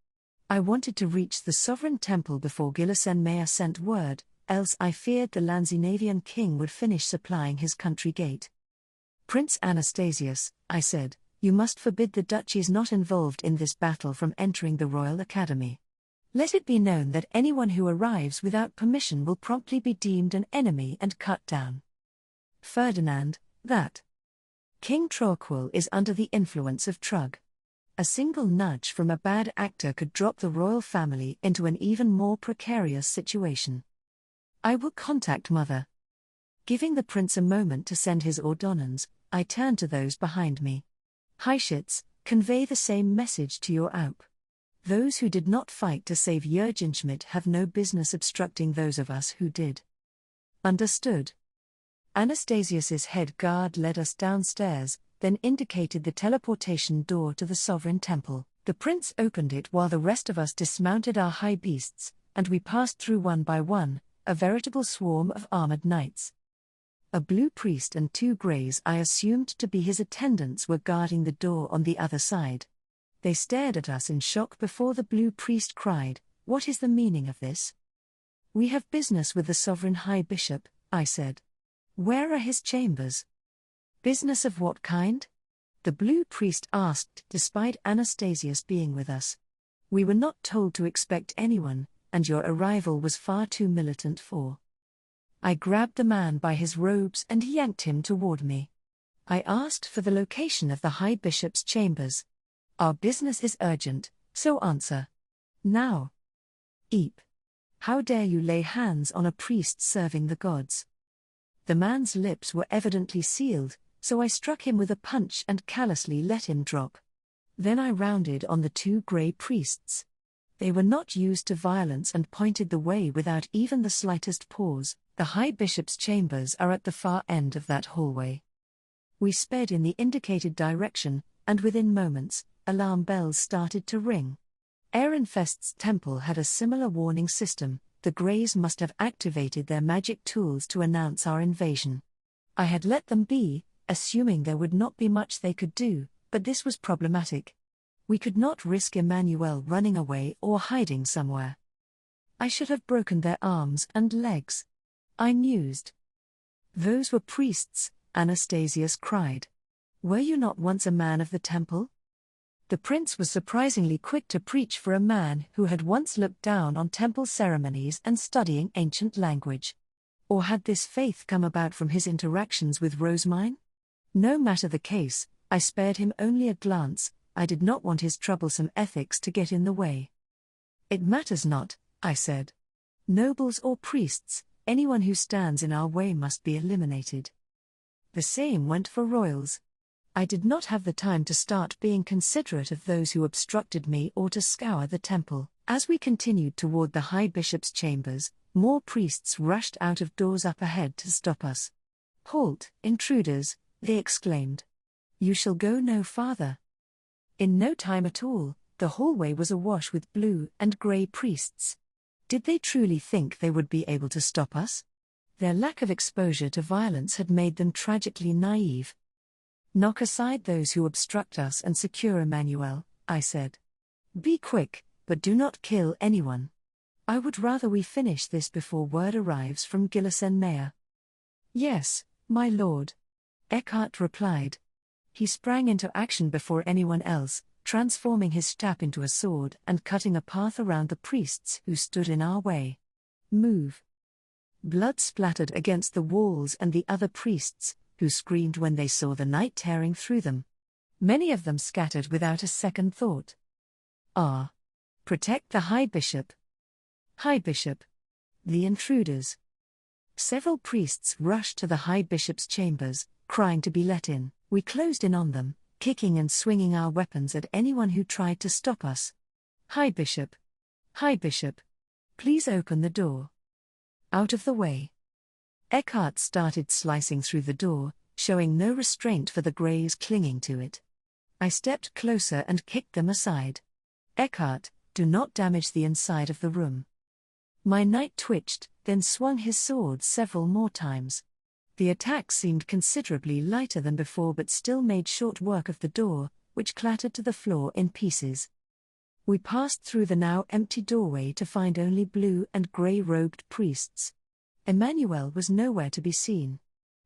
I wanted to reach the sovereign temple before Gillisenmeyer sent word, else I feared the Lanzinavian king would finish supplying his country gate. Prince Anastasius, I said, you must forbid the duchies not involved in this battle from entering the Royal Academy. Let it be known that anyone who arrives without permission will promptly be deemed an enemy and cut down. Ferdinand, that King Troquil is under the influence of Trug. A single nudge from a bad actor could drop the royal family into an even more precarious situation. I will contact Mother. Giving the prince a moment to send his ordonnance, I turned to those behind me. Heischitz, convey the same message to your Alp. Those who did not fight to save Jürgenschmidt have no business obstructing those of us who did. Understood. Anastasius's head guard led us downstairs, then indicated the teleportation door to the sovereign temple. The prince opened it while the rest of us dismounted our high beasts, and we passed through one by one, a veritable swarm of armored knights. A blue priest and 2 greys I assumed to be his attendants were guarding the door on the other side. They stared at us in shock before the blue priest cried, "What is the meaning of this?" "We have business with the sovereign high bishop," I said. "Where are his chambers?" "Business of what kind?" the blue priest asked, despite Anastasius being with us. "We were not told to expect anyone, and your arrival was far too militant for." I grabbed the man by his robes and yanked him toward me. I asked for the location of the high bishop's chambers. "Our business is urgent, so answer. Now." "Eep. How dare you lay hands on a priest serving the gods?" The man's lips were evidently sealed, so I struck him with a punch and callously let him drop. Then I rounded on the 2 grey priests. They were not used to violence and pointed the way without even the slightest pause. "The high bishop's chambers are at the far end of that hallway." We sped in the indicated direction, and within moments, alarm bells started to ring. Ehrenfest's temple had a similar warning system. The Greys must have activated their magic tools to announce our invasion. I had let them be, assuming there would not be much they could do, but this was problematic. We could not risk Emmanuel running away or hiding somewhere. I should have broken their arms and legs, I mused. "Those were priests," Anastasius cried. "Were you not once a man of the temple?" The prince was surprisingly quick to preach for a man who had once looked down on temple ceremonies and studying ancient language. Or had this faith come about from his interactions with Rosemine? No matter the case, I spared him only a glance. I did not want his troublesome ethics to get in the way. "It matters not," I said. "Nobles or priests, anyone who stands in our way must be eliminated." The same went for royals. I did not have the time to start being considerate of those who obstructed me or to scour the temple. As we continued toward the high bishop's chambers, more priests rushed out of doors up ahead to stop us. "Halt, intruders," they exclaimed. "You shall go no farther." In no time at all, the hallway was awash with blue and grey priests. Did they truly think they would be able to stop us? Their lack of exposure to violence had made them tragically naive. "Knock aside those who obstruct us and secure Emmanuel," I said. "Be quick, but do not kill anyone. I would rather we finish this before word arrives from Gilisen Mayor." "Yes, my lord," Eckhart replied. He sprang into action before anyone else, transforming his staff into a sword and cutting a path around the priests who stood in our way. "Move." Blood splattered against the walls and the other priests, who screamed when they saw the night tearing through them. Many of them scattered without a second thought. "Ah! Protect the High Bishop! High Bishop! The intruders!" Several priests rushed to the High Bishop's chambers, crying to be let in. We closed in on them, kicking and swinging our weapons at anyone who tried to stop us. "High Bishop! High Bishop! Please open the door." "Out of the way." Eckhart started slicing through the door, showing no restraint for the Greys clinging to it. I stepped closer and kicked them aside. "Eckhart, do not damage the inside of the room." My knight twitched, then swung his sword several more times. The attack seemed considerably lighter than before but still made short work of the door, which clattered to the floor in pieces. We passed through the now empty doorway to find only blue and grey-robed priests. Emmanuel was nowhere to be seen.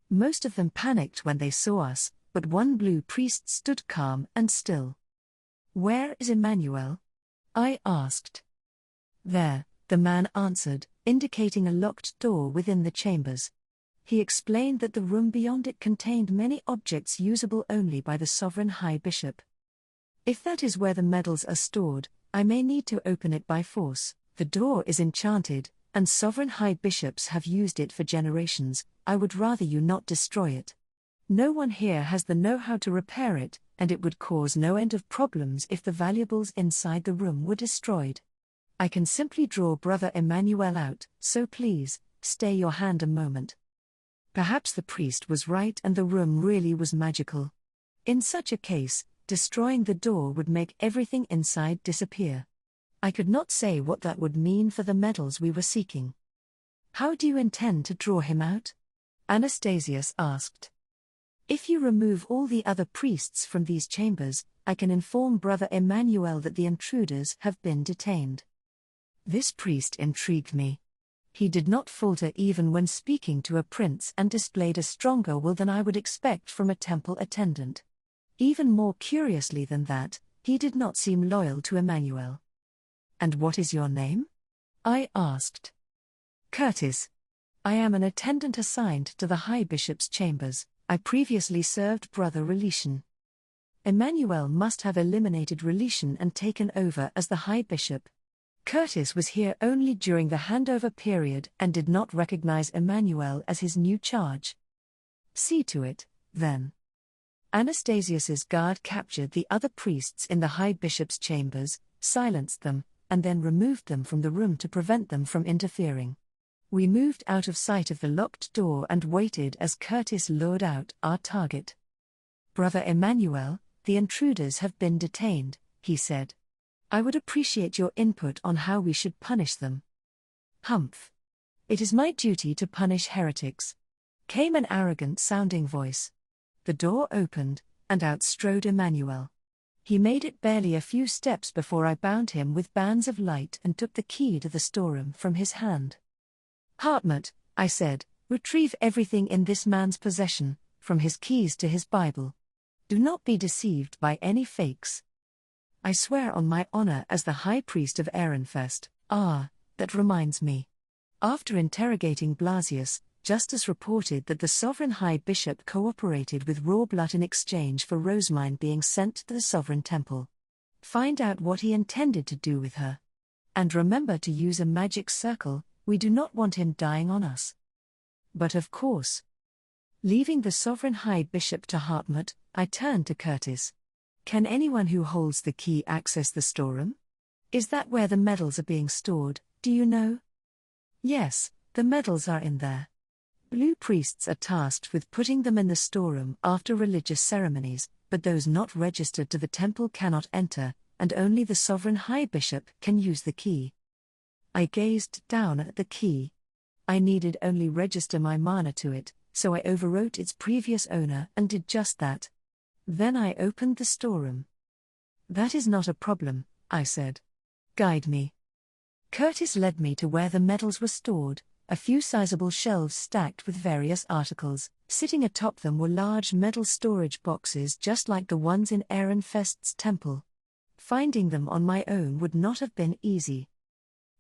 Most of them panicked when they saw us, but one blue priest stood calm and still. "Where is Emmanuel?" I asked. "There," the man answered, indicating a locked door within the chambers. He explained that the room beyond it contained many objects usable only by the sovereign high bishop. "If that is where the medals are stored, I may need to open it by force. The door is enchanted, and sovereign high bishops have used it for generations. I would rather you not destroy it. No one here has the know-how to repair it, and it would cause no end of problems if the valuables inside the room were destroyed. I can simply draw Brother Emmanuel out, so please, stay your hand a moment." Perhaps the priest was right and the room really was magical. In such a case, Destroying the door would make everything inside disappear. I could not say what that would mean for the metals we were seeking. How do you intend to draw him out? Anastasius asked. If you remove all the other priests from these chambers, I can inform Brother Emmanuel that the intruders have been detained. This priest intrigued me. He did not falter even when speaking to a prince and displayed a stronger will than I would expect from a temple attendant. Even more curiously than that, he did not seem loyal to Emmanuel. And what is your name? I asked. Curtis. I am an attendant assigned to the High Bishop's chambers. I previously served Brother Relation. Emmanuel must have eliminated Relation and taken over as the High Bishop. Curtis was here only during the handover period and did not recognize Emmanuel as his new charge. See to it, then. Anastasius's guard captured the other priests in the High Bishop's chambers, silenced them, and then removed them from the room to prevent them from interfering. We moved out of sight of the locked door and waited as Curtis lured out our target. Brother Emmanuel, the intruders have been detained, he said. I would appreciate your input on how we should punish them. Humph. It is my duty to punish heretics. Came an arrogant-sounding voice. The door opened, and out strode Emmanuel. He made it barely a few steps before I bound him with bands of light and took the key to the storeroom from his hand. Hartmut, I said, retrieve everything in this man's possession, from his keys to his Bible. Do not be deceived by any fakes. I swear on my honor as the High Priest of Ehrenfest. That reminds me. After interrogating Blasius, Justice reported that the Sovereign High Bishop cooperated with Rawblut in exchange for Rosamine being sent to the Sovereign Temple. Find out what he intended to do with her. And remember to use a magic circle. We do not want him dying on us. But of course. Leaving the Sovereign High Bishop to Hartmut, I turned to Curtis. Can anyone who holds the key access the storeroom? Is that where the medals are being stored, do you know? Yes, the medals are in there. Blue priests are tasked with putting them in the storeroom after religious ceremonies, but those not registered to the temple cannot enter, and only the Sovereign High Bishop can use the key. I gazed down at the key. I needed only register my mana to it, so I overwrote its previous owner and did just that. Then I opened the storeroom. That is not a problem, I said. Guide me. Curtis led me to where the medals were stored, a few sizable shelves stacked with various articles. Sitting atop them were large metal storage boxes just like the ones in Ehrenfest's temple. Finding them on my own would not have been easy.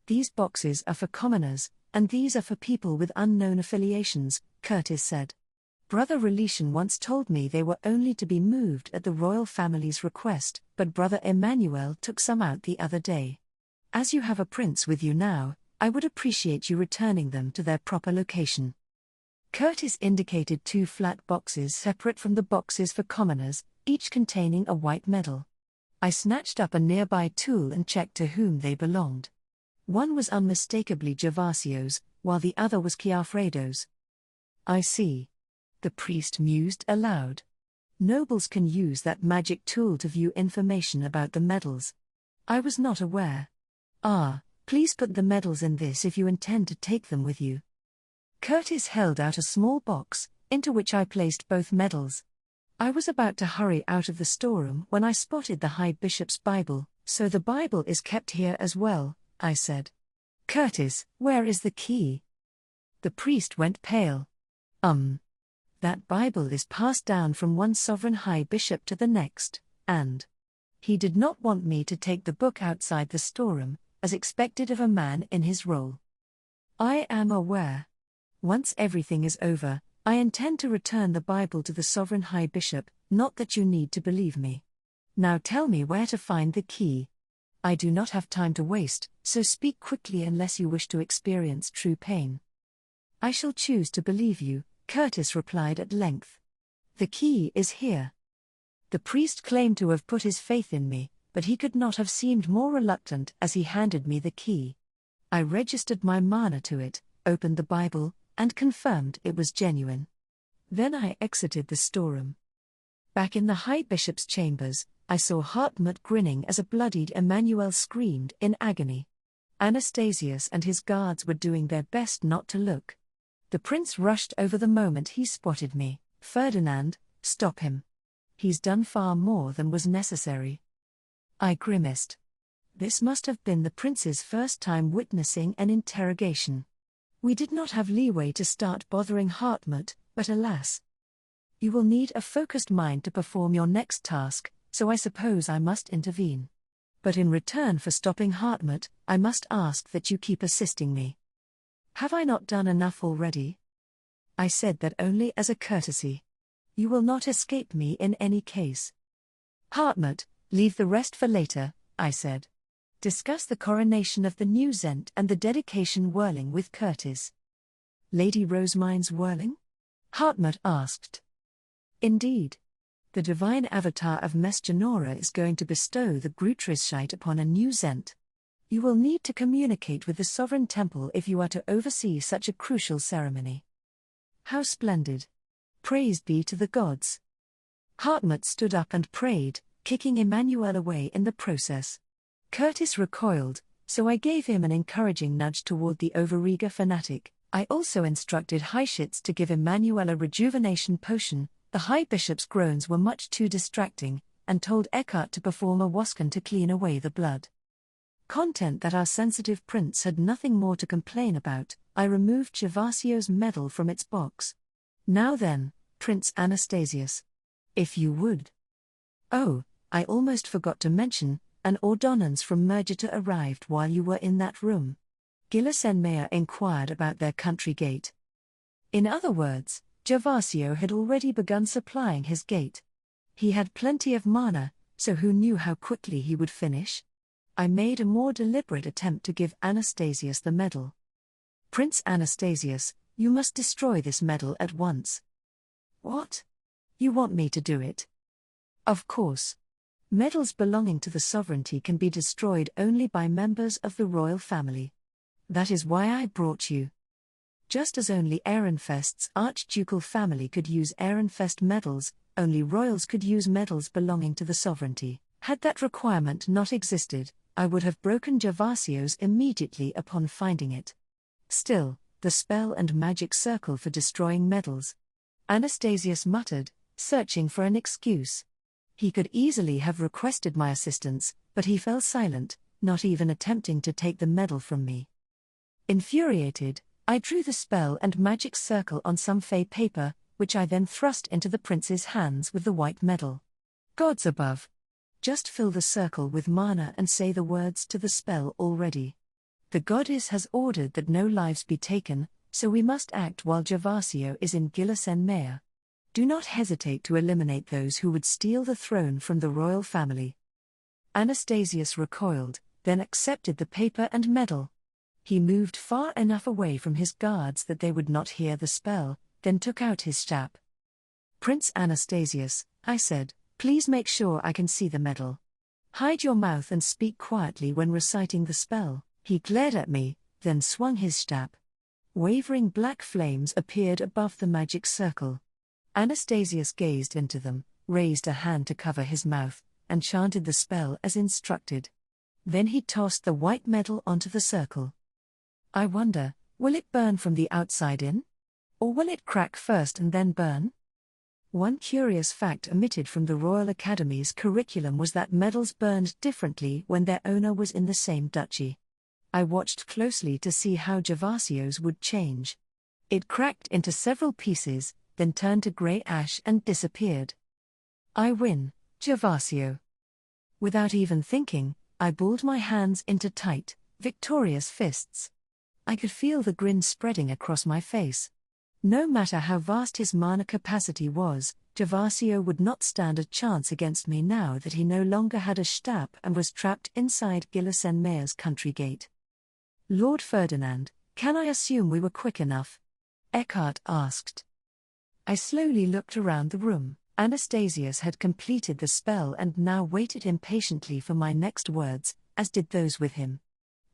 These boxes are for commoners, and these are for people with unknown affiliations, Curtis said. Brother Relation once told me they were only to be moved at the royal family's request, but Brother Emmanuel took some out the other day. As you have a prince with you now, I would appreciate you returning them to their proper location. Curtis indicated 2 flat boxes separate from the boxes for commoners, each containing a white medal. I snatched up a nearby tool and checked to whom they belonged. One was unmistakably Gervasio's, while the other was Chiafredo's. I see. The priest mused aloud. Nobles can use that magic tool to view information about the medals. I was not aware. Please put the medals in this if you intend to take them with you. Curtis held out a small box, into which I placed both medals. I was about to hurry out of the storeroom when I spotted the High Bishop's Bible. So the Bible is kept here as well, I said. Curtis, where is the key? The priest went pale. That Bible is passed down from one Sovereign High Bishop to the next, and he did not want me to take the book outside the storeroom, as expected of a man in his role. I am aware. Once everything is over, I intend to return the Bible to the Sovereign High Bishop, not that you need to believe me. Now tell me where to find the key. I do not have time to waste, so speak quickly unless you wish to experience true pain. I shall choose to believe you, Curtis replied at length. The key is here. The priest claimed to have put his faith in me, but he could not have seemed more reluctant as he handed me the key. I registered my mana to it, opened the Bible, and confirmed it was genuine. Then I exited the storeroom. Back in the High Bishop's chambers, I saw Hartmut grinning as a bloodied Emmanuel screamed in agony. Anastasius and his guards were doing their best not to look. The prince rushed over the moment he spotted me. "Ferdinand, stop him. He's done far more than was necessary." I grimaced. This must have been the prince's first time witnessing an interrogation. We did not have leeway to start bothering Hartmut, but alas. "You will need a focused mind to perform your next task, so I suppose I must intervene. But in return for stopping Hartmut, I must ask that you keep assisting me." "Have I not done enough already?" I said that only as a courtesy. "You will not escape me in any case." "Hartmut, leave the rest for later," I said. "Discuss the coronation of the new Zent and the dedication whirling with Curtis." "Lady Rosemine's whirling?" Hartmut asked. "Indeed. The divine avatar of Mesgenora is going to bestow the Grutrishite upon a new Zent. You will need to communicate with the sovereign temple if you are to oversee such a crucial ceremony." "How splendid. Praise be to the gods." Hartmut stood up and prayed, kicking Emmanuel away in the process. Curtis recoiled, so I gave him an encouraging nudge toward the overeager fanatic. I also instructed Highshitz to give Emmanuel a rejuvenation potion. The High Bishop's groans were much too distracting, and told Eckhart to perform a wascan to clean away the blood. Content that our sensitive prince had nothing more to complain about, I removed Gervasio's medal from its box. "Now then, Prince Anastasius. If you would." "Oh, I almost forgot to mention, an ordonnance from Mergita arrived while you were in that room." Gilisenmeyer inquired about their country gate. In other words, Gervasio had already begun supplying his gate. He had plenty of mana, so who knew how quickly he would finish? I made a more deliberate attempt to give Anastasius the medal. "Prince Anastasius, you must destroy this medal at once." "What? You want me to do it?" "Of course. Medals belonging to the sovereignty can be destroyed only by members of the royal family. That is why I brought you. Just as only Ehrenfest's archducal family could use Ehrenfest medals, only royals could use medals belonging to the sovereignty. Had that requirement not existed, I would have broken Gervasio's immediately upon finding it. Still, the spell and magic circle for destroying medals." Anastasius muttered, searching for an excuse. He could easily have requested my assistance, but he fell silent, not even attempting to take the medal from me. Infuriated, I drew the spell and magic circle on some fey paper, which I then thrust into the prince's hands with the white medal. "Gods above! Just fill the circle with mana and say the words to the spell already. The goddess has ordered that no lives be taken, so we must act while Gervasio is in Gilisenmeyer. Do not hesitate to eliminate those who would steal the throne from the royal family." Anastasius recoiled, then accepted the paper and medal. He moved far enough away from his guards that they would not hear the spell, then took out his staff. "Prince Anastasius," I said, "please make sure I can see the medal. Hide your mouth and speak quietly when reciting the spell." He glared at me, then swung his staff. Wavering black flames appeared above the magic circle. Anastasius gazed into them, raised a hand to cover his mouth, and chanted the spell as instructed. Then he tossed the white medal onto the circle. I wonder, will it burn from the outside in? Or will it crack first and then burn? One curious fact omitted from the Royal Academy's curriculum was that medals burned differently when their owner was in the same duchy. I watched closely to see how Gervasio's would change. It cracked into several pieces, then turned to grey ash and disappeared. "I win, Gervasio." Without even thinking, I balled my hands into tight, victorious fists. I could feel the grin spreading across my face. No matter how vast his mana capacity was, Gervasio would not stand a chance against me now that he no longer had a stab and was trapped inside Gilisenmeyer's country gate. "Lord Ferdinand, can I assume we were quick enough?" Eckhart asked. I slowly looked around the room. Anastasius had completed the spell and now waited impatiently for my next words, as did those with him.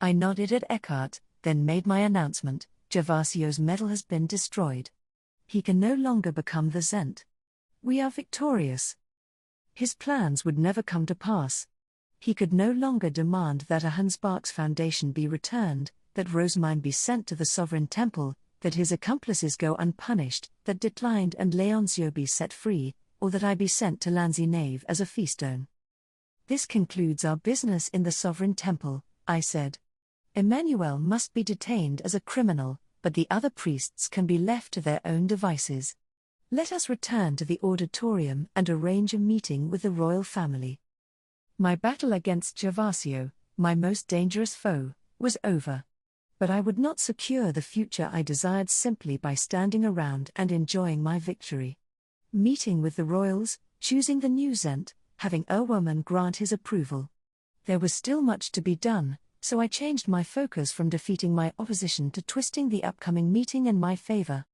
I nodded at Eckhart, then made my announcement: Gervasio's medal has been destroyed. He can no longer become the Zent. We are victorious. His plans would never come to pass. He could no longer demand that a Hansbach's foundation be returned, that Rosamine be sent to the sovereign temple, that his accomplices go unpunished, that Detlind and Leoncio be set free, or that I be sent to Lanzynave as a feastone. This concludes our business in the sovereign temple, I said. Emmanuel must be detained as a criminal, but the other priests can be left to their own devices. Let us return to the auditorium and arrange a meeting with the royal family. My battle against Gervasio, my most dangerous foe, was over. But I would not secure the future I desired simply by standing around and enjoying my victory. Meeting with the royals, choosing the new Zent, having Erwoman grant his approval. There was still much to be done, so I changed my focus from defeating my opposition to twisting the upcoming meeting in my favor.